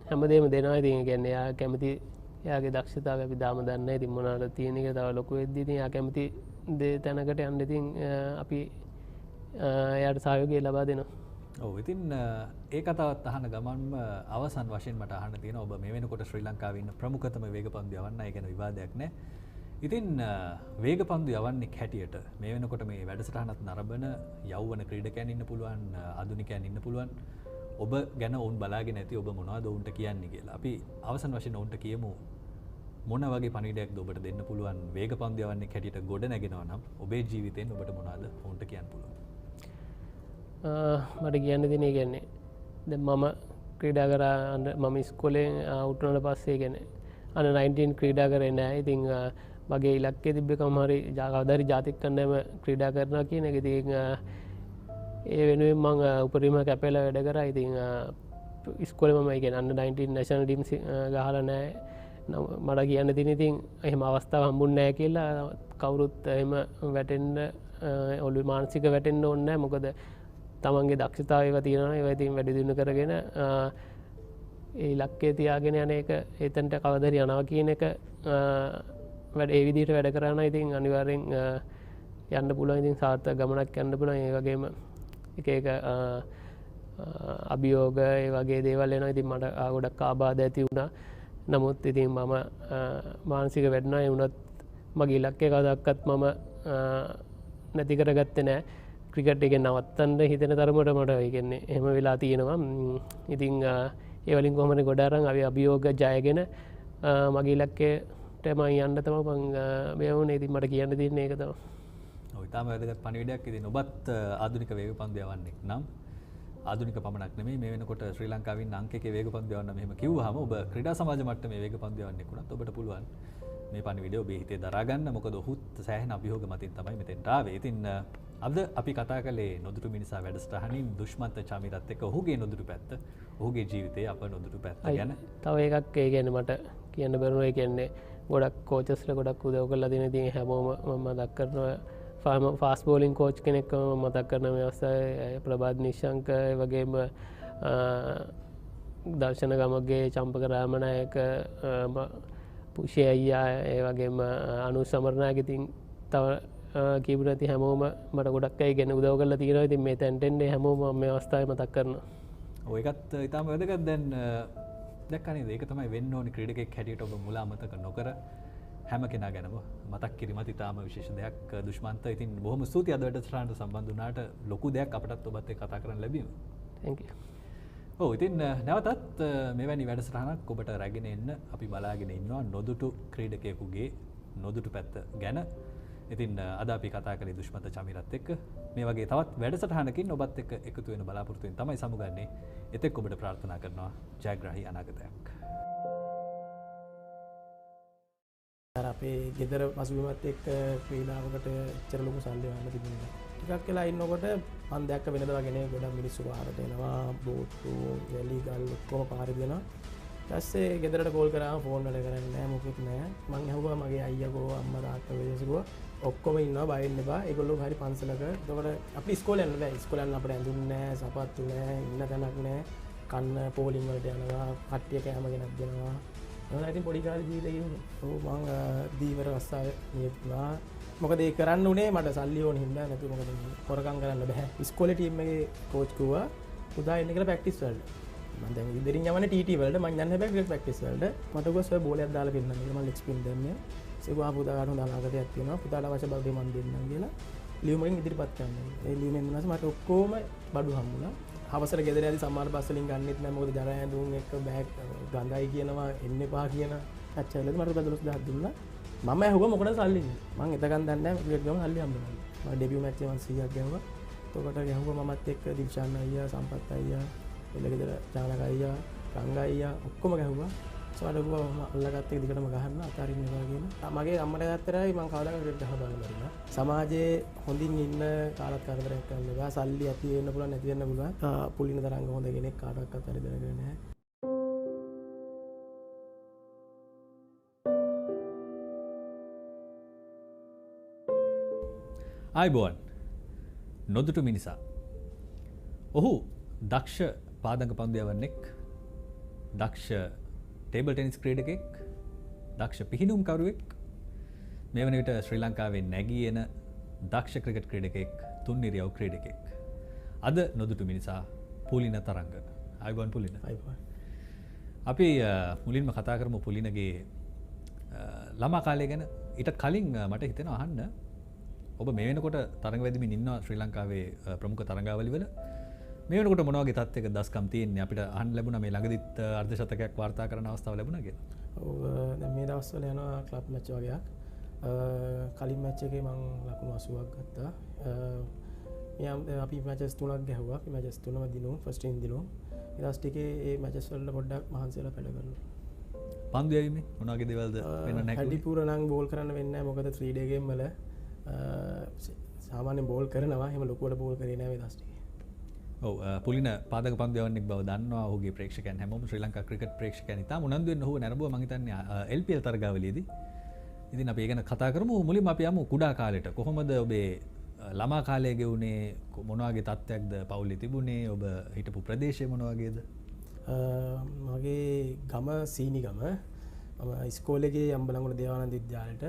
හැමදේම දෙනවා. ඉතින් ඒ කියන්නේ එයා කැමති එයාගේ දක්ෂතාවය අපි දාම දන්නේ නැහැ. ඉතින් මොනවාද තියෙන එක තව ලොකු වෙද්දී ඉතින් එයා කැමති දේ තැනකට යන්න ඉතින් අපි එයාට සහයෝගය ලබා දෙනවා. ඔව් ඉතින් ඒ කතාවත් අහන ගමන්ම අවසන් වශයෙන් මට අහන්න තියෙනවා ඔබ මේ වෙනකොට ශ්‍රී ලංකාවේ ඉන්න ප්‍රමුඛතම වේගපන්දු යවන්න. ඒ ගැන විවාදයක් නැහැ. ඉතින් වේගපන්දු යවන්නෙක් හැටියට මේ වෙනකොට මේ වැඩසටහනත් නරඹන යෞවන ක්‍රීඩකයන් ඉන්න පුළුවන්, ආධුනිකයන් ඉන්න පුළුවන්. ඔබ ගැන ඔවුන් බලාගෙන ඇති ඔබ මොනවද ඔවුන්ට කියන්නේ කියලා. අපි අවසන් වශයෙන් ඔවුන්ට කියමු මොන වගේ පණිවිඩයක්ද ඔබට දෙන්න පුළුවන් වේගපන්දු යවන්නෙක් හැටියට ගොඩ නැගෙනවා නම් ඔබේ ජීවිතයෙන් ඔබට මොනවද ඔවුන්ට කියන්න පුළුවන්? මට කියන්න දෙන කියන්නේ දැන් මම ක්‍රීඩා කරා මම ඉස්කෝලෙන් අවුට් වුණාට පස්සේ කියන්නේ අnder 19 ක්‍රීඩා කරේ නැහැ. ඉතින් මගේ ඉලක්කය තිබ්බේ කවදාරි ජාතික කණ්ඩායම ක්‍රීඩා කරනවා කියන එක. ඉතින් ඒ වෙනුවෙන් මම උපරිම කැපෙලා වැඩ කරා. ඉතින් ඉස්කෝලේ මම කියන්නේ අnder 19 නැෂනල් ටීම් ගහලා නැහැ. මට කියන්න තියෙන ඉතින් එහෙම අවස්ථාවක් හම්බුන්නේ නැහැ කියලා කවුරුත් එහෙම වැටෙන්න ඔළුවේ මානසික වැටෙන්න ඕනේ නැහැ. මොකද තමන්ගේ දක්ෂතාව ඒවා තියෙනවා. ඒවා ඉතින් වැඩි දියුණු කරගෙන ඒ ඉලක්කය තියාගෙන යන එක එතනට කවදාද යනවා කියන එක වැඩ ඒ විදිහට වැඩ කරනවා. ඉතින් අනිවාර්යෙන් යන්න පුළුවන්. ඉතින් සාර්ථක ගමනක් යන්න පුළුවන්. ඒ වගේම එක අභියෝග ඒ වගේ දේවල් එනවා. ඉතින් මට ගොඩක් ආබාධ ඇති වුණා. නමුත් ඉතින් මම මානසික වැටුණා. ඒ වුණත් මගේ ඉලක්කය කවදාවත් මම නැති කරගත්තේ නැහැ. ක්‍රිකට් එක නවත්තන්න හිතෙන තරමට මට ඒ කියන්නේ එහෙම වෙලා තියෙනවා. ඉතින් ඒ වලින් කොහොමද ගොඩ අරන් අපි අභියෝග ජයගෙන මගේ ඉලක්කයට මම යන්න තමයි මම මේ වුණේ. ඉතින් මට කියන්න තියෙන්නේ ඒක තමයි. ඔව් ඊටම වැදගත් පණිවිඩයක්. ඉතින් ඔබත් ආධුනික වේගපන්දු යවන්නෙක් නම් ආධුනික පමණක් නෙමෙයි මේ වෙනකොට ශ්‍රී ලංකාවේ ඉන්න අංක එකේ වේගපන්දු යවන්න මෙහෙම කිව්වහම ඔබ ක්‍රීඩා සමාජ මට්ටමේ වේගපන්දු යවන්නෙක් වුණත් ඔබට පුළුවන් මේ පණිවිඩය ඔබේ හිතේ දරා ගන්න. මොකද ඔහුත් සෑහෙන අභියෝග මතින් තමයි මෙතෙන්ට ආවේ. ඉතින් අද අපි කතා කළේ නොදුටු මිනිසා වැඩසටහනින් දුෂ්මන්ත චමිරත් එක්ක ඔහුගේ නොදුටු පැත්ත, ඔහුගේ ජීවිතයේ අප නොදුටු පැත්ත ගැන. තව එකක් ඒ කියන්නේ මට කියන්න බැරුණා. ඒ කියන්නේ ගොඩක් කෝචස්ලා ගොඩක් උදව් කරලා දෙන ඉතින් හැමෝම මම මතක් කරනවා ෆාස්ට් බෝලින් කෝච් කෙනෙක් මම මතක් කරන මේ අවස්ථාවේ ප්‍රබාද් නිශංක ඒ වගේම දර්ශන ගමගේ චම්පක රාමනායක පුෂේ අයියා ඒ වගේම අනු සමරනායක ඉතින් තව කීප නැති හැමෝම මට ගොඩක් අය ගැන උදව් කරලා තියෙනවා. ඉතින් මේ තැනට එන්නේ හැමෝම මේ අවස්ථාවේ මතක් කරනවා. ඔය එකත් ඊටම වැදගත්. දැන් දැක්කනේ ඒක තමයි වෙන්න ඕනි ක්‍රීඩකෙක් හැටියට ඔබ මුලා අමතක නොකර හැම කෙනා ගැනම මතක් කිරීමත් ඊටම විශේෂ දෙයක්. දුෂ්මන්ත ඉතින් බොහොම ස්තුතියි අද වැඩසටහනට සම්බන්ධ වුණාට. ලොකු දෙයක් අපටත් ඔබත් එක්ක කතා කරන්න ලැබීම. Thank you. ඔව් ඉතින් නැවතත් මෙවැනි වැඩසටහනක් ඔබට රැගෙන එන්න අපි බලාගෙන ඉන්නවා නොදුටු ක්‍රීඩකයෙකුගේ නොදුටු පැත්ත ගැන. ඉතින් අද අපි කතා කළේ දුෂ්මන්ත චමිරත් එක්ක. මේ වගේ තවත් වැඩසටහනකින් ඔබත් එක්ක එකතු වෙන බලාපොරොත්තුෙන් තමයි සමුගන්නේ. එතෙක් ඔබට ප්‍රාර්ථනා කරනවා ජයග්‍රාහී අනාගතයක්. අපේ ගෙදර පසුබිමත් එක්ක ක්‍රීඩාවකට එච්චර ලොකු සල්ලි ගන්න තිබුණේ නැහැ. ටිකක් වෙලා ඉන්නකොට මම දැක්ක වෙනදා වගේ නේ ගොඩක් මිනිස්සු පාරට එනවා, බෝට්ටු, වැලි ගල් ඔක්කොම පාරේ දෙනවා. ඊපස්සේ ගෙදරට කෝල් කරාම ෆෝන් වැඩ කරන්නේ නැහැ, මොකුත් නැහැ. මම ඇහුවා මගේ අයියාකෝ අම්මා තාත්තා වේදසකෝ ඔක්කොම ඉන්නවා, බය වෙන්න එපා. ඒගොල්ලෝ හරි පන්සලක. එතකොට අපි ඉස්කෝලේ යන්න බෑ. ඉස්කෝලේ යන්න අපිට ඇඳුම් නැහැ, සපත්තු නැහැ, ඉන්න තැනක් නැහැ. කන්න පෝලිං වලට යනවා, කට්ටිය කෑම ගෙනත් දෙනවා. එහෙනම් ඉතින් පොඩි කාලේ ජීවිතේ ගිහුණා. ඔව් මම දීවර රස්සාව නියුණා. මොකද ඒ කරන්න උනේ මට සල්ලි ඕන හින්දා. නැතු මොකද හොරකම් කරන්න බෑ. ඉස්කෝලේ ටීම් එකේ කෝච් කිව්වා පුතා එන්න කියලා ප්‍රැක්ටිස් වලට. මම දැන් ඉදිරින් යවන්නේ TT වලට මම යන්නේ හැබැයි ක්‍රිකට් ප්‍රැක්ටිස් වලට. මට කිව්වා සර් බෝලයක් දාලා පෙන්නන්න කියලා. මම ලෙග් ස්පින් දැම්මේ. ඒකවා පුතා ගන්න හොඳ අනාගතයක් තියෙනවා. පුතාට අවශ්‍ය බව දෙ මම දෙන්නම් කියලා ලියුමකින් ඉදිරිපත් කරනවා. ඒ ලියුමෙන් දුන්නාම මට ඔක්කොම බඩු හම්බුණා. හවසට ගෙදර යද්දි සමහර බස් වලින් ගන්නෙත් නැහැ. මොකද ජරා ඇඳුම් එක්ක බෑග් ගඳයි කියනවා එන්න එපා කියන කච්චාවලද මට රුපියල් 12000ක් දුන්නා. මම ඇහුවා මොකටද සල්ලි දෙන්නේ? මම එතකන් දන්නේ නැහැ ක්‍රිකට් ගම සල්ලි හම්බුණා. මම ඩෙබියු මැච් එක 100ක් ගැහුවා. එතකොට ගැහුවා මමත් එක්ක දිල්ෂාන් අයියා, සම්පත් අයියා, එළගෙදර ජානක අයියා, රංග අයියා ඔක්කොම ගැහුවා. සමහරව මම අල්ලගත්ත එක දිගටම ගහන්න අතාරින්න එපා කියලා. මගේ අම්මට ගත්තරයි මම කවදාවත් ක්‍රිකට් ගහ බලන්න බැරිලා. සමාජයේ හොඳින් ඉන්න කාලත් කරදරයක් කරන්න එපා. සල්ලි ඇති වෙන්න පුළුවන් නැති වෙන්න පුළුවන්. පුලින තරංග හොඳ කෙනෙක් කාටවත් හරි දැනගෙන නැහැ. ආයිබෝන් නොදුටු මිනිසා. ඔහු දක්ෂ පාදක පන්දු යවන්නෙක්, දක්ෂ ටේබල් ටෙනිස් ක්‍රීඩකෙක්, දක්ෂ පිහිනුම් කරුවෙක්, මේ වන විට ශ්‍රී ලංකාවේ නැගී එන දක්ෂ ක්‍රිකට් ක්‍රීඩකෙක්, තුන් ඉරියව් ක්‍රීඩකෙක්. අද නොදුටු මිනිසා පුලින තරංග. ආයිබෝන් පුලින. ආයිබෝන්. අපි මුලින්ම කතා කරමු පුලිනගේ ළමා කාලය ගැන. ඊට කලින් මට හිතෙනවා අහන්න, ඔබ මේ වෙනකොට තරඟ වැදිමින් ඉන්නවා ශ්‍රී ලංකාවේ ප්‍රමුඛ තරඟාවලි වල. මේ වෙනකොට මොන වගේ තත්ත්වයක දස්කම් තියෙන්නේ? අපිට අහන්න ලැබුණා මේ ළඟදිත් අර්ධ ශතකයක් වාර්තා කරන අවස්ථාව ලැබුණා කියලා. ඔව් දැන් මේ දවස්වල යනවා ක්ලබ් මැච් වගේක්. කලින් මැච් එකේ මම ලකුණු 80ක් ගත්තා. අපි මැචස් 3ක් ගැහුවා. අපි මැචස් 3ම දිනුම් ෆස්ට් ඉන් දිනුම්. ඊට පස්සේ ඒ මැචස් වල පොඩ්ඩක් මහන්සි වෙලා වැඩ කරනවා. පන්දු යැවීමේ මොන වගේ දේවල්ද වෙන්න නැහැ? හැඩිපුර නම් බෝල් කරන්න වෙන්නේ නැහැ. මොකද 3 day game වල සාමාන්‍යයෙන් බෝල් කරනවා. එහෙම ලොකුවට බෝල් කරේ නැහැ මේ දවස් ටිකේ. ඔව් පුලින පාදක පන්දු යවන්නෙක් බව දන්නවා. ඔහුගේ ප්‍රේක්ෂකයන් හැමෝම ශ්‍රී ලංකා ක්‍රිකට් ප්‍රේක්ෂකයන් ඉතාම උනන්දු වෙන්න ඔහුව නැරඹුවා මම හිතන්නේ LPL තරගාවලියේදී. ඉතින් අපි ඒ ගැන කතා කරමු. මුලින්ම අපි යමු කුඩා කාලෙට. කොහොමද ඔබේ ළමා කාලය ගෙවුනේ? මොන වගේ තත්ත්වයක්ද පවුලේ තිබුණේ? ඔබ හිටපු ප්‍රදේශය මොන වගේද? මගේ ගම සීනිගම. මම ඉස්කෝලේ අම්බලන්ගොඩ දේවානන්ද විද්‍යාලයට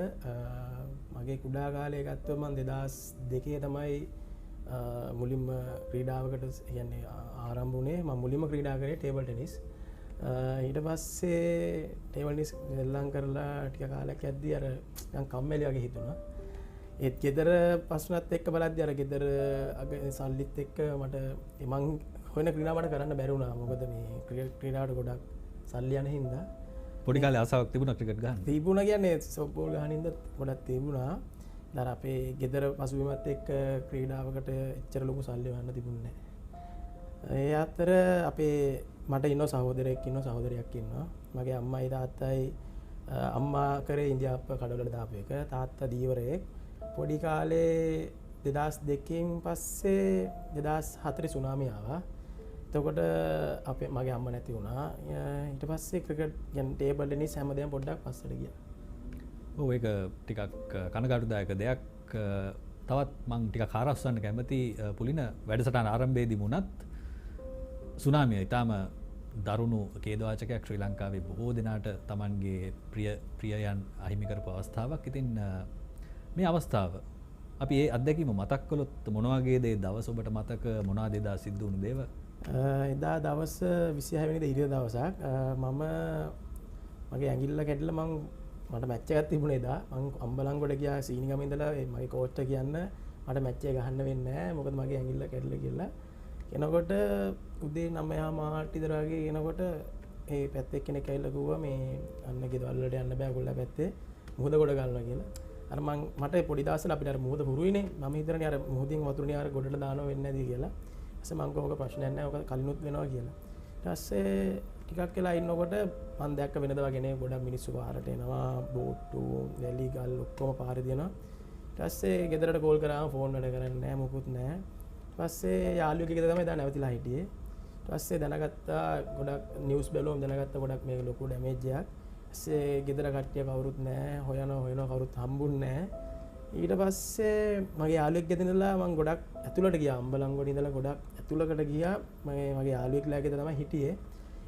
මගේ කුඩා කාලේ ගත්තොත් මම 2002 තමයි මුලින්ම ක්‍රීඩාවකට කියන්නේ ආරම්භ වුණේ. මම මුලින්ම ක්‍රීඩා කරේ ටේබල් ටෙනිස්. ඊට පස්සේ ටේබල් ටෙනිස් වෙල්ලම් කරලා ටික කාලයක් යද්දී අර නිකන් කම්මැලි වගේ හිතුණා. ඒත් ගෙදර ප්‍රශ්නත් එක්ක බලද්දී අර ගෙදර සල්ලිත් එක්ක මට මං හොයන ක්‍රීඩා මට කරන්න බැරි වුණා. මොකද මේ ක්‍රීඩාවට ගොඩක් සල්ලි යන හින්දා. පොඩි කාලේ ආසාවක් තිබුණා ක්‍රිකට් ගන්න? තිබුණා කියන්නේ සොෆ්ට් බෝල් ගහන හින්දා ගොඩක් තිබුණා. දැන් අපේ ගෙදර පසුබිමත් එක්ක ක්‍රීඩාවකට එච්චර ලොකු සල්ලි හොයන්න තිබුණේ නැහැ. ඒ අතර අපේ මට ඉන්න සහෝදරයෙක් ඉන්න සහෝදරියක් ඉන්නවා. මගේ අම්මයි තාත්තයි අම්මා කරේ ඉන්දියාප්ප කඩවලට දාපු එක. තාත්තා දීවරයෙක්. පොඩි කාලේ 2002 පස්සේ 2004 සුනාමි ආවා. එතකොට අපේ මගේ අම්ම නැති වුණා. ඊට පස්සේ ක්‍රිකට් කියන්නේ ටේබල් ටෙනිස් හැමදේම පොඩ්ඩක් පස්සට ගියා. ඔව් ඒක ටිකක් කනගාටුදායක දෙයක්. තවත් මං ටිකක් ආරස්සන්න කැමති පුලින වැඩසටහන ආරම්භයේදී වුණත් සුනාමිය ඊටාම දරුණු ඛේදවාචකයක් ශ්‍රී ලංකාවේ බොහෝ දෙනාට Tamanගේ ප්‍රියයන් අහිමි කරපු අවස්ථාවක්. ඉතින් මේ අවස්ථාව අපි ඒ අත්දැකීම මතක් කළොත් මොන වගේද ඒ දවස ඔබට මතක? මොනවාද එදා සිද්ධ වුණු දේවල්? එදා දවස් 26 වෙනිදා ඉරිදා දවසක් මම මගේ ඇඟිල්ල කැඩිලා මට මැච් එකක් තිබුණා එදා. මම අම්බලන්ගොඩ ගියා සීනිගම ඉඳලා මගේ කෝච් එක කියන්න මට මැච් එක ගහන්න වෙන්නේ නැහැ. මොකද මගේ ඇඟිල්ල කැඩිලා කියලා. එනකොට උදේ 9:00 මාට විතර වගේ එනකොට ඒ පැත්තේ කෙනෙක් ඇවිල්ලා කිව්වා මේ අන්න ගෙදර වලට යන්න බෑ ඔයගොල්ලෝ පැත්තේ මුහුද ගොඩ ගන්නවා කියලා. අර මට පොඩි දවසල අපිට අර මුහුද හුරුයිනේ. මම හිතන්නේ අර මුහුදින් වතුරනේ අර ගොඩට දානවා වෙන්නේ නැති කියලා. ඊපස්සේ මම කිව්වා ඔක ප්‍රශ්නයක් නැහැ. ඔක කලිනුත් වෙනවා කියලා. ඊට පස්සේ ටිකක් වෙලා ඉන්නකොට මම දැක්ක වෙනද වගේ නේ ගොඩක් මිනිස්සු පාරට එනවා. බෝට්ටු, වැලි ගල් ඔක්කොම පාරේ දිනවා. ඊට පස්සේ ගෙදරට කෝල් කරාම ෆෝන් වැඩ කරන්නේ නැහැ මොකුත් නැහැ. ඊට පස්සේ යාළුවෙක් ගෙදර තමයි දැන් නැවතිලා හිටියේ. ඊට පස්සේ දැනගත්තා ගොඩක් නිවුස් බැලුවම දැනගත්තා ගොඩක් මේක ලොකු ඩැමේජ් එකක්. ඊපස්සේ ගෙදර කට්ටිය කවුරුත් නැහැ. හොයනවා කවුරුත් හම්බුන්නේ නැහැ. ඊට පස්සේ මගේ යාළුවෙක් ගෙදර ඉඳලා මම ගොඩක් ඇතුළට ගියා. අම්බලන්ගොඩ ඉඳලා ගොඩක් ඇතුළකට ගියා. මගේ යාළුවෙක්ලා ගෙදර තමයි හිටියේ.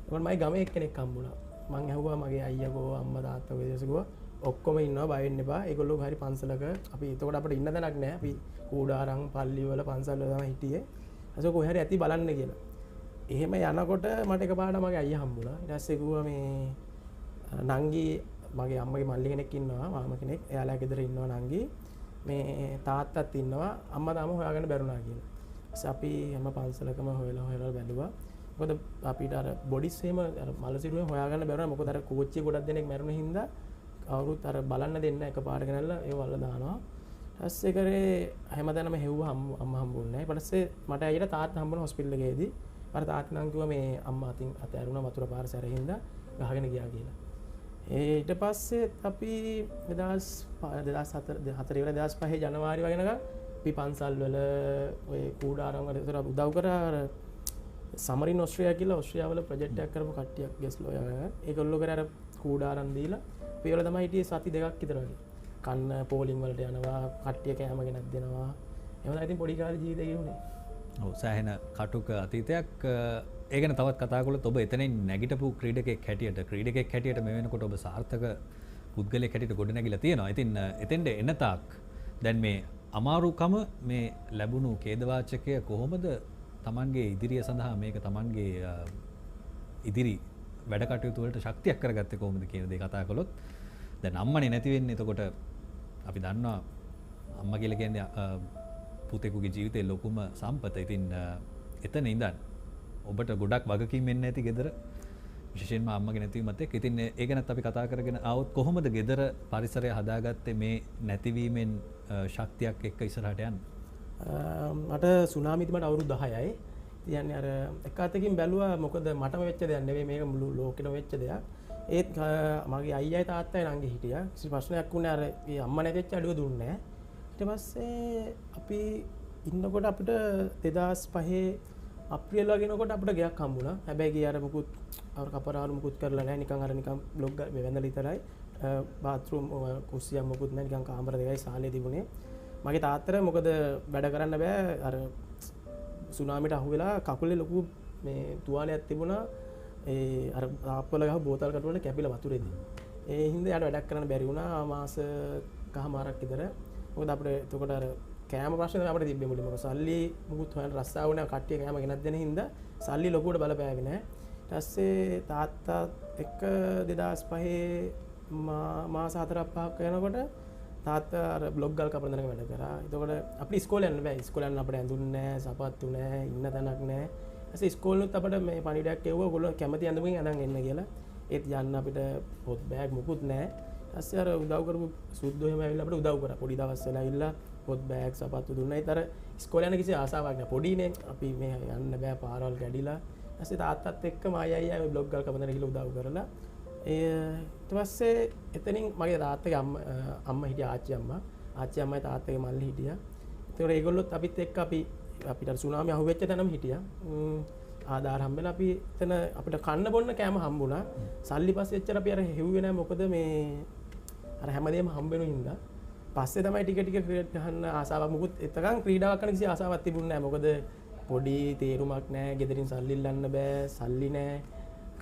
ඒකට මගේ ගමේ එක්කෙනෙක් හම්බුණා. මං ඇහුවා මගේ අයියාකෝ අම්මා තාත්තා කොහෙදද ඔක්කොම ඉන්නවා බය වෙන්න එපා. ඒගොල්ලෝ හරි පන්සලක අපි එතකොට අපිට ඉන්න තැනක් නැහැ. අපි කූඩාරම් පල්ලි වල පන්සල් වල තමයි හිටියේ. ඒක කොහේ හරි ඇති බලන්න කියලා. එහෙම යනකොට මට එකපාරට මගේ අයියා හම්බුණා. ඊට පස්සේ කිව්වා මේ නංගි මගේ අම්මගේ මල්ලි කෙනෙක් ඉන්නවා මාම කෙනෙක්. එයාලා ගෙදර ඉන්නවා නංගි. මේ තාත්තත් ඉන්නවා. අම්මා තාම හොයාගන්න බැරුණා කියලා. ඊට අපි හැම පන්සලකම හොයලා බැලුවා. මොකද අපිට අර බොඩිස් එහෙම අර මලසිරුවෙන් හොයාගන්න බැරුණා. මොකද අර කෝච්චිය ගොඩක් දෙනෙක් මැරුණ හින්දා කවුරුත් අර බලන්න දෙන්න එකපාරට ගෙනල්ලා ඒව වල්ලා දානවා. ඊපස්සේ කරේ හැමදාම හෙව්වා අම්මා හම්බුන්නේ නැහැ. ඊට පස්සේ මට ඇයිලා තාත්තා හම්බුණා හොස්පිටල් එකේදී. අර තාත්තා නම් කිව්වා මේ අම්මා අතින් අතෑරුණා වතුර පාර සැරින්දා ගහගෙන ගියා කියලා. ඊට පස්සේ අපි 2004 ඉවර 2005 ජනවාරි වගේ නේද අපි පන්සල් වල ඔය කූඩාරම් වල විතර උදව් කරා අර සමරින් ඕස්ට්‍රේලියා කියලා ඕස්ට්‍රේලියාවල ප්‍රොජෙක්ට් එකක් කරපු කට්ටියක් ගෙස්ලෝ යනවා. ඒගොල්ලෝ කරේ අර කූඩාරම් දීලා අපි වල තමයි හිටියේ සති දෙකක් විතර වගේ. කන්න පෝලිං වලට යනවා, කට්ටිය කෑම ගෙනත් දෙනවා. එහෙම තමයි ඉතින් පොඩි කාලේ ජීවිතේ ගෙවුනේ. ඔව් සෑහෙන කටුක අතීතයක්. ඒ ගැන තවත් කතා කළොත් ඔබ එතනින් නැගිටපු ක්‍රීඩකෙක් හැටියට මේ වෙනකොට ඔබ සාර්ථක පුද්ගලයෙක් හැටියට ගොඩනැගිලා තියෙනවා. ඉතින් එතෙන්ට එන තාක් දැන් මේ අමාරුකම මේ ලැබුණු ඛේදවාචකය කොහොමද Tamanගේ ඉදිරිය සඳහා මේක Tamanගේ ඉදිරි වැඩ කටයුතු වලට ශක්තියක් කරගත්තේ කොහොමද කියන දේ කතා කළොත් දැන් අම්මනේ නැති වෙන්නේ. එතකොට අපි දන්නවා අම්මා කියලා කියන්නේ පුතෙකුගේ ජීවිතේ ලොකුම සම්පත. ඉතින් එතන ඉඳන් ඔබට ගොඩක් වගකීම් වෙන්න ඇති ගෙදර විශේෂයෙන්ම අම්මගේ නැතිවීමත් එක්ක. ඉතින් ඒ ගැනත් අපි කතා කරගෙන ආවොත් කොහොමද ගෙදර පරිසරය හදාගත්තේ මේ නැතිවීමෙන් ශක්තියක් එක්ක ඉස්සරහට යන්න? මට සුනාමිති මට අවුරුදු 10යි. කියන්නේ අර එක අතකින් බැලුවා මොකද මටම වෙච්ච දෙයක් නෙවෙයි මේක මුළු ලෝකෙම වෙච්ච දෙයක්. ඒත් මගේ අයියයි තාත්තයි ළඟ හිටියා. කිසි ප්‍රශ්නයක් වුණේ අර මේ අම්මා නැතිවෙච්ච අඩුව දුන්නේ නැහැ. ඊට පස්සේ අපි ඉන්නකොට අපිට 2005 අප්‍රේල් වගේනකොට අපිට ගයක් හම්බුණා. හැබැයි ගිය අර මුකුත් අර කපරාලු මුකුත් කරලා නැහැ. නිකන් අර නිකන් බ්ලොග් මේ වැඳලා විතරයි. බාත්රූම් කුස්සියක් මුකුත් නැහැ. නිකන් කාමර දෙකයි සාලේ තිබුණේ. මගේ තාත්තට මොකද වැඩ කරන්න බෑ. අර සුනාමිට අහු වෙලා කකුලේ ලොකු මේ තුවාලයක් තිබුණා. ඒ අර ආප්පල ගහ බෝතල් කටු වල කැපිලා වතුරේදී. ඒ හින්දා යාට වැඩක් කරන්න බැරි වුණා. මාස කහමාරක් විතර. මොකද අපිට එතකොට අර කෑම ප්‍රශ්නේ තමයි අපිට තිබ්බේ මුලින්ම. සල්ලි මුකුත් හොයන්න රස්සාව නැහැ. කට්ටිය කෑම ගෙනත් දෙන හින්දා සල්ලි ලොකුවට බලපෑවේ නැහැ. ඊට පස්සේ තාත්තා එක්ක 2005 මාස 4-5ක් යනකොට තාත්තා අර බ්ලොග් ගල් කපන දණක වැඩ කරා. එතකොට අපිට ඉස්කෝලේ යන්න බෑ. ඉස්කෝලේ යන්න අපිට ඇඳුම් නැහැ, සපත්තු නැහැ, ඉන්න තැනක් නැහැ. ඊට ඉස්කෝලෙත් අපිට මේ පණිඩයක් එවුවා. ඔයගොල්ලෝ කැමති ඇඳුමකින් අඳන් එන්න කියලා. ඒත් යන්න අපිට පොත් බෑග් මුකුත් නැහැ. ඊට අර උදව් කරපු සුද්දෝ එහෙම ඇවිල්ලා අපිට උදව් කරා. පොඩි දවස් වෙලා ඇවිල්ලා පොත් බෑග් සපත්තු දුන්නා. ඒතර ඉස්කෝලේ යන කිසි ආසාවක් නැහැ. පොඩිනේ අපි මේ යන්න බෑ පාරවල් කැඩිලා. ඊට තාත්තත් එක්ක මායි අයියා බ්ලොග් ගල් කපන දණක ගිහලා උදව් කරලා ඊට පස්සේ එතනින් මගේ තාත්තගේ අම්මා හිටියා ආච්චි අම්මා. ආච්චි අම්මයි තාත්තගේ මල්ලි හිටියා. ඒතකොට ඒගොල්ලොත් අපිත් එක්ක අපිට සුනාමි අහුවෙච්ච තැනම හිටියා. ආධාර හම්බෙලා අපි එතන අපිට කන්න බොන්න කෑම හම්බුණා. සල්ලි පස්සේ එච්චර අපි අර හෙව්වේ නැහැ. මොකද මේ අර හැමදේම හම්බෙනු හින්දා. පස්සේ තමයි ටික ටික ක්‍රිකට් ගහන්න ආසාවක් මුකුත් එතකන් ක්‍රීඩාවක් කරන්න කිසි ආසාවක් තිබුණේ නැහැ. මොකද පොඩි තේරුමක් නැහැ. ගෙදරින් සල්ලි ඉල්ලන්න බෑ. සල්ලි නැහැ.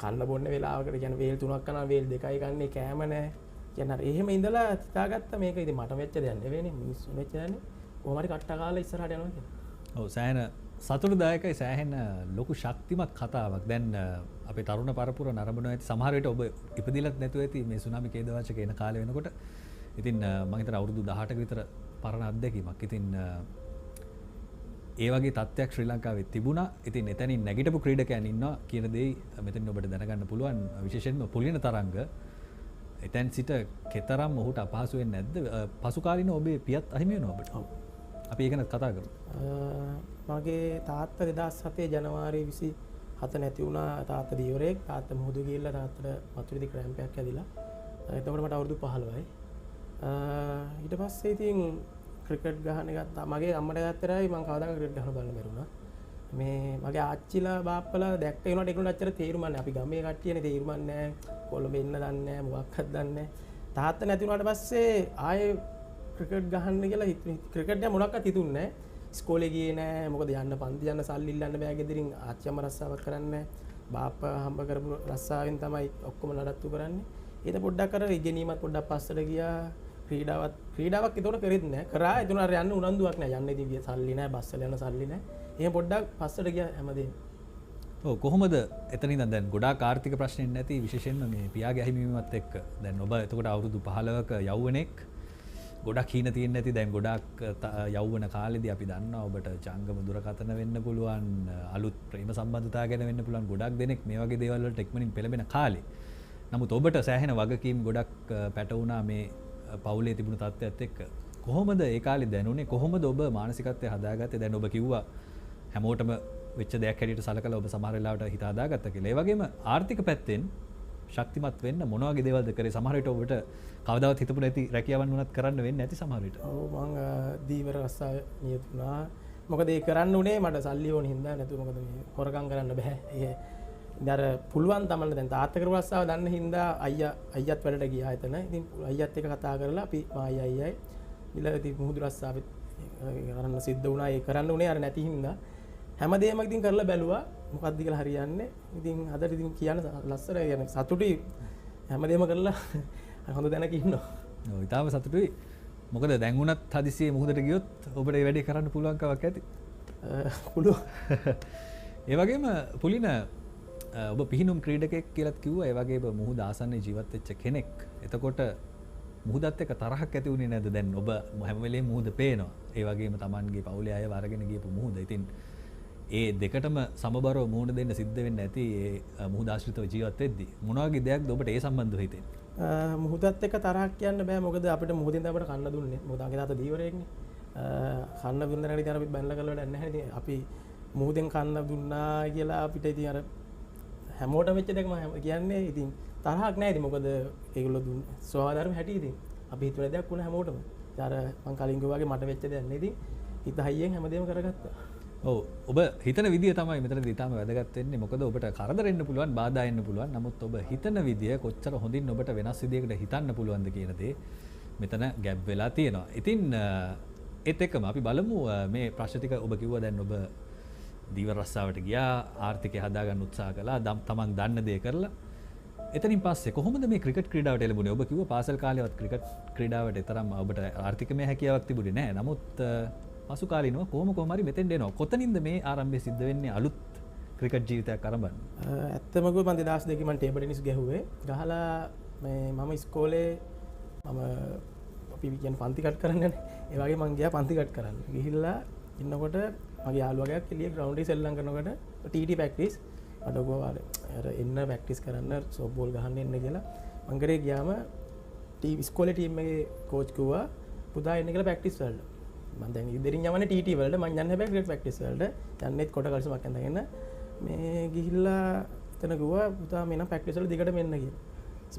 කන්න බොන්න වෙලාවකට කියන්නේ වේල් 3ක් කනවා වේල් 2යි කන්නේ කෑම නැහැ. කියන්නේ අර එහෙම ඉඳලා හිතාගත්ත මේක ඉතින් මට වෙච්ච දෙයක් නෙවෙයිනේ මිනිස්සු වෙච්ච දෙයක්නේ. කොහොම හරි කට්ට කාලා ඉස්සරහට යනවා කියන්නේ. ඔව් සෑහෙන සතුටුදායකයි සෑහෙන ලොකු ශක්තිමත් කතාවක්. දැන් අපේ තරුණ පරපුර නරඹනවා ඇති සමහර විට ඔබ ඉපදිලත් නැතුව ඇති මේ සුනාමි ඛේදවාචක එන කාලේ වෙනකොට. ඉතින් මම හිතන අවුරුදු 18ක විතර පරණ අත්දැකීමක්. ඉතින් ඒ වගේ තත්ත්වයක් ශ්‍රී ලංකාවේ තිබුණා. ඉතින් එතනින් නැගිටපු ක්‍රීඩකයන් ඉන්නවා කියන දේ මෙතන ඔබට දැනගන්න පුළුවන්. විශේෂයෙන්ම පුලින තරංග එතෙන් සිට කෙතරම් ඔහුට අපහසු වෙන්නේ නැද්ද? පසු කාලින ඔබේ පියත් අහිමි වෙනවා ඔබට. ඔව්. අපි ඒක ගැන කතා කරමු. මගේ තාත්තා 2007 ජනවාරි 27 නැති වුණා. තාත්තා දීවරයෙක්. තාත්තා මුහුදු ගිහිල්ලා තාත්තට වතුරේදී ක්‍රෑම්පයක් ඇදිලා. එතකොට මට අවුරුදු 15යි. ඊට පස්සේ ඉතින් ක්‍රිකට් ගහන එකත් මගේ අම්මට ගත්තරයි මම කවදාක ක්‍රිකට් ගහන බලන්න බැරුණා. මේ මගේ ආච්චිලා බාප්පලා දැක්ක ඒනට ඒකට අච්චර තේරුම් නැහැ. අපි ගමේ කට්ටියනේ තේරුම් නැහැ. කොළඹ ඉන්න දන්නේ නැහැ. මොකක්වත් දන්නේ නැහැ. තාත්තා නැති වුණාට පස්සේ ආයේ ක්‍රිකට් ගහන්න කියලා ක්‍රිකට් එක මොනක්වත් හිතුන්නේ නැහැ. ඉස්කෝලේ ගියේ නැහැ. මොකද යන්න පන්ති යන්න සල්ලි ඉල්ලන්න බෑ ගෙදරින්. ආච්චි අම්මා රස්සාවක් කරන්නේ නැහැ. බාප්පා හම්බ කරපු රස්සාවෙන් තමයි ඔක්කොම නඩත්තු කරන්නේ. ඒක පොඩ්ඩක් අර ඉගෙනීමත් පොඩ්ඩක් පස්සට ගියා. ක්‍රීඩාවක් ඒතකොට කරෙත් නැහැ. කරා එතන අර යන්න උනන්දුවක් නැහැ. යන්නේ ඉතින් සල්ලි නැහැ, බස් වල යන සල්ලි නැහැ. එහෙනම් පොඩ්ඩක් පස්සට ගියා හැමදේම. ඔව් කොහොමද එතන ඉඳන් දැන් ගොඩාක් ආර්ථික ප්‍රශ්න නැති විශේෂයෙන්ම මේ පියාගේ අහිමිවීමත් එක්ක දැන් ඔබ එතකොට අවුරුදු 15ක යෞවනෙක් ගොඩක් හීන තියෙන්නේ නැති දැන් ගොඩක් යෞවන කාලෙදී අපි දන්නවා ඔබට ජංගම දුරකථන වෙන්න පුළුවන් අලුත් ප්‍රේම සම්බන්ධතා ගැන වෙන්න පුළුවන් ගොඩක් දෙනෙක් මේ වගේ දේවල් වලට එක්මනින් පෙළඹෙන කාලේ. නමුත් ඔබට සෑහෙන වගකීම් ගොඩක් පැටවුණා මේ පවුලේ තිබුණු තත්ත්වයත් එක්ක. කොහොමද ඒ කාලේ දැනුනේ? කොහොමද ඔබ මානසිකත්වය හදාගත්තේ? දැන් ඔබ කිව්වා හැමෝටම වෙච්ච දෙයක් හැටියට සලකලා ඔබ සමහර වෙලාවට හිත හදාගත්තා කියලා. ඒ වගේම ආර්ථික පැත්තෙන් ශක්තිමත් වෙන්න මොන වගේ දේවල්ද කරේ? සමහර විට ඔබට කවදාවත් හිතපු නැති රැකියාවන් වුණත් කරන්න වෙන්නේ නැති සමහර විට. ඔව් මම දීවර රස්සාව නියුත් වුණා. මොකද ඒ කරන්න උනේ මට සල්ලි ඕන හින්දා නැතුව මොකද මේ හොරකම් කරන්න බෑ. ඒ ඉතින් පුළුවන් තමයි දැන් තාත්තා කරපු රස්සාව දන්න හින්දා අයියත් වැඩට ගියා එතන. ඉතින් අයියත් එක්ක කතා කරලා අපි මායි අයියයි ඊළඟ මුහුදු රස්සාවෙත් කරන්න සිද්ධ වුණා. ඒ කරන්න උනේ අර නැති හින්දා හැමදේම ඉතින් කරලා බැලුවා මොකක්ද කියලා හරියන්නේ. ඉතින් අදට ඉතින් කියන්න ලස්සන يعني සතුටුයි හැමදේම කරලා හොඳ දැනක ඉන්නවා. ඔව් ඊටාම සතුටුයි. මොකද දැන් වුණත් හදිසියේ මුහුදට ගියොත් ඔබට මේ වැඩේ කරන්න පුළුවන්කමක් ඇති. පුළුවන්. ඒ වගේම පුලින ඔබ පිහිනුම් ක්‍රීඩකයෙක් කියලාත් කිව්වා. ඒ වගේම මුහුද ආසන්නයේ ජීවත් වෙච්ච කෙනෙක්. එතකොට මුහුදත් එක්ක තරහක් ඇති වුණේ නැද්ද? දැන් ඔබ හැම වෙලේම මුහුද පේනවා. ඒ වගේම Tamanගේ පවුලේ අයව අරගෙන ගියපු මුහුද. ඉතින් ඒ දෙකටම සමබරව මුහුණ දෙන්න සිද්ධ වෙන්නේ නැති ඒ මුහුද ආශ්‍රිතව ජීවත් වෙද්දී මොන වගේ දෙයක්ද ඔබට ඒ සම්බන්ධව හිතෙන්නේ? මුහුදත් එක්ක තරහක් කියන්න බෑ. මොකද අපිට මුහුදෙන් අපිට කන්න දුන්නේ. මොකද අගේ තාත්තා දීවරයෙක්නේ. කන්න දුන්න නැති ඉතින් අපි බැනලා කරලා වැඩක් නැහැ. ඉතින් අපි මුහුදෙන් කන්න දුන්නා කියලා අපිට ඉතින් අර හැමෝටම වෙච්ච දෙයක් මම කියන්නේ. ඉතින් තරහක් නැහැ. ඉතින් මොකද ඒගොල්ලෝ දුන්න ස්වභාවධර්ම හැටි ඉතින් අපි හිතුව දෙයක් වුණා හැමෝටම. ඉතින් අර මං කලින් කිව්වා වගේ මට වෙච්ච දෙයක් නේ. ඉතින් හිත හයියෙන් හැමදේම කරගත්තා. ඔව් ඔබ හිතන විදිය තමයි මෙතනදී ඊටම වැදගත් වෙන්නේ. මොකද ඔබට කරදර එන්න පුළුවන්, බාධා එන්න පුළුවන්. නමුත් ඔබ හිතන විදිය කොච්චර හොඳින් ඔබට වෙනස් විදියකට හිතන්න පුළුවන්ද කියන දේ මෙතන ගැබ් වෙලා තියෙනවා. ඉතින් ඒත් එක්කම අපි බලමු මේ ප්‍රශ්න ටික ඔබ කිව්වා දැන් ඔබ දීවර රස්සාවට ගියා, ආර්ථිකය හදාගන්න උත්සාහ කළා, තමන් දන්න දේ කරලා. එතනින් පස්සේ කොහොමද මේ ක්‍රිකට් ක්‍රීඩාවට එළඹුණේ? ඔබ කිව්වා පාසල් කාලේවත් ක්‍රිකට් ක්‍රීඩාවට තරම් ඔබට ආර්ථිකමය හැකියාවක් තිබුණේ නැහැ. නමුත් පසු කාලිනව කොහොම හරි මෙතෙන්ට එනවා. කොතනින්ද මේ ආරම්භය සිද්ධ වෙන්නේ අලුත් ක්‍රිකට් ජීවිතයක් ආරම්භන්න? ඇත්තම කිව්වොත් මම 2002 මම ටේබල් ටෙනිස් ගැහුවේ. ගහලා මම ඉස්කෝලේ අපි කියන්නේ පන්ති කට් කරන්නනේ. ඒ වගේ මම ගියා පන්ති කට් කරන්න. ගිහිල්ලා ඉන්නකොට මගේ යාළුවා කෙලිය ග්‍රවුන්ඩ් එකේ සෙල්ලම් කරනකොට ටීටී ප්‍රැක්ටිස් මට ගෝවා අර එන්න ප්‍රැක්ටිස් කරන්න සොෆ්ට් බෝල් ගහන්න එන්න කියලා මං කරේ ගියාම ඉස්කෝලේ ටීම් එකේ කෝච් කිව්වා පුතා එන්න කියලා ප්‍රැක්ටිස් වලට. මම දැන් ඉදිරින් යවන්නේ ටීටී වලට මං යන්නේ හැබැයි ක්‍රිකට් ප්‍රැක්ටිස් වලට යන්නේත් කොට කල්සමක් ඇඳගෙන මේ ගිහිල්ලා එතන කිව්වා පුතා මෙන්න ප්‍රැක්ටිස් වල දිගට මෙන්න කියලා.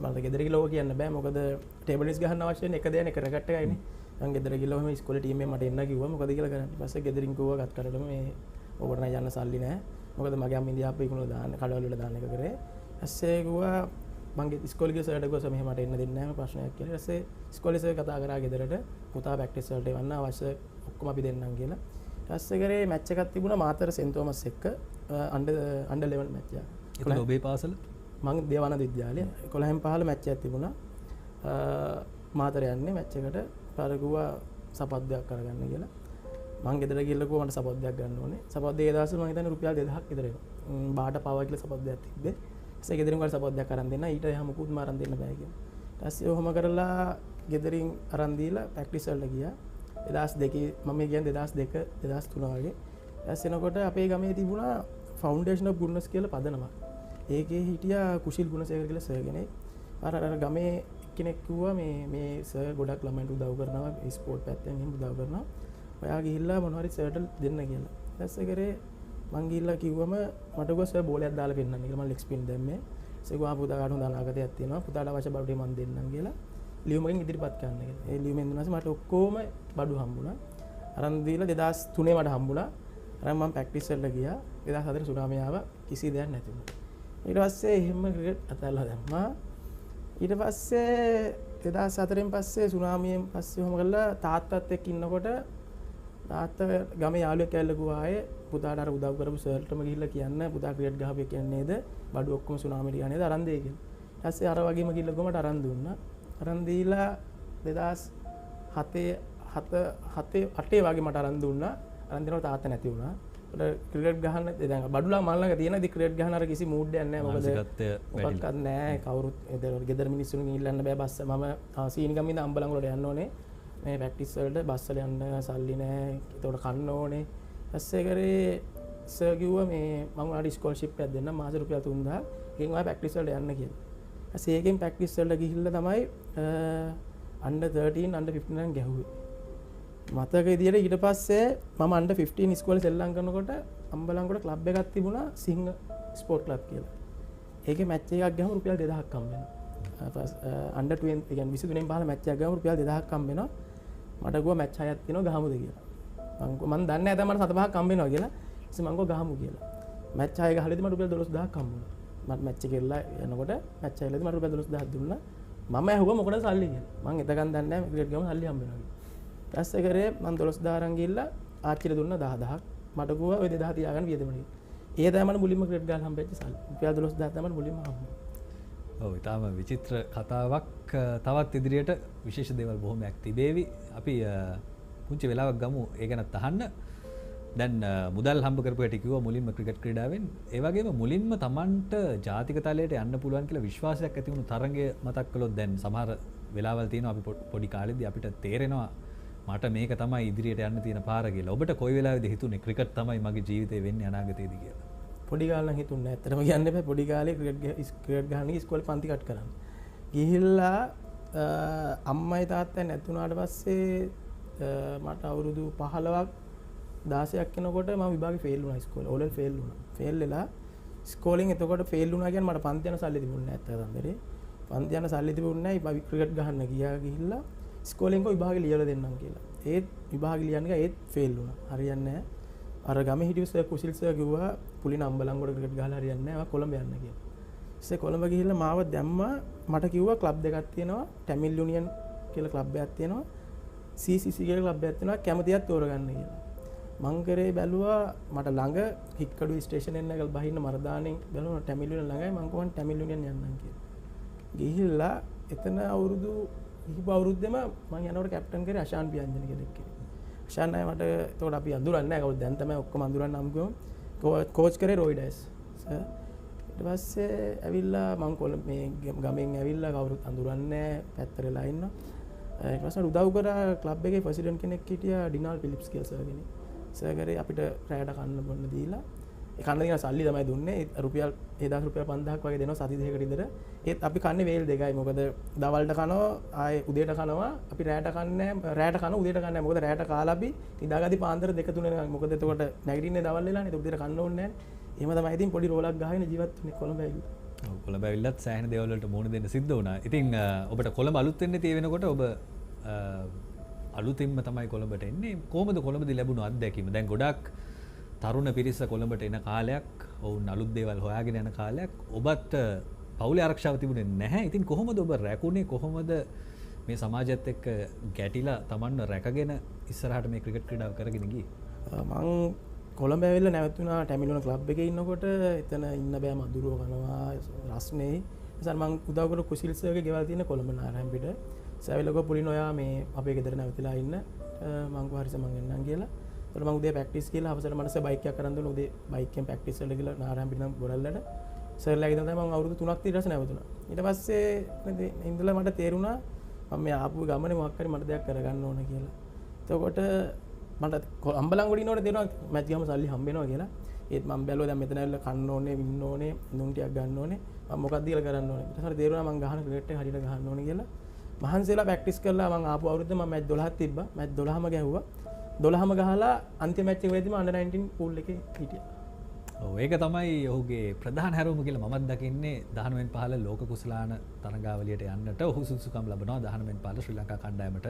මට ගෙදර ගිහලා ඕක කියන්න බෑ මොකද ටේබල් ටෙනිස් ගහන්න අවශ්‍ය වෙන එක දෙයක් නේ ක්‍රිකට් එකයිනේ. මං ගෙදර ගිහලා මේ ඉස්කෝලේ ටීම් එකේ මට එන්න කිව්වා මොකද කියලා කරන්නේ. ඊපස්සේ ගෙදරින් කිව්වා ගත් කරලා මේ ඔබට නම් යන්න සල්ලි නැහැ. මොකද මගේ අම්ම ඉන්දියාප්පේ ඉක්ුණා දාන්න කඩවල වල දාන්න එක කරේ. ඊපස්සේ කිව්වා මං ඉස්කෝලේ ගිය සර්ට ගිහලා මෙහෙම මට එන්න දෙන්නේ නැහැ ප්‍රශ්නයක් කියලා. ඊපස්සේ ඉස්කෝලේ සර් කතා කරා ගෙදරට පුතා ප්‍රැක්ටිස් වලට එවන්න අවශ්‍ය ඔක්කොම අපි දෙන්නම් කියලා. ඊපස්සේ කරේ මැච් එකක් තිබුණා මාතර සෙන්ට් තෝමස් එක්ක අන්ඩර් 11 මැච් එකක්. ඒක ඔබේ පාසල? මං දේවානන්ද විද්‍යාලය 11න් 15 මැච් එකක් තිබුණා. මාතර යන්නේ මැච් එකට පාරකුවා සපත්දයක් කරගන්න කියලා. මං ගෙදර ගිහලා කිව්වා මට සපත්දයක් ගන්න ඕනේ. සපත්දේ ඒ දවස්වල මං හිතන්නේ රුපියල් 2000ක් විතර එනවා. බාට පාවා කියලා සපත්දයක් තිබ්බේ. ඊපස්සේ ගෙදරින් වල සපත්දයක් අරන් දෙන්න ඊට එහා මුකුත් මාරන් දෙන්න බෑ කියලා. ඊපස්සේ ඔහොම කරලා ගෙදරින් අරන් දීලා ප්‍රැක්ටිස් වලට ගියා. 2002 මම කියන්නේ 2002 2003 වගේ. ඊපස්සේ එනකොට අපේ ගමේ තිබුණා ෆවුන්ඩේෂන් ඔෆ් ගුඩ්නස් කියලා පදනමක්. ඒකේ හිටියා කුෂිල් ගුණසේකර කියලා සර් කෙනෙක්. අර ගමේ කෙනෙක් කිව්වා මේ සර් ගොඩක් ළමයින්ට උදව් කරනවා ස්පෝර්ට් පැත්තෙන් එහෙම උදව් කරනවා. ඔයා ගිහිල්ලා මොනවා හරි සර්ට දෙන්න කියලා. ඊපස්සේ කරේ මං ගිහිල්ලා කිව්වම මට ගොස් සර් බෝලයක් දාලා පෙන්නන්න කියලා මම ලෙග් ස්පින් දැම්මේ. ඊපස්සේ ගියා පුතා කාට හොඳ අනාගතයක් තියෙනවා. පුතාට අවශ්‍ය බඩු මම දෙන්නම් කියලා ලියුමකින් ඉදිරිපත් කරන්න කියලා. ඒ ලියුමෙන් දුන්නාසේ මට ඔක්කොම බඩු හම්බුණා. අරන් දීලා 2003 මට හම්බුණා. අරන් මම ප්‍රැක්ටිස් වලට ගියා. 2004 සුනාමිය ආවා කිසි දෙයක් නැති වුණා. ඊට පස්සේ එහෙම ක්‍රිකට් අතහැරලා දැම්මා. ඊට පස්සේ 2004න් පස්සේ සුනාමියෙන් පස්සේ ඔහොම කරලා තාත්තත් එක්ක ඉන්නකොට තාත්තා ගමේ යාළුවෙක් ඇවිල්ලා කිව්වා ආයේ පුතාට අර උදව් කරපු සර්ටම ගිහිල්ලා කියන්න පුතා ක්‍රිකට් ගහපේ කියන්නේ නේද බඩු ඔක්කොම සුනාමියට ගියා නේද අරන් දෙයි කියලා. ඊපස්සේ අර වගේම ගිහිල්ලා ගොමට අරන් දුන්නා. අරන් දීලා 2007 8 වගේ මට අරන් දුන්නා. අරන් දෙනකොට තාත්තා නැති වුණා. ක්‍රිකට් ගහන්න දැන් බඩුලා මල් ළඟ තියෙන ඉතින් ක්‍රිකට් ගහන අර කිසි මූඩ් එකක් නැහැ මොකද මොකක්වත් නැහැ කවුරුත් ගෙදර මිනිස්සුන්ගෙන් ඉල්ලන්න බෑ බස්ස මම සීනිගම ඉඳන් අම්බලන්ගොඩට යන්න ඕනේ මේ ප්‍රැක්ටිස් වලට බස් වල යන්න සල්ලි නැහැ ඒතකොට කන්න ඕනේ ඊපස්සේ කරේ සර් කිව්වා මේ මම ඔයාලට ස්කෝලර්ෂිප් එකක් දෙන්නම් මාස රුපියල් 3000 එකෙන් ඔයා ප්‍රැක්ටිස් වලට යන්න කියලා ඊපස්සේ ඒකෙන් ප්‍රැක්ටිස් වලට ගිහිල්ලා තමයි under 13 under 15 නම් ගැහුවේ මතක විදියට ඊට පස්සේ මම under 15 ඉස්කෝලේ සෙල්ලම් කරනකොට අම්බලන්ගොඩ ක්ලබ් එකක් තිබුණා සිංහ ස්පෝර්ට් ක්ලබ් කියලා. ඒකේ මැච් එකක් ගහම රුපියල් 2000ක් හම්බ වෙනවා. under 20 කියන්නේ 23 පහළ මැච් එකක් ගහම රුපියල් 2000ක් හම්බ වෙනවා. මට ගියා මැච් 6ක් තියෙනවා ගහමුද කියලා. මම දන්නේ නැහැ දැන් මට 7 5ක් හම්බ වෙනවා කියලා. ඊට මම ගහමු කියලා. මැච් 6 ගහලදී මට රුපියල් 12000ක් හම්බ වුණා. මට මැච් එක ඉල්ලලා යනකොට මැච් 6 ලදී මට රුපියල් 12000ක් දුන්නා. මම ඇහුවා මොකටද සල්ලි කියලා. මම එතකන් දන්නේ නැහැ ක්‍රිකට් ගම සල්ලි හම්බ වෙනවා. ඊපස්සේ කරේ මම 12000 අරන් ගිහිල්ලා ආච්චිට දුන්නා 10000ක්. මට කිව්වා ඔය 2000 තියාගන්න වියදමනේ. ඒ තමයි මට මුලින්ම ක්‍රිකට් ගාලා හම්බෙච්ච සල්ලි. රුපියල් 12000 තමයි මුලින්ම හම්බුනේ. ඔව් ඊටාම විචිත්‍ර කතාවක් තවත් ඉදිරියට විශේෂ දේවල් බොහොමයක් තිබේවි. අපි පුංචි වෙලාවක් ගමු ඒ ගැනත් අහන්න. දැන් මුදල් හම්බ කරපු හැටි කිව්වා මුලින්ම ක්‍රිකට් ක්‍රීඩාවෙන්. ඒ වගේම මුලින්ම Tamanට ජාතික තලයට යන්න පුළුවන් කියලා විශ්වාසයක් ඇති වුණු තරඟය මතක් කළොත් දැන් සමහර වෙලාවල් තියෙනවා අපි පොඩි කාලෙදී අපිට තේරෙනවා මට මේක තමයි ඉදිරියට යන්න තියෙන පාර කියලා. ඔබට කොයි වෙලාවෙද හිතුනේ ක්‍රිකට් තමයි මගේ ජීවිතේ වෙන්නේ අනාගතයේදී කියලා? පොඩි කාලේ නම් හිතුන්නේ නැහැ. ඇත්තටම කියන්න බෑ පොඩි කාලේ ක්‍රිකට් ගහන්න ඉස්කෝලේ පන්ති කට් කරන්න. ගිහිල්ලා අම්මයි තාත්තයි නැති වුණාට පස්සේ මට අවුරුදු 15ක් 16ක් වෙනකොට මම විභාගේ ෆේල් වුණා ඉස්කෝලේ. ඕ ලෙවල් ෆේල් වුණා. ෆේල් වෙලා ඉස්කෝලෙන් එතකොට ෆේල් වුණා කියන්නේ මට පන්ති යන සල්ලි තිබුණේ නැහැ ඇත්තටම. පන්ති යන සල්ලි තිබුණේ නැහැ. මම ක්‍රිකට් ගහන්න ගිහිල්ලා ඉස්කෝලෙන් කො විභාගේ ලියලා දෙන්නම් කියලා. ඒත් විභාගේ ලියන්න ගියා ඒත් ෆේල් වුණා. හරියන්නේ නැහැ. අර ගමේ හිටිය සර් කුසිල් සර් කිව්වා පුලින අම්බලන්ගොඩ ක්‍රිකට් ගහලා හරියන්නේ නැහැ. ඔයා කොළඹ යන්න කියලා. ඊස්සේ කොළඹ ගිහිල්ලා මාව දැම්මා. මට කිව්වා ක්ලබ් දෙකක් තියෙනවා. ටැමිල් යුනියන් කියලා ක්ලබ් එකක් තියෙනවා. CCC කියලා ක්ලබ් එකක් තියෙනවා. කැමතියක් තෝරගන්න කියලා. මං කරේ බැලුවා මට ළඟ හික්කඩු ස්ටේෂන් එක නැගලා බහින්න මරදානෙන් බැලුවා ටැමිල් යුනියන් ළඟයි මං කොහොමද ටැමිල් යුනියන් යන්නම් කියලා. ගිහිල්ලා එතන අවුරුදු ඉහිප අවුරුද්දෙම මම යනකොට කැප්ටන් කරේ අශාන් පියන්ජන කෙනෙක් කෙනෙක්. අශාන් අය මට එතකොට අපි අඳුරන්නේ නැහැ කවුද දැන් තමයි ඔක්කොම අඳුරන්නේ නම් ගිහම කෝච් කරේ රොයිඩස්. ඊට පස්සේ ඇවිල්ලා මම කොළඹ මේ ගමෙන් ඇවිල්ලා කවුරුත් අඳුරන්නේ නැහැ පැත්තට වෙලා ඉන්නවා. ඊට පස්සේ උදව් කරා ක්ලබ් එකේ ප්‍රෙසිඩන්ට් කෙනෙක් හිටියා ඩිනාල් ෆිලිප්ස් කියලා සර් කෙනෙක්. සර් කරේ අපිට රැයට කන්න බොන්න දීලා ඒ කන්න දෙන සල්ලි තමයි දුන්නේ රුපියල් 1000 රුපියල් 5000ක් වගේ දෙනවා සති දෙකකට විතර. ඒත් අපි කන්නේ වේල් දෙකයි. මොකද දවල්ට කනවා ආයේ උදේට කනවා. අපි රැයට කන්නේ රැයට කන උදේට කන්නේ නැහැ. මොකද රැයට කාලා අපි ඉඳාගදී පාන්දර 2 3 වෙනකන්. මොකද එතකොට නැගිටින්නේ දවල් වෙලානේ. ඒක උදේට කන්න ඕනේ නැහැ. එහෙම තමයි ඉතින් පොඩි රෝලක් ගහගෙන ජීවත් වෙන්නේ කොළඹ ඇවිල්ලා. ඔව් කොළඹ ඇවිල්ලත් සෑහෙන දේවල් වලට මුහුණ දෙන්න සිද්ධ වුණා. ඉතින් ඔබට කොළඹ අලුත් වෙන්න tie වෙනකොට ඔබ අලුතින්ම තමයි කොළඹට එන්නේ. කොහොමද කොළඹදී ලැබුණු අත්දැකීම? දැන් ගොඩක් තරුණ පිරිස කොළඹට එන කාලයක්, ඔවුන් අලුත් දේවල් හොයාගෙන යන කාලයක්. ඔබත් පවුලේ ආරක්ෂාව තිබුණේ නැහැ. ඉතින් කොහොමද ඔබ රැකුනේ? කොහොමද මේ සමාජයත් එක්ක ගැටිලා Tamanව රැකගෙන ඉස්සරහට මේ ක්‍රිකට් ක්‍රීඩාව කරගෙන ගියේ? මං කොළඹ ඇවිල්ලා නැවතුණා ටැමිලුන ක්ලබ් එකේ ඉන්නකොට එතන ඉන්න බෑ මදුරුව කනවා රස්නේ. නිසා මං උදව් කර කුසිල් සර්ගේ ගෙවල් තියෙන කොළඹ නාරායන්පිට. සෑවිලකෝ පුලින් ඔයා මේ අපේ ගෙදර නැවතිලා ඉන්න මං කොහරිස මං එන්නම් කියලා. ඒතර මං උදේ ප්‍රැක්ටිස් කියලා අවසර මනස බයික් එකක් අරන් දුන්නා. උදේ බයික් එකෙන් ප්‍රැක්ටිස් වලට ගිහලා නාරායන්පිට නම් බොරල්ලට සර්ලාගේ තමයි මං අවුරුදු 3ක් ඊට පස්සේ නැවතුණා. ඊට පස්සේ ඉඳලා මට තේරුණා මම මේ ආපු ගමනේ මොකක් හරි මට දෙයක් කරගන්න ඕන කියලා. එතකොට මට අම්බලන්ගොඩ ඉන්නකොට තේරුණා මැච් ගහම සල්ලි හම්බ වෙනවා කියලා. ඒත් මම බැලුවා දැන් මෙතන ඇවිල්ලා කන්න ඕනේ, වින්න ඕනේ, නුන් ටිකක් ගන්න ඕනේ. මම මොකක්ද කියලා කරන්න ඕනේ. ඊට පස්සේ තේරුණා මම ගහන ක්‍රිකට් එක හරියට ගහන්න ඕනේ කියලා. මහන්සියලා ප්‍රැක්ටිස් කරලා මම ආපු අවුරුද්දේ මම මැච් 12ක් තිබ්බා. මැච් 12ම ගැහුවා. 12ම ගහලා අන්තිම මැච් එක වෙද්දිම අnder 19 පූල් එකේ හිටියා. ඔව් ඒක තමයි ඔහුගේ ප්‍රධාන හැරවුම කියලා මමත් දකින්නේ 19 වෙනි පහළ ලෝක කුසලාන තරඟාවලියට යන්නට ඔහු සුදුසුකම් ලබනවා 19 වෙනි පහළ ශ්‍රී ලංකා කණ්ඩායමට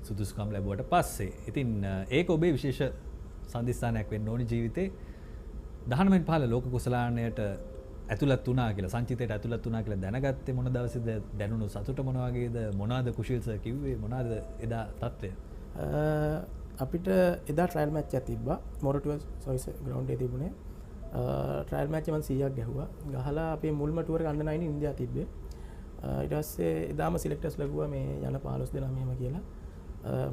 සුදුසුකම් ලැබුවට පස්සේ. ඉතින් ඒක ඔබේ විශේෂ සම්දිස්ථානයක් වෙන්න ඕනි ජීවිතේ. 19 වෙනි පහළ ලෝක කුසලානයට ඇතුළත් වුණා කියලා සංචිතයට ඇතුළත් වුණා කියලා දැනගත්තේ මොන දවසේද? දැනුණු සතුට මොන වගේද? මොනවාද කුශීල් සර් කිව්වේ? මොනවාද එදා තත්ත්වය? අපිට එදා ට්‍රයිල් මැච් එකක් තිබ්බා. මොරටුව සොයිස් ග්‍රවුන්ඩ් එකේ තිබුණේ. ට්‍රයිල් මැච් එක මම 100ක් ගැහුවා. ගහලා අපේ මුල්ම ටුවර් එක අnder 9 ඉන්දියා තිබ්බේ. ඊට පස්සේ එදාම සිලෙක්ටර්ස් ලැබුවා මේ යන 15 දෙනා මෙහෙම කියලා.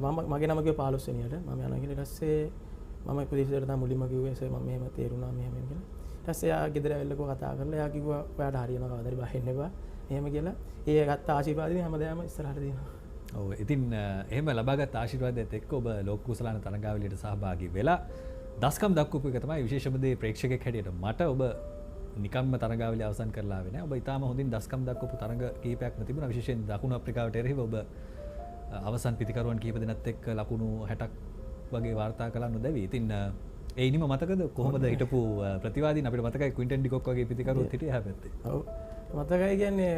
මම මගේ නම කිව්වා 15 වෙනියට. මම යනවා කියලා ඊට පස්සේ මම ප්‍රදේශයට තමයි මුලින්ම කිව්වේ සර් මම මෙහෙම තේරුණා මෙහෙම කියලා. ඊට පස්සේ එයා ගෙදර ඇවිල්ලා කතා කරලා එයා කිව්වා ඔයාට හරියනවා කවදාද බහින්න එපා. එහෙම කියලා ඒ ගත්ත ආශිර්වාදයෙන් හැමදාම ඉස්සරහට දෙනවා. ඔව් ඉතින් එහෙම ලබාගත් ආශිර්වාදයත් එක්ක ඔබ ලෝක කුසලාන තරඟාවලියට සහභාගී වෙලා දස්කම් දක්වපු එක තමයි විශේෂම දේ ප්‍රේක්ෂකයෙක් හැටියට මට ඔබ නිකම්ම තරඟාවලිය අවසන් කරලා ආවේ නෑ. ඔබ ඊටාම හොඳින් දස්කම් දක්වපු තරඟ කීපයක්ම තිබුණා. විශේෂයෙන් දකුණු අප්‍රිකාවට එරෙහිව ඔබ අවසන් පිතිකරුවන් කීප දෙනෙක් එක්ක ලකුණු 60ක් වගේ වාර්තා කළා නොදැවි. ඉතින් ඒ ඉනිම මතකද කොහොමද හිටපු ප්‍රතිවාදීන් අපිට මතකයි ක්වින්ටන් ඩිකොක් වගේ පිතිකරුවොත් හිටියේ එහා පැත්තේ. ඔව් මතකයි කියන්නේ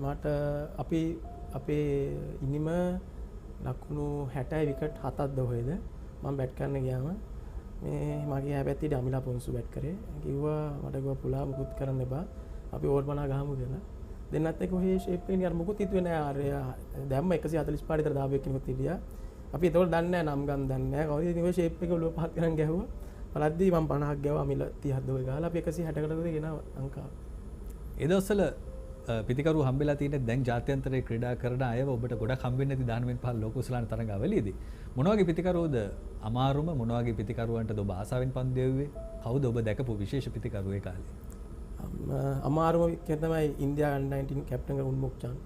මට අපි අපේ ඉනිම ලකුණු 60යි විකට් 7ක්ද හොයද මම බැට් කරන්න ගියාම මේ මගේ එහා පැත්තේ අමිලා පොන්සු බැට් කරේ. කිව්වා මට කිව්වා පුලා මුකුත් කරන්න එපා. අපි ඕවර් 50 ගහමු කියලා. දෙන්නත් එක්ක ඔහේ ෂේප් එකේ අර මුකුත් හිතුවේ නෑ. අර දැම්ම 145 පාට විතර දාපු එක්කෙනෙකුත් හිටියා. අපි ඒතකොට දන්නේ නෑ නම් ගම් දන්නේ නෑ. කවුද ඉතින් ඔය ෂේප් එක ඔලුව පහත් කරන් ගැහුවා. බලද්දී මම 50ක් ගැහුවා අමිල 30ක් දෝයි ගහලා අපි 160කට ගෙනා ලංකාව. ඒ දවස්වල පිතිකරු හම්බෙලා තියෙන දැන් ජාත්‍යන්තරයේ ක්‍රීඩා කරන අයව ඔබට ගොඩක් හම්බෙන්නේ නැති 19 ලෝක කුසලාන තරඟාවලියේදී. මොන වගේ පිතිකරුවෝද අමාරුම මොන වගේ පිතිකරුවන්ටද ඔබ ආසාවෙන් පන්දු දෙව්වේ? කවුද ඔබ දැකපු විශේෂ පිතිකරුවෝ ඒ කාලේ? අමාරුම තමයි ඉන්දියා U19 කැප්ටන් කර උන්මුක් චාන්.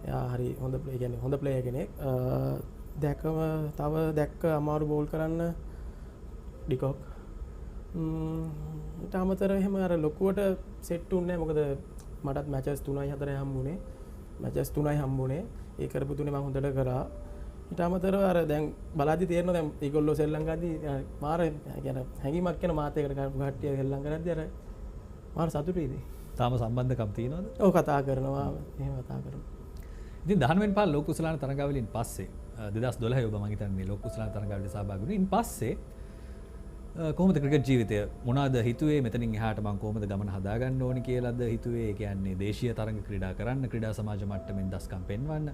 එයා හරි හොඳ ප්ලේ කියන්නේ හොඳ ප්ලේයර් කෙනෙක්. දැකම තව දැක්ක අමාරු බෝල් කරන්න ඩිකොක්. ඊට අමතරව එහෙම අර ලොකුවට සෙට් උන්නේ නැහැ. මොකද මටත් මැචස් 3යි 4යි හම්බුනේ. මැචස් 3යි හම්බුනේ. ඒ කරපු තුනේ මම හොඳට කරා. ඊට අමතරව අර දැන් බලද්දි තේරෙනවා දැන් ඒගොල්ලෝ ශ්‍රී ලංකාවේදී මාර කියන හැඟීමක් කියන මාතේකට කරපු කට්ටිය ශ්‍රී ලංකාවේදී අර මාර සතුටුයිදී. තාම සම්බන්ධකම් තියෙනවද? ඔව් කතා කරනවා. එහෙම කතා කරනවා. ඉතින් 19 පාර ලෝක කුසලාන තරඟාවලියෙන් පස්සේ 2012 ඔබ මම හිතන්නේ ලෝක කුසලාන තරඟාවලියට සහභාගී වුණා. ඉන් පස්සේ කොහොමද ක්‍රිකට් ජීවිතය මොනවාද හිතුවේ මෙතනින් එහාට මම කොහොමද ගමන හදාගන්න ඕනි කියලාද හිතුවේ? ඒ කියන්නේ දේශීය තරඟ ක්‍රීඩා කරන්න, ක්‍රීඩා සමාජ මට්ටමින් දස්කම් පෙන්වන්න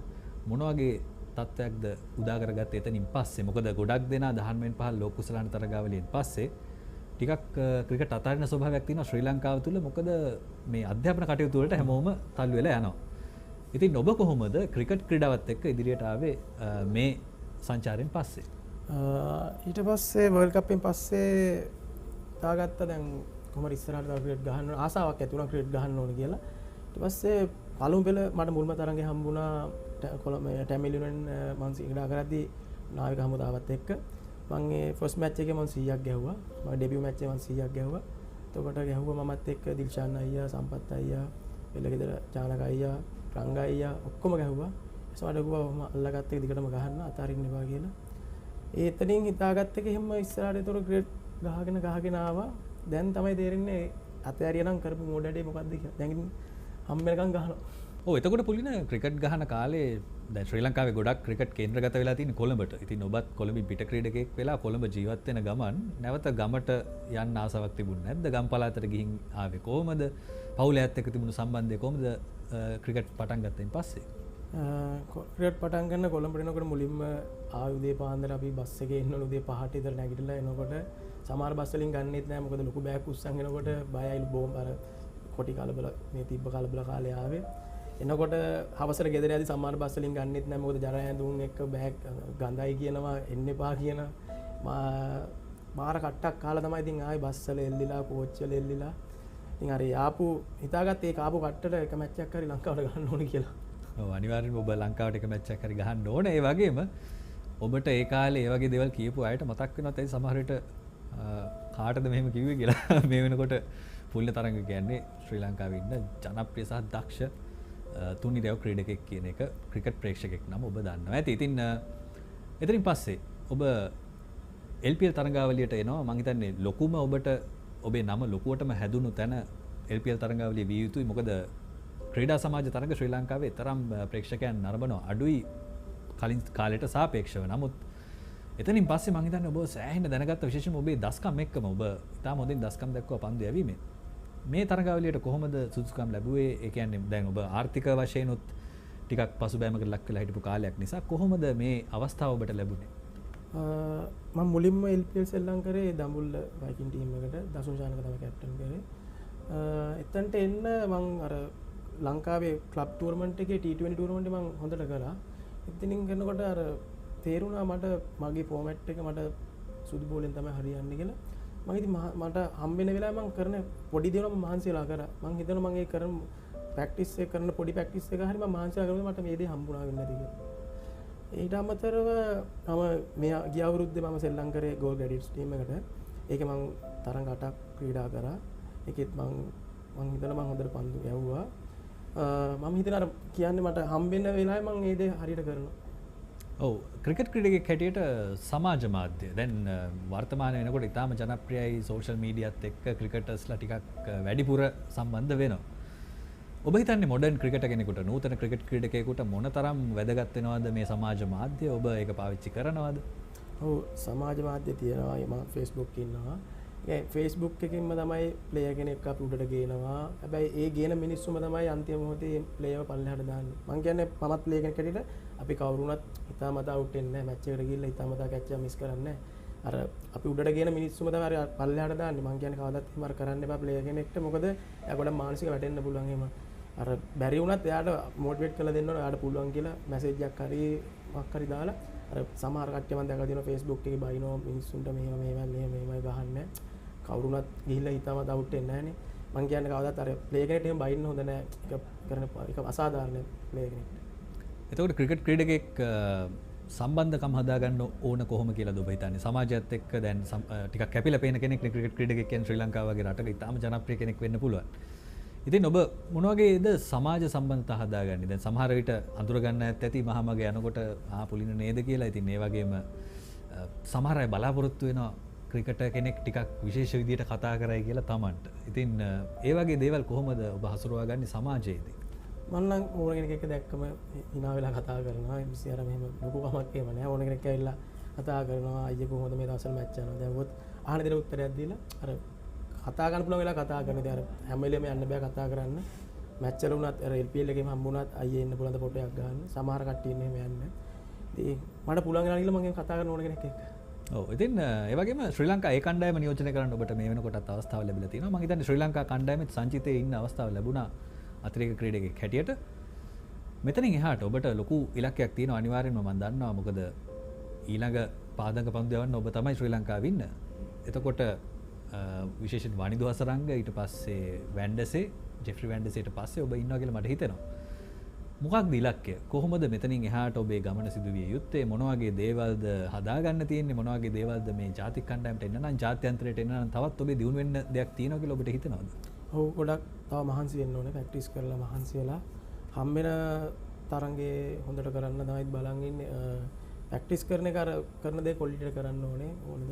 මොන වගේ තත්ත්වයක්ද උදා කරගත්තේ එතනින් පස්සේ? මොකද ගොඩක් දෙනා 15 ලෝක කුසලාන තරඟාවලියෙන් පස්සේ ටිකක් ක්‍රිකට් අතාරින ස්වභාවයක් තියෙනවා ශ්‍රී ලංකාව තුළ. මොකද මේ අධ්‍යාපන කටයුතු වලට හැමෝම තල්ලු වෙලා යනවා. ඉතින් ඔබ කොහොමද ක්‍රිකට් ක්‍රීඩාවත් එක්ක ඉදිරියට ආවේ මේ සංචාරයෙන් පස්සේ? ඊට පස්සේ වර්ල්ඩ් කප් එකෙන් පස්සේ තාගත්තා දැන් කොහොමද ඉස්සරහට තව ක්‍රිකට් ගහන්න ආසාවක් ඇති වුණා ක්‍රිකට් ගහන්න ඕන කියලා. ඊට පස්සේ පළමු පෙළ මට මුල්ම තරඟේ හම්බුණා කොළඹ ටැමිලියන් මම ක්‍රීඩා කරද්දී නාවික හමුදාවත් එක්ක. මම ඒ ෆස්ට් මැච් එකේ මම 100ක් ගැහුවා. මම ඩෙබියු මැච් එකේ මම 100ක් ගැහුවා. එතකොට ගැහුවා මමත් එක්ක දිල්ෂාන් අයියා, සම්පත් අයියා, එළගෙදර චානක අයියා, රංග අයියා ඔක්කොම ගැහුවා. ඊට පස්සේ මම මම අල්ලගත්ත එක දිගටම ගහන්න අතාරින්න එපා කියලා. ඒ එතනින් හිතාගත්ත එක එහෙම ඉස්සරහට ඒතර ග්‍රේඩ් ගහගෙන ආවා. දැන් තමයි තේරෙන්නේ අතෑරියනම් කරපු මොඩඩේ මොකද්ද කියලා. දැන් හම්බෙනකන් ගහනවා. ඔව් එතකොට පුලින ක්‍රිකට් ගහන කාලේ දැන් ශ්‍රී ලංකාවේ ගොඩක් ක්‍රිකට් කේන්ද්‍රගත වෙලා තියෙන කොළඹට. ඉතින් ඔබත් කොළඹින් පිට ක්‍රීඩකයෙක් වෙලා කොළඹ ජීවත් වෙන ගමන් නැවත ගමට යන්න ආසාවක් තිබුණේ නැද්ද? ගම් පළාතට ගිහින් ආවේ කොහමද? පවුලයත් එක්ක තිබුණු සම්බන්ධය කොහමද ක්‍රිකට් පටන් ගත්තෙන් පස්සේ? ක්‍රිකට් පටන් ගන්න කොළඹට එනකොට මුලින්ම ආයුධේ පාන්දර අපි බස් එකේ එන්නලු උදේ 5ට විතර නැගිටලා එනකොට සමහර බස් වලින් ගන්නෙත් නැහැ. මොකද ලොකු බෑග් උස්සන් එනකොට බයයිලු බෝම්බ අර කොටි කලබල මේ තිබ්බ කලබල කාලේ ආවේ. එනකොට හවසට ගෙදර යද්දි සමහර බස් වලින් ගන්නෙත් නැහැ. මොකද ජරා ඇඳුම් එක්ක බෑග් ගඳයි කියනවා එන්න එපා කියන මාර කට්ටක් කාලා තමයි ඉතින් ආයේ බස් වල එල්ලිලා කෝච් වල එල්ලිලා ඉතින් හරි ආපු හිතාගත්තේ ඒක ආපු කට්ටට එක මැච් එකක් හරි ලංකාවට ගන්න ඕනේ කියලා. ඔව් අනිවාර්යෙන්ම ඔබ ලංකාවට එක මැච් එකක් හරි ගහන්න ඕනේ. ඒ වගේම ඔබට ඒ කාලේ ඒ වගේ දේවල් කියපු අයට මතක් වෙනවත් ඒ සමහර විට කාටද මෙහෙම කිව්වේ කියලා. මේ වෙනකොට පුල්ල තරඟ කියන්නේ ශ්‍රී ලංකාවේ ඉන්න ජනප්‍රිය සහ දක්ෂ තුන්නිරයව ක්‍රීඩකෙක් කියන එක ක්‍රිකට් ප්‍රේක්ෂකෙක් නම් ඔබ දන්නවා ඇති. ඉතින් එතනින් පස්සේ ඔබ LPL තරඟාවලියට එනවා. මම හිතන්නේ ලොකුම ඔබට ඔබේ නම ලොකුවටම හැදුණු තැන LPL තරඟාවලිය විය යුතුයි. මොකද ක්‍රීඩා සමාජ තරඟ ශ්‍රී ලංකාවේ තරම් ප්‍රේක්ෂකයන් නරඹනවා අඩුයි කලින් කාලයට සාපේක්ෂව. නමුත් එතනින් පස්සේ මම හිතන්නේ ඔබ සෑහෙන දැනගත්ත විශේෂයෙන්ම ඔබේ දස්කම් එක්කම ඔබ ඉතාම හොඳින් දස්කම් දක්වා පන්දු යැවීමෙන් මේ තරඟාවලියට කොහොමද සුදුසුකම් ලැබුවේ? ඒ කියන්නේ දැන් ඔබ ආර්ථික වශයෙන් උත් ටිකක් පසුබෑමකට ලක් වෙලා හිටපු කාලයක් නිසා කොහොමද මේ අවස්ථාව ඔබට ලැබුණේ? මම මුලින්ම LPL සෙල්ලම් කරේ දඹුල්ල වයිකින් ටීම් එකට දසුන් ශානක තමයි කැප්ටන් කරේ. එතනට එන්න මම අර ලංකාවේ ක්ලබ් ටූර්නමන්ට් එකේ T20 ටූර්නමන්ට් එක මම හොඳට කරා. එතනින් කරනකොට අර තේරුණා මට මගේ ෆෝමැට් එක මට සුදු බෝලෙන් තමයි හරියන්නේ කියලා මම ඉතින් මට හම්බෙන වෙලාවේ මම කරන පොඩි දේවල් මම මහන්සි වෙලා කරා මම හිතනවා මම ඒ කරන ප්‍රැක්ටිස් එක කරන පොඩි ප්‍රැක්ටිස් එක හරිය මම මහන්සි වෙලා කරනකොට මට මේ දේ හම්බුණා වෙන්නේ නැති කියලා ඊට අමතරව මම මේ ගිය අවුරුද්දේ මම ශ්‍රී ලංකාවේ ගෝල් ගැඩිට්ස් ටීම් එකට ඒකේ මම තරඟ 8ක් ක්‍රීඩා කරා ඒකෙත් මම හිතනවා මම හොඳට පන්දු ගැව්වා මම හිතන අර කියන්නේ මට හම්බෙන්න වෙලාවේ මම මේ දේ හරියට කරනවා. ඔව් ක්‍රිකට් ක්‍රීඩකයෙක් හැටියට සමාජ මාධ්‍ය දැන් වර්තමානයේ වෙනකොට ඉතාම ජනප්‍රියයි සෝෂල් මීඩියාත් එක්ක ක්‍රිකටර්ස්ලා ටිකක් වැඩිපුර සම්බන්ධ වෙනවා. ඔබ හිතන්නේ මොඩර්න් ක්‍රිකටර් කෙනෙකුට නූතන ක්‍රිකට් ක්‍රීඩකයෙකුට මොනතරම් වැදගත් වෙනවද මේ සමාජ මාධ්‍ය? ඔබ ඒක පාවිච්චි කරනවද? ඔව් සමාජ මාධ්‍ය තියෙනවා. මම Facebook ඉන්නවා. ඒ Facebook එකකින්ම තමයි ප්ලේයර් කෙනෙක් අපි උඩට ගේනවා. හැබැයි ඒ ගේන මිනිස්සුම තමයි අන්තිම මොහොතේ ප්ලේයර්ව පල්ලෙහාට දාන්නේ. මම කියන්නේ මමත් ප්ලේයර් කෙනෙක් හැටියට අපි කවුරුණත් හිතාමතා අවුට් වෙන්නේ නැහැ. මැච් එකට ගිහිල්ලා හිතාමතා කැච් එක මිස් කරන්නේ නැහැ. අර අපි උඩට ගේන මිනිස්සුම තමයි අර පල්ලෙහාට දාන්නේ. මම කියන්නේ කවදාවත් එහෙම අර කරන්න එපා ප්ලේයර් කෙනෙක්ට. මොකද එයා ගොඩක් මානසික වැටෙන්න පුළුවන් එහෙම. අර බැරි වුණත් එයාට මොටිවේට් කරලා දෙන්න ඕන. එයාට පුළුවන් කියලා මැසේජ් එකක් හරි මොකක් හරි දාලා අර සමහර කට්ටිය මම දැකලා තියෙනවා Facebook එකේ බයිනෝ මිනිස්සුන්ට මෙහෙමයි ගහන්නේ. කවුරුණත් ගිහිල්ලා හිතාමතා අවුට් වෙන්නේ නැහනේ. මං කියන්නේ කවදාවත් අර ප්ලේයර් කෙනෙක්ට එහෙම බයින්න හොඳ නැහැ. ඒක කරන එක අසාධාරණ ප්ලේයර් කෙනෙක්ට. එතකොට ක්‍රිකට් ක්‍රීඩකෙක් සම්බන්ධකම් හදාගන්න ඕන කොහොම කියලාද ඔබ හිතන්නේ? සමාජයත් එක්ක දැන් ටිකක් කැපිලා පේන කෙනෙක් නේ ක්‍රිකට් ක්‍රීඩකෙක් කියන්නේ ශ්‍රී ලංකාව වගේ රටක ඉතාම ජනප්‍රිය කෙනෙක් වෙන්න පුළුවන්. ඉතින් ඔබ මොන වගේද සමාජ සම්බන්ධතා හදාගන්නේ? දැන් සමහර විට අඳුර ගන්න ඇති මහමග යනකොට පුලින නේද කියලා. ඉතින් ඒ වගේම සමහර අය බලාපොරොත්තු වෙනවා ක්‍රිකටර් කෙනෙක් ටිකක් විශේෂ විදියට කතා කරයි කියලා තමන්ට. ඉතින් ඒ වගේ දේවල් කොහොමද ඔබ හසුරුවා ගන්නේ සමාජයේදී? මම නම් ඕන කෙනෙක් එක්ක දැක්කම hina වෙලා කතා කරනවා. MC අර මෙහෙම ලොකු කමක් එහෙම නැහැ. ඕන කෙනෙක් ඇවිල්ලා කතා කරනවා. අයියේ කොහොමද මේ දවස්වල මැච් යනවා. දැන් ඔත් අහන දේ උත්තරයක් දීලා අර කතා ගන්න පුළුවන් වෙලා කතා කරන. ඉතින් අර හැම වෙලේම යන්න බෑ කතා කරන්න. මැච් වල වුණත් අර LPL එකේම හම්බුණත් අයියේ ඉන්න පුළුවන් ද ෆොටෝ එකක් ගන්න. සමහර කට්ටිය ඉන්නේ එහෙම යන්නේ. ඉතින් මට පුළුවන් වෙලා ගිහලා මම කතා කරන ඕන කෙනෙක් එක්ක. ඔව් ඉතින් ඒ වගේම ශ්‍රී ලංකා ඒ කණ්ඩායම නියෝජනය කරන්න ඔබට මේ වෙනකොටත් අවස්ථාව ලැබිලා තියෙනවා. මම හිතන්නේ ශ්‍රී ලංකා කණ්ඩායමේ සංචිතයේ ඉන්න අවස්ථාව ලැබුණා අතිරේක ක්‍රීඩකයෙක් හැටියට. මෙතනින් එහාට ඔබට ලොකු ඉලක්කයක් තියෙනවා අනිවාර්යෙන්ම මම දන්නවා. මොකද ඊළඟ පාදක පන්දු යවන්න ඔබ තමයි ශ්‍රී ලංකාවේ ඉන්න. එතකොට විශේෂයෙන් වනිදු හසරංග ඊට පස්සේ වැන්ඩසේ ජෙෆ්රි වැන්ඩසේට පස්සේ ඔබ ඉන්නවා කියලා මට හිතෙනවා. මොකක්ද ඉලක්කය? කොහොමද මෙතනින් එහාට ඔබේ ගමන සිදු විය යුත්තේ? මොන වගේ දේවල්ද හදාගන්න තියෙන්නේ? මොන වගේ දේවල්ද මේ ජාතික කණ්ඩායමට එන්න නම් ජාත්‍යන්තරයට එන්න නම් තවත් ඔබේ දියුණු වෙන්න දෙයක් තියෙනවා කියලා ඔබට හිතෙනවද? ඔව් ගොඩක් තව මහන්සි වෙන්න ඕනේ. ප්‍රැක්ටිස් කරලා මහන්සි වෙලා හම්බෙන තරඟේ හොඳට කරන්න තමයි බලන් ඉන්නේ. ප්‍රැක්ටිස් කරන එක අර කරන දේ ක්වොලිටියට කරන්න ඕනේ. ඕනද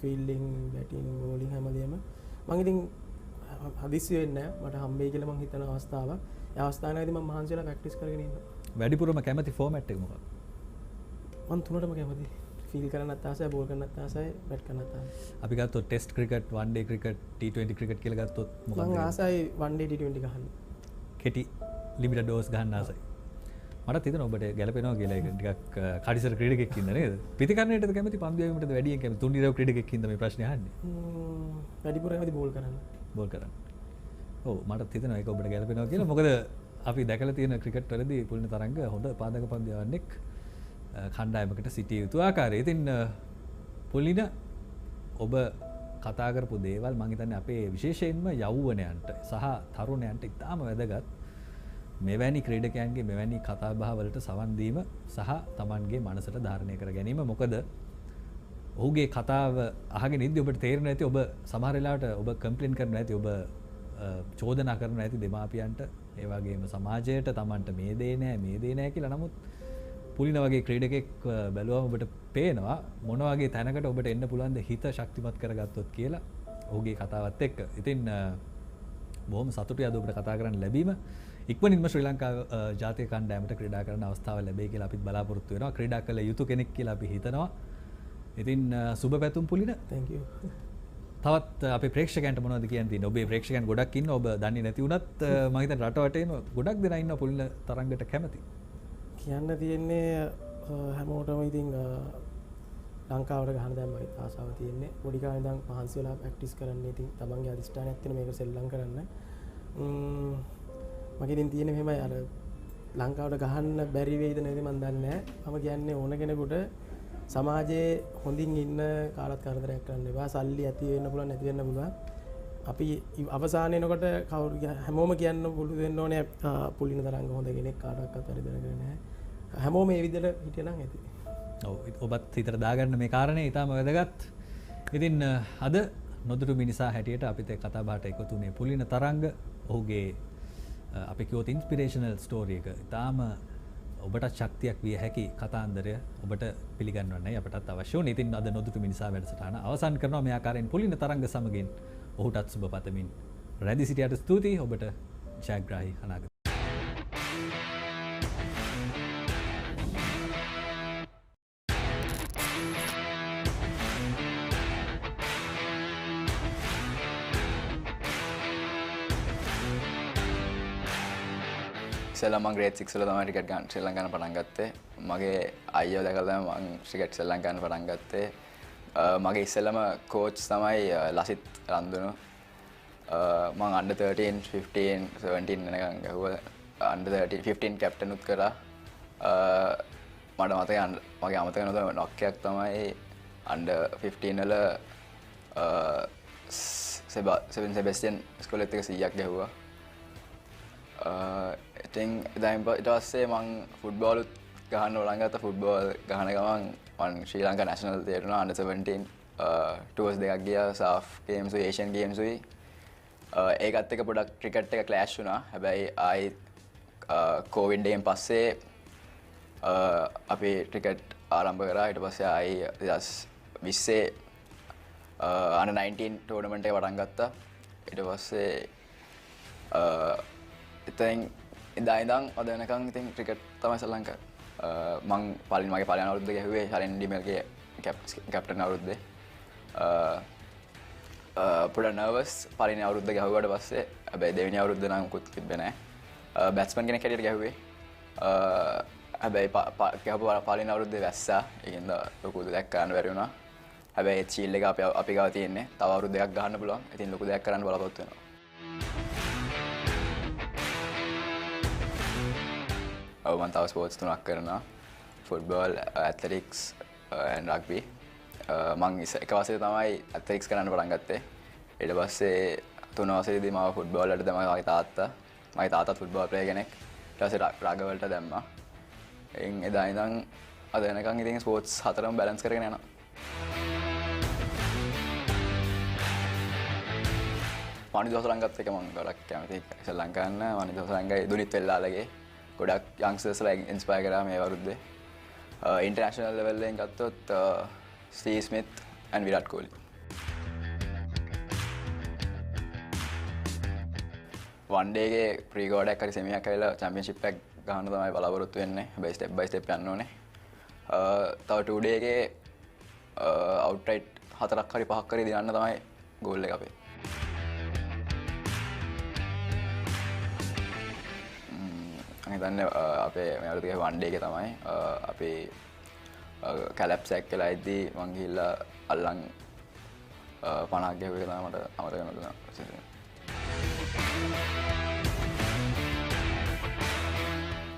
ෆීල්ඩින්, බැටිං, බෝලිං හැමදේම. මම ඉතින් හදිස්සි වෙන්නේ නැහැ. මට හම්බෙයි කියලා මම හිතන අවස්ථාවක්. ඒ අවස්ථාවේදී මම මහන්සි වෙලා ප්‍රැක්ටිස් කරගෙන ඉන්නවා. වැඩිපුරම කැමති ෆෝමැට් එක මොකක්ද? මම තුනටම කැමතියි. ෆීල් කරන්නත් ආසයි, බෝල් කරන්නත් ආසයි, බැට් කරන්නත් ආසයි. අපි ගත්තොත් ටෙස්ට් ක්‍රිකට්, වන් ඩේ ක්‍රිකට්, T20 ක්‍රිකට් කියලා ගත්තොත් මොකක්ද? මම ආසයි වන් ඩේ T20 ගහන්න. කෙටි ලිමිටඩ් ඩෝස් ගහන්න ආසයි. මට හිතෙනවා ඔබට ගැලපෙනවා කියලා. ඒක ටිකක් කඩිසර ක්‍රීඩකෙක් ඉන්න නේද? පිටිකරණයටද කැමති පන්දු යැවීමටද වැඩියෙන් කැමති? තුන්නිරව ක්‍රීඩකෙක් ඉඳ මේ ප්‍රශ්නේ අහන්නේ. වැඩිපුර කැමති බෝල් කරන්න. බෝල් කරන්න. ඔව් මට හිතෙනවා ඒක ඔබට ගැලපෙනවා කියලා. මොකද අපි දැකලා තියෙන ක්‍රිකට් වලදී පුලින තරංග හොඳ පාදක පන්දු යවන්නෙක් කණ්ඩායමකට සිටිය යුතු ආකාරය. ඉතින් පුලින ඔබ කතා කරපු දේවල් මම හිතන්නේ අපේ විශේෂයෙන්ම යෞවනයන්ට සහ තරුණයන්ට ඉතාම වැදගත්. මෙවැනි ක්‍රීඩකයන්ගේ මෙවැනි කතා බහ වලට සවන් දීම සහ Tamanගේ මනසට ධාරණය කර ගැනීම. මොකද ඔහුගේ කතාව අහගෙන ඉඳි ඔබට තේරෙන්නේ නැති, ඔබ සමහර වෙලාවට ඔබ කම්ප්ලේන් කරනවා ඇති, ඔබ චෝදනා කරනවා ඇති දෙමාපියන්ට, ඒ වගේම සමාජයට Tamanට මේ දේ නෑ කියලා. නමුත් පුලින වගේ ක්‍රීඩකෙක් බැලුවම ඔබට පේනවා මොන වගේ තැනකට ඔබට එන්න පුළුවන්ද හිත ශක්තිමත් කරගත්තොත් කියලා ඔහුගේ කතාවත් එක්ක. ඉතින් බොහොම සතුටුයි අද ඔබට කතා කරන්න ලැබීම. ඉක්මනින්ම ශ්‍රී ලංකා ජාතික කණ්ඩායමට ක්‍රීඩා කරන්න අවස්ථාව ලැබෙයි කියලා අපිත් බලාපොරොත්තු වෙනවා. ක්‍රීඩා කළ යුතු කෙනෙක් කියලා අපි හිතනවා. ඉතින් සුබ පැතුම් පුලින. Thank you. තවත් අපේ ප්‍රේක්ෂකයන්ට මොනවද කියන්න තියෙන්නේ? ඔබේ ප්‍රේක්ෂකයන් ගොඩක් ඉන්නවා. ඔබ දන්නේ නැති වුණත් මම හිතන්නේ රට වටේම ගොඩක් දෙනා ඉන්නවා පුලින තරංගට කැමති. කියන්න තියෙන්නේ හැමෝටම ඉතින් ලංකාවට ගහන දැම්මයි ආසාව තියෙන්නේ. පොඩි කාලේ ඉඳන් මහන්සි වෙලා ප්‍රැක්ටිස් කරන්න. ඉතින් තමන්ගේ අධිෂ්ඨානයක් තියෙන මේක සෙල්ලම් කරන්න. මගේ ඉතින් තියෙන්නේ මෙහෙමයි අර ලංකාවට ගහන්න බැරි වෙයිද නැති මන් දන්නේ නැහැ. මම කියන්නේ ඕන කෙනෙකුට සමාජයේ හොඳින් ඉන්න කාලත් කරදරයක් කරන්න එපා. සල්ලි ඇති වෙන්න පුළුවන් නැති වෙන්න පුළුවන්. අපි අවසානයේ එනකොට හැමෝම කියන්න පුළුවන් වෙන්න ඕනේ පුලින තරංග හොඳ කෙනෙක් කාටවත් හරි දැනගන්නේ නැහැ. හැමෝම මේ විදිහට හිටියනම් ඇති. ඔව් ඔබත් හිතට දාගන්න මේ කාරණේ ඊටම වැදගත්. ඉතින් අද නොදුටු මිනිසා හැටියට අපිට කතා බහට එකතු වුණේ පුලින තරංග. ඔහුගේ අපි කිව්වොත් ඉන්ස්පිරේෂනල් ස්ටෝරි එක. ඊටාම ඔබට ශක්තියක් විය හැකි කතාන්දරය ඔබට පිළිගන්වන්නයි අපටත් අවශ්‍ය වුණේ. ඉතින් අද නොදුටු මිනිසා වැඩසටහන අවසන් කරනවා මේ ආකාරයෙන් පුලින තරංග සමගින් ඔහුටත් සුබ පතමින් රැදි සිටියට ස්තුතියි. ඔබට ජයග්‍රාහී අනාගතය. ඉස්සෙල්ලා මම ග්‍රේඩ් 6 වල තමයි ක්‍රිකට් ගන්න ශ්‍රී ලංකාවේ පටන් ගත්තේ. මගේ අයියෝ දැකලා තමයි මම ක්‍රිකට් ශ්‍රී ලංකාවේ පටන් ගත්තේ. මගේ ඉස්සෙල්ලාම කෝච් තමයි ලසිත් රන්දුනු. මම under 13, 15, 17 වෙනකන් ගහුවා. under 13, 15 කැප්ටන් උත් කරා. මට මතකයි මගේ අමතක වෙන නොක්කයක් තමයි under 15 වල සෙබන් සෙබස්ටියන් ස්කෝලෙත් එක 100ක් ගැහුවා. ඉතින් ඊට පස්සේ මං ෆුට්බෝල් ගහන්න පටන් ගත්තා. ෆුට්බෝල් ගහන ගමන් මං ශ්‍රී ලංකා නැෂනල් තේරුණා under 17 ටූර්ස් දෙකක් ගියා. සාෆ් ගේම්ස් උයි ඒෂියන් ගේම්ස් උයි. ඒකත් එක්ක පොඩක් ක්‍රිකට් එක ක්ලෑෂ් වුණා. හැබැයි ආයි කොවිඩ් එකෙන් පස්සේ අපි ක්‍රිකට් ආරම්භ කරා. ඊට පස්සේ ආයි 2020 under 19 ටෝර්නමන්ට් එක පටන් ගත්තා. ඊට පස්සේ ඉතින් ඉදා ඉඳන් අද වෙනකන් ඉතින් ක්‍රිකට් තමයි ශ්‍රී ලංකාවේ. මං මගේ පළවෙනි අවුරුද්ද ගැහුවේ ශරෙන් ඩිමල්ගේ කැප්ටන් අවුරුද්දේ. පොඩ නර්වස් පළවෙනි අවුරුද්ද ගැහුවාට පස්සේ. හැබැයි දෙවෙනි අවුරුද්ද නම් මුකුත් තිබ්බේ නැහැ. බැට්ස්මන් කෙනෙක් හැටියට ගැහුවේ. හැබැයි ගැහුව පළවෙනි අවුරුද්දේ වැස්සා. ඒකින්ද ලොකු දෙයක් කරන්න බැරි වුණා. හැබැයි ඒ චීල් එක අපි ගාව තියෙන්නේ. තව අවුරුදු දෙකක් ගහන්න පුළුවන්. ඉතින් ලොකු දෙයක් කරන්න බලාපොරොත්තු වෙනවා. මම තව ස්පෝර්ට්ස් තුනක් කරනවා. Football, athletics and rugby. මම එක වසරේ තමයි ඇත්ලටික්ස් කරන්න පටන් ගත්තේ. ඊට පස්සේ තුන වසරේදී මම ෆුට්බෝල් වලට දැම්මා. මගේ තාත්තාත් ෆුට්බෝල් ප්ලේයර් කෙනෙක්. ඊට පස්සේ රග වලට දැම්මා. එයින් එදා ඉඳන් අද වෙනකන් ඉතින් ස්පෝර්ට්ස් හතරම බැලන්ස් කරගෙන යනවා. වනිදා සලංගත් එක මම ගොඩක් කැමතියි. ශ්‍රී ලංකාවේ යන වනිදා සලංගයි දුනිත් වෙල්ලාලගේ ගොඩක් යංග්ස්ටර්ස්ලා ඉන්ස්පයර් කරා මේ අවුරුද්දේ. ඉන්ටර්නැෂනල් ලෙවල් එකෙන් ගත්තොත් Steve Smith and Virat Kohli. One day එකේ ප්‍රී-කෝඩ් එකක් හරි සෙමියක් ඇවිල්ලා චැම්පියන්ෂිප් එකක් ගහන්න තමයි බලාපොරොත්තු වෙන්නේ. හැබැයි ස්ටෙප් බයි ස්ටෙප් යන්න ඕනේ. තව 2 ඩේ එකේ අවුට්රයිට් 4ක් හරි 5ක් හරි දිනන්න තමයි ගෝල් එක අපේ. හිතන්නේ අපේ මේ අවුරුද්දේ වන් ඩේ එකේ තමයි අපි කැලැප්ස් එක කියලා ඉද්දී මං ගිහිල්ලා අල්ලන් 50ක් ගහුව එක තමයි මට අමතක වෙනවා.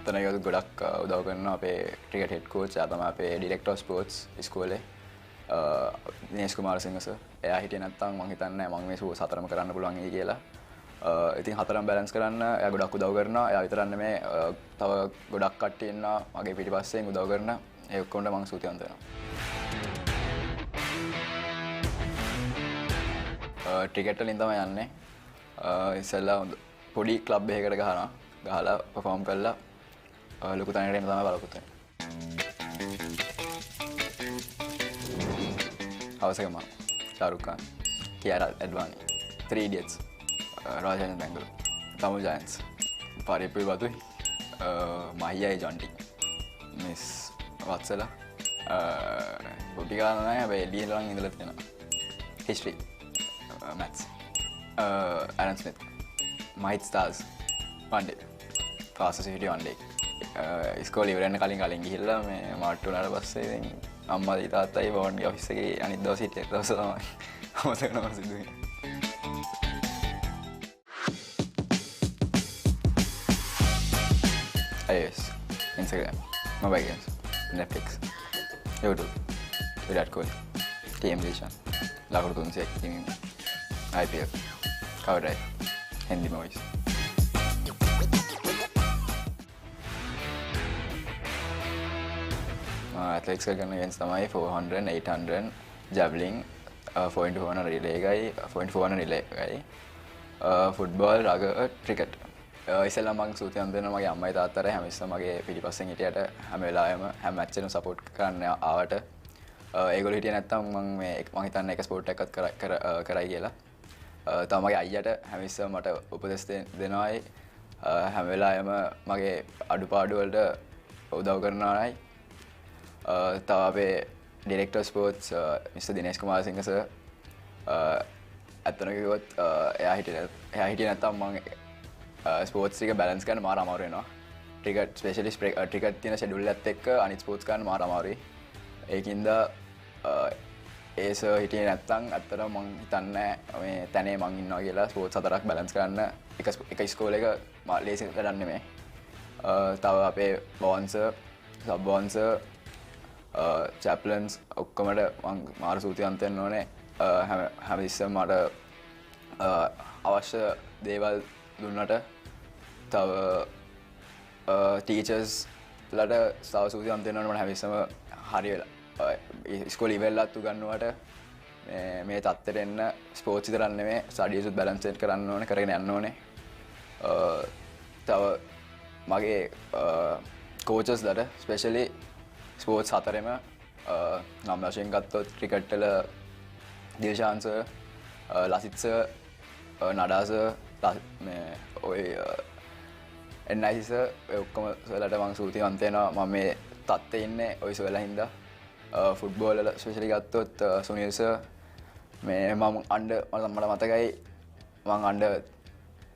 තනයකට ගොඩක් උදව් කරනවා අපේ ක්‍රිකට් හෙඩ් කෝච්. එයා තමයි අපේ ඩිරෙක්ටර් ඔෆ් ස්පෝර්ට්ස් ඉස්කෝලේ. දිනේෂ් කුමාරසිංහ සර්. එයා හිටියේ නැත්නම් මං හිතන්නේ මම මේ ස්පෝර්ට්ස් හතරම කරන්න පුළුවන් වෙයි කියලා. ඉතින් හතරම බැලන්ස් කරන්න එයා ගොඩක් උදව් කරනවා. එයා විතරක් නෙමෙයි තව ගොඩක් කට්ටිය ඉන්නවා මගේ පිටිපස්සෙන් උදව් කරන. ඒ ඔක්කොන්ට මම ස්තුතිවන්ත වෙනවා. ක්‍රිකට් වලින් තමයි යන්නේ. ඉස්සෙල්ලා පොඩි ක්ලබ් එකකට ගහලා පර්ෆෝම් කරලා ලොකු තැනකට එන්න තමයි බලාපොරොත්තු වෙන්නේ. අවසකම Shahrukh Khan, කියාරා ඇඩ්වානි, 3 Idiots, Royal Challengers Bangalore, Tamil Giants, Parippul Batui, Mahiyai Jonty, Miss Vatsala, පොඩිකාල නැහැ හැබැයි එළියෙන් ළඟ ඉඳලා තියෙනවා. History, Maths, Aaron Smith, Mahit Stars, one day, fastest city one day. ඉස්කෝලේ ඉවර වෙන්න කලින් ගිහිල්ලා මේ මාට්ටු වුණාට පස්සේ ඉතින් අම්මා තාත්තයි බෝන්ඩ් ඔෆිස් එකේ අනිත් දවස් හිටිය දවස් තමයි අමතක වෙනවා සිද්ධ වෙන්නේ. iOS, Instagram, mobile games, Netflix, YouTube. Virat Kohli. Team Dishan. ලකුණු 300ක් හිමින් IPL cover drive. Hindi movies. Athletics කරන games තමයි 400, 800, javelin, 4x400 relay එකයි, 4x400 relay එකයි. Football, rugger, cricket. ඉස්සෙල්ලා මම සූතියන් දෙනවා මගේ අම්මයි තාත්තට හැම ඉස්සම මගේ පිටිපස්සෙන් හිටියට හැම වෙලාවෙම හැම මැච් එකම සපෝට් කරන්න ආවට ඒගොල්ලෝ හිටියේ නැත්තම් මම හිතන්නේ එක ස්පෝර්ට් එකක්වත් කරයි කියලා. තව මගේ අයියට හැම ඉස්සම මට උපදෙස් දෙනවායි හැම වෙලාවෙම මගේ අඩුපාඩු වලට උදව් කරනවායි. තව අපේ ඩිරෙක්ටර් ස්පෝර්ට්ස් මිස්ටර් දිනේෂ් කුමාර සිංහ සර් ඇත්තටම කිව්වොත් එයා හිටියේ නැත්තම් මම ස්පෝර්ට්ස් එක බැලන්ස් කරන්න මාර අමාරු වෙනවා. ක්‍රිකට් ස්පෙෂලි ක්‍රිකට් තියෙන ෂෙඩියුල් එකත් එක්ක අනිත් ස්පෝර්ට්ස් කරන්න මාර අමාරුයි. ඒකින්ද ඒ සර් හිටියේ නැත්තම් ඇත්තටම මම හිතන්නේ මේ තැනේ මං ඉන්නවා කියලා ස්පෝර්ට්ස් හතරක් බැලන්ස් කරන්න එක ඉස්කෝලේ එක ලේසි වැඩක් නෙමෙයි. තව අපේ බෝන් සර්, සබ් බෝන් සර්, චැප්ලන්ස් ඔක්කොමට මං මාර සූතියන්ත වෙන්න ඕනේ. හැමතිස්සෙම මට අවශ්‍ය දේවල් දුන්නට තව ටීචර්ස් ලට තව සූතියන්ත වෙන්න ඕනේ. මට හැමතිස්සෙම හරි ඉස්කෝලේ ඉවරලත් උගන්වුවට මේ තත්ත්වයට එන්න ස්පෝර්ට්ස් විතරක් නෙමෙයි ස්ටඩීස් උත් බැලන්ස් කරන්න ඕනේ, කරගෙන යන්න ඕනේ. තව මගේ කෝචස් ලට ස්පෙෂලි ස්පෝර්ට්ස් හතරෙම නම් වශයෙන් ගත්තොත් ක්‍රිකට් වල දිල්ෂාන් සර්, ලසිත් සර්, නඩා සර්, ඔය NIC සර් ඔක්කොම සර්ලට මම සූතිවන්ත වෙනවා. මම මේ තත්ත්වයේ ඉන්නේ ඔය සර්ලා හින්දා. ෆුට්බෝල් වල ස්පෙෂලි ගත්තොත් සුනිල් සර් මේ මම මට මතකයි මම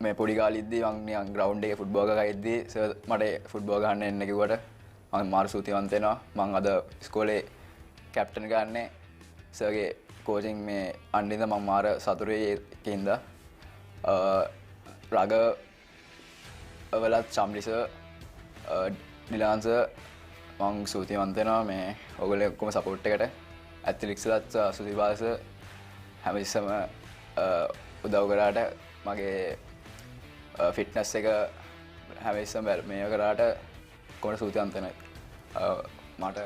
මේ පොඩි කාලෙද්දී මම නිකන් ග්‍රවුන්ඩ් එකේ ෆුට්බෝල් ගහද්දී සර් මට ෆුට්බෝල් ගහන්න එන්න කිව්වට මම මාර සූතිවන්ත වෙනවා. මම අද ඉස්කෝලේ කැප්ටන් ගන්නේ සර්ගේ කෝචින් මේ අන්නින්ද මම මාර සතුටුයි ඒකින්ද. රග වලත් චම්ලි සර්, නිලාන් සර් මම සූතිවන්ත වෙනවා මේ ඔයගොල්ලෝ ඔක්කොම සපෝට් එකට. ඇත්ලටික්ස් ලත් සුදීපාල සර් හැමතිස්සම උදව් කරාට මගේ ෆිට්නස් එක හැමතිස්සම මේ කරාට කොහොමද සූතිවන්ත වෙනයි මට.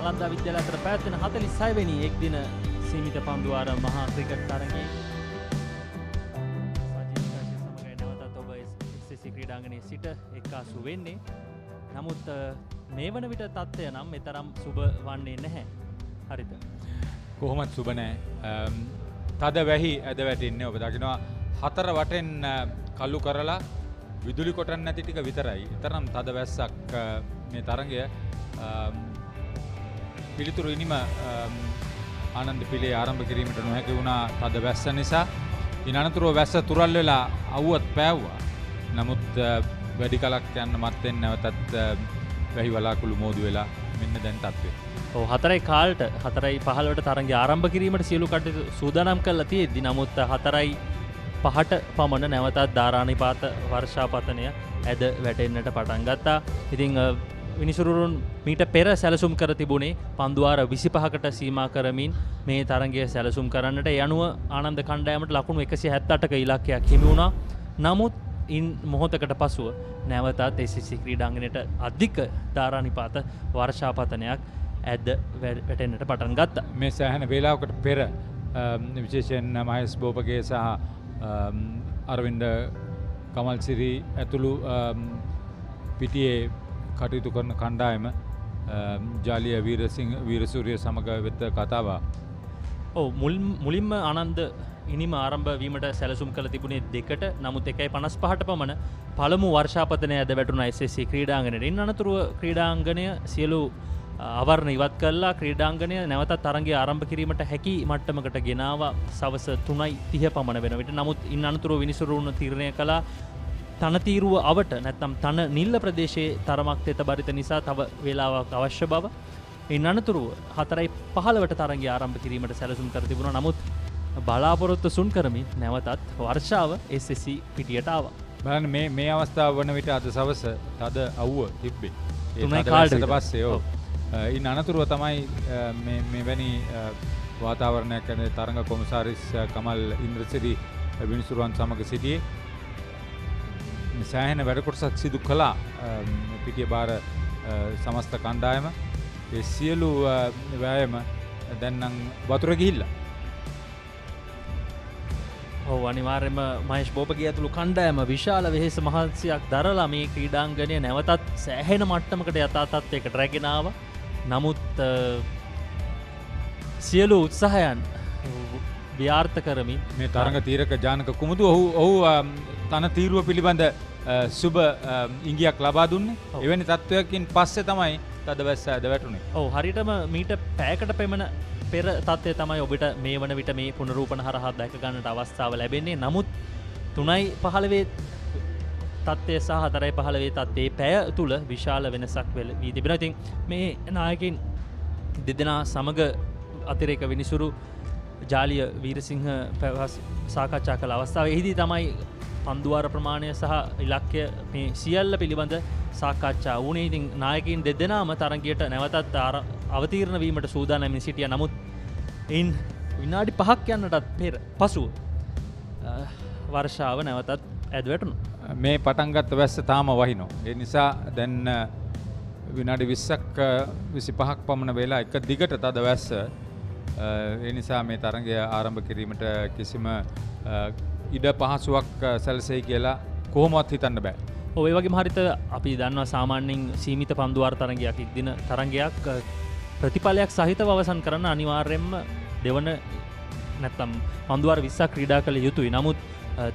නලන්දා විද්‍යාලය අතර පැවැත්වෙන 46 වෙනි එක්දින සීමිත පන්දුවාර මහා ක්‍රිකට් තරගයේ සමගයි නැවතත් ඔබ SSC ක්‍රීඩාංගණයේ සිට එක්කාසු වෙන්නේ. නමුත් මේ වන විට තත්ත්වය නම් මෙතරම් සුබ වන්නේ නැහැ. හරිද? කොහොමත් සුබ නැහැ. තද වැහි ඇද වැටෙන්නේ ඔබ දකිනවා හතර වටෙන් කළු කරලා විදුලි කොටන්න නැති ටික විතරයි. තරම් තද වැස්සක් මේ තරගය පිළිතුරු ඉනිම ආනන්ද පිලේ ආරම්භ කිරීමට නොහැකි වුණා තද වැස්ස නිසා. ඉන් අනතුරුව වැස්ස තුරල් වෙලා අවුවත් පෑවුවා. නමුත් වැඩි කලක් යන්න මත්තෙන් නැවතත් වැහි වලාකුළු මෝදු වෙලා මෙන්න දැන් තත්ත්වය. ඔව් 4:15ට තරගය ආරම්භ කිරීමට සියලු කටයුතු සූදානම් කරලා තියෙද්දි නමුත් 4:05ට පමණ නැවතත් ධාරානිපාත වර්ෂාපතනය ඇද වැටෙන්නට පටන් ගත්තා. ඉතින් විනිසුරුන් මීට පෙර සැලසුම් කර තිබුණේ පන්දුවාර 25කට සීමා කරමින් මේ තරගය සැලසුම් කරන්නට. ඒ අනුව ආනන්ද කණ්ඩායමට ලකුණු 178ක ඉලක්කයක් හිමි වුණා. නමුත් ඉන් මොහොතකට පසුව නැවතත් SSC ක්‍රීඩාංගණයට අධික ධාරානිපාත වර්ෂාපතනයක් ඇද වැටෙන්නට පටන් ගත්තා. මේ සෑහෙන වේලාවකට පෙර විශේෂයෙන් මහේස් බෝපගේ සහ අරවින්ද කමල්සිරි ඇතුළු පිටියේ කටයුතු කරන කණ්ඩායම ජාලිය වීරසූරිය සමග වෙත කතාව. ඔව් මුලින්ම ආනන්ද ඉනිම ආරම්භ වීමට සැලසුම් කළ තිබුණේ 2ට. නමුත් 1:55ට පමණ පළමු වර්ෂාපතනය ඇද වැටුණා SSC ක්‍රීඩාංගණයට. ඉන් අනතුරුව ක්‍රීඩාංගණය සියලු අවරණ ඉවත් කළා ක්‍රීඩාංගණය නැවතත් තරගය ආරම්භ කිරීමට හැකි මට්ටමකට ගෙනාවා සවස 3:30 පමණ වෙන විට. නමුත් ඉන් අනතුරුව විනිසුරුවන තීරණය කළා තනතීරුව අවට නැත්නම් තන නිල්ල ප්‍රදේශයේ තරමක් තෙත බරිත නිසා තව වේලාවක් අවශ්‍ය බව. ඉන් අනතුරුව 4:15ට තරගය ආරම්භ කිරීමට සැලසුම් කර තිබුණා. නමුත් බලාපොරොත්තු සුන් කරමින් නැවතත් වර්ෂාව SSC පිටියට ආවා. බලන්න මේ අවස්ථාව වන විට අද සවස තද අවුව තිබ්බේ. ඒ තුනයි තද කාලෙට වැස්සට පස්සේ ඔව්. ඉන් අනතුරුව තමයි මෙවැනි වාතාවරණයක් ගැන තරඟ කොමසාරිස් කමල් ඉන්ද්‍රසිරි විනිසුරුවන් සමග සිටියේ. සෑහෙන වැඩ කොටසක් සිදු කළා පිටිය බාර සමස්ත කණ්ඩායම. ඒ සියලු වෑයම දැන් නම් වතුර ගිහිල්ලා. ඔව් අනිවාර්යයෙන්ම මහේෂ් බෝපගේ ඇතුළු කණ්ඩායම විශාල වෙහෙස මහන්සියක් දරලා මේ ක්‍රීඩාංගණය නැවතත් සෑහෙන මට්ටමකට යථා තත්ත්වයකට රැගෙන ආවා. නමුත් සියලු උත්සාහයන් ව්‍යාර්ථ කරමින් මේ තරඟ තීරක ජානක කුමුදු ඔහු තන තීරුව පිළිබඳ සුබ ඉංගියක් ලබා දුන්නේ. එවැනි තත්ත්වයකින් පස්සේ තමයි තද වැස්ස ඇද වැටුනේ. ඔව් හරියටම මීට පැයකට පෙමණ පෙර තත්ත්වය තමයි ඔබට මේ වන විට මේ පුනරූපණ හරහා දැක ගන්නට අවස්ථාව ලැබෙන්නේ. නමුත් 3:15 තත්ත්වය සහ 4:15 තත්ත්වයේ පැය තුල විශාල වෙනසක් වී තිබෙනවා. ඉතින් මේ නායකයින් දෙදෙනා සමග අතිරේක විනිසුරු ජාලිය වීරසිංහ සාකච්ඡා කළ අවස්ථාවේ එහිදී තමයි පන්දුවාර ප්‍රමාණය සහ ඉලක්කය මේ සියල්ල පිළිබඳ සාකච්ඡා වුණේ. ඉතින් නායකයින් දෙදෙනාම තරගයට නැවතත් අවතීර්ණ වීමට සූදානම්ව සිටියා. නමුත් ඉන් විනාඩි 5ක් යන්නටත් පසුව වර්ෂාව නැවතත් ඇද වැටුණා. මේ පටන් ගත්ත වැස්ස තාම වහිනවා. ඒ නිසා දැන් විනාඩි 20ක් 25ක් පමණ වෙලා එක දිගට තද වැස්ස. ඒ නිසා මේ තරගය ආරම්භ කිරීමට කිසිම ඉඩ පහසුවක් සැලසෙයි කියලා කොහොමවත් හිතන්න බෑ. ඔය වගේම හරිත අපි දන්නවා සාමාන්‍යයෙන් සීමිත පන්දුවාර තරගයක් ඉදින තරගයක් ප්‍රතිඵලයක් සහිතව අවසන් කරන්න අනිවාර්යයෙන්ම දෙවන නැත්නම් පන්දුවාර 20ක් ක්‍රීඩා කළ යුතුයි. නමුත්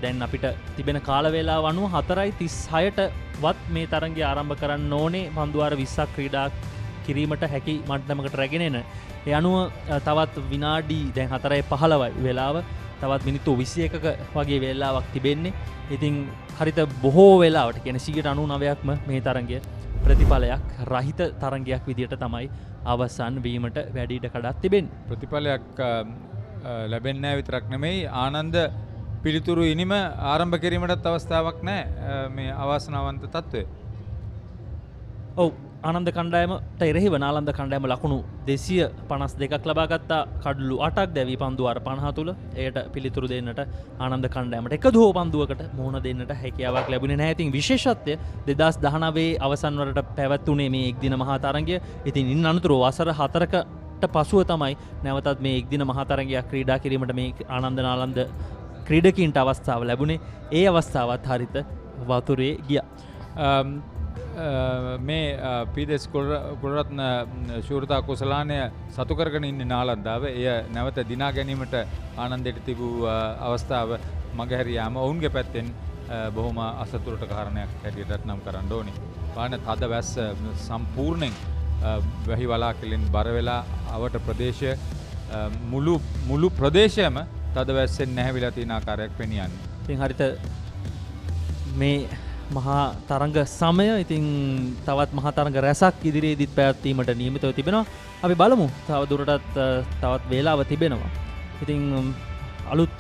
දැන් අපිට තිබෙන කාල වේලාව අනුව 4:36ට වත් මේ තරගය ආරම්භ කරන්න ඕනේ පන්දුවාර 20ක් ක්‍රීඩා කිරීමට හැකි මට්ටමකට රැගෙන එන. ඒ අනුව තවත් විනාඩි දැන් 4:15යි වෙලාව. තවත් මිනිත්තු 21ක වගේ වේලාවක් තිබෙන්නේ. ඉතින් හරිත බොහෝ වෙලාවට කියන්නේ 99%ක්ම මේ තරගය ප්‍රතිඵලයක් රහිත තරගයක් විදියට තමයි අවසන් වීමට වැඩි ඉඩ කඩක් තිබෙන්නේ. ප්‍රතිඵලයක් ලැබෙන්නේ නැහැ විතරක් නෙමෙයි ආනන්ද පිළිතුරු ඉනිම ආරම්භ කිරීමටත් අවස්ථාවක් නැහැ මේ අවාසනාවන්ත තත්ත්වය. ඔව් ආනන්ද කණ්ඩායමට එරෙහිව නාලන්ද කණ්ඩායම ලකුණු 252ක් ලබා ගත්තා. කඩලු 8ක් දැවි පන්දුවාර 50 තුල. එයට පිළිතුරු දෙන්නට ආනන්ද කණ්ඩායමට එක දුව පන්දුවකට මුහුණ දෙන්නට හැකියාවක් ලැබුණේ නැහැ. ඉතින් විශේෂත්වය 2019 අවසන් වරට පැවැත්ුණේ මේ එක්දින මහා තරගය. ඉතින් ඉන් අනතුරුව වසර 4කට පසුව තමයි නැවතත් මේ එක්දින මහා තරගයක් ක්‍රීඩා කිරීමට මේ ආනන්ද නාලන්ද ක්‍රීඩකීන්ට අවස්ථාව ලැබුණේ. ඒ අවස්ථාවත් හරිත වතුරේ ගියා. මේ පීදෙස් කුලරත්න ශූරතා කුසලානය සතු කරගෙන ඉන්නේ නාලන්දාව. එය නැවත දිනා ගැනීමට ආනන්දයට තිබූ අවස්ථාව මගහැරී යාම ඔවුන්ගේ පැත්තෙන් බොහොම අසතුටට කාරණයක් හැටියටත් නම් කරන්න ඕනේ. බලන්න තද වැස්ස සම්පූර්ණයෙන් වැහි වලාකුළෙන් බර වෙලා අවට ප්‍රදේශය මුළු ප්‍රදේශයම තද වැස්සෙන් නැහැවිලා තියෙන ආකාරයක් පෙනියන්නේ. ඉතින් හරිත මේ මහා තරඟ සමය ඉතින් තවත් මහා තරඟ රැසක් ඉදිරියේදීත් පැවැත්වීමට නියමිතව තිබෙනවා. අපි බලමු තව දුරටත් තවත් වේලාව තිබෙනවා. ඉතින් අලුත්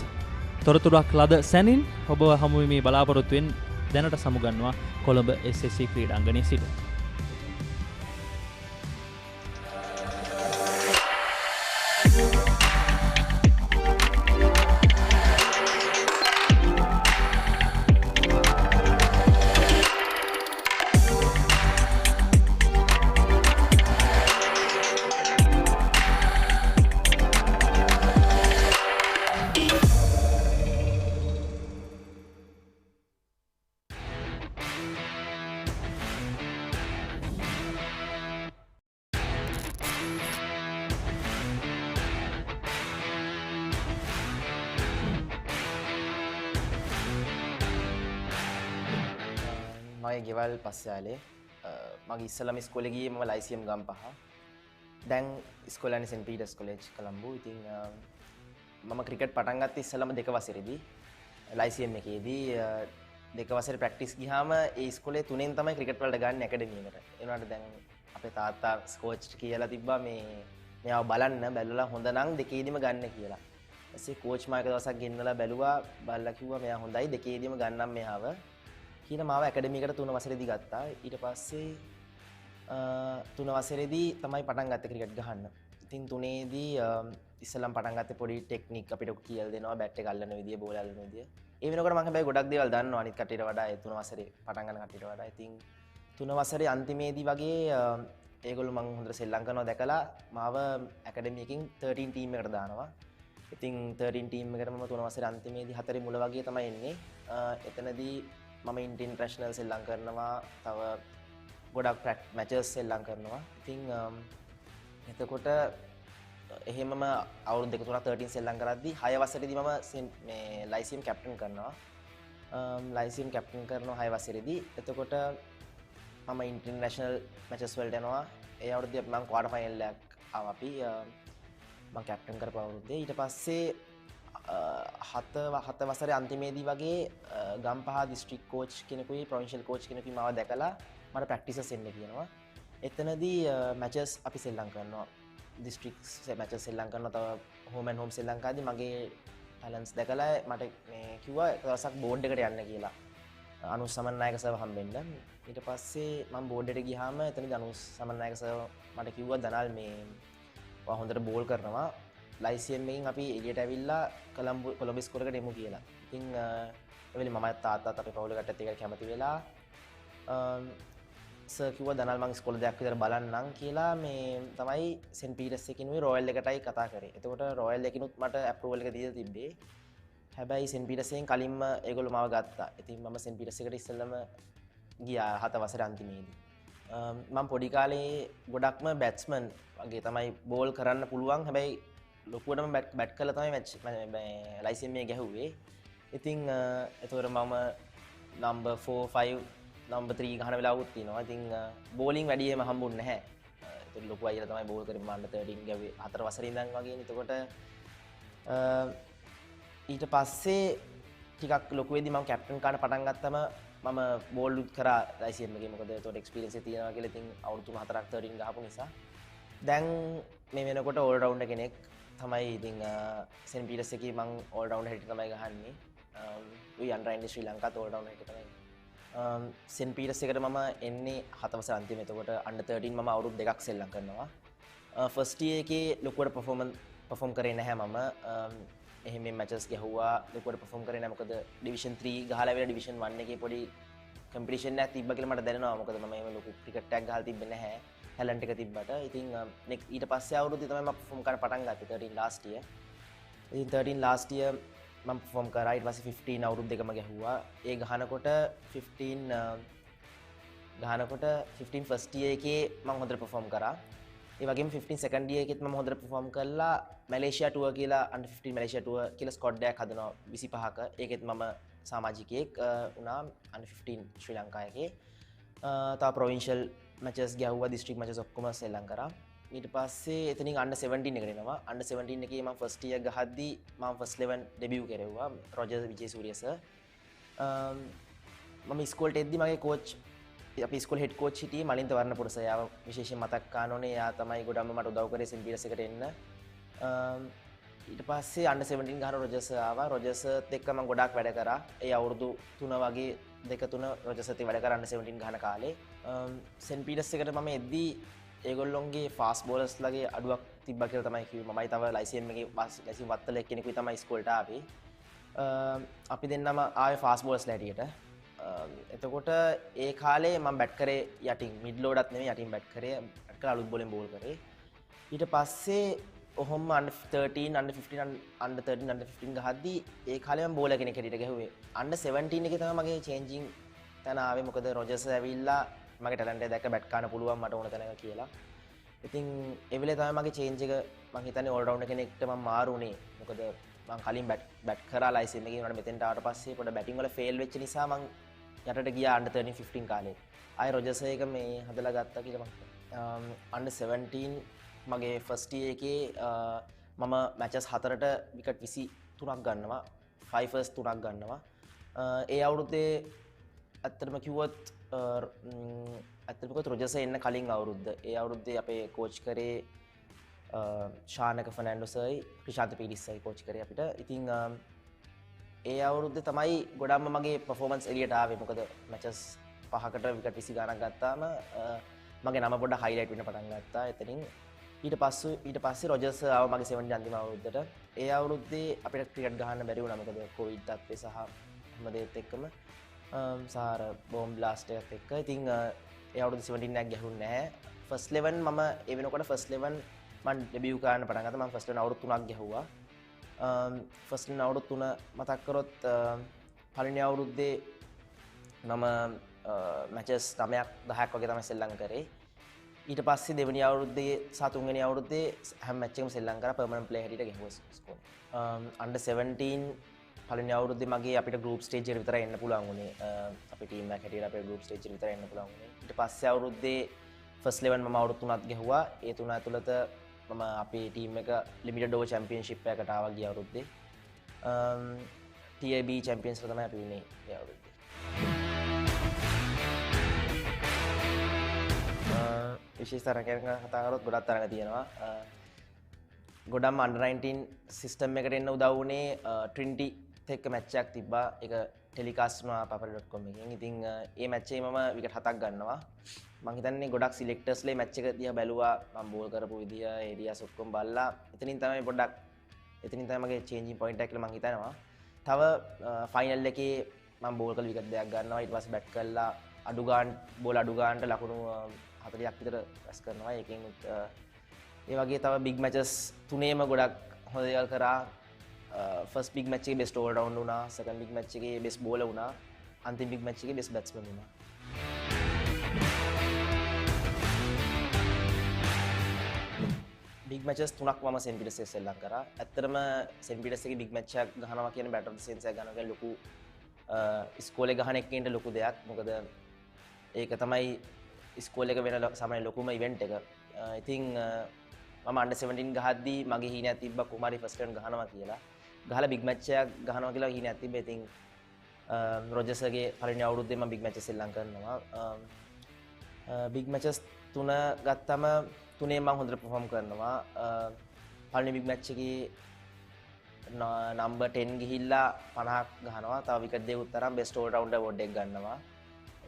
තොරතුරක් ලද සැනින් ඔබ හමු වීමේ බලාපොරොත්තුවෙන් දැනට සමුගන්නවා කොළඹ SSC ක්‍රීඩාංගණයේ සිට. මගේ ගෙවල් පස්යාලේ මගේ ඉස්සලම ඉස්කෝලේ ගියේ මම ලයිසියම් ගම්පහ. දැන් ඉස්කෝලේ සෙන්ට් පීටර්ස් කොලෙජ් කොළඹ. ඉතින් මම ක්‍රිකට් පටන් ගත්තේ ඉස්සෙල්ලාම 2 වසරේදී ලයිසියම් එකේදී 2 වසරේ ප්‍රැක්ටිස් ගියාම ඒ ඉස්කෝලේ 3ෙන් තමයි ක්‍රිකට් වලට ගන්න ඇකඩමි එකට. ඒ වුණාට දැන් අපේ තාත්තා කෝච් කියලා තිබ්බා මෙයාව බලන්න බැලුවලා හොඳ නම් 2ෙදිම ගන්න කියලා. ඊපස්සේ කෝච් මාක දවසක් ගෙන්නලා බැලුවා බලලා කිව්වා මෙයා හොඳයි 2ෙදිම ගන්නම් මෙයාව. කියලා මාව ඇකඩමි එකට 3 වසරේදී ගත්තා. ඊට පස්සේ 3 වසරේදී තමයි පටන් ගත්තේ ක්‍රිකට් ගහන්න. ඉතින් 3ේදී ඉස්සෙල්ලාම පටන් ගත්තේ පොඩි ටෙක්නික් අපිට කියලා දෙනවා බැට් එක අල්ලන විදිය බෝල් අල්ලන විදිය. ඒ වෙනකොට මම හැබැයි ගොඩක් දේවල් දන්නවා අනිත් කට්ටියට වඩා ඒ 3 වසරේ පටන් ගන්න කට්ටියට වඩා. ඉතින් 3 වසරේ අන්තිමේදී වගේ ඒගොල්ලෝ මම හොඳට සෙල්ලම් කරනවා දැකලා මාව ඇකඩමි එකකින් 13 ටීම් එකට දානවා. ඉතින් 13 ටීම් එකට මම 3 වසරේ අන්තිමේදී 4 මුල වගේ තමයි එන්නේ. එතනදී මම ඉන්ටර්නැෂනල් සෙල්ලම් කරනවා. තව ගොඩක් මැචස් සෙල්ලම් කරනවා. ඉතින් එතකොට එහෙමම අවුරුදු 2-3 13 සෙල්ලම් කරද්දී 6 වසරේදී මම මේ ලයිසියම් කැප්ටන් කරනවා. ලයිසියම් කැප්ටන් කරනවා 6 වසරේදී. එතකොට මම ඉන්ටර්නැෂනල් මැචස් වලට යනවා. ඒ අවුරුද්දේ මම ක්වාටර් ෆයිනල් එකක් ආවා අපි. මම කැප්ටන් කරපු අවුරුද්දේ. ඊට පස්සේ 7 වසරේ අන්තිමේදී වගේ Gampaha district coach කෙනෙකුයි provincial coach කෙනෙකුයි මාව දැකලා මට ප්‍රැක්ටිසස් එන්න කියනවා. එතනදී මැචස් අපි සෙල්ලම් කරනවා. දිස්ත්‍රික් මැචස් සෙල්ලම් කරනවා. තව හෝම් ඇන්ඩ් හෝම් ශ්‍රී ලංකාවේදී මගේ ටැලන්ට්ස් දැකලා මට මේ කිව්වා එක දවසක් බෝඩ් එකට යන්න කියලා. අනුස් සමන්නායක සර්ව හම්බෙන්න. ඊට පස්සේ මම බෝඩ් එකට ගියාම එතනදී අනුස් සමන්නායක සර්ව මට කිව්වා දනල් මේ ඔයා හොඳට බෝල් කරනවා. ලයිසියම් එකකින් අපි එළියට ඇවිල්ලා කොළඹ ඉස්කෝලේකට එමු කියලා. ඉතින් ඒ වෙලේ මමත් තාත්තත් අපේ පවුල කට්ටියත් ඒකට කැමති වෙලා සර් කිව්වා දනල් මං ඉස්කෝලේ දෙයක් විතර බලන්නම් කියලා මේ තමයි සෙන්ට් පීටර්ස් එකකිනුයි රොයල් එකටයි කතා කරේ. එතකොට රොයල් එකකිනුත් මට ඇප්‍රූවල් එක දීලා තිබ්බේ. හැබැයි සෙන්ට් පීටර්ස් එකෙන් කලින්ම ඒගොල්ලෝ මාව ගත්තා. ඉතින් මම සෙන්ට් පීටර්ස් එකට ඉස්සෙල්ලම ගියා 7 වසරේ අන්තිමේදී. මම පොඩි කාලේ ගොඩක්ම බැට්ස්මන් වගේ තමයි බෝල් කරන්න පුළුවන්. හැබැයි ලොකුවටම බැට් කරලා තමයි මැච් ලයිසියම් එක ගැහුවේ. ඉතින් එතකොට මම නම්බර් 4 5 නම්බර් 3 ගහන වෙලාවුත් තියෙනවා. ඉතින් බෝලිං වැඩියෙම හම්බුන්නේ නැහැ. ඒතකොට ලොකු අයියලා තමයි බෝල් කරේ. මම අnder 13 ගැව්වේ 4 වසරේ ඉඳන් වගේ. එතකොට ඊට පස්සේ ටිකක් ලොකු වෙද්දි මම කැප්ටන් කාට පටන් ගත්තම මම බෝල් කරා ලයිසියම් එකේ. මොකද ඒතකොට එක්ස්පීරියන්ස් එක තියෙනවා කියලා. ඉතින් අවුරුදු 4ක් 13 ගහපු නිසා දැන් මේ වෙනකොට ඕල් රවුන්ඩර් කෙනෙක් තමයි. ඉතින් සෙන්ට් පීටර්ස් එකේ මම ඕල් රවුන්ඩර් හැටියට තමයි ගහන්නේ. උයි අnder 19 ශ්‍රී ලංකාවට ඕල් රවුන්ඩර් හැටියට තමයි. සෙන්ට් පීටර්ස් එකට මම එන්නේ 7 වසර අන්තිම. එතකොට අnder 13 මම අවුරුදු 2ක් සෙල්ලම් කරනවා. ෆස්ට් ඉයර් එකේ ලොකුවට පර්ෆෝම් කරේ නැහැ මම. එහෙම මැචස් ගැහුවා. ලොකුවට පර්ෆෝම් කරේ නැහැ. මොකද ඩිවිෂන් 3 ගහලා වෙලා ඩිවිෂන් 1 එකේ පොඩි කම්පිටිෂන් එකක් තිබ්බ කියලා මට දැනෙනවා. මොකද මම එහෙම ලොකු ක්‍රිකට් එකක් ගහලා තිබ්බේ නැහැ. ටැලන්ට් එක තිබ්බට. ඉතින් ඊට පස්සේ අවුරුද්දේ තමයි මම පර්ෆෝම් කරන්න පටන් ගත්තේ 13 ලාස්ට් ඉයර්. ඉතින් 13 ලාස්ට් ඉයර් මම පර්ෆෝම් කරා. ඊට පස්සේ 15 අවුරුදු දෙකම ගැහුවා. ඒ ගහනකොට 15 ෆස්ට් ඉයර් එකේ මම හොඳට පර්ෆෝම් කරා. ඒ වගේම 15 සෙකන්ඩ් ඉයර් එකෙත් මම හොඳට පර්ෆෝම් කළා. මැලේසියා ටුවර් කියලා අnder 15 මැලේසියා ටුවර් කියලා ස්ක්වොඩ් එකක් හදනවා 25ක. ඒකෙත් මම සමාජිකයෙක් වුණා අnder 15 ශ්‍රී ලංකාව එකේ. තව ප්‍රොවින්ෂල් මැචස් ගැහුවා. දිස්ත්‍රික් මැචස් ඔක්කොම සෙල්ලම් කරා. ඊට පස්සේ එතනින් අnder 17 එකට එනවා. අnder 17 එකේ මම ෆස්ට් ඉයර් ගහද්දි මම ෆස්ට් 11 ඩෙබියු කෙරෙව්වා රොජර් විජේසූරිය සර්. මම ඉස්කෝලේට එද්දි මගේ කෝච් අපි ඉස්කෝලේ හෙඩ් කෝච් හිටියේ මලින්ත වර්ණපුර සර්. යාව විශේෂයෙන් මතක් කරන්න ඕනේ. එයා තමයි ගොඩක්ම මට උදව් කරේ සෙන්ට් පීටර්ස් එකට එන්න. ඊට පස්සේ අnder 17 ගහන රොජර් සර් ආවා. රොජර් සර්ත් එක්ක මම ගොඩක් වැඩ කරා. ඒ අවුරුදු 3 වගේ 2-3 රොජර් සර්ත් වැඩ කරා අnder 17 ගහන කාලේ. සෙන්ට් පීටර්ස් එකට මම එද්දි ඒගොල්ලොන්ගේ ෆාස්ට් බෝලර්ස් ලගේ අඩුවක් තිබ්බා කියලා තමයි කිව්වේ. මමයි තව ලයිසියම් එකේ ලයිසියම් වත්තල කෙනෙකුයි තමයි ඉස්කෝලේට ආවේ. අපි දෙන්නම ආවේ ෆාස්ට් බෝලර්ස්ලා හැටියට. එතකොට ඒ කාලේ මම බැට් කරේ යටින් මිඩ් ලෝඩත් නෙමෙයි යටින් බැට් කරේ. බැට් කරලා අලුත් බෝලෙන් බෝල් කරේ. ඊට පස්සේ ඔහොම under 13 under 15 under 13 under 15 ගහද්දි ඒ කාලේ මම බෝලර් කෙනෙක් හැටියට ගැහුවේ. under 17 එකේ තමයි මගේ චේන්ජින් තැන ආවේ. මොකද රොජර්ස් ඇවිල්ලා මගේ ටැලන්ට් එක දැක්ක බැට් කරන්න පුළුවන් මට ඕන තැනක කියලා. ඉතින් ඒ වෙලේ තමයි මගේ චේන්ජ් එක මම හිතන්නේ ඕල් රවුන්ඩර් කෙනෙක්ට මම මාරු වුණේ. මොකද මම කලින් බැට් කරා ලයිසියම් එකේ උනට මෙතෙන්ට ආවට පස්සේ පොඩ බැටිං වල ෆේල් වෙච්ච නිසා මම යටට ගියා under 13 15 කාලේ. ආයෙ රොජර්ස් එක මේ හදලා ගත්තා කියලා මම under 17 මගේ ෆස්ට් එකේ මම මැචස් 4ට විකට් 23ක් ගන්නවා 5 ෆර්ස්ට් 3ක් ගන්නවා ඒ අවුරුද්දේ ඇත්තටම කිව්වොත් රොජර්ස් එන්න කලින් අවුරුද්ද ඒ අවුරුද්දේ අපේ කෝච් කරේ ශානක ෆර්නැන්ඩෝසයි ක්‍රිෂාන්ත පීරිස්සයි කෝච් කරේ අපිට ඉතින් ඒ අවුරුද්දේ තමයි ගොඩක්ම මගේ පර්ෆෝමන්ස් එළියට ආවේ මොකද මැචස් 5කට විකට් 20 ගණන් ගත්තාම මගේ නම පොඩ්ඩක් හයිලයිට් වෙන්න පටන් ගත්තා එතනින් ඊට පස්සේ රොජර්ස් ආව මගේ 70 අන්තිම අවුරුද්දට ඒ අවුරුද්දේ අපිට ක්‍රිකට් ගහන්න බැරි වුණා මොකද කොවිඩ් තත්ත්වය සහ හැම දෙයත් එක්කම සාර බෝම් බ්ලාස්ට් එකත් එක්ක ඉතින් ඒ අවුරුද්දේ 17 එකක් ගැහුන්නේ නැහැ ෆස්ට් 11 මම ඒ වෙනකොට ෆස්ට් 11 මම ඩෙබියු කරන්න පටන් ගත්තා මම ෆස්ට් 11 අවුරුදු 3ක් ගැහුවා ෆස්ට් 11 අවුරුදු 3 මතක් කරොත් පළවෙනි අවුරුද්දේ මම මැචස් 9ක් 10ක් වගේ තමයි සෙල්ලම් කරේ ඊට පස්සේ දෙවෙනි අවුරුද්දේ සහ තුන්වෙනි අවුරුද්දේ හැම මැච් එකම සෙල්ලම් කරා පර්මනන්ට් ප්ලේයර් හැටියට ගැහුවා ස්කෝර් අන්ඩර් 17 පළවෙනි අවුරුද්දේ මගේ අපිට ගෲප් ස්ටේජ් එකට විතරයි එන්න පුළුවන් වුණේ අපේ ටීම් එක හැටියට අපේ ගෲප් ස්ටේජ් එකට විතරයි එන්න පුළුවන් වුණේ ඊට පස්සේ අවුරුද්දේ ෆස්ට් 11 මම අවුරුදු 3ක් ගැහුවා ඒ තුන ඇතුළත මම අපේ ටීම් එක ලිමිටඩ් ඕවර් චැම්පියන්ෂිප් එකකට ආවා ගිය අවුරුද්දේ TAB චැම්පියන්ස් එක තමයි අපි වුණේ ඒ අවුරුද්දේ විශේෂ තරගයක් කතා කරොත් ගොඩක් තරග තියෙනවා ගොඩක්ම අන්ඩර් 19 සිස්ටම් එකට එන්න උදව් වුණේ ට්‍රිනිටි එක්ක මැච් එකක් තිබ්බා ඒක ටෙලිකාස්ට් වුණා papare.com එකෙන් ඉතින් ඒ මැච් එකේ මම විකට් 7ක් ගන්නවා මම හිතන්නේ ගොඩක් සිලෙක්ටර්ස්ලා මැච් එක දිහා බැලුවා මම බෝල් කරපු විදිය ඒරියාස් ඔක්කොම බලලා එතනින් තමයි මගේ චේන්ජින් පොයින්ට් එක කියලා මම හිතනවා තව ෆයිනල් එකේ මම බෝල් කරලා විකට් දෙකක් ගන්නවා ඊට පස්සේ බැට් කරලා බෝල් අඩු ගන්නට ලකුණු 40ක් විතර රැස් කරනවා ඒකෙන් ඒ වගේ තව බිග් මැචස් තුනේම ගොඩක් හොඳ දේවල් කරා ෆස්ට් බිග් මැච් එකේ බෙස්ට් ඕල් රවුන්ඩ් වුණා සෙකන්ඩ් බිග් මැච් එකේ බෙස්ට් බෝලර් වුණා අන්තිම බිග් මැච් එකේ බෙස්ට් බැට්ස්මන් වුණා බිග් මැචස් තුනක් මම සෙන්ට් පීටර්ස් එකේ සෙල්ලම් කරා ඇත්තටම සෙන්ට් පීටර්ස් එකේ බිග් මැච් එකක් ගහනවා කියන්නේ බැටර් සෙන්ස් එකක් ගන්නවා කියන්නේ ලොකු ඉස්කෝලේ ගහන එක්කින්ට ලොකු දෙයක් මොකද ඒක තමයි ස්කෝල් එක වෙන සමහර ලොකුම ඉවෙන්ට් එක. ඉතින් මම අන්ඩර් 17 ගහද්දී මගේ හීනයක් තිබ්බා කුමාරි ෆස්ට් රන් ගහනවා කියලා. ගහලා බිග් මැච් එකක් ගහනවා කියලා හීනයක් තිබ්බා. ඉතින් රොජර්ස්ගේ පළවෙනි අවුරුද්දේ මම බිග් මැචස් සෙල්ලම් කරනවා. බිග් මැචස් 3 ගත්තම තුනේ මම හොඳට පර්ෆෝම් කරනවා. පළවෙනි බිග් මැච් එකේ නම්බර් 10 ගිහිල්ලා 50ක් ගහනවා. තව විකට් දෙකක් තරම් බෙස්ට් ඕල් රවුන්ඩර් අවෝඩ් එකක් ගන්නවා.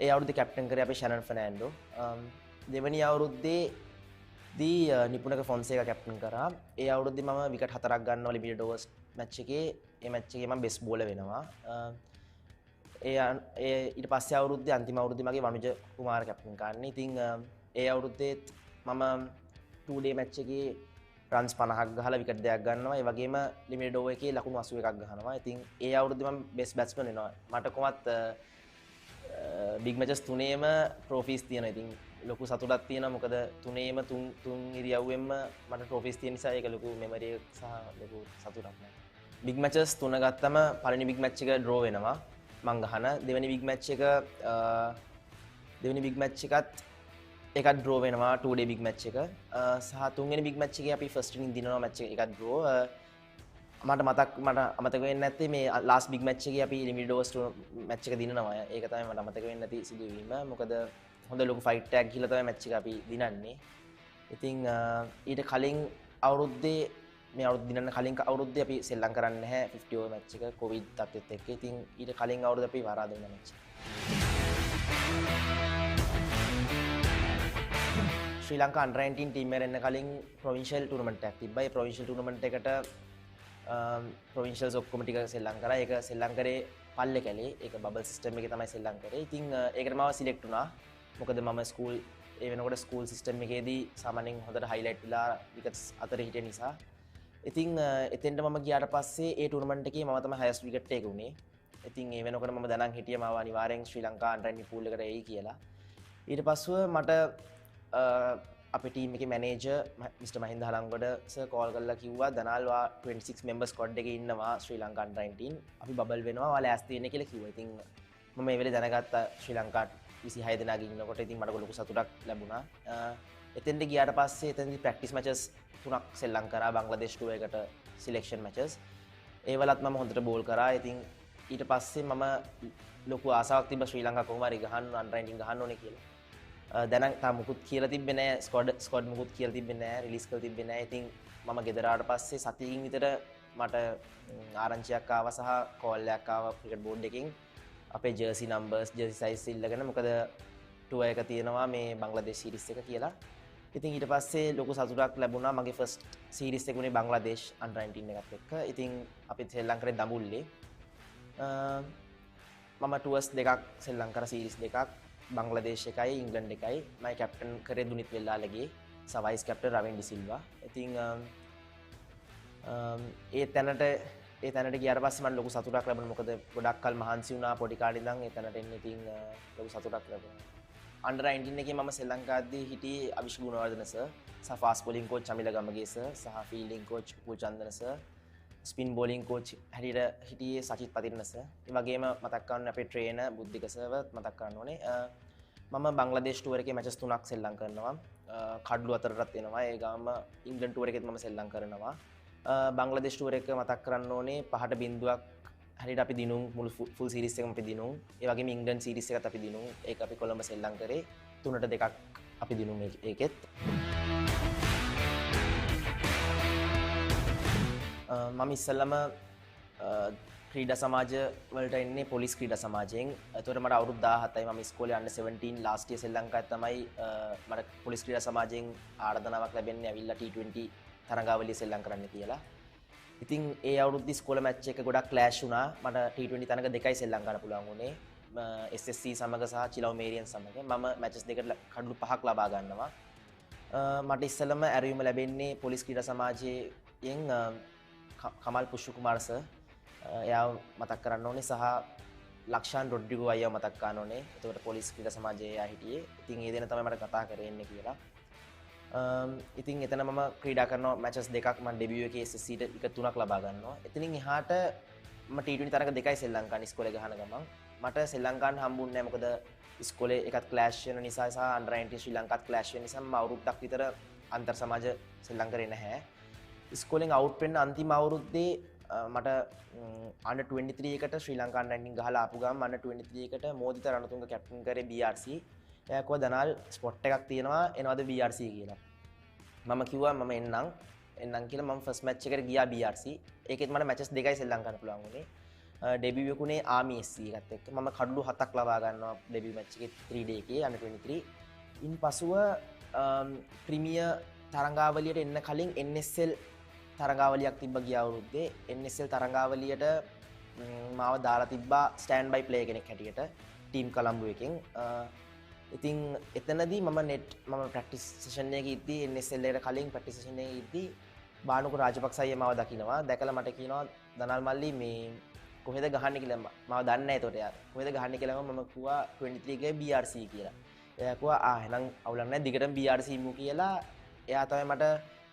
ඒ අවුරුද්දේ කැප්ටන් කරේ අපේ ෂැනන් ෆර්නැන්ඩෝ දෙවෙනි අවුරුද්දේ දී නිපුණක ෆොන්සේකා කැප්ටන් කරා ඒ අවුරුද්දේ මම විකට් 4ක් ගන්නවා ලිමිටඩ් ඕවර්ස් මැච් එකේ ඒ මැච් එකේ මම බෙස්ට් බෝලර් වෙනවා ඒ ඊට පස්සේ අවුරුද්දේ අන්තිම අවුරුද්දේ මගේ වනුජ කුමාර කැප්ටන් කරන්නේ ඉතින් ඒ අවුරුද්දේත් මම 2 ඩේ මැච් එකේ රන්ස් 50ක් ගහලා විකට් දෙකක් ගන්නවා ඒ වගේම ලිමිටඩ් ඕවර් එකේ ලකුණු 81ක් ගහනවා ඉතින් ඒ අවුරුද්දේ මම බෙස්ට් බැට්ස්මන් වෙනවා මට කොහොමත් බිග් මැචස් තුනේම ට්‍රොෆීස් තියෙනවා. ඉතින් ලොකු සතුටක් තියෙනවා. මොකද තුනේම තුන් ඉරියව්වෙන්ම මට ට්‍රොෆීස් තියෙන නිසා ඒක ලොකු මෙමරි එකක් සහ ලොකු සතුටක් නෑ. බිග් මැචස් තුන ගත්තම පළවෙනි බිග් මැච් එක ඩ්‍රෝ වෙනවා. මං ගහන දෙවෙනි බිග් මැච් එකත් ඒකත් ඩ්‍රෝ වෙනවා 2 ඩේ බිග් මැච් එක. සහ තුන්වෙනි බිග් මැච් එකේ අපි ෆස්ට් ඉනින් දිනනවා මැච් එක ඒකත් ඩ්‍රෝ. මට අමතක වෙන්නේ නැත්තේ මේ ලාස්ට් බිග් මැච් එකේ අපි ලිමිටඩ් ඕවර්ස් මැච් එක දිනනවා. ඒක තමයි මට අමතක වෙන්නේ නැති සිදුවීම. මොකද හොඳ ලොකු ෆයිට් එකක් ගිහලා තමයි මැච් එක අපි දිනන්නේ. ඉතින් ඊට කලින් අවුරුද්දේ මේ අවුරුද්ද දිනන්න කලින් අවුරුද්දේ අපි සෙල්ලම් කරන්නේ නැහැ 50 ඕවර් මැච් එක කොවිඩ් තත්ත්වෙත් එක්ක. ඉතින් ඊට කලින් අවුරුද්දේ අපි වරාද වෙන මැච් එක. ශ්‍රී ලංකා අන්ඩර් 19 ටීම් එකට එන්න කලින් ප්‍රොවින්ෂල් ටූර්නමන්ට් එකක් තිබ්බා. ඒ ප්‍රොවින්ෂල් ටූර්නමන්ට් එකට ප්‍රොවින්ෂල්ස් ඔක්කොම ටික සෙල්ලම් කරා. ඒක සෙල්ලම් කරේ පල්ලේ කැලේ. ඒක බබල් සිස්ටම් එකේ තමයි සෙල්ලම් කරේ. ඉතින් ඒකට මාව සිලෙක්ට් වුණා. මොකද මම ස්කූල් ඒ වෙනකොට ස්කූල් සිස්ටම් එකේදී සාමාන්‍යයෙන් හොඳට හයිලයිට් වෙලා විකට්ස් අතර හිටිය නිසා. ඉතින් එතෙන්ට මම ගියාට පස්සේ ඒ ටූර්නමන්ට් එකේ මම තමයි හයස්ට් විකට් එක උනේ. ඉතින් ඒ වෙනකොට මම දැනන් හිටියා මාව අනිවාර්යෙන් ශ්‍රී ලංකා අන්ඩර් 19 පූල් එකට එයි කියලා. ඊට පස්ව මට අපේ ටීම් එකේ manager mister Mahinda Halangoda sir call කරලා කිව්වා දනාල්වා 26 මෙම්බර්ස් ස්ක්වොඩ් එකේ ඉන්නවා ශ්‍රී ලංකා අන්ඩර් 19 අපි බබල් වෙනවා ඔයාලා ඇස් තියෙන්නේ කියලා කිව්වා. ඉතින් මම මේ වෙලේ දැනගත්තා ශ්‍රී ලංකා 26 දෙනාගේ ඉන්නකොට ඉතින් මට ලොකු සතුටක් ලැබුණා. එතෙන්ට ගියාට පස්සේ එතනදී ප්‍රැක්ටිස් මැචස් 3ක් සෙල්ලම් කරා බංග්ලාදේශ ටූර් එකට සිලෙක්ෂන් මැචස්. ඒවලත් මම හොඳට බෝල් කරා. ඉතින් ඊට පස්සේ මම ලොකු ආසාවක් තිබ්බා ශ්‍රී ලංකා කොහොම හරි ගහන්න අnder 19 ගහන්න ඕනේ කියලා. දැන් තාම මුකුත් කියලා තිබ්බේ නැහැ. ස්ක්වොඩ් මුකුත් කියලා තිබ්බේ නැහැ. රිලීස් කරලා තිබ්බේ නැහැ. ඉතින් මම ගෙදර ආවට පස්සේ සතියකින් විතර මට ආරංචියක් ආවා සහ කෝල් එකක් ආවා ක්‍රිකට් බෝඩ් එකකින්. අපේ ජර්සි නම්බර්ස් ජර්සි සයිස් ඉල්ලගෙන මොකද ටුවර් එක තියෙනවා මේ බංග්ලාදේශ සීරීස් එක කියලා. ඉතින් ඊට පස්සේ ලොකු සතුටක් ලැබුණා. මගේ ෆස්ට් සීරීස් එක උනේ බංග්ලාදේශ අnder 19 එකත් එක්ක. ඉතින් අපි සෙල්ලම් කරේ දඹුල්ලේ. මම ටුවර්ස් දෙකක් සෙල්ලම් කරා සීරීස් දෙකක්. බංග්ලාදේශ එකයි ඉංග්ලන්ඩ් එකයි. මම කැප්ටන් කරේ දුනිත් වෙල්ලාලගේ. සවයිස් කැප්ටන් රවින් ඩිසිල්වා. ඉතින් ඒ තැනට ගියාට පස්සේ මම ලොකු සතුටක් ලැබුණා. මොකද ගොඩක් කල් මහන්සි වුණා පොඩි කාලේ ඉඳන් ඒ තැනට එන්න. ඉතින් ලොකු සතුටක් ලැබුණා. අnder 19 එකේ මම ශ්‍රී ලංකාවේදී හිටියේ අවිෂ් ගුණවර්ධන සර්, සහ fast bowling coach Chamila Gamage sir, සහ ෆීල්ඩින් කෝච් පුල් Chandana sir, spin bowling coach හැටියට හිටියේ සචිත් පතිරණ සර්. ඒ වගේම මතක් කරන්න අපේ ට්‍රේනර් බුද්ධික සර්ව මතක් කරන්න ඕනේ. මම බංග්ලාදේශ ටූර් එකේ මැචස් 3ක් සෙල්ලම් කරනවා. කඩලු අතරටත් එනවා. ඒ ගාම ඉංග්ලන්ඩ් ටූර් එකෙත් මම සෙල්ලම් කරනවා. බංග්ලාදේශ ටූර් එක මතක් කරන්න ඕනේ 5ට බිඳුවක් හරියට අපි දිනුම් මුළු ෆුල් සීරීස් එකම අපි දිනුම්. ඒ වගේම ඉංග්ලන්ඩ් සීරීස් එකත් අපි දිනුම්. ඒක අපි කොළඹ සෙල්ලම් කරේ 3ට 2ක් අපි දිනුම් ඒකෙත්. මම ඉස්සෙල්ලම ක්‍රීඩා සමාජ වලට එන්නේ පොලිස් ක්‍රීඩා සමාජයෙන්. ඒතකොට මට අවුරුදු 17යි. මම ඉස්කෝලේ under 17 ලාස්ට් ඉයර් ශ්‍රී ලංකාවේ තමයි මට පොලිස් ක්‍රීඩා සමාජයෙන් ආරාධනාවක් ලැබෙන්නේ ඇවිල්ලා T20 තරඟාවලිය සෙල්ලම් කරන්න කියලා. ඉතින් ඒ අවුරුද්දේ ඉස්කෝලේ මැච් එක ගොඩක් ක්ලෑෂ් වුණා. මට T20 තරඟ දෙකයි සෙල්ලම් කරන්න පුළුවන් වුණේ. SSC සමග සහ චිලව් මේරියන් සමග. මම මැචස් දෙකට කඩලු 5ක් ලබා ගන්නවා. මට ඉස්සෙල්ලම ඇරයුම ලැබෙන්නේ පොලිස් ක්‍රීඩා සමාජයෙන් කමල් පුෂ්ප කුමාර සර්. එයා මතක් කරන්න ඕනේ සහ ලක්ෂාන් රොඩ්රිගෝ අයියා මතක් කරන්න ඕනේ. එතකොට පොලිස් ක්‍රීඩා සමාජයේ එයා හිටියේ. ඉතින් ඒ දෙන තමයි මට කතා කරේ ඉන්නේ කියලා. ඉතින් එතන මම ක්‍රීඩා කරන මැචස් දෙකක් මම ඩෙබියු එකේ SSC ට එක 3ක් ලබා ගන්නවා. එතනින් එහාට මම T20 තරඟ දෙකයි ශ්‍රී ලංකාවේ ඉස්කෝලේ ගහන ගමන් මට ශ්‍රී ලංකාවට හම්බුන්නේ නැහැ. මොකද ඉස්කෝලේ එකත් ක්ලෑෂ් වෙන නිසා සහ under 19 ශ්‍රී ලංකාවත් ක්ලෑෂ් වෙන නිසා මම අවුරුද්දක් විතර අන්තර් සමාජ ශ්‍රී ලංකාවේ නැහැ. ඉස්කෝලෙන් අවුට් වෙන්න අන්තිම අවුරුද්දේ මට under 23 එකට ශ්‍රී ලංකා under 19 ගහලා ආපු ගමන් under 23 එකට මෝදිත රණතුංග කැප්ටන් කරේ BRC. එයා කිව්වා දනාල් ස්පොට් එකක් තියෙනවා එනවාද BRC කියලා. මම කිව්වා මම එන්නම් කියලා. මම ෆස්ට් මැච් එකට ගියා BRC. ඒකෙත් මට මැචස් දෙකයි සෙල්ලම් කරන්න පුළුවන් වුණේ. ඩෙබියු එකුනේ ආමි SC එකත් එක්ක. මම කඩලු 7ක් ලබා ගන්නවා ඩෙබියු මැච් එකේ 3 day එකේ under 23. ඉන් පසුව ප්‍රීමියර් තරඟාවලියට එන්න කලින් NSL තරඟාවලියක් තිබ්බ ගිය අවුරුද්දේ. NSL තරඟාවලියට මාව දාලා තිබ්බා ස්ටෑන්ඩ් බයි ප්ලේයර් කෙනෙක් හැටියට ටීම් කොළඹ එකෙන්. ඉතින් එතනදී මම ප්‍රැක්ටිස් සෙෂන් එකේ ඉද්දී NSL එකට කලින් ප්‍රැක්ටිස් සෙෂන් එකේ ඉද්දී බානුකු රාජපක්ෂ අයියා මාව දකිනවා. දැකලා මට කියනවා දනල් මල්ලි මේ කොහෙද ගහන්නේ කියලා. මාව දන්නේ නැහැ ඒතකොට එයා. කොහෙද ගහන්නේ කියලා මම කිව්වා 23 ගේ BRC කියලා. එයා කිව්වා එහෙනම් අවුලක් නැහැ දිගටම BRC ඉමු කියලා. එයා තමයි මට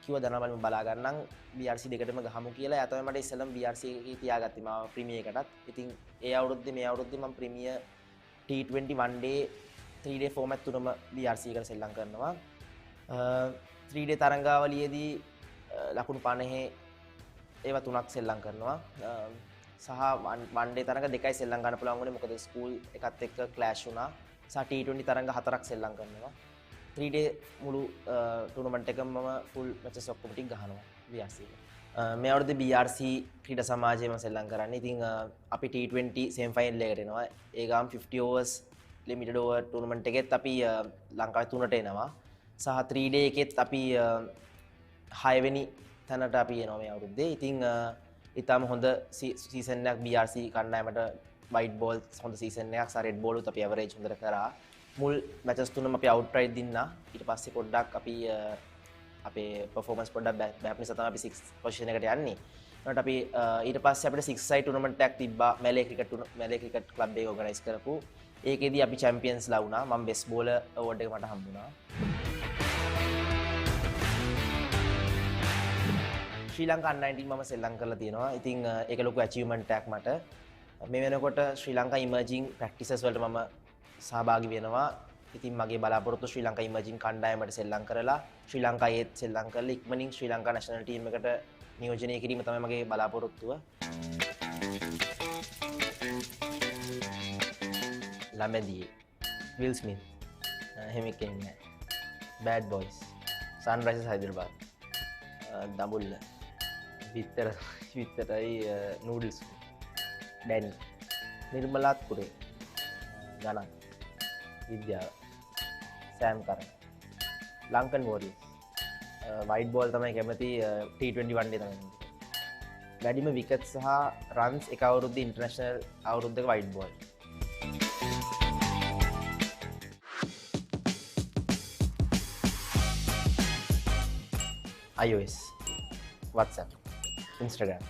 කිව්වා දනල් මල්ලි මම බලා ගන්නම් BRC දෙකටම ගහමු කියලා. එයා තමයි මට ඉස්සෙල්ලම BRC එකේ තියාගත්තේ මාව ප්‍රීමියර් එකටත්. ඉතින් ඒ අවුරුද්දේ මේ අවුරුද්දේ මම premier T20 one day 3 day format තුනම BRC එකට සෙල්ලම් කරනවා. 3 day තරඟාවලියේදී ලකුණු 50 ඒවා තුනක් සෙල්ලම් කරනවා. සහ one day තරඟ දෙකයි සෙල්ලම් ගන්න පුළුවන් වුණේ මොකද ස්කූල් එකත් එක්ක ක්ලෑෂ් වුණා. සහ T20 තරඟ 4ක් සෙල්ලම් කරනවා. 3 day මුළු ටූර්නමන්ට් එකම මම ෆුල් මැචස් ඔක්කොම ටික ගහනවා BRC එක. මේ අවුරුද්දේ BRC ක්‍රීඩා සමාජයේම සෙල්ලම් කරන්නේ. ඉතින් අපි T20 සෙමි ෆයිනල් එකට එනවා. ඒ ගාම 50 overs limited over tournament එකෙත් අපි ලංකාවේ 3ට එනවා. සහ 3 day එකෙත් අපි 6 වෙනි තැනට අපි එනවා මේ අවුරුද්දේ. ඉතින් ඊටම හොඳ සීසන් එකක් BRC කණ්ඩායමට white ball හොඳ සීසන් එකක්. සහ red ball උත් අපි average හොඳට කරා. මුල් මැචස් තුනම අපි outright දින්නා. ඊට පස්සේ පොඩ්ඩක් අපි අපේ performance පොඩ්ඩක් බෑප් නිසා තමයි අපි 6 position එකට යන්නේ. ඒකට අපි ඊට පස්සේ අපිට 6 side tournament එකක් තිබ්බා මැලේ ක්‍රිකට් ක්ලබ් එක organize කරපු. ඒකෙදී අපි champions ලා වුණා. මම best bowler award එක මට හම්බුණා. ශ්‍රී ලංකා under 19 මම සෙල්ලම් කරලා තියෙනවා. ඉතින් ඒක ලොකු achievement එකක් මට. මේ වෙනකොට ශ්‍රී ලංකා emerging practices වලට මම සහභාගී වෙනවා. ඉතින් මගේ බලාපොරොත්තු ශ්‍රී ලංකා ඉමර්ජින් කණ්ඩායමට සෙල්ලම් කරලා ශ්‍රී ලංකාවේත් සෙල්ලම් කරලා ඉක්මනින් ශ්‍රී ලංකා නැෂනල් ටීම් එකට නියෝජනය කිරීම තමයි මගේ බලාපොරොත්තුව. ළමැදියේ විල් ස්මිත් එහෙම කෙනෙක් නෑ. බෑඩ් බොයිස් සන්රයිසර්ස් හයිදරාබාද් දඹුල්ල විතරයි නූඩල්ස් ඩැනි නිර්මලාත්පුරේ ගණන් විද්‍යාව සෑම් කරන ලංකන් වෝරියර්ස් වයිට් බෝල් තමයි කැමති T20 වන්ඩේ තමයි වැඩිම විකට් සහ රන්ස් එක අවුරුද්ද ඉන්ටර්නැෂනල් අවුරුද්දක white ball iOS WhatsApp Instagram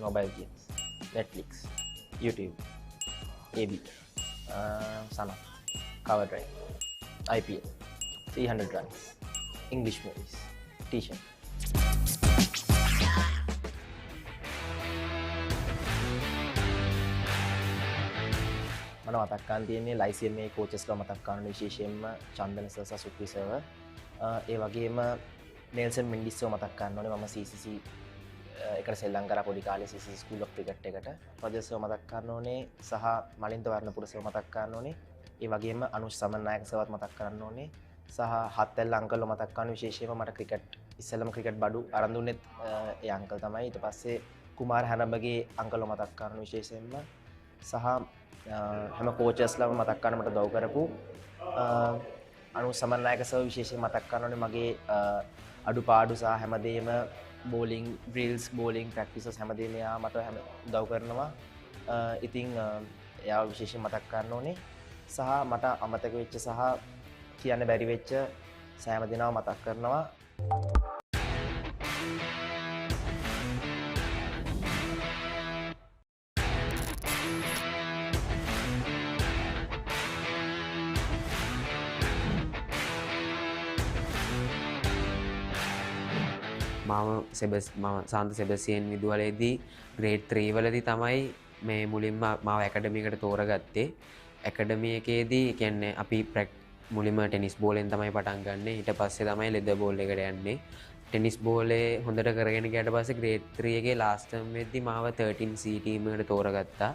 mobile games Netflix YouTube AB Sana Cover Drive IPL 300 runs English movies T-shirt මම මතක් කරන් තියෙන්නේ ලයිසිඑම්ඒ කෝචස්ලා මතක් කරන විශේෂයෙන්ම චන්දන සර් සහ සුප්‍රී සර් ඒ වගේම නෙල්සන් මෙන්ඩිස්ව මතක් කරන්න ඕනේ මම CCC එකට සෙල්ලම් කරා පොඩි කාලේ CCC ස්කූල් ඔෆ් ක්‍රිකට් එකට රජස්ව මතක් කරන්න ඕනේ සහ මලින්ත වර්ණපුර සර් මතක් කරන්න ඕනේ ඒ වගේම අනුෂ් සමන්නායක සර්වත් මතක් කරන්න ඕනේ සහ හත්වැල් අංකල්ව මතක් කරන විශේෂයෙන්ම මට ක්‍රිකට් ඉස්සෙල්ලම ක්‍රිකට් බඩු අරන් දුන්නෙත් ඒ අංකල් තමයි ඊට පස්සේ කුමාර හැනබගේ අංකල්ව මතක් කරන විශේෂයෙන්ම සහ හැම කෝචස්ලාම මතක් කරන්න මට උදව් කරපු අනුෂ් සමන්නායක සර් විශේෂයෙන් මතක් කරන්න ඕනේ මගේ අඩුපාඩු සහ හැමදේම බෝලිං ඩ්‍රිල්ස් බෝලිං ප්‍රැක්ටිසස් හැමදේම එයා මට උදව් කරනවා ඉතින් එයා විශේෂයෙන් මතක් කරන්න ඕනේ සහ මට අමතක වෙච්ච සහ කියන්න බැරි වෙච්ච සෑම දිනම මතක් කරනවා මම සාන්ත සෙබස්තියන් විදුහලේදී ග්‍රේඩ් 3 වලදී තමයි මේ මුලින්ම මාව ඇකඩමි එකට තෝරගත්තේ. ඇකඩමි එකේදී කියන්නේ අපි මුලින්ම ටෙනිස් බෝලෙන් තමයි පටන් ගන්න. ඊට පස්සේ තමයි ලෙදර් බෝල් එකට යන්නේ. ටෙනිස් බෝලේ හොඳට කරගෙන ගියාට පස්සේ ග්‍රේඩ් 3 එකේ ලාස්ට් ටර්ම් වෙද්දී මාව 13C ටීම් එකට තෝරගත්තා.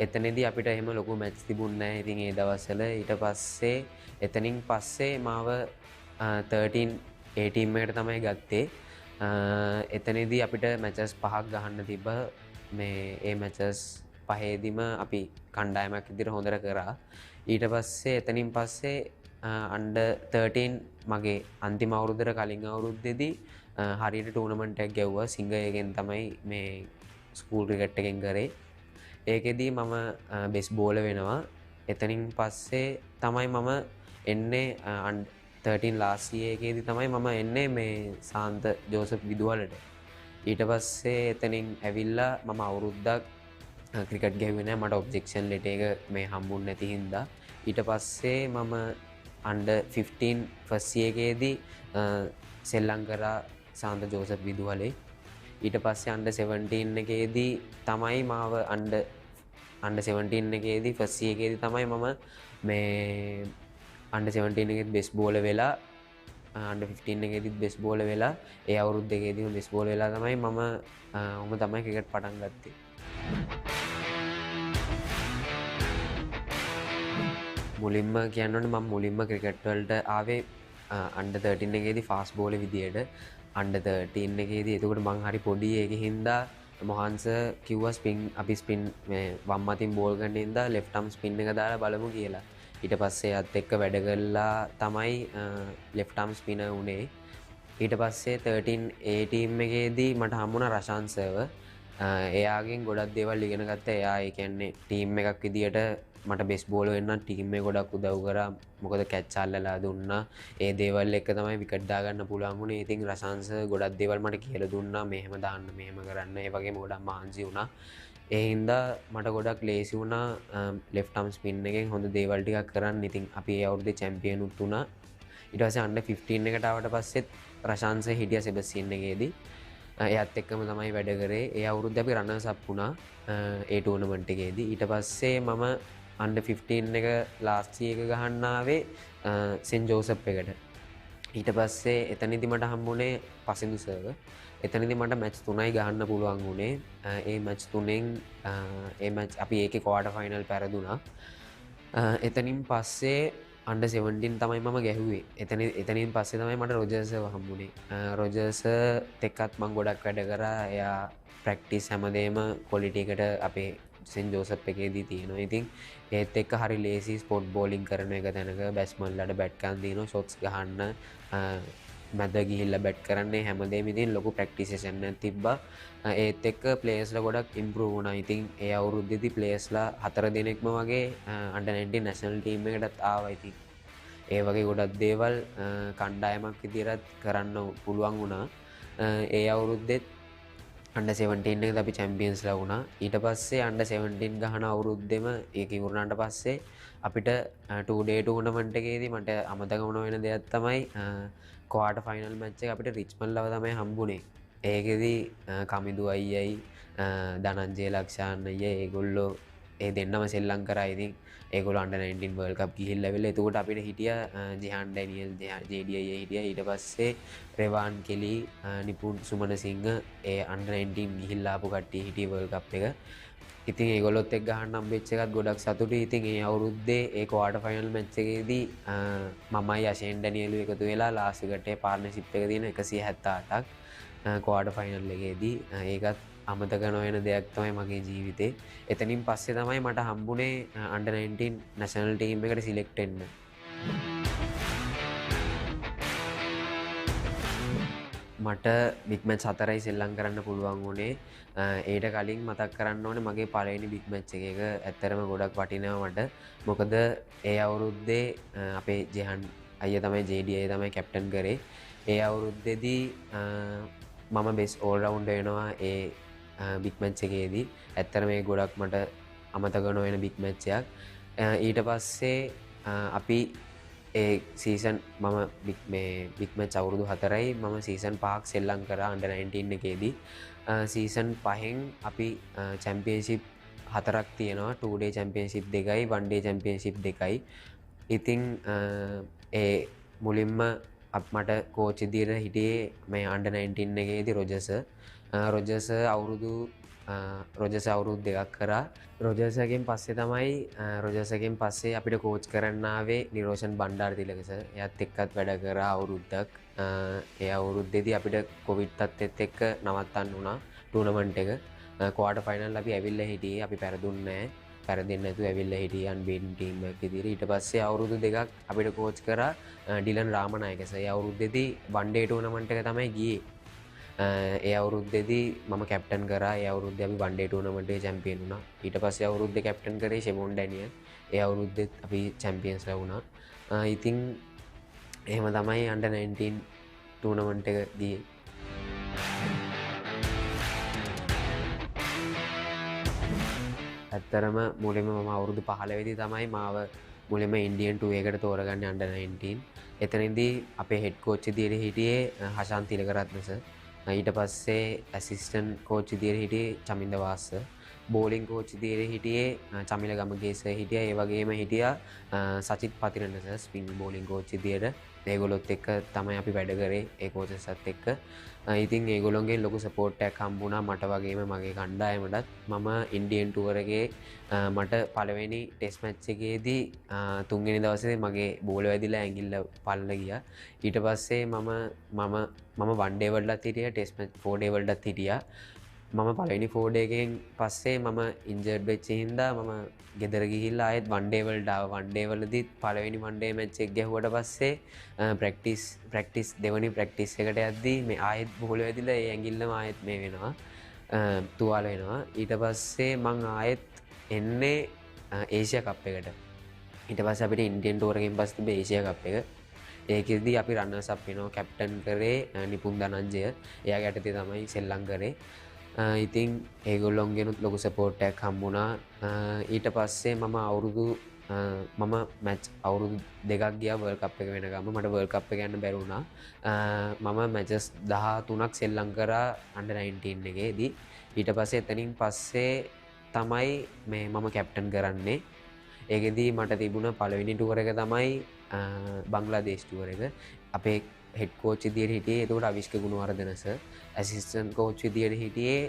එතනදී අපිට එහෙම ලොකු මැච් තිබුණේ නැහැ. ඉතින් ඒ දවස්වල ඊට පස්සේ එතනින් පස්සේ මාව 13A ටීම් එකට තමයි ගත්තේ. එතනදී අපිට මැචස් 5ක් ගහන්න තිබ්බ. මේ ඒ මැචස් 5ෙදිම අපි කණ්ඩායමක් විදිහට හොඳට කරා. ඊට පස්සේ එතනින් පස්සේ අන්ඩර් 13 මගේ අන්තිම අවුරුද්දට කලින් අවුරුද්දේදී හරියට ටූර්නමන්ට් එකක් ගැව්වා. සිංගයගෙන් තමයි මේ ස්කූල් ක්‍රිකට් එකෙන් කරේ. ඒකෙදී මම බෙස් බෝලර් වෙනවා. එතනින් පස්සේ තමයි මම එන්නේ 13 ලාස්ට් ඉයර් එකේදී තමයි මම එන්නේ මේ සාන්ත ජෝසප් විදුහලට. ඊට පස්සේ එතනින් ඇවිල්ලා මම අවුරුද්දක් ක්‍රිකට් ගැහුවේ නැහැ. මට ඔබ්ජෙක්ෂන් ලෙටර් එක මේ හම්බුනේ නැති හින්දා. ඊට පස්සේ මම අන්ඩර් 15 ෆස්ට් ඉයර් එකේදී සෙල්ලම් කරා සාන්ත ජෝසප් විදුහලේ. ඊට පස්සේ අන්ඩර් 17 එකේදී තමයි මාව අන්ඩර් 17 එකේදී ෆස්ට් ඉයර් එකේදී තමයි මම මේ අන්ඩර් 17 එකේදී බෙස් බෝලර් වෙලා අන්ඩර් 15 එකේදීත් බෙස් බෝලර් වෙලා ඒ අවුරුදු දෙකේදීම බෙස් බෝලර් වෙලා තමයි මම තමයි ක්‍රිකට් පටන් ගත්තේ. මුලින්ම කියන්න ඕනේ මම මුලින්ම ක්‍රිකට් වලට ආවේ අන්ඩර් 13 එකේදී ෆාස්ට් බෝලර් විදියට. අන්ඩර් 13 එකේදී එතකොට මං හරි පොඩි ඒකේ හින්දා මොහන්ස කිව්වා අපි ස්පින් වම් අතින් බෝල් ගන්න හින්දා ලෙෆ්ට් ආම් ස්පින් එක දාලා බලමු කියලා. ඊට පස්සේ අත් එක්ක වැඩ කරලා තමයි ලෙෆ්ට් ආම් ස්පිනර් උනේ. ඊට පස්සේ 13A ටීම් එකේදී මට හම්බුණා රෂාන් සර්ව. එයාගෙන් ගොඩක් දේවල් ඉගෙන ගත්තා. එයා ඒ කියන්නේ ටීම් එකක් විදියට මට බෙස් බෝලර් වෙන්න ටීම් එක ගොඩක් උදව් කරා. මොකද කැච් අල්ලලා දුන්නා. ඒ දේවල් එක තමයි විකට් දාගන්න පුළුවන් වුණේ. ඉතින් රෂාන් සර් ගොඩක් දේවල් මට කියලා දුන්නා. මෙහෙම දාන්න මෙහෙම කරන්න. ඒ වගේම ගොඩක් මහන්සි වුණා. ඒ හින්දා මට ගොඩක් ලේසි වුණා ලෙෆ්ට් ආම් ස්පින් එකෙන් හොඳ දේවල් ටිකක් කරන්න. ඉතින් අපි ඒ අවුරුද්දේ චැම්පියන් උත් වුණා. ඊට පස්සේ අන්ඩර් 15 එකට ආවට පස්සෙත් රෂාන් සර් හිටියා සෙබස්තියන් එකේදී. එයාත් එක්කම තමයි වැඩ කරේ. ඒ අවුරුද්දේ අපි රන්නර්ස් අප් වුණා ඒ ටූර්නමන්ට් එකේදී. ඊට පස්සේ මම under 15 එක last year එක ගහන්න ආවේ සෙන් ජෝසප් එකට. ඊට පස්සේ එතනදි මට හම්බුනේ පසින්දු සර්ව. එතනදි මට මැච් 3යි ගහන්න පුළුවන් වුණේ. ඒ මැච් 3ෙන් ඒ මැච් අපි ඒකේ ක්වාටර් ෆයිනල් පෙරදුනා. එතනින් පස්සේ under 17 තමයි මම ගැහුවේ. එතනින් පස්සේ තමයි මට රොජර්ස්ව හම්බුනේ. රොජර්ස් එක්කත් මම ගොඩක් වැඩ කරා. එයා ප්‍රැක්ටිස් හැමදේම ක්වොලිටි එකට අපේ සෙන් ජෝසප් එකේදී තියෙනවා. ඉතින් ඒත් එක්ක හරි ලේසි ස්පොට් බෝලින් කරන එක තැනක බැට්ස්මන්ලට බැට් ගන්න දිනවා, ෂොට්ස් ගහන්න, මැද ගිහිල්ලා බැට් කරන්නේ හැමදේම ඉතින් ලොකු ප්‍රැක්ටිස් සෙෂන් එකක් තිබ්බා. ඒත් එක්ක ප්ලේයර්ස්ලා ගොඩක් ඉම්ප්‍රූව් වුණා. ඉතින් ඒ අවුරුද්දේදී ප්ලේයර්ස්ලා 4 දෙනෙක්ම වගේ අන්ඩර් 19 නැෂනල් ටීම් එකටත් ආවා. ඉතින් ඒ වගේ ගොඩක් දේවල් කණ්ඩායමක් විදිහට කරන්න පුළුවන් වුණා. ඒ අවුරුද්දෙත් under 17 එකද අපි චැම්පියන්ස්ලා වුණා. ඊට පස්සේ under 17 ගහන අවුරුද්දෙම ඒක ඉවරනාට පස්සේ අපිට 2 day tournament එකේදී මට අමතක වුණ වෙන දෙයක් තමයි ක්වාටර් ෆයිනල් මැච් එක අපිට රිච්මන්ඩ් ලව තමයි හම්බුනේ. ඒකෙදී කමිදු අයියයි ධනංජය ලක්ෂාන් අයියා ඒගොල්ලෝ ඒ දෙන්නම සෙල්ලම් කරා. ඉතින් ඒගොල්ලෝ under 19 World Cup ගිහිල්ලා ඇවිල්ලා එතකොට අපිට හිටියා ජෙහාන් ඩැනියල් JD අයියා හිටියා. ඊට පස්සේ රෙවාන් කෙලි නිපුන් සුමන සිංහ ඒ under 19 ගිහිල්ලා ආපු කට්ටිය හිටියේ World Cup එක. ඉතින් ඒගොල්ලොත් එක්ක ගහන්න හම්බෙච්ච එකත් ගොඩක් සතුටුයි. ඉතින් ඒ අවුරුද්දේ ඒ ක්වාටර් ෆයිනල් මැච් එකේදී මමයි අෂේන් ඩැනියලු එකතු වෙලා ලාස්ට් එකට පාර්ට්නර්ෂිප් එක දින 178ක් ක්වාටර් ෆයිනල් එකේදී. ඒකත් අමතක නොවන දෙයක් තමයි මගේ ජීවිතේ. එතනින් පස්සේ තමයි මට හම්බුනේ under 19 national team එකට සිලෙක්ට් වෙන්න. මට බිග් මැච් 4යි සෙල්ලම් කරන්න පුළුවන් වුණේ. ඊට කලින් මතක් කරන්න ඕනේ මගේ පළවෙනි බිග් මැච් එක ඇත්තරම ගොඩක් වටිනවා මට. මොකද ඒ අවුරුද්දේ අපේ ජෙහන් අයියා තමයි JD අයියා තමයි කැප්ටන් කරේ. ඒ අවුරුද්දේදී මම බෙස්ට් ඕල් රවුන්ඩර් වෙනවා ඒ බිග් මැච් එකේදී. ඇත්තට මේ ගොඩක් මට අමතක නොවන බිග් මැච් එකක්. ඊට පස්සේ අපි ඒ සීසන් මම බිග් මැච් අවුරුදු 4යි මම සීසන් 5ක් සෙල්ලම් කරා under 19 එකේදී. සීසන් 5න් අපි චැම්පියන්ෂිප් 4ක් තියෙනවා. 2 day චැම්පියන්ෂිප් 2යි 1 day චැම්පියන්ෂිප් 2යි. ඉතින් ඒ මුලින්ම මට කෝච් විදියට හිටියේ මේ under 19 එකේදී රොජර්ස් අවුරුදු 2ක් කරා. රොජර්ස්ගෙන් පස්සේ තමයි රොජර්ස්ගෙන් පස්සේ අපිට කෝච් කරන්න ආවේ නිරෝෂන් බණ්ඩාර තිලක සර්. එයාත් එක්කත් වැඩ කරා අවුරුද්දක්. ඒ අවුරුද්දේදී අපිට කොවිඩ් තත්ත්වෙත් එක්ක නවත්තන්න වුණා ටූර්නමන්ට් එක. ක්වාටර් ෆයිනල් අපි ඇවිල්ලා හිටියේ. අපි පෙරදුන්නේ නැහැ. පෙරදෙන්නේ නැතුව ඇවිල්ලා හිටියේ අන්බීටන් ටීම් එකක් විදියට. ඊට පස්සේ අවුරුදු 2ක් අපිට කෝච් කරා ඩිලන් රාමනායක සර්. ඒ අවුරුද්දේදී වන් ඩේ ටූර්නමන්ට් එක තමයි ගියේ. ඒ අවුරුද්දේදී මම කැප්ටන් කරා. ඒ අවුරුද්දේ අපි වන් ඩේ ටූර්නමන්ට් එකේ චැම්පියන් වුණා. ඊට පස්සේ අවුරුද්දේ කැප්ටන් කරේ ෂෙමොන් ඩැනියල්. ඒ අවුරුද්දෙත් අපි චැම්පියන්ස්ලා වුණා. ඉතින් එහෙම තමයි under 19 ටූර්නමන්ට් එක ගියේ. ඇත්තරම මුලින්ම මම අවුරුදු 15 වෙදි තමයි මාව මුලින්ම ඉන්දියන් 2 එකට තෝරගන්නේ under 19. එතනදී අපේ හෙඩ් කෝච් විදියට හිටියේ හෂාන් තිලකරත්න සර්. ඊට පස්සේ ඇසිස්ටන්ට් කෝච් විදියට හිටියේ චමින්ද වාස් සර්. බෝලිං කෝච් විදියට හිටියේ චමිල ගමගේ සර් හිටියා. ඒ වගේම හිටියා Sachith Pathirana sir spin bowling coach විදියට. ඒගොල්ලොත් එක්ක තමයි අපි වැඩ කරේ ඒ කෝචස්ත් එක්ක. ඉතින් ඒගොල්ලොන්ගෙන් ලොකු සපෝට් එකක් හම්බුණා මට වගේම මගේ කණ්ඩායමටත්. මම ඉන්දියන් ටුවර් එකේ මට පළවෙනි ටෙස්ට් මැච් එකේදී තුන්වෙනි දවසේ මගේ බෝල වැදිලා ඇඟිල්ල පල්ල ගියා. ඊට පස්සේ මම වන් ඩේ වලටත් හිටියා. ටෙස්ට් මැච් 4 ඩේ වලටත් හිටියා. මම පළවෙනි 4 ඩේ එකෙන් පස්සේ මම ඉන්ජර්ඩ් වෙච්ච හින්දා මම ගෙදර ගිහිල්ලා ආයෙත් වන් ඩේ වලට ආවා. වන් ඩේ වලදීත් පළවෙනි වන් ඩේ මැච් එක ගැහුවට පස්සේ ප්‍රැක්ටිස් දෙවෙනි ප්‍රැක්ටිස් එකට යද්දී මේ ආයෙත් බෝල වැදිලා ඒ ඇඟිල්ලම ආයෙත් මේ වෙනවා. තුවාල වෙනවා. ඊට පස්සේ මං ආයෙත් එන්නේ ඒෂියා කප් එකට. ඊට පස්සේ අපිට ඉන්දියන් ටුවර් එකෙන් පස්සේ තිබ්බේ ඒෂියා කප් එක. ඒකෙදී අපි රන්නර්ස් අප් වෙනවා. කැප්ටන් කරේ නිපුන් ධනංජය. එයාගේ යටතේ තමයි සෙල්ලම් කරේ. ඉතින් ඒගොල්ලොන්ගෙනුත් ලොකු සපෝට් එකක් හම්බුණා. ඊට පස්සේ මම මැච් අවුරුදු 2ක් ගියා වර්ල්ඩ් කප් එක වෙනකම්. මට වර්ල්ඩ් කප් එක යන්න බැරි වුණා. මම මැචස් 13ක් සෙල්ලම් කරා under 19 එකේදී. ඊට පස්සේ එතනින් පස්සේ තමයි මම කැප්ටන් කරන්නේ. ඒකෙදී මට තිබුණ පළවෙනි ටුවර් එක තමයි බංග්ලාදේශ් ටුවර් එක. අපේ හෙඩ් කෝච් විදියට හිටියේ එතකොට Avishka Gunawardene sir. Assistant coach විදියට හිටියේ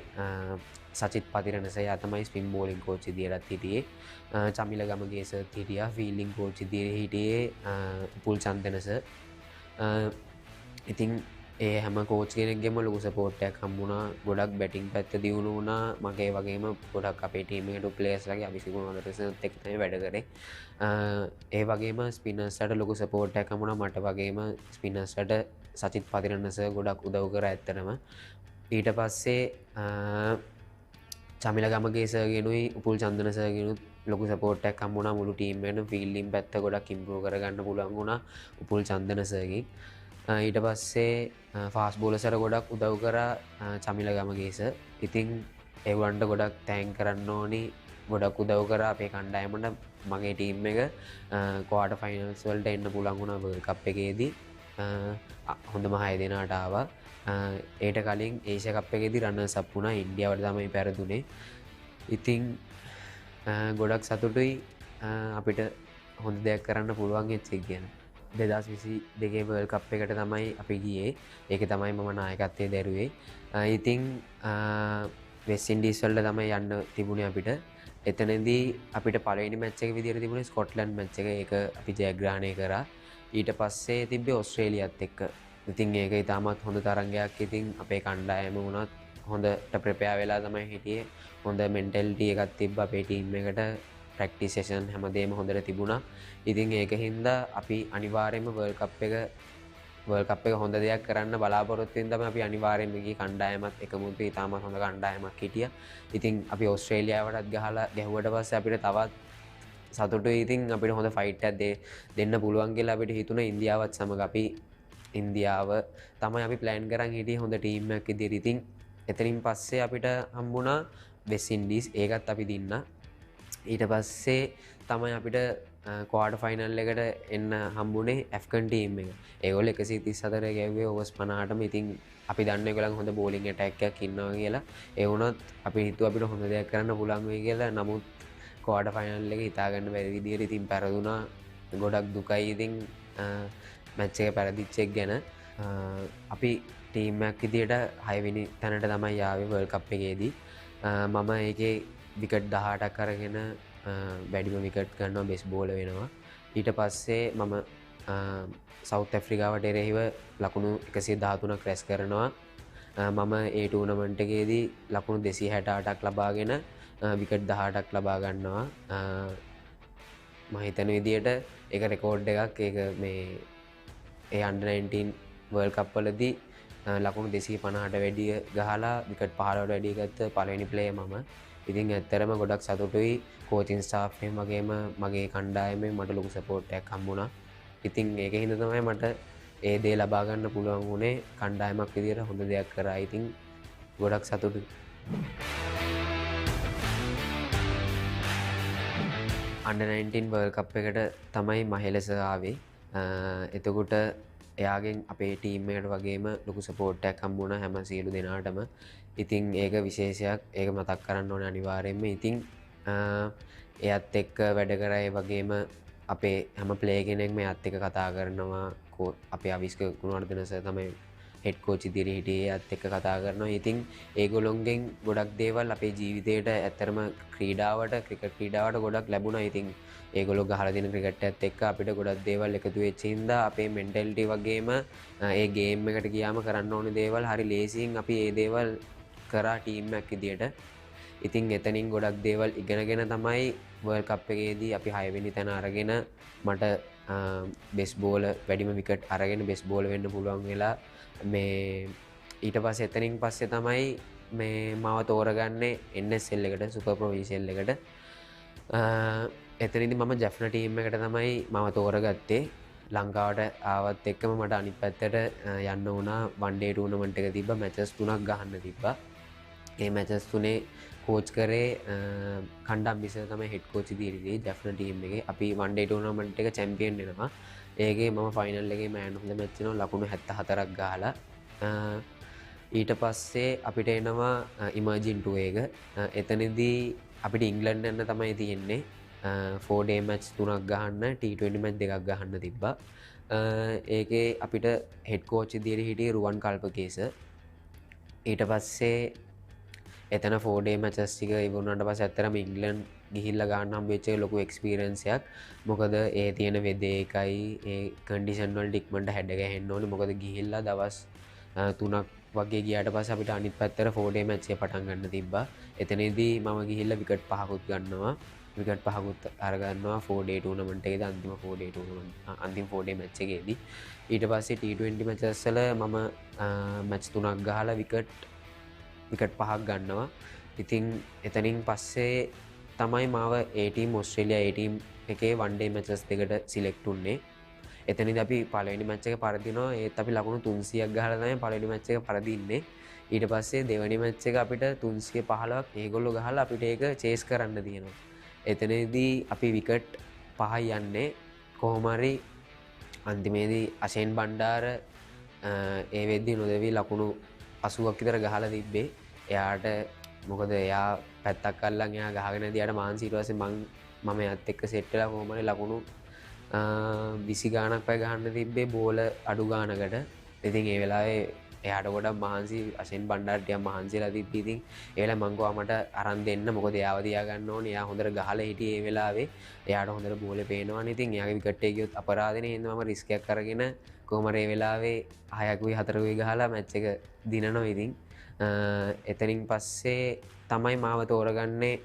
සචිත් පතිරණ සර්. යා තමයි ස්පින් බෝලින් කෝච් විදියටත් හිටියේ. චමිල ගමගේ සර් හිටියා. ෆීල්ඩින් කෝච් විදියට හිටියේ උපුල් චන්දන සර්. ඉතින් ඒ හැම කෝච් කෙනෙක්ගෙම ලොකු සපෝට් එකක් හම්බුණා. ගොඩක් බැටිං පැත්ත දියුණු වුණා. මගේ වගේම ගොඩක් අපේ ටීම් එකට ප්ලේයර්ස්ලාගේ අවිෂ්ක ගුණවර්ධන සර්ත් එක්ක තමයි වැඩ කරේ. ඒ වගේම ස්පින්නර්ස්ලාට ලොකු සපෝට් එකක් හම්බුණා. මට වගේම ස්පින්නර්ස්ලාට සචිත් පතිරණ සර් ගොඩක් උදව් කරා ඇත්තටම. ඊට පස්සේ චමිල ගමගේ සර් ගෙනුයි උපුල් චන්දන සර් ගෙනුත් ලොකු සපෝට් එකක් හම්බුණා. මුළු ටීම් එකේම ෆීල්ඩින් පැත්ත ගොඩක් ඉම්ප්‍රූව් කරගන්න පුළුවන් වුණා උපුල් චන්දන සර්ගෙන්. ඊට පස්සේ ෆාස් බෝලර්ස්ලාට ගොඩක් උදව් කරා චමිල ගමගේ සර්. ඉතින් ඒගොල්ලන්ට ගොඩක් තෑන්ක් කරන්න ඕනි. ගොඩක් උදව් කරා අපේ කණ්ඩායමට. මගේ ටීම් එක ක්වාටර් ෆයිනල්ස් වලට එන්න පුළුවන් වුණා වර්ල්ඩ් කප් එකේදී. හොඳම 6 දෙනාට ආවා. ඒට කලින් ඒෂියා කප් එකේදී රන්නර්ස් අප් වුණා. ඉන්දියාවට තමයි පෙරදුනේ. ඉතින් ගොඩක් සතුටුයි අපිට හොඳ දෙයක් කරන්න පුළුවන් වෙච්ච එක ගැන. 2022 වර්ල්ඩ් කප් එකට තමයි අපි ගියේ. ඒක තමයි මම නායකත්වයේ දැරුවේ. ඉතින් වෙස්ට් ඉන්ඩීස් වලට තමයි යන්න තිබුණේ අපිට. එතනදී අපිට පළවෙනි මැච් එක විදියට තිබුණේ ස්කොට්ලන්ඩ් මැච් එක. ඒක අපි ජයග්‍රහණය කරා. ඊට පස්සේ තිබ්බේ ඕස්ට්‍රේලියාත් එක්ක. ඉතින් ඒක ඉතාමත් හොඳ තරගයක්. ඉතින් අපේ කණ්ඩායම වුණත් හොඳට ප්‍රෙපෙයාර් වෙලා තමයි හිටියේ. හොඳ මෙන්ටැලිටි එකක් තිබ්බා අපේ ටීම් එකට. ප්‍රැක්ටිස් සෙෂන් හැමදේම හොඳට තිබුණා. ඉතින් ඒක හින්දා අපි අනිවාර්යයෙන්ම වර්ල්ඩ් කප් එක හොඳ දෙයක් කරන්න බලාපොරොත්තු වෙන තමයි අපි අනිවාර්යයෙන්ම ගියේ. කණ්ඩායමත් එකමුත් ඉතාමත් හොඳ කණ්ඩායමක් හිටියා. ඉතින් අපි ඕස්ට්‍රේලියාවටත් ගහලා ගැහුවට පස්සේ අපිට තවත් සතුටුයි. ඉතින් අපිට හොඳ ෆයිට් එකක් දෙන්න පුළුවන් කියලා අපිට හිතුණා. ඉන්දියාවත් සමග අපි ඉන්දියාව තමයි අපි ප්ලෑන් කරන් හිටියේ හොඳ ටීම් එකක් විදියට. ඉතින් එතනින් පස්සේ අපිට හම්බුණා වෙස්ට් ඉන්ඩීස්. ඒකත් අපි දින්නා. ඊට පස්සේ තමයි අපිට ක්වාටර් ෆයිනල් එකට එන්න හම්බුනේ ඇෆ්ගන් ටීම් එක. ඒගොල්ලෝ 134 ගැව්වේ ඕවර්ස් 50ටම. ඉතින් අපි දන්න ඒගොල්ලන් හොඳ බෝලිං ඇටැක් එකක් ඉන්නවා කියලා. ඒ වුණත් අපි හිතුවා අපිට හොඳ දෙයක් කරන්න පුළුවන් වෙයි කියලා. නමුත් ක්වාටර් ෆයිනල් එක හිතා ගන්න බැරි විදියට ඉතින් පෙරදුනා. ගොඩක් දුකයි ඉතින් මැච් එක පෙරදිච්ච එක ගැන. අපි ටීම් එකක් විදියට 6 වෙනි තැනට තමයි ආවේ වර්ල්ඩ් කප් එකේදී. මම ඒකේ විකට් 18ක් අරගෙන වැඩිම විකට් ගන්නවා. බෙස් බෝලර් වෙනවා. ඊට පස්සේ මම සවුත් ඇෆ්‍රිකාවට එරෙහිව ලකුණු 113ක් රැස් කරනවා. මම ඒ ටූර්නමන්ට් එකේදී ලකුණු 268ක් ලබාගෙන විකට් 18ක් ලබා ගන්නවා. මම හිතන විදියට ඒක රෙකෝඩ් එකක්. ඒක මේ ඒ අන්ඩර් 19 වර්ල්ඩ් කප් වලදී ලකුණු 250ට වැඩිය ගහලා විකට් 15ට වැඩිය ගත්ත පළවෙනි ප්ලේයර් මම. ඉතින් ඇත්තරම ගොඩක් සතුටුයි. කෝචින් ස්ටාෆ් එකම වගේම මගේ කණ්ඩායමේ මට ලොකු සපෝට් එකක් හම්බුණා. ඉතින් ඒක හින්දා තමයි මට ඒ දේ ලබා ගන්න පුළුවන් වුණේ. කණ්ඩායමක් විදියට හොඳ දෙයක් කරා. ඉතින් ගොඩක් සතුටුයි. අන්ඩර් 19 වර්ල්ඩ් කප් එකට තමයි මහෙලස ආවේ. එතකොට එයාගෙන් අපේ ටීම් එකට වගේම ලොකු සපෝට් එකක් හම්බුණා හැම සියලු දෙනාටම. ඉතින් ඒක විශේෂයක්. ඒක මතක් කරන්න ඕනේ අනිවාර්යයෙන්ම. ඉතින් එයත් එක්ක වැඩ කරා. ඒ වගේම අපේ හැම ප්ලේයර් කෙනෙක්ම එයත් එක්ක කතා කරනවා. අපේ අවිෂ්ක ගුණවර්ධන සර් තමයි හෙඩ් කෝච් ඉදිරියේ හිටියේ. එයත් එක්ක කතා කරනවා. ඉතින් ඒගොල්ලොන්ගෙන් ගොඩක් දේවල් අපේ ජීවිතේට ඇත්තරම ක්‍රීඩාවට ක්‍රිකට් ක්‍රීඩාවට ගොඩක් ලැබුණා. ඉතින් ඒගොල්ලෝ ගහලා දෙන ක්‍රිකට් එකත් එක්ක අපිට ගොඩක් දේවල් එකතු වෙච්ච හින්දා අපේ මෙන්ටැලිටි වගේම ඒ ගේම් එකට ගියාම කරන්න ඕනේ දේවල් හරි ලේසියෙන් අපි ඒ දේවල් කරා ටීම් එකක් විදියට. ඉතින් එතනින් ගොඩක් දේවල් ඉගෙනගෙන තමයි වර්ල්ඩ් කප් එකේදී අපි 6 වෙනි තැන අරගෙන මට බෙස් බෝලර් වැඩිම විකට් අරගෙන බෙස් බෝලර් වෙන්න පුළුවන් වෙලා. මේ ඊට පස්සේ එතනින් පස්සේ තමයි මේ මාව තෝරගන්නේ NSL එකට සුපර් ප්‍රොවින්ෂියල් එකට. එතනදි මම ජැෆ්නා ටීම් එකට තමයි මම තෝරගත්තේ. ලංකාවට ආවත් එක්කම මට අනිත් පැත්තට යන්න වුණා. වන් ඩේ ටූර්නමන්ට් එක තිබ්බා. මැචස් 3ක් ගහන්න තිබ්බා. ඒ මැචස් 3 කෝච් කරේ කණ්ඩම් බිසර් තමයි හෙඩ් කෝච් ඉදිරියේ ජැෆ්නා ටීම් එකේ. අපි වන් ඩේ ටූර්නමන්ට් එක චැම්පියන් වෙනවා. ඒකේ මම ෆයිනල් එකේ මෑන් හොඳ මැච් වෙනවා ලකුණු 74ක් ගහලා. ඊට පස්සේ අපිට එනවා ඉමර්ජින් ටුර් එක. එතනදී අපිට ඉංග්ලන්ඩ් යන්න තමයි තියෙන්නේ. 4 day match 3ක් ගහන්න T20 match 2ක් ගහන්න තිබ්බා. ඒකේ අපිට හෙඩ් කෝච් විදියට හිටියේ රුවන් කල්පකේස. ඊට පස්සේ එතන 4 day matches ටික ඉවරුනට පස්සේ ඇත්තටම ඉංග්ලන්ඩ් ගිහිල්ලා ගන්න හම්බෙච්ච ලොකු එක්ස්පීරියන්ස් එකක්. මොකද ඒ තියෙන වෙදේ එකයි ඒ කන්ඩිෂන් වලට ඉක්මනට හැඩ ගැහෙන්න ඕනේ. මොකද ගිහිල්ලා දවස් 3ක් වගේ ගියාට පස්සේ අපිට අනිත් පැත්තට 4 day match එක පටන් ගන්න තිබ්බා. එතනදී මම ගිහිල්ලා විකට් 5කුත් ගන්නවා. විකට් 5කුත් අරගන්නවා 4 day tournament එකේදී අන්තිම 4 day tournament අන්තිම 4 day match එකේදී. ඊට පස්සේ T20 matches වල මම match 3ක් ගහලා විකට් 5ක් ගන්නවා. ඉතින් එතනින් පස්සේ තමයි මාව A team Australia A team එකේ 1 day matches දෙකට සිලෙක්ට් වුණේ. එතනදී අපි පළවෙනි match එක පරදිනවා. ඒත් අපි ලකුණු 300ක් ගහලා තමයි පළවෙනි match එක පරදින්නේ. ඊට පස්සේ දෙවෙනි match එක අපිට 315ක් ඒගොල්ලෝ ගහලා අපිට ඒක chase කරන්න තියෙනවා. එතනදී අපි විකට් 5යි යන්නේ. කොහොම හරි අන්තිමේදී අෂේන් බණ්ඩාර ඒ වෙද්දී නොදෙවි ලකුණු 80ක් විතර ගහලා තිබ්බේ. එයාට මොකද එයා පැත්තක් අල්ලන් එයා ගහගෙන දිහාට මාන්සි ඊට පස්සේ මම එයාත් එක්ක සෙට් වෙලා කොහොම හරි ලකුණු 20 ගාණක් වගේ ගහන්න තිබ්බේ බෝල අඩු ගානකට. ඉතින් ඒ වෙලාවේ එයාට ගොඩක් මහන්සි අෂෙන් බණ්ඩාර ටිකක් මහන්සිලා තිබ්බී. ඉතින් ඒ වෙලාවේ මං ගියා මට අරන් දෙන්න. මොකද එයාව තියා ගන්න ඕනේ. එයා හොඳට ගහලා හිටියේ ඒ වෙලාවේ. එයාට හොඳට බෝලේ පේනවනේ. ඉතින් එයාගේ විකට් එක ගියොත් අපරාධනේ. එහෙනම් මම රිස්ක් එකක් අරගෙන කොහොම හරි ඒ වෙලාවේ 6කුයි 4කුයි ගහලා මැච් එක දිනනවා. ඉතින් එතනින් පස්සේ තමයි මාව තෝරගන්නේ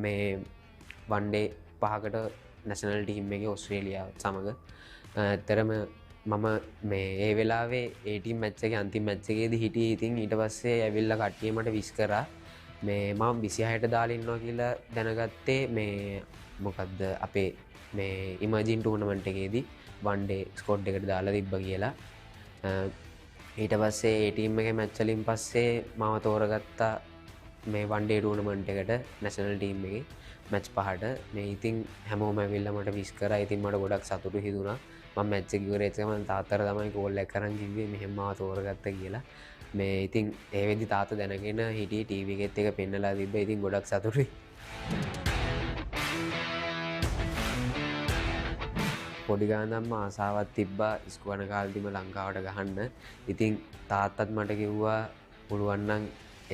මේ වන් ඩේ 5කට නැෂනල් ටීම් එකේ ඔස්ට්‍රේලියාව සමග. ඇත්තරම මම මේ ඒ වෙලාවේ ඒ ටීම් මැච් එකේ අන්තිම මැච් එකේදී හිටියේ. ඉතින් ඊට පස්සේ ඇවිල්ලා කට්ටිය මට විශ් කරා මේ මම 26ට දාලා ඉන්නවා කියලා දැනගත්තේ මේ මොකද්ද අපේ මේ ඉමර්ජින් ටූර්නමන්ට් එකේදී වන් ඩේ ස්කොඩ් එකට දාලා තිබ්බා කියලා. ඊට පස්සේ ඒ ටීම් එකේ මැච් වලින් පස්සේ මම තෝරගත්තා මේ වන් ඩේ ටූර්නමන්ට් එකට නැෂනල් ටීම් එකේ මැච් 5ට. මේ ඉතින් හැමෝම ඇවිල්ලා මට විශ් කරා. ඉතින් මට ගොඩක් සතුටු හිතුණා. මම මැච් එක ඉවර වෙච්ච ගමන් තාත්තට තමයි කෝල් එකක් කරන් කිව්වේ මෙහෙම මාව තෝරගත්තා කියලා. මේ ඉතින් ඒ වෙද්දි තාත්තා දැනගෙන හිටියේ ටීවී එකෙත් එක පෙන්නලා තිබ්බා. ඉතින් ගොඩක් සතුටුයි. පොඩි ගානක්ම ආසාවක් තිබ්බා ඉස්කෝලේ යන කාලෙදිම ලංකාවට ගහන්න. ඉතින් තාත්තත් මට කිව්වා පුළුවන් නම්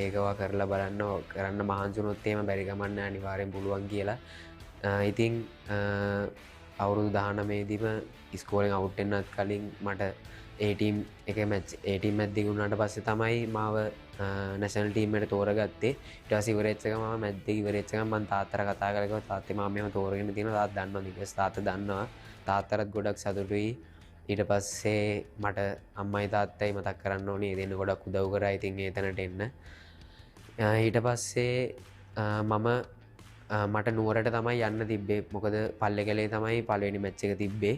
ඒකවා කරලා බලන්න කරන්න මහන්සි වුණොත් එහෙම බැරි ගමන් නැහැ අනිවාර්යෙන් පුළුවන් කියලා. ඉතින් අවුරුදු 19 දීම ඉස්කෝලෙන් අවුට් වෙන්නත් කලින් මට ඒ ටීම් එකේ මැච් දිග වුණාට පස්සේ තමයි මාව නැෂනල් ටීම් එකට තෝරගත්තේ. ඊට පස්සේ ඉවර වෙච්ච ගමන් මැච් දෙක ඉවර වෙච්ච ගමන් මම තාත්තට කතා කරලා කිව්වා තාත්තේ මම මෙහෙම තෝරගෙන තියෙනවා. තාත්තා දන්නවා නිකස් තාත්තා දන්නවා. තාත්තටත් ගොඩක් සතුටුයි. ඊට පස්සේ මට අම්මයි තාත්තයි මතක් කරන්න ඕනේ. ඒ දෙන්න ගොඩක් උදව් කරා. ඉතින් ඒ තැනට එන්න. ඊට පස්සේ මම මට නුවරට තමයි යන්න තිබ්බේ. මොකද පල්ලේකැලේ තමයි පළවෙනි මැච් එක තිබ්බේ.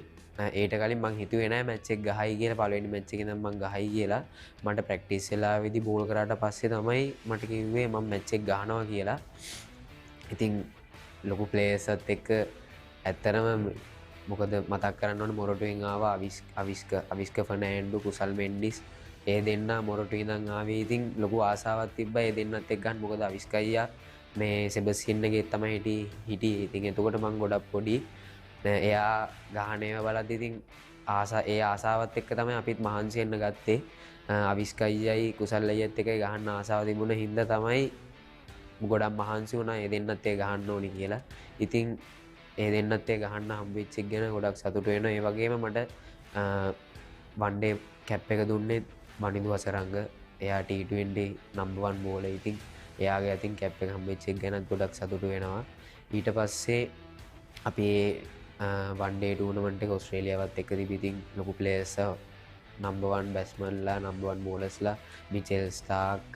ඒට කලින් මං හිතුවේ නෑ මැච් එක ගහයි කියලා. පළවෙනි මැච් එකේ නම් මං ගහයි කියලා. මට ප්‍රැක්ටිස් වෙලාවේදී බෝල් කරාට පස්සේ තමයි මට කිව්වේ මම මැච් එක ගහනවා කියලා. ඉතින් ලොකු ප්ලේයර්ස්ත් එක්ක ඇත්තරම මොකද මතක් කරන්න ඕනේ මොරටුවෙන් ආවා අවිස්ක ෆර්නෑන්ඩෝ කුසල් මෙන්ඩිස් ඒ දෙන්න මොරටුවේ ඉඳන් ආවේ. ඉතින් ලොකු ආසාවක් තිබ්බා ඒ දෙන්නත් එක්ක ගන්න. මොකද අවිස්ක අයියා මේ සෙබස්ටියන්ගේ තමයි හිටියේ. ඉතින් එතකොට මං ගොඩක් පොඩි. එයා ගහන ඒවා බලද්දි ඉතින් ඒ ආසාවත් එක්ක තමයි අපිත් මහන්සි වෙන්න ගත්තේ. අවිස්ක අයියයි කුසල් අයියත් එක්ක ගහන්න ආසාව තිබුණ හින්දා තමයි ගොඩක් මහන්සි වුණා ඒ දෙන්නත් ඒ ගහන්න ඕනි කියලා. ඉතින් ඒ දෙන්නත් ඒ ගහන්න හම්බෙච්ච එක ගැන ගොඩක් සතුටු වෙනවා. ඒ වගේම මට වන් ඩේ කැප් එක දුන්නේ වනිදු වසරංග. එයා T20 නම්බර් 1 බෝලර්. ඉතින් එයාගේ අතින් කැප් එක හම්බෙච්ච එක ගැන ගොඩක් සතුටු වෙනවා. ඊට පස්සේ අපි වන් ඩේ ටූර්නමන්ට් එක ඔස්ට්‍රේලියාවත් එක්ක තිබි. ඉතින් ලොකු ප්ලේයර්ස් නම්බර් 1 බැට්ස්මන්ලා නම්බර් 1 බෝලර්ස්ලා මිචෙල් ස්ටාර්ක්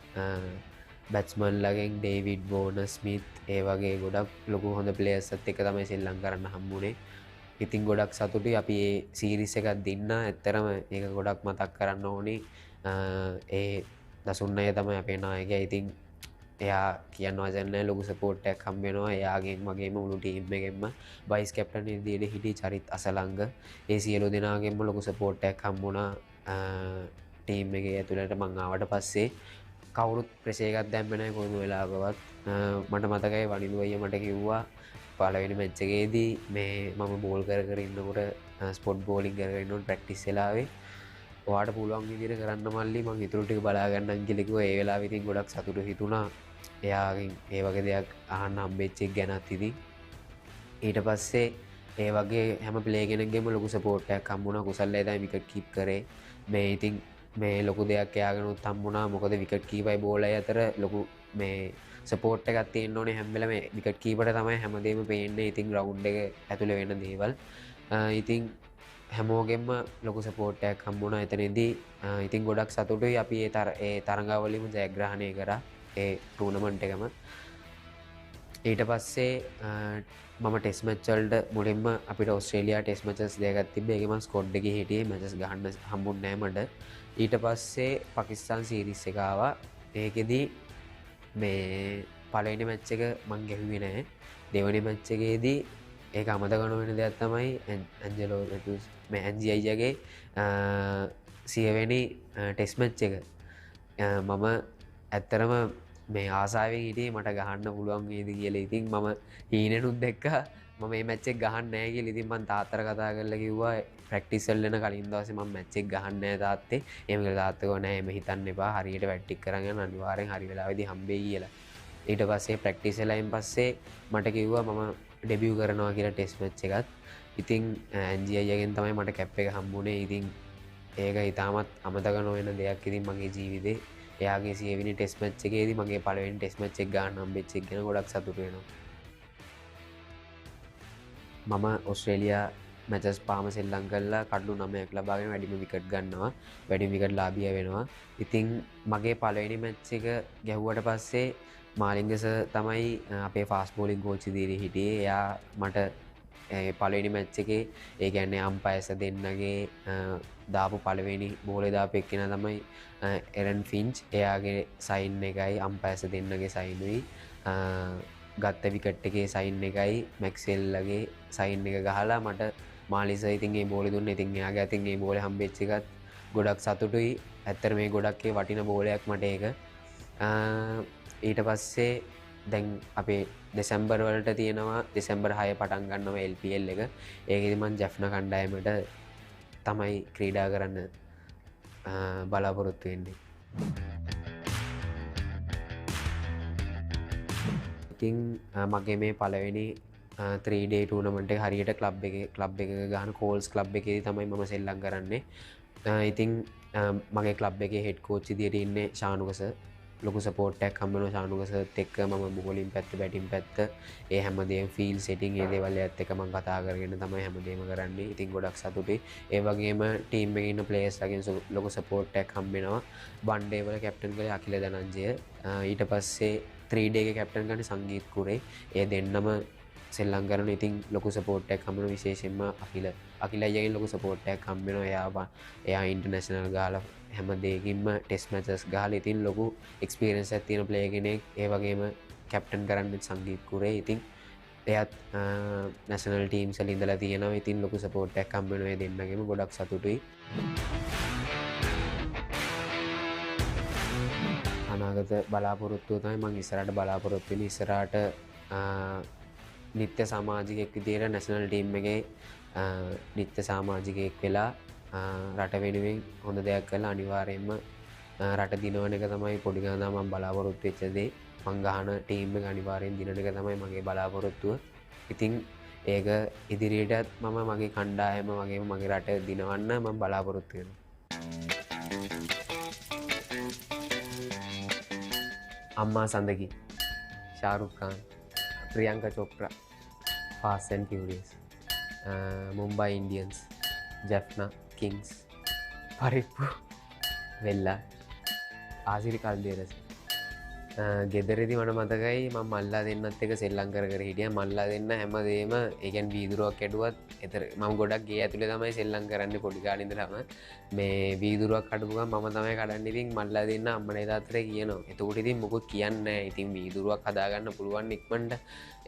බැට්ස්මන්ලාගෙන් ඩේවිඩ් වෝනර් ස්මිත් ඒ වගේ ගොඩක් ලොකු හොඳ ප්ලේයර්ස්ත් එක්ක තමයි සෙල්ලම් කරන්න හම්බුනේ. ඉතින් ගොඩක් සතුටුයි අපි මේ සීරීස් එකක් දින්න. ඇත්තරම ඒක ගොඩක් මතක් කරන්න ඕනි. ඒ දසුන්නය තමයි අපේ නායකයා. ඉතින් එයා කියන්න වචන නැහැ. ලොකු සපෝට් එකක් හම්බ වෙනවා. එයාගෙන් වගේම මුළු ටීම් එකෙන්ම වයිස් කැප්ටන් විදියට හිටි චරිත් අසලංග ඒ සියලු දෙනාගෙන්ම ලොකු සපෝට් එකක් හම්බුණා ටීම් එකේ ඇතුළට. මං ආවට පස්සේ කවුරුත් ප්‍රෙෂර් එකක් දැම්මේ නැහැ කොහොම වෙලාවකවත්. මට මතකයි වනිදු අයියා මට කිව්වා පළවෙනි මැච් එකේදී මේ මම බෝල් කර ඉන්නකොට ස්පොට් බෝලින් කරගෙන ඉන්නකොට ප්‍රැක්ටිස් වෙලාවේ ඔයාට පුළුවන් විදිහට කරන්න මල්ලි මං ඉතුරු ටික බලා ගන්නම් කියලා කිව්වා. ඒ වෙලාවෙ ඉතින් ගොඩක් සතුටු හිතුණා. එයාගෙන් ඒ වගේ දෙයක් අහන්න හම්බෙච්ච එක ගැනත් ඉතින් ඊට පස්සේ ඒ වගේ හැම ප්ලේ කෙනෙක්ගේම ලොකු සපෝට් එකක් හම්බුණා. කුසල්ලේ තමයි විකට් කීප් කරේ. මේ ඉතින් මේ ලොකු දෙයක් එයාගෙනුත් හම්බුණා. මොකද විකට් කීපයි බෝලයි අතර ලොකු මේ සපෝට් එකක් තියෙන්න ඕනේ හැම වෙලාවෙම. විකට් කීපරට තමයි හැමදේම පේන්නේ. ඉතින් ග්‍රවුන්ඩ් එක ඇතුලේ වෙන දේවල්. ඉතින් හැමෝගෙම ලොකු සපෝට් එකක් හම්බුණා එතනදී. ඉතින් ගොඩක් සතුටුයි අපි ඒ තරඟාවලියම ජයග්‍රහණය කරා ඒ ටූර්නමන්ට් එකම. ඊට පස්සේ මම ටෙස්ට් මැච් වලට මුලින්ම අපිට ඕස්ට්‍රේලියා ටෙස්ට් මැචස් දෙකක් තිබ්බේ. ඒකේ මම ස්කොඩ් එකේ හිටියේ. මැචස් ගහන්න හම්බුන්නේ නැහැ මට. ඊට පස්සේ පාකිස්තාන් සීරීස් එක ආවා. ඒකෙදී මේ පළවෙනි මැච් එක මං ගැහුවේ නැහැ. දෙවෙනි මැච් එකේදී ඒක අමතක නොවෙන දෙයක් තමයි ඇන්ජලෝ මැතිව්ස් මේ ඇන්ජි අයියාගේ 100 වෙනි ටෙස්ට් මැච් එක. මම ඇත්තරම මේ ආසාාවෙන් හිටියේ මට ගහන්න පුළුවන් වේද කියලා. ඉතින් මම හීනෙනුත් දැක්කා මම මේ මැච් එක ගහන්න නැහැ කියලා. ඉතින් මං තාත්තට කතා කරලා කිව්වා ප්‍රැක්ටිස් වල යන කලින් දවසේ මම මැච් එක ගහන්න නැහැ තාත්තේ. එහෙම කියලා තාත්තා කිව්වා නෑ එහෙම හිතන්න එපා. හරියට වැට්ටික් කරන් යන අනිවාර්යෙන් හරි වෙලාවෙදී හම්බෙයි කියලා. ඊට පස්සේ ප්‍රැක්ටිස් වෙලාවෙන් පස්සේ මට කිව්වා මම ඩෙබියු කරනවා කියලා ටෙස්ට් මැච් එකත්. ඉතින් ඇන්ජි අයියාගෙන් තමයි මට කැප් එක හම්බුනේ. ඉතින් ඒක ඉතාමත් අමතක නොවෙන දෙයක් ඉතින් මගේ ජීවිතේ. එයාගේ 100 වෙනි ටෙස්ට් මැච් එකේදී මගේ පළවෙනි ටෙස්ට් මැච් එක ගන්න හම්බෙච්ච එක ගැන ගොඩක් සතුටු වෙනවා. මම ඕස්ට්‍රේලියා මැචස් පාම සෙල්ලම් කරලා කඩලු 9ක් ලබාගෙන වැඩිම විකට් ගන්නවා. වැඩිම විකට් ලාභියා වෙනවා. ඉතින් මගේ පළවෙනි මැච් එක ගැහුවට පස්සේ මාලිංග සර් තමයි අපේ ෆාස්ට් බෝලින් කෝච් දීරේ හිටියේ. එයා මට පළවෙනි මැච් එකේ ඒ කියන්නේ අම්පයර්ස් දෙන්නගේ දාපු පළවෙනි බෝලේ දාපු එක්කෙනා තමයි එරන් ෆින්ච්. එයාගේ සයින් එකයි අම්පයර්ස් දෙන්නගේ සයිනුයි ගත්ත විකට් එකේ සයින් එකයි මැක්සෙල්ලගේ සයින් එක ගහලා මට මාලිස ඉතින් ඒ බෝලේ දුන්නා. ඉතින් එයාගේ අතින් ඒ බෝලේ හම්බෙච්ච එකත් ගොඩක් සතුටුයි. ඇත්තට මේ ගොඩක් ඒ වටින බෝලයක් මට ඒක. ඊට පස්සේ දැන් අපේ දෙසැම්බර් වලට තියෙනවා දෙසැම්බර් 6 පටන් ගන්නවා LPL එක. ඒකෙදි මම ජැෆ්නා කණ්ඩායමට තමයි ක්‍රීඩා කරන්න බලාපොරොත්තු වෙන්නේ. ඉතින් මගේ මේ පළවෙනි 3 day tournament එක හරියට ක්ලබ් එක ගහන කෝල්ස් ක්ලබ් එකේදී තමයි මම සෙල්ලම් කරන්නේ. ඉතින් මගේ ක්ලබ් එකේ හෙඩ් කෝච් විදියට ඉන්නේ ශානුක සර්. ලොකු සපෝට් එකක් හම්බ වෙනවා ශානුක සර්ත් එක්ක. මම බෝලින් පැත්ත බැටින් පැත්ත ඒ හැමදේම ෆීල් සෙටින් ඒ දේවල් එකත් එක්ක මම කතා කරගෙන තමයි හැමදේම කරන්නේ. ඉතින් ගොඩක් සතුටුයි. ඒ වගේම ටීම් එකේ ඉන්න ප්ලේයර්ස් ලගෙන් ලොකු සපෝට් එකක් හම්බ වෙනවා. වන් ඩේ වල කැප්ටන් කරේ අකිල දනංජය. ඊට පස්සේ 3 day එකේ කැප්ටන් ගන්නේ සංගීත් කුරේ. ඒ දෙන්නම සෙල්ලම් කරන. ඉතින් ලොකු සපෝට් එකක් හම්බ වෙනවා විශේෂයෙන්ම අකිල අයියාගෙන් ලොකු සපෝට් එකක් හම්බ වෙනවා. එයා ඉන්ටර්නැෂනල් ගාලා හැම දෙයකින්ම ටෙස්ට් මැචස් ගහලා ඉතින් ලොකු එක්ස්පීරියන්ස් එකක් තියෙන ප්ලේයර් කෙනෙක්. ඒ වගේම කැප්ටන් කරන්නේ සංගීත් කුරේ. ඉතින් එයාත් නැෂනල් ටීම්ස් වල ඉඳලා තියෙනවා. ඉතින් ලොකු සපෝට් එකක් හම්බ වෙනවා ඒ දෙන්නගෙම. ගොඩක් සතුටුයි. අනාගත බලාපොරොත්තුව තමයි මම ඉස්සරහට බලාපොරොත්තු වෙන්නේ. ඉස්සරහට නිත්‍ය සමාජිකයෙක් විදියට නැෂනල් ටීම් එකේ නිත්‍ය සමාජිකයෙක් වෙලා රට වෙනුවෙන් හොඳ දෙයක් කරලා අනිවාර්යයෙන්ම රට දිනවන එක තමයි පොඩි ගානා මම බලාපොරොත්තු වෙච්ච දේ. මං ගහන ටීම් එක අනිවාර්යෙන් දිනන එක තමයි මගේ බලාපොරොත්තුව. ඉතින් ඒක ඉදිරියටත් මම මගේ කණ්ඩායම වගේම මගේ රට දිනවන්න මම බලාපොරොත්තු වෙනවා. අම්මා සඳකි, Shahrukh Khan, Priyanka Chopra, fast and furious, Mumbai Indians, Jaffna kings, පරිප්පු, වෙල්ලා, ආසිරි කල්දේරස. ගෙදරදි මට මතකයි මම මල්ලා දෙන්නත් එක සෙල්ලම් කර හිටියා. මල්ලා දෙන්න හැමදේම ඒ කියන්නේ වීදුරුවක් කැඩුවත් එතර මම ගොඩක් ගේ ඇතුලේ තමයි සෙල්ලම් කරන්නේ පොඩි කාලේ ඉඳලාම. මේ වීදුරුවක් කඩපු ගමන් මම තමයි කඩන්නේ. ඉතින් මල්ලා දෙන්න අම්මනේ තාත්තට කියනවා. එතකොට ඉතින් මොකුත් කියන්නේ නැහැ. ඉතින් වීදුරුවක් හදාගන්න පුළුවන් ඉක්මනට.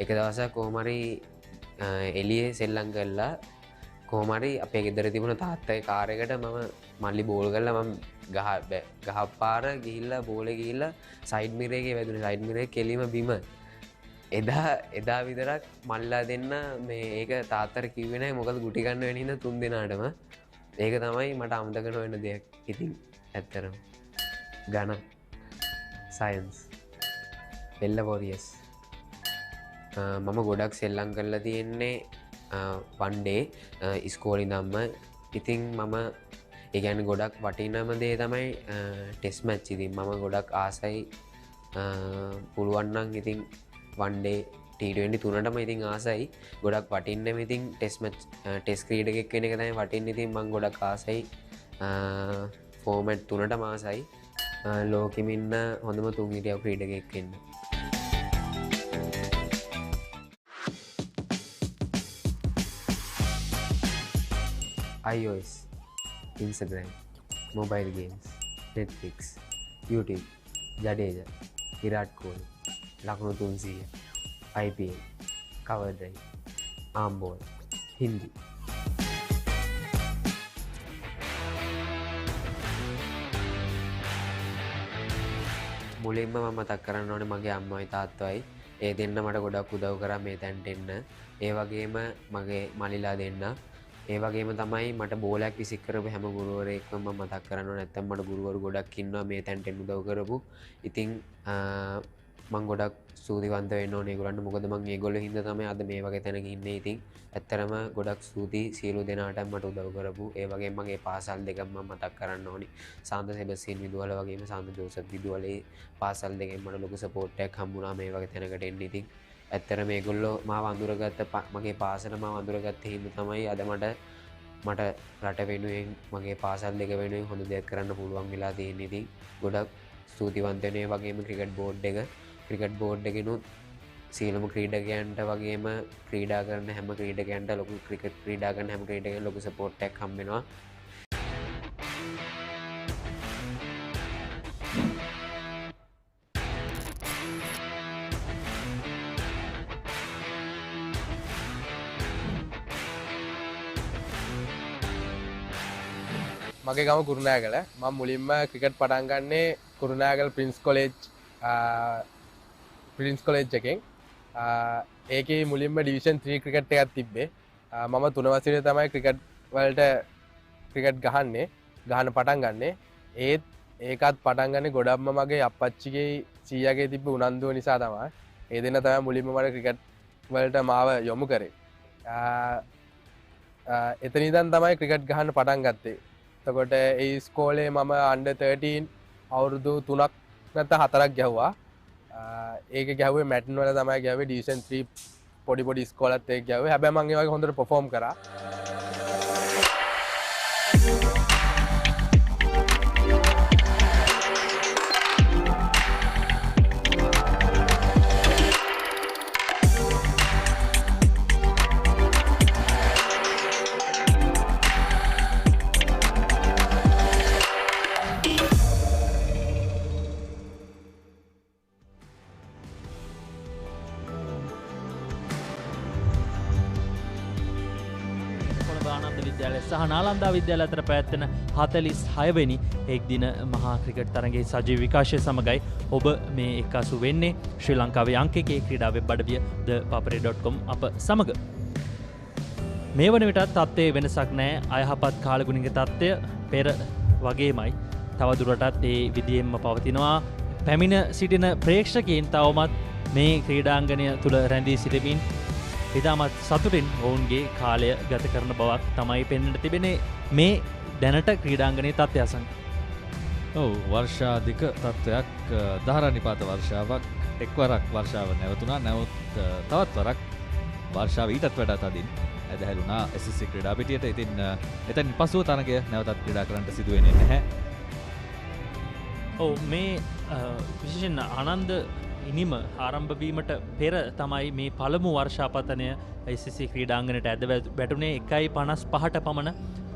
එක දවසක් කොහොම හරි එළියේ සෙල්ලම් කරලා කොහොම හරි අපේ ගෙදර තිබුණ තාත්තගේ කාර් එකට මම මල්ලි බෝල් කරලා මම ගහ පාර ගිහිල්ලා බෝලේ ගිහිල්ලා සයිඩ් මිරර් එකේ වැදුනේ. සයිඩ් මිරර් එක කෙලිම බිම. එදා විතරක් මල්ලා දෙන්න මේ ඒක තාත්තර කිවෙන මොකද ගුටිකන්න වෙනහිද 3 දෙනාටම ඒක තමයි මට අමතකන වෙන දෙයක් ඉතින් ඇත්තරම ගණ සයන්ස් පෙල්ල වොරියස් මම ගොඩක් සෙල්ලං කරලා තියෙන්නේ වන්ඩේ ඉස්කෝලි දම්ම ඉතින් මම ඒගැන ගොඩක් වටිනම දේ තමයි ටෙස් මැච් ඉතින් මම ගොඩක් ආසයි පුළුවන්නන් ඉතින් වන්ඩේ ට20 තුනටම ඉතින් ආසයි ගොඩක් වටින්නම ඉතින් ටෙස් ක්‍රීඩ එකක් කෙන එක තයි වටින් ඉතින් මං ගොඩක් ආසයි ෆෝමට් තුනට මාසයි ලෝකෙමින්න හොඳම තුන්ගිටියව ක්‍රීඩ එකක් එන්න iOS, Instagram, mobile games, Netflix, YouTube, Jadeja, Virat Kohli, Lakno 300, IPL, Cover Drive, Armball, Hindi. මුලින්ම මම මතක් කරන්න ඕනේ මගේ අම්මයි තාත්තයි ඒ දෙන්න මට ගොඩක් උදව් කරා මේ තැනට එන්න. ඒ වගේම මගේ මලිලා දෙන්න ඒ වගේම තමයි මට බෝලයක් විසික් කරපු හැම ගුරුවරයෙක්ම මම මතක් කරන්න ඕනේ. නැත්තම් මට ගුරුවරු ගොඩක් ඉන්නවා මේ තැනට එන්න උදව් කරපු. ඉතින් මම ගොඩක් ස්තුතිවන්ත වෙන්න ඕනේ ඒගොල්ලන්ට. මොකද මම ඒගොල්ලෝ හින්දා තමයි අද මේ වගේ තැනක ඉන්නේ. ඉතින් ඇත්තරම ගොඩක් ස්තුතියි සියලු දෙනාට මට උදව් කරපු. ඒ වගේම මගේ පාසල් දෙකම මම මතක් කරන්න ඕනේ. සාන්ත සෙබස්තියන් විදුහල වගේම සාන්ත ජෝසප් විදුහලේ පාසල් දෙකෙන් මට ලොකු සපෝට් එකක් හම්බුණා මේ වගේ තැනකට එන්න. ඉතින් ඇත්තට මේගොල්ලෝ මාව අඳුරගත්ත මගේ පාසල මාව අඳුරගත්ත හින්දා තමයි අද මට රට වෙනුවෙන් මගේ පාසල් දෙක වෙනුවෙන් හොඳ දෙයක් කරන්න පුළුවන් වෙලා තියෙන්නේ. ඉතින් ගොඩක් ස්තුතිවන්ත වෙනවා. ඒ වගේම ක්‍රිකට් බෝඩ් එකෙනුත් සියලුම ක්‍රීඩකයන්ට වගේම ක්‍රීඩා කරන හැම ක්‍රීඩකයන්ට ලොකු ක්‍රිකට් ක්‍රීඩා කරන හැම ක්‍රීඩකයන්ට ලොකු සපෝට් එකක් හම්බ වෙනවා. මගේ ගම කුරුණෑගල. මම මුලින්ම ක්‍රිකට් පටන් ගන්නේ කුරුණෑගල ප්‍රින්ස් කොලෙජ් එකෙන්. ඒකේ මුලින්ම ඩිවිෂන් 3 ක්‍රිකට් එකක් තිබ්බේ. මම 3 වසරේ තමයි ක්‍රිකට් වලට ක්‍රිකට් ගහන්න පටන් ගන්නේ. ඒකත් පටන් ගන්නේ ගොඩක්ම මගේ අප්පච්චිගේ සීයාගේ තිබ්බ උනන්දුව නිසා තමයි. ඒ දෙන්න තමයි මුලින්ම මට ක්‍රිකට් වලට මාව යොමු කරේ. එතන ඉඳන් තමයි ක්‍රිකට් ගහන්න පටන් ගත්තේ. එතකොට ඒ ඉස්කෝලේ මම අන්ඩර් 13 අවුරුදු 3ක් නැත්නම් 4ක් ගැහුවා. ඒක ගැහුවේ මැටන් වල තමයි ගැහුවේ. ඩිවිෂන් 3 පොඩි ඉස්කෝලත් ඒක ගැහුවේ. හැබැයි මම ඒ වගේ හොඳට පර්ෆෝම් කරා. සහ නාලන්දා විද්‍යාලය අතර පැවැත්වෙන 46 වෙනි එක්දින මහා ක්‍රිකට් තරගයේ සජීව විකාශය සමගයි ඔබ මේ එක්කාසු වෙන්නේ ශ්‍රී ලංකාවේ අංක 1 ක්‍රීඩා වෙබ් අඩවිය thepapare.com අප සමග. මේ වන විටත් තත්ත්වයේ වෙනසක් නැහැ. අයහපත් කාලගුණික තත්ත්වය පෙර වගේමයි තවදුරටත් ඒ විදියෙන්ම පවතිනවා. පැමිණ සිටින ප්‍රේක්ෂකයන් තවමත් මේ ක්‍රීඩාංගණය තුල රැඳී සිටමින් ඉතාමත් සතුටින් ඔවුන්ගේ කාලය ගත කරන බවක් තමයි පෙන්වන්නට තිබෙන්නේ මේ දැනට ක්‍රීඩාංගණයේ තත්ත්වයසන්. ඔව් වර්ෂාධික තත්ත්වයක් දහරනිපාත වර්ෂාවක් එක්වරක් වර්ෂාව නැවතුණා. නමුත් තවත් වරක් වර්ෂාව ඊටත් වඩා තදින් ඇදහැළුණා SSC ක්‍රීඩා පිටියට. ඉතින් එතනින් පසුව තරගය නැවතත් ක්‍රීඩා කරන්නට සිදු වෙන්නේ නැහැ. ඔව් මේ විශේෂයෙන් ආනන්ද ඉනිම ආරම්භ වීමට පෙර තමයි මේ පළමු වර්ෂාපතනය SSC ක්‍රීඩාංගණයට ඇද වැටුනේ 1.55ට පමණ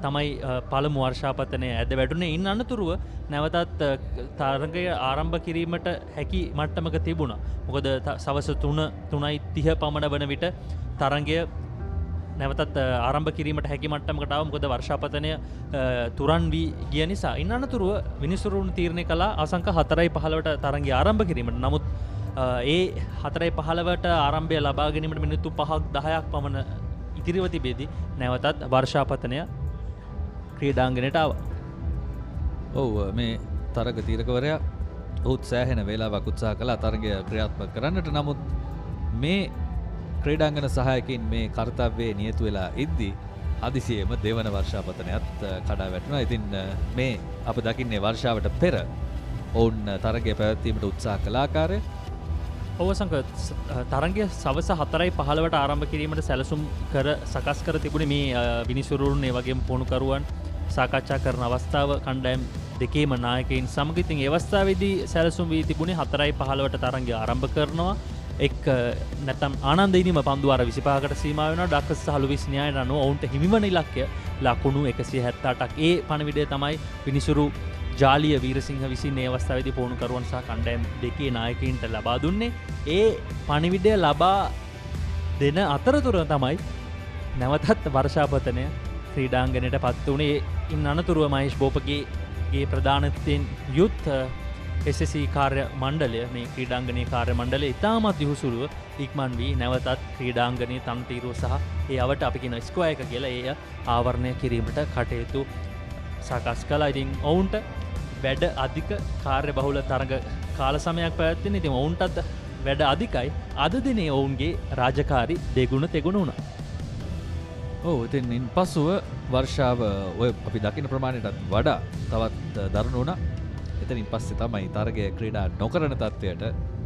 තමයි පළමු වර්ෂාපතනය ඇද වැටුනේ. ඉන් අනතුරුව නැවතත් තරගය ආරම්භ කිරීමට හැකි මට්ටමක තිබුණා. මොකද සවස් 3:30 පමණ වන විට තරගය නැවතත් ආරම්භ කිරීමට හැකි මට්ටමකට ආවා. මොකද වර්ෂාපතනය තුරන් වී ගිය නිසා. ඉන් අනතුරුව විනිසුරුන් තීරණය කළා අසංක 4:15ට තරගය ආරම්භ කිරීමට. නමුත් ඒ 4:15ට ආරම්භය ලබා ගැනීමට මිනිත්තු 5ක් 10ක් පමණ ඉතිරිව තිබෙදී නැවතත් වර්ෂාපතනය ක්‍රීඩාංගණයට ආවා. ඔව් මේ තරග තීරකවරයා ඔහුත් සෑහෙන වේලාවක් උත්සාහ කළා තරගය ක්‍රියාත්මක කරන්නට. නමුත් මේ ක්‍රීඩාංගන සහායකින් මේ කාර්යයේ නියතු වෙලා ඉද්දී හදිසියෙම දෙවන වර්ෂාපතනයත් කඩා වැටුණා. ඉතින් මේ අප දකින්නේ වර්ෂාවට පෙර ඔවුන් තරගය පැවැත්වීමට උත්සාහ කළ ආකාරය. ඔව් සංකත් තරගය සවස 4:15ට ආරම්භ කිරීමට සැලසුම් සකස් කර තිබුණේ මේ විනිසුරුන් ඒ වගේම පුහුණුකරුවන් සාකච්ඡා කරන අවස්ථාව කණ්ඩායම් දෙකේම නායකයින් සමග. ඉතින් ඒ අවස්ථාවේදී සැලසුම් වී තිබුණේ 4:15ට තරගය ආරම්භ කරනවා. නැත්නම් ආනන්ද ඉනිම පන්දු අර 25කට සීමා වෙනවා. ඩක්කස් සහ ලුවිස් න්‍යායට අනුව ඔවුන්ට හිමිවන ඉලක්කය ලකුණු 178ක්. ඒ පණිවිඩය තමයි විනිසුරු ජාලිය වීරසිංහ විසින් මේ අවස්ථාවේදී පුහුණුකරුවන් සහ කණ්ඩායම් දෙකේ නායකයින්ට ලබා දුන්නේ. ඒ පණිවිඩය ලබා දෙන අතරතුර තමයි නැවතත් වර්ෂාපතනය ක්‍රීඩාංගණයට පත් වුණේ. ඉන් අනතුරුව මහේෂ් බෝපගේ ප්‍රධානත්වයෙන් යුත් SSC කාර්ය මණ්ඩලය මේ ක්‍රීඩාංගනයේ කාර්ය මණ්ඩලය ඉතාමත් යහුසුලුව ඉක්මන් වී නැවතත් ක්‍රීඩාංගනයේ තනතිරුව සහ ඒ අවට අපි කියන ස්ක්වයර් එක කියලා එය ආවරණය කිරීමට කටයුතු සකස් කළා. ඉතින් ඔවුන්ට වැඩ අධික කාර්ය බහුල තරග කාල සමයක් පැවැත්වෙන. ඉතින් ඔවුන්ටත් වැඩ අධිකයි. අද දිනේ ඔවුන්ගේ රාජකාරි දෙගුණ තෙගුණ වුණා. ඔව් ඉතින් ඉන් පසුව වර්ෂාව ඔය අපි දකින ප්‍රමාණයටත් වඩා තවත් දරුණු වුණා. එතනින් පස්සේ තමයි තරගය ක්‍රීඩා නොකරන තත්ත්වයට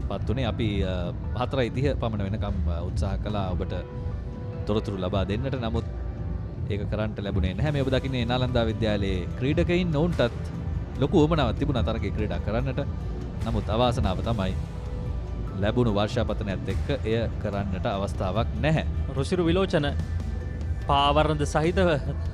පත් වුණේ. අපි 4:30 පමණ වෙනකම් උත්සාහ කළා ඔබට තොරතුරු ලබා දෙන්නට. නමුත් ඒක කරන්නට ලැබුණේ නැහැ. මේ ඔබ දකින්නේ නාලන්දා විද්‍යාලයේ ක්‍රීඩකයින් ඔවුන්ටත් ලොකු උවමනාවක් තිබුණා තරගයේ ක්‍රීඩා කරන්නට. නමුත් අවාසනාව තමයි ලැබුණු වර්ෂාපතනයත් එක්ක එය කරන්නට අවස්ථාවක් නැහැ. රුසිරු විලෝචන පාවරණද සහිතව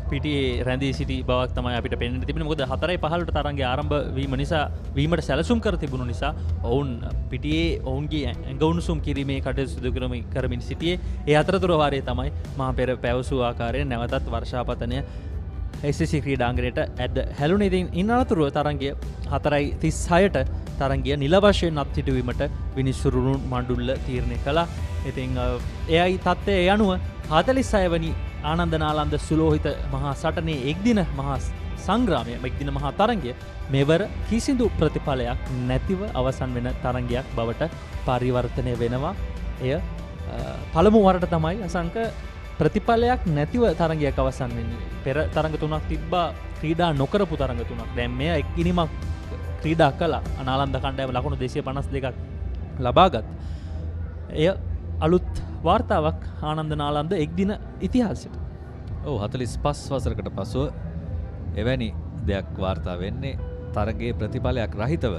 පිටියේ රැඳී සිටි බවක් තමයි අපිට පෙනෙන්න තිබෙන්නේ. මොකද 4:15ට තරගය ආරම්භ වීම නිසා වීමට සැලසුම් කර තිබුණු නිසා ඔවුන් පිටියේ ඔවුන්ගේ ඇඟ උණුසුම් කිරීමේ කටයුතු සිදු කරමින් සිටියේ. ඒ අතරතුර වාරයේ තමයි මා පෙර පැවසූ ආකාරයෙන් නැවතත් වර්ෂාපතනය SSC ක්‍රීඩාංගණයට ඇද හැලුණේ. ඉතින් ඉන් අනතුරුව තරගය 4:36ට තරගය නිල වශයෙන් අත්හිටුවීමට විනිසුරුන් මණ්ඩුල්ල තීරණය කළා. ඉතින් එයයි තත්ත්වය යනුව 46 වනි ආනන්ද නාලන්ද සුලෝහිත මහා සටනේ එක්දින මහා සංග්‍රාමය එක්දින මහා තරගය මෙවර කිසිදු ප්‍රතිඵලයක් නැතිව අවසන් වෙන තරගයක් බවට පරිවර්තනය වෙනවා. එය පළමු වරට තමයි අසංක ප්‍රතිඵලයක් නැතිව තරගයක් අවසන් වෙන්නේ. පෙර තරග තුනක් තිබ්බා ක්‍රීඩා නොකරපු තරග තුනක්. දැන් මෙය එක්ගිනීමක් ක්‍රීඩා කළා. නාලන්ද කණ්ඩායම ලකුණු 252ක් ලබාගත්. එය අලුත් වාර්තාවක් ආනන්ද නාලන්ද එක්දින ඉතිහාසයට. ඔව් 45 වසරකට පසුව එවැනි දෙයක් වාර්තා වෙන්නේ තරගයේ ප්‍රතිඵලයක් රහිතව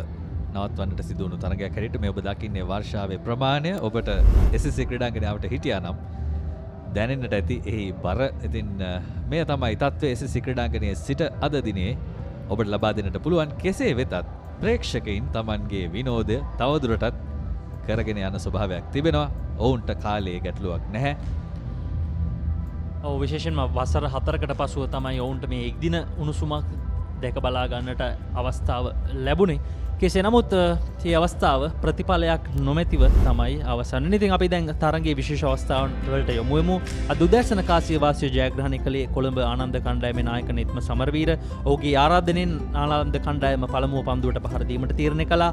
නවත්වන්නට සිදුවුණු තරගයක් හැටියට මේ ඔබ දකින්නේ වර්ෂාවේ ප්‍රමාණය. ඔබට SSC ක්‍රීඩාංගණයේ ආවට හිටියා නම් දැනෙන්නට ඇති එහි බර. ඉතින් මේ තමයි තත්ත්වය SSC ක්‍රීඩාංගණයේ සිට අද දිනේ ඔබට ලබා දෙන්නට පුළුවන්. කෙසේ වෙතත් ප්‍රේක්ෂකයින් Tamanගේ විනෝදය තවදුරටත් කරගෙන යන ස්වභාවයක් තිබෙනවා. ඔවුන්ට කාලයේ ගැටලුවක් නැහැ. ඔව් විශේෂයෙන්ම වසර 4කට පසුව තමයි ඔවුන්ට මේ එක්දින උණුසුමක් දැක බලා ගන්නට අවස්ථාව ලැබුණේ. කෙසේ නමුත් මේ අවස්ථාව ප්‍රතිඵලයක් නොමැතිව තමයි අවසන් වෙන්නේ. ඉතින් අපි දැන් තරගයේ විශේෂ අවස්ථාවන් වලට යමු වෙමු. අද උදෑසන කාසිය වාසිය ජයග්‍රහණය කළේ කොළඹ ආනන්ද කණ්ඩායමේ නායක නිත්ම සමරවීර. ඔහුගේ ආරාධනෙන් ආනන්ද කණ්ඩායම පළමුව පන්දුවට පහර දීමට තීරණය කළා.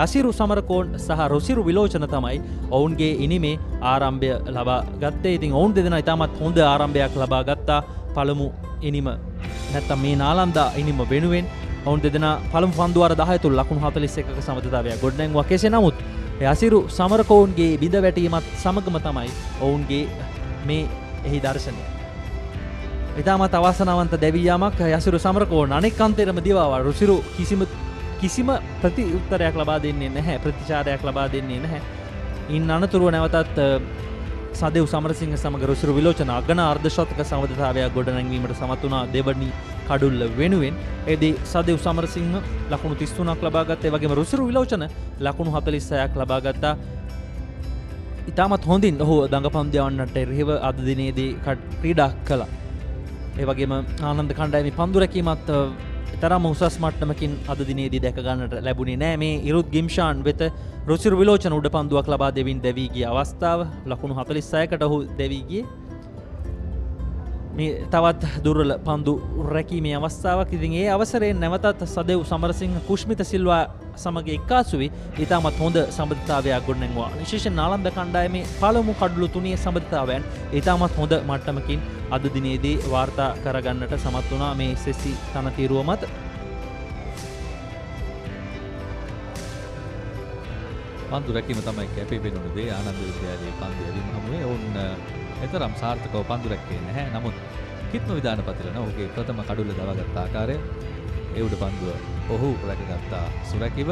යසිරු සමරකෝන් සහ රුසිරු විලෝචන තමයි ඔවුන්ගේ ඉනිමේ ආරම්භය ලබා ගත්තේ. ඉතින් ඔවුන් දෙදෙනා ඉතාමත් හොඳ ආරම්භයක් ලබා ගත්තා. පළමු ඉනිම නැත්තම් මේ නාලන්දා ඉනිම වෙනුවෙන් ඔවුන් දෙදෙනා පළමු පන්දු වාර 10 තුල ලකුණු 41ක සමතතාවයක් ගොඩනැගුවා. කෙසේ නමුත් යසිරු සමරකෝන්ගේ බිඳ වැටීමත් සමගම තමයි ඔවුන්ගේ මේ එහි දර්ශනය. ඉතාමත් අවාසනාවන්ත දැවී යාමක් යසිරු සමරකෝන් අනෙක් අන්තයටම දිවාවා. රුසිරු කිසිම ප්‍රති උත්තරයක් ලබා දෙන්නේ නැහැ. ප්‍රතිචාරයක් ලබා දෙන්නේ නැහැ. ඉන් අනතුරුව නැවතත් සදෙව් සමරසිංහ සමග රුසිරු විලෝචන අගන අර්ධ ශතක සමතතාවයක් ගොඩනැංවීමට සමත් වුණා දෙවනි කඩුල්ල වෙනුවෙන්. එදී සදෙව් සමරසිංහ ලකුණු 33ක් ලබා ගත්තා. ඒ වගේම රුසිරු විලෝචන ලකුණු 46ක් ලබා ගත්තා. ඉතාමත් හොඳින් ඔහු දඟපන්දු යවන්නට එරෙහිව අද දිනේදී ක්‍රීඩා කළා. ඒ වගේම ආනන්ද කණ්ඩායමේ පන්දු රැකීමත් තරම උසස් මට්ටමකින් අද දිනේදී දැක ගන්නට ලැබුණේ නැහැ. මේ ඉරුත් ගිම්ෂාන් වෙත රුචිර විලෝචන උඩ පන්දුවක් ලබා දෙමින් දැවී ගිය අවස්ථාව ලකුණු 46කට ඔහු දැවී ගියේ. මේ තවත් දුර්වල පන්දු රැකීමේ අවස්ථාවක්. ඉතින් ඒ අවසරයෙන් නැවතත් සදෙව් සමරසිංහ කුෂ්මිත සිල්වා සමග එක්කාසු වී ඉතාමත් හොඳ සම්බන්ධතාවයක් ගොඩනැගුවා. විශේෂයෙන් නාලන්ද කණ්ඩායමේ පළමු කඩළු තුනේ සම්බන්ධතාවයන් ඉතාමත් හොඳ මට්ටමකින් අද දිනේදී වාර්තා කරගන්නට සමත් වුණා මේ SSC තනතිරුව මත. පන්දු රැකීම තමයි කැපී පෙනුණු දේ. ආනන්ද විද්‍යාලයේ පන්දු යැවීම හමුවේ ඔවුන් එතරම් සාර්ථකව පන්දු රැක්කේ නැහැ. නමුත් කිත්ම විධාන පතිරණ ඔහුගේ ප්‍රථම කඩුල්ල දවාගත් ආකාරය ඒ උඩ පන්දුව ඔහු රැකගත්තා සුරැකිව.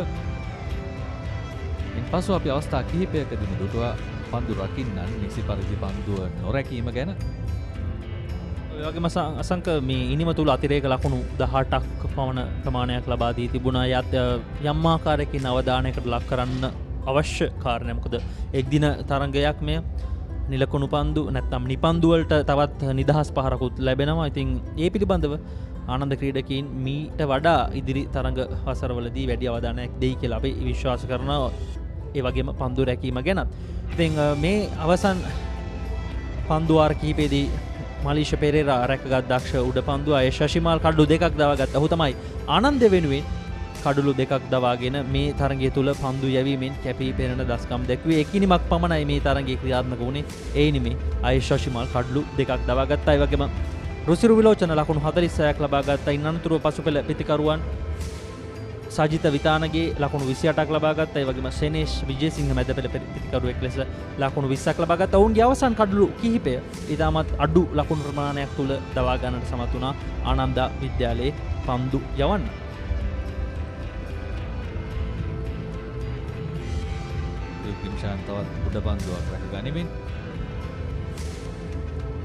ඉන්පසු අපි අවස්ථා කිහිපයකදීම දුටුවා පන්දු රකින්නන් නිසි පරිදි පන්දුව නොරැකීම ගැන. ඔය වගේම අසංක මේ ඉනිම තුල අතිරේක ලකුණු 18ක් පමණ ප්‍රමාණයක් ලබා දී තිබුණා. යම් ආකාරයකින් අවධානයකට ලක් කරන්න අවශ්‍ය කාරණය. මොකද එක් දින තරඟයක් මෙය නිලකුණු පන්දු නැත්නම් නිපන්දු වලට තවත් නිදහස් පහරකුත් ලැබෙනවා. ඉතින් ඒ පිළිබඳව ආනන්ද ක්‍රීඩකීන් මීට වඩා ඉදිරි තරඟ වසරවලදී වැඩි අවධානයක් දෙයි කියලා අපි විශ්වාස කරනවා. ඒ වගේම පන්දු රැකීම ගැනත්. ඉතින් මේ අවසන් පන්දු වාර කිහිපෙදී මලීෂ පෙරේරා රැකගත් දක්ෂ උඩ පන්දුව අය ශෂිමාල් කඩළු දෙකක් දවාගත්තා. ඔහු තමයි ආනන්ද වෙනුවෙන් කඩළු දෙකක් දවාගෙන මේ තරගය තුල පන්දු යැවීමෙන් කැපී පෙනෙන දස්කම් දැක්ුවේ. එකිනිමක් පමණයි මේ තරගයේ ක්‍රියාත්මක වුණේ. ඒ නිමේ අය ශෂිමාල් කඩළු දෙකක් දවාගත්තා. ඒ වගේම රුසිරු විලෝචන ලකුණු 46ක් ලබා ගත්තා. ඉන් අනතුරුව පසුපෙළ පිතිකරුවන් සජිත විතානගේ ලකුණු 28ක් ලබා ගත්තා. ඒ වගේම සෙනේෂ් විජේසිංහ මැදපෙළ පිතිකරුවෙක් ලෙස ලකුණු 20ක් ලබා ගත්තා. ඔවුන්ගේ අවසන් කඩළු කිහිපය ඉතාමත් අඩු ලකුණු ප්‍රමාණයක් තුල දවා ගන්නට සමත් වුණා ආනන්ද විද්‍යාලයේ පන්දු යවන්න. ගිම්ෂාන් තවත් උඩ පන්දුවක් රැකගනිමින්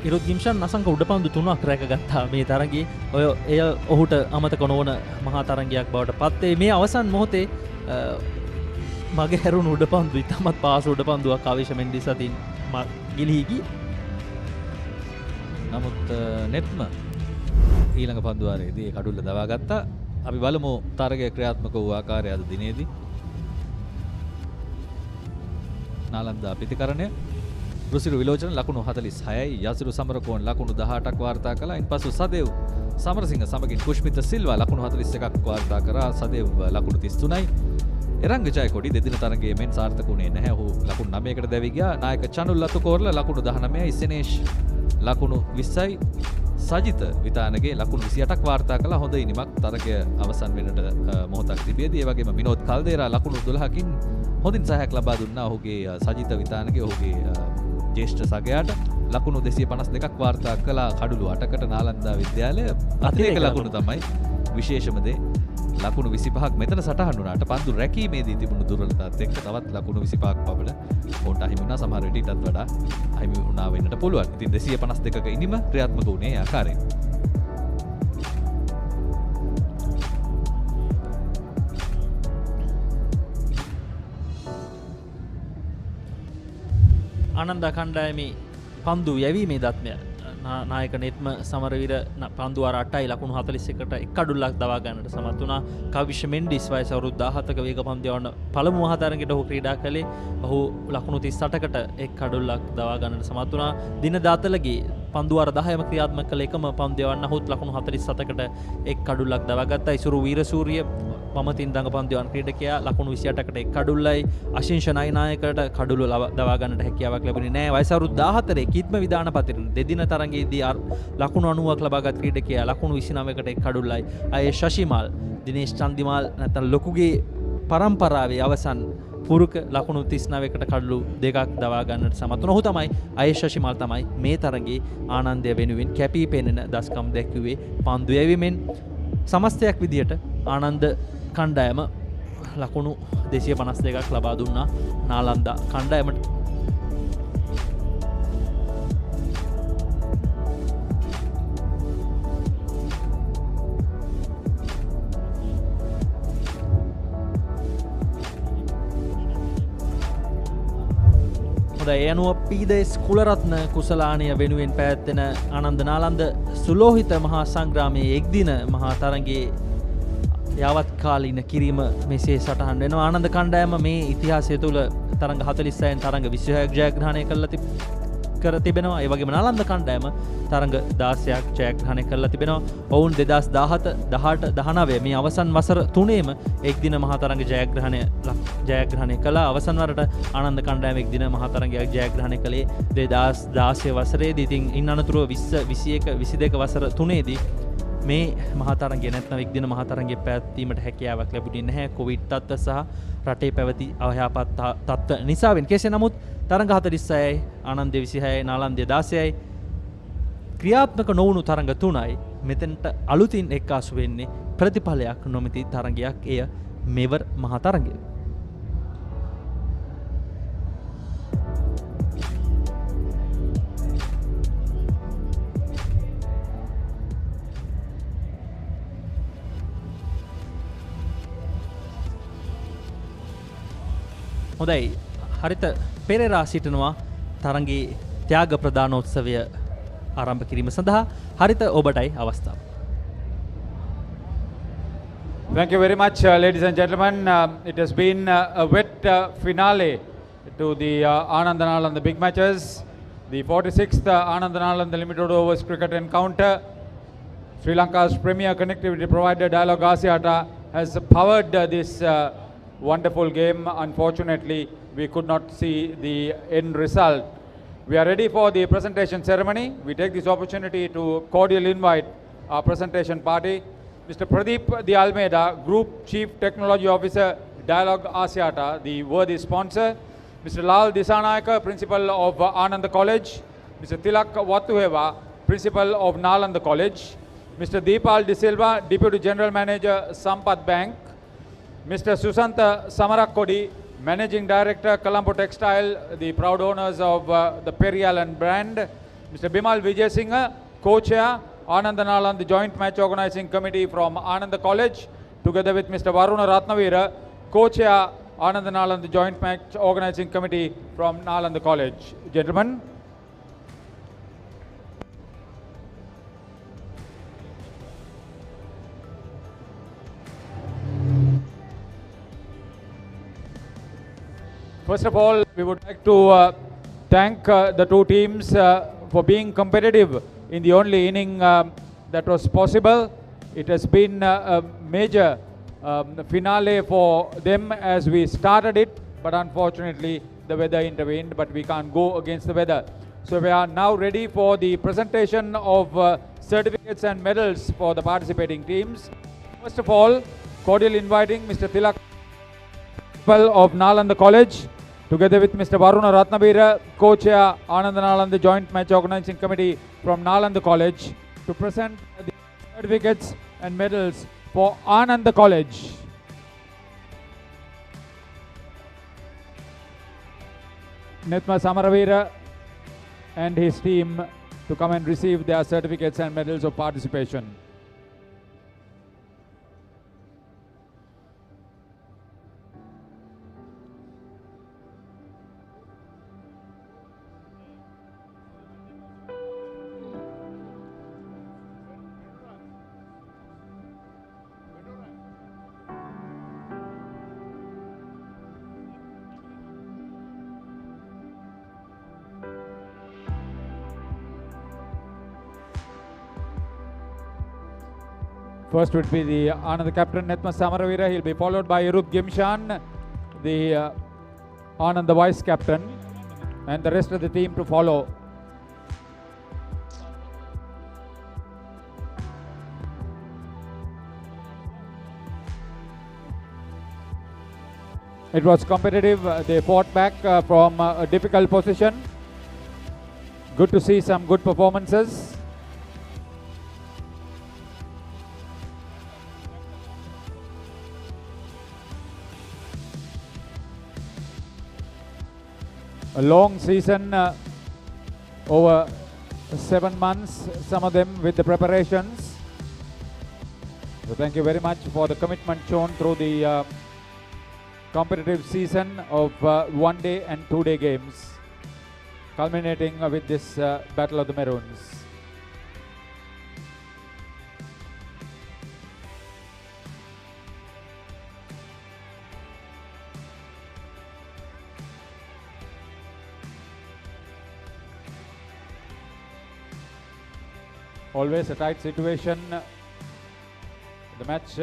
ඉරුත් ගිම්ෂන් අසංක උඩ පන්දු 3ක් රැකගත්තා මේ තරගයේ. ඔය එය ඔහුට අමතක නොවන මහා තරගයක් බවට පත් වේ. මේ අවසන් මොහොතේ මගේ හැරුණු උඩ පන්දු ඉතාමත් පාසු උඩ පන්දුවක් ආවේශ මෙන්ඩිස් අතින් ගිලිහි ගියේ. නමුත් නෙත්ම ඊළඟ පන්දු වාරයේදී ඒ කඩුල්ල දවා ගත්තා. අපි බලමු තරගය ක්‍රියාත්මක වූ ආකාරය අද දිනේදී. නාලන්දා පිතිකරණය රුසිරු විලෝචන ලකුණු 46යි යසිරු සමරකෝන් ලකුණු 18ක් වාර්තා කළා. ඉන්පසු සදෙව් සමරසිංහ සමගින් කුෂ්මිත සිල්වා ලකුණු 41ක් වාර්තා කරා. සදෙව් ලකුණු 33යි. එරංග ජයකොඩි දෙදින තරගයේ මෙන් සාර්ථක වුණේ නැහැ. ඔහු ලකුණු 9කට දැවි ගියා. නායක චනුල් ලතුකෝරල ලකුණු 19යි. සෙනේෂ් ලකුණු 20යි. සජිත විතානගේ ලකුණු 28ක් වාර්තා කළා. හොඳ ඉනිමක් තරගය අවසන් වෙනට මොහොතක් තිබියදී. ඒ වගේම විනෝද් කල්දේරා ලකුණු 12කින් හොඳින් සහයක් ලබා දුන්නා. ඔහුගේ සජිත විතානගේ ඔහුගේ ජේෂ්ඨ සගයාට ලකුණු 252ක් වාර්තා කළා. කඩළු 8කට නාලන්දා විද්‍යාලය අතිරේක ලකුණු තමයි විශේෂම දේ. ලකුණු 25ක් මෙතන සටහන් වුණාට පන්දු රැකීමේදී තිබුණු දුර්වලතාවත් එක්ක තවත් ලකුණු 25ක් පමණ ඔවුන්ට අහිමි වුණා. සමහර විට ඊටත් වඩා අහිමි වුණා වෙන්නට පුළුවන්. ඉතින් 252ක ඉනිම ක්‍රියාත්මක වුණේ ආකාරයෙන්. ආනන්ද කණ්ඩායමේ පන්දු යැවීමේ දත්මය නායක නෙත්ම සමරවීර පන්දු වාර 8යි ලකුණු 41කට එක් කඩුල්ලක් දවා ගන්නට සමත් වුණා. කවිෂ මෙන්ඩිස් වයස අවුරුදු 17ක වේග පන්දු යවන පළමු මහා තරඟයට ඔහු ක්‍රීඩා කළේ. ඔහු ලකුණු 38කට එක් කඩුල්ලක් දවා ගන්නට සමත් වුණා. දින 14ගේ පන්දු වාර 10ම ක්‍රියාත්මක කළ එකම පන්දු යවන්න ඔහුත් ලකුණු 47කට එක් කඩුල්ලක් දවා ගත්තා. ඉසුරු වීරසූරිය පමතින් දඟපන්දු යවන ක්‍රීඩකයා ලකුණු 28කට එක් කඩුල්ලයි. අශිංෂ නයිනායකට කඩුල්ල දවා ගන්නට හැකියාවක් ලැබුණේ නැහැ. වයස අවුරුදු 14 කිත්ම විධාන පතිරණ දෙදින තරඟයේදී ලකුණු 90ක් ලබාගත් ක්‍රීඩකයා ලකුණු 29කට එක් කඩුල්ලයි. අය ශෂිමාල් දිනේෂ් චන්දිමාල් නැත්නම් ලොකුගේ පරම්පරාවේ අවසන් පුරුක ලකුණු 39කට කඩළු දෙකක් දවා ගන්නට සමත් වුණා. ඔහු තමයි අය ශෂිමාල් තමයි මේ තරඟේ ආනන්දය වෙනුවෙන් කැපී පෙනෙන දස්කම් දැක්වුවේ පන්දු යැවීමෙන්. සමස්තයක් විදියට ආනන්ද කණ්ඩායම ලකුණු 252ක් ලබා දුන්නා නාලන්දා කණ්ඩායමට. ඒ අනුව පීදස් කුලරත්න කුසලානය වෙනුවෙන් පැවැත්වෙන ආනන්ද නාලන්ද සුලෝහිත මහා සංග්‍රාමයේ එක්දින මහා තරගයේ යාවත් කාලීන කිරීම මෙසේ සටහන් වෙනවා. ආනන්ද කණ්ඩායම මේ ඉතිහාසය තුළ තරඟ 46න් තරඟ 26ක් ජයග්‍රහණය කර තිබෙනවා. ඒ වගේම නලන්ද කණ්ඩායම තරඟ 16ක් ජයග්‍රහණය කරලා තිබෙනවා. ඔවුන් 2017, 18, 19 මේ අවසන් වසර තුනේම එක් දින මහා තරඟ ජයග්‍රහණය කළා. අවසන් වරට ආනන්ද කණ්ඩායම එක් දින මහා තරඟයක් ජයග්‍රහණය කළේ 2016 වසරේදී. ඉතින් ඉන් අනතුරුව 20, 21, 22 වසර තුනේදී මේ මහා තරඟය නැත්නම් එක් දින මහා තරඟය පැවැත්වීමට හැකියාවක් ලැබුණේ නැහැ. කොවිඩ් තත්ත්ව සහ රටේ පැවති අයහපත් තත්ත්ව නිසාවෙන්. කෙසේ නමුත් තරඟ 46යි, ආනන්දය 26යි, නාලන්දය 16යි ක්‍රියාත්මක නොවුණු තරඟ 3යි මෙතෙන්ට අලුතින් එක්කාසු වෙන්නේ ප්‍රතිඵලයක් නොමැති තරඟයක්. එය මෙවර මහා තරඟය. හොඳයි, හරිත පෙරේරා සිටිනවා තරඟේ ත්‍යාග ප්‍රදානෝත්සවය ආරම්භ කිරීම සඳහා. හරිත ඔබටයි අවස්ථාව. Thank you very much, ladies and gentlemen. It has been a wet finale to the Ananda Nalanda big matches. The 46th Ananda Nalanda Limited Overs cricket encounter. Sri Lanka's premier connectivity provider Dialog Asiata has powered this wonderful game. Unfortunately, we could not see the end result. We are ready for the presentation ceremony. We take this opportunity to cordially invite our presentation party, Mr. Pradeep De Almeida, Group Chief Technology Officer, Dialog Asiata, the worthy sponsor, Mr. Lal Disanayaka, Principal of Ananda College, Mr. Tilak Wattuheva, Principal of Nalanda College, Mr. Deepal De Silva, Deputy General Manager, Sampath Bank, Mr. Susanta Samarakodi, Managing Director, Colombo Textile, the proud owners of the Perry Allen brand, Mr. Bimal Vijay Singh, Co-Chair, Ananda Nalanda Joint Match Organizing Committee from Ananda College, together with Mr. Varuna Ratnavira, Co-Chair, Ananda Nalanda Joint Match Organizing Committee from Nalanda College. Gentlemen. First of all, we would like to thank the two teams for being competitive in the only inning that was possible. It has been a major finale for them as we started it, but unfortunately the weather intervened, but we can't go against the weather. So we are now ready for the presentation of certificates and medals for the participating teams. First of all, cordially inviting Mr. Tilak of Nalanda College, together with Mr. Varuna Ratnavira, Co-Chair, Ananda Nalanda Joint Match Organizing Committee from Nalanda College, to present the certificates and medals for Ananda College. Nithma Samaravira and his team to come and receive their certificates and medals of participation. First would be the Ananda captain Nithma Samaravira. He'll be followed by Irut Gimshan, the Ananda vice captain, and the rest of the team to follow. It was competitive. They fought back from a difficult position. Good to see some good performances. A long season, over 7 months, some of them with the preparations. So thank you very much for the commitment shown through the competitive season of 1-day and 2-day games, culminating with this Battle of the Maroons. Always a tight situation. The match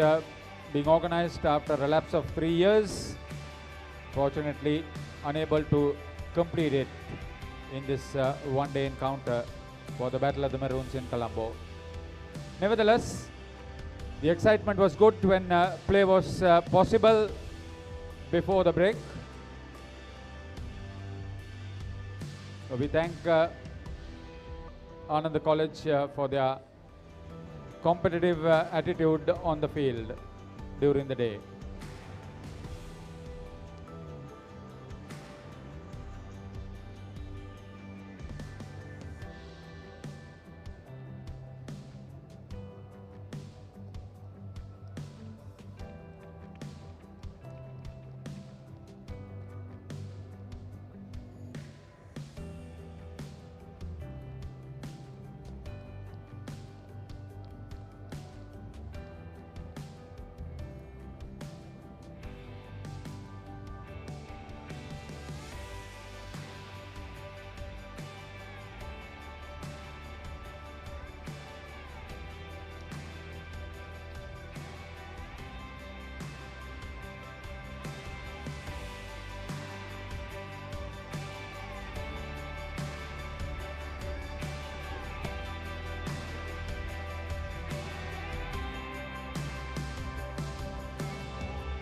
being organized after a lapse of 3 years. Fortunately, unable to complete it in this one-day encounter for the Battle of the Maroons in Colombo. Nevertheless, the excitement was good when play was possible before the break. So we thank Ananda College for their competitive attitude on the field during the day.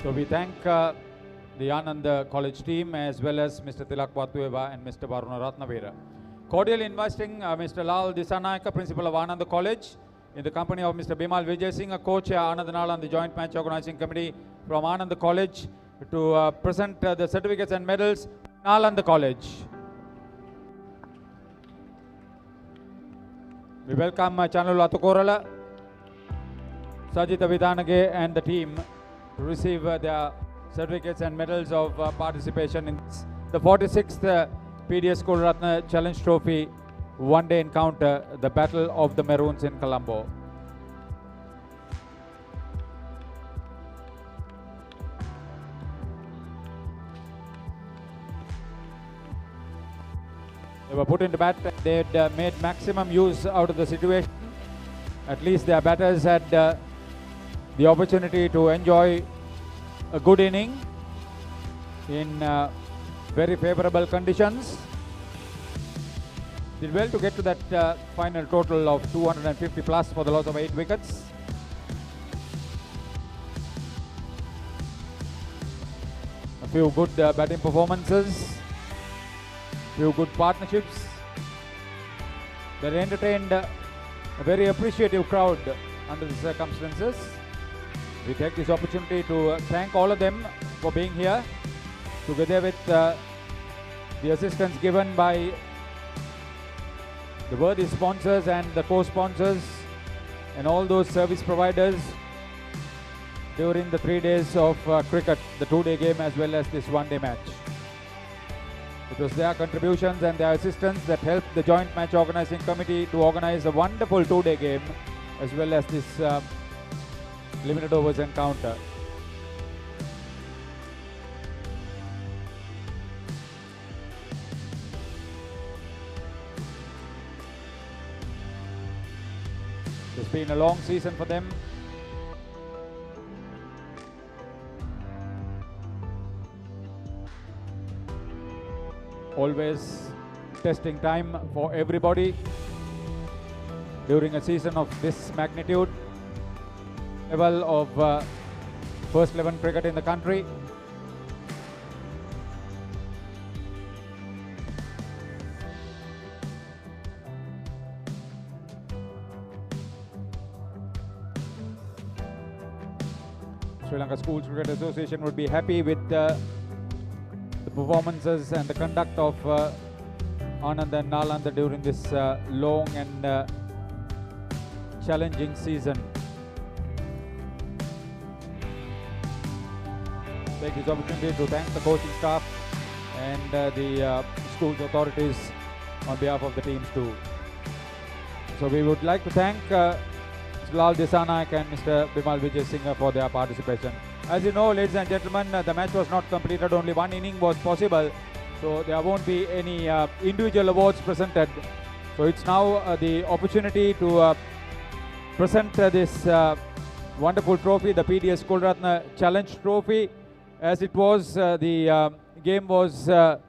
So we thank the Ananda College team as well as Mr. Tilak Vattueva and Mr. Varuna Ratnavira. Cordially inviting Mr. Lal Disanayaka, Principal of Ananda College, in the company of Mr. Bimal Vijay Singh, Coach Ananda Nalanda, the Joint Match Organizing Committee from Ananda College, to present the certificates and medals. Nalanda College. We welcome Chanulu Atukorala, Sajita Vidanage and the team to receive their certificates and medals of participation in the 46th PDS School Ratna Challenge Trophy one-day encounter, the Battle of the Maroons in Colombo. They were put into bat, they had made maximum use out of the situation. At least their batters had the opportunity to enjoy a good inning in very favorable conditions. Did well to get to that final total of 250 plus for the loss of 8 wickets. A few good batting performances, few good partnerships. They entertained a very appreciative crowd under the circumstances. We take this opportunity to thank all of them for being here, together with the assistance given by the worthy sponsors and the co-sponsors and all those service providers during the 3 days of cricket, the 2-day game as well as this one-day match. It was their contributions and their assistance that helped the Joint Match Organizing Committee to organize a wonderful 2-day game as well as this limited overs encounter. It's been a long season for them. Always testing time for everybody during a season of this magnitude, level of first 11 cricket in the country. Sri Lanka Schools Cricket Association would be happy with the performances and the conduct of Ananda and Nalanda during this long and challenging season. Take this opportunity to thank the coaching staff and the school's authorities on behalf of the teams too. So we would like to thank Mr. Lal Disanayak and Mr. Bimal Vijay Singh for their participation. As you know, ladies and gentlemen, the match was not completed, only one inning was possible, so there won't be any individual awards presented. So it's now the opportunity to present this wonderful trophy, the PDS Kulratna Challenge Trophy. As it was, the game was a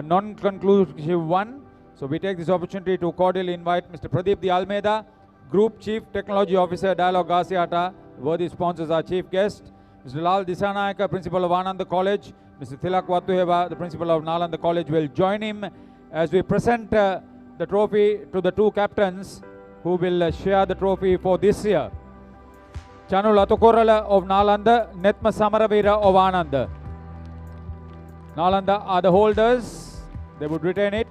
non-conclusive one. So we take this opportunity to cordially invite Mr. Pradeep De Almeida, Group Chief Technology Officer, Dialogue Gasiata, worthy sponsors, our chief guest. Mr. Lal Disanayaka, Principal of Ananda College. Mr. Tilak Watuheva, the Principal of Nalanda College, will join him as we present the trophy to the two captains who will share the trophy for this year. Chanu Latukorala of Nalanda, Netma Samaravira of Ananda. Nalanda are the holders, they would retain it.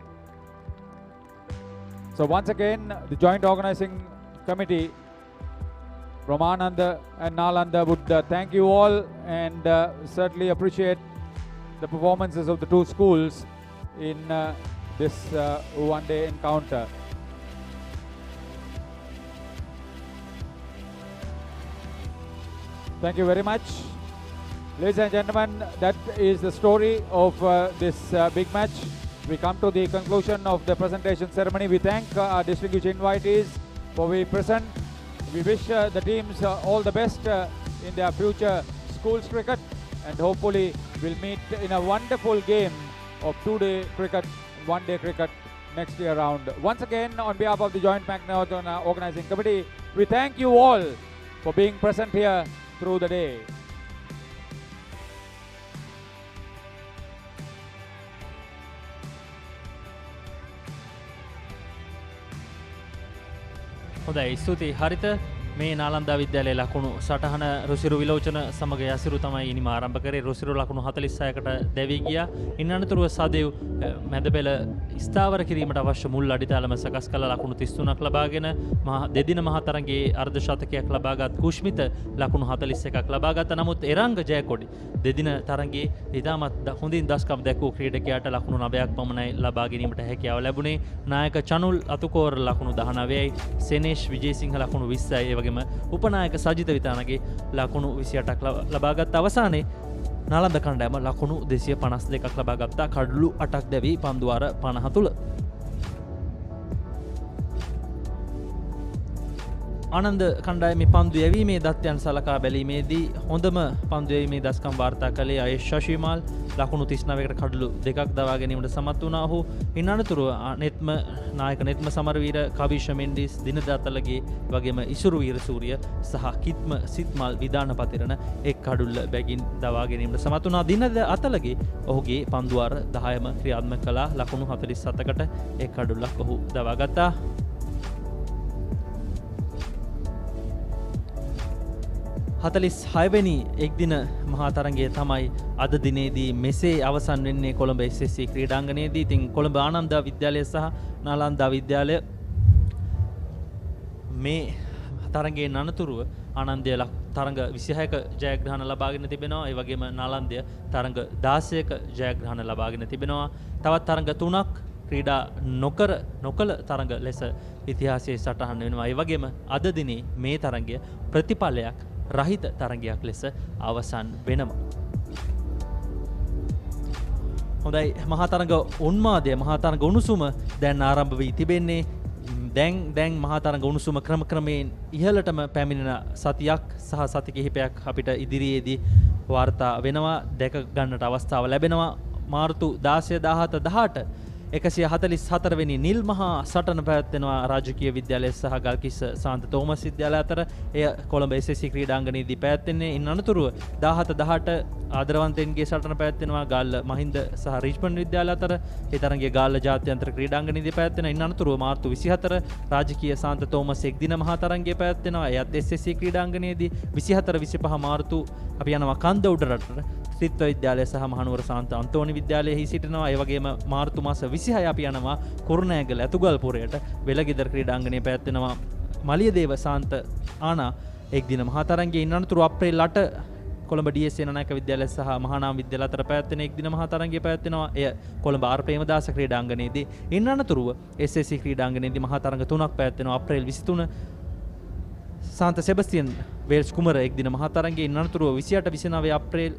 So once again, the joint organizing committee from Ananda and Nalanda would thank you all and certainly appreciate the performances of the two schools in this one-day encounter. Thank you very much. Ladies and gentlemen, that is the story of this big match. We come to the conclusion of the presentation ceremony. We thank our distinguished invitees for being present. We wish the teams all the best in their future schools cricket, and hopefully we'll meet in a wonderful game of two-day cricket, one-day cricket next year round. Once again, on behalf of the Joint Marathon Organizing Committee, we thank you all for being present here through the day. හොඳයි ස්තුතියි හරිත මේ නාලන්දා විද්‍යාලයේ ලකුණු සටහන රුසිරු විලෝචන සමග යසිරු තමයි ඉනිම ආරම්භ කරේ රුසිරු ලකුණු 46කට දැවී ගියා. ඉන් අනතුරුව සදෙව් මැද පෙළ ස්ථාවර කිරීමට අවශ්‍ය මුල් අඩිතාලම සකස් කළ ලකුණු 33ක් ලබාගෙන දෙදින මහතරංගයේ අර්ධ ශතකයක් ලබාගත් කුෂ්මිත ලකුණු 41ක් ලබාගත්ත. නමුත් එරංග ජයකොඩි දෙදින තරංගයේ ඉතාමත් හොඳින් දස්කම් දැක්වූ ක්‍රීඩකයාට ලකුණු 9ක් පමණයි ලබා ගැනීමට හැකියාව ලැබුණේ. නායක චනුල් අතුකෝර ලකුණු 19යි, සෙනේෂ් විජේසිංහ ලකුණු 20යි, වගේම උපනායක සජිත විතානගේ ලකුණු 28ක් ලබාගත් අවසානයේ නාලන්ද කණ්ඩායම ලකුණු 252ක් ලබාගත්තා. කඩලු 8ක් දැවී පන්දුවාර 50 තුල. ආනන්ද කණ්ඩායමේ පන්දු යැවීමේ දත්තයන් සලකා බැලීමේදී හොඳම පන්දු යැවීමේ දස්කම් වාර්තා කළේ අයේෂ් ශෂිමාල් ලකුණු 39කට කඩලු 2ක් දවා ගැනීමට සමත් වුණා. ඔහු ඉන් අනතුරුව නායක නෙත්ම සමරවීර, කවිෂ මෙන්ඩිස්, දිනදාතලගේ වගේම ඉසුරු වීරසූරිය සහ කිත්ම සිත්මල් විදානපතිරණ එක් කඩුල්ල බැගින් දවා ගැනීමට සමත් වුණා. දිනද අතලගේ ඔහුගේ පන්දුවාර 10ම ක්‍රියාත්මක කළා. ලකුණු 47කට එක් කඩුල්ලක් ඔහු දවා ගත්තා. හතලිස් හයවැනි එක්දින මහතරගේ තමයි අද දිනේදී මෙසේ අවසන් වෙන්නේ කොළඹ SSC ක්‍රීඩාංගණයේදී. ඉතින් කොළඹ ආනන්ද විද්‍යාලය සහ නාලන්දා විද්‍යාලය මේ තරගයෙන් අනතුරුව ආනන්දය තරඟ 26ක ජයග්‍රහණ ලබාගෙන තිබෙනවා. ඒ වගේම නාලන්දය තරඟ 16ක ජයග්‍රහණ ලබාගෙන තිබෙනවා. තවත් තරඟ 3ක් ක්‍රීඩා නොකළ තරඟ ලෙස ඉතිහාසයේ සටහන් වෙනවා. ඒ වගේම අද දිනේ මේ තරඟය ප්‍රතිඵලයක් රහිත තරගයක් ලෙස අවසන් වෙනවා. හොඳයි මහතරග උන්මාදය මහතරග උණුසුම දැන් ආරම්භ වී තිබෙන්නේ. දැන් මහතරග උණුසුම ක්‍රමයෙන් ඉහළටම පැමිණෙන සතියක් සහ සති කිහිපයක් අපිට ඉදිරියේදී වාර්තා වෙනවා, දැක ගන්නට අවස්ථාව ලැබෙනවා. මාර්තු 16 17 18 144 වෙනි නිල් මහා සටන පැවැත්වෙනවා රාජකීය විද්‍යාලය සහ ගල්කිස්ස සාන්ත තෝමස් විද්‍යාලය අතර. එය කොළඹ SSC ක්‍රීඩාංගණයේදී පැවැත්වෙන්නේ. ඉන් අනතුරුව 17 18 ආදරවන්තයන්ගේ සටන පැවැත්වෙනවා ගාල්ල මහින්ද සහ රිච්මන්ඩ් විද්‍යාලය අතර. ඒ තරගයේ ගාල්ල ජාත්‍යන්තර ක්‍රීඩාංගණයේදී පැවැත්වෙනවා. ඉන් අනතුරුව මාර්තු 24 රාජකීය සාන්ත තෝමස් එක් දින මහා තරගයේ පැවැත්වෙනවා. එයත් SSC ක්‍රීඩාංගණයේදී 24 25 මාර්තු අපි යනවා කන්ද උඩරටට ත්‍රිත්ව විද්‍යාලය සහ මහනුවර සාන්ත අන්තෝනි විද්‍යාලයෙහි සිටිනවා. ඒ වගේම මාර්තු මාස 26 අපි යනවා කුරුණෑගල ඇතුගල්පුරයට වෙලගෙදර ක්‍රීඩාංගණයේ පැවැත්වෙනවා මලියදේව සාන්ත ආනා එක් දින මහා තරගයේ. ඉන් අනතුරු අප්‍රේල් 8 කොළඹ DS නායක විද්‍යාලය සහ මහානාම විද්‍යාලය අතර පැවැත්වෙන එක් දින මහා තරගයේ පැවැත්වෙනවා. එය කොළඹ ආර් ප්‍රේමදාස ක්‍රීඩාංගණයේදී. ඉන් අනතුරුව SSC ක්‍රීඩාංගණයේදී මහා තරග 3ක් පැවැත්වෙනවා. අප්‍රේල් 23 සාන්ත සෙබස්තියන් වේල්ස් කුමර එක් දින මහා තරගයේ. ඉන් අනතුරුව 28 29 අප්‍රේල්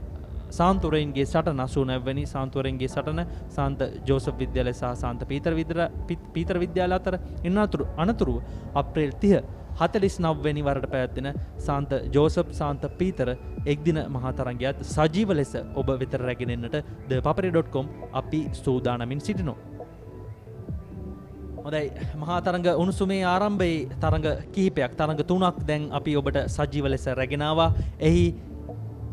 සාන්තුරෙන්ගේ සටන 89 වැනි සාන්තුරෙන්ගේ සටන සාන්ත ජෝසප් විද්‍යාලය සහ සාන්ත පීතර විද්‍යාලය අතර. ඉන් අනතුරුව අප්‍රේල් 30 49 වෙනි වරට පැවැත්වෙන සාන්ත ජෝසප් සාන්ත පීතර එක්දින මහා තරගයත් සජීව ලෙස ඔබ වෙත රැගෙන එන්නට thepapare.com අපි සූදානමින් සිටිනවා. හොඳයි මහා තරඟ උණුසුමේ ආරම්භයේ තරඟ කිහිපයක් තරඟ 3ක් දැන් අපි ඔබට සජීව ලෙස රැගෙන ආවා. එහි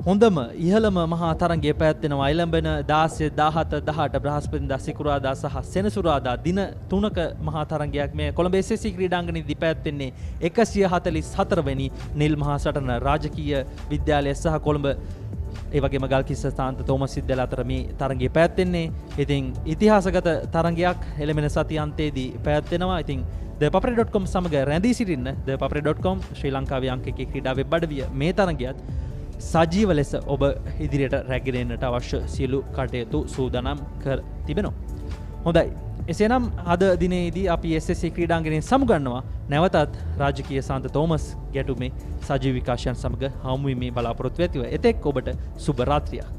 හොඳම ඉහළම මහා තරගය පැවැත්වෙනවා එළඹෙන 16 17 18 බ්‍රහස්පතින්දා සිකුරාදා සහ සෙනසුරාදා දින 3ක මහා තරගයක් මේ කොළඹ SSC ක්‍රීඩාංගණයේදී පැවැත්වෙන්නේ 144 වෙනි නිල් මහා සටන රාජකීය විද්‍යාලය සහ කොළඹ ඒ වගේම ගල්කිස්ස සාන්ත තෝමස් විද්‍යාලය අතර මේ තරගය පැවැත්වෙන්නේ. ඉතින් ඉතිහාසගත තරගයක් එළඹෙන සති අන්තයේදී පැවැත්වෙනවා. ඉතින් thepapare.com සමග රැඳී සිටින්න thepapare.com ශ්‍රී ලංකාවේ අංක 1 ක්‍රීඩා වෙබ් අඩවිය මේ තරගයත් සජීව ලෙස ඔබ ඉදිරියට රැගෙන එන්නට අවශ්‍ය සියලු කටයුතු සූදානම් කර තිබෙනවා. හොඳයි. එසේනම් අද දිනේදී අපි SSC ක්‍රීඩාංගණයෙන් සමුගන්නවා නැවතත් රාජකීය සාන්ත තෝමස් ගැටුමේ සජීව විකාශයන් සමග හමු වීමේ බලාපොරොත්තු ඇතිව. එතෙක් ඔබට සුබ රාත්‍රියක්.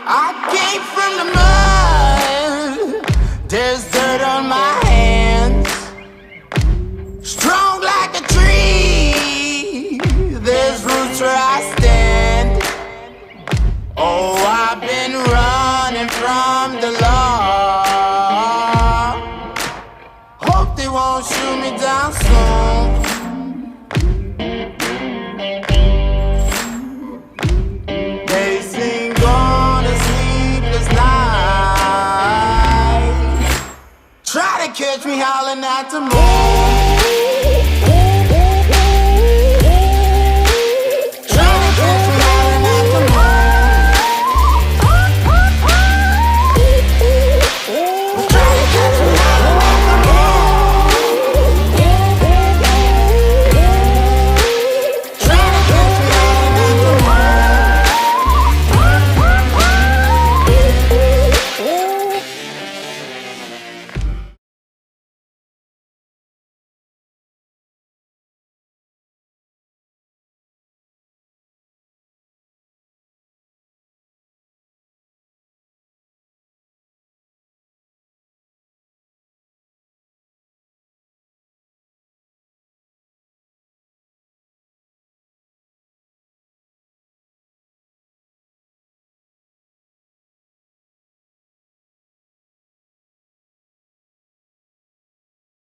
I came from the mud, there's dirt on my hands. Strong like a tree, there's roots where I stand. Oh, I've been running from the law. Hope they won't shoot me down soon. They sing on a sleepless night, try to catch me howling at the moon.